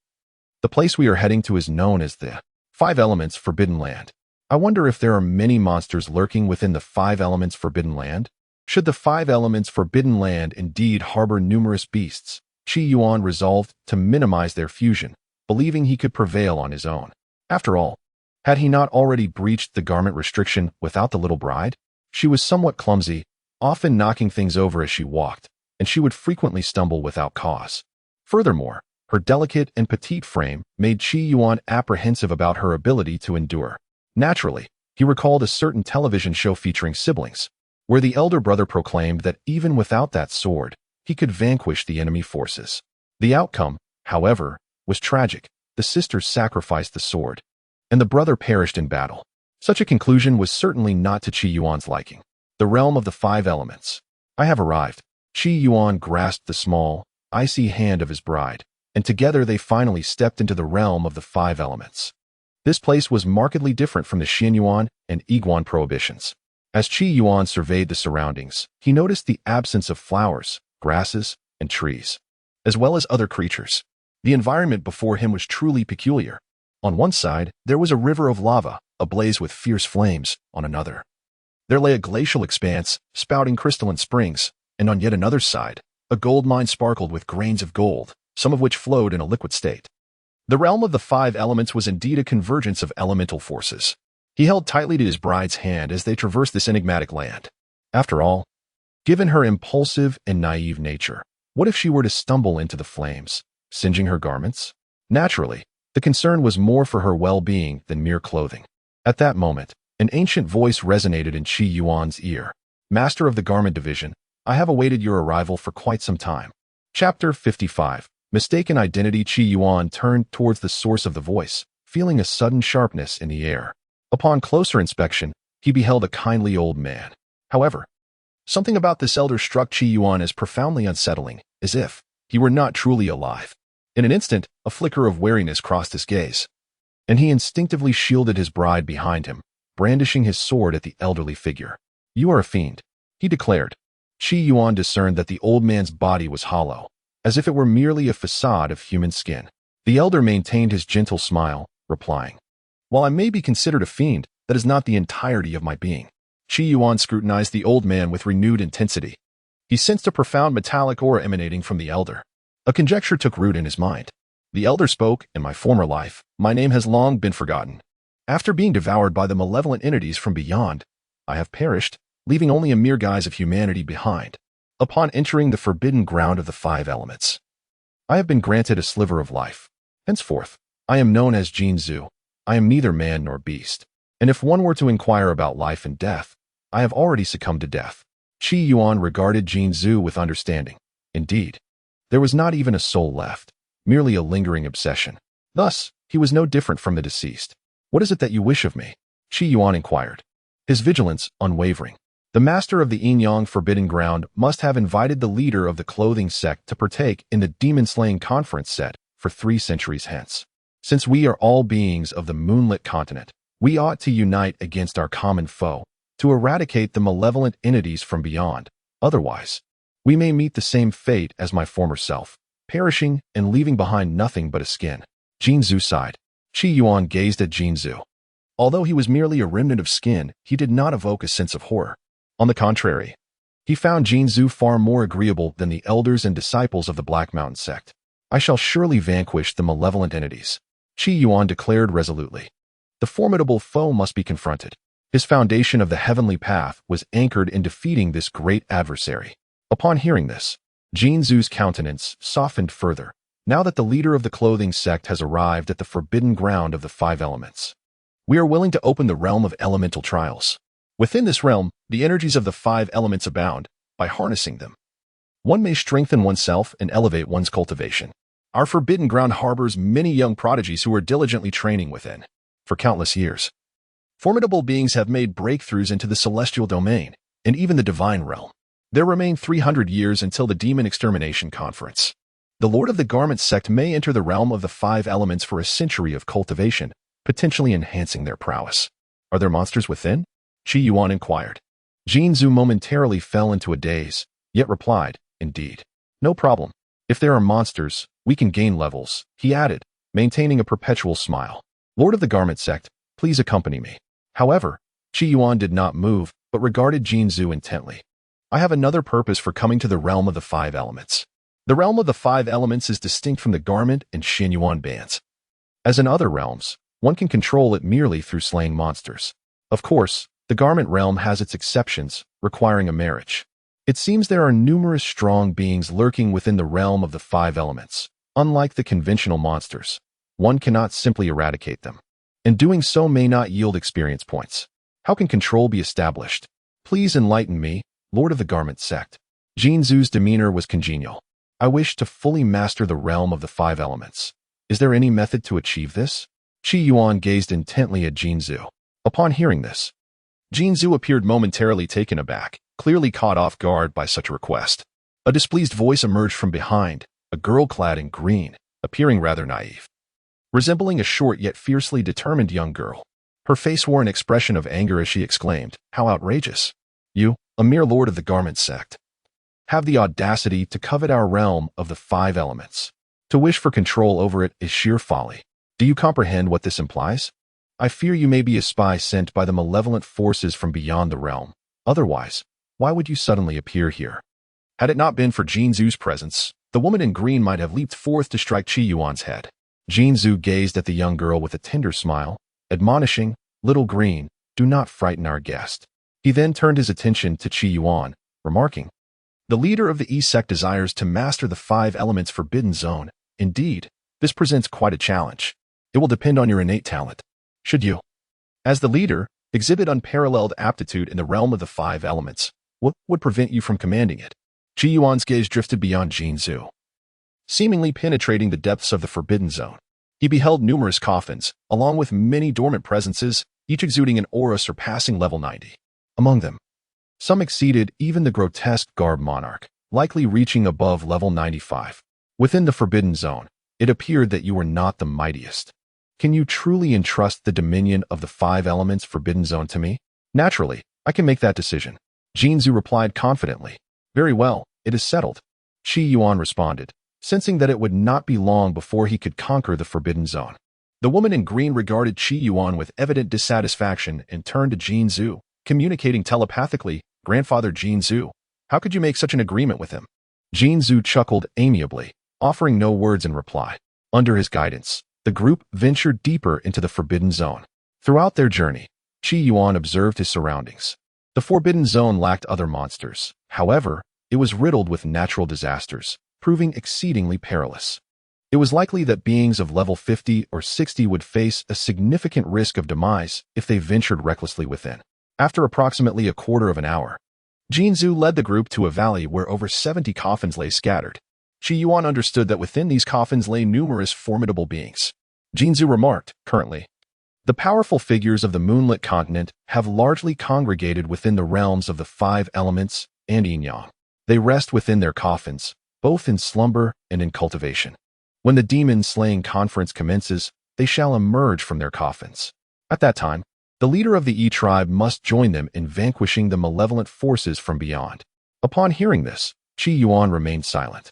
The place we are heading to is known as the 5 Elements Forbidden Land. I wonder if there are many monsters lurking within the 5 Elements Forbidden Land? Should the 5 Elements Forbidden Land indeed harbor numerous beasts, Qi Yuan resolved to minimize their fusion, believing he could prevail on his own. After all, had he not already breached the garment restriction without the little bride? She was somewhat clumsy, often knocking things over as she walked, and she would frequently stumble without cause. Furthermore, her delicate and petite frame made Qi Yuan apprehensive about her ability to endure. Naturally, he recalled a certain television show featuring siblings, where the elder brother proclaimed that even without that sword, he could vanquish the enemy forces. The outcome, however, was tragic. The sisters sacrificed the sword, and the brother perished in battle. Such a conclusion was certainly not to Qi Yuan's liking. The realm of the 5 elements. I have arrived. Qi Yuan grasped the small, icy hand of his bride, and together they finally stepped into the realm of the 5 elements. This place was markedly different from the Xianyuan and Yiguan prohibitions. As Qi Yuan surveyed the surroundings, he noticed the absence of flowers, grasses, and trees, as well as other creatures. The environment before him was truly peculiar. On one side, there was a river of lava, ablaze with fierce flames. On another, there lay a glacial expanse, spouting crystalline springs, and on yet another side, a gold mine sparkled with grains of gold, some of which flowed in a liquid state. The realm of the five elements was indeed a convergence of elemental forces. He held tightly to his bride's hand as they traversed this enigmatic land. After all, given her impulsive and naive nature, what if she were to stumble into the flames, singeing her garments? Naturally, the concern was more for her well-being than mere clothing. At that moment, an ancient voice resonated in Qi Yuan's ear. Master of the Garment Division, I have awaited your arrival for quite some time. Chapter 55. Mistaken Identity. Qi Yuan turned towards the source of the voice, feeling a sudden sharpness in the air. Upon closer inspection, he beheld a kindly old man. However, something about this elder struck Qi Yuan as profoundly unsettling, as if he were not truly alive. In an instant, a flicker of wariness crossed his gaze, and he instinctively shielded his bride behind him, brandishing his sword at the elderly figure. You are a fiend, he declared. Qi Yuan discerned that the old man's body was hollow, as if it were merely a facade of human skin. The elder maintained his gentle smile, replying, While I may be considered a fiend, that is not the entirety of my being. Qi Yuan scrutinized the old man with renewed intensity. He sensed a profound metallic aura emanating from the elder. A conjecture took root in his mind. The elder spoke, In my former life, my name has long been forgotten. After being devoured by the malevolent entities from beyond, I have perished, leaving only a mere guise of humanity behind. Upon entering the forbidden ground of the five elements, I have been granted a sliver of life. Henceforth, I am known as Jinzu. I am neither man nor beast. And if one were to inquire about life and death, I have already succumbed to death. Qi Yuan regarded Jinzu with understanding. Indeed, there was not even a soul left, merely a lingering obsession. Thus, he was no different from the deceased. What is it that you wish of me? Qi Yuan inquired, his vigilance unwavering. The master of the Yin-Yang Forbidden Ground must have invited the leader of the clothing sect to partake in the demon-slaying conference set for 3 centuries hence. Since we are all beings of the moonlit continent, we ought to unite against our common foe, to eradicate the malevolent entities from beyond. Otherwise, we may meet the same fate as my former self, perishing and leaving behind nothing but a skin. Jinzu sighed. Qi Yuan gazed at Jinzu. Although he was merely a remnant of skin, he did not evoke a sense of horror. On the contrary, he found Jinzu far more agreeable than the elders and disciples of the Black Mountain sect. I shall surely vanquish the malevolent entities, Qi Yuan declared resolutely. The formidable foe must be confronted. His foundation of the heavenly path was anchored in defeating this great adversary. Upon hearing this, Jinzu's countenance softened further, now that the leader of the clothing sect has arrived at the forbidden ground of the five elements. We are willing to open the realm of elemental trials. Within this realm, the energies of the five elements abound. By harnessing them, one may strengthen oneself and elevate one's cultivation. Our forbidden ground harbors many young prodigies who are diligently training within. For countless years, formidable beings have made breakthroughs into the celestial domain and even the divine realm. There remain 300 years until the Demon Extermination Conference. The Lord of the Garment sect may enter the realm of the five elements for a century of cultivation, potentially enhancing their prowess. Are there monsters within? Qi Yuan inquired. Jinzu momentarily fell into a daze, yet replied, Indeed. No problem. If there are monsters, we can gain levels, he added, maintaining a perpetual smile. Lord of the Garment sect, please accompany me. However, Qi Yuan did not move, but regarded Jinzu intently. I have another purpose for coming to the realm of the five elements. The realm of the five elements is distinct from the Garment and Xinyuan bands. As in other realms, one can control it merely through slaying monsters. Of course, the Garment realm has its exceptions, requiring a marriage. It seems there are numerous strong beings lurking within the realm of the five elements. Unlike the conventional monsters, one cannot simply eradicate them, and doing so may not yield experience points. How can control be established? Please enlighten me, Lord of the Garment sect. Jinzu's demeanor was congenial. I wish to fully master the realm of the five elements. Is there any method to achieve this? Qi Yuan gazed intently at Jinzu. Upon hearing this, Jinzu appeared momentarily taken aback, clearly caught off guard by such a request. A displeased voice emerged from behind, a girl clad in green, appearing rather naive, resembling a short yet fiercely determined young girl. Her face wore an expression of anger as she exclaimed, How outrageous! You, a mere lord of the Garment sect, have the audacity to covet our realm of the five elements. To wish for control over it is sheer folly. Do you comprehend what this implies? I fear you may be a spy sent by the malevolent forces from beyond the realm. Otherwise, why would you suddenly appear here? Had it not been for Jinzu's presence, the woman in green might have leaped forth to strike Qi Yuan's head. Jinzu gazed at the young girl with a tender smile, admonishing, "Little green, do not frighten our guest." He then turned his attention to Qi Yuan, remarking, "The leader of the E sect desires to master the 5 elements forbidden zone. Indeed, this presents quite a challenge. It will depend on your innate talent. Should you, as the leader, exhibit unparalleled aptitude in the realm of the 5 elements, what would prevent you from commanding it?" Qi Yuan's gaze drifted beyond Jinzu, seemingly penetrating the depths of the forbidden zone. He beheld numerous coffins, along with many dormant presences, each exuding an aura surpassing level 90. Among them, some exceeded even the grotesque garb monarch, likely reaching above level 95. Within the forbidden zone, it appeared that you were not the mightiest. Can you truly entrust the dominion of the 5 elements forbidden zone to me? Naturally, I can make that decision. Jinzu replied confidently. Very well, it is settled. Qi Yuan responded, sensing that it would not be long before he could conquer the forbidden zone. The woman in green regarded Qi Yuan with evident dissatisfaction and turned to Jinzu, communicating telepathically, "Grandfather Jinzu, how could you make such an agreement with him?" Jinzu chuckled amiably, offering no words in reply. Under his guidance, the group ventured deeper into the forbidden zone. Throughout their journey, Qi Yuan observed his surroundings. The forbidden zone lacked other monsters. However, it was riddled with natural disasters, proving exceedingly perilous. It was likely that beings of level 50 or 60 would face a significant risk of demise if they ventured recklessly within. After approximately a quarter of an hour, Jinzu led the group to a valley where over 70 coffins lay scattered. Qi Yuan understood that within these coffins lay numerous formidable beings. Jinzu remarked, "Currently, the powerful figures of the moonlit continent have largely congregated within the realms of the 5 elements and yin-yang. They rest within their coffins, both in slumber and in cultivation. When the demon-slaying conference commences, they shall emerge from their coffins. At that time, the leader of the E tribe must join them in vanquishing the malevolent forces from beyond." Upon hearing this, Qi Yuan remained silent.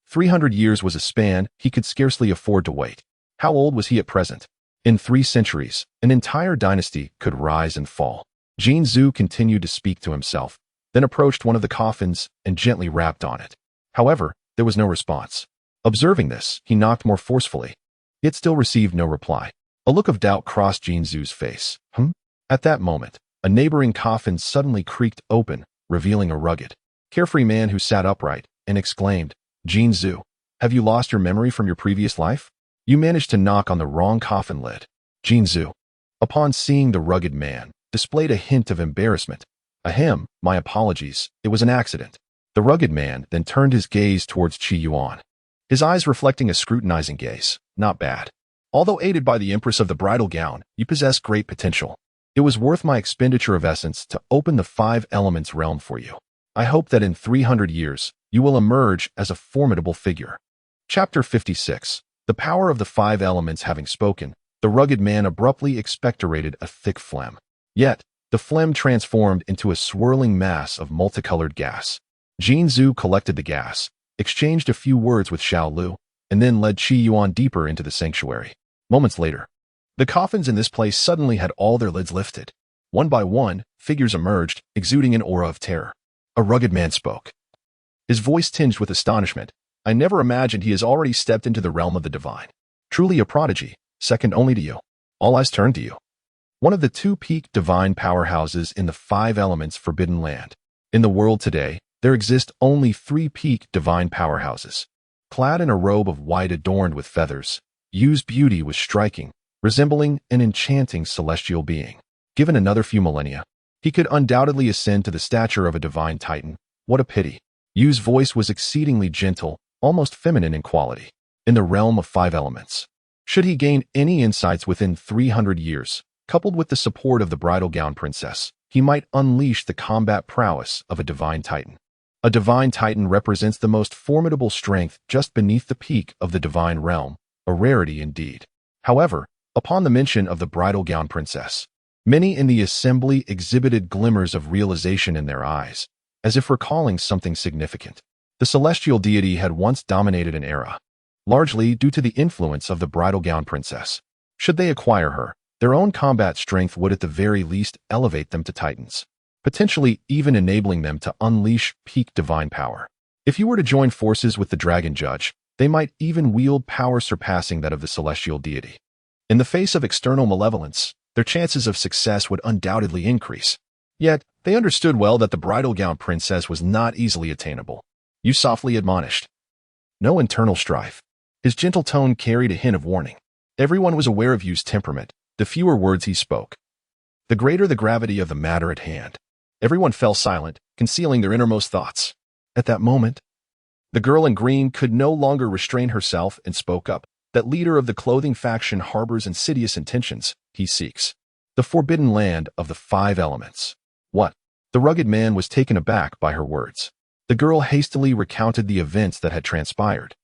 300 years was a span he could scarcely afford to wait. How old was he at present? In 3 centuries, an entire dynasty could rise and fall. Jinzu continued to speak to himself, then approached one of the coffins and gently rapped on it. However, there was no response. Observing this, he knocked more forcefully. It still received no reply. A look of doubt crossed Jinzu's face. At that moment, a neighboring coffin suddenly creaked open, revealing a rugged, carefree man who sat upright and exclaimed, "Jinzu, have you lost your memory from your previous life? You managed to knock on the wrong coffin lid." Jinzu, upon seeing the rugged man, displayed a hint of embarrassment. "Ahem, my apologies, it was an accident." The rugged man then turned his gaze towards Qi Yuan, his eyes reflecting a scrutinizing gaze. "Not bad. Although aided by the empress of the bridal gown, you possess great potential. It was worth my expenditure of essence to open the 5 elements realm for you. I hope that in 300 years, you will emerge as a formidable figure." Chapter 56. The power of the 5 elements having spoken, the rugged man abruptly expectorated a thick phlegm. Yet, the phlegm transformed into a swirling mass of multicolored gas. Jinzu collected the gas, exchanged a few words with Xiao Lu, and then led Qi Yuan deeper into the sanctuary. Moments later, the coffins in this place suddenly had all their lids lifted. One by one, figures emerged, exuding an aura of terror. A rugged man spoke, his voice tinged with astonishment. "I never imagined he has already stepped into the realm of the divine. Truly a prodigy, second only to you." All eyes turned to you. One of the 2 peak divine powerhouses in the 5 elements forbidden land. In the world today, there exist only 3 peak divine powerhouses. Clad in a robe of white adorned with feathers, Yu's beauty was striking, resembling an enchanting celestial being. Given another few millennia, he could undoubtedly ascend to the stature of a divine titan. What a pity. Yu's voice was exceedingly gentle, almost feminine in quality. In the realm of 5 elements, should he gain any insights within 300 years, coupled with the support of the bridal gown princess, he might unleash the combat prowess of a divine titan. A divine titan represents the most formidable strength just beneath the peak of the divine realm, a rarity indeed. However, upon the mention of the bridal gown princess, many in the assembly exhibited glimmers of realization in their eyes, as if recalling something significant. The celestial deity had once dominated an era, largely due to the influence of the bridal gown princess. Should they acquire her, their own combat strength would at the very least elevate them to titans, potentially even enabling them to unleash peak divine power. If you were to join forces with the Dragon Judge, they might even wield power surpassing that of the celestial deity. In the face of external malevolence, their chances of success would undoubtedly increase. Yet, they understood well that the bridal gown princess was not easily attainable. Yu softly admonished. No internal strife. His gentle tone carried a hint of warning. Everyone was aware of Yu's temperament, the fewer words he spoke, the greater the gravity of the matter at hand. Everyone fell silent, concealing their innermost thoughts. At that moment, the girl in green could no longer restrain herself and spoke up. That leader of the clothing faction harbors insidious intentions. He seeks the forbidden land of the 5 elements. What? The rugged man was taken aback by her words. The girl hastily recounted the events that had transpired,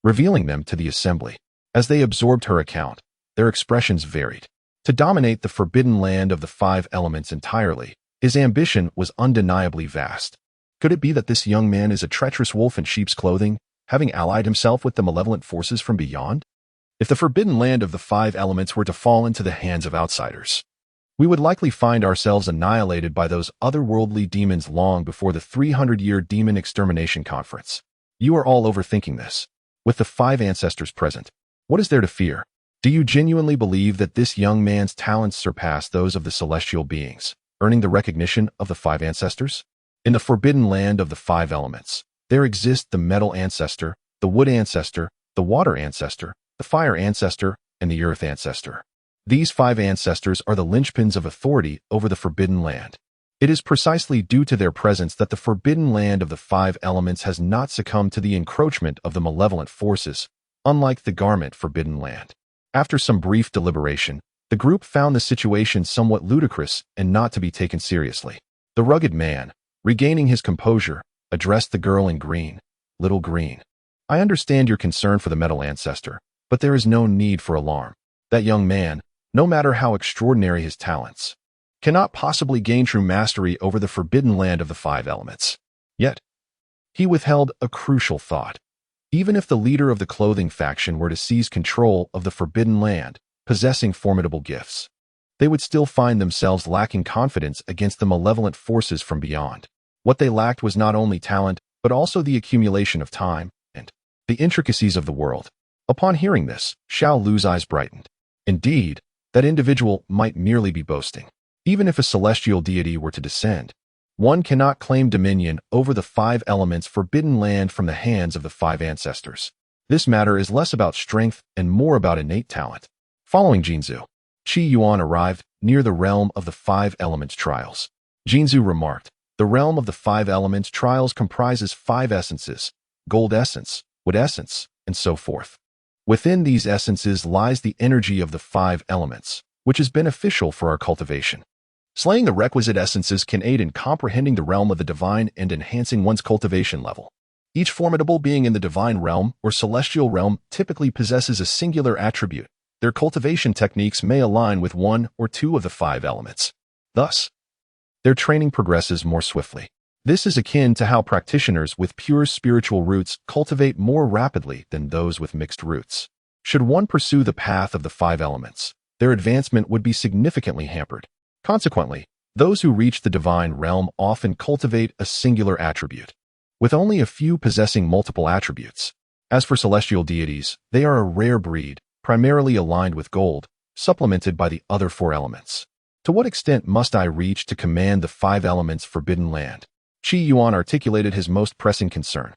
revealing them to the assembly. As they absorbed her account, their expressions varied. To dominate the forbidden land of the 5 elements entirely, his ambition was undeniably vast. Could it be that this young man is a treacherous wolf in sheep's clothing, having allied himself with the malevolent forces from beyond? If the forbidden land of the 5 elements were to fall into the hands of outsiders, we would likely find ourselves annihilated by those otherworldly demons long before the 300-year Demon Extermination Conference. You are all overthinking this. With the 5 ancestors present, what is there to fear? Do you genuinely believe that this young man's talents surpass those of the celestial beings, earning the recognition of the 5 ancestors? In the forbidden land of the 5 elements, there exist the metal ancestor, the wood ancestor, the water ancestor, the fire ancestor, and the earth ancestor. These 5 ancestors are the linchpins of authority over the forbidden land. It is precisely due to their presence that the forbidden land of the 5 elements has not succumbed to the encroachment of the malevolent forces, unlike the garment forbidden land. After some brief deliberation, the group found the situation somewhat ludicrous and not to be taken seriously. The rugged man, regaining his composure, addressed the girl in green. Little green, I understand your concern for the metal ancestor, but there is no need for alarm. That young man, no matter how extraordinary his talents, cannot possibly gain true mastery over the forbidden land of the 5 elements. Yet, he withheld a crucial thought. Even if the leader of the clothing faction were to seize control of the forbidden land, possessing formidable gifts, they would still find themselves lacking confidence against the malevolent forces from beyond. What they lacked was not only talent, but also the accumulation of time and the intricacies of the world. Upon hearing this, Xiao Lu's eyes brightened. Indeed, that individual might merely be boasting. Even if a celestial deity were to descend, one cannot claim dominion over the 5 elements forbidden land from the hands of the 5 ancestors. This matter is less about strength and more about innate talent. Following Jinzhu, Qi Yuan arrived near the realm of the 5 elements trials. Jinzhu remarked, the realm of the 5 elements trials comprises 5 essences, gold essence, wood essence, and so forth. Within these essences lies the energy of the 5 elements, which is beneficial for our cultivation. Slaying the requisite essences can aid in comprehending the realm of the divine and enhancing one's cultivation level. Each formidable being in the divine realm or celestial realm typically possesses a singular attribute. Their cultivation techniques may align with 1 or 2 of the 5 elements. Thus, their training progresses more swiftly. This is akin to how practitioners with pure spiritual roots cultivate more rapidly than those with mixed roots. Should one pursue the path of the 5 elements, their advancement would be significantly hampered. Consequently, those who reach the divine realm often cultivate a singular attribute, with only a few possessing multiple attributes. As for celestial deities, they are a rare breed, primarily aligned with gold, supplemented by the other 4 elements. To what extent must I reach to command the 5 elements forbidden land? Qi Yuan articulated his most pressing concern.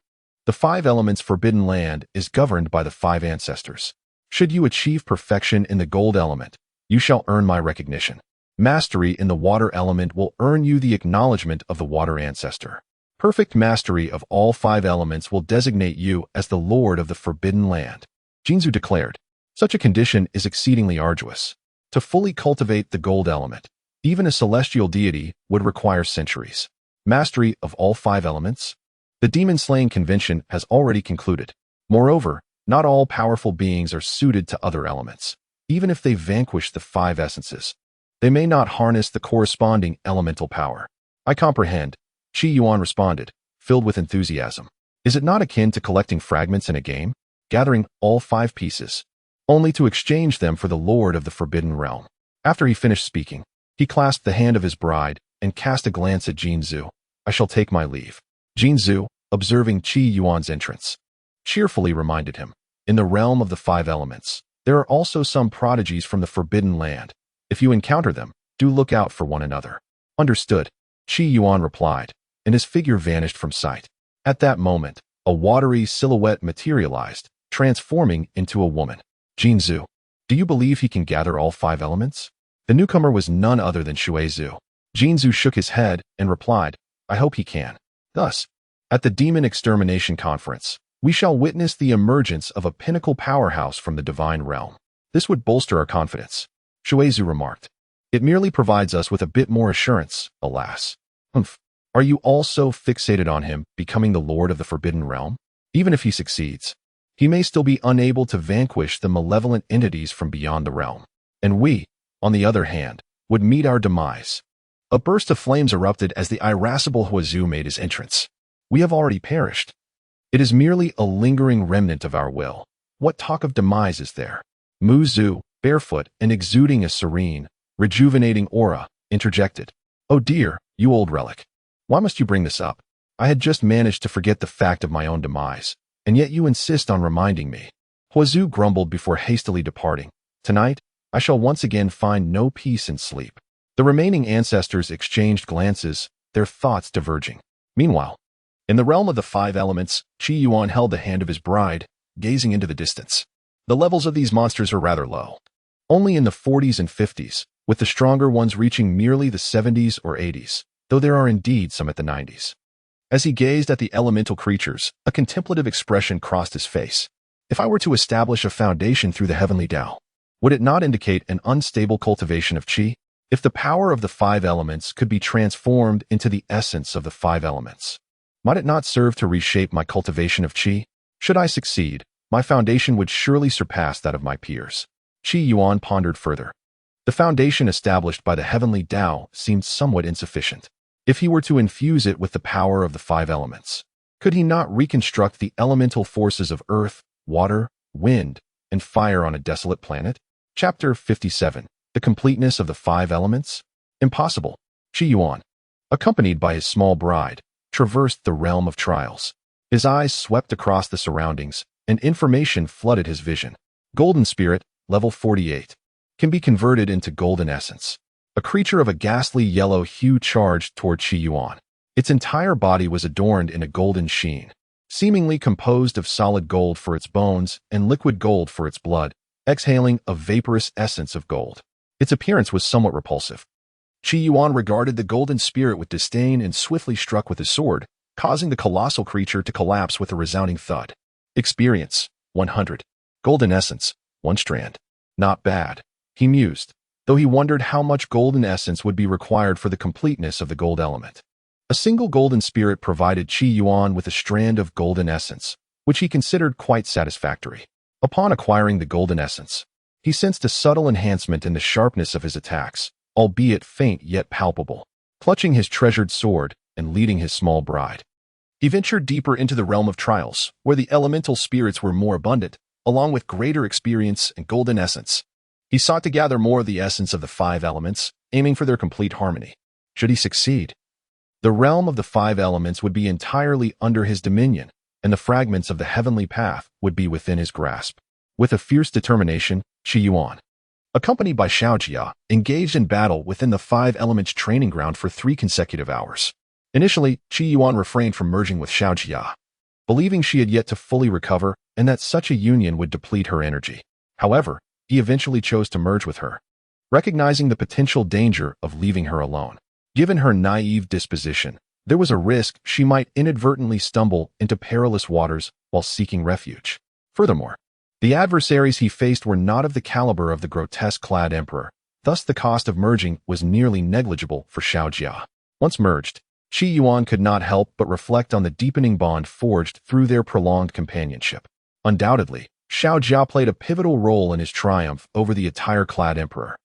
The 5 elements forbidden land is governed by the 5 ancestors. Should you achieve perfection in the gold element, you shall earn my recognition. Mastery in the water element will earn you the acknowledgement of the water ancestor. Perfect mastery of all 5 elements will designate you as the lord of the forbidden land. Jinzhu declared, such a condition is exceedingly arduous. To fully cultivate the gold element, even a celestial deity would require centuries. Mastery of all 5 elements? The demon-slaying convention has already concluded. Moreover, not all powerful beings are suited to other elements. Even if they vanquish the 5 essences, they may not harness the corresponding elemental power. I comprehend, Qi Yuan responded, filled with enthusiasm. Is it not akin to collecting fragments in a game? gathering all 5 pieces, only to exchange them for the Lord of the Forbidden Realm. After he finished speaking, he clasped the hand of his bride and cast a glance at Jinzhu. I shall take my leave. Jinzhu, observing Qi Yuan's entrance, cheerfully reminded him, in the realm of the 5 elements, there are also some prodigies from the Forbidden Land. If you encounter them, do look out for one another. Understood, Qi Yuan replied, and his figure vanished from sight. At that moment, a watery silhouette materialized, transforming into a woman. Jinzhu, do you believe he can gather all 5 elements? The newcomer was none other than Shuizhu. Jinzhu shook his head and replied, I hope he can. Thus, at the Demon Extermination Conference, we shall witness the emergence of a pinnacle powerhouse from the divine realm. This would bolster our confidence, Shuizhu remarked. It merely provides us with a bit more assurance, alas. Are you also fixated on him becoming the Lord of the Forbidden Realm? Even if he succeeds, he may still be unable to vanquish the malevolent entities from beyond the realm. And we, on the other hand, would meet our demise. A burst of flames erupted as the irascible Huazhu made his entrance. We have already perished. It is merely a lingering remnant of our will. What talk of demise is there? Mu Zhu, barefoot and exuding a serene, rejuvenating aura, interjected. Oh dear, you old relic. Why must you bring this up? I had just managed to forget the fact of my own demise, and yet you insist on reminding me. Huazhu grumbled before hastily departing. Tonight, I shall once again find no peace in sleep. The remaining ancestors exchanged glances, their thoughts diverging. Meanwhile, in the realm of the 5 elements, Qi Yuan held the hand of his bride, gazing into the distance. The levels of these monsters are rather low, only in the 40s and 50s, with the stronger ones reaching merely the 70s or 80s, though there are indeed some at the 90s. As he gazed at the elemental creatures, a contemplative expression crossed his face. If I were to establish a foundation through the Heavenly Dao, would it not indicate an unstable cultivation of Qi? If the power of the 5 elements could be transformed into the essence of the 5 elements, might it not serve to reshape my cultivation of Qi? Should I succeed, my foundation would surely surpass that of my peers. Qi Yuan pondered further. The foundation established by the Heavenly Dao seemed somewhat insufficient. If he were to infuse it with the power of the 5 elements, could he not reconstruct the elemental forces of earth, water, wind, and fire on a desolate planet? Chapter 57. The completeness of the 5 elements? Impossible. Qi Yuan, accompanied by his small bride, traversed the realm of trials. His eyes swept across the surroundings, and information flooded his vision. Golden Spirit, level 48, can be converted into golden essence. A creature of a ghastly yellow hue charged toward Qi Yuan. Its entire body was adorned in a golden sheen, seemingly composed of solid gold for its bones and liquid gold for its blood, exhaling a vaporous essence of gold. Its appearance was somewhat repulsive. Qi Yuan regarded the golden spirit with disdain and swiftly struck with his sword, causing the colossal creature to collapse with a resounding thud. Experience, 100. Golden essence, 1 strand. Not bad, he mused, though he wondered how much golden essence would be required for the completeness of the gold element. A single golden spirit provided Qi Yuan with a strand of golden essence, which he considered quite satisfactory. Upon acquiring the golden essence, he sensed a subtle enhancement in the sharpness of his attacks, albeit faint yet palpable. Clutching his treasured sword and leading his small bride, he ventured deeper into the realm of trials, where the elemental spirits were more abundant, along with greater experience and golden essence. He sought to gather more of the essence of the 5 elements, aiming for their complete harmony. Should he succeed, the realm of the 5 elements would be entirely under his dominion, and the fragments of the heavenly path would be within his grasp. With a fierce determination, Qi Yuan, accompanied by Xiaojia, engaged in battle within the 5 elements training ground for 3 consecutive hours. Initially, Qi Yuan refrained from merging with Xiaojia, believing she had yet to fully recover and that such a union would deplete her energy. However, he eventually chose to merge with her, recognizing the potential danger of leaving her alone. Given her naive disposition, there was a risk she might inadvertently stumble into perilous waters while seeking refuge. Furthermore, the adversaries he faced were not of the caliber of the grotesque-clad emperor, thus the cost of merging was nearly negligible for Xiaojia. Once merged, Qi Yuan could not help but reflect on the deepening bond forged through their prolonged companionship. Undoubtedly, Xiaojia played a pivotal role in his triumph over the attire-clad emperor.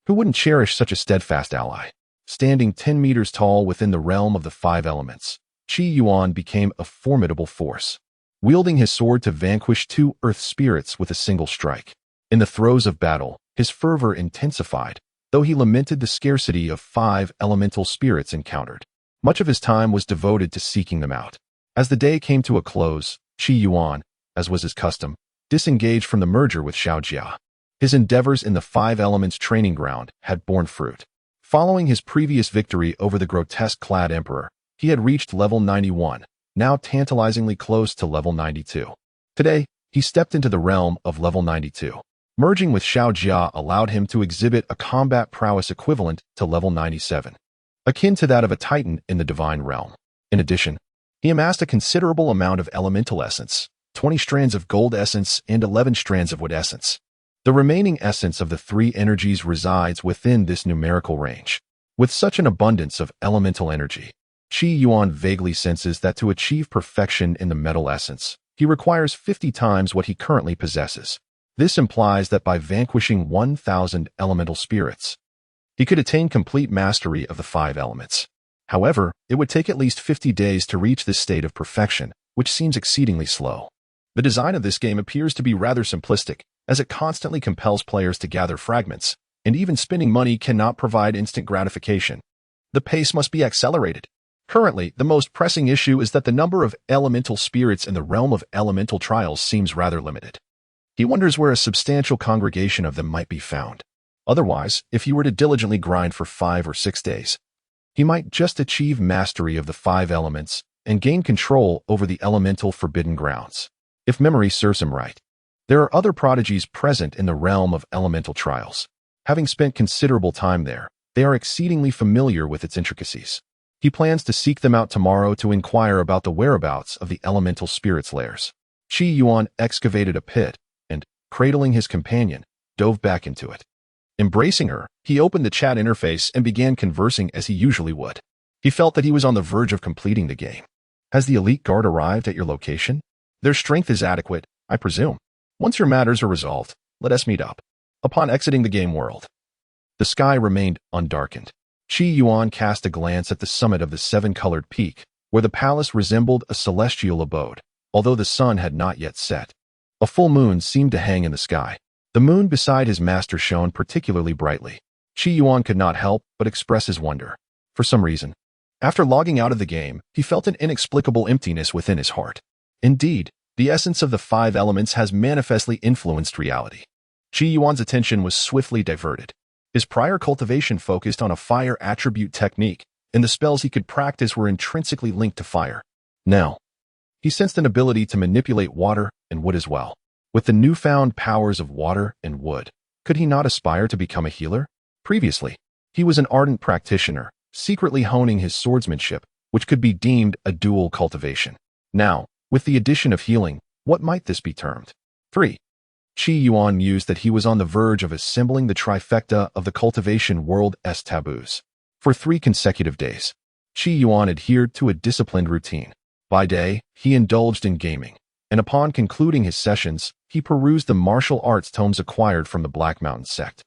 Who wouldn't cherish such a steadfast ally? Standing 10 meters tall within the realm of the 5 elements, Qi Yuan became a formidable force. wielding his sword to vanquish 2 earth spirits with a single strike. In the throes of battle, his fervor intensified, though he lamented the scarcity of 5 elemental spirits encountered. Much of his time was devoted to seeking them out. As the day came to a close, Qi Yuan, as was his custom, disengaged from the merger with Xiaojia. His endeavors in the 5 elements training ground had borne fruit. Following his previous victory over the grotesque-clad emperor, he had reached level 91, now tantalizingly close to level 92. Today, he stepped into the realm of level 92. Merging with Xiaojia allowed him to exhibit a combat prowess equivalent to level 97, akin to that of a titan in the divine realm. In addition, he amassed a considerable amount of elemental essence, 20 strands of gold essence and 11 strands of wood essence. The remaining essence of the 3 energies resides within this numerical range. With such an abundance of elemental energy, Qi Yuan vaguely senses that to achieve perfection in the metal essence, he requires 50 times what he currently possesses. This implies that by vanquishing 1,000 elemental spirits, he could attain complete mastery of the 5 elements. However, it would take at least 50 days to reach this state of perfection, which seems exceedingly slow. The design of this game appears to be rather simplistic, as it constantly compels players to gather fragments, and even spending money cannot provide instant gratification. The pace must be accelerated. Currently, the most pressing issue is that the number of elemental spirits in the realm of elemental trials seems rather limited. He wonders where a substantial congregation of them might be found. Otherwise, if he were to diligently grind for 5 or 6 days, he might just achieve mastery of the 5 elements and gain control over the elemental forbidden grounds. If memory serves him right, there are other prodigies present in the realm of elemental trials. Having spent considerable time there, they are exceedingly familiar with its intricacies. He plans to seek them out tomorrow to inquire about the whereabouts of the elemental spirits' lairs. Qi Yuan excavated a pit and, cradling his companion, dove back into it. Embracing her, he opened the chat interface and began conversing as he usually would. He felt that he was on the verge of completing the game. Has the elite guard arrived at your location? Their strength is adequate, I presume. Once your matters are resolved, let us meet up. Upon exiting the game world, the sky remained undarkened. Qi Yuan cast a glance at the summit of the 7-colored peak, where the palace resembled a celestial abode, although the sun had not yet set. A full moon seemed to hang in the sky. The moon beside his master shone particularly brightly. Qi Yuan could not help but express his wonder. For some reason, after logging out of the game, he felt an inexplicable emptiness within his heart. Indeed, the essence of the 5 elements has manifestly influenced reality. Qi Yuan's attention was swiftly diverted. His prior cultivation focused on a fire attribute technique, and the spells he could practice were intrinsically linked to fire. Now, he sensed an ability to manipulate water and wood as well. With the newfound powers of water and wood, could he not aspire to become a healer? Previously, he was an ardent practitioner, secretly honing his swordsmanship, which could be deemed a dual cultivation. Now, with the addition of healing, what might this be termed? 3. Qi Yuan mused that he was on the verge of assembling the trifecta of the cultivation world's taboos. For 3 consecutive days, Qi Yuan adhered to a disciplined routine. By day, he indulged in gaming, and upon concluding his sessions, he perused the martial arts tomes acquired from the Black Mountain sect.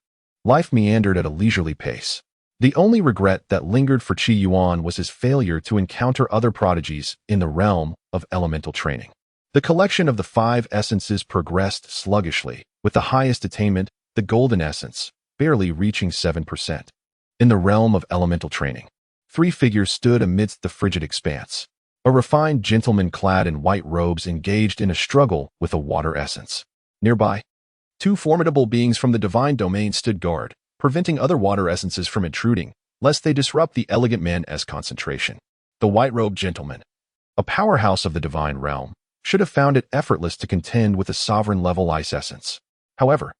Life meandered at a leisurely pace. The only regret that lingered for Qi Yuan was his failure to encounter other prodigies in the realm of elemental training. The collection of the 5 essences progressed sluggishly, with the highest attainment, the golden essence, barely reaching 7%. In the realm of elemental training, 3 figures stood amidst the frigid expanse. A refined gentleman clad in white robes engaged in a struggle with a water essence. Nearby, 2 formidable beings from the divine domain stood guard, preventing other water essences from intruding, lest they disrupt the elegant man's concentration. The white-robed gentleman, a powerhouse of the divine realm, should have found it effortless to contend with a sovereign-level ice essence. However,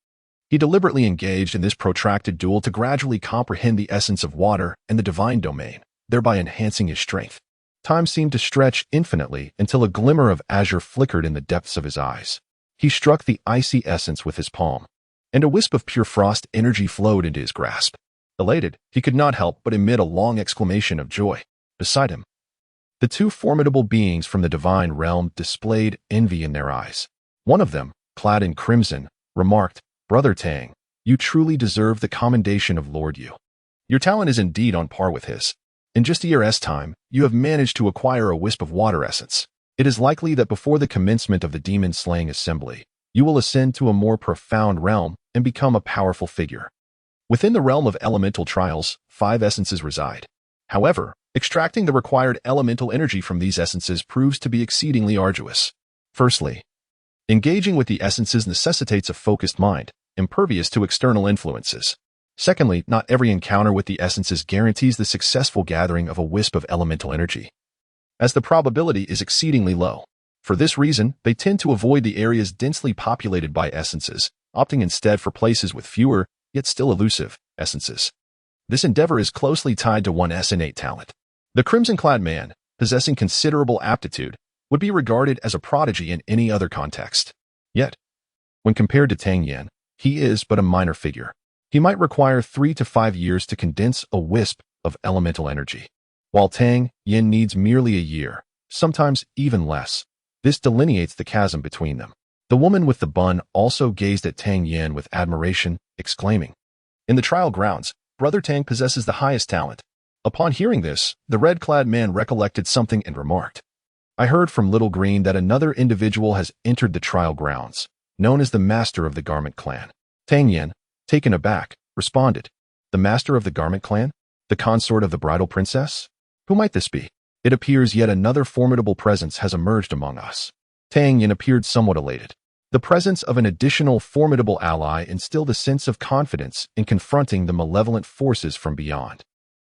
he deliberately engaged in this protracted duel to gradually comprehend the essence of water and the divine domain, thereby enhancing his strength. Time seemed to stretch infinitely until a glimmer of azure flickered in the depths of his eyes. He struck the icy essence with his palm, and a wisp of pure frost energy flowed into his grasp. Elated, he could not help but emit a long exclamation of joy. Beside him, the 2 formidable beings from the divine realm displayed envy in their eyes. One of them, clad in crimson, remarked, "Brother Tang, you truly deserve the commendation of Lord Yu. Your talent is indeed on par with his. In just a year's time, you have managed to acquire a wisp of water essence. It is likely that before the commencement of the demon-slaying assembly, you will ascend to a more profound realm and become a powerful figure. Within the realm of elemental trials, 5 essences reside. However, extracting the required elemental energy from these essences proves to be exceedingly arduous. Firstly, engaging with the essences necessitates a focused mind, impervious to external influences. Secondly, not every encounter with the essences guarantees the successful gathering of a wisp of elemental energy, as the probability is exceedingly low. For this reason, they tend to avoid the areas densely populated by essences, opting instead for places with fewer, yet still elusive, essences. This endeavor is closely tied to one's innate talent. The crimson-clad man, possessing considerable aptitude, would be regarded as a prodigy in any other context. Yet, when compared to Tang Yen, he is but a minor figure. He might require 3 to 5 years to condense a wisp of elemental energy, while Tang Yen needs merely a year, sometimes even less. This delineates the chasm between them. The woman with the bun also gazed at Tang Yen with admiration, exclaiming, "In the trial grounds, Brother Tang possesses the highest talent." Upon hearing this, the red-clad man recollected something and remarked, "I heard from Little Green that another individual has entered the trial grounds, known as the Master of the Garment Clan." Tang Yen, taken aback, responded, "The Master of the Garment Clan? The consort of the bridal princess? Who might this be? It appears yet another formidable presence has emerged among us." Tang Yen appeared somewhat elated. The presence of an additional formidable ally instilled a sense of confidence in confronting the malevolent forces from beyond.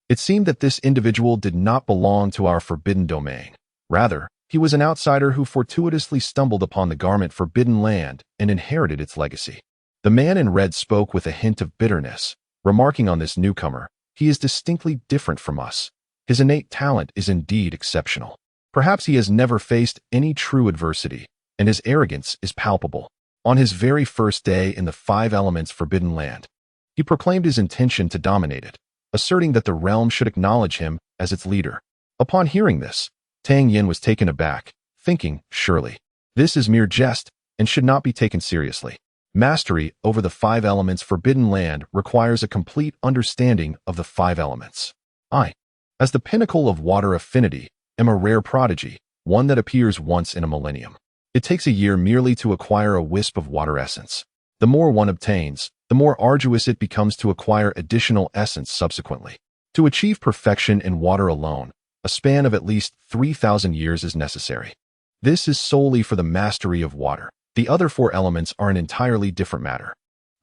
It seemed that this individual did not belong to our forbidden domain. Rather, he was an outsider who fortuitously stumbled upon the garment forbidden land and inherited its legacy. The man in red spoke with a hint of bitterness, remarking on this newcomer, "He is distinctly different from us. His innate talent is indeed exceptional. Perhaps he has never faced any true adversity, and his arrogance is palpable." On his very first day in the 5 elements forbidden land, he proclaimed his intention to dominate it, asserting that the realm should acknowledge him as its leader. Upon hearing this, Tang Yen was taken aback, thinking, "Surely, this is mere jest and should not be taken seriously." Mastery over the 5 elements forbidden land requires a complete understanding of the 5 elements. I, as the pinnacle of water affinity, am a rare prodigy, one that appears once in a millennium. It takes a year merely to acquire a wisp of water essence. The more one obtains, the more arduous it becomes to acquire additional essence subsequently. To achieve perfection in water alone, a span of at least 3,000 years is necessary. This is solely for the mastery of water. The other 4 elements are an entirely different matter.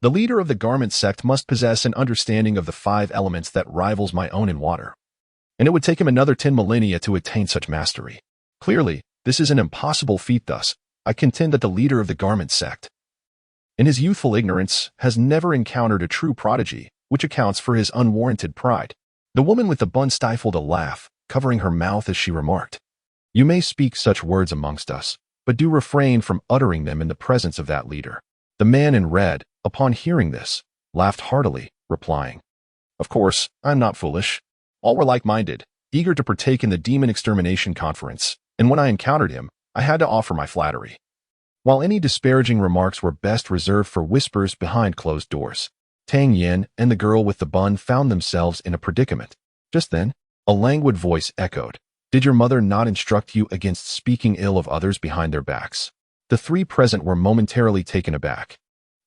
The leader of the garment sect must possess an understanding of the 5 elements that rivals my own in water, and it would take him another 10 millennia to attain such mastery. Clearly, this is an impossible feat. Thus, I contend that the leader of the garment sect, in his youthful ignorance, has never encountered a true prodigy, which accounts for his unwarranted pride. The woman with the bun stifled a laugh, covering her mouth as she remarked, "You may speak such words amongst us, but do refrain from uttering them in the presence of that leader." The man in red, upon hearing this, laughed heartily, replying, "Of course, I am not foolish. All were like-minded, eager to partake in the demon extermination conference, and when I encountered him, I had to offer my flattery." While any disparaging remarks were best reserved for whispers behind closed doors, Tang Yen and the girl with the bun found themselves in a predicament. Just then, a languid voice echoed, "Did your mother not instruct you against speaking ill of others behind their backs?" The 3 present were momentarily taken aback,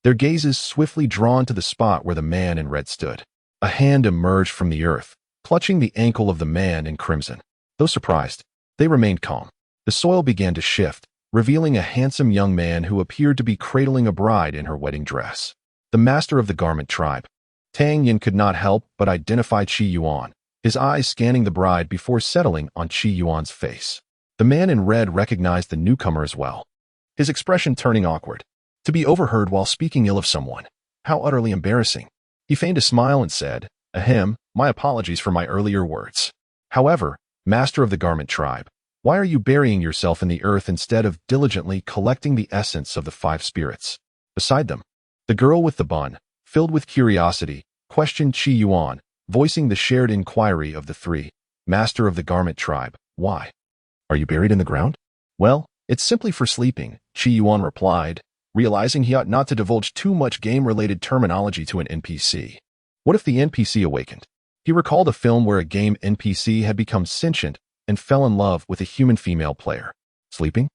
their gazes swiftly drawn to the spot where the man in red stood. A hand emerged from the earth, clutching the ankle of the man in crimson. Though surprised, they remained calm. The soil began to shift, revealing a handsome young man who appeared to be cradling a bride in her wedding dress. The master of the garment tribe. Tang Yen could not help but identify Qi Yuan, his eyes scanning the bride before settling on Qi Yuan's face. The man in red recognized the newcomer as well, his expression turning awkward. To be overheard while speaking ill of someone. How utterly embarrassing. He feigned a smile and said, "Ahem, my apologies for my earlier words. However, master of the garment tribe, why are you burying yourself in the earth instead of diligently collecting the essence of the 5 spirits?" Beside them, the girl with the bun, filled with curiosity, questioned Qi Yuan, voicing the shared inquiry of the 3. Master of the garment tribe, why? Are you buried in the ground? Well, it's simply for sleeping, Qi Yuan replied, realizing he ought not to divulge too much game-related terminology to an NPC. What if the NPC awakened? He recalled a film where a game NPC had become sentient and fell in love with a human female player. Sleeping?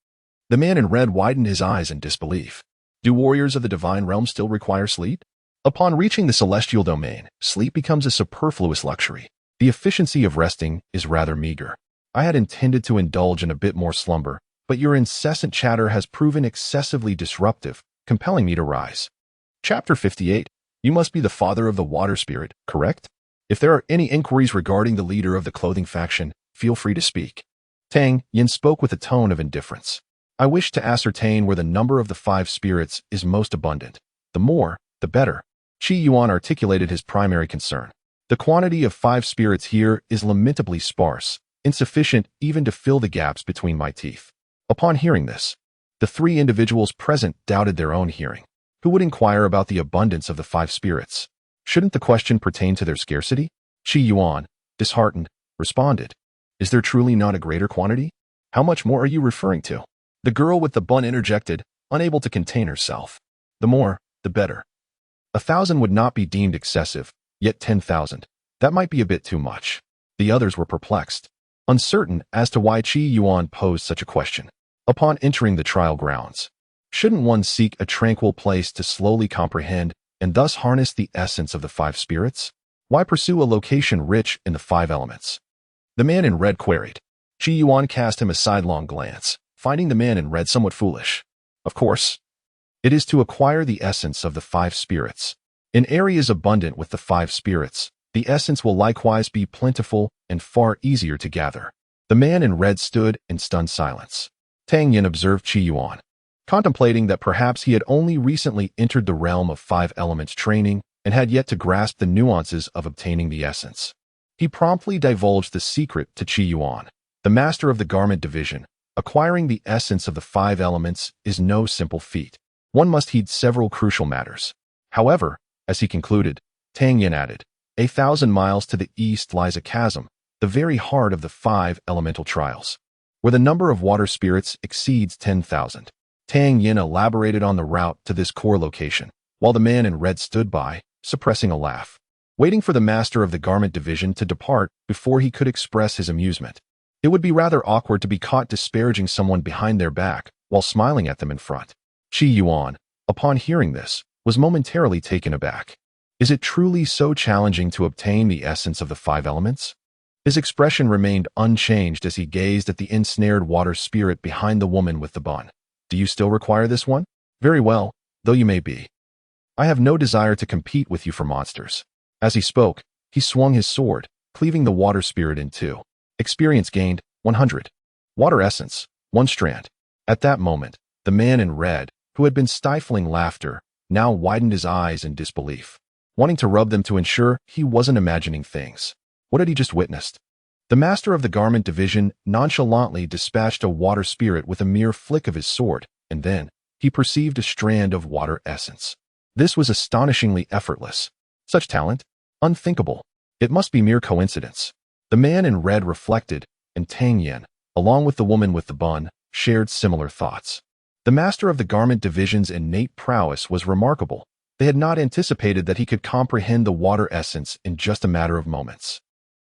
The man in red widened his eyes in disbelief. Do warriors of the divine realm still require sleep? Upon reaching the celestial domain, sleep becomes a superfluous luxury. The efficiency of resting is rather meager. I had intended to indulge in a bit more slumber, but your incessant chatter has proven excessively disruptive, compelling me to rise. Chapter 58. You must be the father of the water spirit, correct? If there are any inquiries regarding the leader of the clothing faction, feel free to speak. Tang Yin spoke with a tone of indifference. I wish to ascertain where the number of the 5 spirits is most abundant. The more, the better. Qi Yuan articulated his primary concern. The quantity of 5 spirits here is lamentably sparse, insufficient even to fill the gaps between my teeth. Upon hearing this, the 3 individuals present doubted their own hearing. Who would inquire about the abundance of the 5 spirits? Shouldn't the question pertain to their scarcity? Qi Yuan, disheartened, responded. Is there truly not a greater quantity? How much more are you referring to? The girl with the bun interjected, unable to contain herself. The more, the better. 1,000 would not be deemed excessive, yet 10,000. That might be a bit too much. The others were perplexed, uncertain as to why Qi Yuan posed such a question. Upon entering the trial grounds, shouldn't one seek a tranquil place to slowly comprehend and thus harness the essence of the 5 spirits? Why pursue a location rich in the 5 elements? The man in red queried. Qi Yuan cast him a sidelong glance, finding the man in red somewhat foolish. Of course, it is to acquire the essence of the 5 spirits. In areas abundant with the 5 spirits, the essence will likewise be plentiful and far easier to gather. The man in red stood in stunned silence. Tang Yin observed Qi Yuan, contemplating that perhaps he had only recently entered the realm of 5 elements training and had yet to grasp the nuances of obtaining the essence. He promptly divulged the secret to Qi Yuan, the master of the garment division. Acquiring the essence of the 5 elements is no simple feat. One must heed several crucial matters. However, as he concluded, Tang Yin added, 1,000 miles to the east lies a chasm, the very heart of the 5 elemental trials, where the number of water spirits exceeds 10,000. Tang Yin elaborated on the route to this core location, while the man in red stood by, suppressing a laugh, waiting for the master of the garment division to depart before he could express his amusement. It would be rather awkward to be caught disparaging someone behind their back while smiling at them in front. Qi Yuan, upon hearing this, was momentarily taken aback. Is it truly so challenging to obtain the essence of the 5 elements? His expression remained unchanged as he gazed at the ensnared water spirit behind the woman with the bun. Do you still require this one? Very well, though you may be. I have no desire to compete with you for monsters. As he spoke, he swung his sword, cleaving the water spirit in 2. Experience gained, 100. Water essence, 1 strand. At that moment, the man in red, who had been stifling laughter, now widened his eyes in disbelief, wanting to rub them to ensure he wasn't imagining things. What had he just witnessed? The master of the garment division nonchalantly dispatched a water spirit with a mere flick of his sword, and then he perceived a strand of water essence. This was astonishingly effortless. Such talent? Unthinkable. It must be mere coincidence. The man in red reflected, and Tang Yin, along with the woman with the bun, shared similar thoughts. The master of the garment division's innate prowess was remarkable. They had not anticipated that he could comprehend the water essence in just a matter of moments.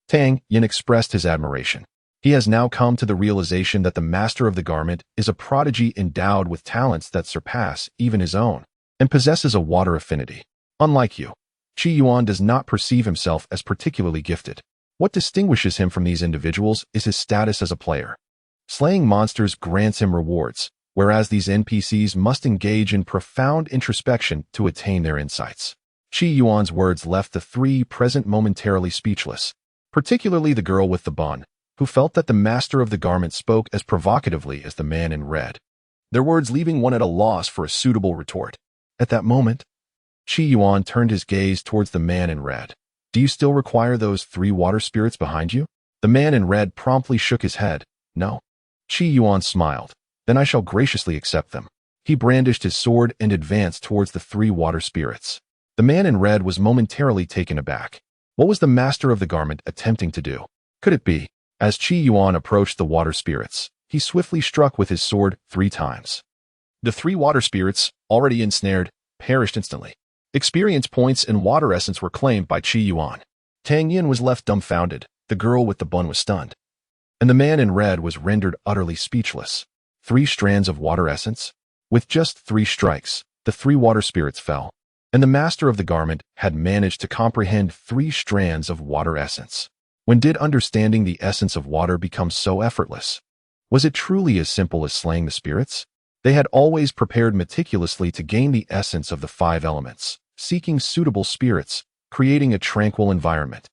Tang Yin expressed his admiration. He has now come to the realization that the master of the garment is a prodigy endowed with talents that surpass even his own, and possesses a water affinity. Unlike you, Qi Yuan does not perceive himself as particularly gifted. What distinguishes him from these individuals is his status as a player. Slaying monsters grants him rewards, whereas these NPCs must engage in profound introspection to attain their insights. Qi Yuan's words left the 3 present momentarily speechless, particularly the girl with the bun, who felt that the master of the garment spoke as provocatively as the man in red, their words leaving one at a loss for a suitable retort. At that moment, Qi Yuan turned his gaze towards the man in red. Do you still require those 3 water spirits behind you? The man in red promptly shook his head. No. Qi Yuan smiled. Then I shall graciously accept them. He brandished his sword and advanced towards the 3 water spirits. The man in red was momentarily taken aback. What was the master of the garment attempting to do? Could it be? As Qi Yuan approached the water spirits, he swiftly struck with his sword 3 times. The 3 water spirits, already ensnared, perished instantly. Experience points and water essence were claimed by Qi Yuan. Tang Yin was left dumbfounded, the girl with the bun was stunned, and the man in red was rendered utterly speechless. 3 strands of water essence. With just 3 strikes, the 3 water spirits fell, and the master of the garment had managed to comprehend 3 strands of water essence. When did understanding the essence of water become so effortless? Was it truly as simple as slaying the spirits? They had always prepared meticulously to gain the essence of the 5 elements, seeking suitable spirits, creating a tranquil environment,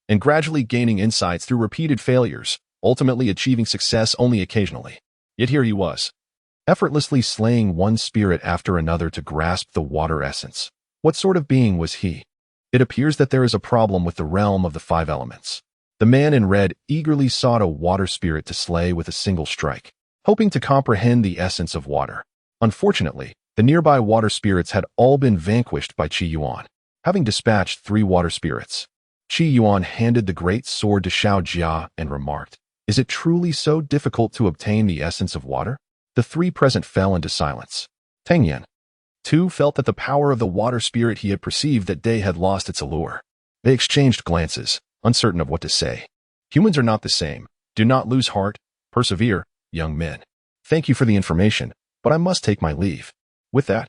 and gradually gaining insights through repeated failures, ultimately achieving success only occasionally. Yet here he was, effortlessly slaying one spirit after another to grasp the water essence. What sort of being was he? It appears that there is a problem with the realm of the 5 elements. The man in red eagerly sought a water spirit to slay with a single strike, hoping to comprehend the essence of water. Unfortunately, the nearby water spirits had all been vanquished by Qi Yuan. Having dispatched 3 water spirits, Qi Yuan handed the great sword to Xiao Jia and remarked, "Is it truly so difficult to obtain the essence of water?" The 3 present fell into silence. Tang Yin, too, felt that the power of the water spirit he had perceived that day had lost its allure. They exchanged glances, uncertain of what to say. Humans are not the same. Do not lose heart. Persevere, young men. Thank you for the information, but I must take my leave. With that,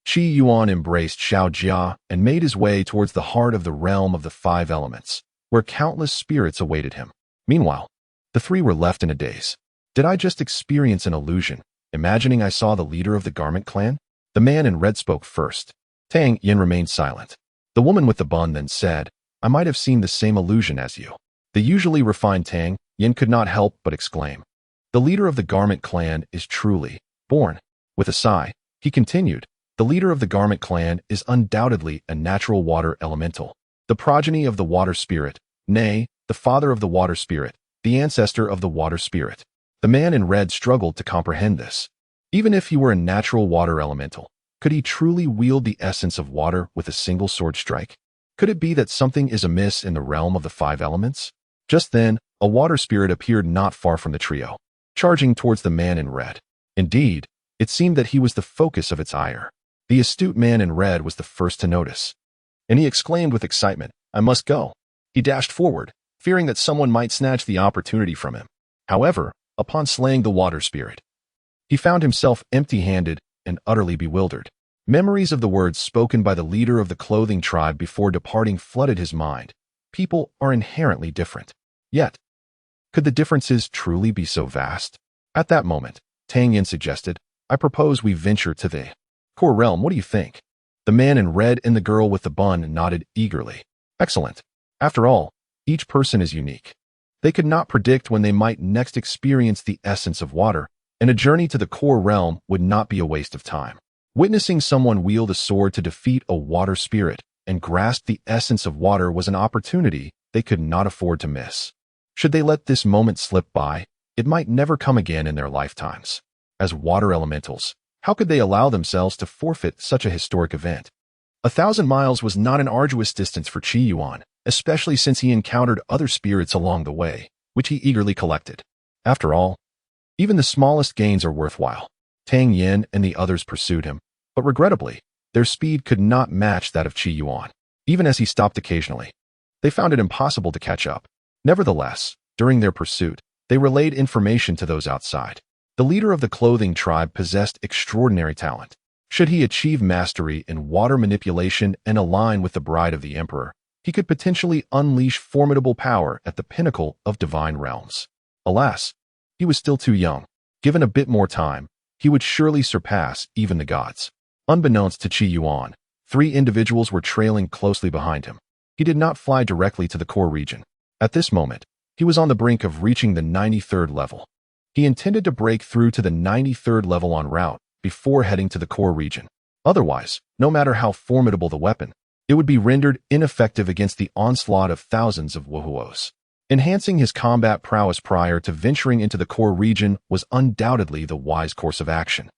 Qi Yuan embraced Xiao Jia and made his way towards the heart of the realm of the 5 elements, where countless spirits awaited him. Meanwhile, the 3 were left in a daze. Did I just experience an illusion, imagining I saw the leader of the garment clan? The man in red spoke first. Tang Yin remained silent. The woman with the bun then said, "I might have seen the same illusion as you." The usually refined Tang Yin could not help but exclaim, "The leader of the garment clan is truly born." With a sigh, he continued, "The leader of the garment clan is undoubtedly a natural water elemental, the progeny of the water spirit, nay, the father of the water spirit, the ancestor of the water spirit." The man in red struggled to comprehend this. Even if he were a natural water elemental, could he truly wield the essence of water with a single sword strike? Could it be that something is amiss in the realm of the 5 elements? Just then, a water spirit appeared not far from the trio, charging towards the man in red. Indeed, it seemed that he was the focus of its ire. The astute man in red was the first to notice, and he exclaimed with excitement, "I must go." He dashed forward, fearing that someone might snatch the opportunity from him. However, upon slaying the water spirit, he found himself empty-handed and utterly bewildered. Memories of the words spoken by the leader of the clothing tribe before departing flooded his mind. People are inherently different. Yet, could the differences truly be so vast? At that moment, Tang Yin suggested, "I propose we venture to the core realm. What do you think?" The man in red and the girl with the bun nodded eagerly. Excellent. After all, each person is unique. They could not predict when they might next experience the essence of water, and a journey to the core realm would not be a waste of time. Witnessing someone wield a sword to defeat a water spirit and grasp the essence of water was an opportunity they could not afford to miss. Should they let this moment slip by, it might never come again in their lifetimes. As water elementals, how could they allow themselves to forfeit such a historic event? 1,000 miles was not an arduous distance for Qi Yuan, especially since he encountered other spirits along the way, which he eagerly collected. After all, even the smallest gains are worthwhile. Tang Yin and the others pursued him, but regrettably, their speed could not match that of Qi Yuan. Even as he stopped occasionally, they found it impossible to catch up. Nevertheless, during their pursuit, they relayed information to those outside. The leader of the clothing tribe possessed extraordinary talent. Should he achieve mastery in water manipulation and align with the bride of the emperor, he could potentially unleash formidable power at the pinnacle of divine realms. Alas, he was still too young. Given a bit more time, he would surely surpass even the gods. Unbeknownst to Qi Yuan, 3 individuals were trailing closely behind him. He did not fly directly to the core region. At this moment, he was on the brink of reaching the 93rd level. He intended to break through to the 93rd level en route before heading to the core region. Otherwise, no matter how formidable the weapon, it would be rendered ineffective against the onslaught of thousands of Wuhuos. Enhancing his combat prowess prior to venturing into the core region was undoubtedly the wise course of action.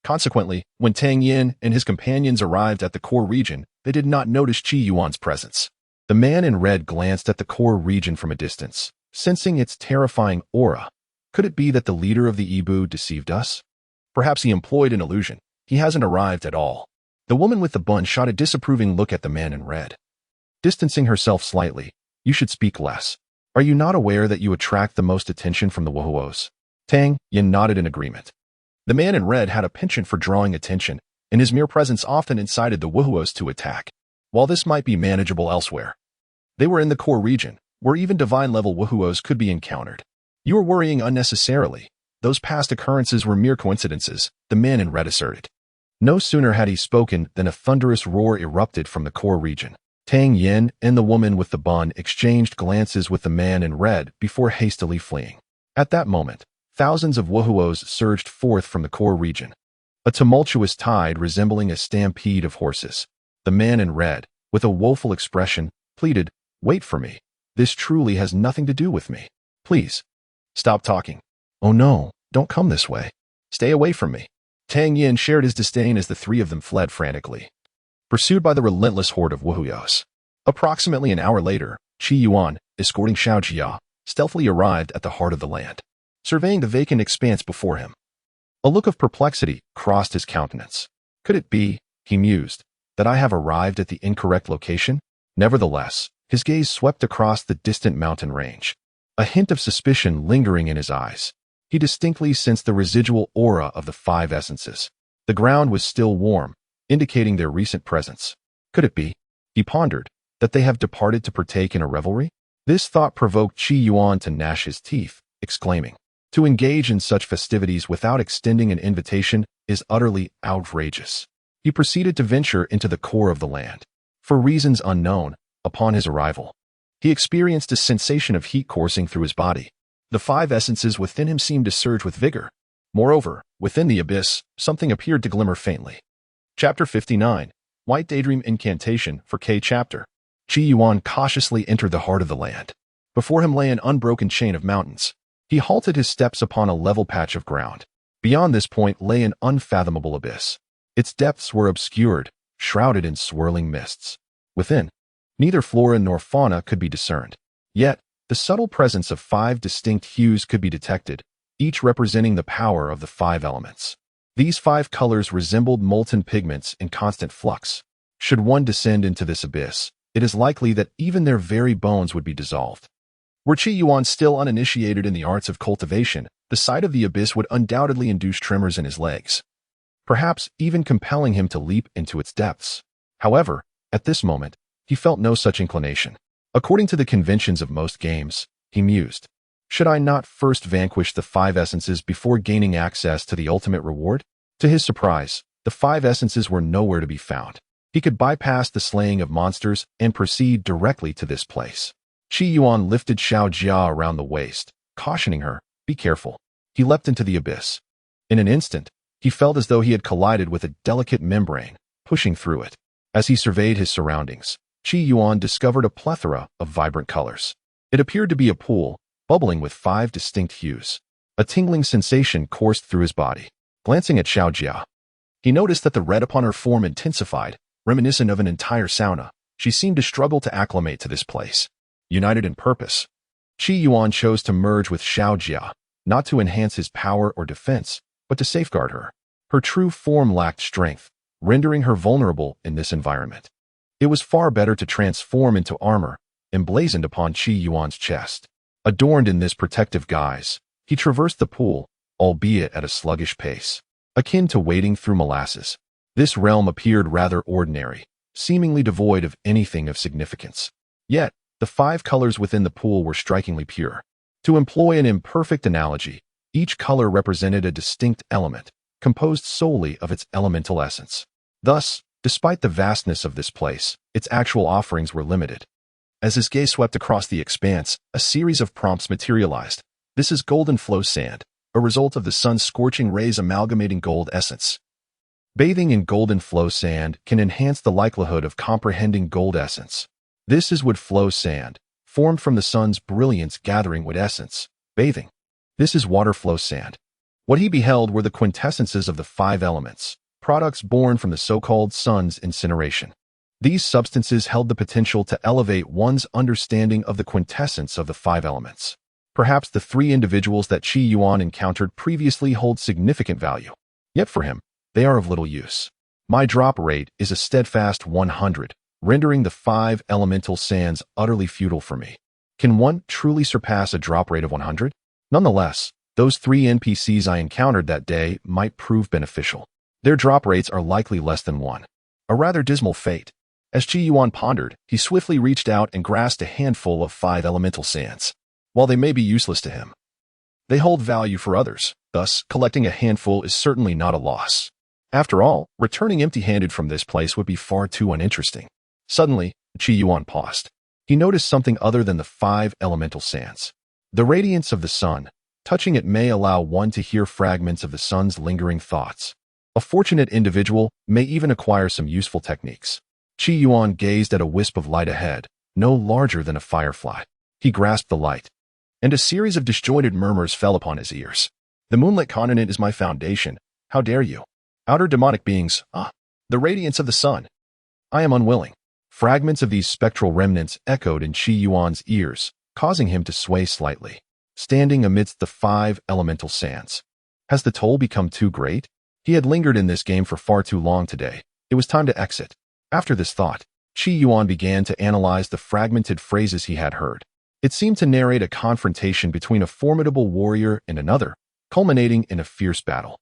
Consequently, when Tang Yin and his companions arrived at the core region, they did not notice Qi Yuan's presence. The man in red glanced at the core region from a distance, sensing its terrifying aura. Could it be that the leader of the Ibu deceived us? Perhaps he employed an illusion. He hasn't arrived at all. The woman with the bun shot a disapproving look at the man in red. Distancing herself slightly, "You should speak less. Are you not aware that you attract the most attention from the Wuhuos?" Tang Yin nodded in agreement. The man in red had a penchant for drawing attention, and his mere presence often incited the wuhuos to attack. While this might be manageable elsewhere, they were in the core region, where even divine-level wuhuos could be encountered. You are worrying unnecessarily. Those past occurrences were mere coincidences, the man in red asserted. No sooner had he spoken than a thunderous roar erupted from the core region. Tang Yin and the woman with the bun exchanged glances with the man in red before hastily fleeing. At that moment, thousands of wuhuos surged forth from the core region, a tumultuous tide resembling a stampede of horses. The man in red, with a woeful expression, pleaded, "Wait for me. This truly has nothing to do with me. Please, stop talking. Oh no, don't come this way. Stay away from me." Tang Yin shared his disdain as the three of them fled frantically, pursued by the relentless horde of wuhuos. Approximately an hour later, Qi Yuan, escorting Xiao Jia, stealthily arrived at the heart of the land, surveying the vacant expanse before him. A look of perplexity crossed his countenance. Could it be, he mused, that I have arrived at the incorrect location? Nevertheless, his gaze swept across the distant mountain range, a hint of suspicion lingering in his eyes. He distinctly sensed the residual aura of the five essences. The ground was still warm, indicating their recent presence. Could it be, he pondered, that they have departed to partake in a revelry? This thought provoked Qi Yuan to gnash his teeth, exclaiming, "To engage in such festivities without extending an invitation is utterly outrageous." He proceeded to venture into the core of the land. For reasons unknown, upon his arrival, he experienced a sensation of heat coursing through his body. The five essences within him seemed to surge with vigor. Moreover, within the abyss, something appeared to glimmer faintly. Chapter 59, White Daydream Incantation for K Chapter. Qi Yuan cautiously entered the heart of the land. Before him lay an unbroken chain of mountains. He halted his steps upon a level patch of ground. Beyond this point lay an unfathomable abyss. Its depths were obscured, shrouded in swirling mists. Within, neither flora nor fauna could be discerned. Yet, the subtle presence of five distinct hues could be detected, each representing the power of the five elements. These five colors resembled molten pigments in constant flux. Should one descend into this abyss, it is likely that even their very bones would be dissolved. Were Qi Yuan still uninitiated in the arts of cultivation, the sight of the abyss would undoubtedly induce tremors in his legs, perhaps even compelling him to leap into its depths. However, at this moment, he felt no such inclination. According to the conventions of most games, he mused, should I not first vanquish the five essences before gaining access to the ultimate reward? To his surprise, the five essences were nowhere to be found. He could bypass the slaying of monsters and proceed directly to this place. Qi Yuan lifted Xiao Jia around the waist, cautioning her, "Be careful." He leapt into the abyss. In an instant, he felt as though he had collided with a delicate membrane, pushing through it. As he surveyed his surroundings, Qi Yuan discovered a plethora of vibrant colors. It appeared to be a pool, bubbling with five distinct hues. A tingling sensation coursed through his body. Glancing at Xiao Jia, he noticed that the red upon her form intensified, reminiscent of an entire sauna. She seemed to struggle to acclimate to this place. United in purpose, Qi Yuan chose to merge with Xiao Jia, not to enhance his power or defense, but to safeguard her. Her true form lacked strength, rendering her vulnerable in this environment. It was far better to transform into armor, emblazoned upon Qi Yuan's chest. Adorned in this protective guise, he traversed the pool, albeit at a sluggish pace, akin to wading through molasses. This realm appeared rather ordinary, seemingly devoid of anything of significance. Yet, the five colors within the pool were strikingly pure. To employ an imperfect analogy, each color represented a distinct element, composed solely of its elemental essence. Thus, despite the vastness of this place, its actual offerings were limited. As his gaze swept across the expanse, a series of prompts materialized. This is golden flow sand, a result of the sun's scorching rays amalgamating gold essence. Bathing in golden flow sand can enhance the likelihood of comprehending gold essence. This is wood flow sand, formed from the sun's brilliance gathering wood essence. Bathing. This is water flow sand. What he beheld were the quintessences of the five elements, products born from the so-called sun's incineration. These substances held the potential to elevate one's understanding of the quintessence of the five elements. Perhaps the three individuals that Qi Yuan encountered previously hold significant value. Yet for him, they are of little use. My drop rate is a steadfast 100, rendering the five elemental sands utterly futile for me. Can one truly surpass a drop rate of 100? Nonetheless, Those 3 NPCs I encountered that day might prove beneficial. Their drop rates are likely less than 1. A rather dismal fate. As Qi Yuan pondered, he swiftly reached out and grasped a handful of 5 elemental sands. While they may be useless to him, they hold value for others, thus collecting a handful is certainly not a loss. After all, returning empty-handed from this place would be far too uninteresting. Suddenly, Qi Yuan paused. He noticed something other than the 5 elemental sands. The radiance of the sun. Touching it may allow one to hear fragments of the sun's lingering thoughts. A fortunate individual may even acquire some useful techniques. Qi Yuan gazed at a wisp of light ahead, no larger than a firefly. He grasped the light, and a series of disjointed murmurs fell upon his ears. The moonlit continent is my foundation. How dare you? Outer demonic beings, the radiance of the sun. I am unwilling. Fragments of these spectral remnants echoed in Qi Yuan's ears, causing him to sway slightly. Standing amidst the 5 elemental sands. Has the toll become too great? He had lingered in this game for far too long today. It was time to exit. After this thought, Qi Yuan began to analyze the fragmented phrases he had heard. It seemed to narrate a confrontation between a formidable warrior and another, culminating in a fierce battle.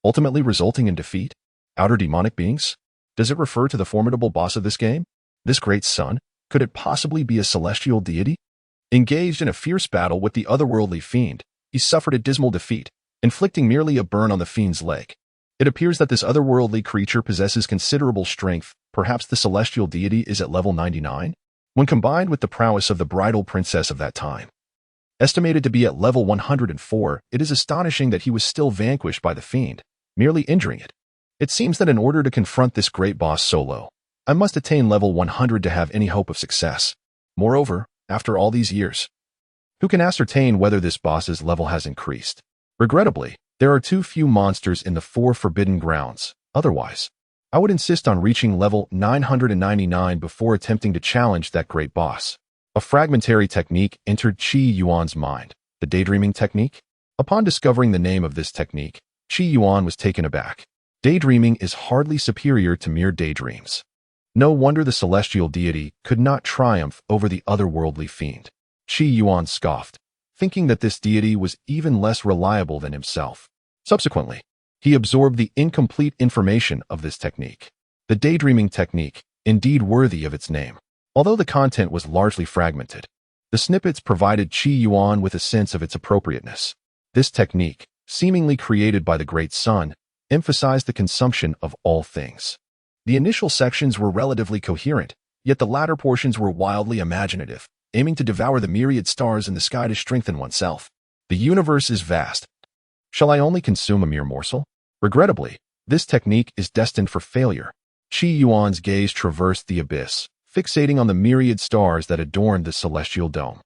Ultimately resulting in defeat? Outer demonic beings? Does it refer to the formidable boss of this game? This great sun? Could it possibly be a celestial deity? Engaged in a fierce battle with the otherworldly fiend, he suffered a dismal defeat, inflicting merely a burn on the fiend's leg. It appears that this otherworldly creature possesses considerable strength. Perhaps the celestial deity is at level 99? When combined with the prowess of the bridal princess of that time, estimated to be at level 104, it is astonishing that he was still vanquished by the fiend, merely injuring it. It seems that in order to confront this great boss solo, I must attain level 100 to have any hope of success. Moreover, after all these years, who can ascertain whether this boss's level has increased? Regrettably, there are too few monsters in the 4 forbidden grounds. Otherwise, I would insist on reaching level 999 before attempting to challenge that great boss. A fragmentary technique entered Qi Yuan's mind. The daydreaming technique? Upon discovering the name of this technique, Qi Yuan was taken aback. Daydreaming is hardly superior to mere daydreams. No wonder the celestial deity could not triumph over the otherworldly fiend. Qi Yuan scoffed, thinking that this deity was even less reliable than himself. Subsequently, he absorbed the incomplete information of this technique. The daydreaming technique, indeed worthy of its name. Although the content was largely fragmented, the snippets provided Qi Yuan with a sense of its appropriateness. This technique, seemingly created by the great sun, emphasized the consumption of all things. The initial sections were relatively coherent, yet the latter portions were wildly imaginative, aiming to devour the myriad stars in the sky to strengthen oneself. The universe is vast. Shall I only consume a mere morsel? Regrettably, this technique is destined for failure. Qi Yuan's gaze traversed the abyss, fixating on the myriad stars that adorned the celestial dome.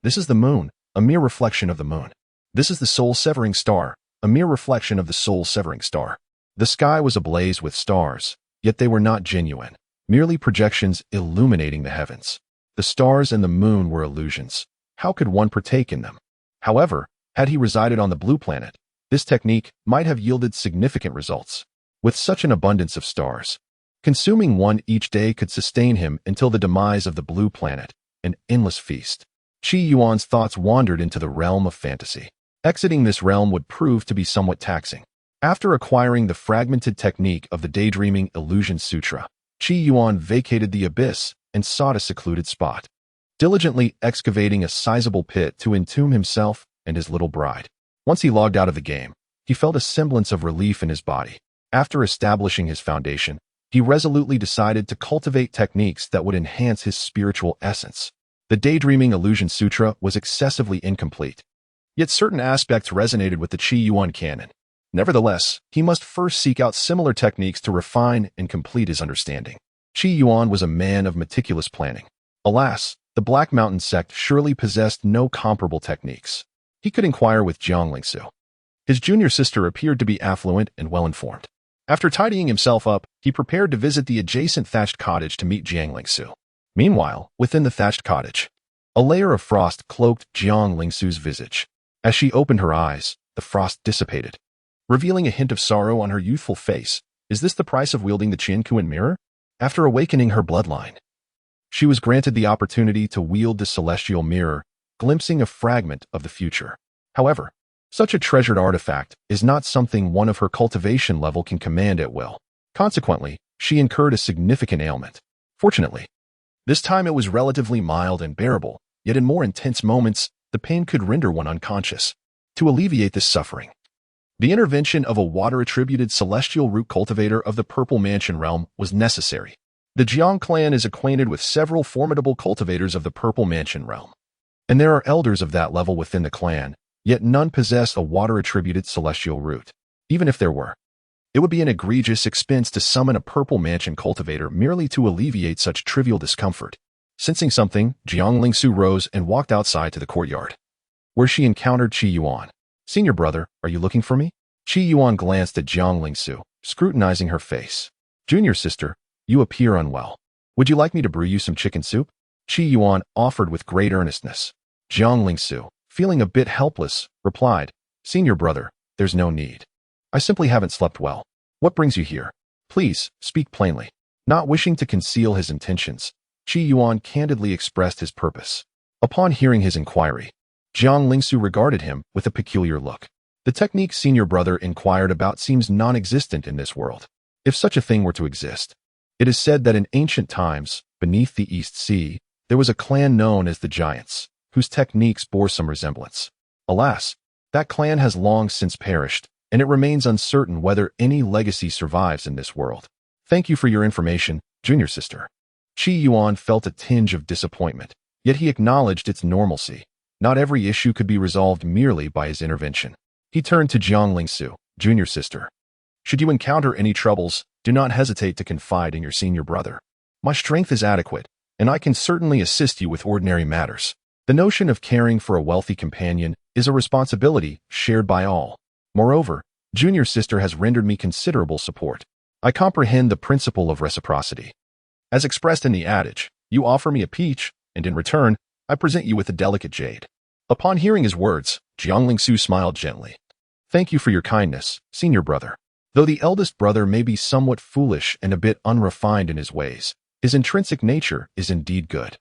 This is the moon, a mere reflection of the moon. This is the soul-severing star, a mere reflection of the soul-severing star. The sky was ablaze with stars, yet they were not genuine, merely projections illuminating the heavens. The stars and the moon were illusions. How could one partake in them? However, had he resided on the blue planet, this technique might have yielded significant results. With such an abundance of stars, consuming one each day could sustain him until the demise of the blue planet, an endless feast. Qi Yuan's thoughts wandered into the realm of fantasy. Exiting this realm would prove to be somewhat taxing. After acquiring the fragmented technique of the Daydreaming Illusion Sutra, Qi Yuan vacated the abyss and sought a secluded spot, diligently excavating a sizable pit to entomb himself and his little bride. Once he logged out of the game, he felt a semblance of relief in his body. After establishing his foundation, he resolutely decided to cultivate techniques that would enhance his spiritual essence. The Daydreaming Illusion Sutra was excessively incomplete, yet certain aspects resonated with the Qi Yuan canon. Nevertheless, he must first seek out similar techniques to refine and complete his understanding. Qi Yuan was a man of meticulous planning. Alas, the Black Mountain sect surely possessed no comparable techniques. He could inquire with Jiang Lingsu. His junior sister appeared to be affluent and well-informed. After tidying himself up, he prepared to visit the adjacent thatched cottage to meet Jiang Lingsu. Meanwhile, within the thatched cottage, a layer of frost cloaked Jiang Lingsu's visage. As she opened her eyes, the frost dissipated, revealing a hint of sorrow on her youthful face. Is this the price of wielding the Qian Kuan mirror? After awakening her bloodline, she was granted the opportunity to wield the celestial mirror, glimpsing a fragment of the future. However, Such a treasured artifact is not something one of her cultivation level can command at will. Consequently, she incurred a significant ailment. Fortunately, this time it was relatively mild and bearable, yet in more intense moments, the pain could render one unconscious. To alleviate this suffering, the intervention of a water-attributed celestial root cultivator of the Purple Mansion realm was necessary. The Jiang clan is acquainted with several formidable cultivators of the Purple Mansion realm, and there are elders of that level within the clan, yet none possess a water-attributed celestial root. Even if there were, it would be an egregious expense to summon a Purple Mansion cultivator merely to alleviate such trivial discomfort. Sensing something, Jiang Lingsu rose and walked outside to the courtyard, where she encountered Qi Yuan. "Senior brother, are you looking for me?" Qi Yuan glanced at Jiang Lingsu, scrutinizing her face. "Junior sister, you appear unwell. Would you like me to brew you some chicken soup?" Qi Yuan offered with great earnestness. Jiang Lingsu, feeling a bit helpless, replied, "Senior brother, there's no need. I simply haven't slept well. What brings you here? Please, speak plainly." Not wishing to conceal his intentions, Qi Yuan candidly expressed his purpose. Upon hearing his inquiry, Jiang Lingsu regarded him with a peculiar look. The technique senior brother inquired about seems non-existent in this world. If such a thing were to exist, it is said that in ancient times, beneath the East Sea, there was a clan known as the Giants, whose techniques bore some resemblance. Alas, that clan has long since perished, and it remains uncertain whether any legacy survives in this world. Thank you for your information, junior sister. Qi Yuan felt a tinge of disappointment, yet he acknowledged its normalcy. Not every issue could be resolved merely by his intervention. He turned to Jiang Lingsu, junior sister. Should you encounter any troubles, do not hesitate to confide in your senior brother. My strength is adequate, and I can certainly assist you with ordinary matters. The notion of caring for a wealthy companion is a responsibility shared by all. Moreover, junior sister has rendered me considerable support. I comprehend the principle of reciprocity. As expressed in the adage, you offer me a peach, and in return, I present you with a delicate jade. Upon hearing his words, Jiang Lingsu smiled gently. Thank you for your kindness, senior brother. Though the eldest brother may be somewhat foolish and a bit unrefined in his ways, his intrinsic nature is indeed good.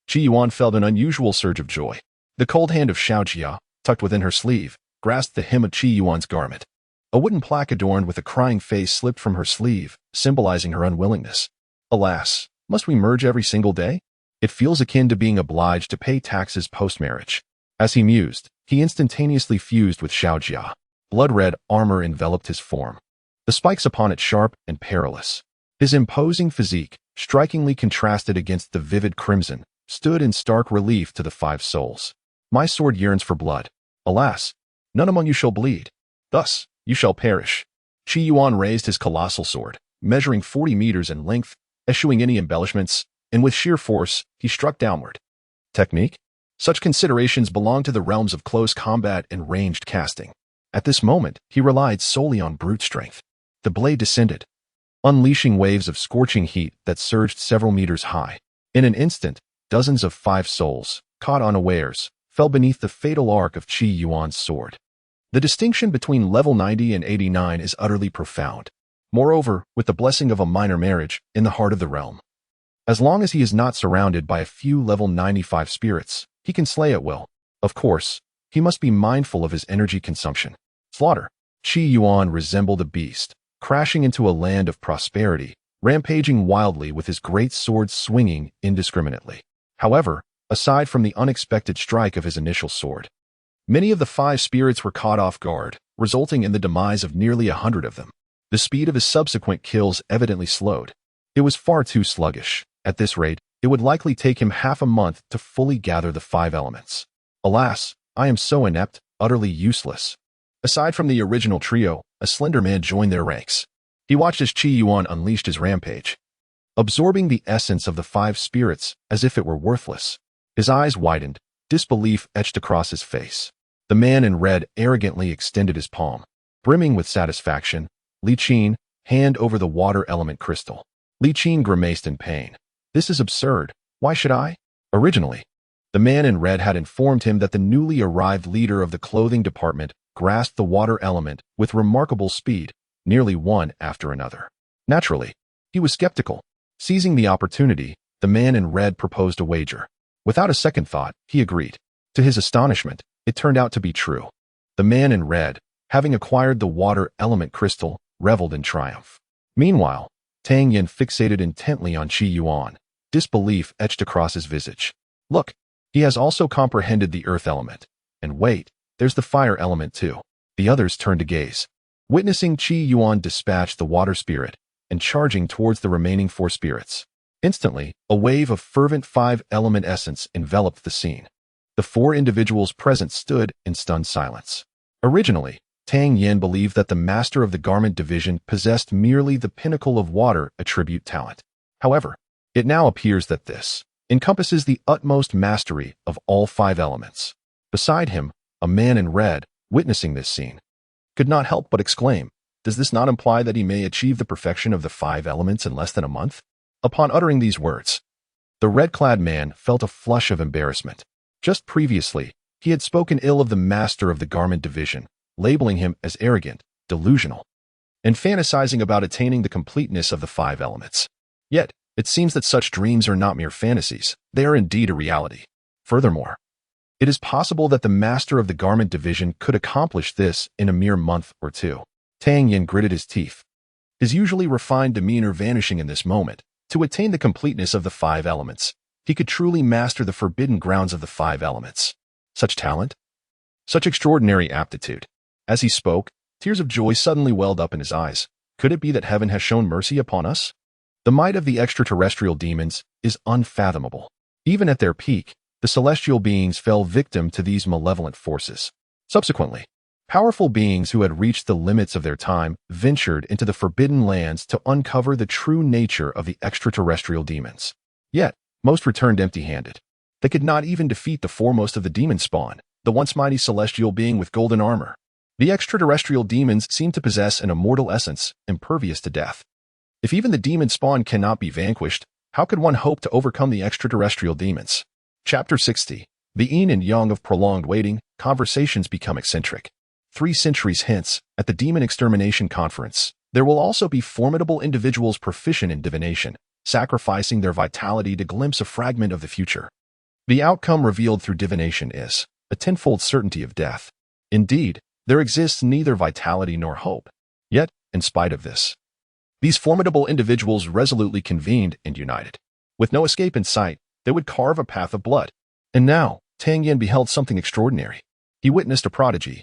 Qi Yuan felt an unusual surge of joy. The cold hand of Xiaojia, tucked within her sleeve, grasped the hem of Qi Yuan's garment. A wooden plaque adorned with a crying face slipped from her sleeve, symbolizing her unwillingness. Alas, must we merge every single day? It feels akin to being obliged to pay taxes post-marriage. As he mused, he instantaneously fused with Xiaojia. Blood-red armor enveloped his form, the spikes upon it sharp and perilous. His imposing physique, strikingly contrasted against the vivid crimson, stood in stark relief to the five souls. My sword yearns for blood. Alas, none among you shall bleed. Thus, you shall perish. Qi Yuan raised his colossal sword, measuring 40 meters in length, eschewing any embellishments, and with sheer force, he struck downward. Technique? Such considerations belong to the realms of close combat and ranged casting. At this moment, he relied solely on brute strength. The blade descended, unleashing waves of scorching heat that surged several meters high. In an instant, dozens of five souls, caught unawares, fell beneath the fatal arc of Qi Yuan's sword. The distinction between level 90 and 89 is utterly profound. Moreover, with the blessing of a minor marriage in the heart of the realm, as long as he is not surrounded by a few level 95 spirits, he can slay at will. Of course, he must be mindful of his energy consumption. Slaughter. Qi Yuan resembled a beast, crashing into a land of prosperity, rampaging wildly with his great sword swinging indiscriminately. However, aside from the unexpected strike of his initial sword, many of the five spirits were caught off guard, resulting in the demise of nearly 100 of them. The speed of his subsequent kills evidently slowed. It was far too sluggish. At this rate, it would likely take him half a month to fully gather the five elements. Alas, I am so inept, utterly useless. Aside from the original trio, a slender man joined their ranks. He watched as Qi Yuan unleashed his rampage, absorbing the essence of the five spirits as if it were worthless. His eyes widened, disbelief etched across his face. The man in red arrogantly extended his palm. Brimming with satisfaction, Li Qin, hand over the water element crystal. Li Qin grimaced in pain. This is absurd. Why should I? Originally, the man in red had informed him that the newly arrived leader of the clothing department grasped the water element with remarkable speed, nearly one after another. Naturally, he was skeptical. Seizing the opportunity, the man in red proposed a wager. Without a second thought, he agreed. To his astonishment, it turned out to be true. The man in red, having acquired the water element crystal, reveled in triumph. Meanwhile, Tang Yin fixated intently on Qi Yuan, disbelief etched across his visage. Look, he has also comprehended the earth element. And wait, there's the fire element too. The others turned to gaze. Witnessing Qi Yuan dispatch the water spirit and charging towards the remaining 4 spirits. Instantly, a wave of fervent 5-element essence enveloped the scene. The 4 individuals present stood in stunned silence. Originally, Tang Yin believed that the master of the garment division possessed merely the pinnacle of water attribute talent. However, it now appears that this encompasses the utmost mastery of all 5 elements. Beside him, a man in red, witnessing this scene, could not help but exclaim, "Does this not imply that he may achieve the perfection of the 5 elements in less than a month?" Upon uttering these words, the red-clad man felt a flush of embarrassment. Just previously, he had spoken ill of the master of the garment division, labeling him as arrogant, delusional, and fantasizing about attaining the completeness of the 5 elements. Yet, it seems that such dreams are not mere fantasies, they are indeed a reality. Furthermore, it is possible that the master of the garment division could accomplish this in a mere month or 2. Tang Yin gritted his teeth, his usually refined demeanor vanishing in this moment. To attain the completeness of the 5 elements, he could truly master the forbidden grounds of the 5 elements. Such talent? Such extraordinary aptitude. As he spoke, tears of joy suddenly welled up in his eyes. Could it be that heaven has shown mercy upon us? The might of the extraterrestrial demons is unfathomable. Even at their peak, the celestial beings fell victim to these malevolent forces. Subsequently, powerful beings who had reached the limits of their time ventured into the forbidden lands to uncover the true nature of the extraterrestrial demons. Yet, most returned empty-handed. They could not even defeat the foremost of the demon spawn, the once mighty celestial being with golden armor. The extraterrestrial demons seem to possess an immortal essence, impervious to death. If even the demon spawn cannot be vanquished, how could one hope to overcome the extraterrestrial demons? Chapter 60. The yin and yang of prolonged waiting, conversations become eccentric. 3 centuries hence, at the Demon Extermination Conference, there will also be formidable individuals proficient in divination, sacrificing their vitality to glimpse a fragment of the future. The outcome revealed through divination is a tenfold certainty of death. Indeed, there exists neither vitality nor hope. Yet, in spite of this, these formidable individuals resolutely convened and united. With no escape in sight, they would carve a path of blood. And now, Tang Yin beheld something extraordinary. He witnessed a prodigy,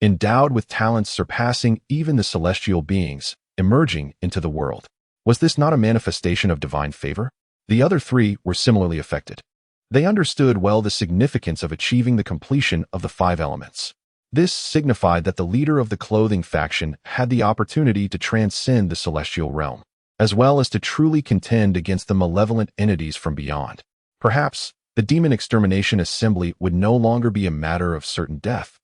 endowed with talents surpassing even the celestial beings, emerging into the world. Was this not a manifestation of divine favor? The other 3 were similarly affected. They understood well the significance of achieving the completion of the 5 elements. This signified that the leader of the clothing faction had the opportunity to transcend the celestial realm, as well as to truly contend against the malevolent entities from beyond. Perhaps, the Demon Extermination Assembly would no longer be a matter of certain death,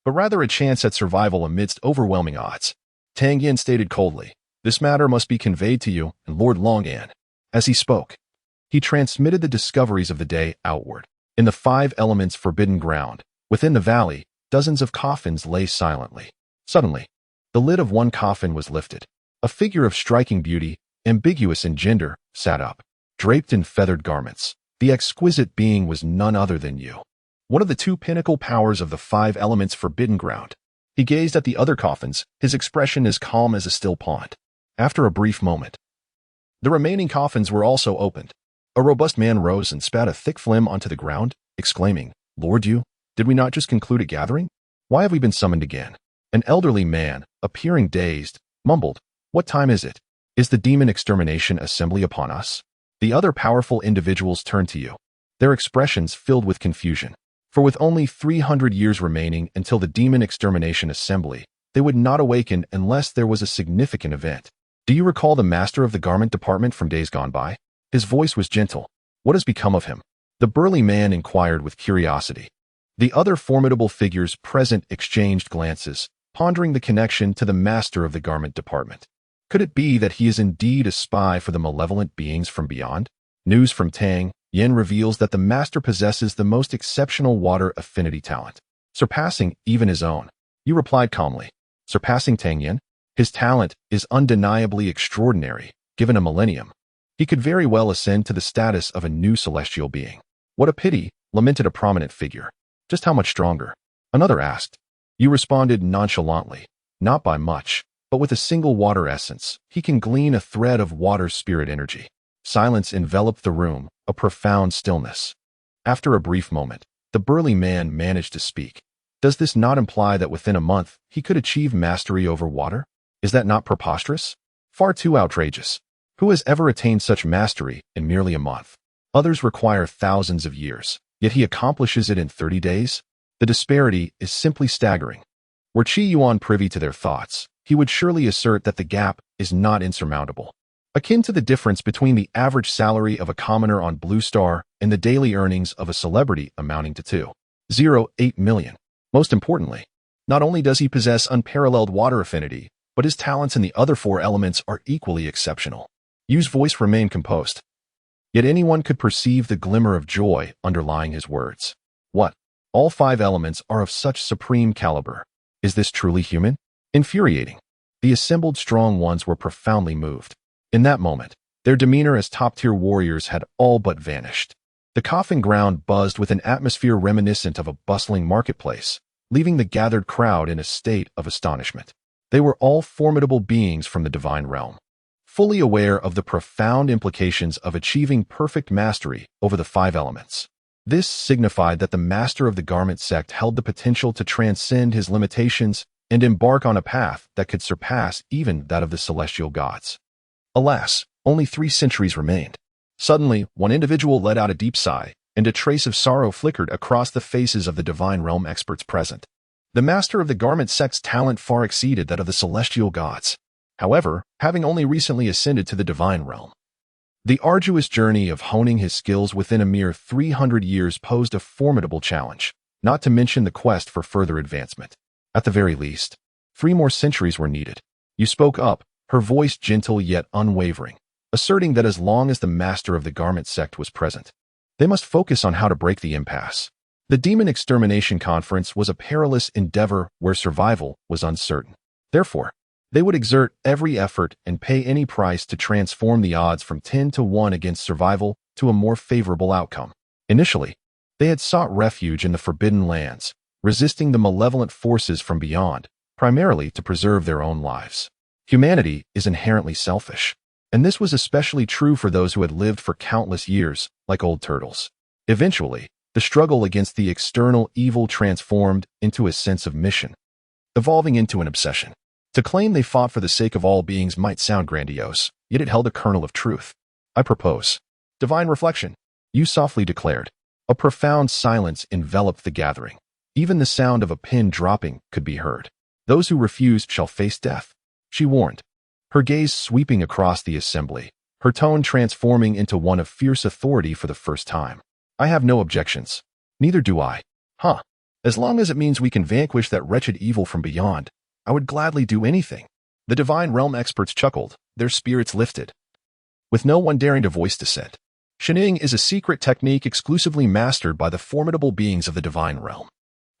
but rather a chance at survival amidst overwhelming odds. Tang Yin stated coldly, "This matter must be conveyed to you and Lord Longan." As he spoke, he transmitted the discoveries of the day outward. In the 5 elements forbidden ground, within the valley, dozens of coffins lay silently. Suddenly, the lid of one coffin was lifted. A figure of striking beauty, ambiguous in gender, sat up. Draped in feathered garments, the exquisite being was none other than Yu, one of the 2 pinnacle powers of the 5 elements forbidden ground. He gazed at the other coffins, his expression as calm as a still pond. After a brief moment, the remaining coffins were also opened. A robust man rose and spat a thick phlegm onto the ground, exclaiming, "Lord Yu, did we not just conclude a gathering? Why have we been summoned again?" An elderly man, appearing dazed, mumbled, "What time is it? Is the Demon Extermination Assembly upon us?" The other powerful individuals turned to Yu, their expressions filled with confusion. For with only 300 years remaining until the Demon Extermination Assembly, they would not awaken unless there was a significant event. "Do you recall the master of the garment department from days gone by?" His voice was gentle. "What has become of him?" The burly man inquired with curiosity. The other formidable figures present exchanged glances, pondering the connection to the master of the garment department. Could it be that he is indeed a spy for the malevolent beings from beyond? News from Tang Yin reveals that the master possesses the most exceptional water affinity talent, surpassing even his own. Yu replied calmly, "Surpassing Tang Yin? His talent is undeniably extraordinary. Given a millennium, he could very well ascend to the status of a new celestial being." "What a pity," lamented a prominent figure. "Just how much stronger?" Another asked. You responded nonchalantly, not by much, but with a single water essence, he can glean a thread of water spirit energy. Silence enveloped the room, a profound stillness. After a brief moment, the burly man managed to speak. Does this not imply that within a month, he could achieve mastery over water? Is that not preposterous? Far too outrageous. Who has ever attained such mastery in merely a month? Others require thousands of years, yet he accomplishes it in 30 days? The disparity is simply staggering. Were Qi Yuan privy to their thoughts, he would surely assert that the gap is not insurmountable. Akin to the difference between the average salary of a commoner on Blue Star and the daily earnings of a celebrity amounting to 2.08 million. Most importantly, not only does he possess unparalleled water affinity, but his talents in the other 4 elements are equally exceptional. Yu's voice remained composed. Yet anyone could perceive the glimmer of joy underlying his words. What? All 5 elements are of such supreme caliber. Is this truly human? Infuriating. The assembled strong ones were profoundly moved. In that moment, their demeanor as top-tier warriors had all but vanished. The coughing ground buzzed with an atmosphere reminiscent of a bustling marketplace, leaving the gathered crowd in a state of astonishment. They were all formidable beings from the divine realm, fully aware of the profound implications of achieving perfect mastery over the 5 elements. This signified that the master of the garment sect held the potential to transcend his limitations and embark on a path that could surpass even that of the celestial gods. Alas, only 3 centuries remained. Suddenly, one individual let out a deep sigh, and a trace of sorrow flickered across the faces of the divine realm experts present. The master of the garment sect's talent far exceeded that of the celestial gods. However, having only recently ascended to the divine realm, the arduous journey of honing his skills within a mere 300 years posed a formidable challenge, not to mention the quest for further advancement. At the very least, 3 more centuries were needed. You spoke up, her voice gentle yet unwavering, asserting that as long as the master of the garment sect was present, they must focus on how to break the impasse. The Demon Extermination Conference was a perilous endeavor where survival was uncertain. Therefore, they would exert every effort and pay any price to transform the odds from 10 to 1 against survival to a more favorable outcome. Initially, they had sought refuge in the Forbidden Lands, resisting the malevolent forces from beyond, primarily to preserve their own lives. Humanity is inherently selfish, and this was especially true for those who had lived for countless years, like old turtles. Eventually, the struggle against the external evil transformed into a sense of mission, evolving into an obsession. To claim they fought for the sake of all beings might sound grandiose, yet it held a kernel of truth. I propose. Divine reflection, you softly declared. A profound silence enveloped the gathering. Even the sound of a pin dropping could be heard. Those who refused shall face death, she warned, her gaze sweeping across the assembly, her tone transforming into one of fierce authority for the first time. I have no objections. Neither do I. As long as it means we can vanquish that wretched evil from beyond, I would gladly do anything. The divine realm experts chuckled, their spirits lifted, with no one daring to voice dissent. Shining is a secret technique exclusively mastered by the formidable beings of the divine realm.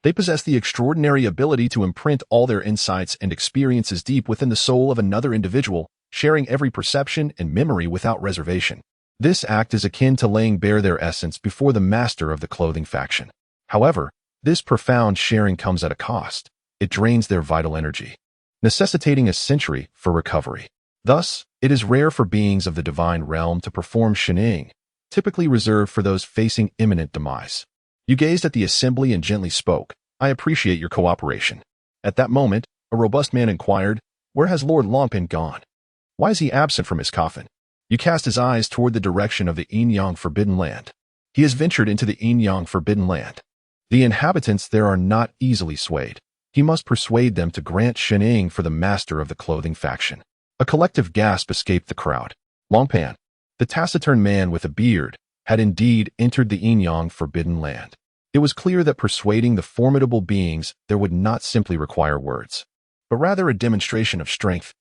They possess the extraordinary ability to imprint all their insights and experiences deep within the soul of another individual, sharing every perception and memory without reservation. This act is akin to laying bare their essence before the master of the clothing faction. However, this profound sharing comes at a cost. It drains their vital energy, necessitating a century for recovery. Thus, it is rare for beings of the divine realm to perform shining, typically reserved for those facing imminent demise. You gazed at the assembly and gently spoke. I appreciate your cooperation. At that moment, a robust man inquired, where has Lord Longpin gone? Why is he absent from his coffin? You cast his eyes toward the direction of the Yin-Yang Forbidden Land. He has ventured into the Yin-Yang Forbidden Land. The inhabitants there are not easily swayed. He must persuade them to grant shining for the master of the clothing faction. A collective gasp escaped the crowd. Longpan, the taciturn man with a beard, had indeed entered the Yin-Yang Forbidden Land. It was clear that persuading the formidable beings there would not simply require words, but rather a demonstration of strength.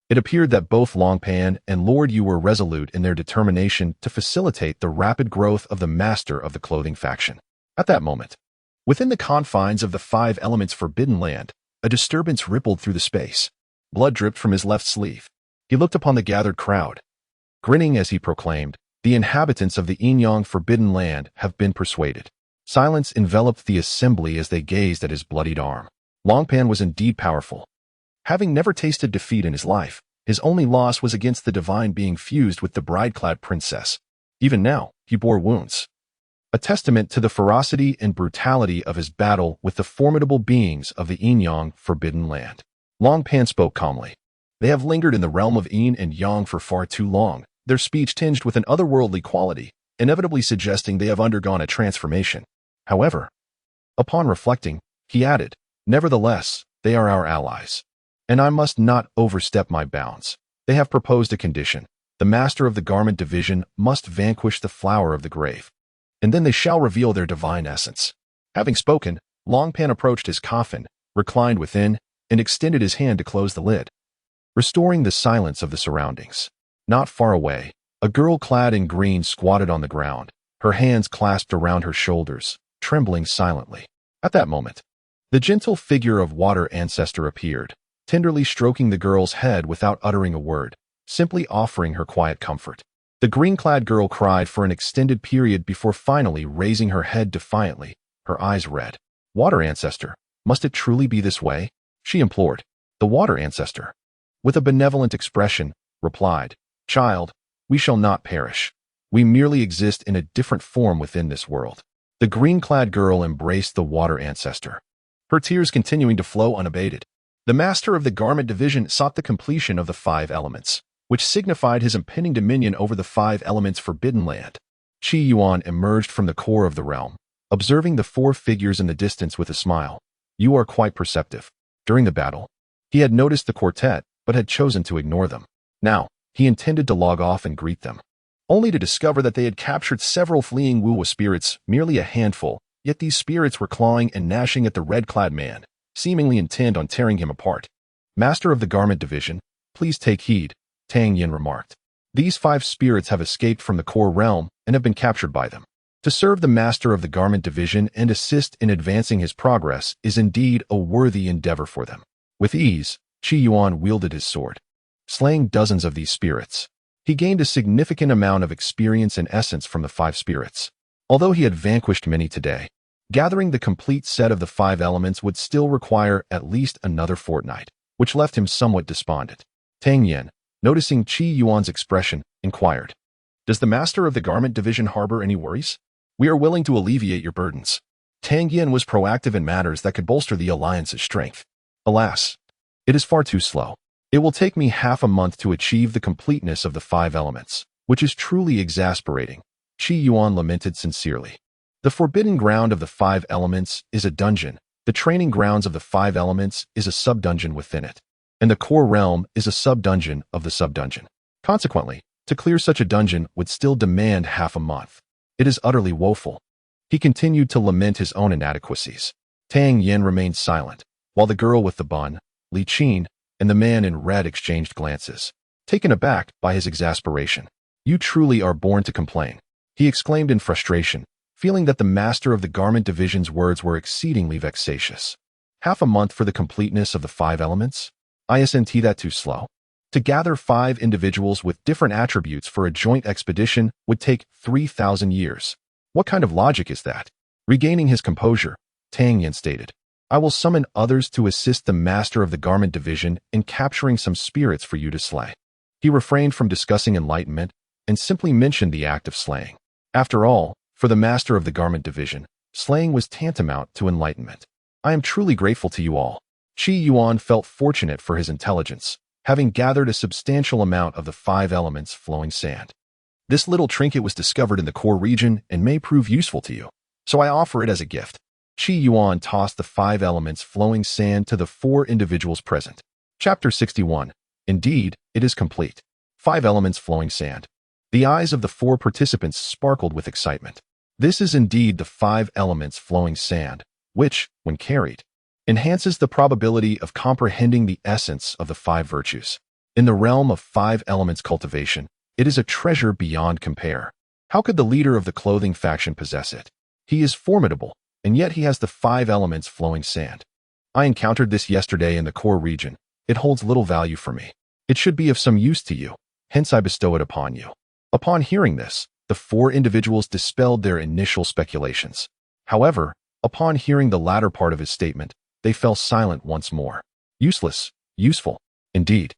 It appeared that both Longpan and Lord Yu were resolute in their determination to facilitate the rapid growth of the master of the clothing faction. At that moment, within the confines of the 5 elements Forbidden Land, a disturbance rippled through the space. Blood dripped from his left sleeve. He looked upon the gathered crowd, grinning as he proclaimed, the inhabitants of the Yin-Yang Forbidden Land have been persuaded. Silence enveloped the assembly as they gazed at his bloodied arm. Longpan was indeed powerful. Having never tasted defeat in his life, his only loss was against the divine being fused with the bride-clad princess. Even now, he bore wounds. A testament to the ferocity and brutality of his battle with the formidable beings of the Yin-Yang Forbidden Land. Longpan spoke calmly. They have lingered in the realm of Yin and Yang for far too long, their speech tinged with an otherworldly quality, inevitably suggesting they have undergone a transformation. However, upon reflecting, he added, "Nevertheless, they are our allies. And I must not overstep my bounds. They have proposed a condition. The master of the garment division must vanquish the flower of the grave. And then they shall reveal their divine essence." Having spoken, Longpan approached his coffin, reclined within, and extended his hand to close the lid, restoring the silence of the surroundings. Not far away, a girl clad in green squatted on the ground, her hands clasped around her shoulders, trembling silently. At that moment, the gentle figure of Water Ancestor appeared, tenderly stroking the girl's head without uttering a word, simply offering her quiet comfort. The green-clad girl cried for an extended period before finally raising her head defiantly, her eyes red. "Water Ancestor, must it truly be this way?" she implored. The Water Ancestor, with a benevolent expression, replied, "Child, we shall not perish. We merely exist in a different form within this world." The green-clad girl embraced the Water Ancestor, her tears continuing to flow unabated. The master of the garment division sought the completion of the 5 elements, which signified his impending dominion over the 5 elements forbidden land. Qi Yuan emerged from the core of the realm, observing the 4 figures in the distance with a smile. "You are quite perceptive." During the battle, he had noticed the quartet, but had chosen to ignore them. Now, he intended to log off and greet them, only to discover that they had captured several fleeing Wuwa spirits, merely a handful, yet these spirits were clawing and gnashing at the red-clad man, seemingly intent on tearing him apart. "Master of the garment division, please take heed," Tang Yin remarked. "These 5 spirits have escaped from the core realm and have been captured by them. To serve the master of the garment division and assist in advancing his progress is indeed a worthy endeavor for them." With ease, Qi Yuan wielded his sword, slaying dozens of these spirits. He gained a significant amount of experience and essence from the 5 spirits. Although he had vanquished many today, gathering the complete set of the 5 elements would still require at least another fortnight, which left him somewhat despondent. Tang Yin, noticing Qi Yuan's expression, inquired, "Does the master of the garment division harbor any worries? We are willing to alleviate your burdens." Tang Yin was proactive in matters that could bolster the alliance's strength. "Alas, it is far too slow. It will take me half a month to achieve the completeness of the 5 elements, which is truly exasperating," Qi Yuan lamented sincerely. The forbidden ground of the 5 elements is a dungeon, the training grounds of the 5 elements is a sub-dungeon within it, and the core realm is a sub-dungeon of the sub-dungeon. Consequently, to clear such a dungeon would still demand half a month. It is utterly woeful. He continued to lament his own inadequacies. Tang Yin remained silent, while the girl with the bun, Li Qin, and the man in red exchanged glances, taken aback by his exasperation. "You truly are born to complain," he exclaimed in frustration, feeling that the master of the garment division's words were exceedingly vexatious. "Half a month for the completeness of the 5 elements? Isn't that too slow? To gather 5 individuals with different attributes for a joint expedition would take 3,000 years. What kind of logic is that?" Regaining his composure, Tang Yin stated, "I will summon others to assist the master of the garment division in capturing some spirits for you to slay." He refrained from discussing enlightenment and simply mentioned the act of slaying. After all, for the master of the garment division, slaying was tantamount to enlightenment. "I am truly grateful to you all." Qi Yuan felt fortunate for his intelligence, having gathered a substantial amount of the 5 elements flowing sand. "This little trinket was discovered in the core region and may prove useful to you, so I offer it as a gift." Qi Yuan tossed the 5 elements flowing sand to the 4 individuals present. Chapter 61. Indeed, it is complete. 5 elements flowing sand. The eyes of the 4 participants sparkled with excitement. This is indeed the 5 elements flowing sand, which, when carried, enhances the probability of comprehending the essence of the 5 virtues. In the realm of 5 elements cultivation, it is a treasure beyond compare. How could the leader of the clothing faction possess it? He is formidable, and yet he has the 5 elements flowing sand. I encountered this yesterday in the core region. It holds little value for me. It should be of some use to you, hence I bestow it upon you." Upon hearing this, the 4 individuals dispelled their initial speculations. However, upon hearing the latter part of his statement, they fell silent once more. Useless. Useful. Indeed.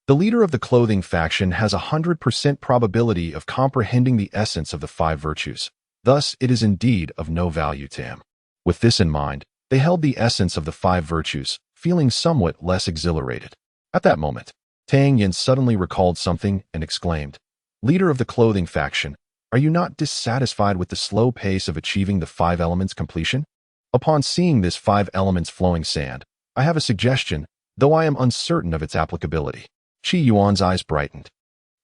The leader of the clothing faction has 100% probability of comprehending the essence of the 5 virtues. Thus, it is indeed of no value to him. With this in mind, they held the essence of the 5 virtues, feeling somewhat less exhilarated. At that moment, Tang Yin suddenly recalled something and exclaimed, "Leader of the clothing faction, are you not dissatisfied with the slow pace of achieving the 5 elements completion? Upon seeing this 5 elements flowing sand, I have a suggestion, though I am uncertain of its applicability." Qi Yuan's eyes brightened.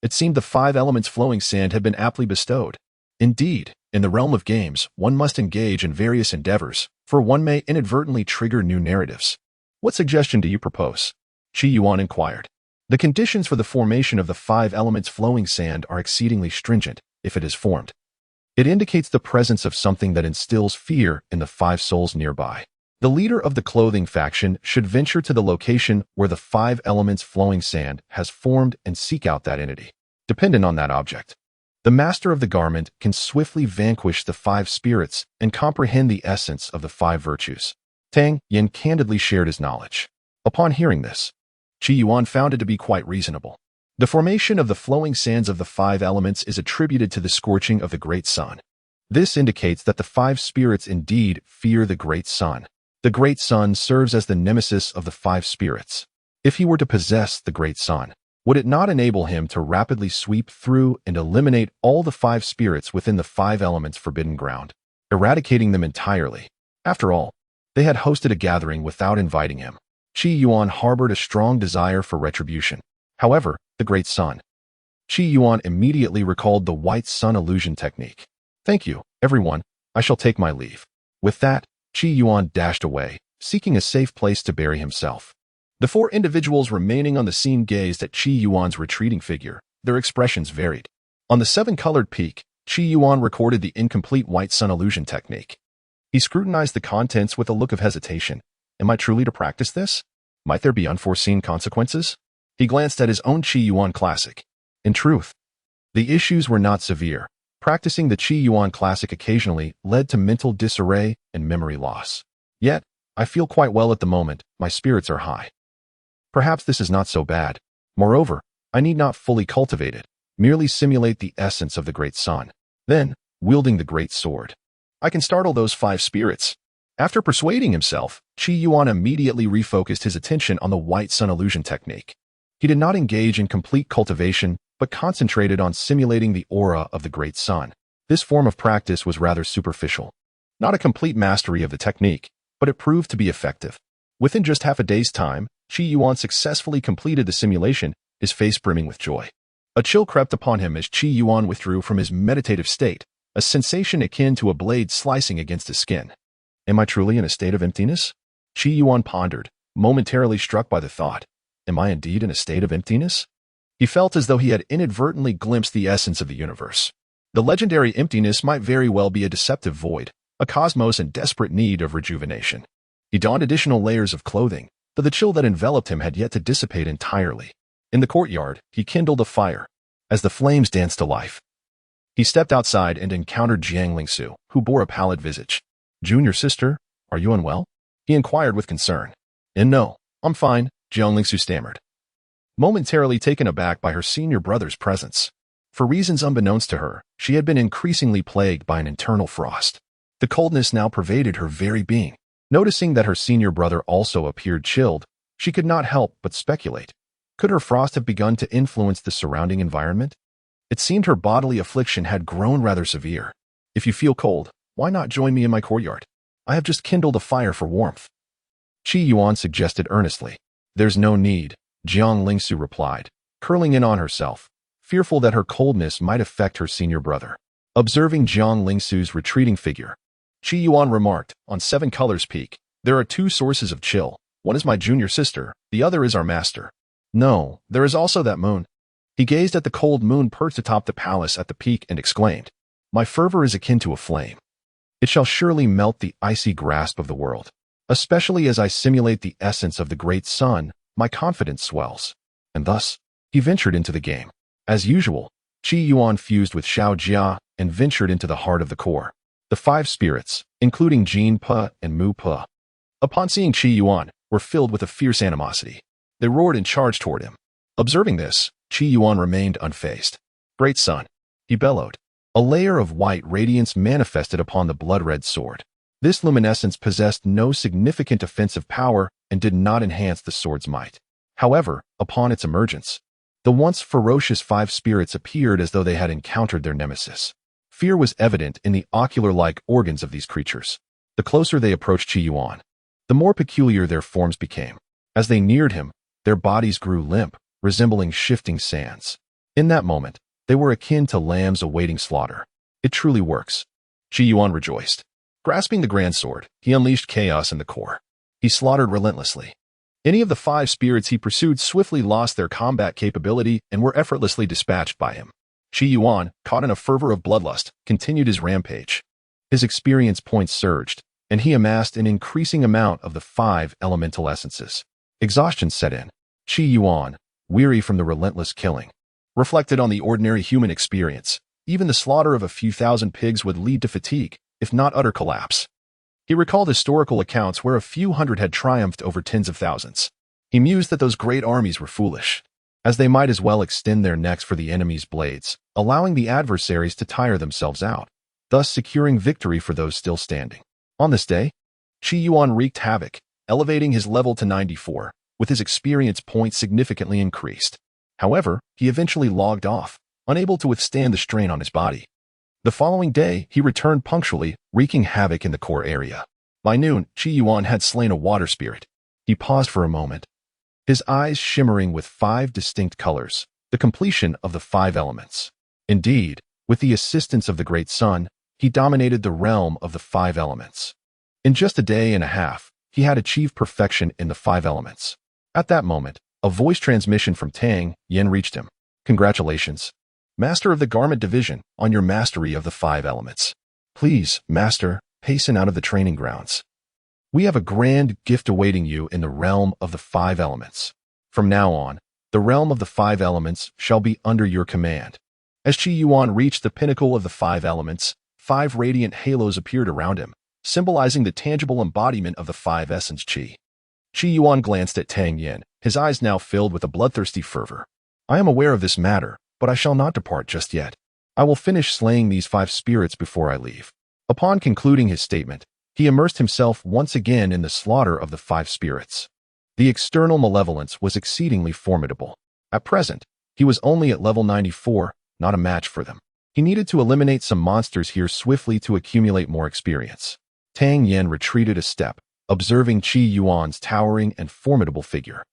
It seemed the 5 elements flowing sand had been aptly bestowed. Indeed, in the realm of games, one must engage in various endeavors, for one may inadvertently trigger new narratives. "What suggestion do you propose?" Qi Yuan inquired. "The conditions for the formation of the 5 elements flowing sand are exceedingly stringent, if it is formed. It indicates the presence of something that instills fear in the 5 souls nearby. The leader of the clothing faction should venture to the location where the 5 elements flowing sand has formed and seek out that entity, dependent on that object. The master of the garment can swiftly vanquish the 5 spirits and comprehend the essence of the 5 virtues." Tang Yin candidly shared his knowledge. Upon hearing this, Qi Yuan found it to be quite reasonable. The formation of the flowing sands of the 5 elements is attributed to the scorching of the great sun. This indicates that the 5 spirits indeed fear the great sun. The great sun serves as the nemesis of the 5 spirits. If he were to possess the great sun, would it not enable him to rapidly sweep through and eliminate all the 5 spirits within the 5 elements' forbidden ground, eradicating them entirely? After all, they had hosted a gathering without inviting him. Qi Yuan harbored a strong desire for retribution. However, the great sun. Qi Yuan immediately recalled the white sun illusion technique. "Thank you, everyone. I shall take my leave." With that, Qi Yuan dashed away, seeking a safe place to bury himself. The 4 individuals remaining on the scene gazed at Qi Yuan's retreating figure. Their expressions varied. On the 7-colored peak, Qi Yuan recorded the incomplete white sun illusion technique. He scrutinized the contents with a look of hesitation. Am I truly to practice this? Might there be unforeseen consequences? He glanced at his own Qi Yuan classic. In truth, the issues were not severe. Practicing the Qi Yuan classic occasionally led to mental disarray and memory loss. Yet, I feel quite well at the moment. My spirits are high. Perhaps this is not so bad. Moreover, I need not fully cultivate it, merely simulate the essence of the great sun. Then, wielding the great sword, I can startle those 5 spirits. After persuading himself, Qi Yuan immediately refocused his attention on the white sun illusion technique. He did not engage in complete cultivation, but concentrated on simulating the aura of the great sun. This form of practice was rather superficial. Not a complete mastery of the technique, but it proved to be effective. Within just half a day's time, Qi Yuan successfully completed the simulation, his face brimming with joy. A chill crept upon him as Qi Yuan withdrew from his meditative state, a sensation akin to a blade slicing against his skin. Am I truly in a state of emptiness? Qi Yuan pondered, momentarily struck by the thought. Am I indeed in a state of emptiness? He felt as though he had inadvertently glimpsed the essence of the universe. The legendary emptiness might very well be a deceptive void, a cosmos in desperate need of rejuvenation. He donned additional layers of clothing, but the chill that enveloped him had yet to dissipate entirely. In the courtyard, he kindled a fire. As the flames danced to life, he stepped outside and encountered Jiang Lingsu, who bore a pallid visage. "Junior sister, are you unwell?" he inquired with concern. No, I'm fine," Jiang Lingsu stammered, momentarily taken aback by her senior brother's presence. For reasons unbeknownst to her, she had been increasingly plagued by an internal frost. The coldness now pervaded her very being. Noticing that her senior brother also appeared chilled, she could not help but speculate. Could her frost have begun to influence the surrounding environment? It seemed her bodily affliction had grown rather severe. "If you feel cold, why not join me in my courtyard? I have just kindled a fire for warmth," Qi Yuan suggested earnestly. "There's no need," Jiang Lingsu replied, curling in on herself, fearful that her coldness might affect her senior brother. Observing Jiang Lingsu's retreating figure, Qi Yuan remarked, "On 7 Colors Peak, there are 2 sources of chill. One is my junior sister, the other is our master. No, there is also that moon." He gazed at the cold moon perched atop the palace at the peak and exclaimed, "My fervor is akin to a flame. It shall surely melt the icy grasp of the world. Especially as I simulate the essence of the great sun, my confidence swells." And thus, he ventured into the game. As usual, Qi Yuan fused with Xiao Jia and ventured into the heart of the core. The 5 spirits, including Jin Pe and Mu Pe, upon seeing Qi Yuan, were filled with a fierce animosity. They roared and charged toward him. Observing this, Qi Yuan remained unfazed. "Great son," he bellowed. A layer of white radiance manifested upon the blood-red sword. This luminescence possessed no significant offensive power and did not enhance the sword's might. However, upon its emergence, the once ferocious five spirits appeared as though they had encountered their nemesis. Fear was evident in the ocular-like organs of these creatures. The closer they approached Qi Yuan, the more peculiar their forms became. As they neared him, their bodies grew limp, resembling shifting sands. In that moment, they were akin to lambs awaiting slaughter. It truly works. Qi Yuan rejoiced. Grasping the grand sword, he unleashed chaos in the core. He slaughtered relentlessly. Any of the five spirits he pursued swiftly lost their combat capability and were effortlessly dispatched by him. Qi Yuan, caught in a fervor of bloodlust, continued his rampage. His experience points surged, and he amassed an increasing amount of the five elemental essences. Exhaustion set in. Qi Yuan, weary from the relentless killing, reflected on the ordinary human experience. Even the slaughter of a few thousand pigs would lead to fatigue, if not utter collapse. He recalled historical accounts where a few hundred had triumphed over tens of thousands. He mused that those great armies were foolish, as they might as well extend their necks for the enemy's blades, allowing the adversaries to tire themselves out, thus securing victory for those still standing. On this day, Qi Yuan wreaked havoc, elevating his level to 94, with his experience points significantly increased. However, he eventually logged off, unable to withstand the strain on his body. The following day, he returned punctually, wreaking havoc in the core area. By noon, Qi Yuan had slain a water spirit. He paused for a moment, his eyes shimmering with five distinct colors, the completion of the five elements. Indeed, with the assistance of the Great Sun, he dominated the realm of the five elements. In just a day and a half, he had achieved perfection in the five elements. At that moment, a voice transmission from Tang Yen reached him. "Congratulations, Master of the Garment Division, on your mastery of the five elements. Please, Master, hasten out of the training grounds. We have a grand gift awaiting you in the realm of the five elements. From now on, the realm of the five elements shall be under your command." As Qi Yuan reached the pinnacle of the five elements, five radiant halos appeared around him, symbolizing the tangible embodiment of the five essence Qi. Qi Yuan glanced at Tang Yen, his eyes now filled with a bloodthirsty fervor. "I am aware of this matter, but I shall not depart just yet. I will finish slaying these five spirits before I leave." Upon concluding his statement, he immersed himself once again in the slaughter of the five spirits. The external malevolence was exceedingly formidable. At present, he was only at level 94, not a match for them. He needed to eliminate some monsters here swiftly to accumulate more experience. Tang Yen retreated a step, observing Qi Yuan's towering and formidable figure.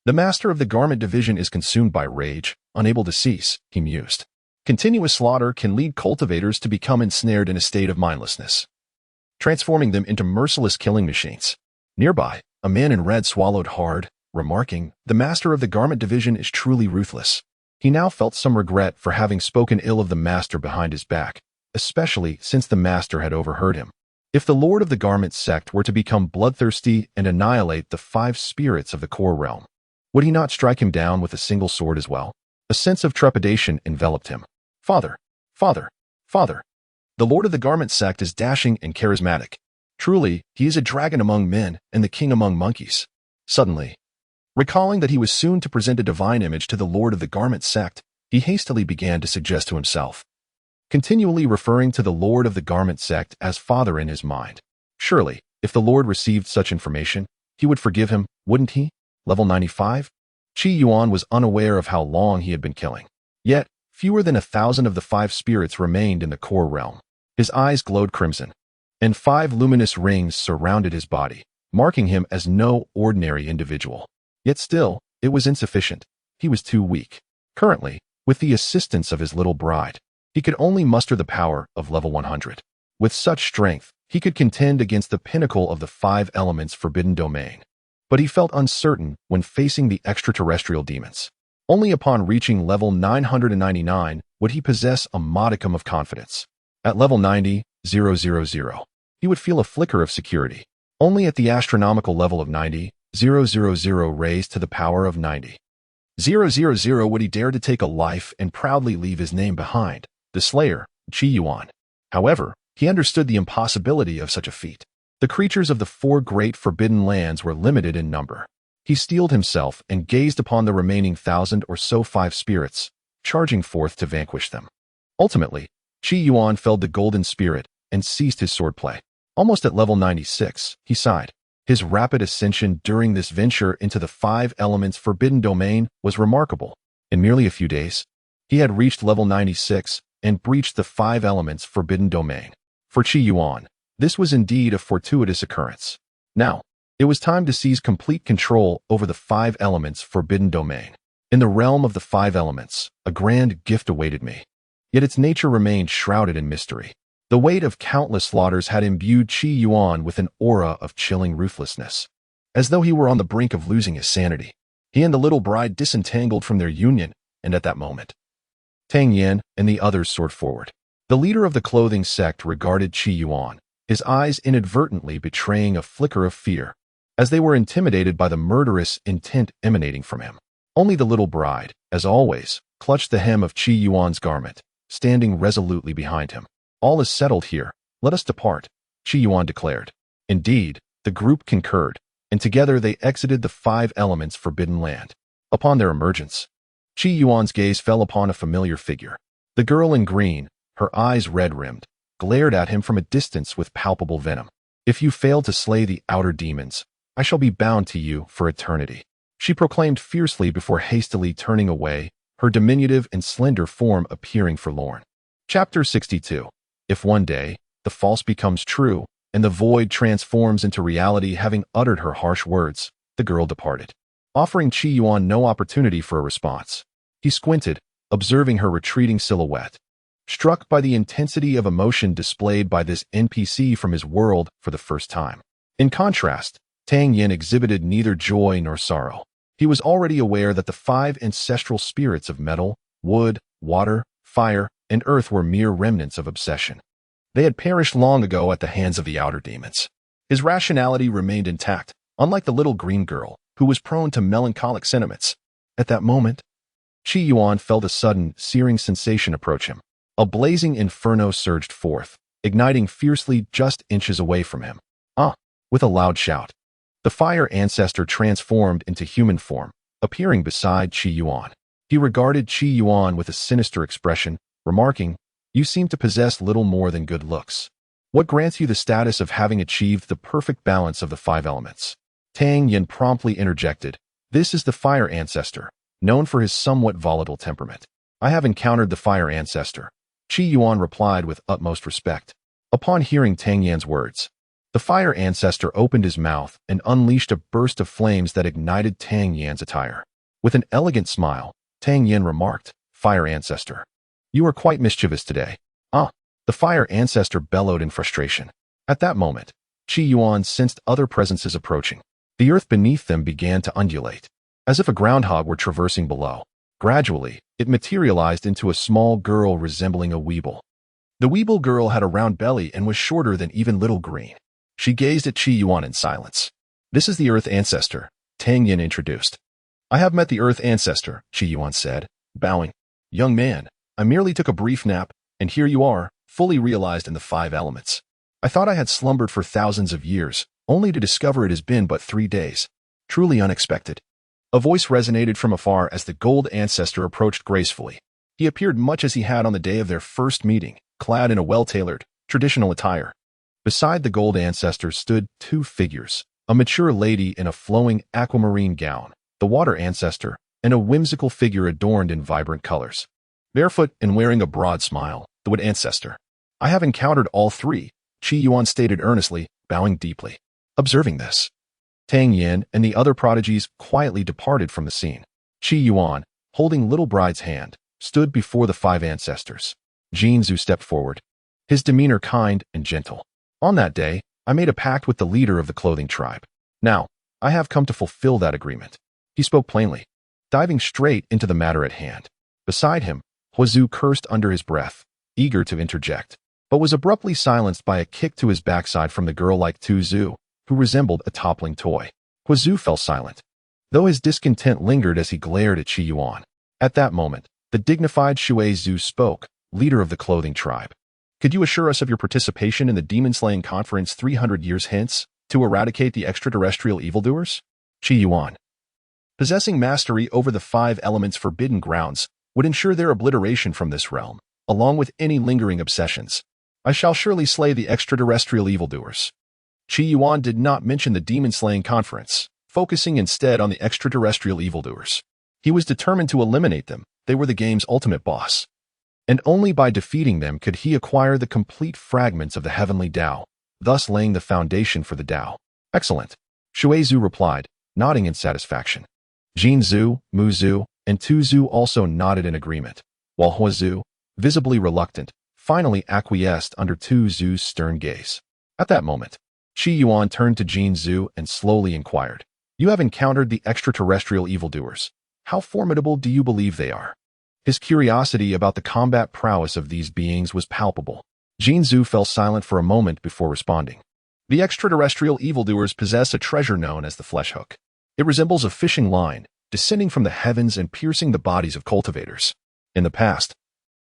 "The master of the garment division is consumed by rage, unable to cease," he mused. "Continuous slaughter can lead cultivators to become ensnared in a state of mindlessness, transforming them into merciless killing machines." Nearby, a man in red swallowed hard, remarking, "The master of the garment division is truly ruthless." He now felt some regret for having spoken ill of the master behind his back, especially since the master had overheard him. If the Lord of the Garment sect were to become bloodthirsty and annihilate the five spirits of the core realm, would he not strike him down with a single sword as well? A sense of trepidation enveloped him. "Father, father, father." The Lord of the Garment sect is dashing and charismatic. Truly, he is a dragon among men and the king among monkeys. Suddenly, recalling that he was soon to present a divine image to the Lord of the Garment sect, he hastily began to suggest to himself, continually referring to the Lord of the Garment sect as father in his mind. Surely, if the Lord received such information, he would forgive him, wouldn't he? Level 95? Qi Yuan was unaware of how long he had been killing. Yet, fewer than 1,000 of the five spirits remained in the core realm. His eyes glowed crimson, and five luminous rings surrounded his body, marking him as no ordinary individual. Yet still, it was insufficient. He was too weak. Currently, with the assistance of his little bride, he could only muster the power of level 100. With such strength, he could contend against the pinnacle of the five elements' forbidden domain. But he felt uncertain when facing the extraterrestrial demons. Only upon reaching level 999 would he possess a modicum of confidence. At level 90,000, he would feel a flicker of security. Only at the astronomical level of 90,000 raised to the power of 90,000 would he dare to take a life and proudly leave his name behind, the Slayer, Qi Yuan. However, he understood the impossibility of such a feat. The creatures of the four great forbidden lands were limited in number. He steeled himself and gazed upon the remaining 1,000 or so five spirits, charging forth to vanquish them. Ultimately, Qi Yuan felled the golden spirit and ceased his swordplay. Almost at level 96, he sighed. His rapid ascension during this venture into the five elements forbidden domain was remarkable. In merely a few days, he had reached level 96 and breached the five elements forbidden domain. For Qi Yuan, this was indeed a fortuitous occurrence. Now, it was time to seize complete control over the five elements forbidden domain. In the realm of the five elements, a grand gift awaited me. Yet its nature remained shrouded in mystery. The weight of countless slaughters had imbued Qi Yuan with an aura of chilling ruthlessness. As though he were on the brink of losing his sanity, he and the little bride disentangled from their union, and at that moment, Tang Yan and the others soared forward. The leader of the clothing sect regarded Qi Yuan, his eyes inadvertently betraying a flicker of fear, as they were intimidated by the murderous intent emanating from him. Only the little bride, as always, clutched the hem of Qi Yuan's garment, standing resolutely behind him. All is settled here. Let us depart, Qi Yuan declared. Indeed, the group concurred, and together they exited the five elements forbidden land. Upon their emergence, Qi Yuan's gaze fell upon a familiar figure. The girl in green, her eyes red-rimmed, glared at him from a distance with palpable venom. If you fail to slay the outer demons, I shall be bound to you for eternity, she proclaimed fiercely before hastily turning away, her diminutive and slender form appearing forlorn. Chapter 62. If one day, the false becomes true, and the void transforms into reality. Having uttered her harsh words, the girl departed, offering Qi Yuan no opportunity for a response. He squinted, observing her retreating silhouette, struck by the intensity of emotion displayed by this NPC from his world for the first time. In contrast, Tang Yan exhibited neither joy nor sorrow. He was already aware that the five ancestral spirits of metal, wood, water, fire, and earth were mere remnants of obsession. They had perished long ago at the hands of the outer demons. His rationality remained intact, unlike the little green girl, who was prone to melancholic sentiments. At that moment, Qi Yuan felt a sudden, searing sensation approach him. A blazing inferno surged forth, igniting fiercely just inches away from him. With a loud shout, the fire ancestor transformed into human form, appearing beside Qi Yuan. He regarded Qi Yuan with a sinister expression, remarking, "You seem to possess little more than good looks. What grants you the status of having achieved the perfect balance of the five elements?" Tang Yan promptly interjected, "This is the fire ancestor, known for his somewhat volatile temperament." "I have encountered the fire ancestor," Qi Yuan replied with utmost respect. Upon hearing Tang Yan's words, the fire ancestor opened his mouth and unleashed a burst of flames that ignited Tang Yan's attire. With an elegant smile, Tang Yan remarked, "Fire ancestor, you are quite mischievous today." The fire ancestor bellowed in frustration. At that moment, Qi Yuan sensed other presences approaching. The earth beneath them began to undulate, as if a groundhog were traversing below. Gradually, it materialized into a small girl resembling a weeble. The weeble girl had a round belly and was shorter than even Little Green. She gazed at Qi Yuan in silence. "This is the Earth Ancestor," Tang Yan introduced. "I have met the Earth Ancestor," Qi Yuan said, bowing. "Young man, I merely took a brief nap, and here you are, fully realized in the five elements. I thought I had slumbered for thousands of years, only to discover it has been but 3 days. Truly unexpected." A voice resonated from afar as the gold ancestor approached gracefully. He appeared much as he had on the day of their first meeting, clad in a well-tailored, traditional attire. Beside the gold ancestor stood 2 figures, a mature lady in a flowing aquamarine gown, the water ancestor, and a whimsical figure adorned in vibrant colors. Barefoot and wearing a broad smile, the wood ancestor. "I have encountered all 3, Qi Yuan stated earnestly, bowing deeply. Observing this, Tang Yan and the other prodigies quietly departed from the scene. Qi Yuan, holding little bride's hand, stood before the 5 ancestors. Jinzhu stepped forward, his demeanor kind and gentle. "On that day, I made a pact with the leader of the clothing tribe. Now, I have come to fulfill that agreement." He spoke plainly, diving straight into the matter at hand. Beside him, Huazhu cursed under his breath, eager to interject, but was abruptly silenced by a kick to his backside from the girl-like Tu Zhu, who resembled a toppling toy. Huazhu fell silent, though his discontent lingered as he glared at Qi Yuan. At that moment, the dignified Shui Zhu spoke, leader of the clothing tribe. Could you assure us of your participation in the demon-slaying conference 300 years hence to eradicate the extraterrestrial evildoers? Qi Yuan. Possessing mastery over the 5 elements forbidden grounds would ensure their obliteration from this realm, along with any lingering obsessions. I shall surely slay the extraterrestrial evildoers. Qi Yuan did not mention the demon-slaying conference, focusing instead on the extraterrestrial evildoers. He was determined to eliminate them. They were the game's ultimate boss. And only by defeating them could he acquire the complete fragments of the Heavenly Dao, thus laying the foundation for the Dao. Excellent. Shui Zhu replied, nodding in satisfaction. Jin Zhu, Mu Zhu, and Tu Zhu also nodded in agreement, while Hua Zhu, visibly reluctant, finally acquiesced under Tu Zhu's stern gaze. At that moment, Qi Yuan turned to Jin Zhu and slowly inquired, "You have encountered the extraterrestrial evildoers. How formidable do you believe they are?" His curiosity about the combat prowess of these beings was palpable. Jin Zhu fell silent for a moment before responding. The extraterrestrial evildoers possess a treasure known as the flesh hook. It resembles a fishing line, descending from the heavens and piercing the bodies of cultivators. In the past,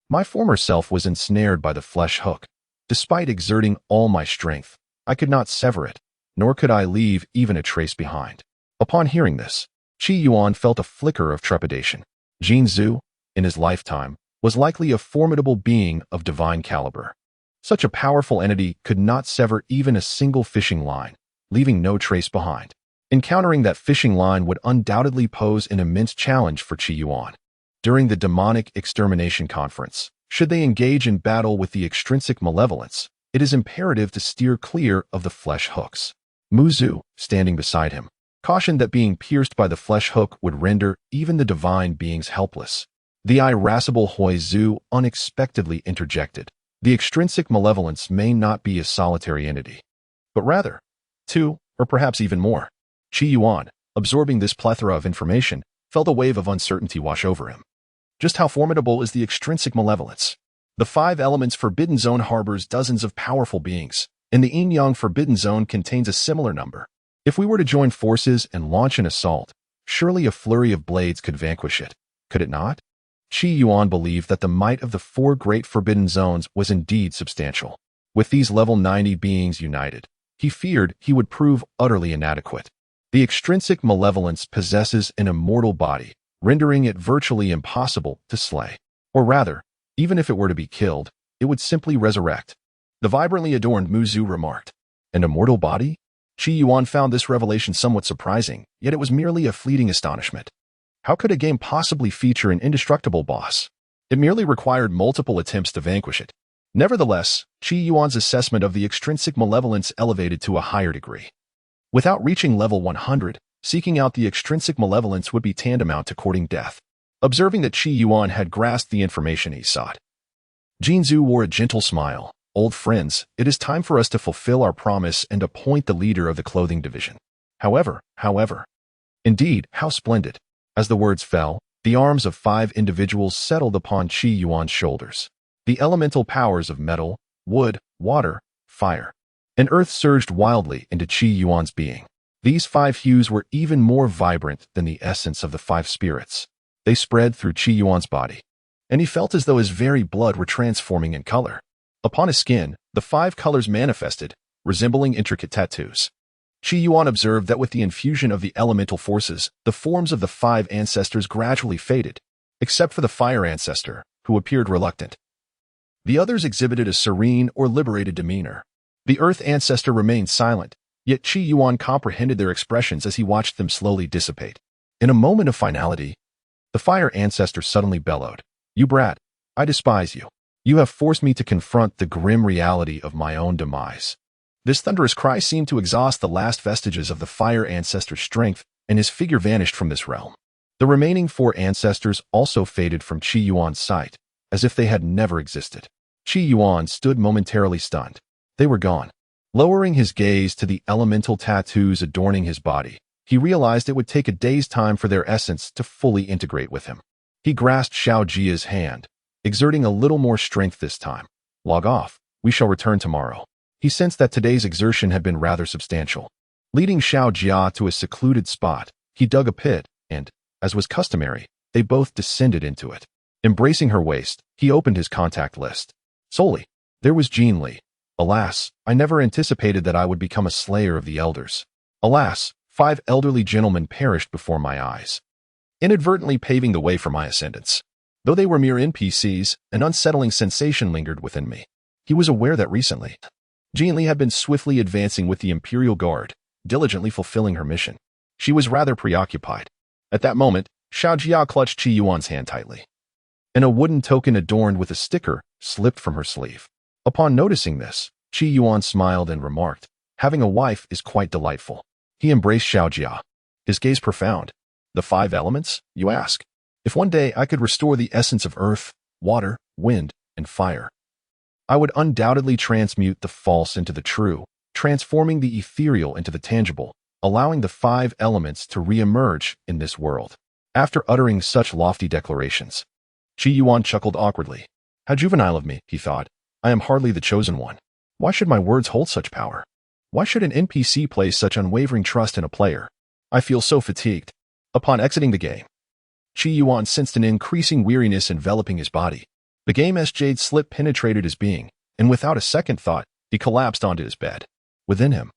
my former self was ensnared by the flesh hook. Despite exerting all my strength, I could not sever it, nor could I leave even a trace behind. Upon hearing this, Qi Yuan felt a flicker of trepidation. Jin Zhu, in his lifetime, was likely a formidable being of divine caliber. Such a powerful entity could not sever even a single fishing line, leaving no trace behind. Encountering that fishing line would undoubtedly pose an immense challenge for Qi Yuan. During the demonic extermination conference, should they engage in battle with the extrinsic malevolence, it is imperative to steer clear of the flesh hooks. Mu Zhu, standing beside him, cautioned that being pierced by the flesh hook would render even the divine beings helpless. The irascible Hua Zhu unexpectedly interjected, "The extrinsic malevolence may not be a solitary entity, but rather 2, or perhaps even more." Qi Yuan, absorbing this plethora of information, felt a wave of uncertainty wash over him. Just how formidable is the extrinsic malevolence? The 5 elements forbidden zone harbors dozens of powerful beings, and the yin-yang forbidden zone contains a similar number. If we were to join forces and launch an assault, surely a flurry of blades could vanquish it, could it not? Qi Yuan believed that the might of the 4 great forbidden zones was indeed substantial. With these level 90 beings united, he feared he would prove utterly inadequate. The extrinsic malevolence possesses an immortal body, rendering it virtually impossible to slay. Or rather, even if it were to be killed, it would simply resurrect. The vibrantly adorned Mu Zhu remarked, "An immortal body?" Qi Yuan found this revelation somewhat surprising, yet it was merely a fleeting astonishment. How could a game possibly feature an indestructible boss? It merely required multiple attempts to vanquish it. Nevertheless, Qi Yuan's assessment of the extrinsic malevolence elevated to a higher degree. Without reaching level 100, seeking out the extrinsic malevolence would be tantamount to courting death. Observing that Qi Yuan had grasped the information he sought, Jin Zhu wore a gentle smile. "Old friends, it is time for us to fulfill our promise and appoint the leader of the clothing division. However. Indeed, how splendid." As the words fell, the arms of 5 individuals settled upon Qi Yuan's shoulders. The elemental powers of metal, wood, water, fire, and earth surged wildly into Qi Yuan's being. These 5 hues were even more vibrant than the essence of the 5 spirits. They spread through Qi Yuan's body, and he felt as though his very blood were transforming in color. Upon his skin, the 5 colors manifested, resembling intricate tattoos. Qi Yuan observed that with the infusion of the elemental forces, the forms of the 5 ancestors gradually faded, except for the fire ancestor, who appeared reluctant. The others exhibited a serene or liberated demeanor. The earth ancestor remained silent, yet Qi Yuan comprehended their expressions as he watched them slowly dissipate. In a moment of finality, the fire ancestor suddenly bellowed, "You brat, I despise you. You have forced me to confront the grim reality of my own demise." This thunderous cry seemed to exhaust the last vestiges of the fire ancestor's strength, and his figure vanished from this realm. The remaining 4 ancestors also faded from Qi Yuan's sight, as if they had never existed. Qi Yuan stood momentarily stunned. They were gone. Lowering his gaze to the elemental tattoos adorning his body, he realized it would take a day's time for their essence to fully integrate with him. He grasped Xiao Jia's hand, exerting a little more strength this time. "Log off. We shall return tomorrow." He sensed that today's exertion had been rather substantial. Leading Xiao Jia to a secluded spot, he dug a pit, and, as was customary, they both descended into it. Embracing her waist, he opened his contact list. "Solely, There was Jean Li. Alas, I never anticipated that I would become a slayer of the elders. Alas, 5 elderly gentlemen perished before my eyes, inadvertently paving the way for my ascendance. Though they were mere NPCs, an unsettling sensation lingered within me. He was aware that recently, Jean Li had been swiftly advancing with the Imperial Guard, diligently fulfilling her mission. She was rather preoccupied. At that moment, Xiao Jia clutched Qi Yuan's hand tightly, and a wooden token adorned with a sticker slipped from her sleeve. Upon noticing this, Qi Yuan smiled and remarked, "Having a wife is quite delightful." He embraced Xiao Jia, his gaze profound. "The 5 elements, you ask? If one day I could restore the essence of earth, water, wind, and fire, I would undoubtedly transmute the false into the true, transforming the ethereal into the tangible, allowing the 5 elements to re-emerge in this world." After uttering such lofty declarations, Qi Yuan chuckled awkwardly. How juvenile of me, he thought. I am hardly the chosen one. Why should my words hold such power? Why should an NPC place such unwavering trust in a player? I feel so fatigued. Upon exiting the game, Qi Yuan sensed an increasing weariness enveloping his body. The game's jade slip penetrated his being, and without a second thought, he collapsed onto his bed. Within him,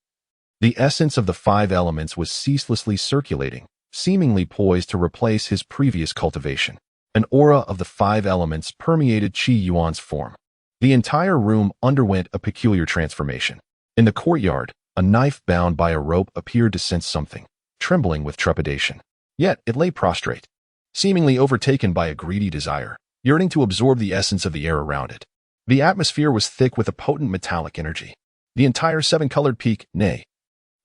the essence of the 5 elements was ceaselessly circulating, seemingly poised to replace his previous cultivation. An aura of the 5 elements permeated Qi Yuan's form. The entire room underwent a peculiar transformation. In the courtyard, a knife bound by a rope appeared to sense something, trembling with trepidation. Yet it lay prostrate, seemingly overtaken by a greedy desire, yearning to absorb the essence of the air around it. The atmosphere was thick with a potent metallic energy. The entire 7-colored peak, nay,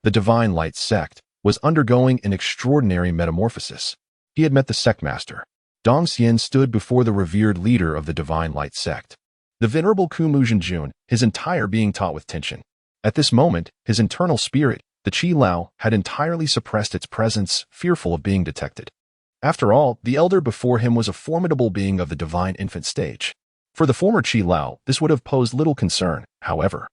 the Divine Light sect, was undergoing an extraordinary metamorphosis. He had met the sect master. Dong Xian stood before the revered leader of the Divine Light sect, the venerable Qi Yuan, his entire being taut with tension. At this moment, his internal spirit, the Qi Lao, had entirely suppressed its presence, fearful of being detected. After all, the elder before him was a formidable being of the divine infant stage. For the former Qi Lao, this would have posed little concern, however.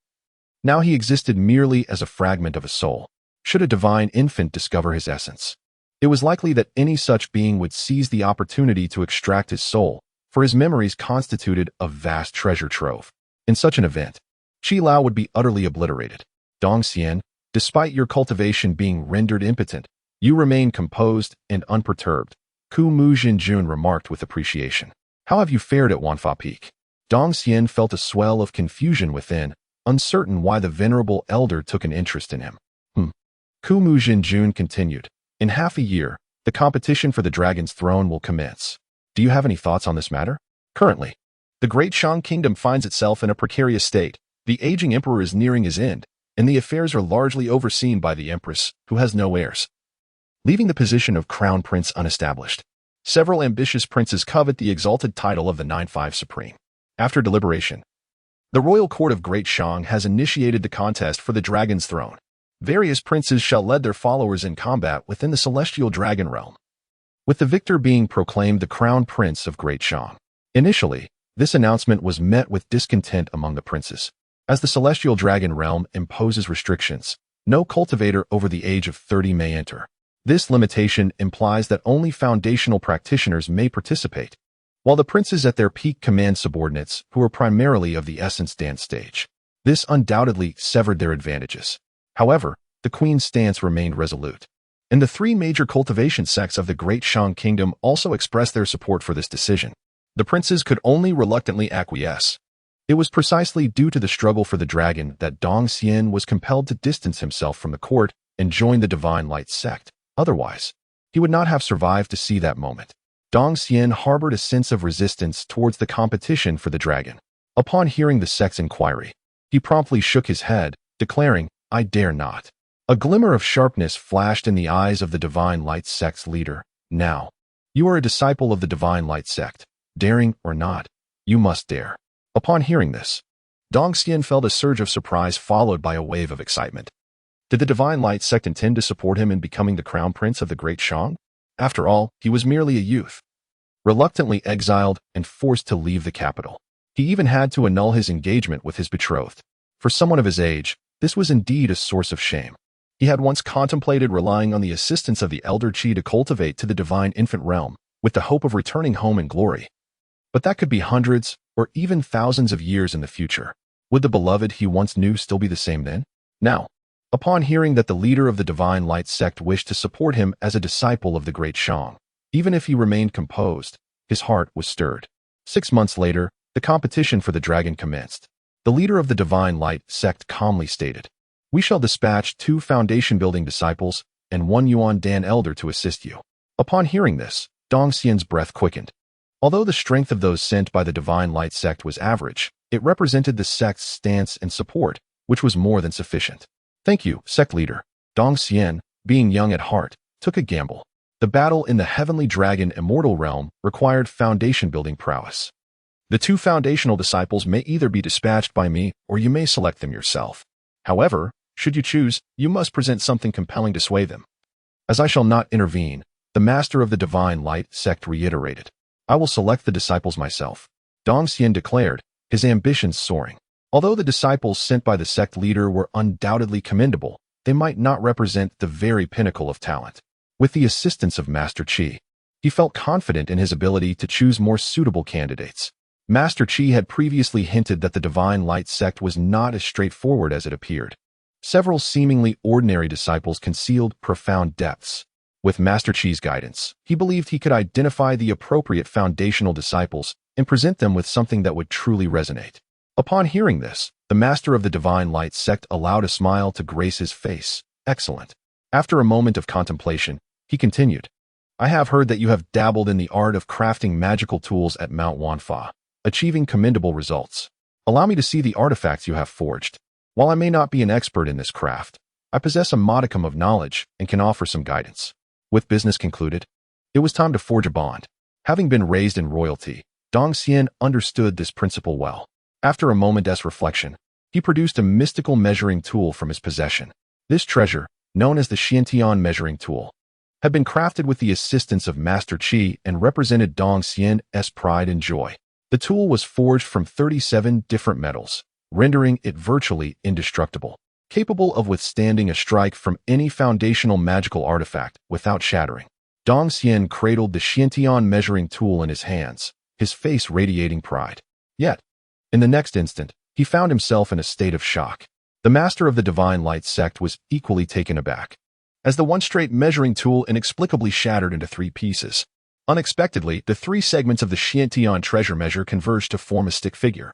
Now he existed merely as a fragment of a soul. Should a divine infant discover his essence, it was likely that any such being would seize the opportunity to extract his soul, for his memories constituted a vast treasure trove. In such an event, Qi Lao would be utterly obliterated. Dong Xian, despite your cultivation being rendered impotent, you remain composed and unperturbed, Qi Yuan remarked with appreciation. How have you fared at Wanfa Peak? Dong Xian felt a swell of confusion within, uncertain why the venerable elder took an interest in him. Qi Yuan continued. In half a year, the competition for the dragon's throne will commence. Do you have any thoughts on this matter? Currently, the Great Shang Kingdom finds itself in a precarious state. The aging emperor is nearing his end, and the affairs are largely overseen by the empress, who has no heirs, leaving the position of crown prince unestablished. Several ambitious princes covet the exalted title of the 9-5 Supreme. After deliberation, the royal court of Great Shang has initiated the contest for the dragon's throne. Various princes shall lead their followers in combat within the celestial dragon realm, with the victor being proclaimed the crown prince of Great Shang. Initially, this announcement was met with discontent among the princes. As the celestial dragon realm imposes restrictions, no cultivator over the age of 30 may enter. This limitation implies that only foundational practitioners may participate, while the princes at their peak command subordinates who are primarily of the essence dance stage. This undoubtedly severed their advantages. However, the queen's stance remained resolute, and the 3 major cultivation sects of the Great Shang Kingdom also expressed their support for this decision. The princes could only reluctantly acquiesce. It was precisely due to the struggle for the dragon that Dong Xian was compelled to distance himself from the court and join the Divine Light sect. Otherwise, he would not have survived to see that moment. Dong Xian harbored a sense of resistance towards the competition for the dragon. Upon hearing the sect's inquiry, he promptly shook his head, declaring, I dare not. A glimmer of sharpness flashed in the eyes of the Divine Light sect's leader. Now, you are a disciple of the Divine Light sect. Daring or not, you must dare. Upon hearing this, Dong Xian felt a surge of surprise followed by a wave of excitement. Did the Divine Light sect intend to support him in becoming the crown prince of the Great Shang? After all, he was merely a youth, reluctantly exiled and forced to leave the capital. He even had to annul his engagement with his betrothed. For someone of his age, this was indeed a source of shame. He had once contemplated relying on the assistance of the elder Qi to cultivate to the divine infant realm, with the hope of returning home in glory. But that could be hundreds or even thousands of years in the future. Would the beloved he once knew still be the same then? Now, upon hearing that the leader of the Divine Light sect wished to support him as a disciple of the Great Shang, even if he remained composed, his heart was stirred. 6 months later, the competition for the dragon commenced. The leader of the Divine Light sect calmly stated, "We shall dispatch 2 foundation-building disciples and 1 Yuan Dan elder to assist you." Upon hearing this, Dong Xian's breath quickened. Although the strength of those sent by the Divine Light sect was average, it represented the sect's stance and support, which was more than sufficient. "Thank you, sect leader." Dong Xian, being young at heart, took a gamble. The battle in the Heavenly Dragon Immortal Realm required foundation-building prowess. The 2 foundational disciples may either be dispatched by me or you may select them yourself. However, should you choose, you must present something compelling to sway them. As I shall not intervene, the master of the Divine Light sect reiterated, "I will select the disciples myself." Dong Xian declared, his ambitions soaring. Although the disciples sent by the sect leader were undoubtedly commendable, they might not represent the very pinnacle of talent. With the assistance of Master Qi, he felt confident in his ability to choose more suitable candidates. Master Qi had previously hinted that the Divine Light sect was not as straightforward as it appeared. Several seemingly ordinary disciples concealed profound depths. With Master Qi's guidance, he believed he could identify the appropriate foundational disciples and present them with something that would truly resonate. Upon hearing this, the master of the Divine Light sect allowed a smile to grace his face. "Excellent." After a moment of contemplation, he continued, "I have heard that you have dabbled in the art of crafting magical tools at Mount Wanfa, achieving commendable results. Allow me to see the artifacts you have forged. While I may not be an expert in this craft, I possess a modicum of knowledge and can offer some guidance." With business concluded, it was time to forge a bond. Having been raised in royalty, Dong Xian understood this principle well. After a moment's reflection, he produced a mystical measuring tool from his possession. This treasure, known as the Xiantian measuring tool, had been crafted with the assistance of Master Qi and represented Dong Xian's pride and joy. The tool was forged from 37 different metals, rendering it virtually indestructible, capable of withstanding a strike from any foundational magical artifact without shattering. Dong Xian cradled the Xiantian measuring tool in his hands, his face radiating pride. Yet, in the next instant, he found himself in a state of shock. The master of the Divine Light sect was equally taken aback, as the one-straight measuring tool inexplicably shattered into 3 pieces. Unexpectedly, the 3 segments of the Xiantian treasure measure converged to form a stick figure,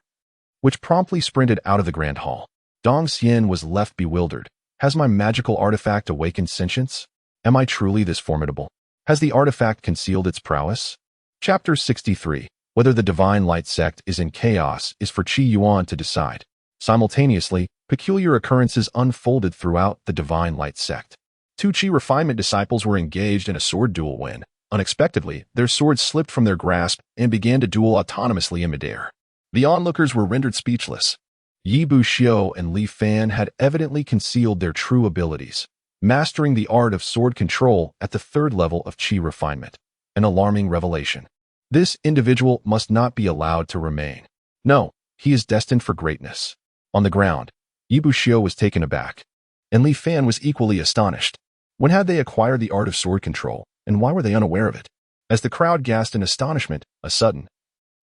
which promptly sprinted out of the grand hall. Dong Xian was left bewildered. Has my magical artifact awakened sentience? Am I truly this formidable? Has the artifact concealed its prowess? Chapter 63. Whether the Divine Light sect is in chaos is for Qi Yuan to decide. Simultaneously, peculiar occurrences unfolded throughout the Divine Light sect. 2 Qi refinement disciples were engaged in a sword duel when, unexpectedly, their swords slipped from their grasp and began to duel autonomously in midair. The onlookers were rendered speechless. Yi Buxiu and Li Fan had evidently concealed their true abilities, mastering the art of sword control at the 3rd level of Qi refinement. An alarming revelation. This individual must not be allowed to remain. No, he is destined for greatness. On the ground, Yi Buxiu was taken aback, and Li Fan was equally astonished. When had they acquired the art of sword control, and why were they unaware of it? As the crowd gasped in astonishment, a sudden,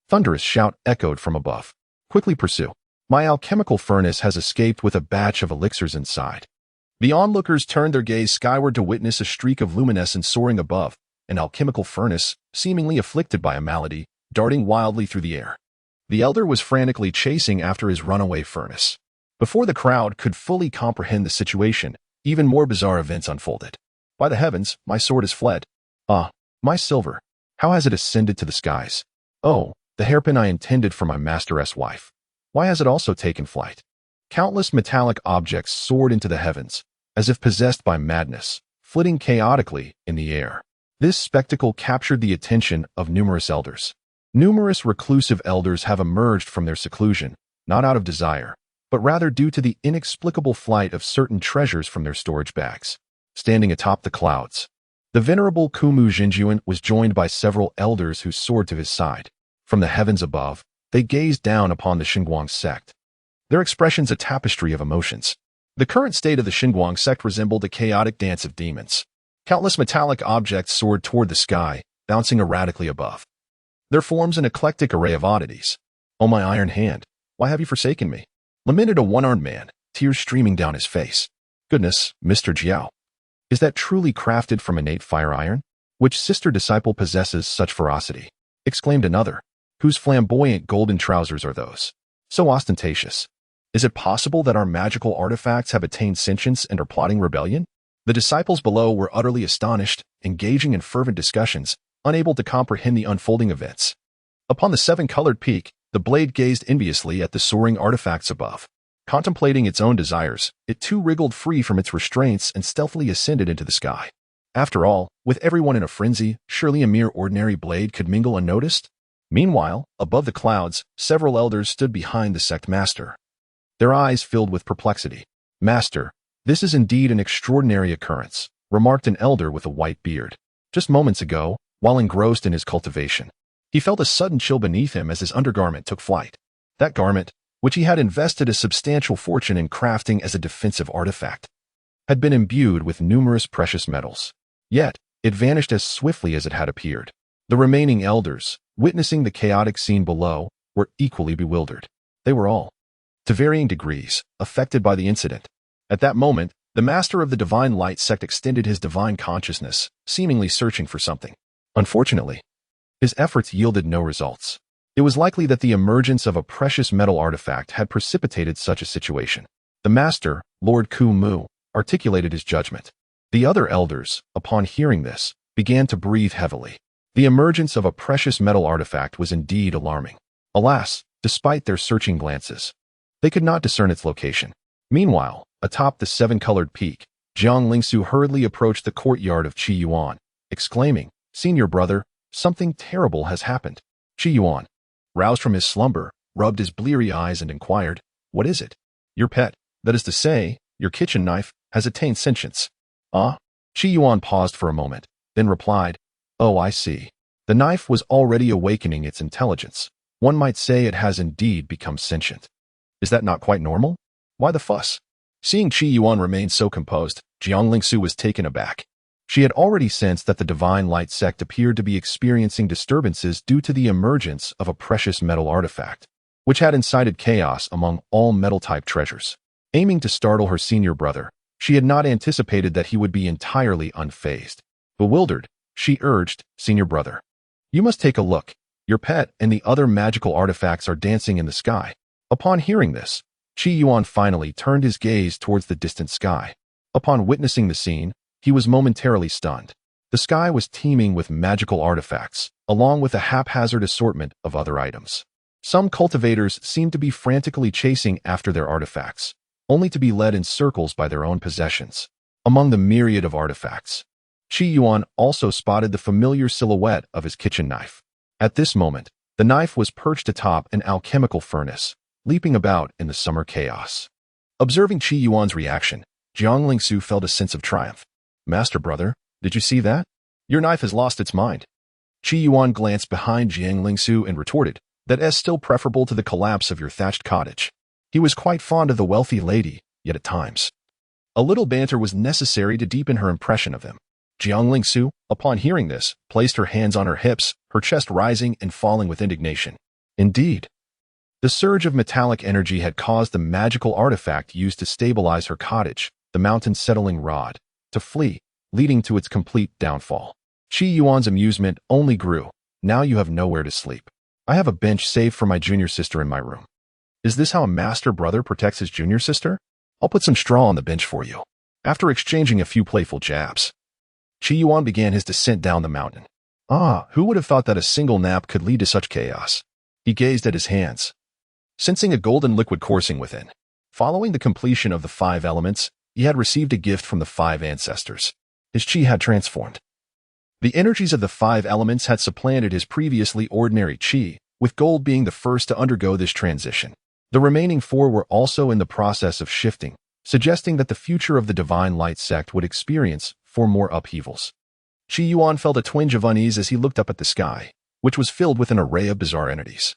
thunderous shout echoed from above. "Quickly pursue. My alchemical furnace has escaped with a batch of elixirs inside." The onlookers turned their gaze skyward to witness a streak of luminescence soaring above, an alchemical furnace, seemingly afflicted by a malady, darting wildly through the air. The elder was frantically chasing after his runaway furnace. Before the crowd could fully comprehend the situation, even more bizarre events unfolded. "By the heavens, my sword has fled. Ah, my silver. How has it ascended to the skies? Oh, the hairpin I intended for my master's wife. Why has it also taken flight?" Countless metallic objects soared into the heavens, as if possessed by madness, flitting chaotically in the air. This spectacle captured the attention of numerous elders. Numerous reclusive elders have emerged from their seclusion, not out of desire, but rather due to the inexplicable flight of certain treasures from their storage bags. Standing atop the clouds, the venerable Kumu Jinjuan was joined by several elders who soared to his side. From the heavens above, they gazed down upon the Xinguang sect, their expressions a tapestry of emotions. The current state of the Xinguang sect resembled a chaotic dance of demons. Countless metallic objects soared toward the sky, bouncing erratically above. Their forms an eclectic array of oddities. "Oh, my iron hand, why have you forsaken me? lamented a one-armed man, tears streaming down his face. Goodness, Mr. Jiao. Is that truly crafted from innate fire iron? Which sister disciple possesses such ferocity? Exclaimed another. Whose flamboyant golden trousers are those? So ostentatious. Is it possible that our magical artifacts have attained sentience and are plotting rebellion? The disciples below were utterly astonished, engaging in fervent discussions, unable to comprehend the unfolding events. Upon the seven-colored peak, the blade gazed enviously at the soaring artifacts above. Contemplating its own desires, it too wriggled free from its restraints and stealthily ascended into the sky. After all, with everyone in a frenzy, surely a mere ordinary blade could mingle unnoticed? Meanwhile, above the clouds, several elders stood behind the sect master. Their eyes filled with perplexity. Master, this is indeed an extraordinary occurrence, remarked an elder with a white beard. Just moments ago, while engrossed in his cultivation, he felt a sudden chill beneath him as his undergarment took flight. That garment, which he had invested a substantial fortune in crafting as a defensive artifact, had been imbued with numerous precious metals. Yet, it vanished as swiftly as it had appeared. The remaining elders, witnessing the chaotic scene below, were equally bewildered. They were all, to varying degrees, affected by the incident. At that moment, the master of the Divine Light sect extended his divine consciousness, seemingly searching for something. Unfortunately, his efforts yielded no results. It was likely that the emergence of a precious metal artifact had precipitated such a situation. The master, Lord Ku Mu, articulated his judgment. The other elders, upon hearing this, began to breathe heavily. The emergence of a precious metal artifact was indeed alarming. Alas, despite their searching glances, they could not discern its location. Meanwhile, atop the seven-colored peak, Jiang Lingsu hurriedly approached the courtyard of Qi Yuan, exclaiming, "Senior brother, something terrible has happened." Qi Yuan, roused from his slumber, rubbed his bleary eyes and inquired, "What is it?" "Your pet, that is to say, your kitchen knife, has attained sentience." "Ah?" Qi Yuan paused for a moment, then replied, "Oh, I see. The knife was already awakening its intelligence. One might say it has indeed become sentient. Is that not quite normal? Why the fuss?" Seeing Qi Yuan remain so composed, Jiang Lingsu was taken aback. She had already sensed that the Divine Light sect appeared to be experiencing disturbances due to the emergence of a precious metal artifact, which had incited chaos among all metal-type treasures. Aiming to startle her senior brother, she had not anticipated that he would be entirely unfazed. Bewildered, she urged, "Senior brother, you must take a look. Your pet and the other magical artifacts are dancing in the sky." Upon hearing this, Qi Yuan finally turned his gaze towards the distant sky. Upon witnessing the scene, he was momentarily stunned. The sky was teeming with magical artifacts, along with a haphazard assortment of other items. Some cultivators seemed to be frantically chasing after their artifacts, only to be led in circles by their own possessions. Among the myriad of artifacts, Qi Yuan also spotted the familiar silhouette of his kitchen knife. At this moment, the knife was perched atop an alchemical furnace, leaping about in the summer chaos. Observing Qi Yuan's reaction, Jiang Lingsu felt a sense of triumph. "Master brother, did you see that? Your knife has lost its mind." Qi Yuan glanced behind Jiang Lingsu and retorted, "That is still preferable to the collapse of your thatched cottage." He was quite fond of the wealthy lady, yet at times, a little banter was necessary to deepen her impression of him. Jiang Lingsu, upon hearing this, placed her hands on her hips, her chest rising and falling with indignation. Indeed, the surge of metallic energy had caused the magical artifact used to stabilize her cottage, the mountain settling rod, to flee, leading to its complete downfall. Qi Yuan's amusement only grew. "Now you have nowhere to sleep. I have a bench saved for my junior sister in my room." "Is this how a master brother protects his junior sister? I'll put some straw on the bench for you." After exchanging a few playful jabs, Qi Yuan began his descent down the mountain. Who would have thought that a single nap could lead to such chaos? He gazed at his hands, sensing a golden liquid coursing within. Following the completion of the 5 elements, he had received a gift from the 5 ancestors. His qi had transformed. The energies of the 5 elements had supplanted his previously ordinary qi, with gold being the first to undergo this transition. The remaining 4 were also in the process of shifting, suggesting that the future of the Divine Light sect would experience 4 more upheavals. Qi Yuan felt a twinge of unease as he looked up at the sky, which was filled with an array of bizarre entities,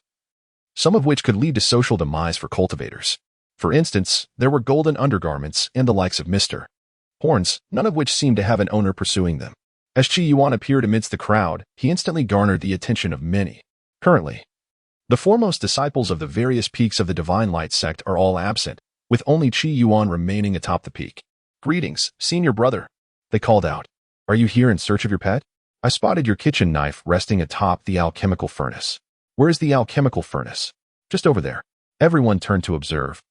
some of which could lead to social demise for cultivators. For instance, there were golden undergarments and the likes of Mr. Horns, none of which seemed to have an owner pursuing them. As Qi Yuan appeared amidst the crowd, he instantly garnered the attention of many. Currently, The foremost disciples of the various peaks of the Divine Light sect are all absent, with only Qi Yuan remaining atop the peak. "Greetings, senior brother," they called out. "Are you here in search of your pet? I spotted your kitchen knife resting atop the alchemical furnace." "Where is the alchemical furnace?" "Just over there." Everyone turned to observe,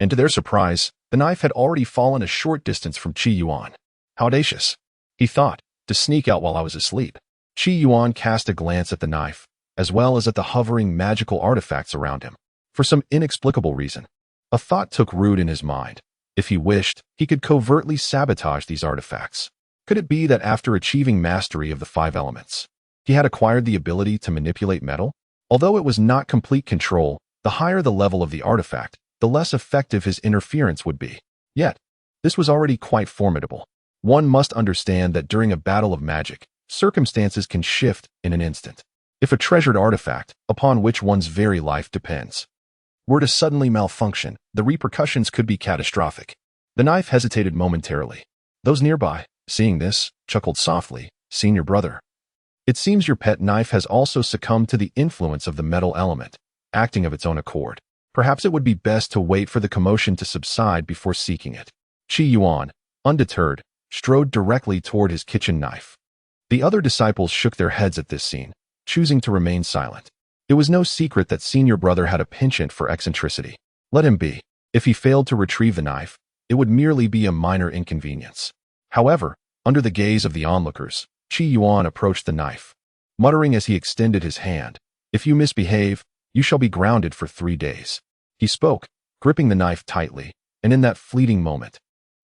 and to their surprise, the knife had already fallen a short distance from Qi Yuan. "How audacious," he thought, "to sneak out while I was asleep." Qi Yuan cast a glance at the knife, as well as at the hovering magical artifacts around him. For some inexplicable reason, a thought took root in his mind. If he wished, he could covertly sabotage these artifacts. Could it be that after achieving mastery of the 5 elements, he had acquired the ability to manipulate metal? Although it was not complete control, the higher the level of the artifact, the less effective his interference would be. Yet, this was already quite formidable. One must understand that during a battle of magic, circumstances can shift in an instant. If a treasured artifact, upon which one's very life depends, were to suddenly malfunction, the repercussions could be catastrophic. The knife hesitated momentarily. Those nearby, seeing this, chuckled softly. "Senior brother, it seems your pet knife has also succumbed to the influence of the metal element, acting of its own accord. Perhaps it would be best to wait for the commotion to subside before seeking it." Qi Yuan, undeterred, strode directly toward his kitchen knife. The other disciples shook their heads at this scene, choosing to remain silent. It was no secret that senior brother had a penchant for eccentricity. Let him be. If he failed to retrieve the knife, it would merely be a minor inconvenience. However, under the gaze of the onlookers, Qi Yuan approached the knife, muttering as he extended his hand, "If you misbehave, you shall be grounded for 3 days." He spoke, gripping the knife tightly, and in that fleeting moment,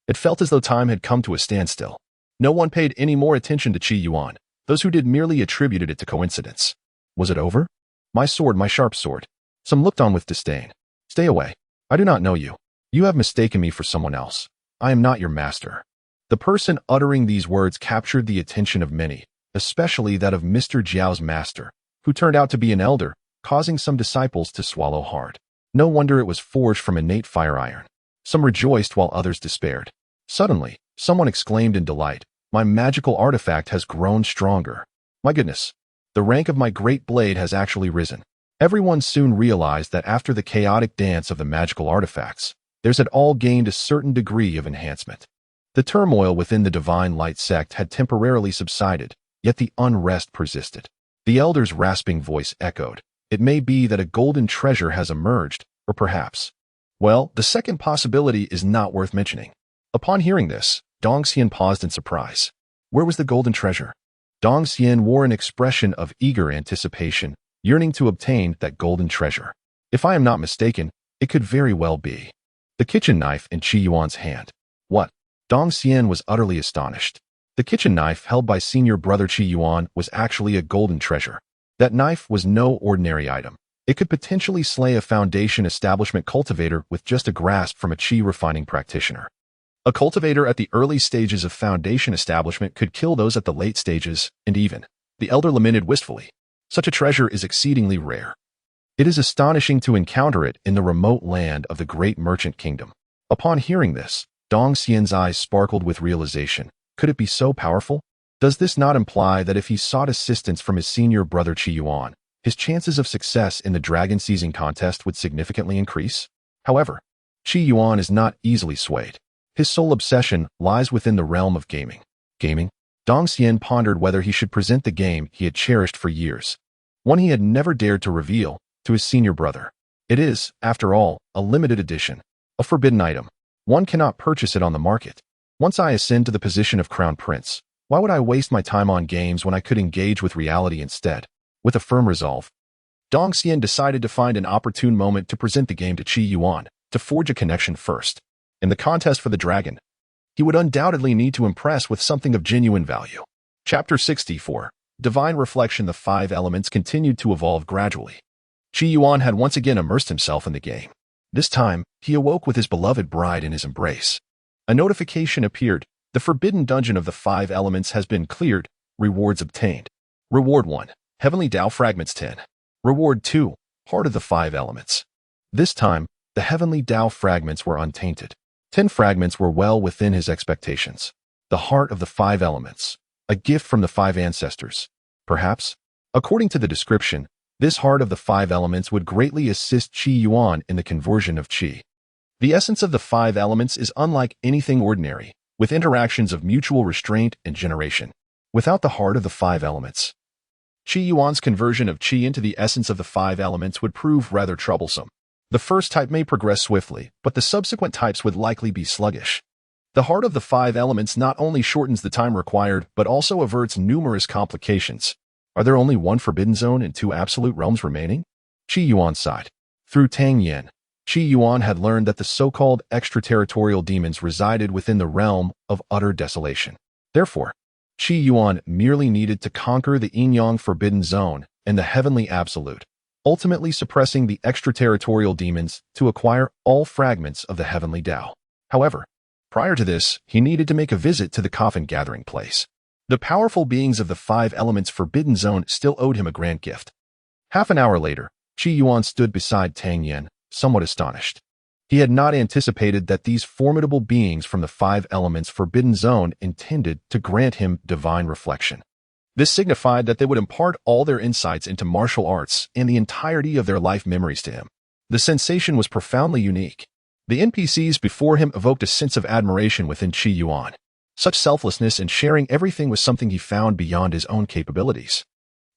it felt as though time had come to a standstill. No one paid any more attention to Qi Yuan. Those who did merely attributed it to coincidence. Was it over? "My sword, my sharp sword." Some looked on with disdain. "Stay away. I do not know you. You have mistaken me for someone else. I am not your master." The person uttering these words captured the attention of many, especially that of Mr. Jiao's master, who turned out to be an elder, causing some disciples to swallow hard. No wonder it was forged from innate fire iron. Some rejoiced while others despaired. Suddenly, someone exclaimed in delight, "My magical artifact has grown stronger. My goodness, the rank of my great blade has actually risen." Everyone soon realized that after the chaotic dance of the magical artifacts, theirs had all gained a certain degree of enhancement. The turmoil within the Divine Light sect had temporarily subsided, yet the unrest persisted. The elder's rasping voice echoed, "It may be that a golden treasure has emerged, or perhaps, well, the second possibility is not worth mentioning." Upon hearing this, Dong Xian paused in surprise. Where was the golden treasure? Dong Xian wore an expression of eager anticipation, yearning to obtain that golden treasure. If I am not mistaken, it could very well be the kitchen knife in Qi Yuan's hand. What? Dong Xian was utterly astonished. The kitchen knife held by senior brother Qi Yuan was actually a golden treasure. That knife was no ordinary item. It could potentially slay a foundation establishment cultivator with just a grasp from a Qi refining practitioner. A cultivator at the early stages of foundation establishment could kill those at the late stages, and even, the elder lamented wistfully, such a treasure is exceedingly rare. It is astonishing to encounter it in the remote land of the great merchant kingdom. Upon hearing this, Dong Xian's eyes sparkled with realization. Could it be so powerful? Does this not imply that if he sought assistance from his senior brother Qi Yuan, his chances of success in the dragon seizing contest would significantly increase? However, Qi Yuan is not easily swayed. His sole obsession lies within the realm of gaming. Gaming? Dong Xian pondered whether he should present the game he had cherished for years, one he had never dared to reveal, to his senior brother. It is, after all, a limited edition, a forbidden item. One cannot purchase it on the market. Once I ascend to the position of Crown Prince, why would I waste my time on games when I could engage with reality instead? With a firm resolve, Dong Xian decided to find an opportune moment to present the game to Qi Yuan, to forge a connection first. In the contest for the dragon, he would undoubtedly need to impress with something of genuine value. Chapter 64. Divine Reflection. The 5 elements continued to evolve gradually. Qi Yuan had once again immersed himself in the game. This time, he awoke with his beloved bride in his embrace. A notification appeared. The forbidden dungeon of the 5 elements has been cleared. Rewards obtained. Reward 1. Heavenly Dao Fragments 10. Reward 2. Heart of the 5 elements. This time, the Heavenly Dao Fragments were untainted. 10 fragments were well within his expectations. The heart of the 5 elements. A gift from the 5 ancestors. Perhaps, according to the description, This heart of the five elements would greatly assist Qi Yuan in the conversion of Qi. The essence of the five elements is unlike anything ordinary, with interactions of mutual restraint and generation. Without the heart of the five elements, Qi Yuan's conversion of Qi into the essence of the five elements would prove rather troublesome. The first type may progress swiftly, but the subsequent types would likely be sluggish. The heart of the five elements not only shortens the time required, but also averts numerous complications. Are there only one forbidden zone and two absolute realms remaining? Qi Yuan sighed. Through Tang Yen, Qi Yuan had learned that the so-called extraterritorial demons resided within the realm of utter desolation. Therefore, Qi Yuan merely needed to conquer the Yin-Yang forbidden zone and the heavenly absolute, ultimately suppressing the extraterritorial demons to acquire all fragments of the heavenly Dao. However, prior to this, he needed to make a visit to the coffin gathering place. The powerful beings of the five elements forbidden zone still owed him a grand gift. Half an hour later, Qi Yuan stood beside Tang Yen, somewhat astonished. He had not anticipated that these formidable beings from the five elements forbidden zone intended to grant him divine reflection. This signified that they would impart all their insights into martial arts and the entirety of their life memories to him. The sensation was profoundly unique. The NPCs before him evoked a sense of admiration within Qi Yuan. Such selflessness and sharing everything was something he found beyond his own capabilities.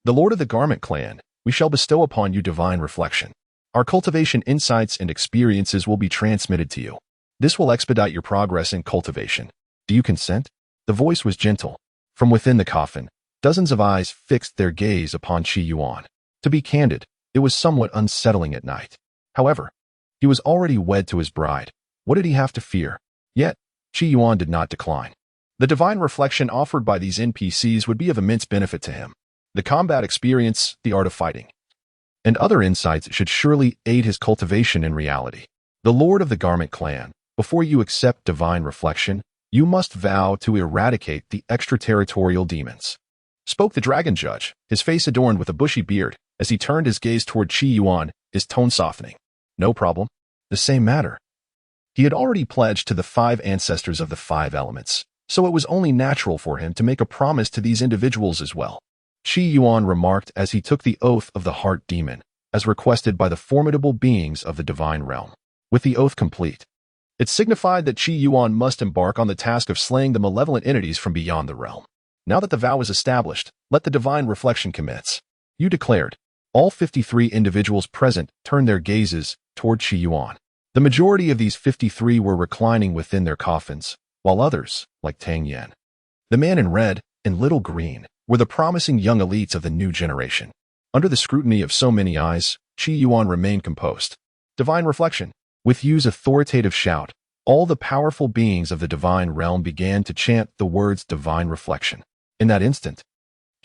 The Lord of the Garment Clan, we shall bestow upon you divine reflection. Our cultivation insights and experiences will be transmitted to you. This will expedite your progress in cultivation. Do you consent? The voice was gentle. From within the coffin, dozens of eyes fixed their gaze upon Qi Yuan. To be candid, it was somewhat unsettling at night. However, he was already wed to his bride. What did he have to fear? Yet, Qi Yuan did not decline. The divine reflection offered by these NPCs would be of immense benefit to him. The combat experience, the art of fighting, and other insights should surely aid his cultivation in reality. The Lord of the Garment Clan, before you accept divine reflection, you must vow to eradicate the extraterritorial demons. Spoke the Dragon Judge, his face adorned with a bushy beard, as he turned his gaze toward Qi Yuan, his tone softening. No problem. The same matter. He had already pledged to the five ancestors of the five elements, so it was only natural for him to make a promise to these individuals as well. Qi Yuan remarked as he took the oath of the heart demon, as requested by the formidable beings of the divine realm. With the oath complete, it signified that Qi Yuan must embark on the task of slaying the malevolent entities from beyond the realm. Now that the vow is established, let the divine reflection commence. You declared. All 53 individuals present turned their gazes toward Qi Yuan. The majority of these 53 were reclining within their coffins, while others, like Tang Yen, the man in red, and little green, were the promising young elites of the new generation. Under the scrutiny of so many eyes, Qi Yuan remained composed. Divine reflection. With Yu's authoritative shout, all the powerful beings of the divine realm began to chant the words divine reflection. In that instant,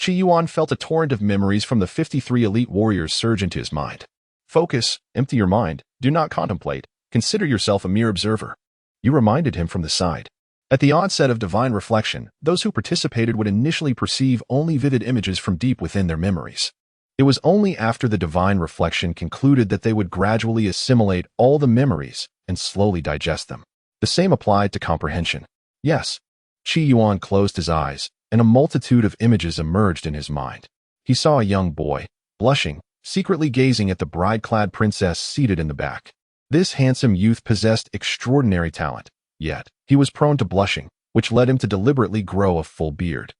Qi Yuan felt a torrent of memories from the 53 elite warriors surge into his mind. Focus, empty your mind, do not contemplate, consider yourself a mere observer. You reminded him from the side. At the onset of divine reflection, those who participated would initially perceive only vivid images from deep within their memories. It was only after the divine reflection concluded that they would gradually assimilate all the memories and slowly digest them. The same applied to comprehension. Yes, Qi Yuan closed his eyes, and a multitude of images emerged in his mind. He saw a young boy, blushing, secretly gazing at the bride-clad princess seated in the back. This handsome youth possessed extraordinary talent, yet he was prone to blushing, which led him to deliberately grow a full beard.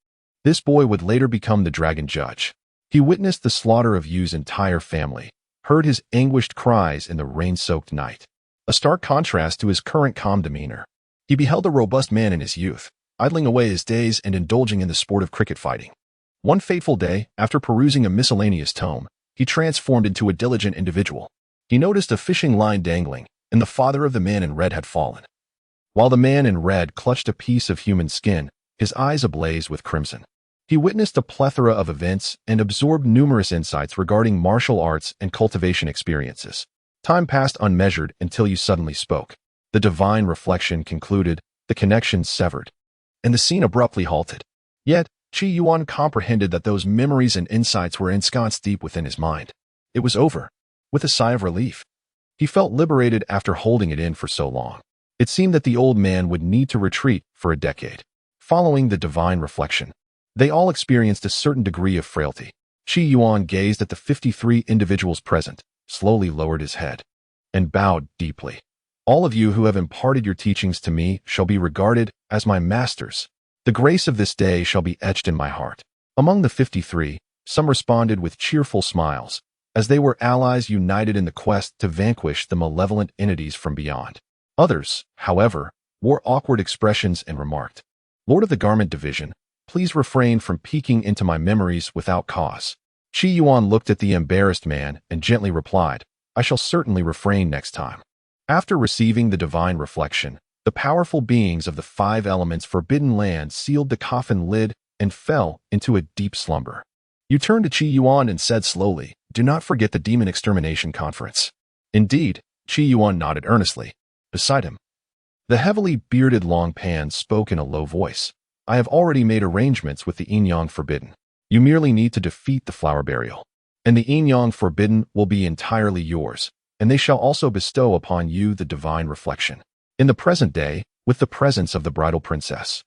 This boy would later become the Dragon Judge. He witnessed the slaughter of Yu's entire family, heard his anguished cries in the rain-soaked night. A stark contrast to his current calm demeanor. He beheld a robust man in his youth, idling away his days and indulging in the sport of cricket fighting. One fateful day, after perusing a miscellaneous tome, he transformed into a diligent individual. He noticed a fishing line dangling, and the father of the man in red had fallen. While the man in red clutched a piece of human skin, his eyes ablaze with crimson. He witnessed a plethora of events and absorbed numerous insights regarding martial arts and cultivation experiences. Time passed unmeasured until you suddenly spoke. The divine reflection concluded, the connection severed, and the scene abruptly halted. Yet, Qi Yuan comprehended that those memories and insights were ensconced deep within his mind. It was over. With a sigh of relief, he felt liberated after holding it in for so long. It seemed that the old man would need to retreat for a decade. Following the divine reflection, they all experienced a certain degree of frailty. Qi Yuan gazed at the 53 individuals present, slowly lowered his head, and bowed deeply. All of you who have imparted your teachings to me shall be regarded as my masters. The grace of this day shall be etched in my heart. Among the 53, some responded with cheerful smiles, as they were allies united in the quest to vanquish the malevolent entities from beyond. Others, however, wore awkward expressions and remarked, "Lord of the Garment Division, please refrain from peeking into my memories without cause." Qi Yuan looked at the embarrassed man and gently replied, "I shall certainly refrain next time." After receiving the divine reflection, the powerful beings of the 5 elements forbidden land sealed the coffin lid and fell into a deep slumber. You turned to Qi Yuan and said slowly, "Do not forget the Demon Extermination Conference." Indeed, Qi Yuan nodded earnestly. Beside him, the heavily bearded Long Pan spoke in a low voice. "I have already made arrangements with the Yin Yang Forbidden. You merely need to defeat the Flower Burial, and the Yin Yang Forbidden will be entirely yours, and they shall also bestow upon you the divine reflection. In the present day, with the presence of the bridal princess,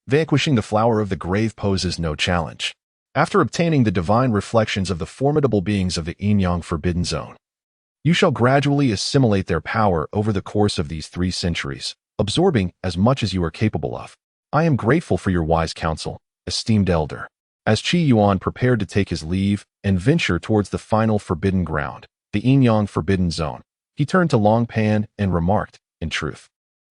vanquishing the flower of the grave poses no challenge. After obtaining the divine reflections of the formidable beings of the Yin Yang Forbidden Zone, you shall gradually assimilate their power over the course of these 3 centuries, absorbing as much as you are capable of. I am grateful for your wise counsel, esteemed elder." As Qi Yuan prepared to take his leave and venture towards the final forbidden ground, the Yin Yang Forbidden Zone, he turned to Long Pan and remarked, "In truth,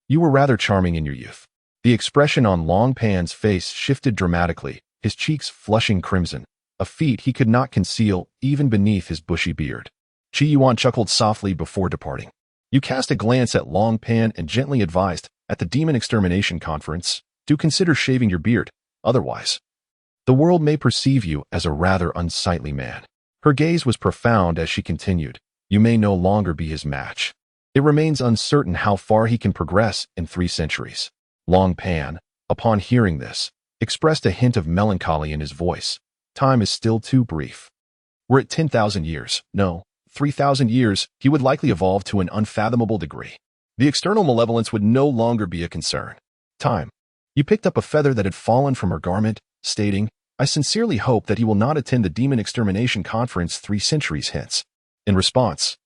you were rather charming in your youth." The expression on Long Pan's face shifted dramatically, his cheeks flushing crimson, a feat he could not conceal even beneath his bushy beard. Qi Yuan chuckled softly before departing. You cast a glance at Long Pan and gently advised, "At the Demon Extermination Conference, do consider shaving your beard, otherwise the world may perceive you as a rather unsightly man." Her gaze was profound as she continued, "You may no longer be his match. It remains uncertain how far he can progress in 3 centuries. Long Pan, upon hearing this, expressed a hint of melancholy in his voice. "Time is still too brief. Were it 10,000 years, no, 3,000 years, he would likely evolve to an unfathomable degree. The external malevolence would no longer be a concern. Time." You picked up a feather that had fallen from her garment, stating, "I sincerely hope that he will not attend the Demon Extermination Conference 3 centuries hence." In response,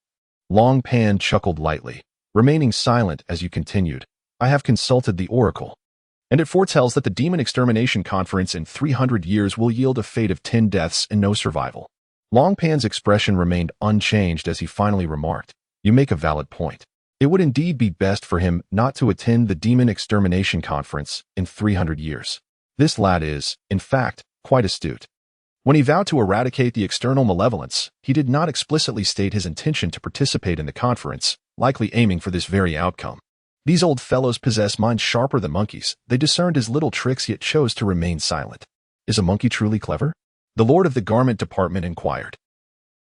Long Pan chuckled lightly, remaining silent as you continued, "I have consulted the oracle, and it foretells that the Demon Extermination Conference in 300 years will yield a fate of 10 deaths and no survival." Long Pan's expression remained unchanged as he finally remarked, "You make a valid point. It would indeed be best for him not to attend the Demon Extermination Conference in 300 years. This lad is, in fact, quite astute. When he vowed to eradicate the external malevolence, he did not explicitly state his intention to participate in the conference, likely aiming for this very outcome. These old fellows possess minds sharper than monkeys. They discerned his little tricks yet chose to remain silent. Is a monkey truly clever?" The Lord of the Garment Department inquired.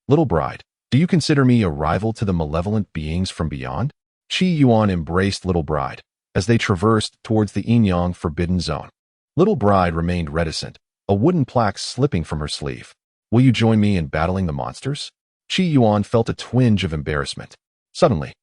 "Little bride, do you consider me a rival to the malevolent beings from beyond?" Qi Yuan embraced Little Bride as they traversed towards the Yin Yang Forbidden Zone. Little Bride remained reticent, a wooden plaque slipping from her sleeve. "Will you join me in battling the monsters?" Qi Yuan felt a twinge of embarrassment. Suddenly,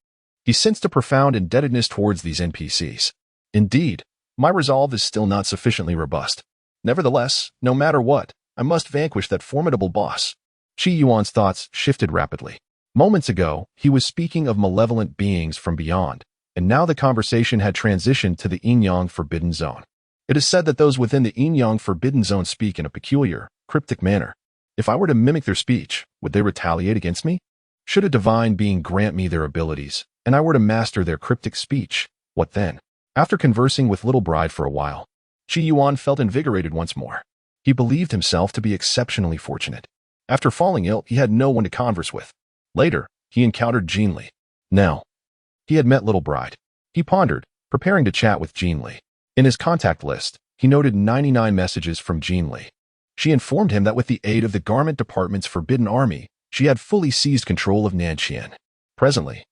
he sensed a profound indebtedness towards these NPCs. "Indeed, my resolve is still not sufficiently robust. Nevertheless, no matter what, I must vanquish that formidable boss." Qi Yuan's thoughts shifted rapidly. Moments ago, he was speaking of malevolent beings from beyond, and now the conversation had transitioned to the Yin Yang Forbidden Zone. It is said that those within the Yin Yang Forbidden Zone speak in a peculiar, cryptic manner. If I were to mimic their speech, would they retaliate against me? Should a divine being grant me their abilities, and I were to master their cryptic speech, what then? After conversing with Little Bride for a while, Qi Yuan felt invigorated once more. He believed himself to be exceptionally fortunate. After falling ill, he had no one to converse with. Later, he encountered Jean Li. Now, he had met Little Bride. He pondered, preparing to chat with Jean Li. In his contact list, he noted 99 messages from Jean Li. She informed him that with the aid of the Garment Department's Forbidden Army, she had fully seized control of Nanqian. Presently,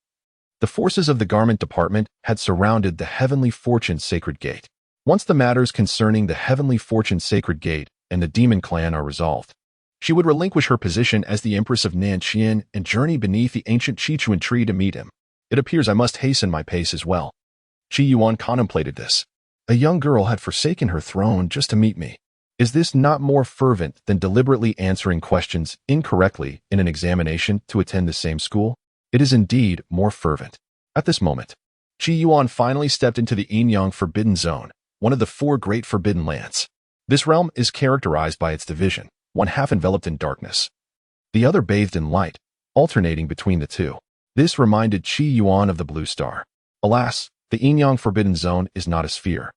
the forces of the Garment Department had surrounded the Heavenly Fortune Sacred Gate. Once the matters concerning the Heavenly Fortune Sacred Gate and the Demon Clan are resolved, she would relinquish her position as the Empress of Nanqian and journey beneath the ancient Qi Yuan tree to meet him. It appears I must hasten my pace as well. Qi Yuan contemplated this. A young girl had forsaken her throne just to meet me. Is this not more fervent than deliberately answering questions incorrectly in an examination to attend the same school? It is indeed more fervent. At this moment, Qi Yuan finally stepped into the yin-yang forbidden zone, one of the 4 great forbidden lands. This realm is characterized by its division, one half enveloped in darkness, the other bathed in light, alternating between the two. This reminded Qi Yuan of the blue star. Alas, the yin-yang forbidden zone is not a sphere.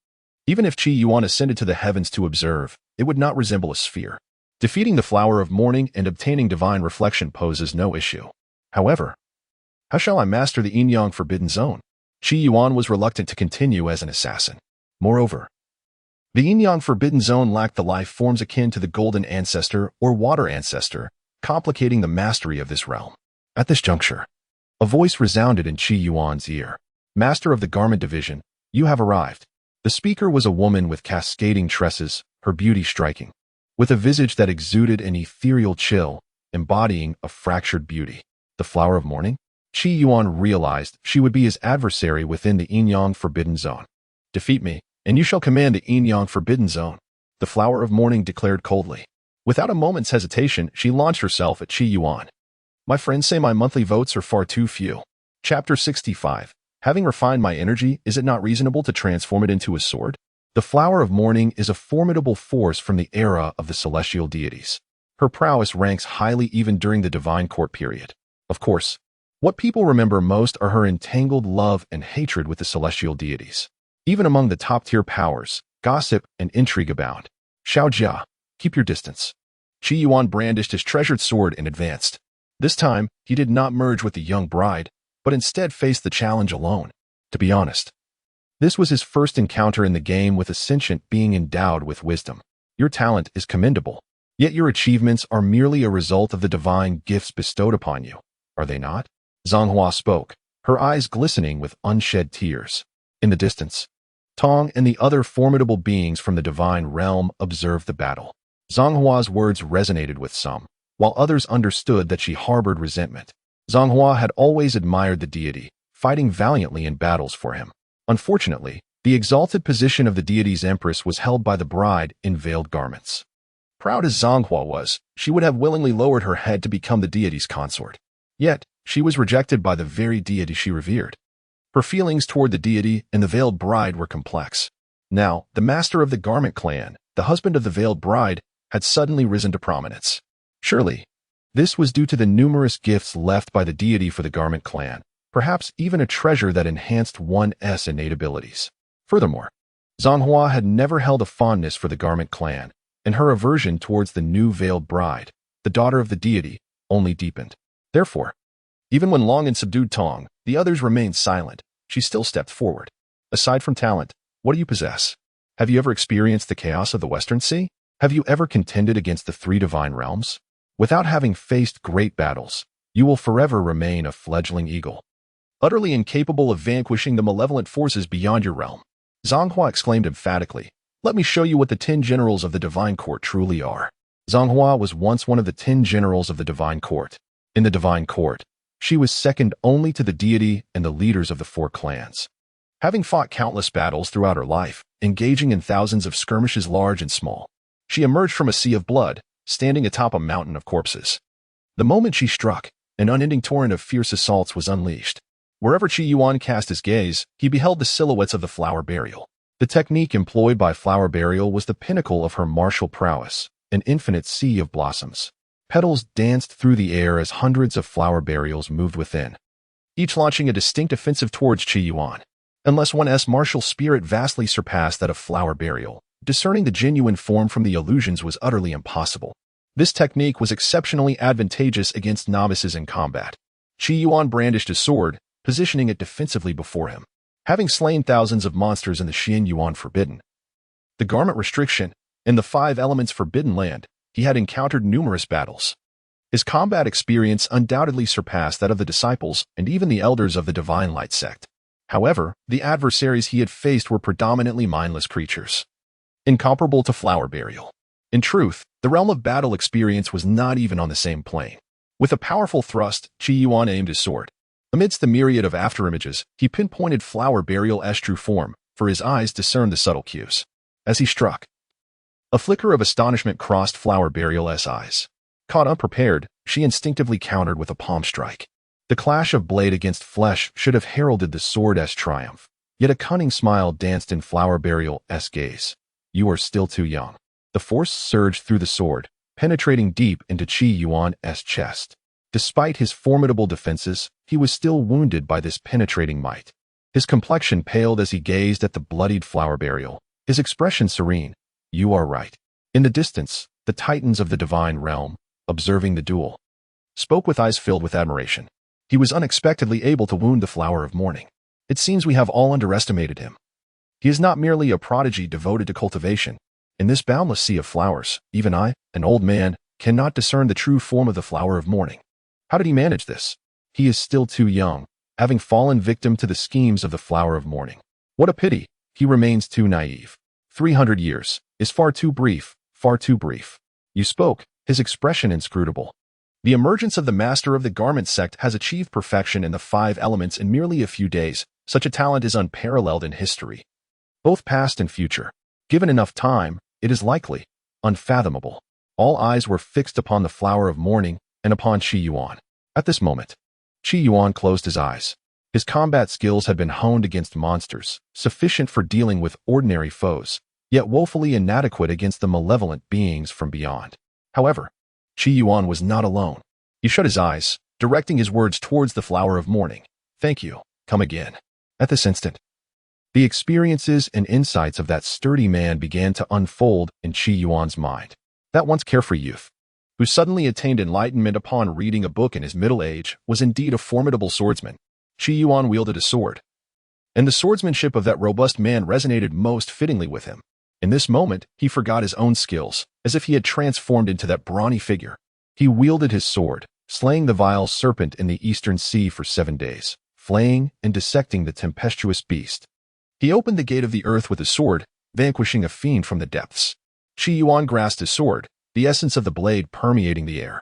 Even if Qi Yuan ascended to the heavens to observe, it would not resemble a sphere. Defeating the flower of morning and obtaining divine reflection poses no issue. However, how shall I master the yin-yang forbidden zone? Qi Yuan was reluctant to continue as an assassin. Moreover, the yin-yang forbidden zone lacked the life forms akin to the golden ancestor or water ancestor, complicating the mastery of this realm. At this juncture, a voice resounded in Qi Yuan's ear. Master of the garment division, you have arrived. The speaker was a woman with cascading tresses, her beauty striking, with a visage that exuded an ethereal chill, embodying a fractured beauty. The flower of morning? Qi Yuan realized she would be his adversary within the yin-yang forbidden zone. Defeat me, and you shall command the yin-yang forbidden zone, the flower of morning declared coldly. Without a moment's hesitation, she launched herself at Qi Yuan. My friends say my monthly votes are far too few. Chapter 65. Having refined my energy, is it not reasonable to transform it into a sword? The flower of morning is a formidable force from the era of the celestial deities. Her prowess ranks highly even during the divine court period. Of course, what people remember most are her entangled love and hatred with the celestial deities. Even among the top-tier powers, gossip and intrigue abound. Xiao Jia, keep your distance. Qi Yuan brandished his treasured sword and advanced. This time, he did not merge with the young bride, but instead faced the challenge alone. To be honest, this was his first encounter in the game with a sentient being endowed with wisdom. Your talent is commendable, yet your achievements are merely a result of the divine gifts bestowed upon you, are they not? Zhanghua spoke, her eyes glistening with unshed tears. In the distance, Tong and the other formidable beings from the divine realm observed the battle. Zhanghua's words resonated with some, while others understood that she harbored resentment. Zhanghua had always admired the deity, fighting valiantly in battles for him. Unfortunately, the exalted position of the deity's empress was held by the bride in veiled garments. Proud as Zhanghua was, she would have willingly lowered her head to become the deity's consort. Yet, she was rejected by the very deity she revered. Her feelings toward the deity and the veiled bride were complex. Now, the master of the garment clan, the husband of the veiled bride, had suddenly risen to prominence. Surely, this was due to the numerous gifts left by the deity for the garment clan, perhaps even a treasure that enhanced one's innate abilities. Furthermore, Zhanghua had never held a fondness for the garment clan, and her aversion towards the new veiled bride, the daughter of the deity, only deepened. Therefore, even when Long and subdued Tong, the others remained silent, she still stepped forward. Aside from talent, what do you possess? Have you ever experienced the chaos of the Western Sea? Have you ever contended against the 3 divine realms? Without having faced great battles, you will forever remain a fledgling eagle, utterly incapable of vanquishing the malevolent forces beyond your realm. Zhanghua exclaimed emphatically, let me show you what the 10 generals of the divine court truly are. Zhanghua was once one of the 10 generals of the divine court. In the divine court, she was second only to the deity and the leaders of the 4 clans. Having fought countless battles throughout her life, engaging in thousands of skirmishes large and small, she emerged from a sea of blood, standing atop a mountain of corpses. The moment she struck, an unending torrent of fierce assaults was unleashed. Wherever Qi Yuan cast his gaze, he beheld the silhouettes of the flower burial. The technique employed by flower burial was the pinnacle of her martial prowess, an infinite sea of blossoms. Petals danced through the air as hundreds of flower burials moved within, each launching a distinct offensive towards Qi Yuan. Unless one's martial spirit vastly surpassed that of flower burial, discerning the genuine form from the illusions was utterly impossible. This technique was exceptionally advantageous against novices in combat. Qi Yuan brandished his sword, positioning it defensively before him. Having slain thousands of monsters in the Xian Yuan Forbidden, the garment restriction, and the 5 elements forbidden land, he had encountered numerous battles. His combat experience undoubtedly surpassed that of the disciples and even the elders of the Divine Light sect. However, the adversaries he had faced were predominantly mindless creatures, incomparable to flower burial. In truth, the realm of battle experience was not even on the same plane. With a powerful thrust, Qi Yuan aimed his sword. Amidst the myriad of afterimages, he pinpointed flower burial's true form, for his eyes discerned the subtle cues. As he struck, A flicker of astonishment crossed Flower Burial's eyes. Caught unprepared, she instinctively countered with a palm strike. The clash of blade against flesh should have heralded the sword's triumph. Yet a cunning smile danced in Flower Burial's gaze. You are still too young. The force surged through the sword, penetrating deep into Qi Yuan's chest. Despite his formidable defenses, he was still wounded by this penetrating might. His complexion paled as he gazed at the bloodied Flower Burial, his expression serene. You are right. In the distance, the titans of the divine realm, observing the duel, spoke with eyes filled with admiration. He was unexpectedly able to wound the Flower of Morning. It seems we have all underestimated him. He is not merely a prodigy devoted to cultivation. In this boundless sea of flowers, even I, an old man, cannot discern the true form of the Flower of Morning. How did he manage this? He is still too young, having fallen victim to the schemes of the Flower of Morning. What a pity, he remains too naive. 300 years is far too brief, far too brief. You spoke, his expression inscrutable. The emergence of the master of the garment sect has achieved perfection in the 5 elements in merely a few days. Such a talent is unparalleled in history, both past and future. Given enough time, it is likely, unfathomable. All eyes were fixed upon the Flower of Morning and upon Qi Yuan. At this moment, Qi Yuan closed his eyes. His combat skills had been honed against monsters, sufficient for dealing with ordinary foes, yet woefully inadequate against the malevolent beings from beyond. However, Qi Yuan was not alone. He shut his eyes, directing his words towards the Flower of Morning. Thank you. Come again. At this instant, the experiences and insights of that sturdy man began to unfold in Qi Yuan's mind. That once carefree youth, who suddenly attained enlightenment upon reading a book in his middle age, was indeed a formidable swordsman. Qi Yuan wielded a sword, and the swordsmanship of that robust man resonated most fittingly with him. In this moment, he forgot his own skills, as if he had transformed into that brawny figure. He wielded his sword, slaying the vile serpent in the eastern sea for 7 days, flaying and dissecting the tempestuous beast. He opened the gate of the earth with his sword, vanquishing a fiend from the depths. Qi Yuan grasped his sword, the essence of the blade permeating the air,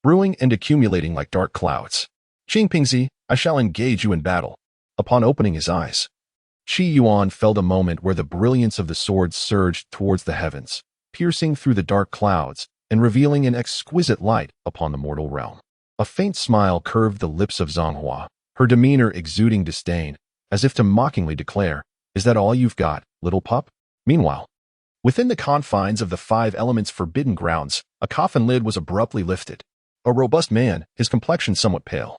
brewing and accumulating like dark clouds. Qingpingzi, I shall engage you in battle. Upon opening his eyes, Qi Yuan felt a moment where the brilliance of the sword surged towards the heavens, piercing through the dark clouds and revealing an exquisite light upon the mortal realm. A faint smile curved the lips of Zonghua, her demeanor exuding disdain, as if to mockingly declare, "Is that all you've got, little pup?" Meanwhile, within the confines of the 5 elements forbidden grounds, a coffin lid was abruptly lifted. A robust man, his complexion somewhat pale,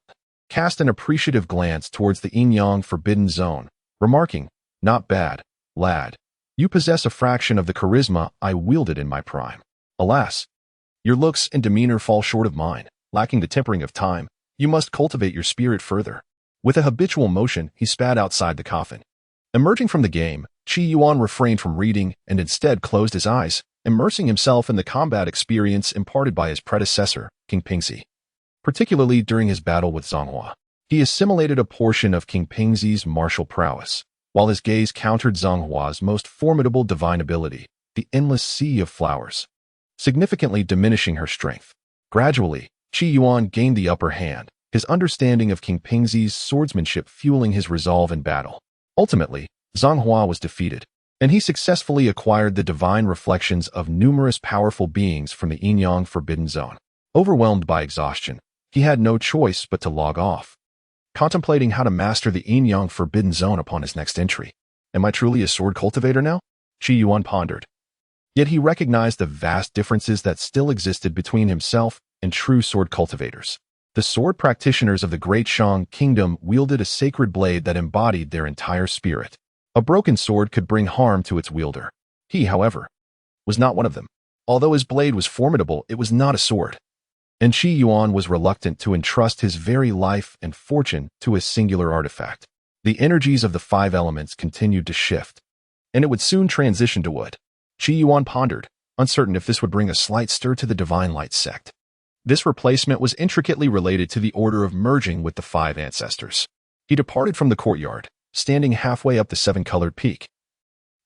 cast an appreciative glance towards the yin-yang forbidden zone, remarking, "Not bad, lad. You possess a fraction of the charisma I wielded in my prime. Alas, your looks and demeanor fall short of mine. Lacking the tempering of time, you must cultivate your spirit further." With a habitual motion, he spat outside the coffin. Emerging from the game, Qi Yuan refrained from reading and instead closed his eyes, immersing himself in the combat experience imparted by his predecessor, King Pingzi. Particularly during his battle with Zonghua, he assimilated a portion of King Pingzi's martial prowess, while his gaze countered Zonghua's most formidable divine ability, the endless sea of flowers, significantly diminishing her strength. Gradually, Qi Yuan gained the upper hand, his understanding of King Pingzi's swordsmanship fueling his resolve in battle. Ultimately, Zonghua was defeated, and he successfully acquired the divine reflections of numerous powerful beings from the yin-yang forbidden zone. Overwhelmed by exhaustion, he had no choice but to log off, contemplating how to master the yin-yang forbidden zone upon his next entry. Am I truly a sword cultivator now? Qi Yuan pondered. Yet he recognized the vast differences that still existed between himself and true sword cultivators. The sword practitioners of the Great Shang Kingdom wielded a sacred blade that embodied their entire spirit. A broken sword could bring harm to its wielder. He, however, was not one of them. Although his blade was formidable, it was not a sword. And Qi Yuan was reluctant to entrust his very life and fortune to a singular artifact. The energies of the 5 elements continued to shift, and it would soon transition to wood. Qi Yuan pondered, uncertain if this would bring a slight stir to the Divine Light sect. This replacement was intricately related to the order of merging with the 5 ancestors. He departed from the courtyard, standing halfway up the 7-colored peak,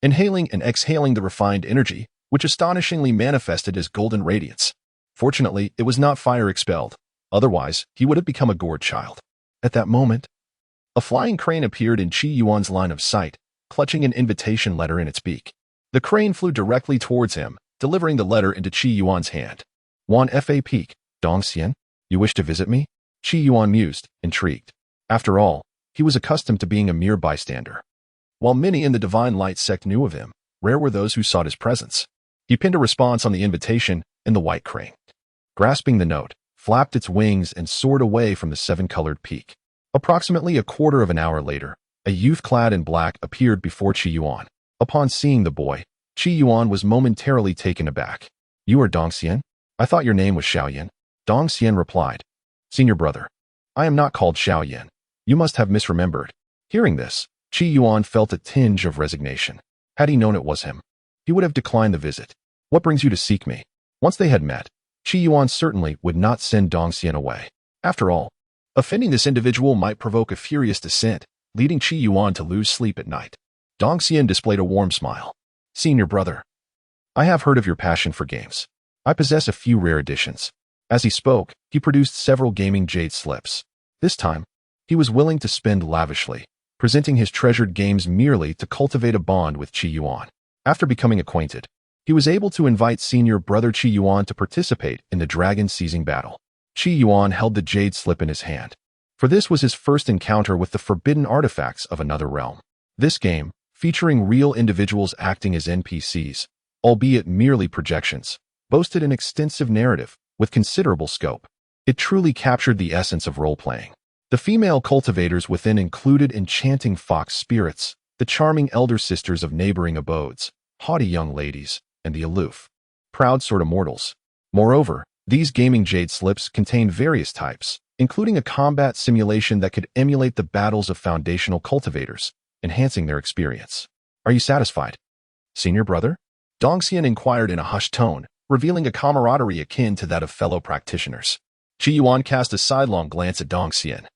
inhaling and exhaling the refined energy, which astonishingly manifested as golden radiance. Fortunately, it was not fire expelled. Otherwise, he would have become a gourd child. At that moment, a flying crane appeared in Qi Yuan's line of sight, clutching an invitation letter in its beak. The crane flew directly towards him, delivering the letter into Qi Yuan's hand. Ruan Peak, Dongxian, you wish to visit me? Qi Yuan mused, intrigued. After all, he was accustomed to being a mere bystander. While many in the Divine Light sect knew of him, rare were those who sought his presence. He pinned a response on the invitation, and the white crane, grasping the note, flapped its wings and soared away from the seven-colored peak. Approximately a quarter of an hour later, a youth clad in black appeared before Qi Yuan. Upon seeing the boy, Qi Yuan was momentarily taken aback. You are Dongxian? I thought your name was Xiaoyan. Dongxian replied. Senior brother, I am not called Xiaoyan. You must have misremembered. Hearing this, Qi Yuan felt a tinge of resignation. Had he known it was him, he would have declined the visit. What brings you to seek me? Once they had met, Qi Yuan certainly would not send Dongxian away. After all, offending this individual might provoke a furious dissent, leading Qi Yuan to lose sleep at night. Dongxian displayed a warm smile. Senior brother, I have heard of your passion for games. I possess a few rare editions. As he spoke, he produced several gaming jade slips. This time, he was willing to spend lavishly, presenting his treasured games merely to cultivate a bond with Qi Yuan. After becoming acquainted, he was able to invite senior brother Qi Yuan to participate in the dragon-seizing battle. Qi Yuan held the jade slip in his hand, for this was his first encounter with the forbidden artifacts of another realm. This game, featuring real individuals acting as NPCs, albeit merely projections, boasted an extensive narrative with considerable scope. It truly captured the essence of role-playing. The female cultivators within included enchanting fox spirits, the charming elder sisters of neighboring abodes, haughty young ladies, and the aloof, proud sort of mortals. Moreover, these gaming jade slips contained various types, including a combat simulation that could emulate the battles of foundational cultivators, enhancing their experience. Are you satisfied, senior brother? Dongxian inquired in a hushed tone, revealing a camaraderie akin to that of fellow practitioners. Qi Yuan cast a sidelong glance at Dongxian.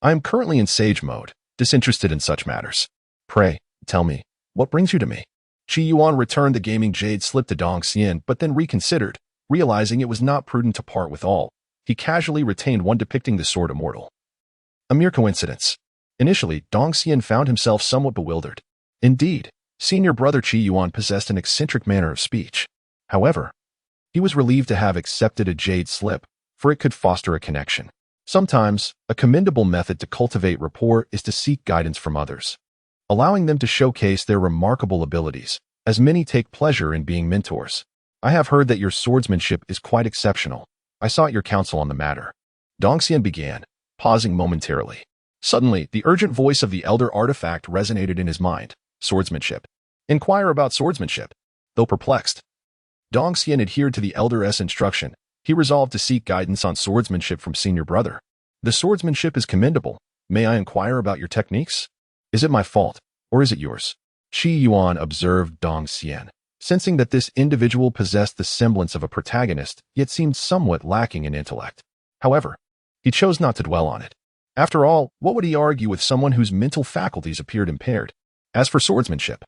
I am currently in sage mode, disinterested in such matters. Pray, tell me, what brings you to me? Qi Yuan returned the gaming jade slip to Dongxian, but then reconsidered, realizing it was not prudent to part with all. He casually retained one depicting the sword immortal. A mere coincidence. Initially, Dongxian found himself somewhat bewildered. Indeed, senior brother Qi Yuan possessed an eccentric manner of speech. However, he was relieved to have accepted a jade slip, for it could foster a connection. Sometimes, a commendable method to cultivate rapport is to seek guidance from others, allowing them to showcase their remarkable abilities, as many take pleasure in being mentors. I have heard that your swordsmanship is quite exceptional. I sought your counsel on the matter. Dongxian began, pausing momentarily. Suddenly, the urgent voice of the elder artifact resonated in his mind. Swordsmanship. Inquire about swordsmanship. Though perplexed, Dongxian adhered to the elder's instruction. He resolved to seek guidance on swordsmanship from senior brother. The swordsmanship is commendable. May I inquire about your techniques? Is it my fault, or is it yours? Qi Yuan observed Dongxian, sensing that this individual possessed the semblance of a protagonist, yet seemed somewhat lacking in intellect. However, he chose not to dwell on it. After all, what would he argue with someone whose mental faculties appeared impaired? As for swordsmanship,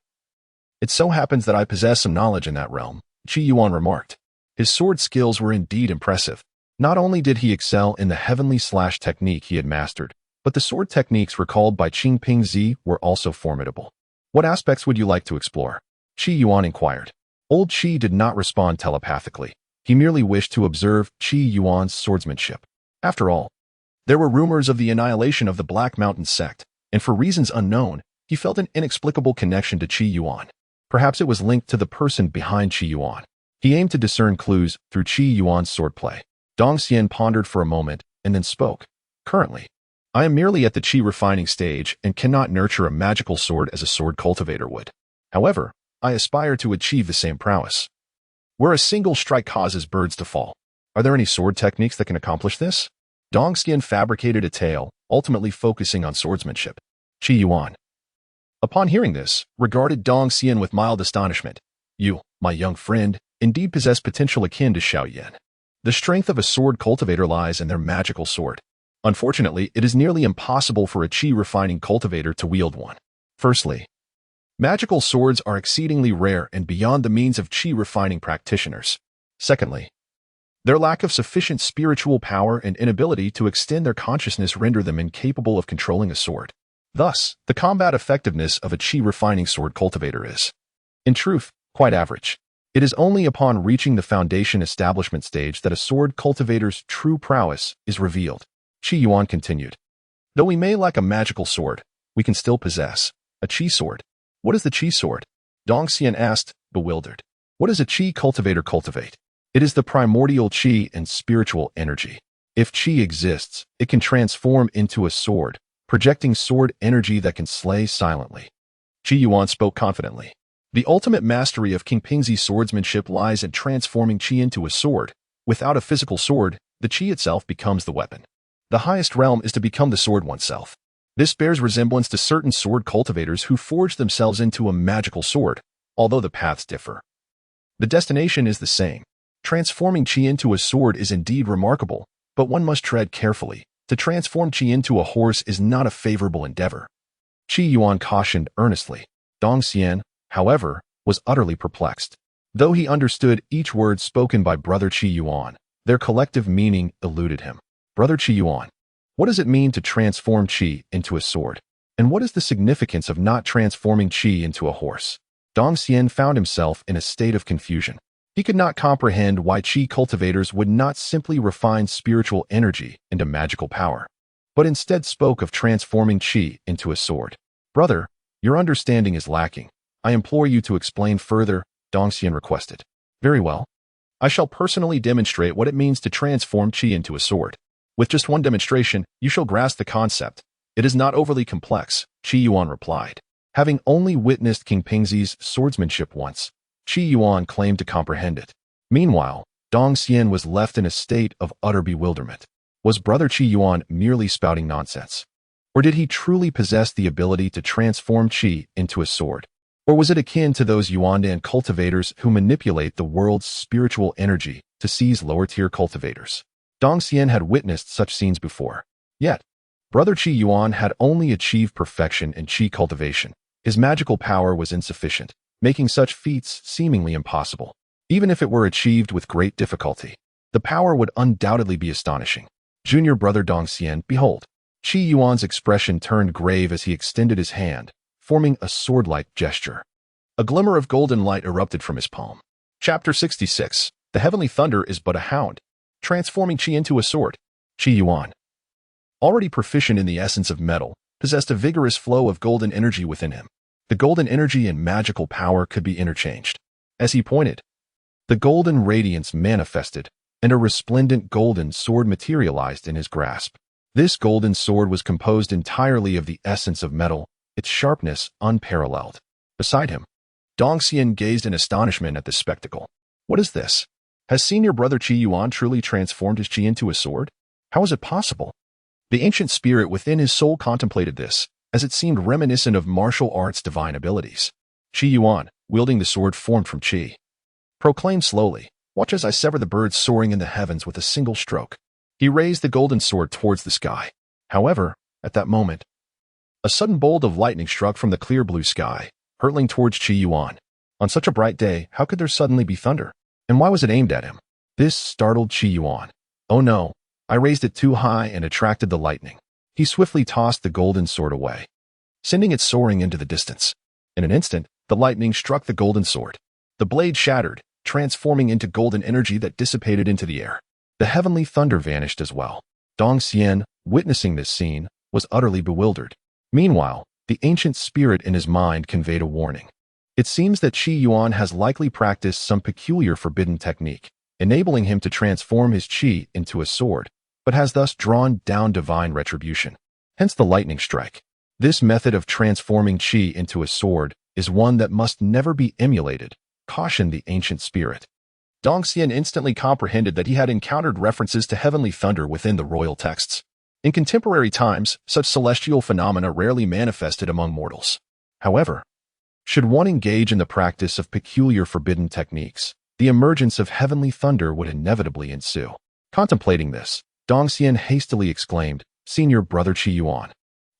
it so happens that I possess some knowledge in that realm, Qi Yuan remarked. His sword skills were indeed impressive. Not only did he excel in the heavenly slash technique he had mastered, but the sword techniques recalled by Qingping Zi were also formidable. What aspects would you like to explore? Qi Yuan inquired. Old Qi did not respond telepathically. He merely wished to observe Qi Yuan's swordsmanship. After all, there were rumors of the annihilation of the Black Mountain sect, and for reasons unknown, he felt an inexplicable connection to Qi Yuan. Perhaps it was linked to the person behind Qi Yuan. He aimed to discern clues through Qi Yuan's swordplay. Dongxian pondered for a moment and then spoke. Currently, I am merely at the Qi refining stage and cannot nurture a magical sword as a sword cultivator would. However, I aspire to achieve the same prowess, where a single strike causes birds to fall. Are there any sword techniques that can accomplish this? Dongxian fabricated a tale, ultimately focusing on swordsmanship. Qi Yuan, upon hearing this, regarded Dongxian with mild astonishment. You, my young friend, indeed possess potential akin to Xiaoyan. The strength of a sword cultivator lies in their magical sword. Unfortunately, it is nearly impossible for a Qi refining cultivator to wield one. Firstly, magical swords are exceedingly rare and beyond the means of Qi refining practitioners. Secondly, their lack of sufficient spiritual power and inability to extend their consciousness render them incapable of controlling a sword. Thus, the combat effectiveness of a Qi refining sword cultivator is, in truth, quite average. It is only upon reaching the foundation establishment stage that a sword cultivator's true prowess is revealed. Qi Yuan continued. Though we may lack a magical sword, we can still possess a Qi sword. What is the Qi sword? Dong Xian asked, bewildered. What does a Qi cultivator cultivate? It is the primordial Qi and spiritual energy. If Qi exists, it can transform into a sword, projecting sword energy that can slay silently. Qi Yuan spoke confidently. The ultimate mastery of King Pingxi's swordsmanship lies in transforming Qi into a sword. Without a physical sword, the Qi itself becomes the weapon. The highest realm is to become the sword oneself. This bears resemblance to certain sword cultivators who forge themselves into a magical sword, although the paths differ. The destination is the same. Transforming Qi into a sword is indeed remarkable, but one must tread carefully. To transform Qi into a horse is not a favorable endeavor. Qi Yuan cautioned earnestly. Dong Xian, however, was utterly perplexed. Though he understood each word spoken by Brother Qi Yuan, their collective meaning eluded him. Brother Qi Yuan, what does it mean to transform Qi into a sword? And what is the significance of not transforming Qi into a horse? Dong Xian found himself in a state of confusion. He could not comprehend why Qi cultivators would not simply refine spiritual energy into magical power, but instead spoke of transforming Qi into a sword. Brother, your understanding is lacking. I implore you to explain further, Dong Xian requested. Very well. I shall personally demonstrate what it means to transform Qi into a sword. With just one demonstration, you shall grasp the concept. It is not overly complex, Qi Yuan replied. Having only witnessed King Pingxi's swordsmanship once, Qi Yuan claimed to comprehend it. Meanwhile, Dong Xian was left in a state of utter bewilderment. Was Brother Qi Yuan merely spouting nonsense? Or did he truly possess the ability to transform Qi into a sword? Or was it akin to those Yuandan cultivators who manipulate the world's spiritual energy to seize lower-tier cultivators? Dong Xian had witnessed such scenes before. Yet, Brother Qi Yuan had only achieved perfection in Qi cultivation. His magical power was insufficient, making such feats seemingly impossible. Even if it were achieved with great difficulty, the power would undoubtedly be astonishing. Junior brother Dong Xian, behold. Qi Yuan's expression turned grave as he extended his hand, forming a sword-like gesture. A glimmer of golden light erupted from his palm. Chapter 66. The Heavenly Thunder is but a hound, transforming Qi into a sword. Qi Yuan, already proficient in the essence of metal, possessed a vigorous flow of golden energy within him. The golden energy and magical power could be interchanged. As he pointed, the golden radiance manifested, and a resplendent golden sword materialized in his grasp. This golden sword was composed entirely of the essence of metal, its sharpness unparalleled. Beside him, Dong Xian gazed in astonishment at this spectacle. What is this? Has senior brother Qi Yuan truly transformed his Qi into a sword? How is it possible? The ancient spirit within his soul contemplated this, as it seemed reminiscent of martial arts' divine abilities. Qi Yuan, wielding the sword formed from Qi, proclaimed slowly, "Watch as I sever the birds soaring in the heavens with a single stroke." He raised the golden sword towards the sky. However, at that moment, a sudden bolt of lightning struck from the clear blue sky, hurtling towards Qi Yuan. On such a bright day, how could there suddenly be thunder? And why was it aimed at him? This startled Qi Yuan. Oh no, I raised it too high and attracted the lightning. He swiftly tossed the golden sword away, sending it soaring into the distance. In an instant, the lightning struck the golden sword. The blade shattered, transforming into golden energy that dissipated into the air. The heavenly thunder vanished as well. Dong Xian, witnessing this scene, was utterly bewildered. Meanwhile, the ancient spirit in his mind conveyed a warning. It seems that Qi Yuan has likely practiced some peculiar forbidden technique, enabling him to transform his Qi into a sword, but has thus drawn down divine retribution. Hence the lightning strike. This method of transforming Qi into a sword is one that must never be emulated, cautioned the ancient spirit. Dong Xian instantly comprehended that he had encountered references to heavenly thunder within the royal texts. In contemporary times, such celestial phenomena rarely manifested among mortals. However, should one engage in the practice of peculiar forbidden techniques, the emergence of heavenly thunder would inevitably ensue. Contemplating this, Dong Xian hastily exclaimed, "Senior brother Qi Yuan,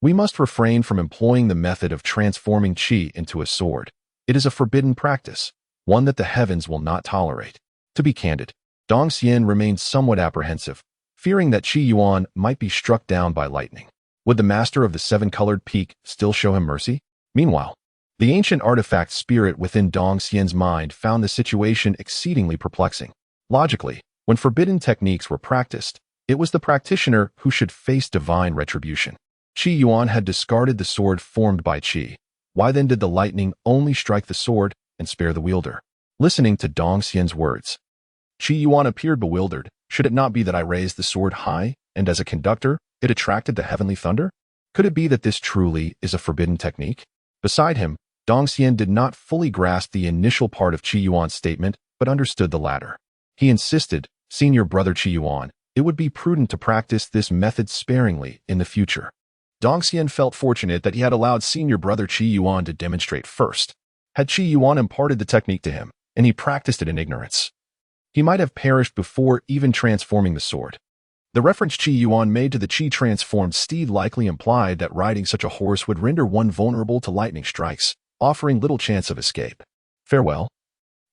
we must refrain from employing the method of transforming Qi into a sword. It is a forbidden practice, one that the heavens will not tolerate." To be candid, Dong Xian remained somewhat apprehensive, fearing that Qi Yuan might be struck down by lightning. Would the master of the seven-colored peak still show him mercy? Meanwhile, The ancient artifact spirit within Dong Xian's mind found the situation exceedingly perplexing. Logically, when forbidden techniques were practiced, it was the practitioner who should face divine retribution. Qi Yuan had discarded the sword formed by Qi. Why then did the lightning only strike the sword and spare the wielder? Listening to Dong Xian's words, Qi Yuan appeared bewildered. Should it not be that I raised the sword high, and as a conductor, it attracted the heavenly thunder? Could it be that this truly is a forbidden technique? Beside him, Dong Xian did not fully grasp the initial part of Qi Yuan's statement, but understood the latter. He insisted, Senior Brother Qi Yuan, it would be prudent to practice this method sparingly in the future. Dong Xian felt fortunate that he had allowed Senior Brother Qi Yuan to demonstrate first. Had Qi Yuan imparted the technique to him, and he practiced it in ignorance, he might have perished before even transforming the sword. The reference Qi Yuan made to the Qi-transformed steed likely implied that riding such a horse would render one vulnerable to lightning strikes, offering little chance of escape. Farewell,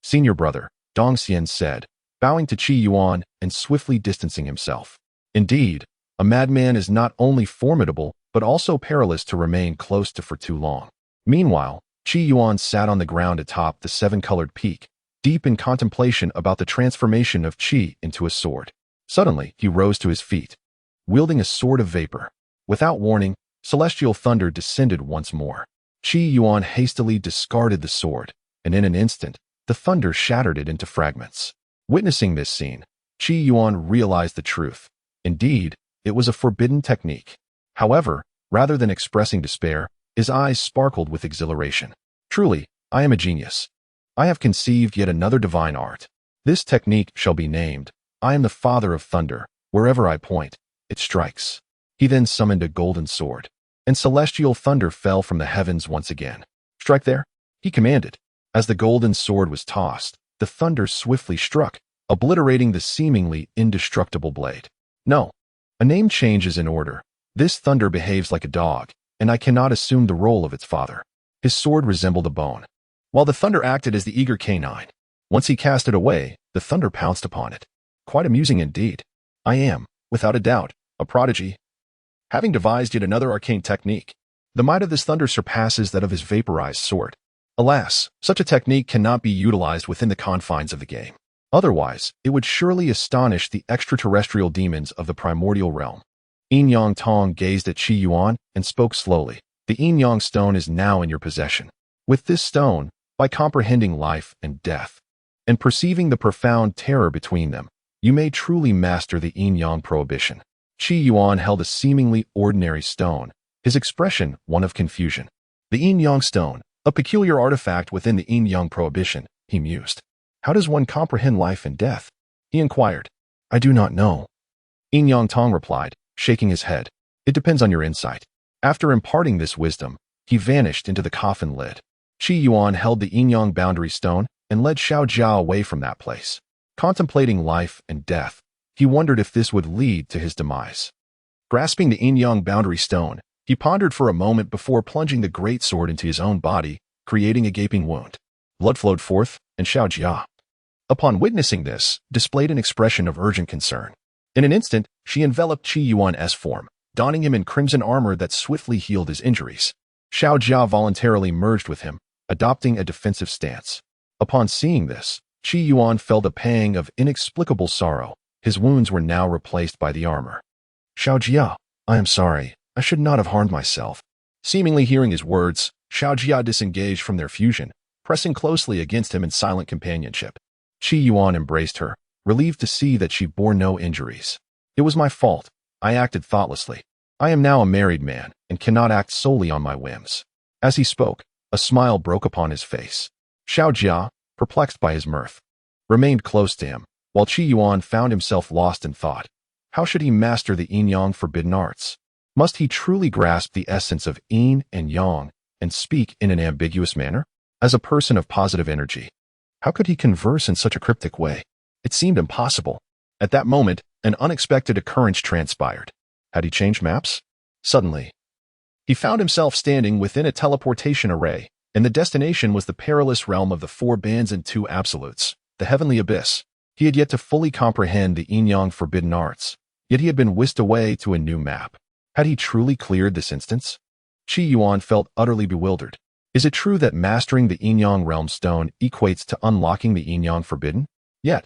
Senior Brother, Dong Xian said, bowing to Qi Yuan and swiftly distancing himself. Indeed, a madman is not only formidable, but also perilous to remain close to for too long. Meanwhile, Qi Yuan sat on the ground atop the seven-colored peak, deep in contemplation about the transformation of Qi into a sword. Suddenly, he rose to his feet, wielding a sword of vapor. Without warning, celestial thunder descended once more. Qi Yuan hastily discarded the sword, and in an instant, the thunder shattered it into fragments. Witnessing this scene, Qi Yuan realized the truth. Indeed, it was a forbidden technique. However, rather than expressing despair, his eyes sparkled with exhilaration. Truly, I am a genius. I have conceived yet another divine art. This technique shall be named, I am the Father of Thunder. Wherever I point, it strikes. He then summoned a golden sword, and celestial thunder fell from the heavens once again. Strike there, he commanded. As the golden sword was tossed, the thunder swiftly struck, obliterating the seemingly indestructible blade. No, a name change is in order. This thunder behaves like a dog, and I cannot assume the role of its father. His sword resembled a bone, while the thunder acted as the eager canine. Once he cast it away, the thunder pounced upon it. Quite amusing indeed. I am, without a doubt, a prodigy, having devised yet another arcane technique. The might of this thunder surpasses that of his vaporized sword. Alas, such a technique cannot be utilized within the confines of the game. Otherwise, it would surely astonish the extraterrestrial demons of the primordial realm. Yin Yang Tong gazed at Qi Yuan and spoke slowly. The Yin Yang stone is now in your possession. With this stone, by comprehending life and death, and perceiving the profound terror between them, you may truly master the Yin Yang prohibition. Qi Yuan held a seemingly ordinary stone, his expression one of confusion. The Yin Yang stone, a peculiar artifact within the Yin Yang prohibition, he mused. How does one comprehend life and death? He inquired. I do not know. Yin Yang Tong replied, shaking his head. It depends on your insight. After imparting this wisdom, he vanished into the coffin lid. Qi Yuan held the Yin Yang boundary stone and led Xiao Jia away from that place. Contemplating life and death, he wondered if this would lead to his demise. Grasping the Yin Yang boundary stone, he pondered for a moment before plunging the great sword into his own body, creating a gaping wound. Blood flowed forth, and Xiao Jia, upon witnessing this, displayed an expression of urgent concern. In an instant, she enveloped Qi Yuan's form, donning him in crimson armor that swiftly healed his injuries. Xiao Jia voluntarily merged with him, adopting a defensive stance. Upon seeing this, Qi Yuan felt a pang of inexplicable sorrow. His wounds were now replaced by the armor. Xiao Jia, I am sorry. I should not have harmed myself. Seemingly hearing his words, Xiao Jia disengaged from their fusion, pressing closely against him in silent companionship. Qi Yuan embraced her, relieved to see that she bore no injuries. It was my fault. I acted thoughtlessly. I am now a married man and cannot act solely on my whims. As he spoke, a smile broke upon his face. Xiao Jia, perplexed by his mirth, remained close to him, while Qi Yuan found himself lost in thought. How should he master the Yin Yang forbidden arts? Must he truly grasp the essence of Yin and Yang and speak in an ambiguous manner? As a person of positive energy, how could he converse in such a cryptic way? It seemed impossible. At that moment, an unexpected occurrence transpired. Had he changed maps? Suddenly, he found himself standing within a teleportation array, and the destination was the perilous realm of the four bands and two absolutes, the heavenly abyss. He had yet to fully comprehend the Yin-Yang forbidden arts, yet he had been whisked away to a new map. Had he truly cleared this instance? Qi Yuan felt utterly bewildered. Is it true that mastering the Yin-Yang Realm Stone equates to unlocking the Yin-Yang Forbidden? Yet,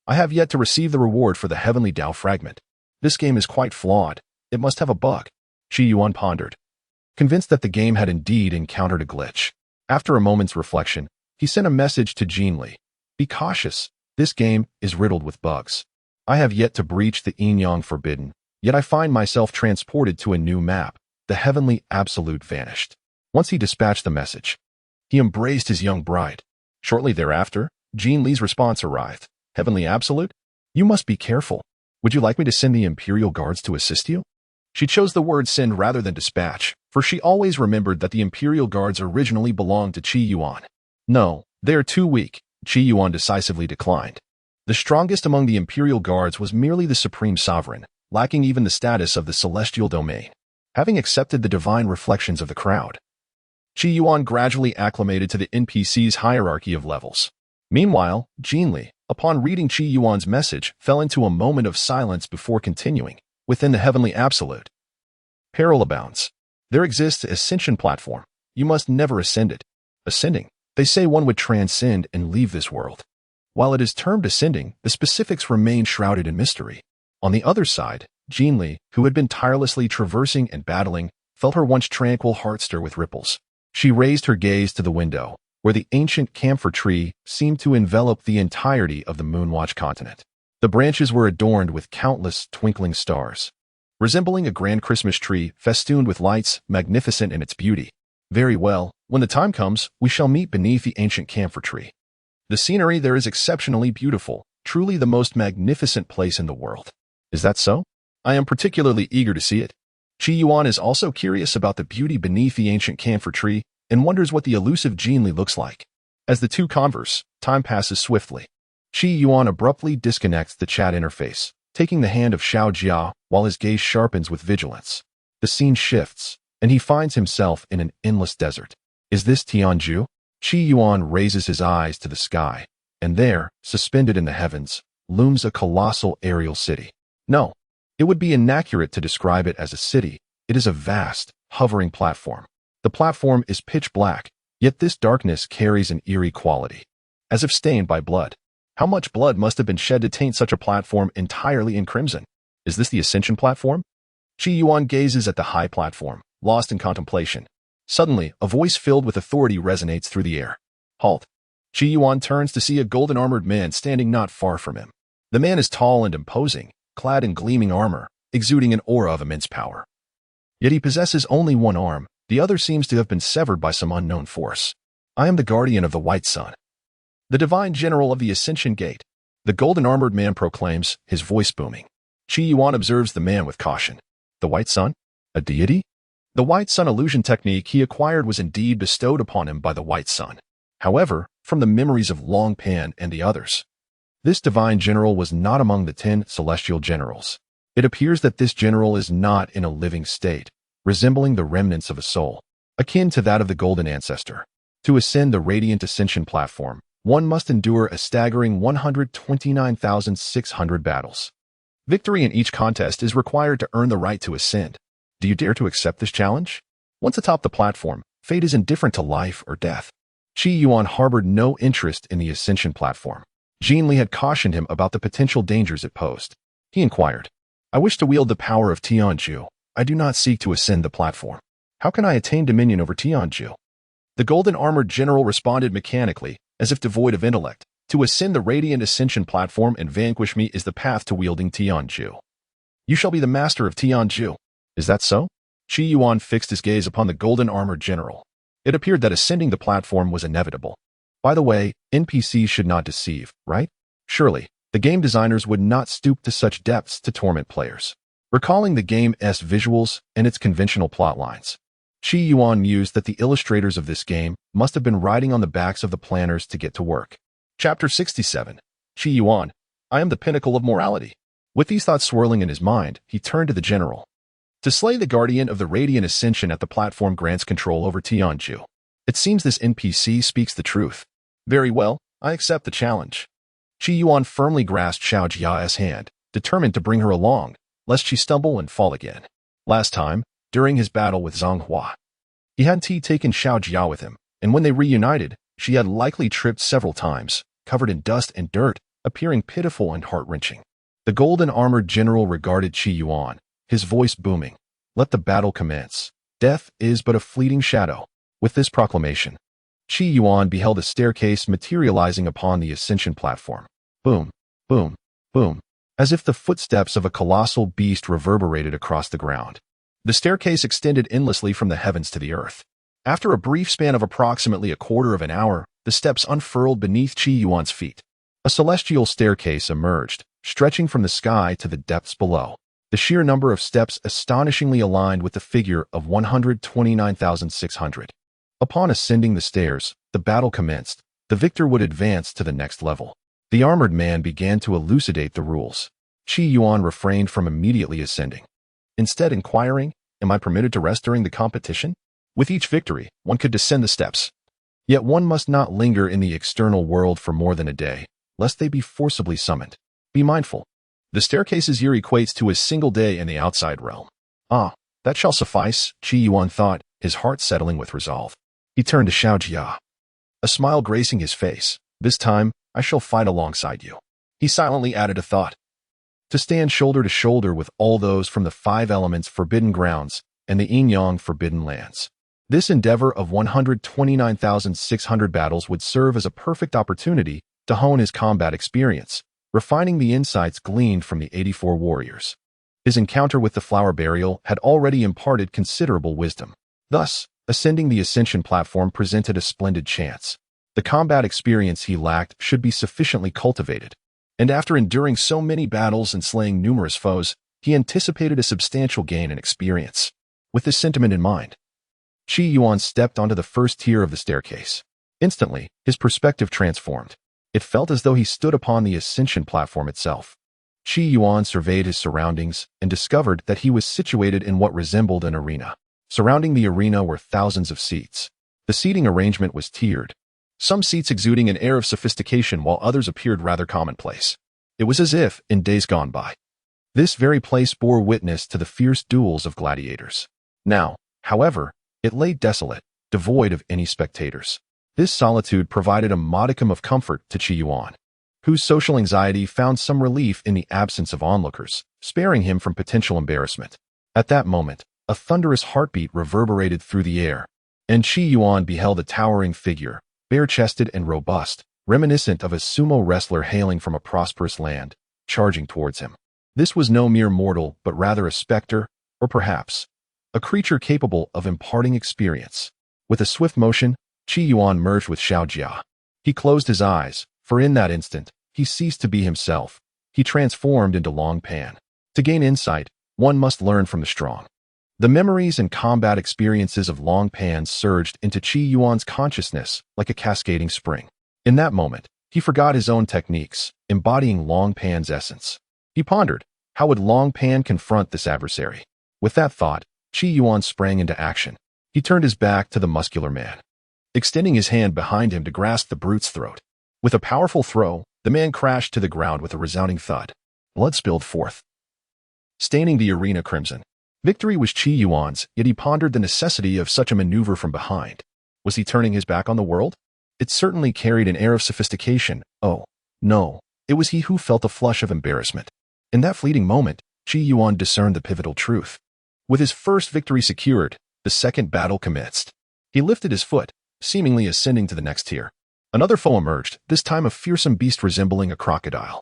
I have yet to receive the reward for the Heavenly Dao Fragment. This game is quite flawed. It must have a bug. Qi Yuan pondered, convinced that the game had indeed encountered a glitch. After a moment's reflection, he sent a message to Jin Li. Be cautious. This game is riddled with bugs. I have yet to breach the Yin-Yang Forbidden, yet I find myself transported to a new map. The Heavenly Absolute vanished. Once he dispatched the message, he embraced his young bride. Shortly thereafter, Jin Li's response arrived. Heavenly Absolute? You must be careful. Would you like me to send the Imperial Guards to assist you? She chose the word send rather than dispatch, for she always remembered that the Imperial Guards originally belonged to Qi Yuan. No, they are too weak, Qi Yuan decisively declined. The strongest among the Imperial Guards was merely the Supreme Sovereign, lacking even the status of the Celestial Domain. Having accepted the divine reflections of the crowd, Qi Yuan gradually acclimated to the NPC's hierarchy of levels. Meanwhile, Jin Li, upon reading Qi Yuan's message, fell into a moment of silence before continuing. Within the Heavenly Absolute, peril abounds. There exists an ascension platform. You must never ascend it. Ascending, they say one would transcend and leave this world. While it is termed ascending, the specifics remain shrouded in mystery. On the other side, Jin Li, who had been tirelessly traversing and battling, felt her once tranquil heart stir with ripples. She raised her gaze to the window, where the ancient camphor tree seemed to envelop the entirety of the Moonwatch continent. The branches were adorned with countless twinkling stars, resembling a grand Christmas tree festooned with lights, magnificent in its beauty. Very well, when the time comes, we shall meet beneath the ancient camphor tree. The scenery there is exceptionally beautiful, truly the most magnificent place in the world. Is that so? I am particularly eager to see it. Qi Yuan is also curious about the beauty beneath the ancient camphor tree and wonders what the elusive Jin Li looks like. As the two converse, time passes swiftly. Qi Yuan abruptly disconnects the chat interface, taking the hand of Xiao Jia while his gaze sharpens with vigilance. The scene shifts, and he finds himself in an endless desert. Is this Tianzhu? Qi Yuan raises his eyes to the sky, and there, suspended in the heavens, looms a colossal aerial city. No, it would be inaccurate to describe it as a city. It is a vast, hovering platform. The platform is pitch black, yet this darkness carries an eerie quality, as if stained by blood. How much blood must have been shed to taint such a platform entirely in crimson? Is this the ascension platform? Qi Yuan gazes at the high platform, lost in contemplation. Suddenly, a voice filled with authority resonates through the air. Halt. Qi Yuan turns to see a golden-armored man standing not far from him. The man is tall and imposing, clad in gleaming armor, exuding an aura of immense power. Yet he possesses only one arm. The other seems to have been severed by some unknown force. I am the guardian of the White Sun, the divine general of the Ascension Gate. The golden-armored man proclaims, his voice booming. Qi Yuan observes the man with caution. The White Sun? A deity? The White Sun illusion technique he acquired was indeed bestowed upon him by the White Sun. However, from the memories of Long Pan and the others, this divine general was not among the 10 celestial generals. It appears that this general is not in a living state, resembling the remnants of a soul, akin to that of the Golden Ancestor. To ascend the Radiant Ascension platform, one must endure a staggering 129,600 battles. Victory in each contest is required to earn the right to ascend. Do you dare to accept this challenge? Once atop the platform, fate is indifferent to life or death. Qi Yuan harbored no interest in the ascension platform. Jin Li had cautioned him about the potential dangers it posed. He inquired, I wish to wield the power of Tianzhu. I do not seek to ascend the platform. How can I attain dominion over Tianzhu? The golden-armored general responded mechanically, as if devoid of intellect. To ascend the Radiant Ascension platform and vanquish me is the path to wielding Tianzhu. You shall be the master of Tianzhu. Is that so? Qi Yuan fixed his gaze upon the golden-armored general. It appeared that ascending the platform was inevitable. By the way, NPCs should not deceive, right? Surely, the game designers would not stoop to such depths to torment players. Recalling the game's visuals and its conventional plot lines, Qi Yuan mused that the illustrators of this game must have been riding on the backs of the planners to get to work. Chapter 67. Qi Yuan, I am the pinnacle of morality. With these thoughts swirling in his mind, he turned to the general. To slay the guardian of the Radiant Ascension at the platform grants control over Tianzhu. It seems this NPC speaks the truth. Very well, I accept the challenge. Qi Yuan firmly grasped Xiao Jia's hand, determined to bring her along, lest she stumble and fall again. Last time, during his battle with Zhang Hua, he hadn't taken Xiao Jia with him, and when they reunited, she had likely tripped several times, covered in dust and dirt, appearing pitiful and heart-wrenching. The golden-armored general regarded Qi Yuan, his voice booming. Let the battle commence. Death is but a fleeting shadow. With this proclamation, Qi Yuan beheld a staircase materializing upon the ascension platform. Boom, boom, boom, as if the footsteps of a colossal beast reverberated across the ground. The staircase extended endlessly from the heavens to the earth. After a brief span of approximately a quarter of an hour, the steps unfurled beneath Qi Yuan's feet. A celestial staircase emerged, stretching from the sky to the depths below. The sheer number of steps astonishingly aligned with the figure of 129,600. Upon ascending the stairs, the battle commenced. The victor would advance to the next level. The armored man began to elucidate the rules. Qi Yuan refrained from immediately ascending, instead inquiring, "Am I permitted to rest during the competition?" With each victory, one could descend the steps. Yet one must not linger in the external world for more than a day, lest they be forcibly summoned. Be mindful. The staircase's year equates to a single day in the outside realm. Ah, that shall suffice, Qi Yuan thought, his heart settling with resolve. He turned to Xiao Jia, a smile gracing his face. This time, I shall fight alongside you. He silently added a thought. To stand shoulder to shoulder with all those from the 5 elements forbidden grounds and the yin-yang forbidden lands. This endeavor of 129,600 battles would serve as a perfect opportunity to hone his combat experience, refining the insights gleaned from the 84 warriors. His encounter with the flower burial had already imparted considerable wisdom. Thus, ascending the ascension platform presented a splendid chance. The combat experience he lacked should be sufficiently cultivated, and after enduring so many battles and slaying numerous foes, he anticipated a substantial gain in experience. With this sentiment in mind, Qi Yuan stepped onto the first tier of the staircase. Instantly, his perspective transformed. It felt as though he stood upon the ascension platform itself. Qi Yuan surveyed his surroundings and discovered that he was situated in what resembled an arena. Surrounding the arena were thousands of seats. The seating arrangement was tiered, some seats exuding an air of sophistication while others appeared rather commonplace. It was as if, in days gone by, this very place bore witness to the fierce duels of gladiators. Now, however, it lay desolate, devoid of any spectators. This solitude provided a modicum of comfort to Qi Yuan, whose social anxiety found some relief in the absence of onlookers, sparing him from potential embarrassment. At that moment, a thunderous heartbeat reverberated through the air, and Qi Yuan beheld a towering figure, bare-chested and robust, reminiscent of a sumo wrestler hailing from a prosperous land, charging towards him. This was no mere mortal, but rather a specter, or perhaps a creature capable of imparting experience. With a swift motion, Qi Yuan merged with Xiao Jia. He closed his eyes, for in that instant, he ceased to be himself. He transformed into Long Pan. To gain insight, one must learn from the strong. The memories and combat experiences of Long Pan surged into Qi Yuan's consciousness like a cascading spring. In that moment, he forgot his own techniques, embodying Long Pan's essence. He pondered, how would Long Pan confront this adversary? With that thought, Qi Yuan sprang into action. He turned his back to the muscular man, extending his hand behind him to grasp the brute's throat. With a powerful throw, the man crashed to the ground with a resounding thud. Blood spilled forth, staining the arena crimson. Victory was Qi Yuan's, yet he pondered the necessity of such a maneuver from behind. Was he turning his back on the world? It certainly carried an air of sophistication. Oh, no, it was he who felt a flush of embarrassment. In that fleeting moment, Qi Yuan discerned the pivotal truth. With his first victory secured, the second battle commenced. He lifted his foot, seemingly ascending to the next tier. Another foe emerged, this time a fearsome beast resembling a crocodile.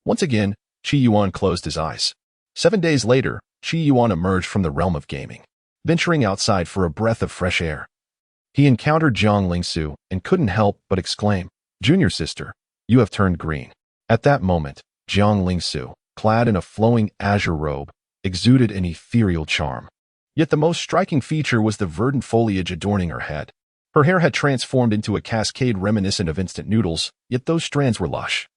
Once again, Qi Yuan closed his eyes. 7 days later, Qi Yuan emerged from the realm of gaming, venturing outside for a breath of fresh air. He encountered Jiang Lingsu and couldn't help but exclaim, "Junior sister, you have turned green." At that moment, Jiang Lingsu, clad in a flowing azure robe, exuded an ethereal charm. Yet the most striking feature was the verdant foliage adorning her head. Her hair had transformed into a cascade reminiscent of instant noodles, yet those strands were lush,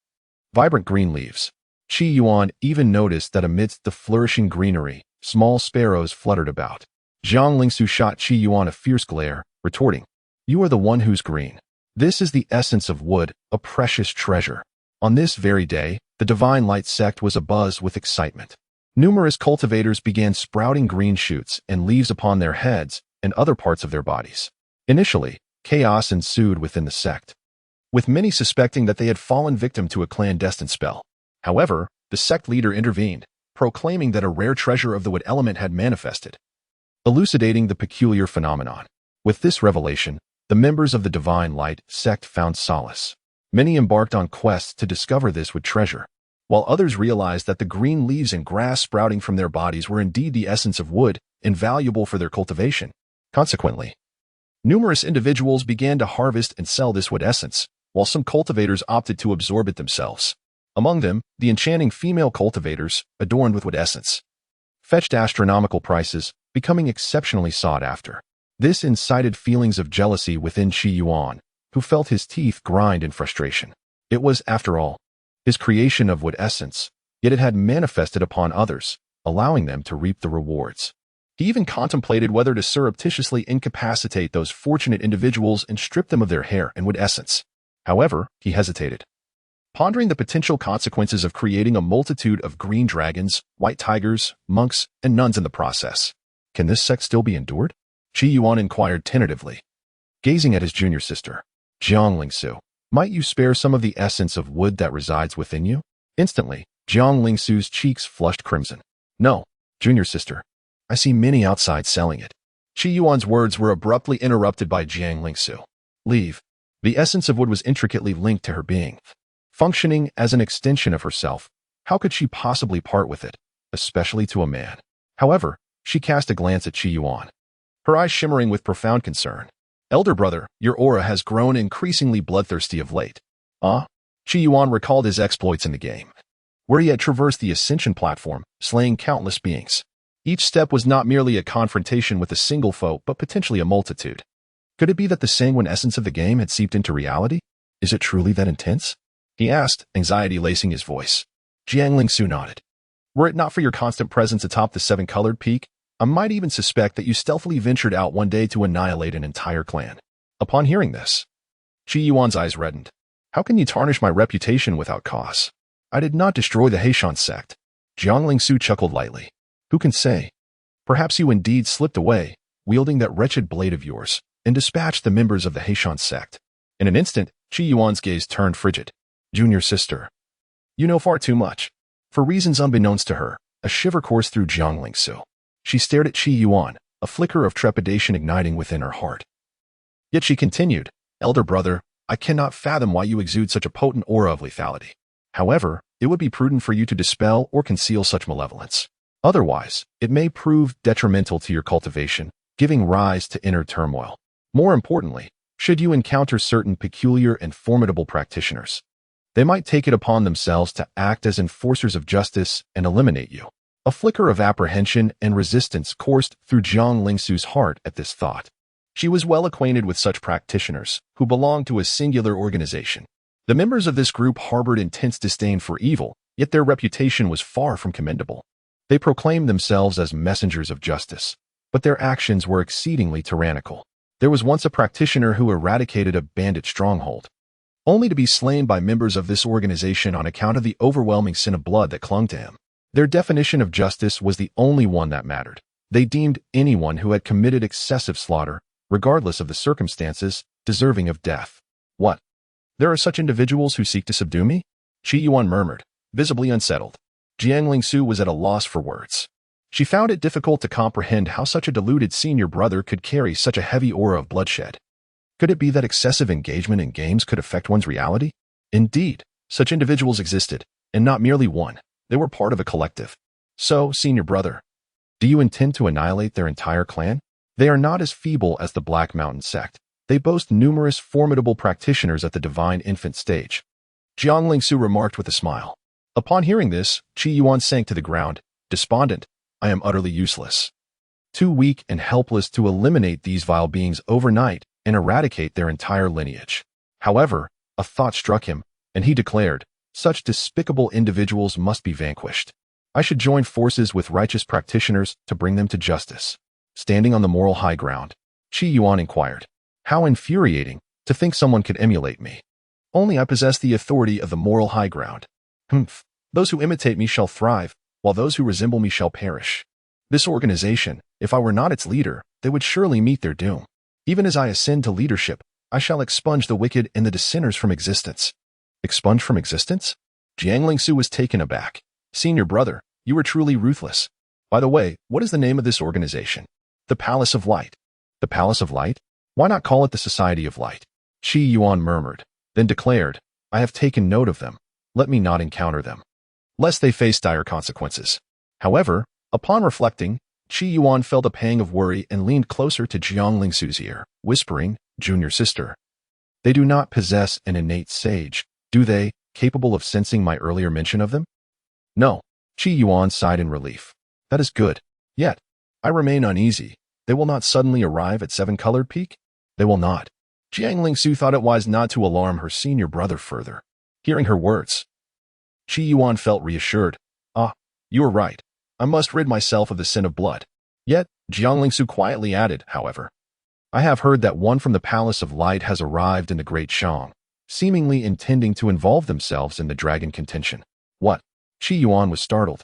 vibrant green leaves. Qi Yuan even noticed that amidst the flourishing greenery, small sparrows fluttered about. Jiang Lingsu shot Qi Yuan a fierce glare, retorting, "You are the one who's green. This is the essence of wood, a precious treasure." On this very day, the Divine Light sect was abuzz with excitement. Numerous cultivators began sprouting green shoots and leaves upon their heads and other parts of their bodies. Initially, Chaos ensued within the sect, with many suspecting that they had fallen victim to a clandestine spell. However, the sect leader intervened, proclaiming that a rare treasure of the wood element had manifested, elucidating the peculiar phenomenon. With this revelation, the members of the Divine Light sect found solace. Many embarked on quests to discover this wood treasure, while others realized that the green leaves and grass sprouting from their bodies were indeed the essence of wood, invaluable for their cultivation. Consequently, numerous individuals began to harvest and sell this wood essence, while some cultivators opted to absorb it themselves. Among them, the enchanting female cultivators, adorned with wood essence, fetched astronomical prices, becoming exceptionally sought after. This incited feelings of jealousy within Qi Yuan, who felt his teeth grind in frustration. It was, after all, his creation of wood essence, yet it had manifested upon others, allowing them to reap the rewards. He even contemplated whether to surreptitiously incapacitate those fortunate individuals and strip them of their hair and wood essence. However, he hesitated, pondering the potential consequences of creating a multitude of green dragons, white tigers, monks, and nuns in the process. Can this sect still be endured? Qi Yuan inquired tentatively, gazing at his junior sister. Jiang Lingsu, might you spare some of the essence of wood that resides within you? Instantly, Jiang Lingsu's cheeks flushed crimson. No, junior sister. I see many outside selling it. Qi Yuan's words were abruptly interrupted by Jiang Lingsu. Leave. The essence of wood was intricately linked to her being. Functioning as an extension of herself, how could she possibly part with it, especially to a man? However, she cast a glance at Qi Yuan, her eyes shimmering with profound concern. Elder brother, your aura has grown increasingly bloodthirsty of late. Qi Yuan recalled his exploits in the game, where he had traversed the ascension platform, slaying countless beings. Each step was not merely a confrontation with a single foe, but potentially a multitude. Could it be that the sanguine essence of the game had seeped into reality? Is it truly that intense? He asked, anxiety lacing his voice. Jiang Lingsu nodded. Were it not for your constant presence atop the seven-colored peak, I might even suspect that you stealthily ventured out one day to annihilate an entire clan. Upon hearing this, Qi Yuan's eyes reddened. How can you tarnish my reputation without cause? I did not destroy the Heishan sect. Jiang Lingsu chuckled lightly. Who can say? Perhaps you indeed slipped away, wielding that wretched blade of yours, and dispatched the members of the Heishan sect. In an instant, Qi Yuan's gaze turned frigid. Junior sister, you know far too much. For reasons unbeknownst to her, a shiver coursed through Jiang Lingsu. She stared at Qi Yuan, a flicker of trepidation igniting within her heart. Yet she continued, Elder brother, I cannot fathom why you exude such a potent aura of lethality. However, it would be prudent for you to dispel or conceal such malevolence. Otherwise, it may prove detrimental to your cultivation, giving rise to inner turmoil. More importantly, should you encounter certain peculiar and formidable practitioners, they might take it upon themselves to act as enforcers of justice and eliminate you. A flicker of apprehension and resistance coursed through Jiang Lingsu's heart at this thought. She was well acquainted with such practitioners, who belonged to a singular organization. The members of this group harbored intense disdain for evil, yet their reputation was far from commendable. They proclaimed themselves as messengers of justice, but their actions were exceedingly tyrannical. There was once a practitioner who eradicated a bandit stronghold, only to be slain by members of this organization on account of the overwhelming sin of blood that clung to him. Their definition of justice was the only one that mattered. They deemed anyone who had committed excessive slaughter, regardless of the circumstances, deserving of death. What? There are such individuals who seek to subdue me? Qi Yuan murmured, visibly unsettled. Jiang Lingsu was at a loss for words. She found it difficult to comprehend how such a deluded senior brother could carry such a heavy aura of bloodshed. Could it be that excessive engagement in games could affect one's reality? Indeed, such individuals existed, and not merely one. They were part of a collective. So, senior brother, do you intend to annihilate their entire clan? They are not as feeble as the Black Mountain sect. They boast numerous formidable practitioners at the divine infant stage. Jiang Lingsu remarked with a smile. Upon hearing this, Qi Yuan sank to the ground, despondent. I am utterly useless. Too weak and helpless to eliminate these vile beings overnight and eradicate their entire lineage. However, a thought struck him, and he declared, such despicable individuals must be vanquished. I should join forces with righteous practitioners to bring them to justice. Standing on the moral high ground, Qi Yuan inquired, how infuriating to think someone could emulate me. Only I possess the authority of the moral high ground. Those who imitate me shall thrive, while those who resemble me shall perish. This organization, if I were not its leader, they would surely meet their doom. Even as I ascend to leadership, I shall expunge the wicked and the dissenters from existence. Expunge from existence? Jiang Lingsu was taken aback. Senior brother, you were truly ruthless. By the way, what is the name of this organization? The Palace of Light. The Palace of Light? Why not call it the Society of Light? Qi Yuan murmured, then declared, I have taken note of them. Let me not encounter them, lest they face dire consequences. However, upon reflecting, Qi Yuan felt a pang of worry and leaned closer to Jiang Lingsu's ear, whispering, Junior sister. They do not possess an innate sage, do they, capable of sensing my earlier mention of them? No. Qi Yuan sighed in relief. That is good. Yet, I remain uneasy. They will not suddenly arrive at Seven-Colored Peak? They will not. Jiang Lingsu thought it wise not to alarm her senior brother further. Hearing her words, Qi Yuan felt reassured. Ah, you are right. I must rid myself of the sin of blood. Yet, Jiang Lingsu quietly added, however, I have heard that one from the Palace of Light has arrived in the Great Shang, seemingly intending to involve themselves in the dragon contention. What? Qi Yuan was startled.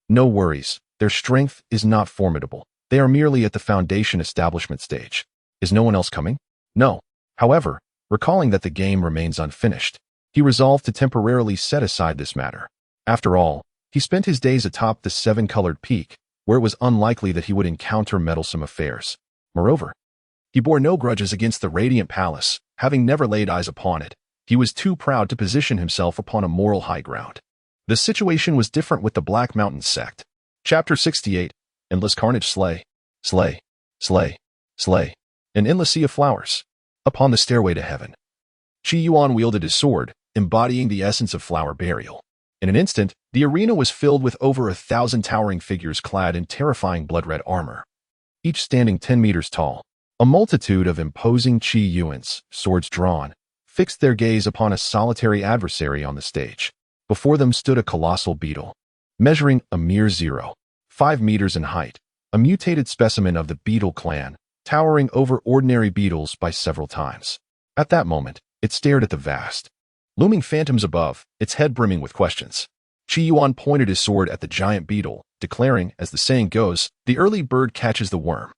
No worries. Their strength is not formidable. They are merely at the Foundation Establishment stage. Is no one else coming? No. However, recalling that the game remains unfinished, he resolved to temporarily set aside this matter. After all, he spent his days atop the Seven-Colored Peak, where it was unlikely that he would encounter meddlesome affairs. Moreover, he bore no grudges against the Radiant Palace, having never laid eyes upon it. He was too proud to position himself upon a moral high ground. The situation was different with the Black Mountain sect. Chapter 68, Endless Carnage. Slay, slay, slay, slay. An endless sea of flowers. Upon the stairway to heaven, Qi Yuan wielded his sword, embodying the essence of flower burial. In an instant, the arena was filled with over 1,000 towering figures clad in terrifying blood-red armor, each standing 10 meters tall. A multitude of imposing Qi Yuans, swords drawn, fixed their gaze upon a solitary adversary on the stage. Before them stood a colossal beetle, measuring a mere 0.5 meters in height, a mutated specimen of the beetle clan, towering over ordinary beetles by several times. At that moment, it stared at the vast, looming phantoms above, its head brimming with questions. Qi Yuan pointed his sword at the giant beetle, declaring, as the saying goes, the early bird catches the worm.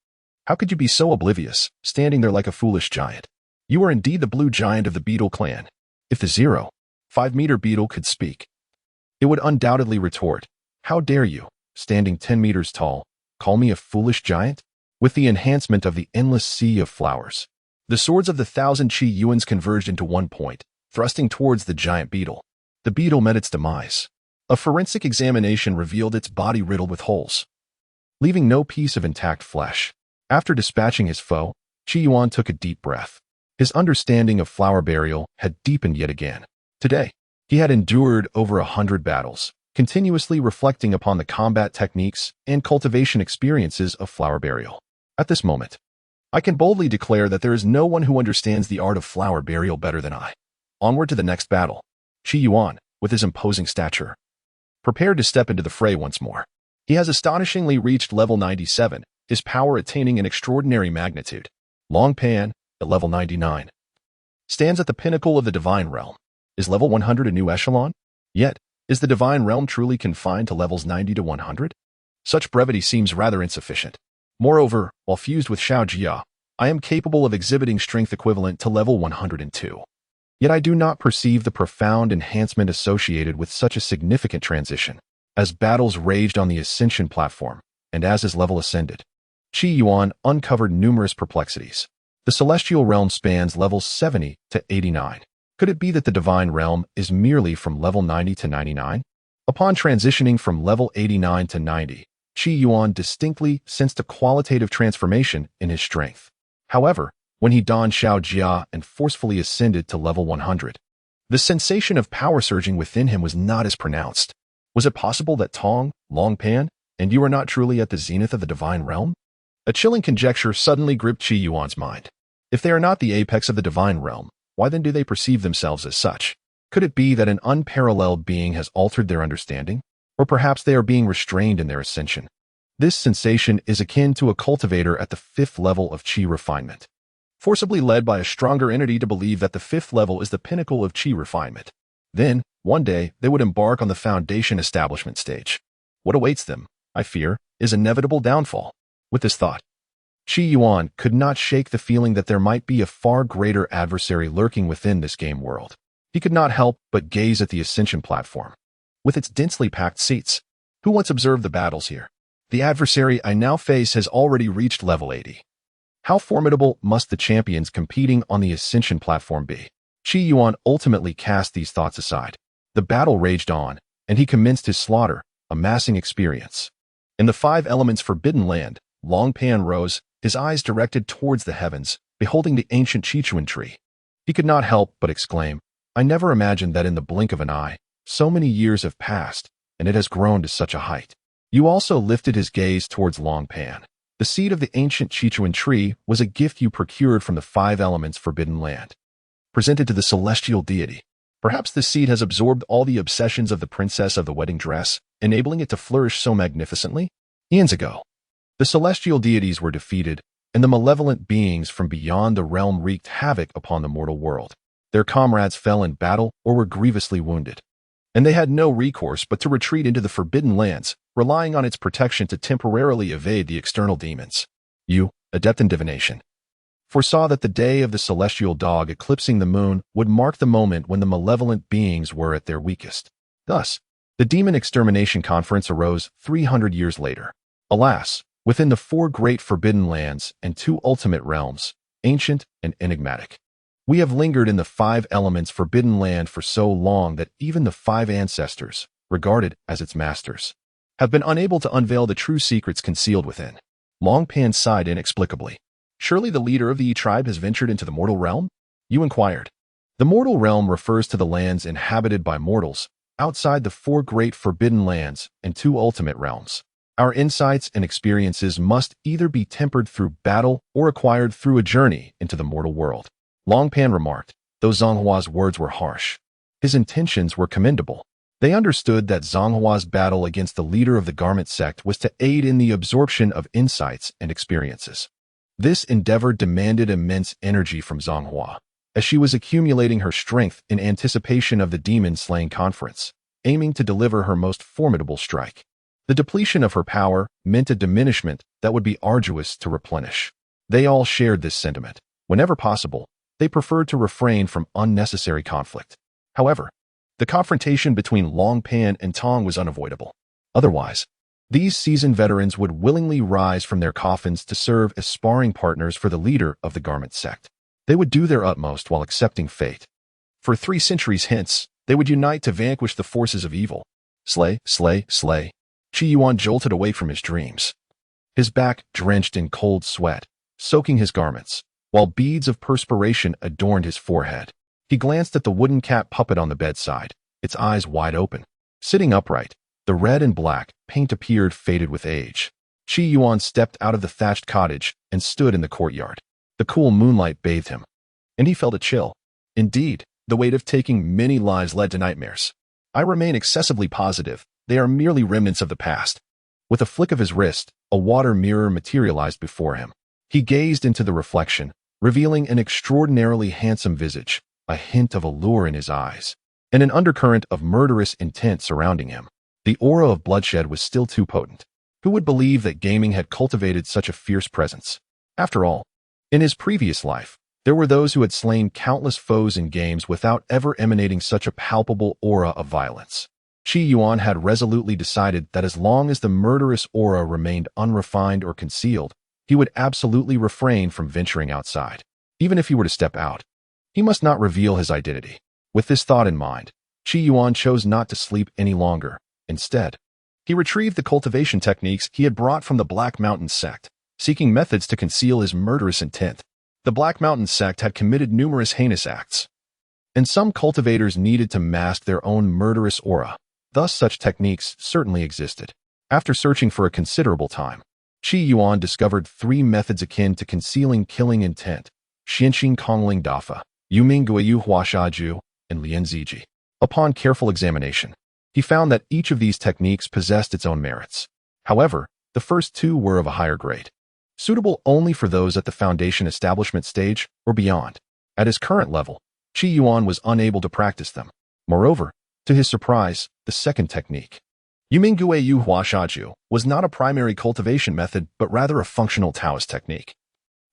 How could you be so oblivious, standing there like a foolish giant? You are indeed the blue giant of the beetle clan. If the 0.5-meter beetle could speak, it would undoubtedly retort, how dare you, standing 10 meters tall, call me a foolish giant? With the enhancement of the endless sea of flowers, the swords of the 1,000 Qi Yuans converged into one point, thrusting towards the giant beetle. The beetle met its demise. A forensic examination revealed its body riddled with holes, leaving no piece of intact flesh. After dispatching his foe, Qi Yuan took a deep breath. His understanding of flower burial had deepened yet again. Today, he had endured over 100 battles, continuously reflecting upon the combat techniques and cultivation experiences of flower burial. At this moment, I can boldly declare that there is no one who understands the art of flower burial better than I. Onward to the next battle. Qi Yuan, with his imposing stature, prepared to step into the fray once more. He has astonishingly reached level 97, his power attaining an extraordinary magnitude. Long Pan, at level 99, stands at the pinnacle of the divine realm. Is level 100 a new echelon? Yet, is the divine realm truly confined to levels 90 to 100? Such brevity seems rather insufficient. Moreover, while fused with Xiao Jia, I am capable of exhibiting strength equivalent to level 102. Yet I do not perceive the profound enhancement associated with such a significant transition. As battles raged on the ascension platform, and as his level ascended, Qi Yuan uncovered numerous perplexities. The celestial realm spans levels 70 to 89. Could it be that the divine realm is merely from level 90 to 99? Upon transitioning from level 89 to 90, Qi Yuan distinctly sensed a qualitative transformation in his strength. However, when he donned Xiao Jia and forcefully ascended to level 100, the sensation of power surging within him was not as pronounced. Was it possible that Tong, Long Pan, and you are not truly at the zenith of the divine realm? A chilling conjecture suddenly gripped Qi Yuan's mind. If they are not the apex of the divine realm, why then do they perceive themselves as such? Could it be that an unparalleled being has altered their understanding? Or perhaps they are being restrained in their ascension. This sensation is akin to a cultivator at the 5th level of Qi refinement, forcibly led by a stronger entity to believe that the 5th level is the pinnacle of Qi refinement. Then, one day, they would embark on the Foundation Establishment stage. What awaits them, I fear, is inevitable downfall. With this thought, Qi Yuan could not shake the feeling that there might be a far greater adversary lurking within this game world. He could not help but gaze at the ascension platform. With its densely packed seats, who once observed the battles here? The adversary I now face has already reached level 80. How formidable must the champions competing on the ascension platform be? Qi Yuan ultimately cast these thoughts aside. The battle raged on, and he commenced his slaughter, amassing experience. In the 5 elements forbidden land, Long Pan rose, his eyes directed towards the heavens, beholding the ancient Qi Yuan tree. He could not help but exclaim, I never imagined that in the blink of an eye, so many years have passed, and it has grown to such a height. Yu also lifted his gaze towards Long Pan. The seed of the ancient Qi Yuan tree was a gift you procured from the 5 elements forbidden land, presented to the celestial deity. Perhaps the seed has absorbed all the obsessions of the princess of the wedding dress, enabling it to flourish so magnificently. Eons ago, the celestial deities were defeated, and the malevolent beings from beyond the realm wreaked havoc upon the mortal world. Their comrades fell in battle or were grievously wounded, and they had no recourse but to retreat into the forbidden lands, relying on its protection to temporarily evade the external demons. You, adept in divination, foresaw that the day of the celestial dog eclipsing the moon would mark the moment when the malevolent beings were at their weakest. Thus, the Demon Extermination Conference arose 300 years later. Alas, within the 4 great forbidden lands and 2 ultimate realms, ancient and enigmatic, we have lingered in the 5 elements forbidden land for so long that even the 5 ancestors, regarded as its masters, have been unable to unveil the true secrets concealed within. Long Pan sighed inexplicably. Surely the leader of the Yi tribe has ventured into the mortal realm? You inquired. The mortal realm refers to the lands inhabited by mortals, outside the 4 great forbidden lands and 2 ultimate realms. Our insights and experiences must either be tempered through battle or acquired through a journey into the mortal world. Long Pan remarked, though Zhonghua's words were harsh. His intentions were commendable. They understood that Zhonghua's battle against the leader of the garment sect was to aid in the absorption of insights and experiences. This endeavor demanded immense energy from Zhonghua, as she was accumulating her strength in anticipation of the demon-slaying conference, aiming to deliver her most formidable strike. The depletion of her power meant a diminishment that would be arduous to replenish. They all shared this sentiment. Whenever possible, they preferred to refrain from unnecessary conflict. However, the confrontation between Long Pan and Tong was unavoidable. Otherwise, these seasoned veterans would willingly rise from their coffins to serve as sparring partners for the leader of the garment sect. They would do their utmost while accepting fate. For 3 centuries hence, they would unite to vanquish the forces of evil. Slay, slay, slay. Qi Yuan jolted away from his dreams, his back drenched in cold sweat, soaking his garments, while beads of perspiration adorned his forehead. He glanced at the wooden cat puppet on the bedside, its eyes wide open. Sitting upright, the red and black paint appeared faded with age. Qi Yuan stepped out of the thatched cottage and stood in the courtyard. The cool moonlight bathed him, and he felt a chill. Indeed, the weight of taking many lives led to nightmares. I remain excessively positive they are merely remnants of the past. With a flick of his wrist, a water mirror materialized before him. He gazed into the reflection, revealing an extraordinarily handsome visage, a hint of allure in his eyes, and an undercurrent of murderous intent surrounding him. The aura of bloodshed was still too potent. Who would believe that gaming had cultivated such a fierce presence? After all, in his previous life, there were those who had slain countless foes in games without ever emanating such a palpable aura of violence. Qi Yuan had resolutely decided that as long as the murderous aura remained unrefined or concealed, he would absolutely refrain from venturing outside. Even if he were to step out, he must not reveal his identity. With this thought in mind, Qi Yuan chose not to sleep any longer. Instead, he retrieved the cultivation techniques he had brought from the Black Mountain sect, seeking methods to conceal his murderous intent. The Black Mountain sect had committed numerous heinous acts, and some cultivators needed to mask their own murderous aura. Thus, such techniques certainly existed. After searching for a considerable time, Qi Yuan discovered 3 methods akin to concealing killing intent: Xianxing Kongling Dafa, Yuming Guiyu Huashaju, and Lian Ziji. Upon careful examination, he found that each of these techniques possessed its own merits. However, the first 2 were of a higher grade, suitable only for those at the Foundation Establishment stage or beyond. At his current level, Qi Yuan was unable to practice them. Moreover, to his surprise, the second technique, Yuming Guiyu Huashaju, was not a primary cultivation method but rather a functional Taoist technique.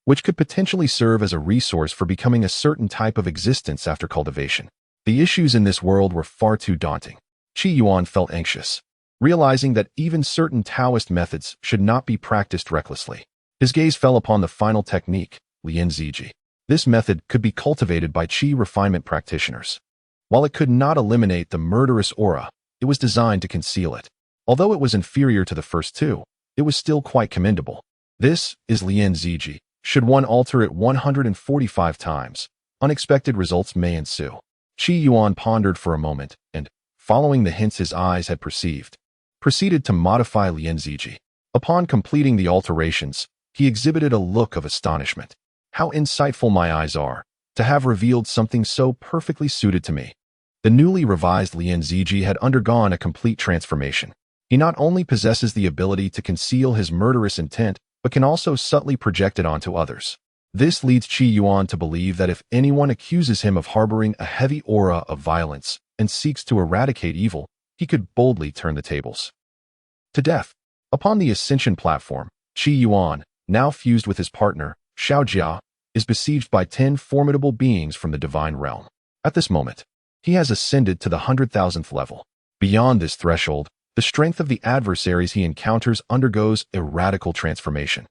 which could potentially serve as a resource for becoming a certain type of existence after cultivation. The issues in this world were far too daunting. Qi Yuan felt anxious, realizing that even certain Taoist methods should not be practiced recklessly. His gaze fell upon the final technique, Lian Ziji. This method could be cultivated by Qi refinement practitioners. While it could not eliminate the murderous aura, it was designed to conceal it. Although it was inferior to the first two, it was still quite commendable. This is Lian Ziji. Should one alter it 145 times, unexpected results may ensue. Qi Yuan pondered for a moment and, following the hints his eyes had perceived, proceeded to modify Lian Ziji. Upon completing the alterations, he exhibited a look of astonishment. How insightful my eyes are, to have revealed something so perfectly suited to me. The newly revised Lian Ziji had undergone a complete transformation. He not only possesses the ability to conceal his murderous intent, but can also subtly project it onto others. This leads Qi Yuan to believe that if anyone accuses him of harboring a heavy aura of violence and seeks to eradicate evil, he could boldly turn the tables. To death. Upon the ascension platform, Qi Yuan, now fused with his partner, Xiao Jia, is besieged by 10 formidable beings from the divine realm. At this moment, he has ascended to the 100,000th level. Beyond this threshold, the strength of the adversaries he encounters undergoes a radical transformation.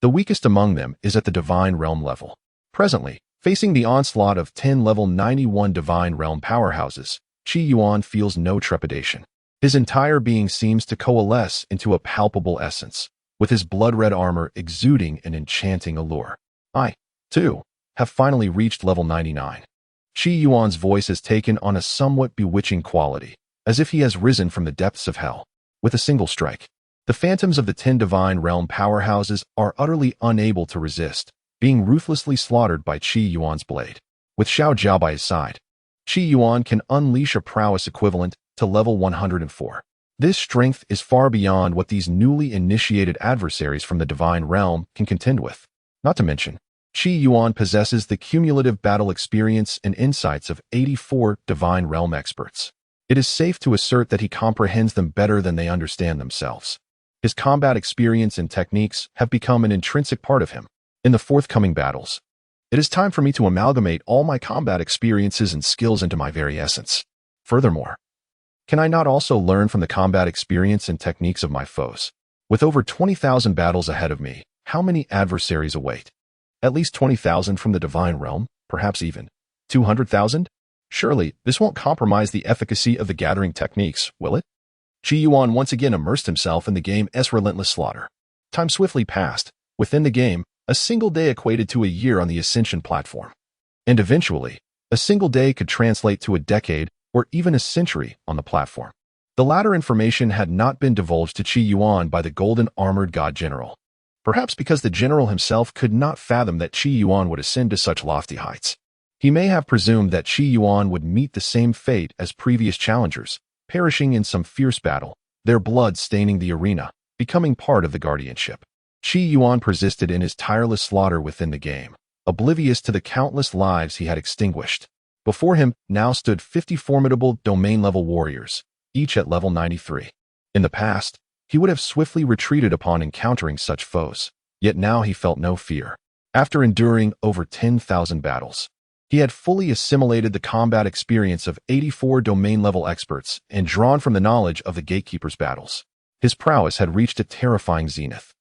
The weakest among them is at the divine realm level. Presently, facing the onslaught of 10 level 91 divine realm powerhouses, Qi Yuan feels no trepidation. His entire being seems to coalesce into a palpable essence, with his blood-red armor exuding an enchanting allure. I, too, have finally reached level 99. Qi Yuan's voice has taken on a somewhat bewitching quality, as if he has risen from the depths of hell. With a single strike, the phantoms of the 10 divine realm powerhouses are utterly unable to resist, being ruthlessly slaughtered by Qi Yuan's blade. With Xiao Jia by his side, Qi Yuan can unleash a prowess equivalent to level 104. This strength is far beyond what these newly initiated adversaries from the divine realm can contend with. Not to mention, Qi Yuan possesses the cumulative battle experience and insights of 84 divine realm experts. It is safe to assert that he comprehends them better than they understand themselves. His combat experience and techniques have become an intrinsic part of him. In the forthcoming battles, it is time for me to amalgamate all my combat experiences and skills into my very essence. Furthermore, can I not also learn from the combat experience and techniques of my foes? With over 20,000 battles ahead of me, how many adversaries await? At least 20,000 from the divine realm, perhaps even 200,000? Surely, this won't compromise the efficacy of the gathering techniques, will it? Qi Yuan once again immersed himself in the game's relentless slaughter. Time swiftly passed. Within the game, a single day equated to a year on the ascension platform. And eventually, a single day could translate to a decade or even a century on the platform. The latter information had not been divulged to Qi Yuan by the golden armored god general. Perhaps because the general himself could not fathom that Qi Yuan would ascend to such lofty heights. He may have presumed that Qi Yuan would meet the same fate as previous challengers, perishing in some fierce battle, their blood staining the arena, becoming part of the guardianship. Qi Yuan persisted in his tireless slaughter within the game, oblivious to the countless lives he had extinguished. Before him now stood 50 formidable domain-level warriors, each at level 93. In the past, he would have swiftly retreated upon encountering such foes, yet now he felt no fear. After enduring over 10,000 battles, he had fully assimilated the combat experience of 84 domain-level experts and drawn from the knowledge of the gatekeeper's battles. His prowess had reached a terrifying zenith.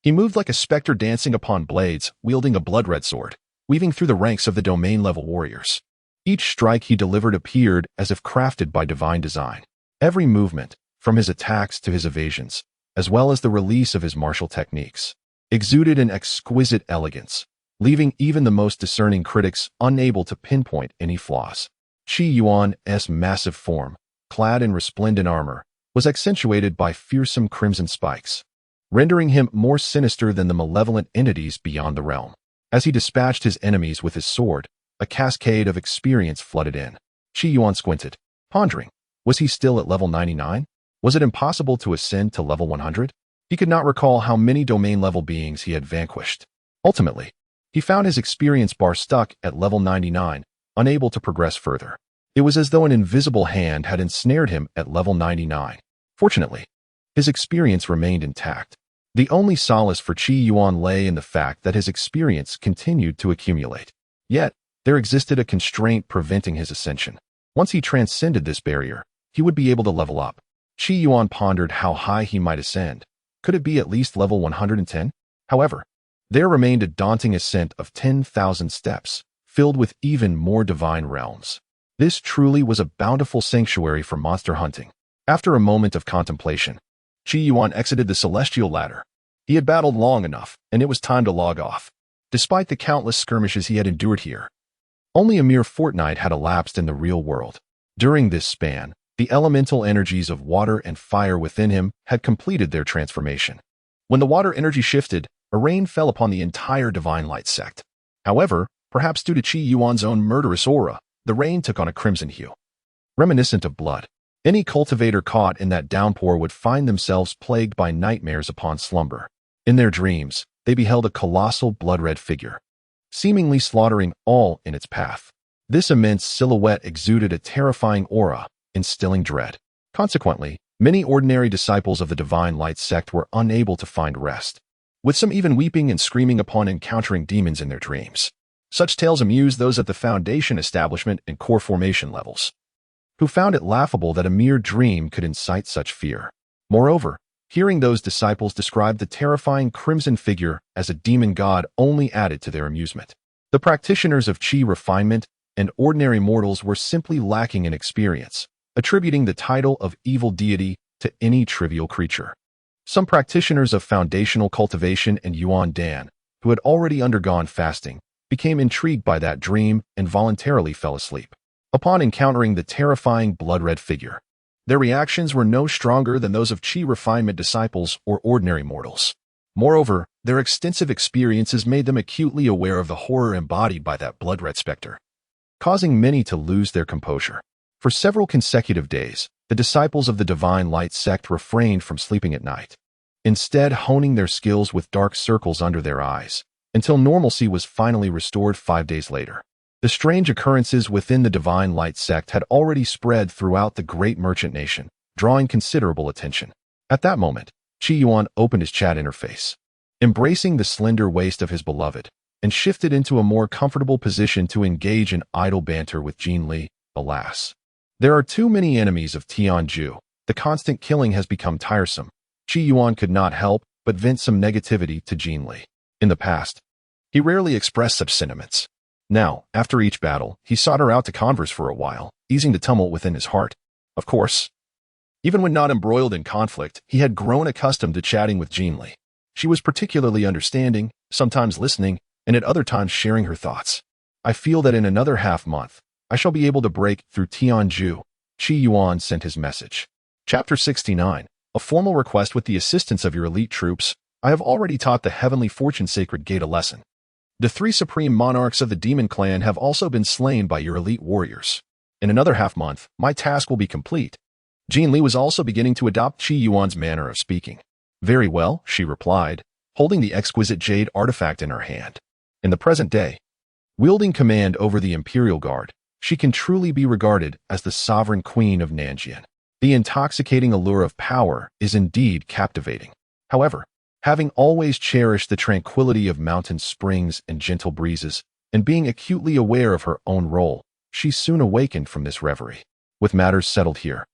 He moved like a specter dancing upon blades, wielding a blood-red sword, weaving through the ranks of the domain-level warriors. Each strike he delivered appeared as if crafted by divine design. Every movement, from his attacks to his evasions, as well as the release of his martial techniques, exuded an exquisite elegance, leaving even the most discerning critics unable to pinpoint any flaws. Qi Yuan's massive form, clad in resplendent armor, was accentuated by fearsome crimson spikes, rendering him more sinister than the malevolent entities beyond the realm. As he dispatched his enemies with his sword, a cascade of experience flooded in. Qi Yuan squinted, pondering. Was he still at level 99? Was it impossible to ascend to level 100? He could not recall how many domain-level beings he had vanquished. Ultimately, he found his experience bar stuck at level 99, unable to progress further. It was as though an invisible hand had ensnared him at level 99. Fortunately, his experience remained intact. The only solace for Qi Yuan lay in the fact that his experience continued to accumulate. Yet, there existed a constraint preventing his ascension. Once he transcended this barrier, he would be able to level up. Qi Yuan pondered how high he might ascend. Could it be at least level 110? However, there remained a daunting ascent of 10,000 steps, filled with even more divine realms. This truly was a bountiful sanctuary for monster hunting. After a moment of contemplation, Qi Yuan exited the celestial ladder. He had battled long enough, and it was time to log off. Despite the countless skirmishes he had endured here, only a mere fortnight had elapsed in the real world. During this span, the elemental energies of water and fire within him had completed their transformation. When the water energy shifted, a rain fell upon the entire Divine Light sect. However, perhaps due to Qi Yuan's own murderous aura, the rain took on a crimson hue, reminiscent of blood. Any cultivator caught in that downpour would find themselves plagued by nightmares upon slumber. In their dreams, they beheld a colossal blood-red figure, seemingly slaughtering all in its path. This immense silhouette exuded a terrifying aura, instilling dread. Consequently, many ordinary disciples of the Divine Light sect were unable to find rest, with some even weeping and screaming upon encountering demons in their dreams. Such tales amused those at the Foundation Establishment and core formation levels, who found it laughable that a mere dream could incite such fear. Moreover, hearing those disciples describe the terrifying crimson figure as a demon god only added to their amusement. The practitioners of Qi refinement and ordinary mortals were simply lacking in experience, attributing the title of evil deity to any trivial creature. Some practitioners of foundational cultivation and Yuan Dan, who had already undergone fasting, became intrigued by that dream and voluntarily fell asleep. Upon encountering the terrifying blood-red figure, their reactions were no stronger than those of Qi refinement disciples or ordinary mortals. Moreover, their extensive experiences made them acutely aware of the horror embodied by that blood-red specter, causing many to lose their composure. For several consecutive days, the disciples of the Divine Light sect refrained from sleeping at night, instead honing their skills with dark circles under their eyes, until normalcy was finally restored 5 days later. The strange occurrences within the Divine Light sect had already spread throughout the great merchant nation, drawing considerable attention. At that moment, Qi Yuan opened his chat interface, embracing the slender waist of his beloved, and shifted into a more comfortable position to engage in idle banter with Jin Li. Alas, there are too many enemies of Tianju. The constant killing has become tiresome. Qi Yuan could not help but vent some negativity to Jin Li. In the past, he rarely expressed such sentiments. Now, after each battle, he sought her out to converse for a while, easing the tumult within his heart. Of course, even when not embroiled in conflict, he had grown accustomed to chatting with Jin Li. She was particularly understanding, sometimes listening, and at other times sharing her thoughts. I feel that in another half-month, I shall be able to break through Tianju. Qi Yuan sent his message. Chapter 69. A formal request with the assistance of your elite troops. I have already taught the Heavenly Fortune Sacred Gate a lesson. The 3 supreme monarchs of the demon clan have also been slain by your elite warriors. In another half-month, my task will be complete. Jin Li was also beginning to adopt Qi Yuan's manner of speaking. Very well, she replied, holding the exquisite jade artifact in her hand. In the present day, wielding command over the Imperial Guard, she can truly be regarded as the sovereign queen of Nanjian. The intoxicating allure of power is indeed captivating. However, having always cherished the tranquility of mountain springs and gentle breezes, and being acutely aware of her own role, she soon awakened from this reverie. With matters settled here,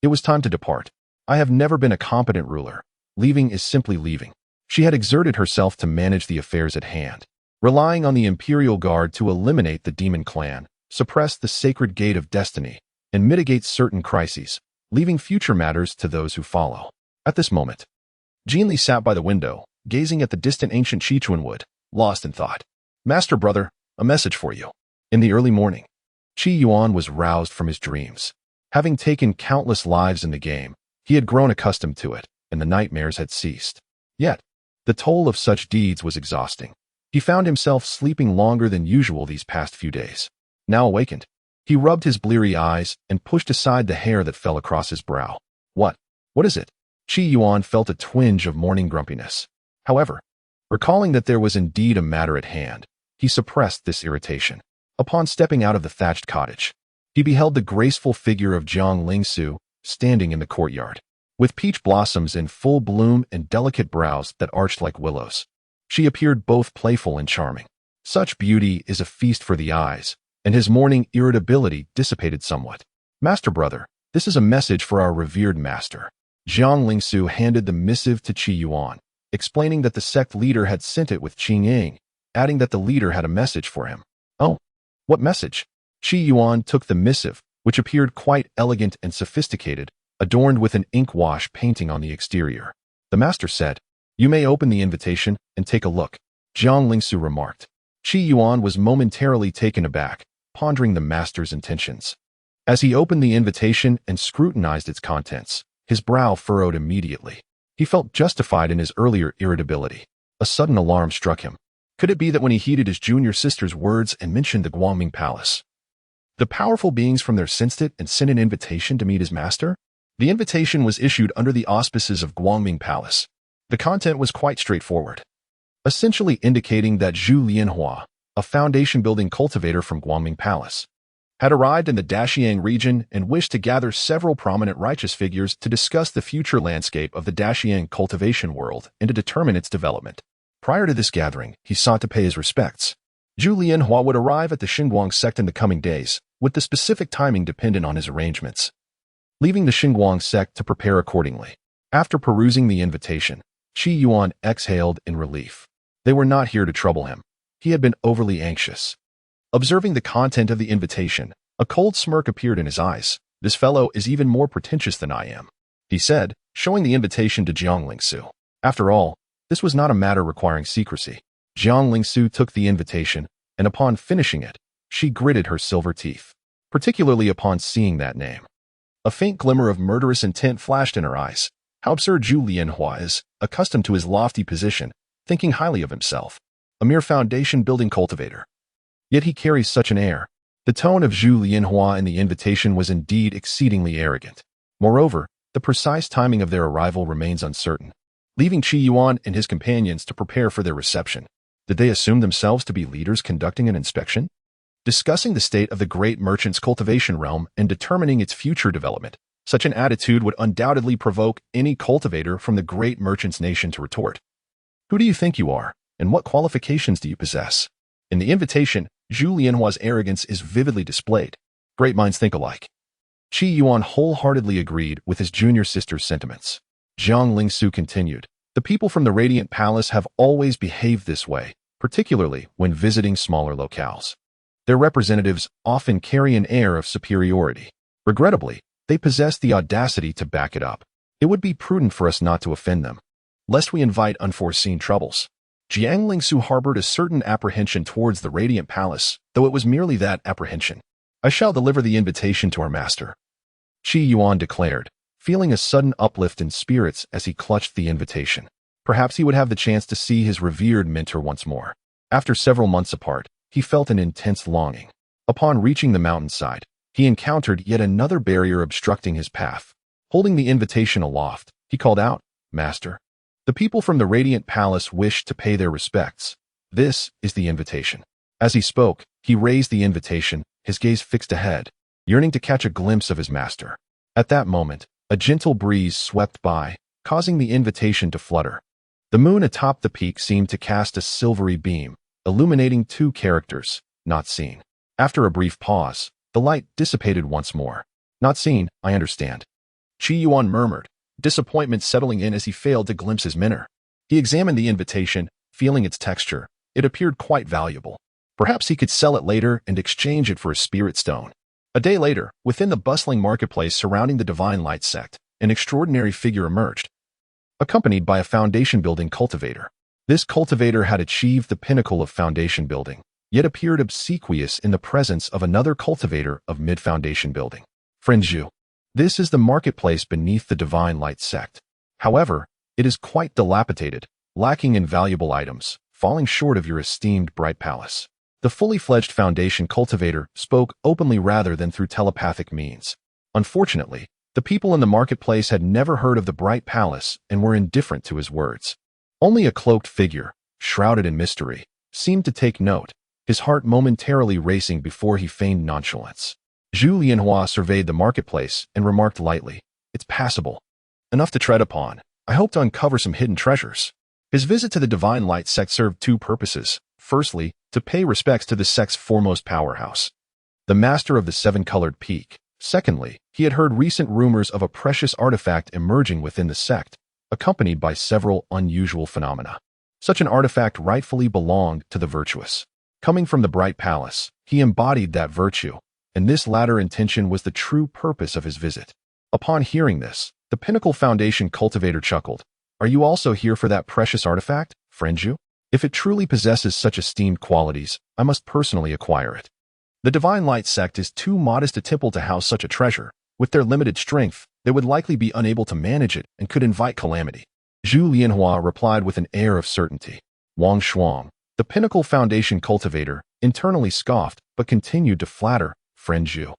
it was time to depart. I have never been a competent ruler. Leaving is simply leaving. She had exerted herself to manage the affairs at hand, relying on the Imperial Guard to eliminate the demon clan, suppress the sacred gate of destiny, and mitigate certain crises, leaving future matters to those who follow. At this moment, Jin Li sat by the window, gazing at the distant ancient Sichuan wood, lost in thought. Master brother, a message for you. In the early morning, Qi Yuan was roused from his dreams. Having taken countless lives in the game, he had grown accustomed to it, and the nightmares had ceased. Yet, the toll of such deeds was exhausting. He found himself sleeping longer than usual these past few days. Now awakened, he rubbed his bleary eyes and pushed aside the hair that fell across his brow. What is it? Qi Yuan felt a twinge of morning grumpiness. However, recalling that there was indeed a matter at hand, he suppressed this irritation. Upon stepping out of the thatched cottage, he beheld the graceful figure of Jiang Lingsu standing in the courtyard. with peach blossoms in full bloom and delicate brows that arched like willows. She appeared both playful and charming. Such beauty is a feast for the eyes, and his morning irritability dissipated somewhat. Master brother, this is a message for our revered master. Jiang Lingsu handed the missive to Qi Yuan, explaining that the sect leader had sent it with Qing Ying, adding that the leader had a message for him. Oh, what message? Qi Yuan took the missive, which appeared quite elegant and sophisticated, adorned with an ink wash painting on the exterior. The master said, "You may open the invitation and take a look," Jiang Lingsu remarked. Qi Yuan was momentarily taken aback, pondering the master's intentions. As he opened the invitation and scrutinized its contents, his brow furrowed immediately. He felt justified in his earlier irritability. A sudden alarm struck him. Could it be that when he heeded his junior sister's words and mentioned the Guangming Palace, the powerful beings from there sensed it and sent an invitation to meet his master? The invitation was issued under the auspices of Guangming Palace. The content was quite straightforward, essentially indicating that Zhu Lianhua, a foundation-building cultivator from Guangming Palace, had arrived in the Daxiang region and wished to gather several prominent righteous figures to discuss the future landscape of the Daxiang cultivation world and to determine its development. Prior to this gathering, he sought to pay his respects. Zhu Lianhua would arrive at the Xinguang sect in the coming days, with the specific timing dependent on his arrangements, leaving the Xinguang sect to prepare accordingly. After perusing the invitation, Qi Yuan exhaled in relief. They were not here to trouble him. He had been overly anxious. Observing the content of the invitation, a cold smirk appeared in his eyes. "This fellow is even more pretentious than I am," he said, showing the invitation to Jiang Lingsu. After all, this was not a matter requiring secrecy. Jiang Lingsu took the invitation, and upon finishing it, she gritted her silver teeth, particularly upon seeing that name. A faint glimmer of murderous intent flashed in her eyes. How absurd Zhu Lianhua is, accustomed to his lofty position, thinking highly of himself, a mere foundation-building cultivator. Yet he carries such an air. The tone of Zhu Lianhua in the invitation was indeed exceedingly arrogant. Moreover, the precise timing of their arrival remains uncertain, leaving Qi Yuan and his companions to prepare for their reception. Did they assume themselves to be leaders conducting an inspection, discussing the state of the great merchant's cultivation realm and determining its future development? Such an attitude would undoubtedly provoke any cultivator from the great merchant's nation to retort. Who do you think you are, and what qualifications do you possess? In the invitation, Zhu Lianhua's arrogance is vividly displayed. Great minds think alike. Qi Yuan wholeheartedly agreed with his junior sister's sentiments. Jiang Lingsu continued, "The people from the Radiant Palace have always behaved this way, particularly when visiting smaller locales. Their representatives often carry an air of superiority. Regrettably, they possess the audacity to back it up. It would be prudent for us not to offend them, lest we invite unforeseen troubles." Jiang Lingsu harbored a certain apprehension towards the Radiant Palace, though it was merely that apprehension. "I shall deliver the invitation to our master," Qi Yuan declared, feeling a sudden uplift in spirits as he clutched the invitation. Perhaps he would have the chance to see his revered mentor once more. After several months apart, he felt an intense longing. Upon reaching the mountainside, he encountered yet another barrier obstructing his path. Holding the invitation aloft, he called out, "Master, the people from the Radiant Palace wish to pay their respects. This is the invitation." As he spoke, he raised the invitation, his gaze fixed ahead, yearning to catch a glimpse of his master. At that moment, a gentle breeze swept by, causing the invitation to flutter. The moon atop the peak seemed to cast a silvery beam, illuminating two characters, not seen. After a brief pause, the light dissipated once more. "Not seen, I understand," Qi Yuan murmured, disappointment settling in as he failed to glimpse his mentor. He examined the invitation, feeling its texture. It appeared quite valuable. Perhaps he could sell it later and exchange it for a spirit stone. A day later, within the bustling marketplace surrounding the Divine Light sect, an extraordinary figure emerged, accompanied by a foundation-building cultivator. This cultivator had achieved the pinnacle of foundation building, yet appeared obsequious in the presence of another cultivator of mid-foundation building. "Friend Zhu, this is the marketplace beneath the Divine Light sect. However, it is quite dilapidated, lacking in valuable items, falling short of your esteemed Bright Palace." The fully fledged foundation cultivator spoke openly rather than through telepathic means. Unfortunately, the people in the marketplace had never heard of the Bright Palace and were indifferent to his words. Only a cloaked figure, shrouded in mystery, seemed to take note, his heart momentarily racing before he feigned nonchalance. Zhu Lianhua surveyed the marketplace and remarked lightly, "It's passable." enough to tread upon. I hope to uncover some hidden treasures. His visit to the Divine Light sect served two purposes. Firstly, to pay respects to the sect's foremost powerhouse, the master of the seven-colored peak. Secondly, he had heard recent rumors of a precious artifact emerging within the sect, accompanied by several unusual phenomena. Such an artifact rightfully belonged to the virtuous. Coming from the Bright Palace, he embodied that virtue, and this latter intention was the true purpose of his visit. Upon hearing this, the Pinnacle Foundation cultivator chuckled. Are you also here for that precious artifact, friend Zhu? If it truly possesses such esteemed qualities, I must personally acquire it. The Divine Light sect is too modest a temple to house such a treasure. With their limited strength, they would likely be unable to manage it and could invite calamity. Zhu Lianhua replied with an air of certainty. Wang Shuang, the Pinnacle Foundation cultivator, internally scoffed but continued to flatter, friend Zhu.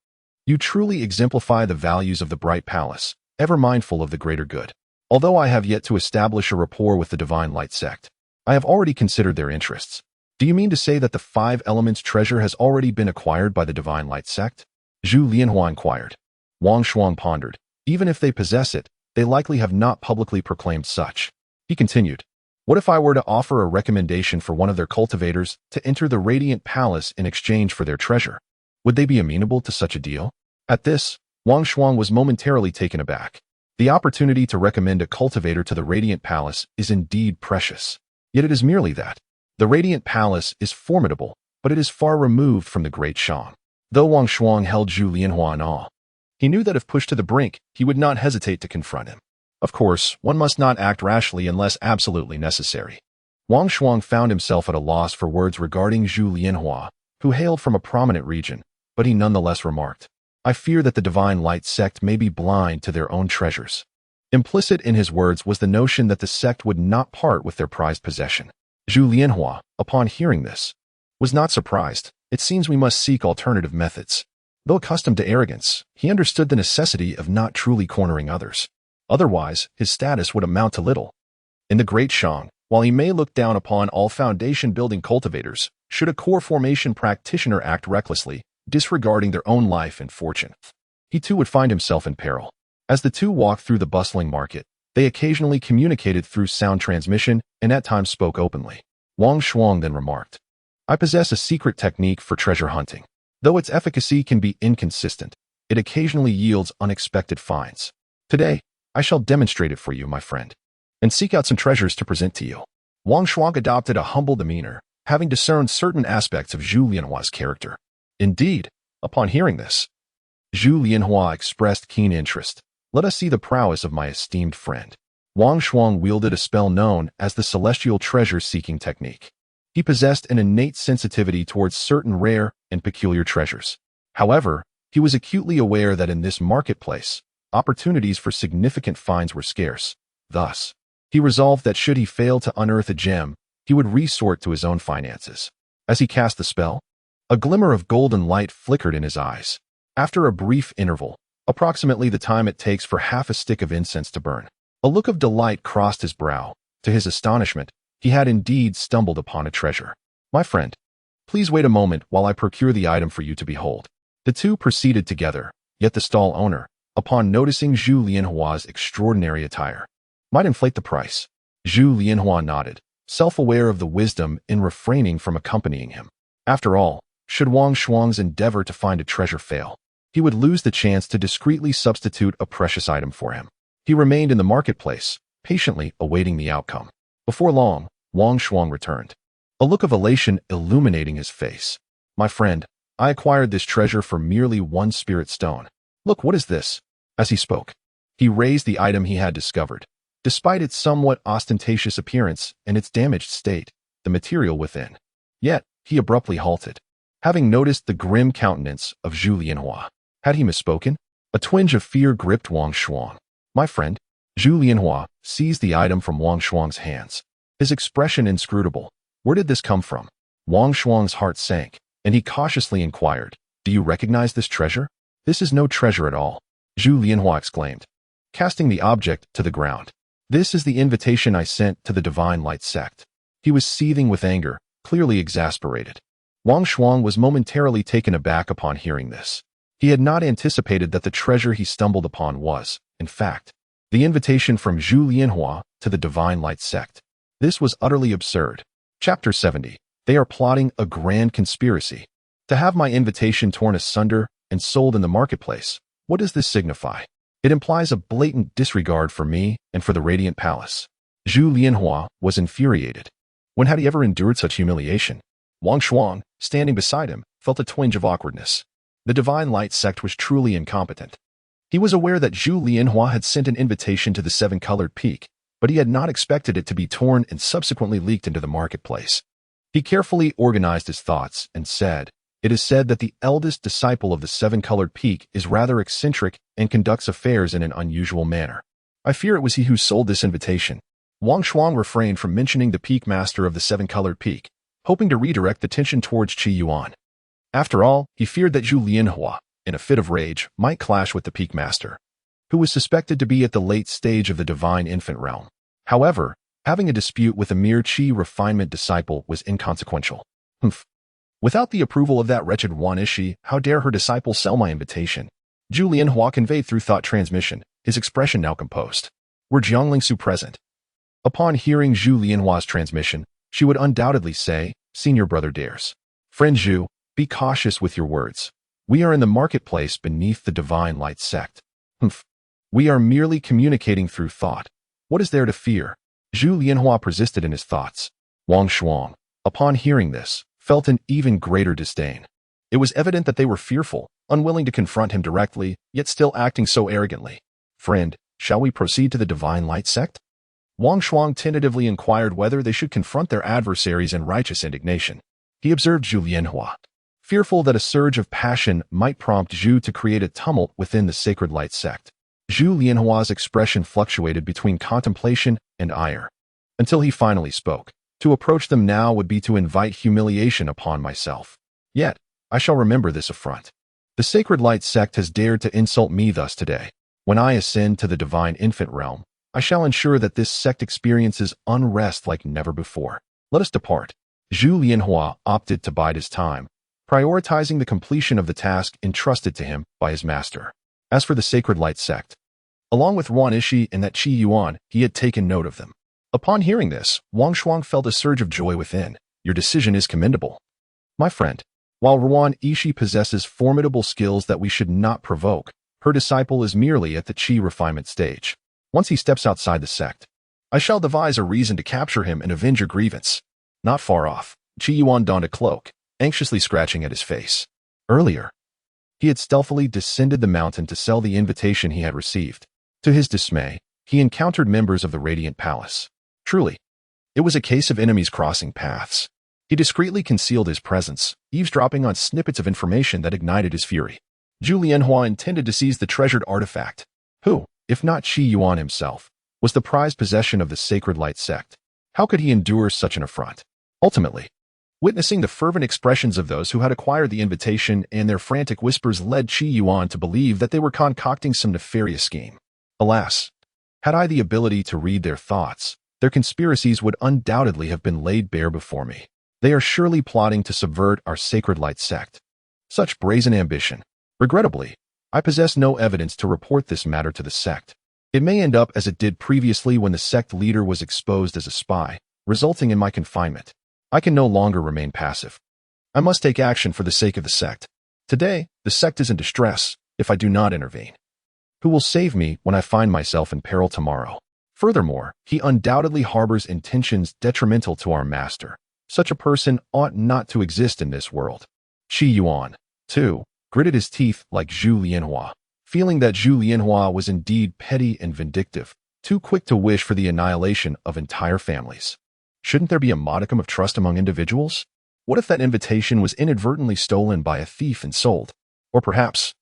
You truly exemplify the values of the Bright Palace, ever mindful of the greater good. Although I have yet to establish a rapport with the Divine Light sect, I have already considered their interests. Do you mean to say that the five elements treasure has already been acquired by the Divine Light sect? Zhu Lianhua inquired. Wang Shuang pondered. Even if they possess it, they likely have not publicly proclaimed such. He continued. What if I were to offer a recommendation for one of their cultivators to enter the Radiant Palace in exchange for their treasure? Would they be amenable to such a deal? At this, Wang Shuang was momentarily taken aback. The opportunity to recommend a cultivator to the Radiant Palace is indeed precious. Yet it is merely that. The Radiant Palace is formidable, but it is far removed from the Great Shang. Though Wang Shuang held Zhu Lianhua in awe, he knew that if pushed to the brink, he would not hesitate to confront him. Of course, one must not act rashly unless absolutely necessary. Wang Shuang found himself at a loss for words regarding Zhu Lianhua, who hailed from a prominent region, but he nonetheless remarked, I fear that the Divine Light sect may be blind to their own treasures. Implicit in his words was the notion that the sect would not part with their prized possession. Zhu Lianhua, upon hearing this, was not surprised. It seems we must seek alternative methods. Though accustomed to arrogance, he understood the necessity of not truly cornering others. Otherwise, his status would amount to little. In the Great Shang, while he may look down upon all foundation-building cultivators, should a core formation practitioner act recklessly, disregarding their own life and fortune, he too would find himself in peril. As the two walked through the bustling market, they occasionally communicated through sound transmission and at times spoke openly. Wang Shuang then remarked, I possess a secret technique for treasure hunting. Though its efficacy can be inconsistent, it occasionally yields unexpected finds. Today, I shall demonstrate it for you, my friend, and seek out some treasures to present to you. Wang Shuang adopted a humble demeanor, having discerned certain aspects of Zhu Lianhua's character. Indeed, upon hearing this, Zhu Lianhua expressed keen interest. Let us see the prowess of my esteemed friend. Wang Shuang wielded a spell known as the celestial treasure-seeking technique. He possessed an innate sensitivity towards certain rare and peculiar treasures. However, he was acutely aware that in this marketplace, opportunities for significant finds were scarce. Thus, he resolved that should he fail to unearth a gem, he would resort to his own finances. As he cast the spell, a glimmer of golden light flickered in his eyes. After a brief interval, approximately the time it takes for half a stick of incense to burn, a look of delight crossed his brow. To his astonishment, he had indeed stumbled upon a treasure. My friend, please wait a moment while I procure the item for you to behold. The two proceeded together, yet the stall owner, upon noticing Zhu Lianhua's extraordinary attire, might inflate the price. Zhu Lianhua nodded, self-aware of the wisdom in refraining from accompanying him. After all, should Wang Shuang's endeavor to find a treasure fail, he would lose the chance to discreetly substitute a precious item for him. He remained in the marketplace, patiently awaiting the outcome. Before long, Wang Shuang returned, a look of elation illuminating his face. My friend, I acquired this treasure for merely one spirit stone. Look, what is this? As he spoke, he raised the item he had discovered. Despite its somewhat ostentatious appearance and its damaged state, the material within. Yet, he abruptly halted, having noticed the grim countenance of Zhu Lianhua. Had he misspoken? A twinge of fear gripped Wang Shuang. My friend, Zhu Lianhua seized the item from Wang Shuang's hands, his expression inscrutable. Where did this come from? Wang Shuang's heart sank, and he cautiously inquired, Do you recognize this treasure? This is no treasure at all, Zhu Lianhua exclaimed, casting the object to the ground. This is the invitation I sent to the Divine Light sect. He was seething with anger, clearly exasperated. Wang Shuang was momentarily taken aback upon hearing this. He had not anticipated that the treasure he stumbled upon was, in fact, The invitation from Zhu Lianhua to the Divine Light sect. This was utterly absurd. Chapter 70. They are plotting a grand conspiracy. To have my invitation torn asunder and sold in the marketplace, what does this signify? It implies a blatant disregard for me and for the Radiant Palace. Zhu Lianhua was infuriated. When had he ever endured such humiliation? Wang Shuang, standing beside him, felt a twinge of awkwardness. The Divine Light sect was truly incompetent. He was aware that Zhu Lianhua had sent an invitation to the seven-colored peak, but he had not expected it to be torn and subsequently leaked into the marketplace. He carefully organized his thoughts and said, "It is said that the eldest disciple of the seven-colored peak is rather eccentric and conducts affairs in an unusual manner. I fear it was he who sold this invitation." Wang Shuang refrained from mentioning the peak master of the seven-colored peak, hoping to redirect the tension towards Qi Yuan. After all, he feared that Zhu Lianhua, in a fit of rage, might clash with the peak master, who was suspected to be at the late stage of the divine infant realm. However, having a dispute with a mere Qi refinement disciple was inconsequential. Without the approval of that wretched Ruan Yixi, how dare her disciple sell my invitation? Zhu Lianhua conveyed through thought transmission, his expression now composed. Were Jiang Lingsu present? Upon hearing Zhu Lianhua's transmission, she would undoubtedly say, "Senior brother dares. Friend Zhu, be cautious with your words. We are in the marketplace beneath the Divine Light sect. We are merely communicating through thought. What is there to fear?" Zhu Lianhua persisted in his thoughts. Wang Shuang, upon hearing this, felt an even greater disdain. It was evident that they were fearful, unwilling to confront him directly, yet still acting so arrogantly. "Friend, shall we proceed to the Divine Light sect?" Wang Shuang tentatively inquired whether they should confront their adversaries in righteous indignation. He observed Zhu Lianhua, fearful that a surge of passion might prompt Zhu to create a tumult within the Sacred Light sect. Zhu Lianhua's expression fluctuated between contemplation and ire, until he finally spoke. "To approach them now would be to invite humiliation upon myself. Yet, I shall remember this affront. The Sacred Light sect has dared to insult me thus today. When I ascend to the divine infant realm, I shall ensure that this sect experiences unrest like never before. Let us depart." Zhu Lianhua opted to bide his time, prioritizing the completion of the task entrusted to him by his master. As for the Sacred Light sect, along with Ruan Yixi and that Qi Yuan, he had taken note of them. Upon hearing this, Wang Shuang felt a surge of joy within. "Your decision is commendable, my friend. While Ruan Yixi possesses formidable skills that we should not provoke, her disciple is merely at the Qi refinement stage. Once he steps outside the sect, I shall devise a reason to capture him and avenge your grievance." Not far off, Qi Yuan donned a cloak, anxiously scratching at his face. Earlier, he had stealthily descended the mountain to sell the invitation he had received. To his dismay, he encountered members of the Radiant Palace. Truly, it was a case of enemies crossing paths. He discreetly concealed his presence, eavesdropping on snippets of information that ignited his fury. Zhu Lianhua intended to seize the treasured artifact. Who, if not Qi Yuan himself, was the prized possession of the Sacred Light sect? How could he endure such an affront? Ultimately, witnessing the fervent expressions of those who had acquired the invitation and their frantic whispers led Qi Yuan to believe that they were concocting some nefarious scheme. Alas, had I the ability to read their thoughts, their conspiracies would undoubtedly have been laid bare before me. They are surely plotting to subvert our Sacred Light sect. Such brazen ambition. Regrettably, I possess no evidence to report this matter to the sect. It may end up as it did previously when the sect leader was exposed as a spy, resulting in my confinement. I can no longer remain passive. I must take action for the sake of the sect. Today, the sect is in distress if I do not intervene. Who will save me when I find myself in peril tomorrow? Furthermore, he undoubtedly harbors intentions detrimental to our master. Such a person ought not to exist in this world. Qi Yuan, too, gritted his teeth like Zhu Lianhua, feeling that Zhu Lianhua was indeed petty and vindictive, too quick to wish for the annihilation of entire families. Shouldn't there be a modicum of trust among individuals? What if that invitation was inadvertently stolen by a thief and sold? Or perhaps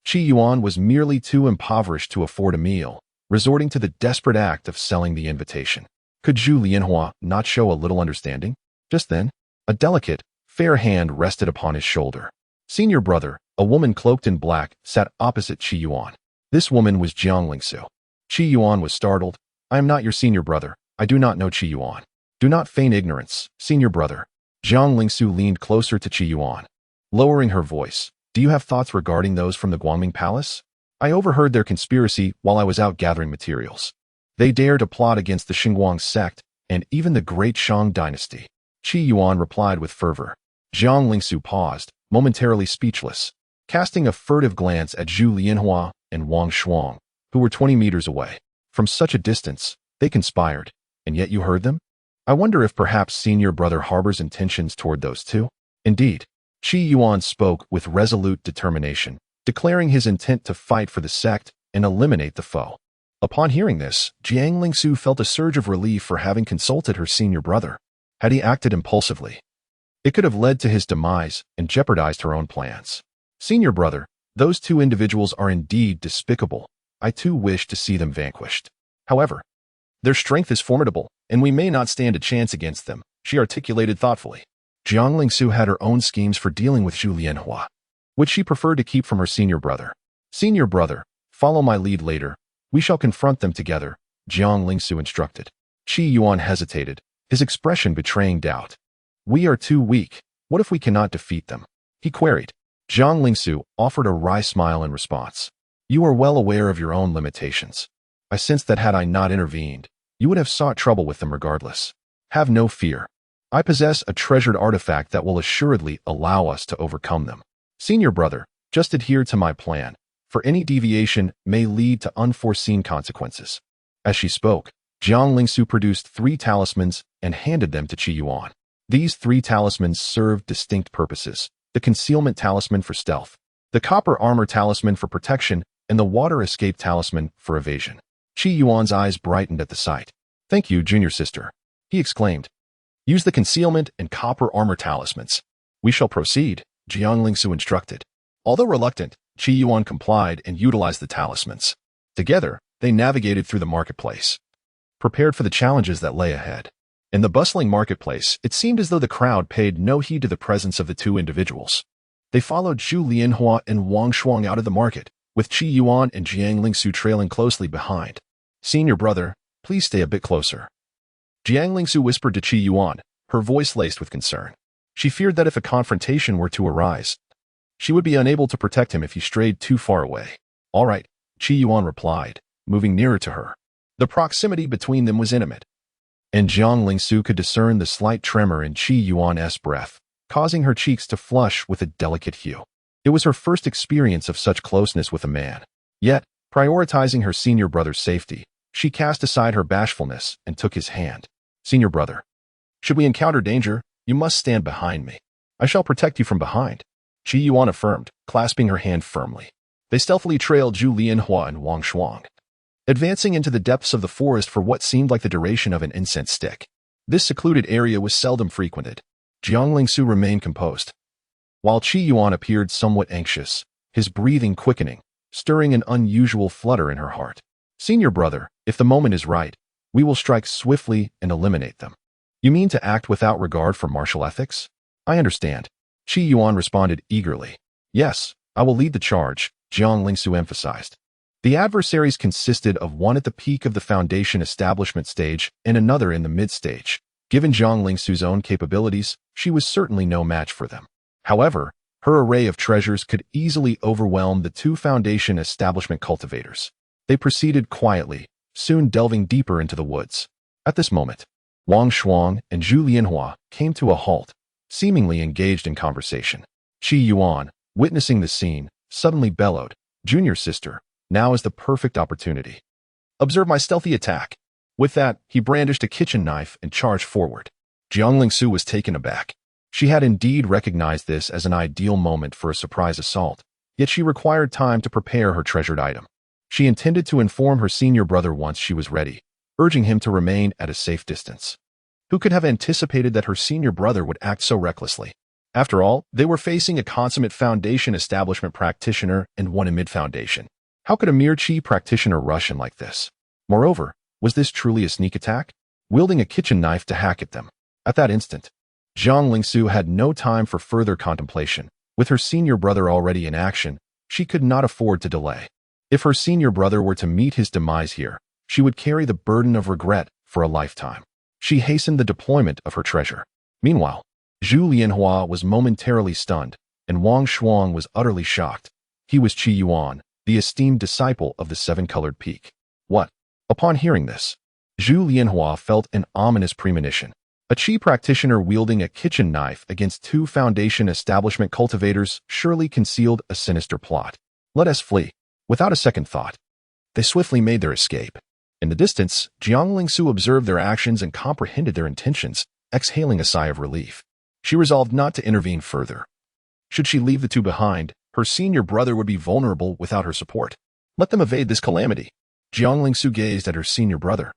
Qi Yuan was merely too impoverished to afford a meal, resorting to the desperate act of selling the invitation. Could Zhu Lianhua not show a little understanding? Just then, a delicate, fair hand rested upon his shoulder. Senior brother, a woman cloaked in black, sat opposite Qi Yuan. This woman was Jiang Lingsu. Qi Yuan was startled. "I am not your senior brother. I do not know Qi Yuan." "Do not feign ignorance, senior brother." Jiang Lingsu leaned closer to Qi Yuan, lowering her voice. "Do you have thoughts regarding those from the Guangming Palace? I overheard their conspiracy while I was out gathering materials. They dare to plot against the Xinguang sect and even the Great Shang Dynasty. Qi Yuan replied with fervor. Jiang Lingsu paused, momentarily speechless, casting a furtive glance at Zhu Lianhua and Wang Shuang, who were 20 meters away. From such a distance, they conspired, and yet you heard them? I wonder if perhaps senior brother harbors intentions toward those two? Indeed, Qi Yuan spoke with resolute determination, declaring his intent to fight for the sect and eliminate the foe. Upon hearing this, Jiang Lingsu felt a surge of relief for having consulted her senior brother. Had he acted impulsively, it could have led to his demise and jeopardized her own plans. Senior brother, those two individuals are indeed despicable. I too wish to see them vanquished. However, their strength is formidable, and we may not stand a chance against them, she articulated thoughtfully. Jiang Lingsu had her own schemes for dealing with Zhu Lianhua, which she preferred to keep from her senior brother. Senior brother, follow my lead later. We shall confront them together, Jiang Lingsu instructed. Qi Yuan hesitated, his expression betraying doubt. We are too weak. What if we cannot defeat them? He queried. Jiang Lingsu offered a wry smile in response. You are well aware of your own limitations. I sensed that had I not intervened, you would have sought trouble with them regardless. Have no fear. I possess a treasured artifact that will assuredly allow us to overcome them. Senior brother, just adhere to my plan, for any deviation may lead to unforeseen consequences. As she spoke, Jiang Lingsu produced 3 talismans and handed them to Qi Yuan. These 3 talismans served distinct purposes: the concealment talisman for stealth, the copper armor talisman for protection, and the water escape talisman for evasion. Qi Yuan's eyes brightened at the sight. Thank you, junior sister, he exclaimed. Use the concealment and copper armor talismans. We shall proceed, Jiang Lingsu instructed. Although reluctant, Qi Yuan complied and utilized the talismans. Together, they navigated through the marketplace, prepared for the challenges that lay ahead. In the bustling marketplace, it seemed as though the crowd paid no heed to the presence of the 2 individuals. They followed Zhu Lianhua and Wang Shuang out of the market, with Qi Yuan and Jiang Lingsu trailing closely behind. Senior brother, please stay a bit closer, Jiang Lingsu whispered to Qi Yuan, her voice laced with concern. She feared that if a confrontation were to arise, she would be unable to protect him if he strayed too far away. All right, Qi Yuan replied, moving nearer to her. The proximity between them was intimate, and Jiang Lingsu could discern the slight tremor in Qi Yuan's breath, causing her cheeks to flush with a delicate hue. It was her first experience of such closeness with a man. Yet, prioritizing her senior brother's safety, she cast aside her bashfulness and took his hand. Senior brother, should we encounter danger, you must stand behind me. I shall protect you from behind, Qi Yuan affirmed, clasping her hand firmly. They stealthily trailed Zhu Lianhua and Wang Shuang, advancing into the depths of the forest for what seemed like the duration of an incense stick. This secluded area was seldom frequented. Jiang Lingsu remained composed, while Qi Yuan appeared somewhat anxious, his breathing quickening, stirring an unusual flutter in her heart. Senior brother, if the moment is right, we will strike swiftly and eliminate them. You mean to act without regard for martial ethics? I understand. Qi Yuan responded eagerly. Yes, I will lead the charge, Jiang Lingsu emphasized. The adversaries consisted of one at the peak of the Foundation Establishment stage and another in the mid-stage. Given Jiang Lingsu's own capabilities, she was certainly no match for them. However, her array of treasures could easily overwhelm the 2 Foundation Establishment cultivators. They proceeded quietly, soon delving deeper into the woods. At this moment, Wang Shuang and Zhu Lianhua came to a halt, seemingly engaged in conversation. Qi Yuan, witnessing the scene, suddenly bellowed, Junior sister, now is the perfect opportunity. Observe my stealthy attack. With that, he brandished a kitchen knife and charged forward. Jiang Lingsu was taken aback. She had indeed recognized this as an ideal moment for a surprise assault, yet she required time to prepare her treasured item. She intended to inform her senior brother once she was ready, urging him to remain at a safe distance. Who could have anticipated that her senior brother would act so recklessly? After all, they were facing a consummate Foundation Establishment practitioner and one in mid-foundation. How could a mere Qi practitioner rush in like this? Moreover, was this truly a sneak attack? Wielding a kitchen knife to hack at them. At that instant, Jiang Lingsu had no time for further contemplation. With her senior brother already in action, she could not afford to delay. If her senior brother were to meet his demise here, she would carry the burden of regret for a lifetime. She hastened the deployment of her treasure. Meanwhile, Zhu Lianhua was momentarily stunned, and Wang Shuang was utterly shocked. He was Qi Yuan, the esteemed disciple of the seven-colored peak. What? Upon hearing this, Zhu Lianhua felt an ominous premonition. A Qi practitioner wielding a kitchen knife against two Foundation Establishment cultivators surely concealed a sinister plot. Let us flee. Without a second thought, they swiftly made their escape. In the distance, Jiang Lingsu observed their actions and comprehended their intentions, exhaling a sigh of relief. She resolved not to intervene further. Should she leave the two behind, her senior brother would be vulnerable without her support. Let them evade this calamity. Jiang Lingsu gazed at her senior brother,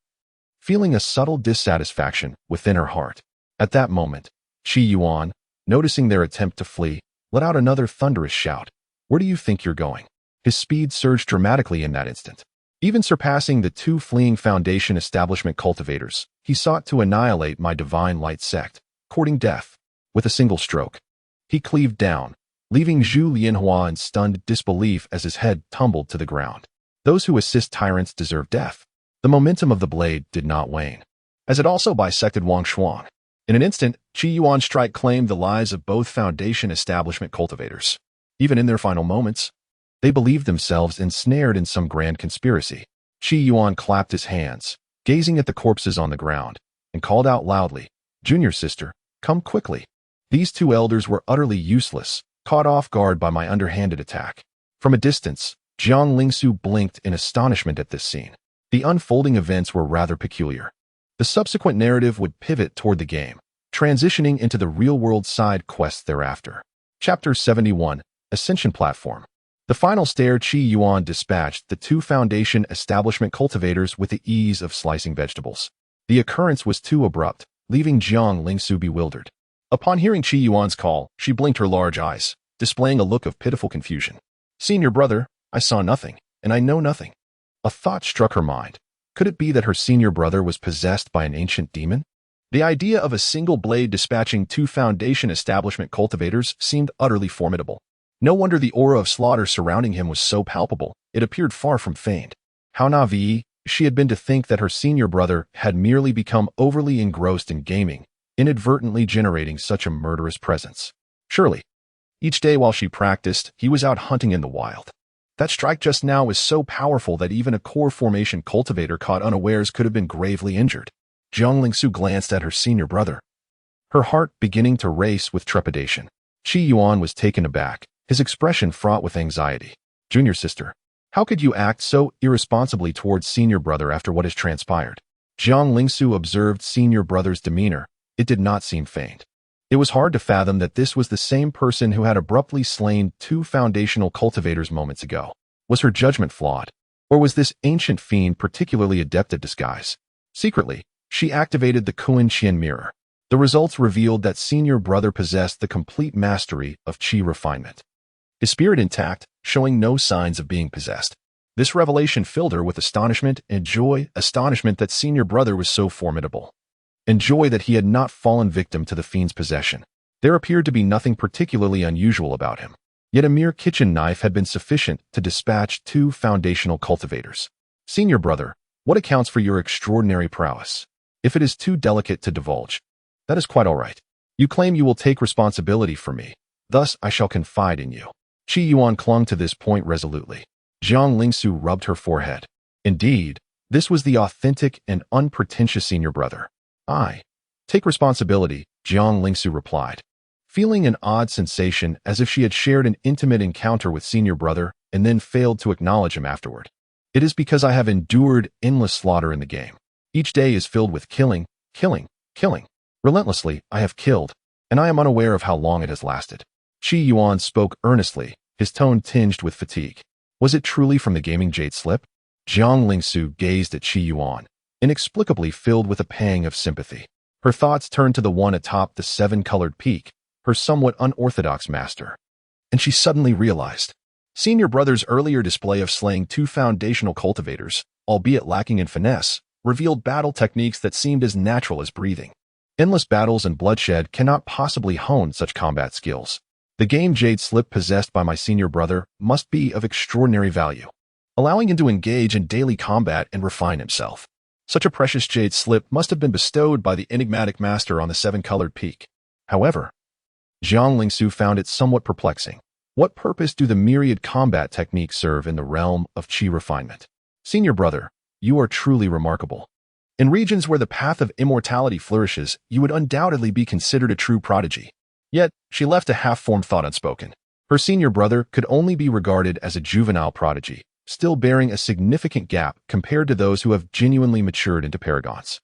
feeling a subtle dissatisfaction within her heart. At that moment, Qi Yuan, noticing their attempt to flee, let out another thunderous shout. Where do you think you're going? His speed surged dramatically in that instant. Even surpassing the two fleeing Foundation Establishment cultivators, he sought to annihilate my divine light sect, courting death. With a single stroke, he cleaved down, leaving Zhu Lianhua in stunned disbelief as his head tumbled to the ground. Those who assist tyrants deserve death. The momentum of the blade did not wane, as it also bisected Wang Shuang. In an instant, Qi Yuan's strike claimed the lives of both Foundation Establishment cultivators. Even in their final moments, they believed themselves ensnared in some grand conspiracy. Qi Yuan clapped his hands, gazing at the corpses on the ground, and called out loudly, "Junior sister, come quickly." These two elders were utterly useless, caught off guard by my underhanded attack. From a distance, Jiang Lingsu blinked in astonishment at this scene. The unfolding events were rather peculiar. The subsequent narrative would pivot toward the game, transitioning into the real-world side quests thereafter. Chapter 71, Ascension Platform. The final stair. Qi Yuan dispatched the two Foundation Establishment cultivators with the ease of slicing vegetables. The occurrence was too abrupt, leaving Jiang Lingsu bewildered. Upon hearing Qi Yuan's call, she blinked her large eyes, displaying a look of pitiful confusion. "Senior brother, I saw nothing, and I know nothing." A thought struck her mind. Could it be that her senior brother was possessed by an ancient demon? The idea of a single blade dispatching two Foundation Establishment cultivators seemed utterly formidable. No wonder the aura of slaughter surrounding him was so palpable. It appeared far from feigned. How naive she had been to think that her senior brother had merely become overly engrossed in gaming, inadvertently generating such a murderous presence. Surely, each day while she practiced, he was out hunting in the wild. That strike just now was so powerful that even a core formation cultivator caught unawares could have been gravely injured. Jiang Lingsu glanced at her senior brother, her heart beginning to race with trepidation. Qi Yuan was taken aback, his expression fraught with anxiety. "Junior sister, how could you act so irresponsibly towards senior brother after what has transpired?" Jiang Lingsu observed senior brother's demeanor. It did not seem feigned. It was hard to fathom that this was the same person who had abruptly slain two foundational cultivators moments ago. Was her judgment flawed? Or was this ancient fiend particularly adept at disguise? Secretly, she activated the Kuan Qian mirror. The results revealed that senior brother possessed the complete mastery of Qi refinement. His spirit intact, showing no signs of being possessed. This revelation filled her with astonishment and joy, astonishment that senior brother was so formidable, and joy that he had not fallen victim to the fiend's possession. There appeared to be nothing particularly unusual about him. Yet a mere kitchen knife had been sufficient to dispatch two foundational cultivators. "Senior brother, what accounts for your extraordinary prowess? If it is too delicate to divulge, that is quite all right. You claim you will take responsibility for me. Thus I shall confide in you." Qi Yuan clung to this point resolutely. Jiang Lingsu rubbed her forehead. Indeed, this was the authentic and unpretentious senior brother. "I take responsibility," Jiang Lingsu replied, feeling an odd sensation as if she had shared an intimate encounter with senior brother and then failed to acknowledge him afterward. "It is because I have endured endless slaughter in the game. Each day is filled with killing, killing, killing. Relentlessly, I have killed, and I am unaware of how long it has lasted." Qi Yuan spoke earnestly, his tone tinged with fatigue. Was it truly from the gaming jade slip? Jiang Lingsu gazed at Qi Yuan, inexplicably filled with a pang of sympathy. Her thoughts turned to the one atop the seven-colored peak, her somewhat unorthodox master. And she suddenly realized, senior brother's earlier display of slaying two foundational cultivators, albeit lacking in finesse, revealed battle techniques that seemed as natural as breathing. Endless battles and bloodshed cannot possibly hone such combat skills. The game jade slip possessed by my senior brother must be of extraordinary value, allowing him to engage in daily combat and refine himself. Such a precious jade slip must have been bestowed by the enigmatic master on the seven-colored peak. However, Jiang Lingsu found it somewhat perplexing. What purpose do the myriad combat techniques serve in the realm of Qi refinement? Senior brother, you are truly remarkable. In regions where the path of immortality flourishes, you would undoubtedly be considered a true prodigy. Yet, she left a half-formed thought unspoken. Her senior brother could only be regarded as a juvenile prodigy, still bearing a significant gap compared to those who have genuinely matured into paragons.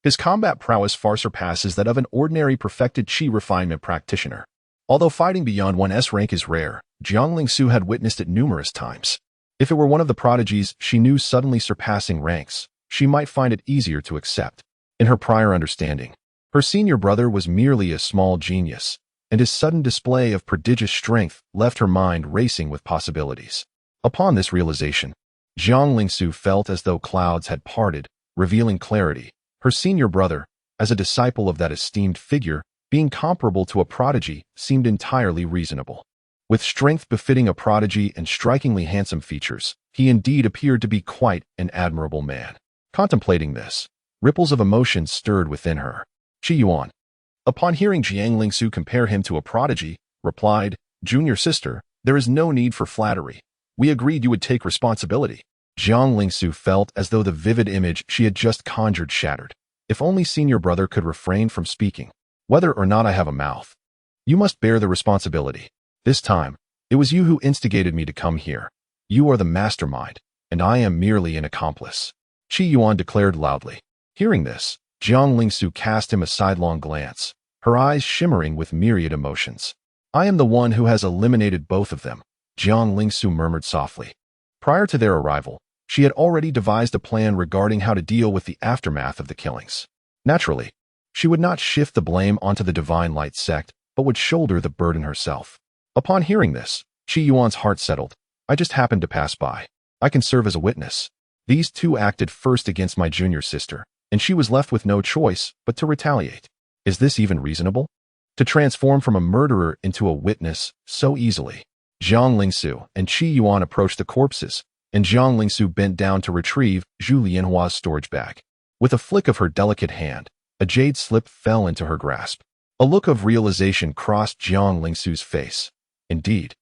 His combat prowess far surpasses that of an ordinary perfected Qi refinement practitioner. Although fighting beyond 1's rank is rare, Jiang Lingsu had witnessed it numerous times. If it were one of the prodigies she knew suddenly surpassing ranks, she might find it easier to accept. In her prior understanding, her senior brother was merely a small genius, and his sudden display of prodigious strength left her mind racing with possibilities. Upon this realization, Jiang Lingsu felt as though clouds had parted, revealing clarity. Her senior brother, as a disciple of that esteemed figure, being comparable to a prodigy, seemed entirely reasonable. With strength befitting a prodigy and strikingly handsome features, he indeed appeared to be quite an admirable man. Contemplating this, ripples of emotion stirred within her. Qi Yuan, upon hearing Jiang Lingsu compare him to a prodigy, replied, "Junior sister, there is no need for flattery. We agreed you would take responsibility." Jiang Lingsu felt as though the vivid image she had just conjured shattered. If only senior brother could refrain from speaking. Whether or not I have a mouth, you must bear the responsibility. This time, it was you who instigated me to come here. You are the mastermind, and I am merely an accomplice. Qi Yuan declared loudly. Hearing this, Jiang Lingsu cast him a sidelong glance, her eyes shimmering with myriad emotions. I am the one who has eliminated both of them, Jiang Lingsu murmured softly. Prior to their arrival, she had already devised a plan regarding how to deal with the aftermath of the killings. Naturally, she would not shift the blame onto the Divine Light sect, but would shoulder the burden herself. Upon hearing this, Qi Yuan's heart settled. I just happened to pass by. I can serve as a witness. These two acted first against my junior sister, and she was left with no choice but to retaliate. Is this even reasonable? To transform from a murderer into a witness so easily? Jiang Lingsu and Qi Yuan approached the corpses, and Jiang Lingsu bent down to retrieve Zhu Lianhua's storage bag. With a flick of her delicate hand, a jade slip fell into her grasp. A look of realization crossed Jiang Lingsu's face. Indeed,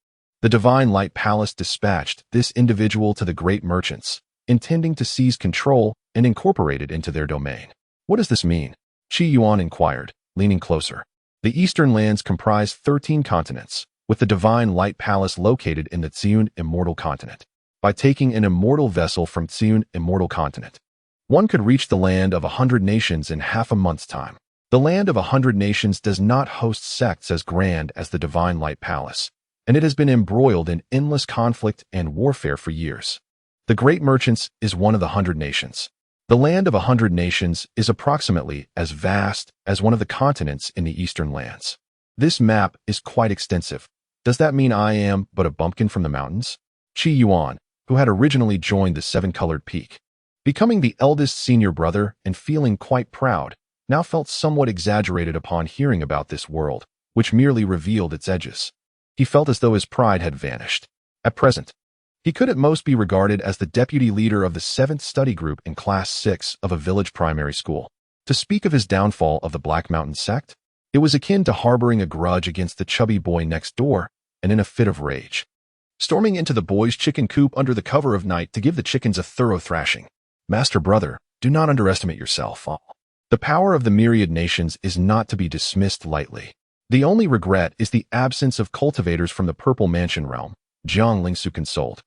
the Divine Light Palace dispatched this individual to the great merchants, intending to seize control and incorporate it into their domain. What does this mean? Qi Yuan inquired, leaning closer. The eastern lands comprise 13 continents, with the Divine Light Palace located in the Tsiun Immortal Continent. By taking an immortal vessel from Tsiun Immortal Continent, one could reach the land of 100 nations in half a month's time. The land of 100 nations does not host sects as grand as the Divine Light Palace, and it has been embroiled in endless conflict and warfare for years. The Great Merchants is one of the 100 nations. The land of 100 nations is approximately as vast as one of the continents in the eastern lands. This map is quite extensive. Does that mean I am but a bumpkin from the mountains? Qi Yuan, who had originally joined the seven-colored peak, becoming the eldest senior brother and feeling quite proud, now felt somewhat exaggerated upon hearing about this world, which merely revealed its edges. He felt as though his pride had vanished. At present, he could at most be regarded as the deputy leader of the 7th study group in Class 6 of a village primary school. To speak of his downfall of the Black Mountain sect, it was akin to harboring a grudge against the chubby boy next door and in a fit of rage, storming into the boy's chicken coop under the cover of night to give the chickens a thorough thrashing. Master brother, do not underestimate yourself. The power of the myriad nations is not to be dismissed lightly. The only regret is the absence of cultivators from the Purple Mansion realm, Jiang Lingsu consoled.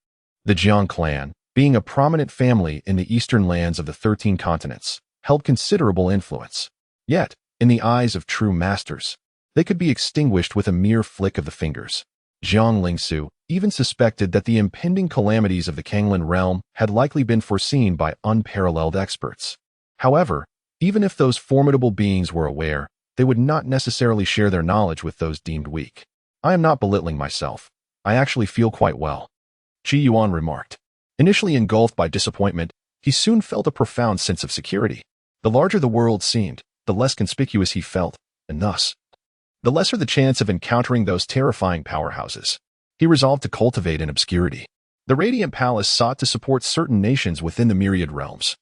The Jiang clan, being a prominent family in the eastern lands of the 13 continents, held considerable influence. Yet, in the eyes of true masters, they could be extinguished with a mere flick of the fingers. Jiang Lingsu even suspected that the impending calamities of the Kanglan realm had likely been foreseen by unparalleled experts. However, even if those formidable beings were aware, they would not necessarily share their knowledge with those deemed weak. I am not belittling myself. I actually feel quite well, Qi Yuan remarked. Initially engulfed by disappointment, he soon felt a profound sense of security. The larger the world seemed, the less conspicuous he felt, and thus, the lesser the chance of encountering those terrifying powerhouses. He resolved to cultivate in obscurity. The Radiant Palace sought to support certain nations within the myriad realms,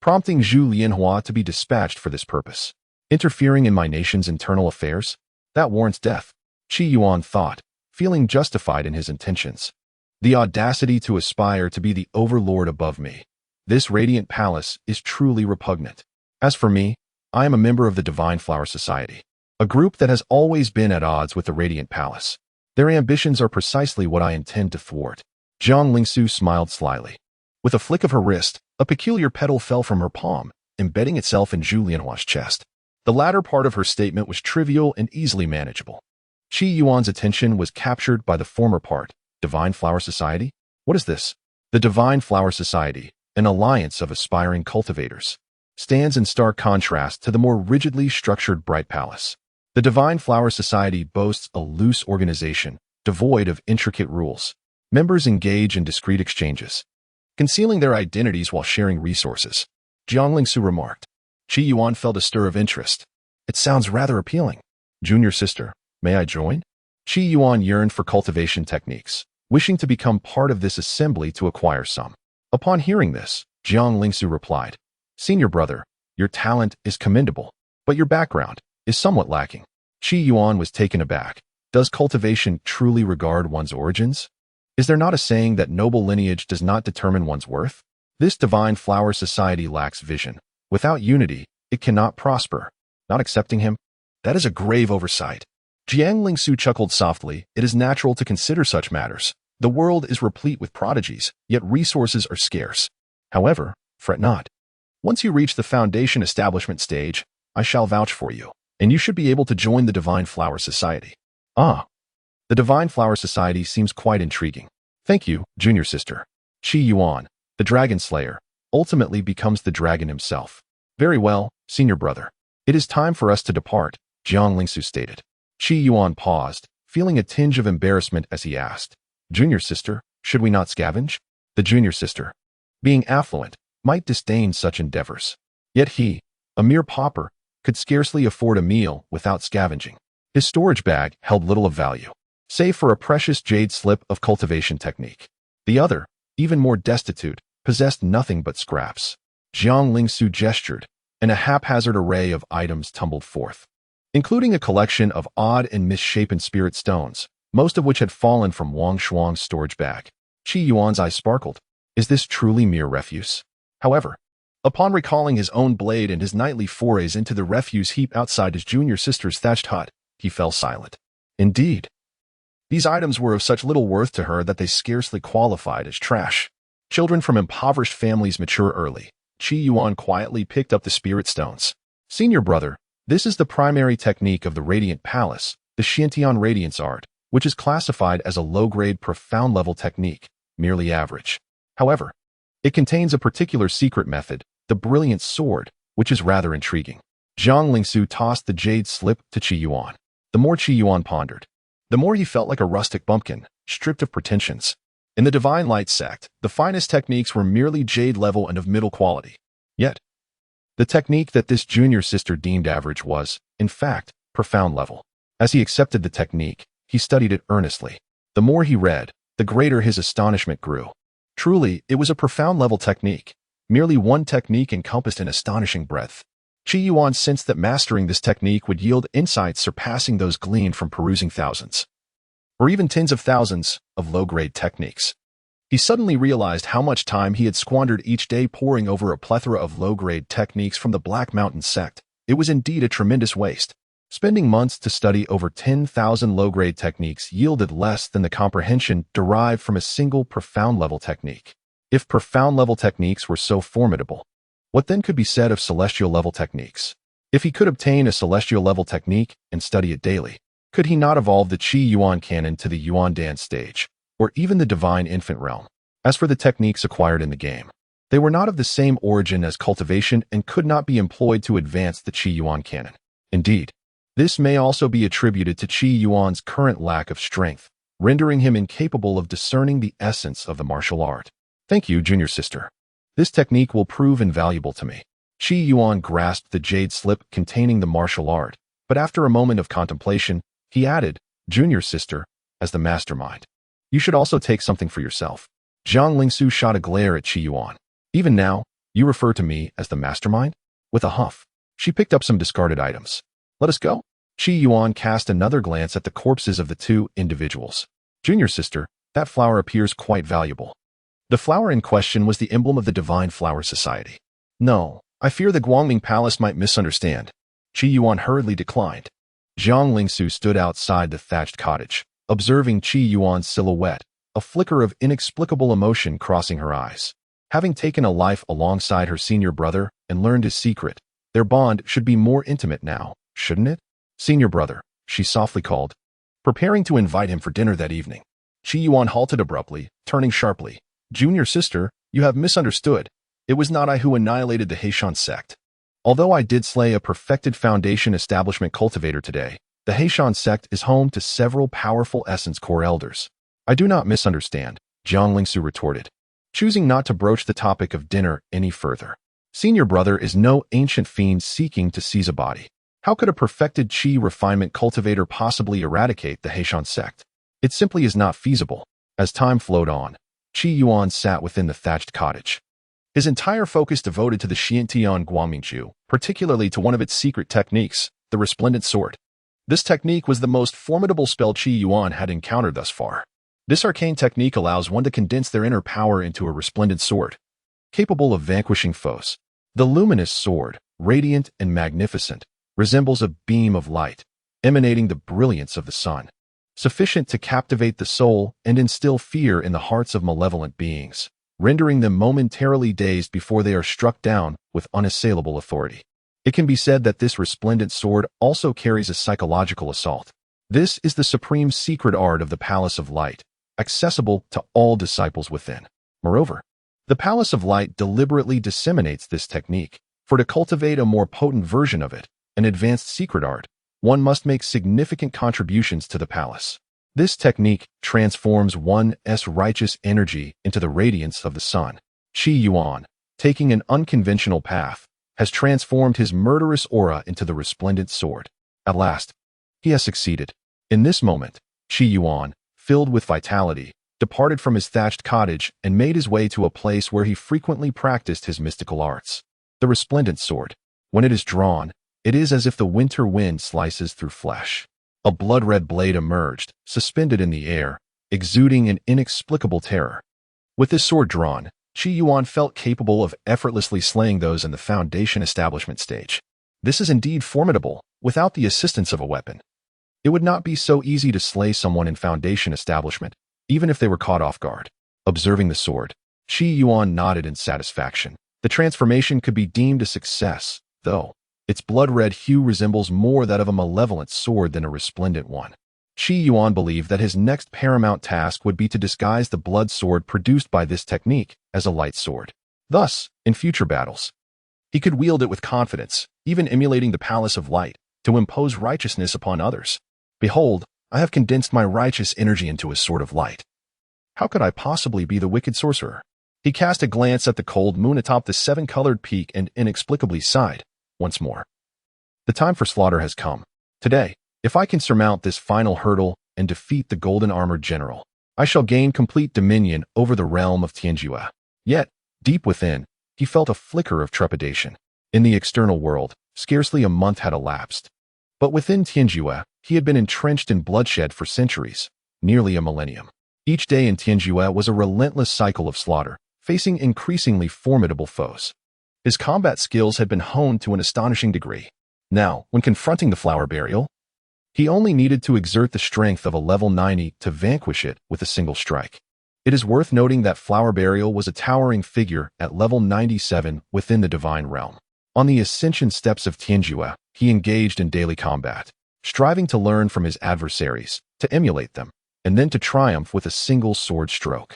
prompting Zhu Lianhua to be dispatched for this purpose. Interfering in my nation's internal affairs? That warrants death, Qi Yuan thought, feeling justified in his intentions. The audacity to aspire to be the overlord above me. This radiant palace is truly repugnant. As for me, I am a member of the Divine Flower Society, a group that has always been at odds with the Radiant Palace. Their ambitions are precisely what I intend to thwart. Jiang Lingsu smiled slyly. With a flick of her wrist, a peculiar petal fell from her palm, embedding itself in Zhu Lianhua's chest. The latter part of her statement was trivial and easily manageable. Qi Yuan's attention was captured by the former part. Divine Flower Society? What is this? The Divine Flower Society, an alliance of aspiring cultivators, stands in stark contrast to the more rigidly structured Bright Palace. The Divine Flower Society boasts a loose organization, devoid of intricate rules. Members engage in discreet exchanges, concealing their identities while sharing resources. Jiang Lingsu remarked. Qi Yuan felt a stir of interest. It sounds rather appealing. Junior sister, may I join? Qi Yuan yearned for cultivation techniques, wishing to become part of this assembly to acquire some. Upon hearing this, Jiang Lingsu replied, Senior brother, your talent is commendable, but your background is somewhat lacking. Qi Yuan was taken aback. Does cultivation truly regard one's origins? Is there not a saying that noble lineage does not determine one's worth? This Divine Flower Society lacks vision. Without unity, it cannot prosper. Not accepting him? That is a grave oversight. Jiang Lingsu chuckled softly. It is natural to consider such matters. The world is replete with prodigies, yet resources are scarce. However, fret not. Once you reach the foundation establishment stage, I shall vouch for you, and you should be able to join the Divine Flower Society. Ah, the Divine Flower Society seems quite intriguing. Thank you, junior sister. Qi Yuan, the Dragon Slayer, ultimately becomes the dragon himself. Very well, senior brother. It is time for us to depart, Jiang Lingsu stated. Qi Yuan paused, feeling a tinge of embarrassment as he asked, Junior sister, should we not scavenge? The junior sister, being affluent, might disdain such endeavors. Yet he, a mere pauper, could scarcely afford a meal without scavenging. His storage bag held little of value, save for a precious jade slip of cultivation technique. The other, even more destitute, possessed nothing but scraps. Jiang Lingsu gestured, and a haphazard array of items tumbled forth, including a collection of odd and misshapen spirit stones, most of which had fallen from Wang Shuang's storage bag. Qi Yuan's eyes sparkled. Is this truly mere refuse? However, upon recalling his own blade and his nightly forays into the refuse heap outside his junior sister's thatched hut, he fell silent. Indeed, these items were of such little worth to her that they scarcely qualified as trash. Children from impoverished families mature early. Qi Yuan quietly picked up the spirit stones. Senior brother, this is the primary technique of the Radiant Palace, the Xiantian Radiance Art, which is classified as a low-grade profound-level technique, merely average. However, it contains a particular secret method, the Brilliant Sword, which is rather intriguing. Jiang Lingsu tossed the jade slip to Qi Yuan. The more Qi Yuan pondered, the more he felt like a rustic bumpkin, stripped of pretensions. In the Divine Light sect, the finest techniques were merely jade level and of middle quality. Yet, the technique that this junior sister deemed average was, in fact, profound level. As he accepted the technique, he studied it earnestly. The more he read, the greater his astonishment grew. Truly, it was a profound level technique. Merely one technique encompassed an astonishing breadth. Qi Yuan sensed that mastering this technique would yield insights surpassing those gleaned from perusing thousands, or even tens of thousands, of low-grade techniques. He suddenly realized how much time he had squandered each day poring over a plethora of low-grade techniques from the Black Mountain sect. It was indeed a tremendous waste. Spending months to study over 10,000 low-grade techniques yielded less than the comprehension derived from a single profound-level technique. If profound-level techniques were so formidable, what then could be said of celestial-level techniques? If he could obtain a celestial-level technique and study it daily, could he not evolve the Qi Yuan canon to the Yuan Dan stage, or even the divine infant realm? As for the techniques acquired in the game, they were not of the same origin as cultivation and could not be employed to advance the Qi Yuan canon. Indeed, this may also be attributed to Qi Yuan's current lack of strength, rendering him incapable of discerning the essence of the martial art. Thank you, junior sister. This technique will prove invaluable to me. Qi Yuan grasped the jade slip containing the martial art, but after a moment of contemplation, he added, Junior sister, as the mastermind, you should also take something for yourself. Jiang Lingsu shot a glare at Qi Yuan. Even now, you refer to me as the mastermind? With a huff, she picked up some discarded items. Let us go. Qi Yuan cast another glance at the corpses of the two individuals. Junior sister, that flower appears quite valuable. The flower in question was the emblem of the Divine Flower Society. No, I fear the Guangming Palace might misunderstand. Qi Yuan hurriedly declined. Zhang Lingsu stood outside the thatched cottage, observing Qi Yuan's silhouette, a flicker of inexplicable emotion crossing her eyes. Having taken a life alongside her senior brother and learned his secret, their bond should be more intimate now, shouldn't it? Senior brother, she softly called, preparing to invite him for dinner that evening. Qi Yuan halted abruptly, turning sharply. Junior sister, you have misunderstood. It was not I who annihilated the Heishan sect. Although I did slay a perfected Foundation Establishment cultivator today, the Heishan sect is home to several powerful Essence Core elders. I do not misunderstand, Jiang Lingsu retorted, choosing not to broach the topic of dinner any further. Senior brother is no ancient fiend seeking to seize a body. How could a perfected Qi refinement cultivator possibly eradicate the Heishan sect? It simply is not feasible. As time flowed on, Qi Yuan sat within the thatched cottage. His entire focus devoted to the Xiantian Guangmingju, particularly to one of its secret techniques, the resplendent sword. This technique was the most formidable spell Qi Yuan had encountered thus far. This arcane technique allows one to condense their inner power into a resplendent sword, capable of vanquishing foes. The luminous sword, radiant and magnificent, resembles a beam of light, emanating the brilliance of the sun, sufficient to captivate the soul and instill fear in the hearts of malevolent beings, rendering them momentarily dazed before they are struck down with unassailable authority. It can be said that this resplendent sword also carries a psychological assault. This is the supreme secret art of the Palace of Light, accessible to all disciples within. Moreover, the Palace of Light deliberately disseminates this technique, for to cultivate a more potent version of it, an advanced secret art, one must make significant contributions to the palace. This technique transforms one's righteous energy into the radiance of the sun. Qi Yuan, taking an unconventional path, has transformed his murderous aura into the resplendent sword. At last, he has succeeded. In this moment, Qi Yuan, filled with vitality, departed from his thatched cottage and made his way to a place where he frequently practiced his mystical arts. The resplendent sword, when it is drawn, it is as if the winter wind slices through flesh. A blood-red blade emerged, suspended in the air, exuding an inexplicable terror. With this sword drawn, Qi Yuan felt capable of effortlessly slaying those in the Foundation Establishment stage. This is indeed formidable, without the assistance of a weapon. It would not be so easy to slay someone in Foundation Establishment, even if they were caught off guard. Observing the sword, Qi Yuan nodded in satisfaction. The transformation could be deemed a success, though its blood-red hue resembles more that of a malevolent sword than a resplendent one. Qi Yuan believed that his next paramount task would be to disguise the blood sword produced by this technique as a light sword. Thus, in future battles, he could wield it with confidence, even emulating the Palace of Light, to impose righteousness upon others. Behold, I have condensed my righteous energy into a sword of light. How could I possibly be the wicked sorcerer? He cast a glance at the cold moon atop the seven-colored peak and inexplicably sighed. Once more, the time for slaughter has come. Today, if I can surmount this final hurdle and defeat the golden-armored general, I shall gain complete dominion over the realm of Tianjue. Yet, deep within, he felt a flicker of trepidation. In the external world, scarcely a month had elapsed. But within Tianjue, he had been entrenched in bloodshed for centuries, nearly a millennium. Each day in Tianjue was a relentless cycle of slaughter, facing increasingly formidable foes. His combat skills had been honed to an astonishing degree. Now, when confronting the flower burial, he only needed to exert the strength of a level 90 to vanquish it with a single strike. It is worth noting that flower burial was a towering figure at level 97 within the divine realm. On the ascension steps of Tianjue, he engaged in daily combat, striving to learn from his adversaries, to emulate them, and then to triumph with a single sword stroke.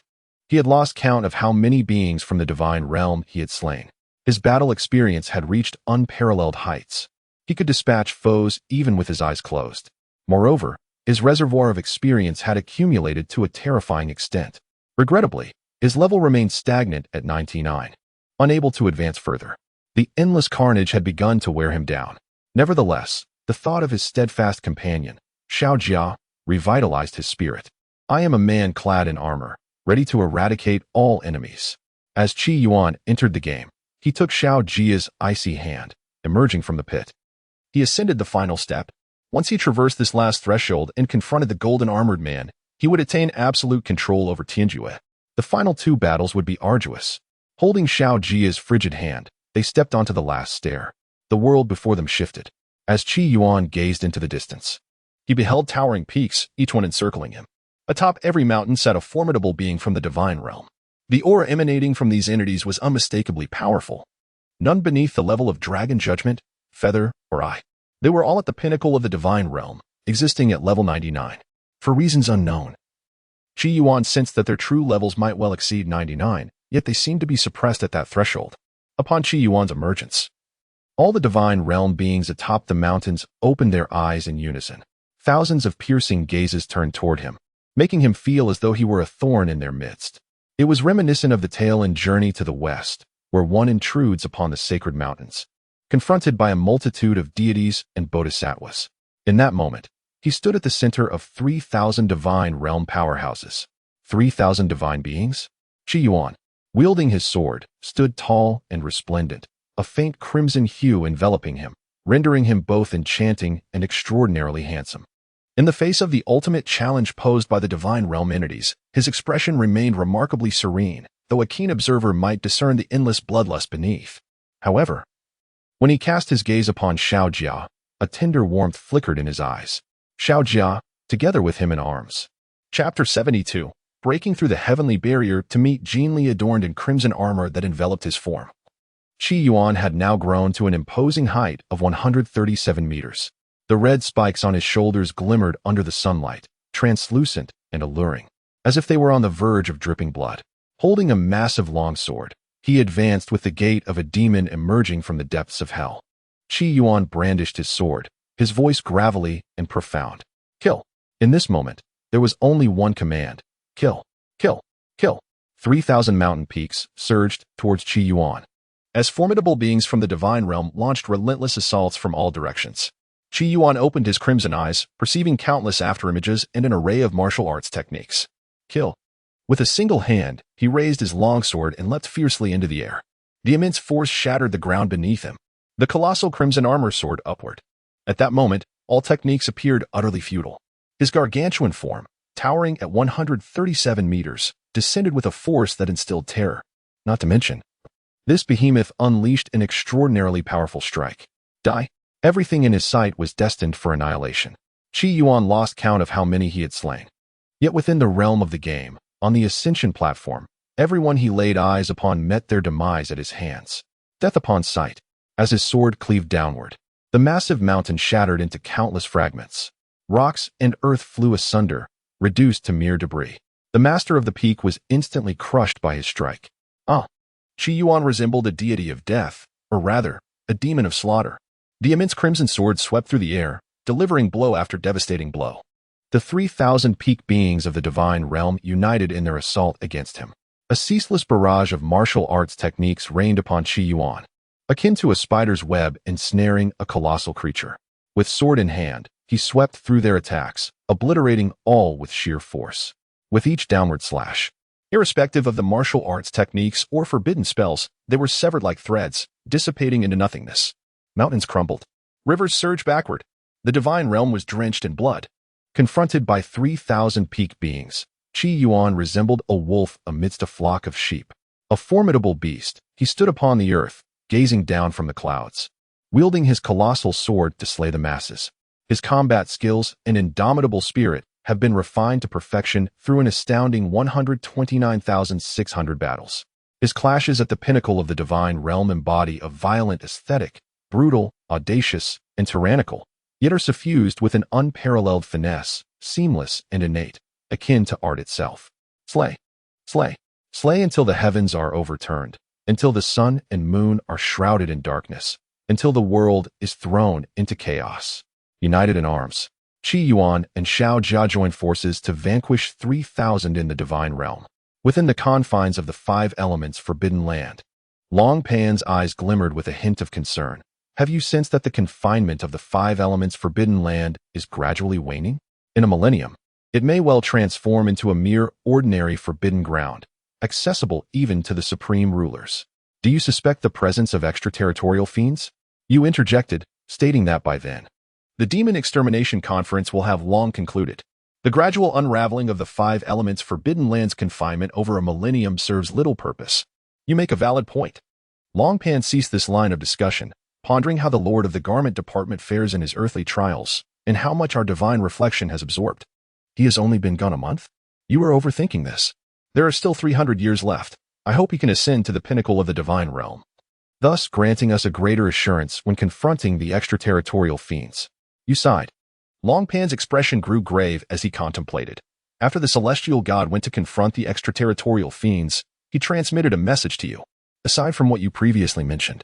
He had lost count of how many beings from the divine realm he had slain. His battle experience had reached unparalleled heights. He could dispatch foes even with his eyes closed. Moreover, his reservoir of experience had accumulated to a terrifying extent. Regrettably, his level remained stagnant at 99, unable to advance further. The endless carnage had begun to wear him down. Nevertheless, the thought of his steadfast companion, Xiao Jia, revitalized his spirit. I am a man clad in armor, ready to eradicate all enemies. As Qi Yuan entered the game, he took Xiao Jia's icy hand, emerging from the pit. He ascended the final step, Once he traversed this last threshold and confronted the golden-armored man, he would attain absolute control over Tianjue. The final two battles would be arduous. Holding Xiao Jia's frigid hand, they stepped onto the last stair. The world before them shifted. As Qi Yuan gazed into the distance, he beheld towering peaks, each one encircling him. Atop every mountain sat a formidable being from the divine realm. The aura emanating from these entities was unmistakably powerful. None beneath the level of dragon judgment, feather, or eye. They were all at the pinnacle of the divine realm, existing at level 99. For reasons unknown, Qi Yuan sensed that their true levels might well exceed 99, yet they seemed to be suppressed at that threshold. Upon Qi Yuan's emergence, all the divine realm beings atop the mountains opened their eyes in unison. Thousands of piercing gazes turned toward him, making him feel as though he were a thorn in their midst. It was reminiscent of the tale in Journey to the West, where one intrudes upon the sacred mountains, confronted by a multitude of deities and bodhisattvas. In that moment, he stood at the center of 3,000 divine realm powerhouses. 3,000 divine beings? Qi Yuan, wielding his sword, stood tall and resplendent, a faint crimson hue enveloping him, rendering him both enchanting and extraordinarily handsome. In the face of the ultimate challenge posed by the divine realm entities, his expression remained remarkably serene, though a keen observer might discern the endless bloodlust beneath. However, when he cast his gaze upon Xiao Jia, a tender warmth flickered in his eyes. Xiao Jia, together with him in arms. Chapter 72. Breaking through the heavenly barrier to meet genially adorned in crimson armor that enveloped his form. Qi Yuan had now grown to an imposing height of 137 meters. The red spikes on his shoulders glimmered under the sunlight, translucent and alluring, as if they were on the verge of dripping blood. Holding a massive longsword, he advanced with the gait of a demon emerging from the depths of hell. Qi Yuan brandished his sword, his voice gravelly and profound. Kill. In this moment, there was only one command. Kill. Kill. Kill. 3,000 mountain peaks surged towards Qi Yuan, as formidable beings from the divine realm launched relentless assaults from all directions. Qi Yuan opened his crimson eyes, perceiving countless afterimages and an array of martial arts techniques. Kill. With a single hand, he raised his longsword and leapt fiercely into the air. The immense force shattered the ground beneath him. The colossal crimson armor soared upward. At that moment, all techniques appeared utterly futile. His gargantuan form, towering at 137 meters, descended with a force that instilled terror. Not to mention, this behemoth unleashed an extraordinarily powerful strike. Die. Everything in his sight was destined for annihilation. Qi Yuan lost count of how many he had slain. Yet within the realm of the game, on the ascension platform, everyone he laid eyes upon met their demise at his hands. Death upon sight. As his sword cleaved downward, the massive mountain shattered into countless fragments. Rocks and earth flew asunder, reduced to mere debris. The master of the peak was instantly crushed by his strike. Qi Yuan resembled a deity of death, or rather, a demon of slaughter. The immense crimson sword swept through the air, delivering blow after devastating blow. The 3,000 peak beings of the divine realm united in their assault against him. A ceaseless barrage of martial arts techniques rained upon Qi Yuan, akin to a spider's web ensnaring a colossal creature. With sword in hand, he swept through their attacks, obliterating all with sheer force. With each downward slash, irrespective of the martial arts techniques or forbidden spells, they were severed like threads, dissipating into nothingness. Mountains crumbled. Rivers surged backward. The divine realm was drenched in blood. Confronted by 3,000 peak beings, Qi Yuan resembled a wolf amidst a flock of sheep. A formidable beast, he stood upon the earth, gazing down from the clouds, wielding his colossal sword to slay the masses. His combat skills and indomitable spirit have been refined to perfection through an astounding 129,600 battles. His clashes at the pinnacle of the divine realm embody a violent aesthetic, brutal, audacious, and tyrannical, yet are suffused with an unparalleled finesse, seamless and innate, akin to art itself. Slay. Slay. Slay until the heavens are overturned, until the sun and moon are shrouded in darkness, until the world is thrown into chaos. United in arms, Qi Yuan and Xiao Jia joined forces to vanquish 3,000 in the divine realm. Within the confines of the 5 elements forbidden land, Long Pan's eyes glimmered with a hint of concern. Have you sensed that the confinement of the 5 elements forbidden land is gradually waning? In a millennium, it may well transform into a mere ordinary forbidden ground, accessible even to the supreme rulers. Do you suspect the presence of extraterritorial fiends? You interjected, stating that by then, The Demon Extermination Conference will have long concluded. The gradual unraveling of the 5 elements forbidden land's confinement over a millennium serves little purpose. You make a valid point. Long Pan ceased this line of discussion, pondering how the Lord of the Garment Department fares in his earthly trials, and how much our divine reflection has absorbed. He has only been gone a month? You are overthinking this. There are still 300 years left. I hope he can ascend to the pinnacle of the divine realm, thus granting us a greater assurance when confronting the extraterritorial fiends. You sighed. Long Pan's expression grew grave as he contemplated. After the celestial god went to confront the extraterritorial fiends, he transmitted a message to you. Aside from what you previously mentioned,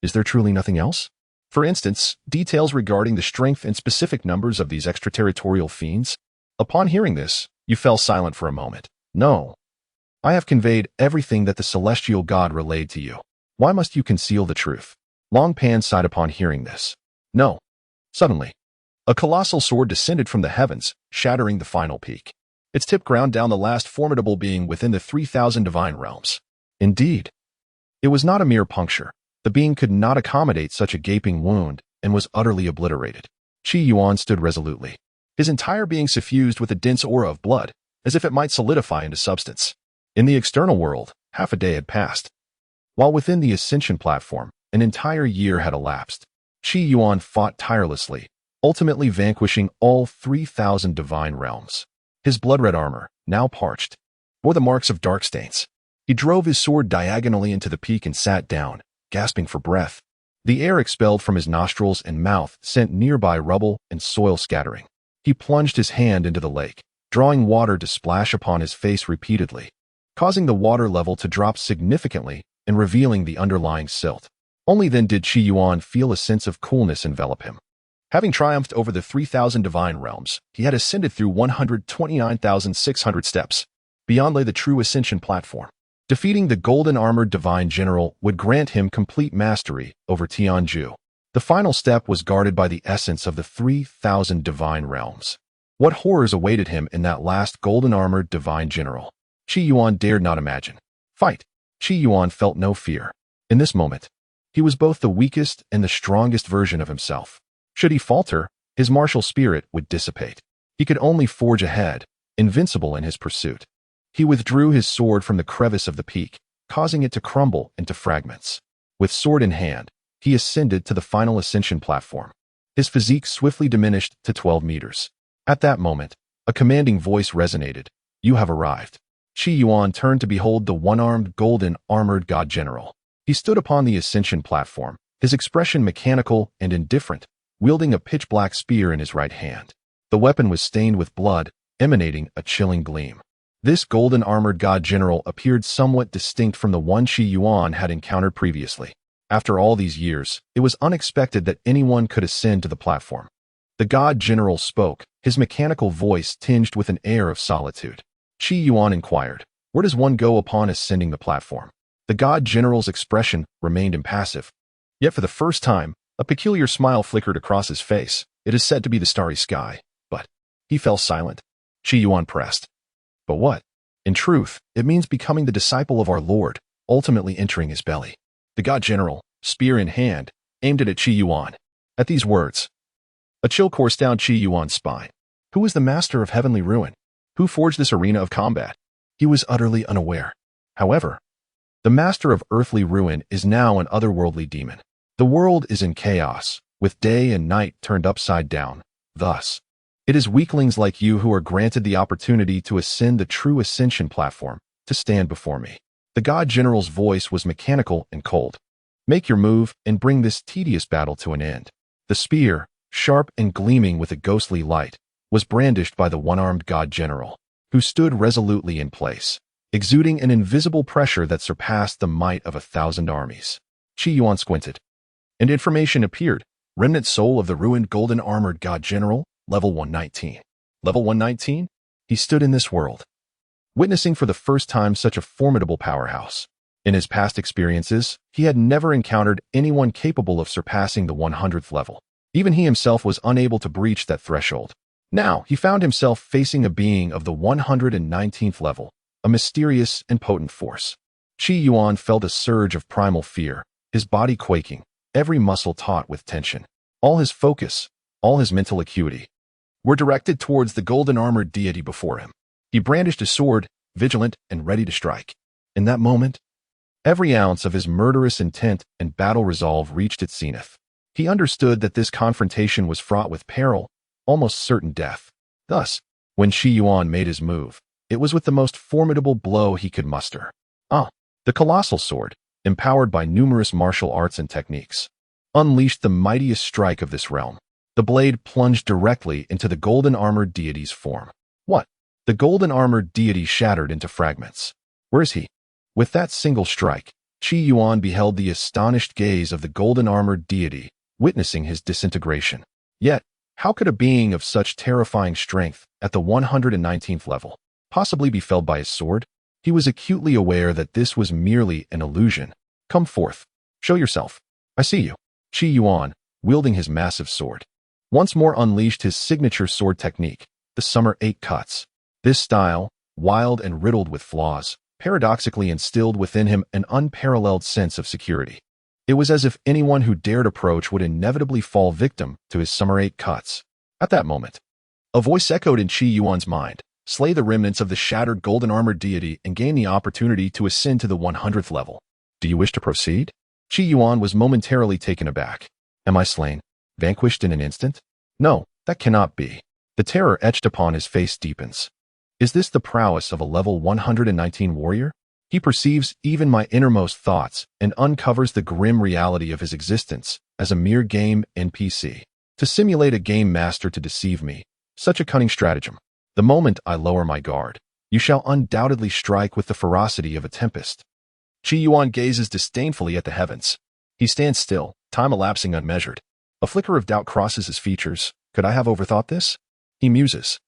is there truly nothing else? For instance, details regarding the strength and specific numbers of these extraterritorial fiends? Upon hearing this, you fell silent for a moment. No. I have conveyed everything that the celestial god relayed to you. Why must you conceal the truth? Long Pan sighed upon hearing this. No. Suddenly, a colossal sword descended from the heavens, shattering the final peak. Its tip ground down the last formidable being within the 3,000 divine realms. Indeed, it was not a mere puncture. The being could not accommodate such a gaping wound and was utterly obliterated. Qi Yuan stood resolutely, his entire being suffused with a dense aura of blood, as if it might solidify into substance. In the external world, half a day had passed, while within the ascension platform, an entire year had elapsed. Qi Yuan fought tirelessly, ultimately vanquishing all 3,000 divine realms. His blood-red armor, now parched, bore the marks of dark stains. He drove his sword diagonally into the peak and sat down, gasping for breath. The air expelled from his nostrils and mouth sent nearby rubble and soil scattering. He plunged his hand into the lake, drawing water to splash upon his face repeatedly, causing the water level to drop significantly and revealing the underlying silt. Only then did Qi Yuan feel a sense of coolness envelop him. Having triumphed over the 3,000 divine realms, he had ascended through 129,600 steps. Beyond lay the true ascension platform. Defeating the golden-armored divine general would grant him complete mastery over Tianju. The final step was guarded by the essence of the 3,000 divine realms. What horrors awaited him in that last golden-armored divine general? Qi Yuan dared not imagine. Fight! Qi Yuan felt no fear. In this moment, he was both the weakest and the strongest version of himself. Should he falter, his martial spirit would dissipate. He could only forge ahead, invincible in his pursuit. He withdrew his sword from the crevice of the peak, causing it to crumble into fragments. With sword in hand, he ascended to the final ascension platform. His physique swiftly diminished to 12 meters. At that moment, a commanding voice resonated. You have arrived. Qi Yuan turned to behold the one-armed golden-armored god general. He stood upon the ascension platform, his expression mechanical and indifferent, wielding a pitch-black spear in his right hand. The weapon was stained with blood, emanating a chilling gleam. This golden-armored god general appeared somewhat distinct from the one Qi Yuan had encountered previously. After all these years, it was unexpected that anyone could ascend to the platform. The god general spoke, his mechanical voice tinged with an air of solitude. Qi Yuan inquired, "Where does one go upon ascending the platform?" The god general's expression remained impassive. Yet for the first time, a peculiar smile flickered across his face. It is said to be the starry sky, but he fell silent. Qi Yuan pressed. But what? In truth, it means becoming the disciple of our Lord, ultimately entering his belly. The god general, spear in hand, aimed it at Qi Yuan. At these words, a chill coursed down Qi Yuan's spine. Who is the master of heavenly ruin? Who forged this arena of combat? He was utterly unaware. However, the master of earthly ruin is now an otherworldly demon. The world is in chaos, with day and night turned upside down. Thus, it is weaklings like you who are granted the opportunity to ascend the true ascension platform, to stand before me. The god general's voice was mechanical and cold. Make your move and bring this tedious battle to an end. The spear, sharp and gleaming with a ghostly light, was brandished by the one-armed god general, who stood resolutely in place, exuding an invisible pressure that surpassed the might of 1,000 armies. Qi Yuan squinted, and information appeared. Remnant soul of the ruined golden-armored god general, level 119. Level 119? He stood in this world, witnessing for the first time such a formidable powerhouse. In his past experiences, he had never encountered anyone capable of surpassing the 100th level. Even he himself was unable to breach that threshold. Now, he found himself facing a being of the 119th level, a mysterious and potent force. Qi Yuan felt a surge of primal fear, his body quaking, every muscle taut with tension. All his focus, all his mental acuity, were directed towards the golden-armored deity before him. He brandished a sword, vigilant and ready to strike. In that moment, every ounce of his murderous intent and battle resolve reached its zenith. He understood that this confrontation was fraught with peril, almost certain death. Thus, when Qi Yuan made his move, it was with the most formidable blow he could muster. The colossal sword, empowered by numerous martial arts and techniques, unleashed the mightiest strike of this realm. The blade plunged directly into the golden-armored deity's form. What? The golden-armored deity shattered into fragments. Where is he? With that single strike, Qi Yuan beheld the astonished gaze of the golden-armored deity, witnessing his disintegration. Yet, how could a being of such terrifying strength, at the 119th level, possibly be felled by his sword? He was acutely aware that this was merely an illusion. Come forth. Show yourself. I see you. Qi Yuan, wielding his massive sword, once more unleashed his signature sword technique, the Summer 8 Cuts. This style, wild and riddled with flaws, paradoxically instilled within him an unparalleled sense of security. It was as if anyone who dared approach would inevitably fall victim to his Summer 8 Cuts. At that moment, a voice echoed in Qi Yuan's mind. Slay the remnants of the shattered golden-armored deity and gain the opportunity to ascend to the 100th level. Do you wish to proceed? Qi Yuan was momentarily taken aback. Am I slain? Vanquished in an instant? No, that cannot be. The terror etched upon his face deepens. Is this the prowess of a level 119 warrior? He perceives even my innermost thoughts and uncovers the grim reality of his existence as a mere game NPC. To simulate a game master to deceive me, such a cunning stratagem. The moment I lower my guard, you shall undoubtedly strike with the ferocity of a tempest. Qi Yuan gazes disdainfully at the heavens. He stands still, time elapsing unmeasured. A flicker of doubt crosses his features. Could I have overthought this? He muses,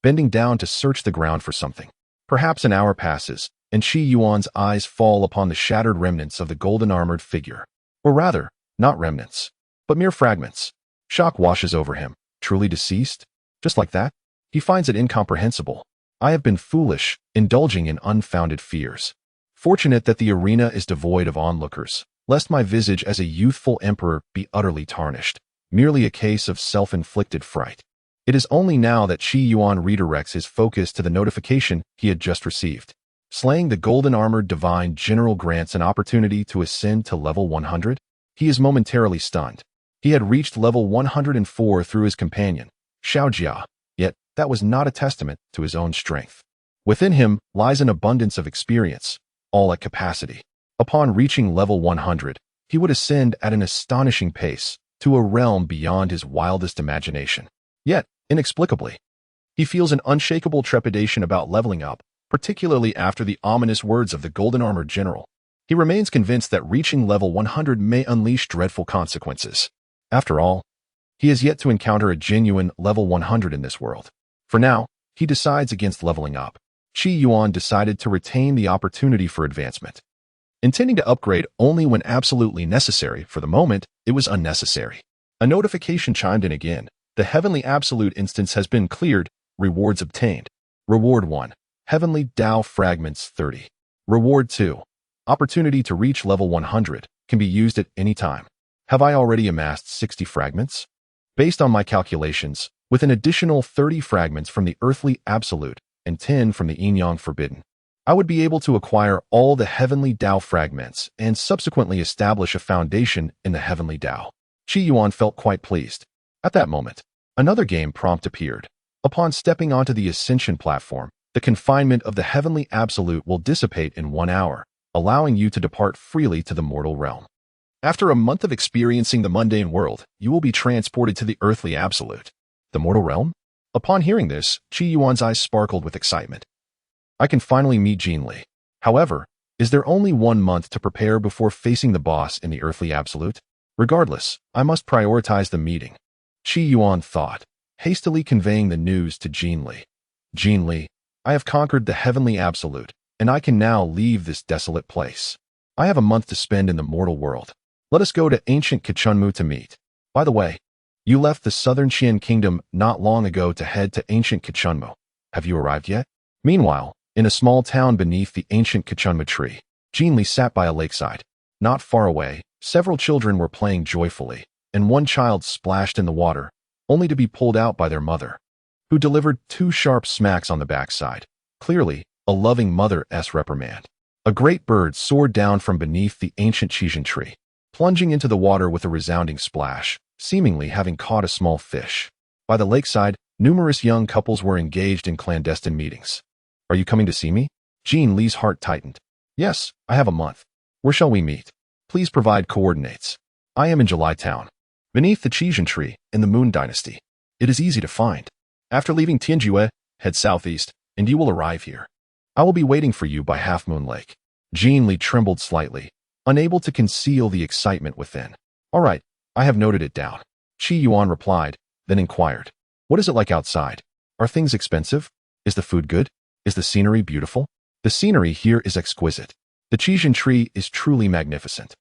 bending down to search the ground for something. Perhaps an hour passes, and Qi Yuan's eyes fall upon the shattered remnants of the golden-armored figure. Or rather, not remnants, but mere fragments. Shock washes over him. Truly deceased? Just like that? He finds it incomprehensible. I have been foolish, indulging in unfounded fears. Fortunate that the arena is devoid of onlookers, lest my visage as a youthful emperor be utterly tarnished. Merely a case of self-inflicted fright. It is only now that Qi Yuan redirects his focus to the notification he had just received. Slaying the golden-armored divine general grants an opportunity to ascend to level 100? He is momentarily stunned. He had reached level 104 through his companion, Xiaojia. Yet, that was not a testament to his own strength. Within him lies an abundance of experience, all at capacity. Upon reaching level 100, he would ascend at an astonishing pace to a realm beyond his wildest imagination. Yet, inexplicably, he feels an unshakable trepidation about leveling up, particularly after the ominous words of the golden-armored general. He remains convinced that reaching level 100 may unleash dreadful consequences. After all, he has yet to encounter a genuine level 100 in this world. For now, he decides against leveling up. Qi Yuan decided to retain the opportunity for advancement. Intending to upgrade only when absolutely necessary, for the moment, it was unnecessary. A notification chimed in again. The Heavenly Absolute instance has been cleared. Rewards obtained. Reward 1. Heavenly Dao Fragments 30. Reward 2. Opportunity to reach level 100 can be used at any time. Have I already amassed 60 fragments? Based on my calculations, with an additional 30 fragments from the Earthly Absolute and 10 from the Yin-Yang Forbidden, I would be able to acquire all the Heavenly Dao fragments and subsequently establish a foundation in the Heavenly Dao. Qi Yuan felt quite pleased. At that moment, another game prompt appeared. Upon stepping onto the Ascension platform, the confinement of the Heavenly Absolute will dissipate in 1 hour, allowing you to depart freely to the mortal realm. After a month of experiencing the mundane world, you will be transported to the Earthly Absolute. The mortal realm? Upon hearing this, Qi Yuan's eyes sparkled with excitement. I can finally meet Jin Li. However, is there only 1 month to prepare before facing the boss in the Earthly Absolute? Regardless, I must prioritize the meeting. Qi Yuan thought, hastily conveying the news to Jin Li. Jin Li, I have conquered the Heavenly Absolute, and I can now leave this desolate place. I have a month to spend in the mortal world. Let us go to ancient Kachunmu to meet. By the way, you left the southern Qian kingdom not long ago to head to ancient Kachunmu. Have you arrived yet? Meanwhile, in a small town beneath the ancient Kachunmu tree, Jin Li sat by a lakeside. Not far away, several children were playing joyfully, and one child splashed in the water, only to be pulled out by their mother, who delivered 2 sharp smacks on the backside. Clearly, a loving mother-s reprimand. A great bird soared down from beneath the ancient Qise tree, plunging into the water with a resounding splash, seemingly having caught a small fish. By the lakeside, numerous young couples were engaged in clandestine meetings. Are you coming to see me? Jean Li's heart tightened. Yes, I have a month. Where shall we meet? Please provide coordinates. I am in July Town, beneath the Qise tree in the Moon Dynasty. It is easy to find. After leaving Tianjue, head southeast, and you will arrive here. I will be waiting for you by Half Moon Lake. Jean Li trembled slightly, unable to conceal the excitement within. All right, I have noted it down. Qi Yuan replied, then inquired. What is it like outside? Are things expensive? Is the food good? Is the scenery beautiful? The scenery here is exquisite. The Qise tree is truly magnificent.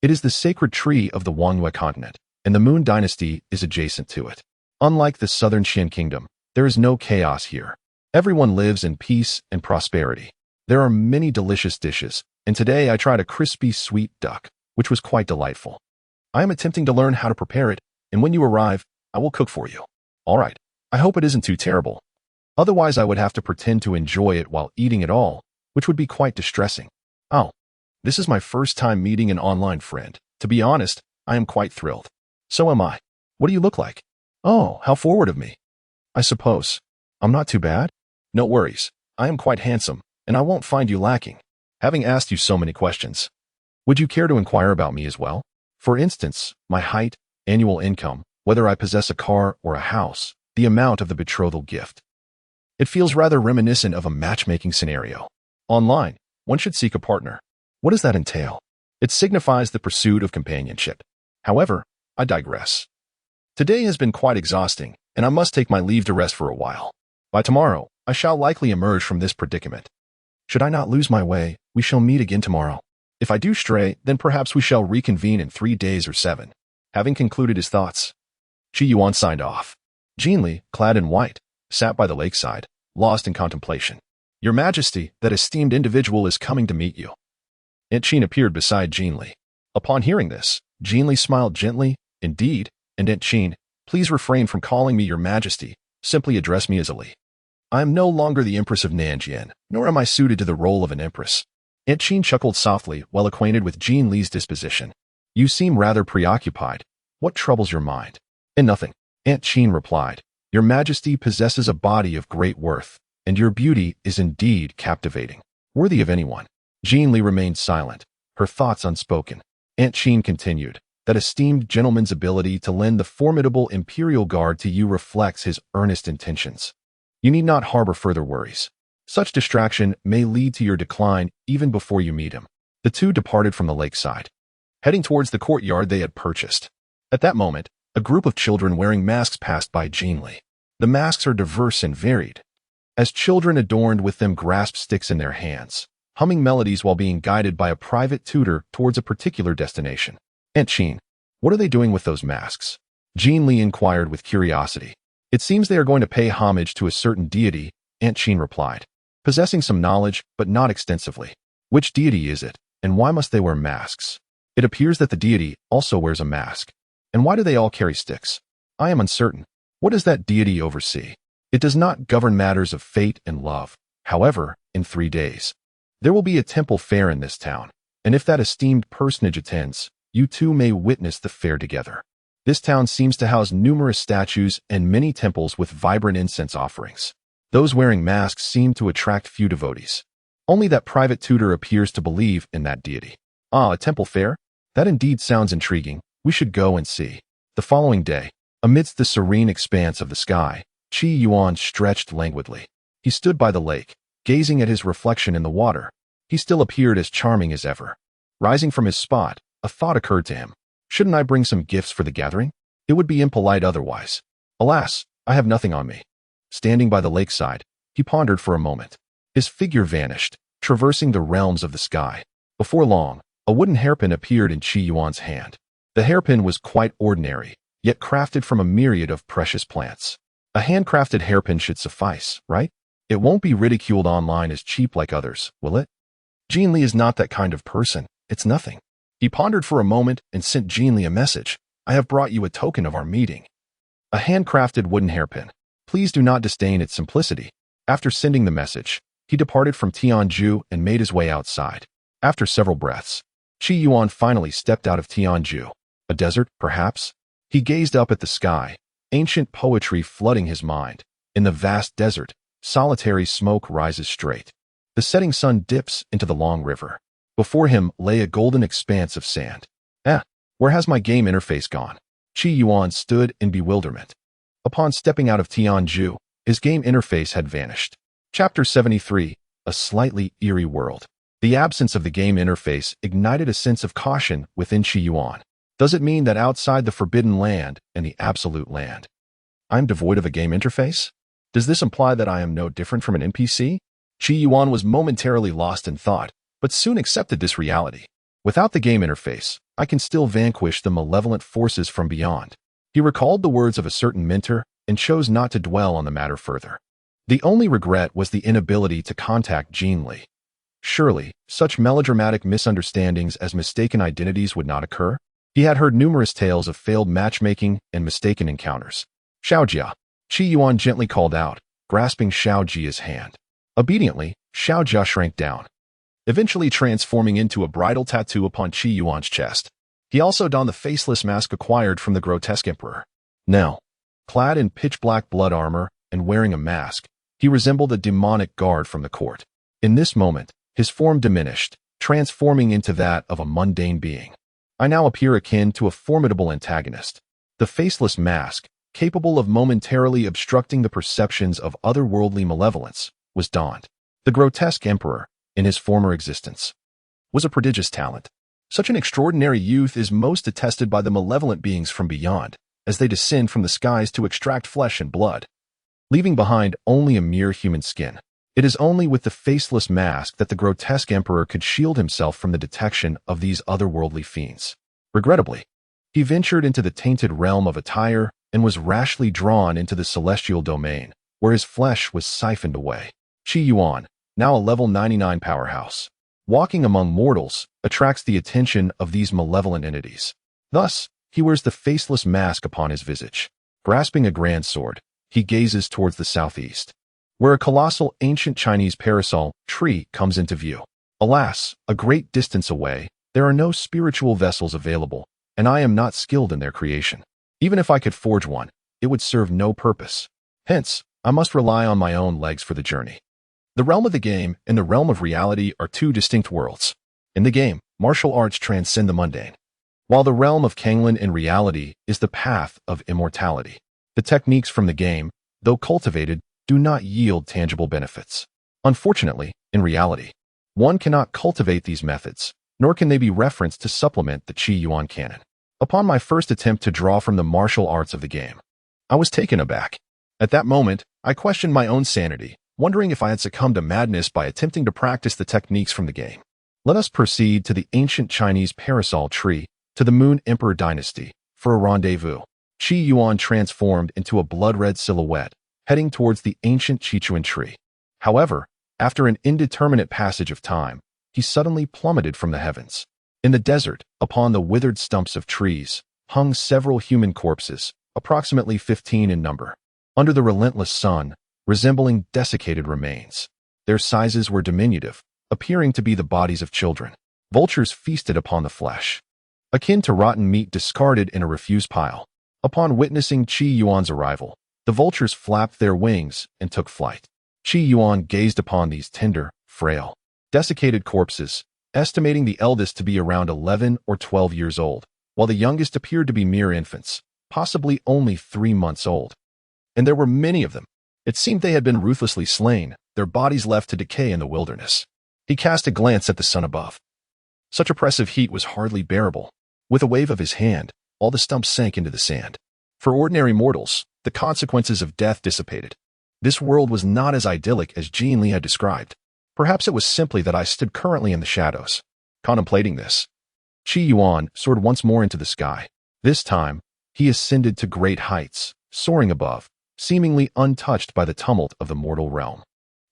It is the sacred tree of the Wangyue continent, and the Moon Dynasty is adjacent to it. Unlike the southern Qian kingdom, there is no chaos here. Everyone lives in peace and prosperity. There are many delicious dishes, and today I tried a crispy sweet duck, which was quite delightful. I am attempting to learn how to prepare it, and when you arrive, I will cook for you. All right, I hope it isn't too terrible. Otherwise, I would have to pretend to enjoy it while eating it all, which would be quite distressing. Oh, this is my first time meeting an online friend. To be honest, I am quite thrilled. So am I. What do you look like? Oh, how forward of me. I suppose. I'm not too bad? No worries. I am quite handsome, and I won't find you lacking. Having asked you so many questions, would you care to inquire about me as well? For instance, my height, annual income, whether I possess a car or a house, the amount of the betrothal gift. It feels rather reminiscent of a matchmaking scenario. Online, one should seek a partner. What does that entail? It signifies the pursuit of companionship. However, I digress. Today has been quite exhausting, and I must take my leave to rest for a while. By tomorrow, I shall likely emerge from this predicament. Should I not lose my way, we shall meet again tomorrow. If I do stray, then perhaps we shall reconvene in 3 days or 7. Having concluded his thoughts, Qi Yuan signed off. Jean Li, clad in white, sat by the lakeside, lost in contemplation. Your Majesty, that esteemed individual is coming to meet you. Aunt Qin appeared beside Jean Li. Upon hearing this, Jean Li smiled gently. Indeed, and Aunt Qin, please refrain from calling me Your Majesty. Simply address me as Li. I am no longer the Empress of Nanjian, nor am I suited to the role of an Empress. Aunt Qin chuckled softly, well acquainted with Jean Li's disposition. You seem rather preoccupied. What troubles your mind? And nothing. Aunt Qin replied. Your Majesty possesses a body of great worth, and your beauty is indeed captivating, worthy of anyone. Jean Li remained silent, her thoughts unspoken. Aunt Qin continued. That esteemed gentleman's ability to lend the formidable imperial guard to you reflects his earnest intentions. You need not harbor further worries. Such distraction may lead to your decline even before you meet him. The two departed from the lakeside, heading towards the courtyard they had purchased. At that moment, a group of children wearing masks passed by Jean Li. The masks are diverse and varied, as children adorned with them grasp sticks in their hands, humming melodies while being guided by a private tutor towards a particular destination. Aunt Qin, what are they doing with those masks? Jean Li inquired with curiosity. It seems they are going to pay homage to a certain deity, Aunt Qin replied, possessing some knowledge, but not extensively. Which deity is it, and why must they wear masks? It appears that the deity also wears a mask. And why do they all carry sticks? I am uncertain. What does that deity oversee? It does not govern matters of fate and love. However, in 3 days, there will be a temple fair in this town, and if that esteemed personage attends, you two may witness the fair together. This town seems to house numerous statues and many temples with vibrant incense offerings. Those wearing masks seem to attract few devotees. Only that private tutor appears to believe in that deity. Ah, a temple fair? That indeed sounds intriguing. We should go and see. The following day, amidst the serene expanse of the sky, Qi Yuan stretched languidly. He stood by the lake, gazing at his reflection in the water. He still appeared as charming as ever. Rising from his spot, a thought occurred to him. Shouldn't I bring some gifts for the gathering? It would be impolite otherwise. Alas, I have nothing on me. Standing by the lakeside, he pondered for a moment. His figure vanished, traversing the realms of the sky. Before long, a wooden hairpin appeared in Qi Yuan's hand. The hairpin was quite ordinary, yet crafted from a myriad of precious plants. A handcrafted hairpin should suffice, right? It won't be ridiculed online as cheap like others, will it? Jean Li is not that kind of person. It's nothing. He pondered for a moment and sent Jean Li a message. I have brought you a token of our meeting. A handcrafted wooden hairpin. Please do not disdain its simplicity. After sending the message, he departed from Tianju and made his way outside. After several breaths, Qi Yuan finally stepped out of Tianju. A desert, perhaps? He gazed up at the sky, ancient poetry flooding his mind. In the vast desert, solitary smoke rises straight. The setting sun dips into the long river. Before him lay a golden expanse of sand. Where has my game interface gone? Qi Yuan stood in bewilderment. Upon stepping out of Tianju, his game interface had vanished. Chapter 73, A Slightly Eerie World. The absence of the game interface ignited a sense of caution within Qi Yuan. Does it mean that outside the forbidden land and the absolute land, I am devoid of a game interface? Does this imply that I am no different from an NPC? Qi Yuan was momentarily lost in thought, but soon accepted this reality. Without the game interface, I can still vanquish the malevolent forces from beyond. He recalled the words of a certain mentor and chose not to dwell on the matter further. The only regret was the inability to contact Jean Li. Surely, such melodramatic misunderstandings as mistaken identities would not occur. He had heard numerous tales of failed matchmaking and mistaken encounters. Xiaojia. Qi Yuan gently called out, grasping Xiaojia's hand. Obediently, Xiaojia shrank down, eventually transforming into a bridal tattoo upon Qi Yuan's chest. He also donned the faceless mask acquired from the grotesque emperor. Now, clad in pitch-black blood armor and wearing a mask, he resembled a demonic guard from the court. In this moment, his form diminished, transforming into that of a mundane being. I now appear akin to a formidable antagonist. The faceless mask, capable of momentarily obstructing the perceptions of otherworldly malevolence, was donned. The grotesque emperor, in his former existence, was a prodigious talent. Such an extraordinary youth is most attested by the malevolent beings from beyond, as they descend from the skies to extract flesh and blood, leaving behind only a mere human skin. It is only with the faceless mask that the grotesque emperor could shield himself from the detection of these otherworldly fiends. Regrettably, he ventured into the tainted realm of attire and was rashly drawn into the celestial domain, where his flesh was siphoned away. Qi Yuan, now a level 99 powerhouse, walking among mortals, attracts the attention of these malevolent entities. Thus, he wears the faceless mask upon his visage. Grasping a grand sword, he gazes towards the southeast, where a colossal ancient Chinese parasol tree comes into view. Alas, a great distance away, there are no spiritual vessels available, and I am not skilled in their creation. Even if I could forge one, it would serve no purpose. Hence, I must rely on my own legs for the journey. The realm of the game and the realm of reality are two distinct worlds. In the game, martial arts transcend the mundane, while the realm of Kanglan in reality is the path of immortality. The techniques from the game, though cultivated, do not yield tangible benefits. Unfortunately, in reality, one cannot cultivate these methods, nor can they be referenced to supplement the Qi Yuan canon. Upon my first attempt to draw from the martial arts of the game, I was taken aback. At that moment, I questioned my own sanity, wondering if I had succumbed to madness by attempting to practice the techniques from the game. Let us proceed to the ancient Chinese parasol tree, to the Moon Emperor Dynasty, for a rendezvous. Qi Yuan transformed into a blood-red silhouette, heading towards the ancient Qichuan tree. However, after an indeterminate passage of time, he suddenly plummeted from the heavens. In the desert, upon the withered stumps of trees, hung several human corpses, approximately 15 in number, under the relentless sun, resembling desiccated remains. Their sizes were diminutive, appearing to be the bodies of children. Vultures feasted upon the flesh, akin to rotten meat discarded in a refuse pile. Upon witnessing Qi Yuan's arrival, the vultures flapped their wings and took flight. Qi Yuan gazed upon these tender, frail, desiccated corpses, estimating the eldest to be around 11 or 12 years old, while the youngest appeared to be mere infants, possibly only 3 months old. And there were many of them. It seemed they had been ruthlessly slain, their bodies left to decay in the wilderness. He cast a glance at the sun above. Such oppressive heat was hardly bearable. With a wave of his hand, all the stumps sank into the sand. For ordinary mortals, the consequences of death dissipated. This world was not as idyllic as Jean Li had described. Perhaps it was simply that I stood currently in the shadows. Contemplating this, Qi Yuan soared once more into the sky. This time, he ascended to great heights, soaring above, seemingly untouched by the tumult of the mortal realm.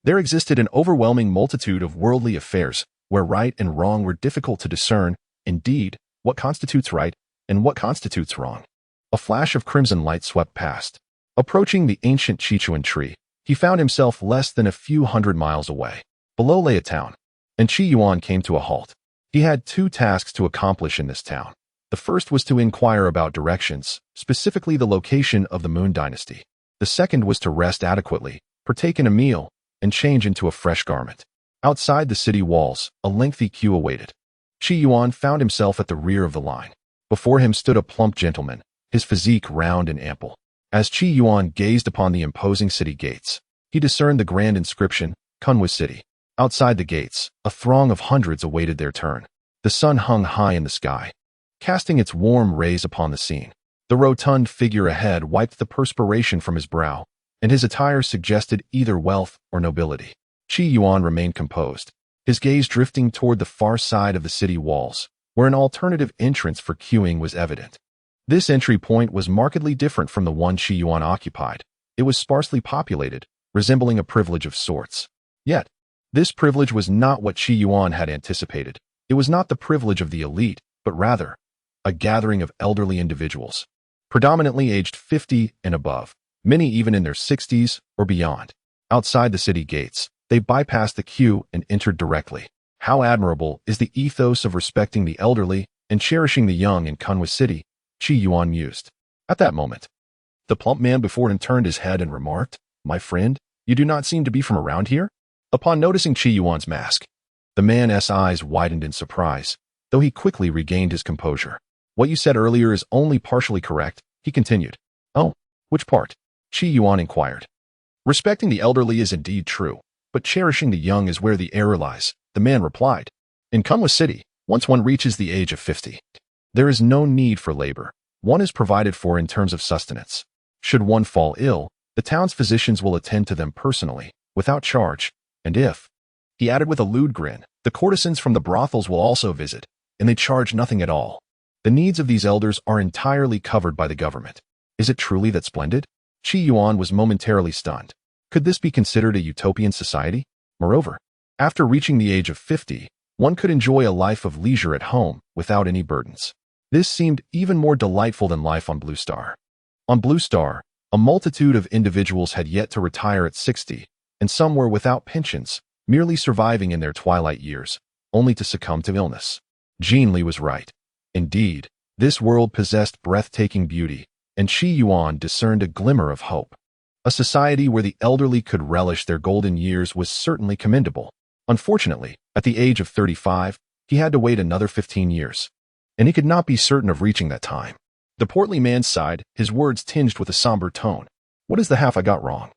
There existed an overwhelming multitude of worldly affairs, where right and wrong were difficult to discern. Indeed, what constitutes right and what constitutes wrong? A flash of crimson light swept past. Approaching the ancient Qi Yuan tree, he found himself less than a few hundred miles away. Below lay a town, and Qi Yuan came to a halt. He had two tasks to accomplish in this town. The first was to inquire about directions, specifically the location of the Moon Dynasty. The second was to rest adequately, partake in a meal, and change into a fresh garment. Outside the city walls, a lengthy queue awaited. Qi Yuan found himself at the rear of the line. Before him stood a plump gentleman, his physique round and ample. As Qi Yuan gazed upon the imposing city gates, he discerned the grand inscription, Kunwu City. Outside the gates, a throng of hundreds awaited their turn. The sun hung high in the sky, casting its warm rays upon the scene. The rotund figure ahead wiped the perspiration from his brow, and his attire suggested either wealth or nobility. Qi Yuan remained composed, his gaze drifting toward the far side of the city walls, where an alternative entrance for queuing was evident. This entry point was markedly different from the one Qi Yuan occupied. It was sparsely populated, resembling a privilege of sorts. Yet, this privilege was not what Qi Yuan had anticipated. It was not the privilege of the elite, but rather, a gathering of elderly individuals, predominantly aged 50 and above, many even in their 60s or beyond. Outside the city gates, they bypassed the queue and entered directly. How admirable is the ethos of respecting the elderly and cherishing the young in Kunwu City, Qi Yuan mused. At that moment, the plump man before him turned his head and remarked, "My friend, you do not seem to be from around here?" Upon noticing Qi Yuan's mask, the man's eyes widened in surprise, though he quickly regained his composure. "What you said earlier is only partially correct," he continued. "Oh, which part?" Qi Yuan inquired. "Respecting the elderly is indeed true, but cherishing the young is where the error lies," the man replied. "In Kunwu City, once one reaches the age of 50, there is no need for labor. One is provided for in terms of sustenance. Should one fall ill, the town's physicians will attend to them personally, without charge, and if," he added with a lewd grin, "the courtesans from the brothels will also visit, and they charge nothing at all. The needs of these elders are entirely covered by the government. Is it truly that splendid?" Qi Yuan was momentarily stunned. Could this be considered a utopian society? Moreover, after reaching the age of 50, one could enjoy a life of leisure at home without any burdens. This seemed even more delightful than life on Blue Star. On Blue Star, a multitude of individuals had yet to retire at 60, and some were without pensions, merely surviving in their twilight years, only to succumb to illness. Jean Li was right. Indeed, this world possessed breathtaking beauty, and Qi Yuan discerned a glimmer of hope. A society where the elderly could relish their golden years was certainly commendable. Unfortunately, at the age of 35, he had to wait another 15 years, and he could not be certain of reaching that time. The portly man sighed, his words tinged with a somber tone. "What is the half I got wrong?"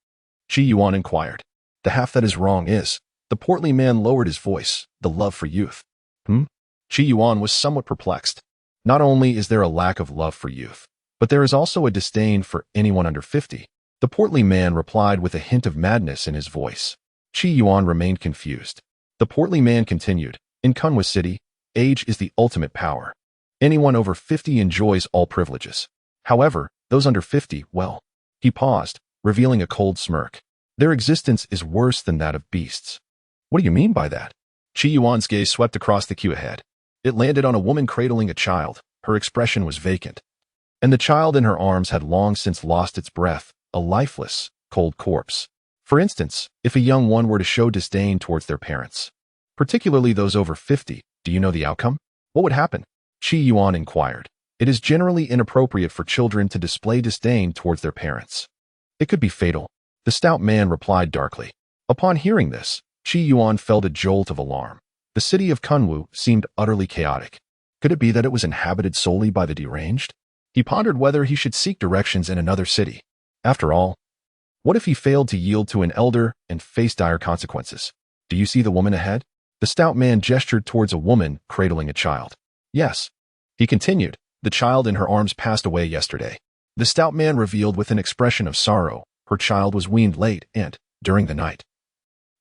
Qi Yuan inquired. "The half that is wrong is," the portly man lowered his voice, "the love for youth." Qi Yuan was somewhat perplexed. Not only is there a lack of love for youth, but there is also a disdain for anyone under 50. The portly man replied with a hint of madness in his voice. Qi Yuan remained confused. The portly man continued, "In Kunwu City, age is the ultimate power. Anyone over 50 enjoys all privileges. However, those under 50, well," he paused, revealing a cold smirk. "Their existence is worse than that of beasts." "What do you mean by that?" Qi Yuan's gaze swept across the queue ahead. It landed on a woman cradling a child. Her expression was vacant, and the child in her arms had long since lost its breath, a lifeless, cold corpse. For instance, if a young one were to show disdain towards their parents, particularly those over 50, do you know the outcome? What would happen? Qi Yuan inquired. It is generally inappropriate for children to display disdain towards their parents. It could be fatal, the stout man replied darkly. Upon hearing this, Qi Yuan felt a jolt of alarm. The city of Kunwu seemed utterly chaotic. Could it be that it was inhabited solely by the deranged? He pondered whether he should seek directions in another city. After all, what if he failed to yield to an elder and face dire consequences? "Do you see the woman ahead?" The stout man gestured towards a woman cradling a child. "Yes," he continued, "the child in her arms passed away yesterday." The stout man revealed with an expression of sorrow, her child was weaned late and, during the night,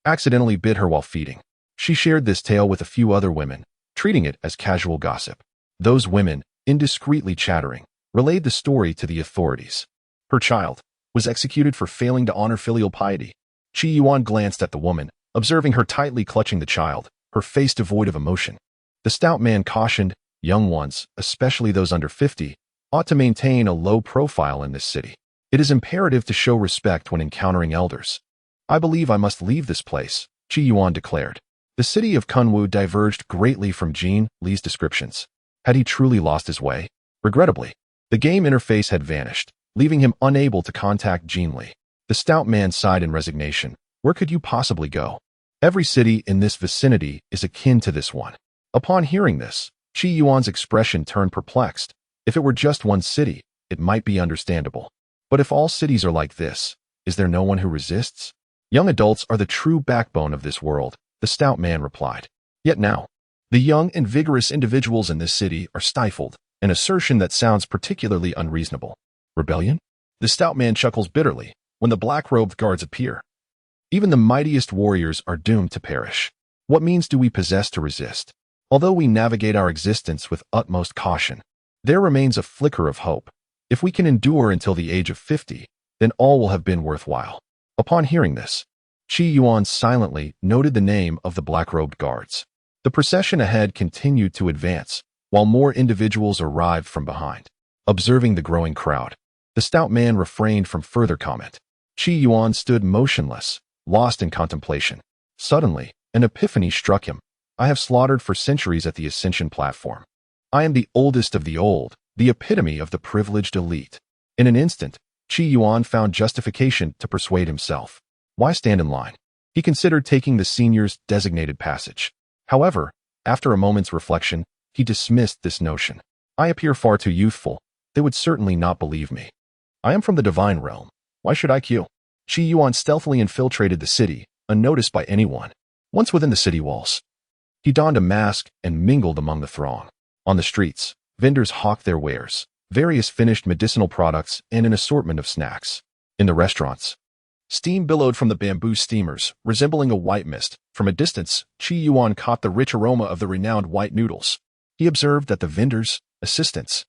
accidentally bit her while feeding. She shared this tale with a few other women, treating it as casual gossip. Those women, indiscreetly chattering, relayed the story to the authorities. Her child was executed for failing to honor filial piety. Qi Yuan glanced at the woman, observing her tightly clutching the child, her face devoid of emotion. The stout man cautioned, "Young ones, especially those under 50, ought to maintain a low profile in this city. It is imperative to show respect when encountering elders. I believe I must leave this place, Qi Yuan declared. The city of Kunwu diverged greatly from Jin Li's descriptions. Had he truly lost his way? Regrettably, the game interface had vanished, leaving him unable to contact Jin Li. The stout man sighed in resignation. Where could you possibly go? Every city in this vicinity is akin to this one. Upon hearing this, Qi Yuan's expression turned perplexed. If it were just one city, it might be understandable. But if all cities are like this, is there no one who resists? Young adults are the true backbone of this world, the stout man replied. Yet now, the young and vigorous individuals in this city are stifled, an assertion that sounds particularly unreasonable. Rebellion? The stout man chuckles bitterly when the black-robed guards appear. Even the mightiest warriors are doomed to perish. What means do we possess to resist? Although we navigate our existence with utmost caution, there remains a flicker of hope. If we can endure until the age of 50, then all will have been worthwhile. Upon hearing this, Qi Yuan silently noted the name of the black-robed guards. The procession ahead continued to advance, while more individuals arrived from behind. Observing the growing crowd, the stout man refrained from further comment. Qi Yuan stood motionless, lost in contemplation. Suddenly, an epiphany struck him. I have slaughtered for centuries at the Ascension platform. I am the oldest of the old, the epitome of the privileged elite. In an instant, Qi Yuan found justification to persuade himself. Why stand in line? He considered taking the senior's designated passage. However, after a moment's reflection, he dismissed this notion. I appear far too youthful. They would certainly not believe me. I am from the divine realm. Why should I queue? Qi Yuan stealthily infiltrated the city, unnoticed by anyone. Once within the city walls, he donned a mask and mingled among the throng. On the streets, vendors hawked their wares, various finished medicinal products and an assortment of snacks. In the restaurants, steam billowed from the bamboo steamers, resembling a white mist. From a distance, Qi Yuan caught the rich aroma of the renowned white noodles. He observed that the vendors, assistants,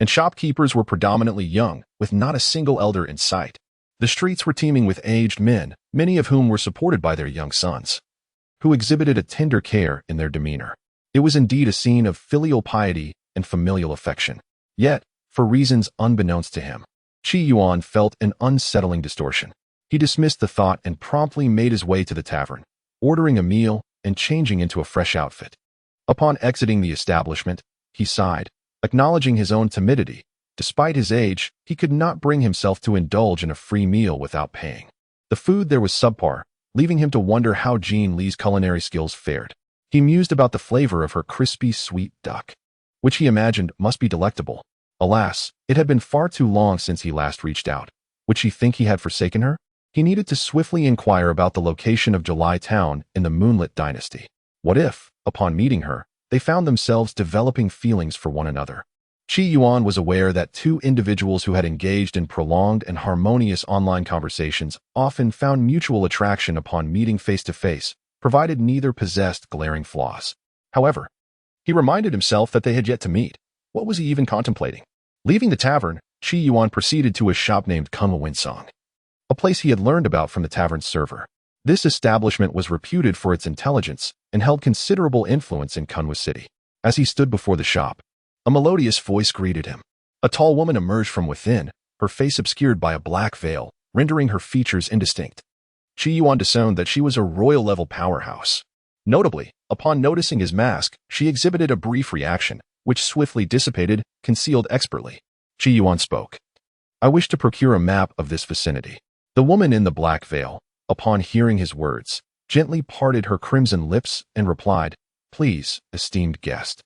and shopkeepers were predominantly young, with not a single elder in sight. The streets were teeming with aged men, many of whom were supported by their young sons, who exhibited a tender care in their demeanor. It was indeed a scene of filial piety and familial affection. Yet, for reasons unbeknownst to him, Qi Yuan felt an unsettling distortion. He dismissed the thought and promptly made his way to the tavern, ordering a meal and changing into a fresh outfit. Upon exiting the establishment, he sighed, acknowledging his own timidity. Despite his age, he could not bring himself to indulge in a free meal without paying. The food there was subpar, leaving him to wonder how Jin Li's culinary skills fared. He mused about the flavor of her crispy sweet duck, which he imagined must be delectable. Alas, it had been far too long since he last reached out. Would she think he had forsaken her? He needed to swiftly inquire about the location of July Town in the Moonlit Dynasty. What if, upon meeting her, they found themselves developing feelings for one another? Qi Yuan was aware that two individuals who had engaged in prolonged and harmonious online conversations often found mutual attraction upon meeting face-to-face, provided neither possessed glaring flaws. However, he reminded himself that they had yet to meet. What was he even contemplating? Leaving the tavern, Qi Yuan proceeded to a shop named Kunwu Winsong, a place he had learned about from the tavern's server. This establishment was reputed for its intelligence and held considerable influence in Kunwu City. As he stood before the shop, a melodious voice greeted him. A tall woman emerged from within, her face obscured by a black veil, rendering her features indistinct. Qi Yuan discerned that she was a royal-level powerhouse. Notably, upon noticing his mask, she exhibited a brief reaction, which swiftly dissipated, concealed expertly. Qi Yuan spoke. I wish to procure a map of this vicinity. The woman in the black veil, upon hearing his words, gently parted her crimson lips and replied, Please, esteemed guest.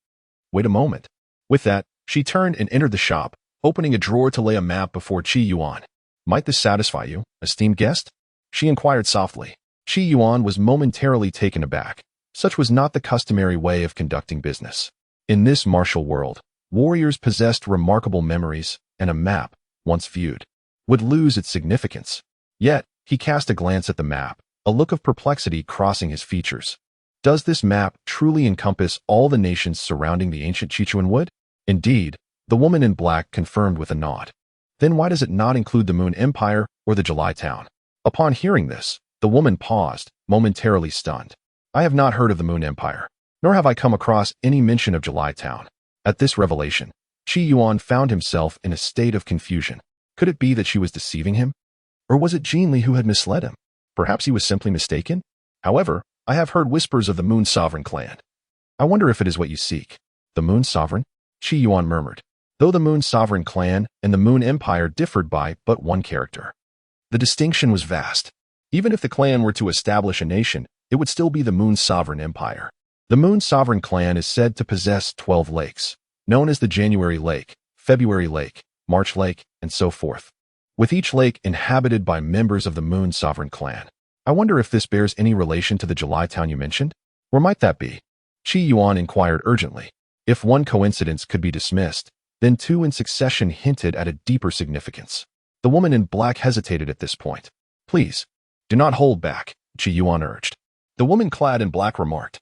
Wait a moment. With that, she turned and entered the shop, opening a drawer to lay a map before Qi Yuan. Might this satisfy you, esteemed guest? She inquired softly. Qi Yuan was momentarily taken aback. Such was not the customary way of conducting business. In this martial world, warriors possessed remarkable memories, and a map, once viewed, would lose its significance. Yet, he cast a glance at the map, a look of perplexity crossing his features. Does this map truly encompass all the nations surrounding the ancient Sichuan wood? Indeed, the woman in black confirmed with a nod. Then why does it not include the Moon Empire or the July Town? Upon hearing this, the woman paused, momentarily stunned. I have not heard of the Moon Empire, nor have I come across any mention of July Town. At this revelation, Qi Yuan found himself in a state of confusion. Could it be that she was deceiving him? Or was it Jin Li who had misled him? Perhaps he was simply mistaken? However, I have heard whispers of the Moon Sovereign clan. I wonder if it is what you seek. The Moon Sovereign? Qi Yuan murmured. Though the Moon Sovereign clan and the Moon Empire differed by but one character, the distinction was vast. Even if the clan were to establish a nation, it would still be the Moon Sovereign Empire. The Moon Sovereign clan is said to possess 12 lakes, known as the January Lake, February Lake, March Lake, and so forth, with each lake inhabited by members of the Moon Sovereign clan. I wonder if this bears any relation to the July town you mentioned? Or might that be? Qi Yuan inquired urgently. If one coincidence could be dismissed, then two in succession hinted at a deeper significance. The woman in black hesitated at this point. Please, do not hold back, Qi Yuan urged. The woman clad in black remarked.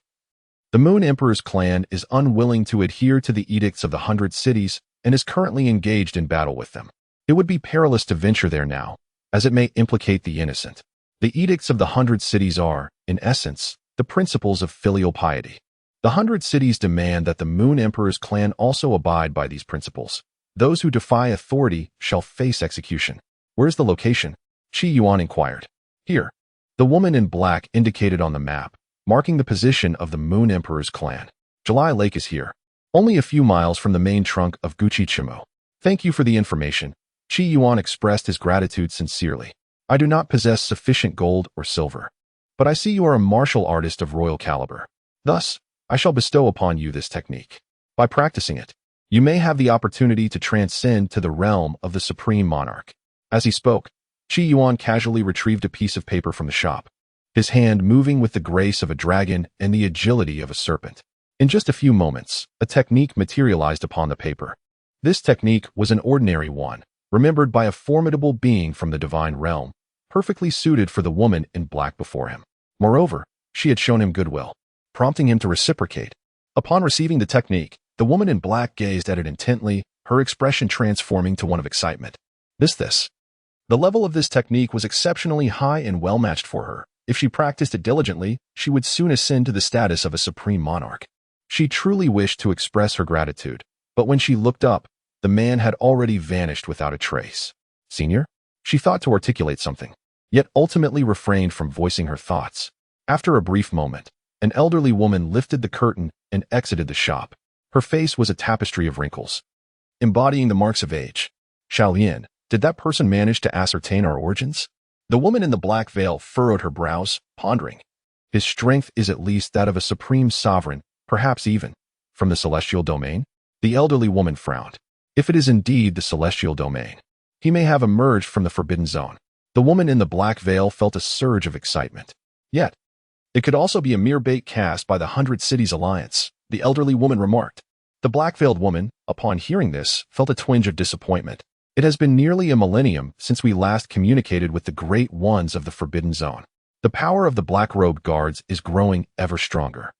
The Moon Emperor's clan is unwilling to adhere to the edicts of the 100 cities and is currently engaged in battle with them. It would be perilous to venture there now, as it may implicate the innocent. The edicts of the 100 cities are, in essence, the principles of filial piety. The 100 cities demand that the Moon Emperor's clan also abide by these principles. Those who defy authority shall face execution. Where's the location? Qi Yuan inquired. Here. The woman in black indicated on the map, marking the position of the Moon Emperor's clan. July Lake is here, only a few miles from the main trunk of Guqichimu. Thank you for the information. Qi Yuan expressed his gratitude sincerely. I do not possess sufficient gold or silver, but I see you are a martial artist of royal caliber. Thus, I shall bestow upon you this technique. By practicing it, you may have the opportunity to transcend to the realm of the supreme monarch. As he spoke, Qi Yuan casually retrieved a piece of paper from the shop, his hand moving with the grace of a dragon and the agility of a serpent. In just a few moments, a technique materialized upon the paper. This technique was an ordinary one, remembered by a formidable being from the divine realm, perfectly suited for the woman in black before him. Moreover, she had shown him goodwill, prompting him to reciprocate. Upon receiving the technique, the woman in black gazed at it intently, her expression transforming to one of excitement. This. The level of this technique was exceptionally high and well-matched for her. If she practiced it diligently, she would soon ascend to the status of a supreme monarch. She truly wished to express her gratitude, but when she looked up, the man had already vanished without a trace. Senior? She thought to articulate something, yet ultimately refrained from voicing her thoughts. After a brief moment, an elderly woman lifted the curtain and exited the shop. Her face was a tapestry of wrinkles, embodying the marks of age. Xiaolian, did that person manage to ascertain our origins? The woman in the black veil furrowed her brows, pondering. His strength is at least that of a supreme sovereign, perhaps even from the celestial domain? The elderly woman frowned. If it is indeed the celestial domain, he may have emerged from the forbidden zone. The woman in the black veil felt a surge of excitement. Yet, it could also be a mere bait cast by the 100 Cities Alliance, the elderly woman remarked. The black-veiled woman, upon hearing this, felt a twinge of disappointment. It has been nearly a millennium since we last communicated with the great ones of the Forbidden Zone. The power of the black-robed guards is growing ever stronger.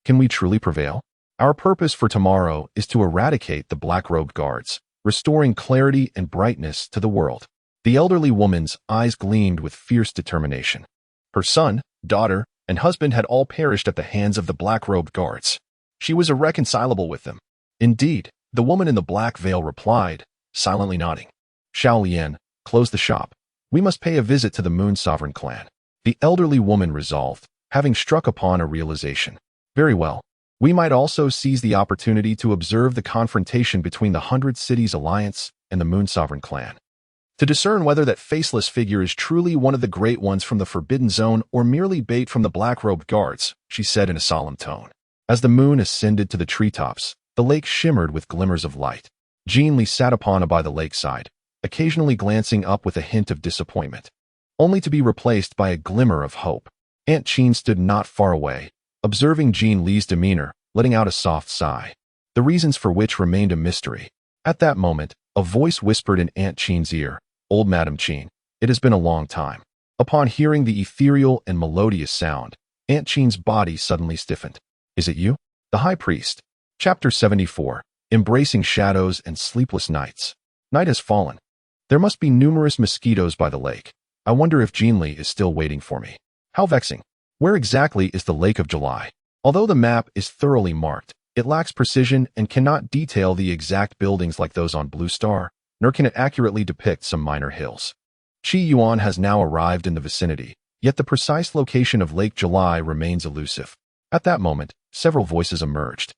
Can we truly prevail? Our purpose for tomorrow is to eradicate the black-robed guards, restoring clarity and brightness to the world. The elderly woman's eyes gleamed with fierce determination. Her son, daughter, and husband had all perished at the hands of the black-robed guards. She was irreconcilable with them. Indeed, the woman in the black veil replied, silently nodding. Xiaolian, close the shop. We must pay a visit to the Moon Sovereign clan. The elderly woman resolved, having struck upon a realization. Very well. We might also seize the opportunity to observe the confrontation between the 100 Cities Alliance and the Moon Sovereign clan, to discern whether that faceless figure is truly one of the great ones from the Forbidden Zone or merely bait from the black-robed guards, she said in a solemn tone. As the moon ascended to the treetops, the lake shimmered with glimmers of light. Jin Li sat upon by the lakeside, occasionally glancing up with a hint of disappointment, only to be replaced by a glimmer of hope. Aunt Qin stood not far away, observing Jin Li's demeanor, letting out a soft sigh, the reasons for which remained a mystery. At that moment, a voice whispered in Aunt Qin's ear, "Old Madam Qin, it has been a long time." Upon hearing the ethereal and melodious sound, Aunt Qin's body suddenly stiffened. "Is it you?" The High Priest. Chapter 74. Embracing Shadows and Sleepless Nights. Night has fallen. There must be numerous mosquitoes by the lake. I wonder if Jin Li is still waiting for me. How vexing. Where exactly is the Lake of July? Although the map is thoroughly marked, It lacks precision and cannot detail the exact buildings like those on Blue Star, nor can it accurately depict some minor hills. Qi Yuan has now arrived in the vicinity, yet the precise location of Lake July remains elusive. At that moment, several voices emerged.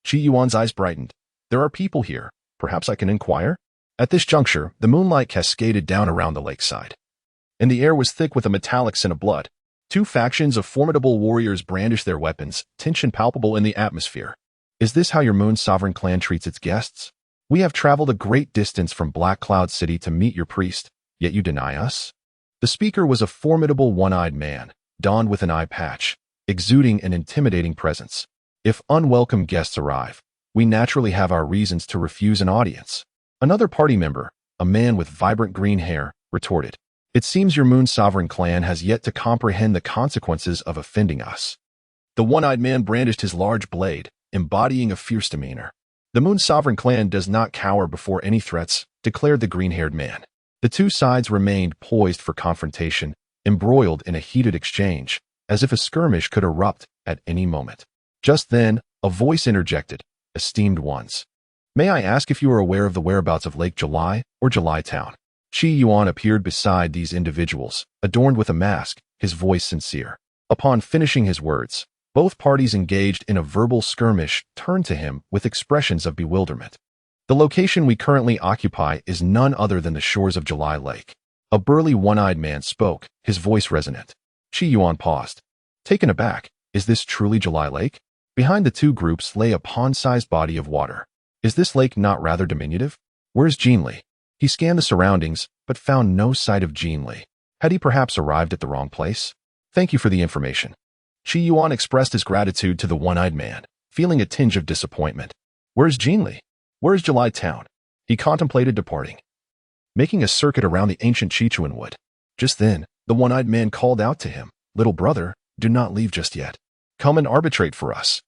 Qi Yuan's eyes brightened. There are people here. Perhaps I can inquire? At this juncture, the moonlight cascaded down around the lakeside, and the air was thick with a metallic scent of blood. Two factions of formidable warriors brandished their weapons, tension palpable in the atmosphere. Is this how your Moon Sovereign clan treats its guests? We have traveled a great distance from Black Cloud City to meet your priest, yet you deny us? The speaker was a formidable one-eyed man, donned with an eye patch, exuding an intimidating presence. If unwelcome guests arrive, we naturally have our reasons to refuse an audience. Another party member, a man with vibrant green hair, retorted. It seems your Moon Sovereign clan has yet to comprehend the consequences of offending us. The one-eyed man brandished his large blade, embodying a fierce demeanor. The Moon Sovereign clan does not cower before any threats, declared the green-haired man. The two sides remained poised for confrontation, embroiled in a heated exchange, as if a skirmish could erupt at any moment. Just then, a voice interjected. Esteemed ones, may I ask if you are aware of the whereabouts of Lake July or July Town? Qi Yuan appeared beside these individuals, adorned with a mask, his voice sincere. Upon finishing his words, both parties engaged in a verbal skirmish turned to him with expressions of bewilderment. The location we currently occupy is none other than the shores of July Lake. A burly one-eyed man spoke, his voice resonant. Qi Yuan paused. Taken aback, is this truly July Lake? Behind the two groups lay a pond-sized body of water. Is this lake not rather diminutive? Where's Jean Li? He scanned the surroundings, but found no sight of Jean Li. Had he perhaps arrived at the wrong place? Thank you for the information. Qi Yuan expressed his gratitude to the one-eyed man, feeling a tinge of disappointment. Where's Jean Li? Where's July Town? He contemplated departing, making a circuit around the ancient Chichuan wood. Just then, the one-eyed man called out to him, Little brother, do not leave just yet. Come and arbitrate for us.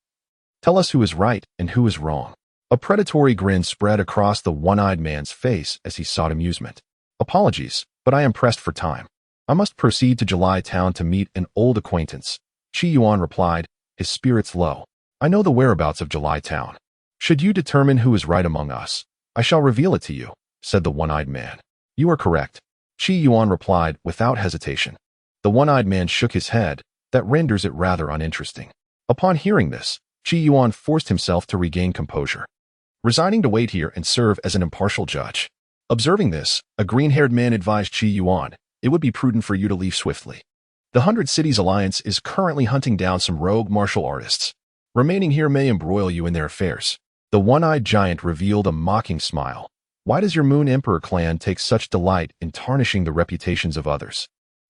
Tell us who is right and who is wrong. A predatory grin spread across the one-eyed man's face as he sought amusement. Apologies, but I am pressed for time. I must proceed to July Town to meet an old acquaintance. Qi Yuan replied, his spirits low. I know the whereabouts of July Town. Should you determine who is right among us, I shall reveal it to you, said the one-eyed man. You are correct. Qi Yuan replied without hesitation. The one-eyed man shook his head. That renders it rather uninteresting. Upon hearing this, Qi Yuan forced himself to regain composure, resigning to wait here and serve as an impartial judge. Observing this, a green-haired man advised Qi Yuan, it would be prudent for you to leave swiftly. The 100 Cities Alliance is currently hunting down some rogue martial artists. Remaining here may embroil you in their affairs. The one-eyed giant revealed a mocking smile. Why does your Moon Emperor clan take such delight in tarnishing the reputations of others?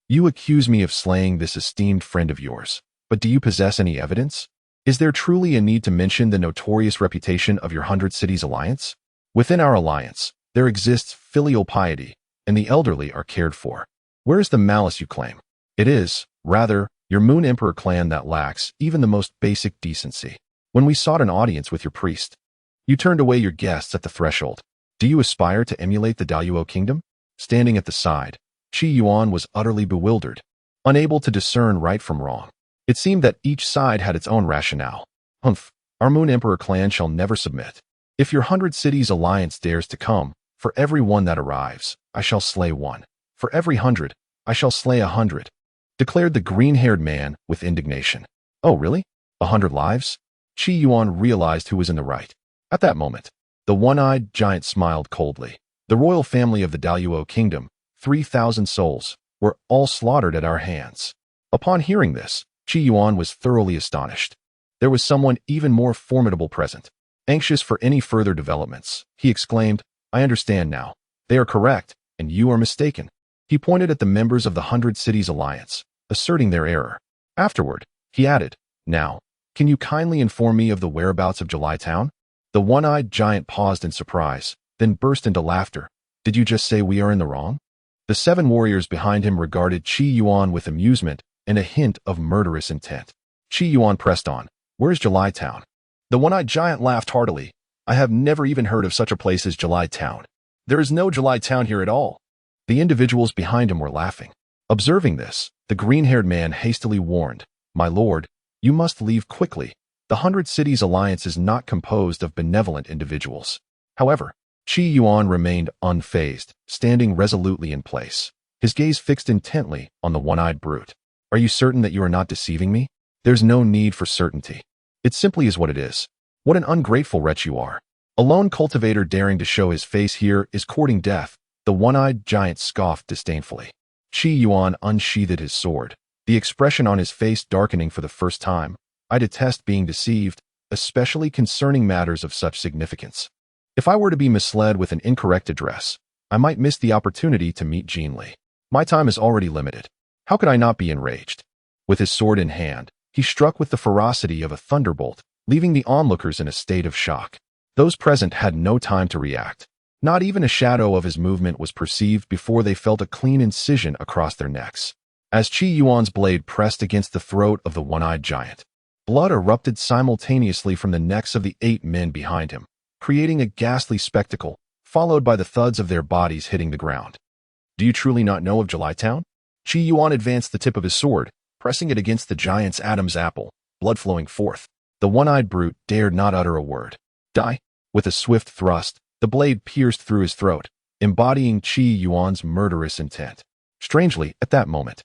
You accuse me of slaying this esteemed friend of yours, but do you possess any evidence? Is there truly a need to mention the notorious reputation of your 100 Cities Alliance? Within our alliance, there exists filial piety, and the elderly are cared for. Where is the malice you claim? It is, rather, your Moon Emperor clan that lacks even the most basic decency. When we sought an audience with your priest, you turned away your guests at the threshold. Do you aspire to emulate the Daoyuo kingdom? Standing at the side, Qi Yuan was utterly bewildered, unable to discern right from wrong. It seemed that each side had its own rationale. Humph, our Moon Emperor clan shall never submit. If your 100 Cities Alliance dares to come, for every one that arrives, I shall slay one. For every 100, I shall slay 100, declared the green-haired man with indignation. Oh, really? 100 lives? Qi Yuan realized who was in the right. At that moment, the one-eyed giant smiled coldly. The royal family of the Daoyuo kingdom, 3,000 souls, were all slaughtered at our hands. Upon hearing this, Qi Yuan was thoroughly astonished. There was someone even more formidable present. Anxious for any further developments, he exclaimed, I understand now. They are correct, and you are mistaken. He pointed at the members of the 100 Cities Alliance, asserting their error. Afterward, he added, Now, can you kindly inform me of the whereabouts of July Town? The one-eyed giant paused in surprise, then burst into laughter. Did you just say we are in the wrong? The 7 warriors behind him regarded Qi Yuan with amusement and a hint of murderous intent. Qi Yuan pressed on. Where's July Town? The one-eyed giant laughed heartily. I have never even heard of such a place as July Town. There is no July Town here at all. The individuals behind him were laughing. Observing this, the green-haired man hastily warned, My lord, you must leave quickly. The Hundred Cities Alliance is not composed of benevolent individuals. However, Qi Yuan remained unfazed, standing resolutely in place, his gaze fixed intently on the one-eyed brute. Are you certain that you are not deceiving me? There's no need for certainty. It simply is what it is. What an ungrateful wretch you are. A lone cultivator daring to show his face here is courting death, the one-eyed giant scoffed disdainfully. Qi Yuan unsheathed his sword, the expression on his face darkening for the first time. I detest being deceived, especially concerning matters of such significance. If I were to be misled with an incorrect address, I might miss the opportunity to meet Jean Li. My time is already limited. How could I not be enraged? With his sword in hand, he struck with the ferocity of a thunderbolt, leaving the onlookers in a state of shock. Those present had no time to react. Not even a shadow of his movement was perceived before they felt a clean incision across their necks. As Qi Yuan's blade pressed against the throat of the one-eyed giant, blood erupted simultaneously from the necks of the 8 men behind him, creating a ghastly spectacle, followed by the thuds of their bodies hitting the ground. Do you truly not know of July Town? Qi Yuan advanced the tip of his sword, pressing it against the giant's Adam's apple, blood flowing forth. The one-eyed brute dared not utter a word. Die! With a swift thrust, the blade pierced through his throat, embodying Qi Yuan's murderous intent. Strangely, at that moment,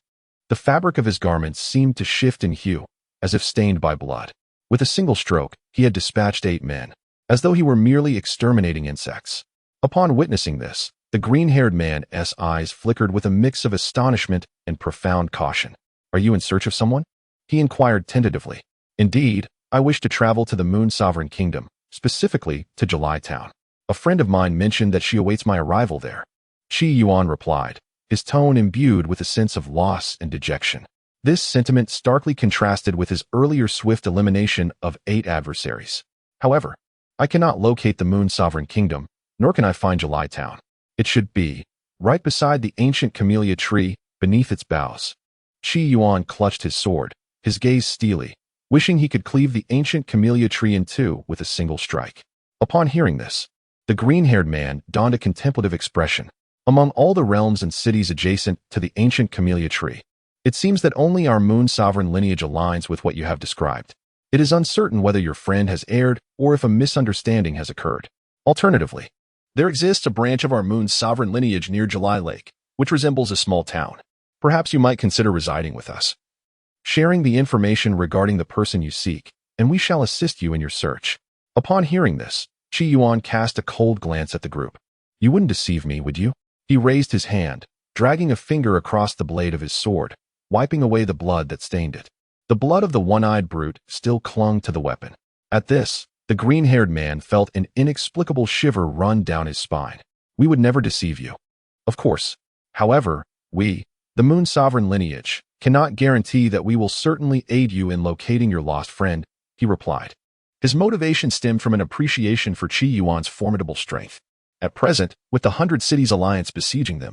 the fabric of his garments seemed to shift in hue, as if stained by blood. With a single stroke, he had dispatched 8 men, as though he were merely exterminating insects. Upon witnessing this, the green-haired man's eyes flickered with a mix of astonishment and profound caution. Are you in search of someone? He inquired tentatively. Indeed, I wish to travel to the Moon Sovereign Kingdom, specifically to July Town. A friend of mine mentioned that she awaits my arrival there. Qi Yuan replied, his tone imbued with a sense of loss and dejection. This sentiment starkly contrasted with his earlier swift elimination of 8 adversaries. However, I cannot locate the Moon Sovereign Kingdom, nor can I find July Town. It should be right beside the ancient camellia tree, beneath its boughs. Qi Yuan clutched his sword, his gaze steely, wishing he could cleave the ancient camellia tree in two with a single strike. Upon hearing this, the green-haired man donned a contemplative expression. Among all the realms and cities adjacent to the ancient camellia tree, it seems that only our Moon Sovereign lineage aligns with what you have described. It is uncertain whether your friend has erred or if a misunderstanding has occurred. Alternatively, there exists a branch of our Moon's sovereign lineage near July Lake, which resembles a small town. Perhaps you might consider residing with us, sharing the information regarding the person you seek, and we shall assist you in your search. Upon hearing this, Qi Yuan cast a cold glance at the group. You wouldn't deceive me, would you? He raised his hand, dragging a finger across the blade of his sword, wiping away the blood that stained it. The blood of the one-eyed brute still clung to the weapon. At this, the green-haired man felt an inexplicable shiver run down his spine. We would never deceive you. Of course. However, we, the Moon Sovereign lineage, cannot guarantee that we will certainly aid you in locating your lost friend, he replied. His motivation stemmed from an appreciation for Qi Yuan's formidable strength. At present, with the 100 Cities Alliance besieging them,